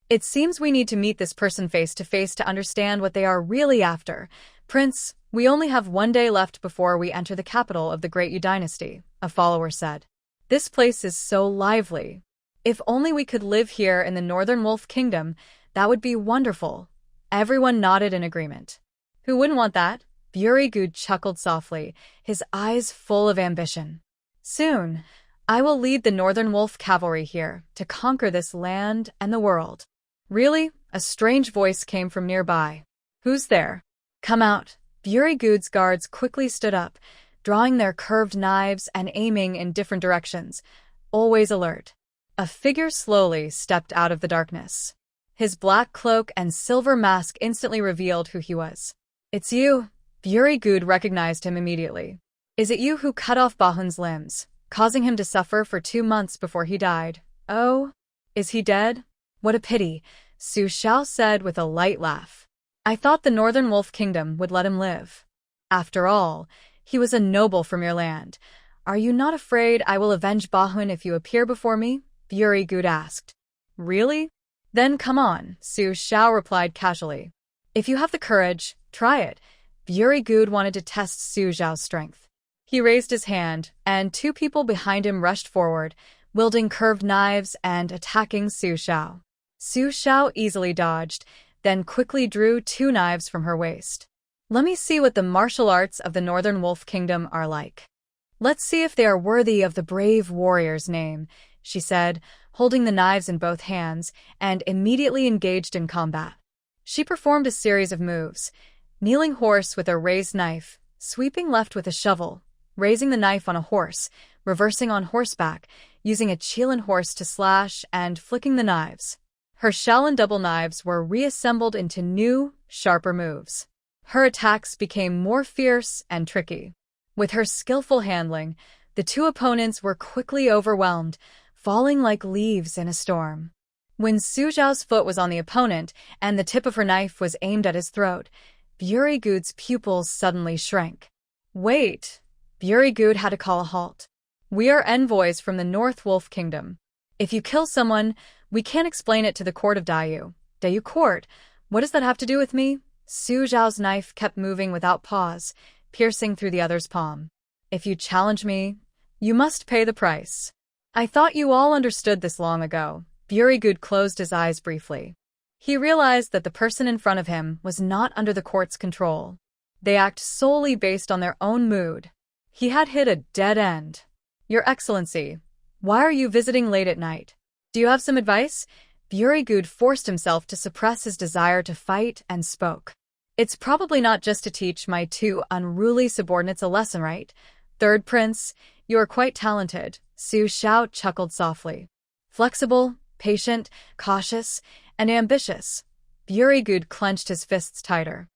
It seems we need to meet this person face to face to understand what they are really after. Prince, we only have 1 day left before we enter the capital of the Great Yu dynasty, a follower said. This place is so lively. If only we could live here in the Northern Wolf Kingdom, that would be wonderful. Everyone nodded in agreement. Who wouldn't want that? Burigud chuckled softly, his eyes full of ambition. Soon, I will lead the Northern Wolf cavalry here to conquer this land and the world. Really? A strange voice came from nearby. Who's there? Come out. Burigud's guards quickly stood up, drawing their curved knives and aiming in different directions, always alert. A figure slowly stepped out of the darkness. His black cloak and silver mask instantly revealed who he was. It's you. Burigud recognized him immediately. Is it you who cut off Bahun's limbs, causing him to suffer for 2 months before he died? Oh, is he dead? What a pity, Su Xiao said with a light laugh. I thought the Northern Wolf Kingdom would let him live. After all, he was a noble from your land. Are you not afraid I will avenge Bahun if you appear before me? Burigud asked. Really? Then come on, Su Xiao replied casually. If you have the courage, try it. Burigud wanted to test Su Xiao's strength. He raised his hand, and 2 people behind him rushed forward, wielding curved knives and attacking Su Xiao. Su Xiao easily dodged, then quickly drew 2 knives from her waist. Let me see what the martial arts of the Northern Wolf Kingdom are like. Let's see if they are worthy of the brave warrior's name, she said, holding the knives in both hands, and immediately engaged in combat. She performed a series of moves, kneeling horse with a raised knife, sweeping left with a shovel, raising the knife on a horse, reversing on horseback, using a Qilin horse to slash, and flicking the knives. Her Shaolin double knives were reassembled into new, sharper moves. Her attacks became more fierce and tricky. With her skillful handling, the 2 opponents were quickly overwhelmed, falling like leaves in a storm. When Su Xiao's foot was on the opponent and the tip of her knife was aimed at his throat, Burigud's pupils suddenly shrank. Wait! Burigud had to call a halt. We are envoys from the North Wolf Kingdom. If you kill someone, we can't explain it to the court of Daiyu. Daiyu court? What does that have to do with me? Su Xiao's knife kept moving without pause, piercing through the other's palm. If you challenge me, you must pay the price. I thought you all understood this long ago. Burigud closed his eyes briefly. He realized that the person in front of him was not under the court's control. They act solely based on their own mood. He had hit a dead end. Your Excellency, why are you visiting late at night? Do you have some advice? Burigud forced himself to suppress his desire to fight and spoke. It's probably not just to teach my 2 unruly subordinates a lesson, right? Third Prince, you are quite talented, Su Xiao chuckled softly. Flexible, patient, cautious, and ambitious. Burigud clenched his fists tighter.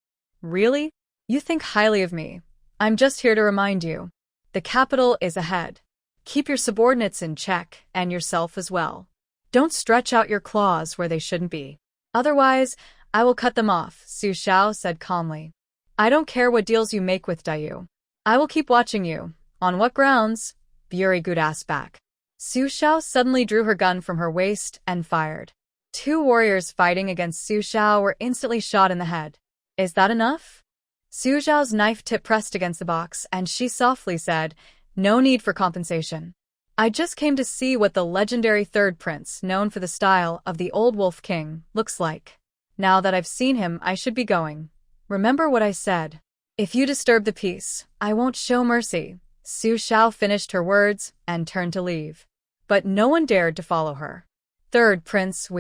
Really? You think highly of me. I'm just here to remind you. The capital is ahead. Keep your subordinates in check, and yourself as well. Don't stretch out your claws where they shouldn't be. Otherwise, I will cut them off, Su Xiao said calmly. I don't care what deals you make with Daiyu. I will keep watching you. On what grounds? Burigud asked back. Su Xiao suddenly drew her gun from her waist and fired. 2 warriors fighting against Su Xiao were instantly shot in the head. Is that enough? Su Xiao's knife tip pressed against the box, and she softly said, No need for compensation. I just came to see what the legendary 3rd Prince, known for the style of the Old Wolf King, looks like. Now that I've seen him, I should be going. Remember what I said. If you disturb the peace, I won't show mercy. Su Xiao finished her words and turned to leave. But no one dared to follow her. 3rd Prince,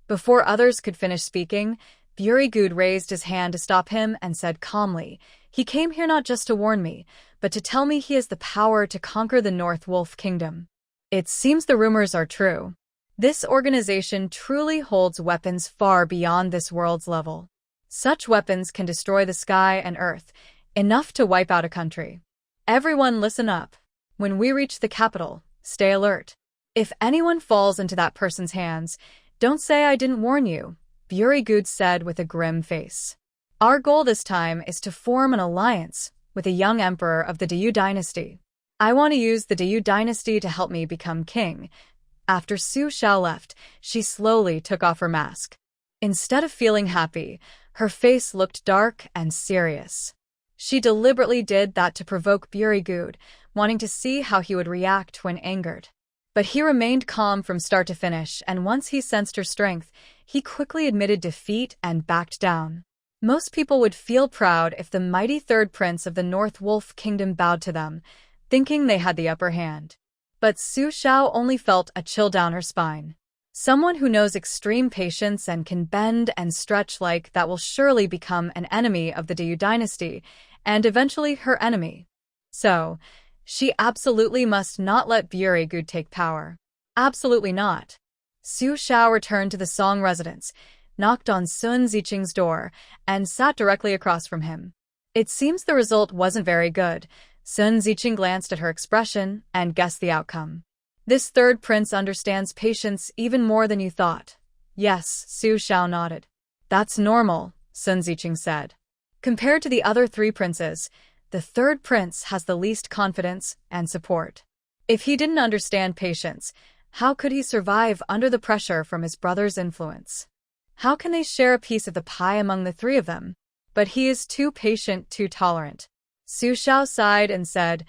Before others could finish speaking, Burigud raised his hand to stop him and said calmly, He came here not just to warn me, but to tell me he has the power to conquer the North Wolf Kingdom. It seems the rumors are true. This organization truly holds weapons far beyond this world's level. Such weapons can destroy the sky and earth, enough to wipe out a country. Everyone listen up. When we reach the capital, stay alert. If anyone falls into that person's hands, don't say I didn't warn you, Burigud said with a grim face. Our goal this time is to form an alliance with a young emperor of the Diyu dynasty. I want to use the Diyu dynasty to help me become king. After Su Xiao left, she slowly took off her mask. Instead of feeling happy, her face looked dark and serious. She deliberately did that to provoke Burigud, wanting to see how he would react when angered. But he remained calm from start to finish, and once he sensed her strength, he quickly admitted defeat and backed down. Most people would feel proud if the mighty third prince of the North Wolf Kingdom bowed to them, thinking they had the upper hand. But Su Xiao only felt a chill down her spine. Someone who knows extreme patience and can bend and stretch like that will surely become an enemy of the Diyu dynasty, and eventually her enemy. So, she absolutely must not let Burigud take power. Absolutely not. Su Xiao returned to the Song residence, knocked on Sun Ziqing's door, and sat directly across from him. It seems the result wasn't very good. Sun Ziqing glanced at her expression and guessed the outcome. This third prince understands patience even more than you thought. Yes, Su Xiao nodded. That's normal, Sun Ziqing said. Compared to the other three princes, the third prince has the least confidence and support. If he didn't understand patience, how could he survive under the pressure from his brother's influence? How can they share a piece of the pie among the three of them? But he is too patient, too tolerant. Su Xiao sighed and said,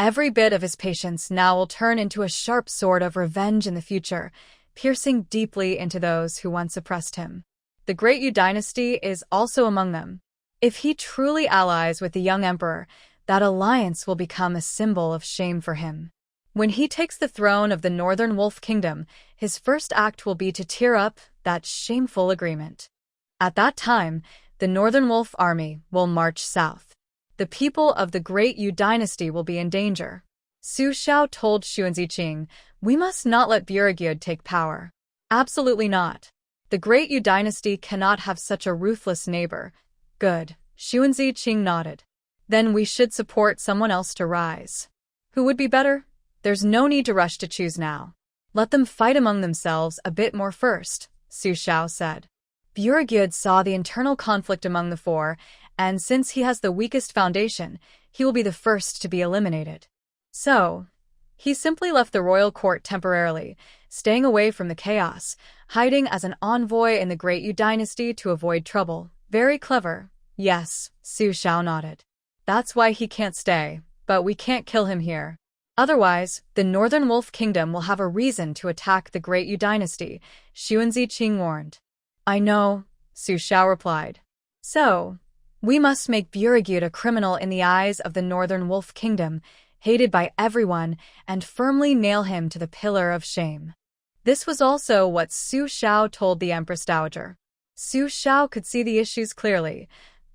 every bit of his patience now will turn into a sharp sword of revenge in the future, piercing deeply into those who once oppressed him. The Great Yu dynasty is also among them. If he truly allies with the young emperor, that alliance will become a symbol of shame for him. When he takes the throne of the Northern Wolf Kingdom, his first act will be to tear up that shameful agreement. At that time, the Northern Wolf army will march south. The people of the Great Yu dynasty will be in danger. Su Xiao told Xun Ziqing, we must not let Burigud take power. Absolutely not. The Great Yu dynasty cannot have such a ruthless neighbor. Good, Xun Ziqing nodded. Then we should support someone else to rise. Who would be better? There's no need to rush to choose now. Let them fight among themselves a bit more first, Su Xiao said. Burigud saw the internal conflict among the four, and since he has the weakest foundation, he will be the first to be eliminated. So, he simply left the royal court temporarily, staying away from the chaos, hiding as an envoy in the Great Yu dynasty to avoid trouble. Very clever. Yes, Su Xiao nodded. That's why he can't stay, but we can't kill him here. Otherwise, the Northern Wolf Kingdom will have a reason to attack the Great Yu dynasty, Xun Ziqing warned. I know, Su Xiao replied. So, we must make Burigud a criminal in the eyes of the Northern Wolf Kingdom, hated by everyone, and firmly nail him to the pillar of shame. This was also what Su Xiao told the Empress Dowager. Su Xiao could see the issues clearly.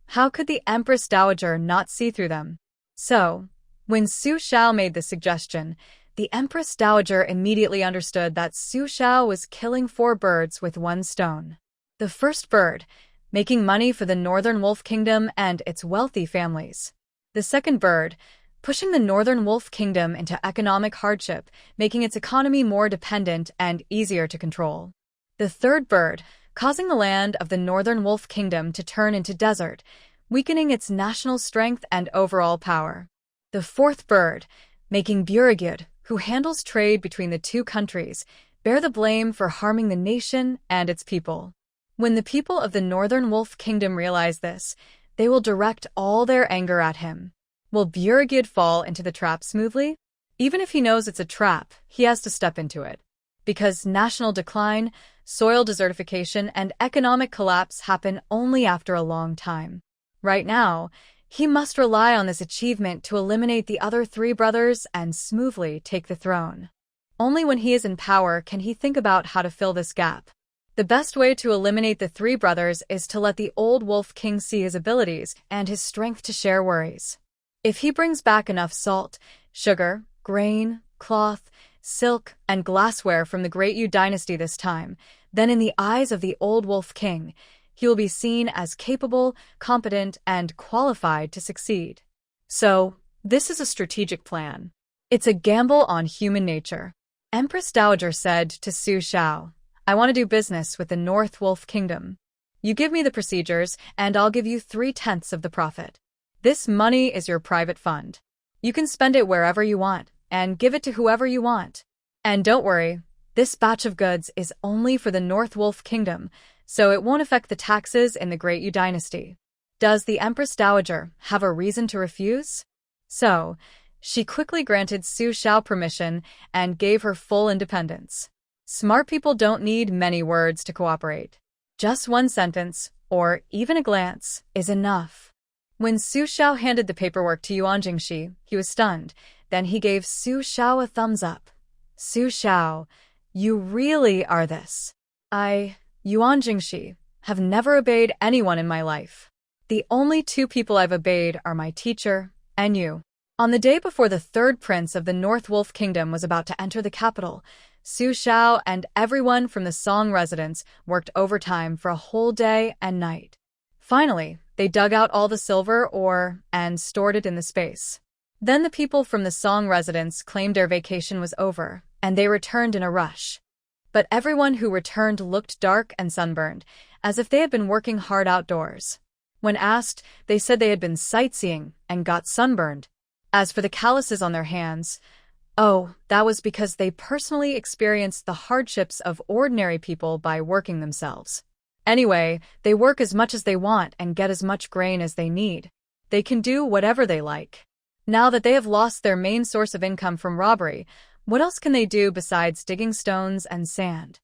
How could the Empress Dowager not see through them? So, when Su Xiao made the suggestion, the Empress Dowager immediately understood that Su Xiao was killing 4 birds with 1 stone. The first bird, making money for the Northern Wolf Kingdom and its wealthy families. The second bird, pushing the Northern Wolf Kingdom into economic hardship, making its economy more dependent and easier to control. The third bird, causing the land of the Northern Wolf Kingdom to turn into desert, weakening its national strength and overall power. The fourth bird, making Burigud, who handles trade between the 2 countries, bear the blame for harming the nation and its people. When the people of the Northern Wolf Kingdom realize this, they will direct all their anger at him. Will Burigud fall into the trap smoothly? Even if he knows it's a trap, he has to step into it. Because national decline, soil desertification, and economic collapse happen only after a long time. Right now, he must rely on this achievement to eliminate the other 3 brothers and smoothly take the throne. Only when he is in power can he think about how to fill this gap. The best way to eliminate the 3 brothers is to let the old Wolf King see his abilities and his strength to share worries. If he brings back enough salt, sugar, grain, cloth, silk, and glassware from the Great Yu dynasty this time, then in the eyes of the old Wolf King, he will be seen as capable, competent, and qualified to succeed. So, this is a strategic plan. It's a gamble on human nature. Empress Dowager said to Su Shao, I want to do business with the North Wolf Kingdom. You give me the procedures, and I'll give you 3/10 of the profit. This money is your private fund. You can spend it wherever you want, and give it to whoever you want. And don't worry, this batch of goods is only for the North Wolf Kingdom, so it won't affect the taxes in the Great Yu Dynasty. Does the Empress Dowager have a reason to refuse? So, she quickly granted Su Shao permission and gave her full independence. Smart people don't need many words to cooperate. Just one sentence, or even a glance, is enough. When Su Shao handed the paperwork to Yuan Jingxi, he was stunned. Then he gave Su Shao a thumbs up. Su Shao, you really are this. Yuan Jingxi, have never obeyed anyone in my life. The only 2 people I've obeyed are my teacher and you. On the day before the 3rd prince of the North Wolf Kingdom was about to enter the capital, Su Shao and everyone from the Song residence worked overtime for a whole day and night. Finally, they dug out all the silver ore and stored it in the space. Then the people from the Song residence claimed their vacation was over, and they returned in a rush. But everyone who returned looked dark and sunburned, as if they had been working hard outdoors. When asked, they said they had been sightseeing and got sunburned. As for the calluses on their hands, that was because they personally experienced the hardships of ordinary people by working themselves. Anyway, they work as much as they want and get as much grain as they need. They can do whatever they like. Now that they have lost their main source of income from robbery, what else can they do besides digging stones and sand?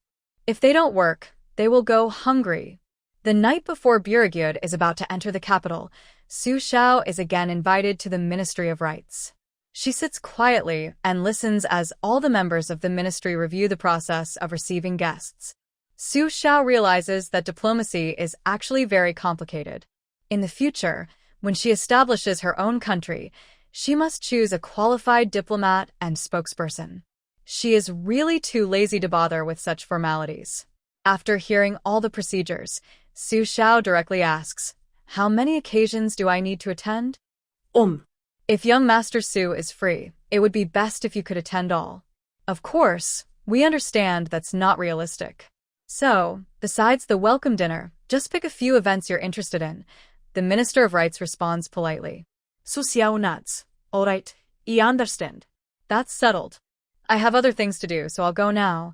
If they don't work, they will go hungry. The night before Burigyud is about to enter the capital, Su Shao is again invited to the Ministry of Rights. She sits quietly and listens as all the members of the ministry review the process of receiving guests. Su Shao realizes that diplomacy is actually very complicated. In the future, when she establishes her own country, she must choose a qualified diplomat and spokesperson. She is really too lazy to bother with such formalities. After hearing all the procedures, Su Shao directly asks, how many occasions do I need to attend? If young Master Su is free, it would be best if you could attend all. Of course, we understand that's not realistic. So, besides the welcome dinner, just pick a few events you're interested in. The Minister of Rights responds politely. Su Xiao nods. All right, I understand. That's settled. I have other things to do, so I'll go now.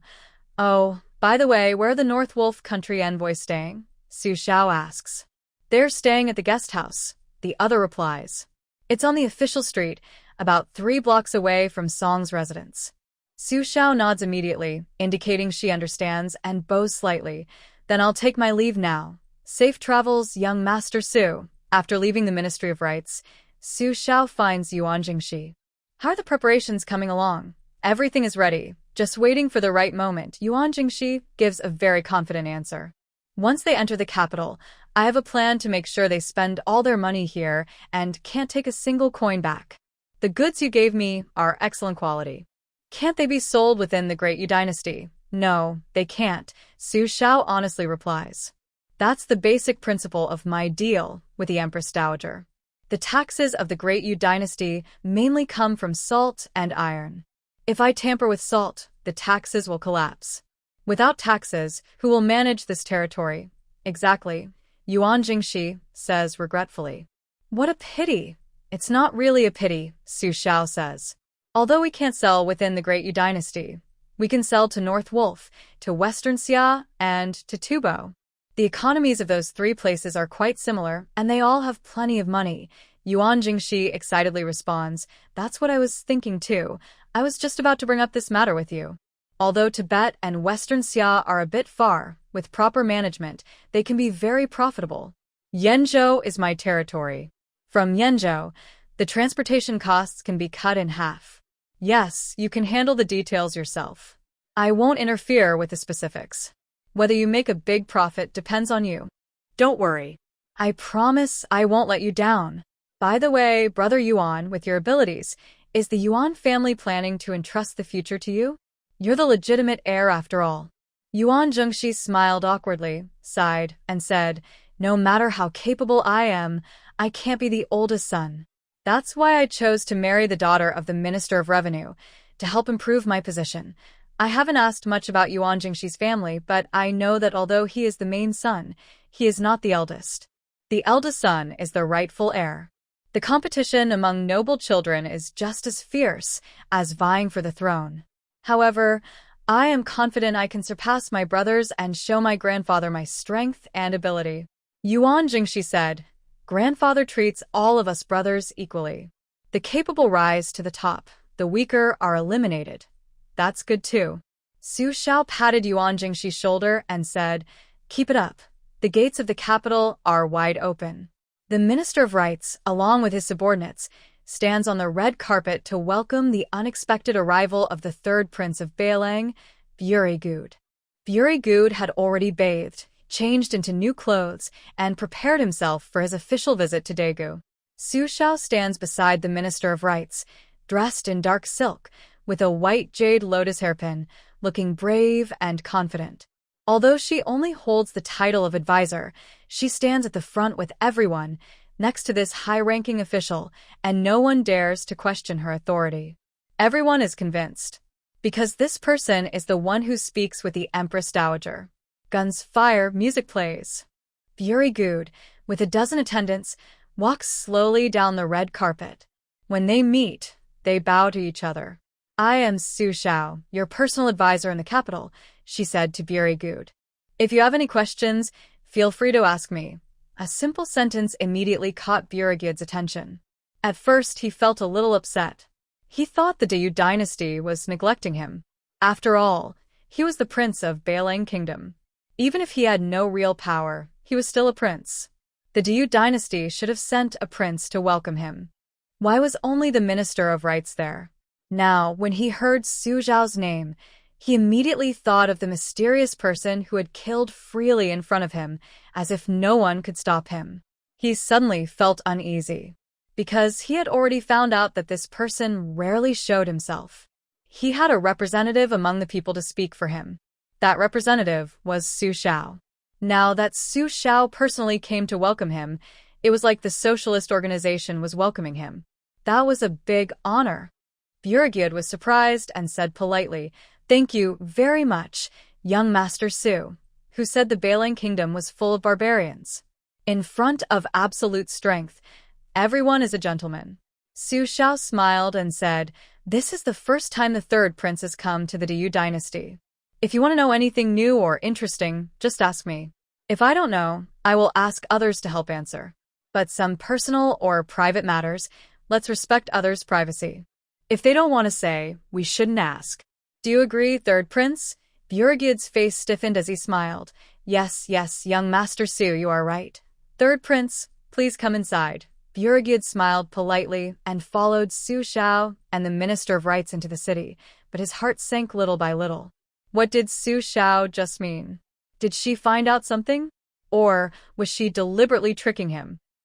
Oh, by the way, where are the North Wolf country envoys staying? Su Shao asks. They're staying at the guest house, the other replies. It's on the official street, about 3 blocks away from Song's residence. Su Shao nods immediately, indicating she understands, and bows slightly. Then I'll take my leave now. Safe travels, young Master Su. After leaving the Ministry of Rights, Su Shao finds Yuan Jingxi. How are the preparations coming along? Everything is ready, just waiting for the right moment. Yuan Jingxi gives a very confident answer. Once they enter the capital, I have a plan to make sure they spend all their money here and can't take a single coin back. The goods you gave me are excellent quality. Can't they be sold within the Great Yu Dynasty? No, they can't, Su Shao honestly replies. That's the basic principle of my deal with the Empress Dowager. The taxes of the Great Yu Dynasty mainly come from salt and iron. If I tamper with salt, the taxes will collapse. Without taxes, who will manage this territory? Exactly, Yuan Jingxi says regretfully. What a pity. It's not really a pity, Su Shao says. Although we can't sell within the Great Yu Dynasty, we can sell to North Wolf, to Western Xia, and to Tubo. The economies of those 3 places are quite similar, and they all have plenty of money. Yuan Jingxi excitedly responds, that's what I was thinking too. I was just about to bring up this matter with you. Although Tibet and Western Xia are a bit far, with proper management, they can be very profitable. Yanzhou is my territory. From Yanzhou, the transportation costs can be cut in half. Yes, you can handle the details yourself. I won't interfere with the specifics. Whether you make a big profit depends on you. Don't worry. I promise I won't let you down. By the way, Brother Yuan, with your abilities, is the Yuan family planning to entrust the future to you? You're the legitimate heir after all. Yuan Zhengxi smiled awkwardly, sighed, and said, "No matter how capable I am, I can't be the oldest son. That's why I chose to marry the daughter of the Minister of Revenue, to help improve my position. I haven't asked much about Yuan Jingxi's family, but I know that although he is the main son, he is not the eldest. The eldest son is the rightful heir. The competition among noble children is just as fierce as vying for the throne. However, I am confident I can surpass my brothers and show my grandfather my strength and ability." Yuan Jingxi said, "Grandfather treats all of us brothers equally. The capable rise to the top, the weaker are eliminated. That's good too." Su Xiao patted Yuan Jingxi's shoulder and said, "Keep it up. The gates of the capital are wide open." The Minister of Rights, along with his subordinates, stands on the red carpet to welcome the unexpected arrival of the third prince of Beilang, Burigud. Burigud had already bathed, changed into new clothes, and prepared himself for his official visit to Daegu. Su Xiao stands beside the Minister of Rights, dressed in dark silk, with a white jade lotus hairpin, looking brave and confident. Although she only holds the title of advisor, she stands at the front with everyone, next to this high-ranking official, and no one dares to question her authority. Everyone is convinced, because this person is the one who speaks with the Empress Daajager. Guns fire, music plays. Burigud, with a dozen attendants, walks slowly down the red carpet. When they meet, they bow to each other. "I am Su Xiao, your personal advisor in the capital," she said to Burigud. "If you have any questions, feel free to ask me." A simple sentence immediately caught Burigud's attention. At first, he felt a little upset. He thought the Dayu dynasty was neglecting him. After all, he was the prince of Beilang Kingdom. Even if he had no real power, he was still a prince. The Dayu dynasty should have sent a prince to welcome him. Why was only the Minister of Rights there? Now, when he heard Su Xiao's name, he immediately thought of the mysterious person who had killed freely in front of him, as if no one could stop him. He suddenly felt uneasy, because he had already found out that this person rarely showed himself. He had a representative among the people to speak for him. That representative was Su Xiao. Now that Su Xiao personally came to welcome him, it was like the socialist organization was welcoming him. That was a big honor. Burigud was surprised and said politely, "Thank you very much, young Master Su," who said the Beilang Kingdom was full of barbarians. In front of absolute strength, everyone is a gentleman. Su Xiao smiled and said, "This is the first time the third prince has come to the Dayu dynasty. If you want to know anything new or interesting, just ask me. If I don't know, I will ask others to help answer. But some personal or private matters, let's respect others' privacy. If they don't want to say, we shouldn't ask. Do you agree, third prince?" Burigud's face stiffened as he smiled. Yes, young Master Su, you are right. Third prince, please come inside." Burigud smiled politely and followed Su Xiao and the Minister of Rights into the city, but his heart sank little by little. What did Su Xiao just mean? Did she find out something? Or was she deliberately tricking him?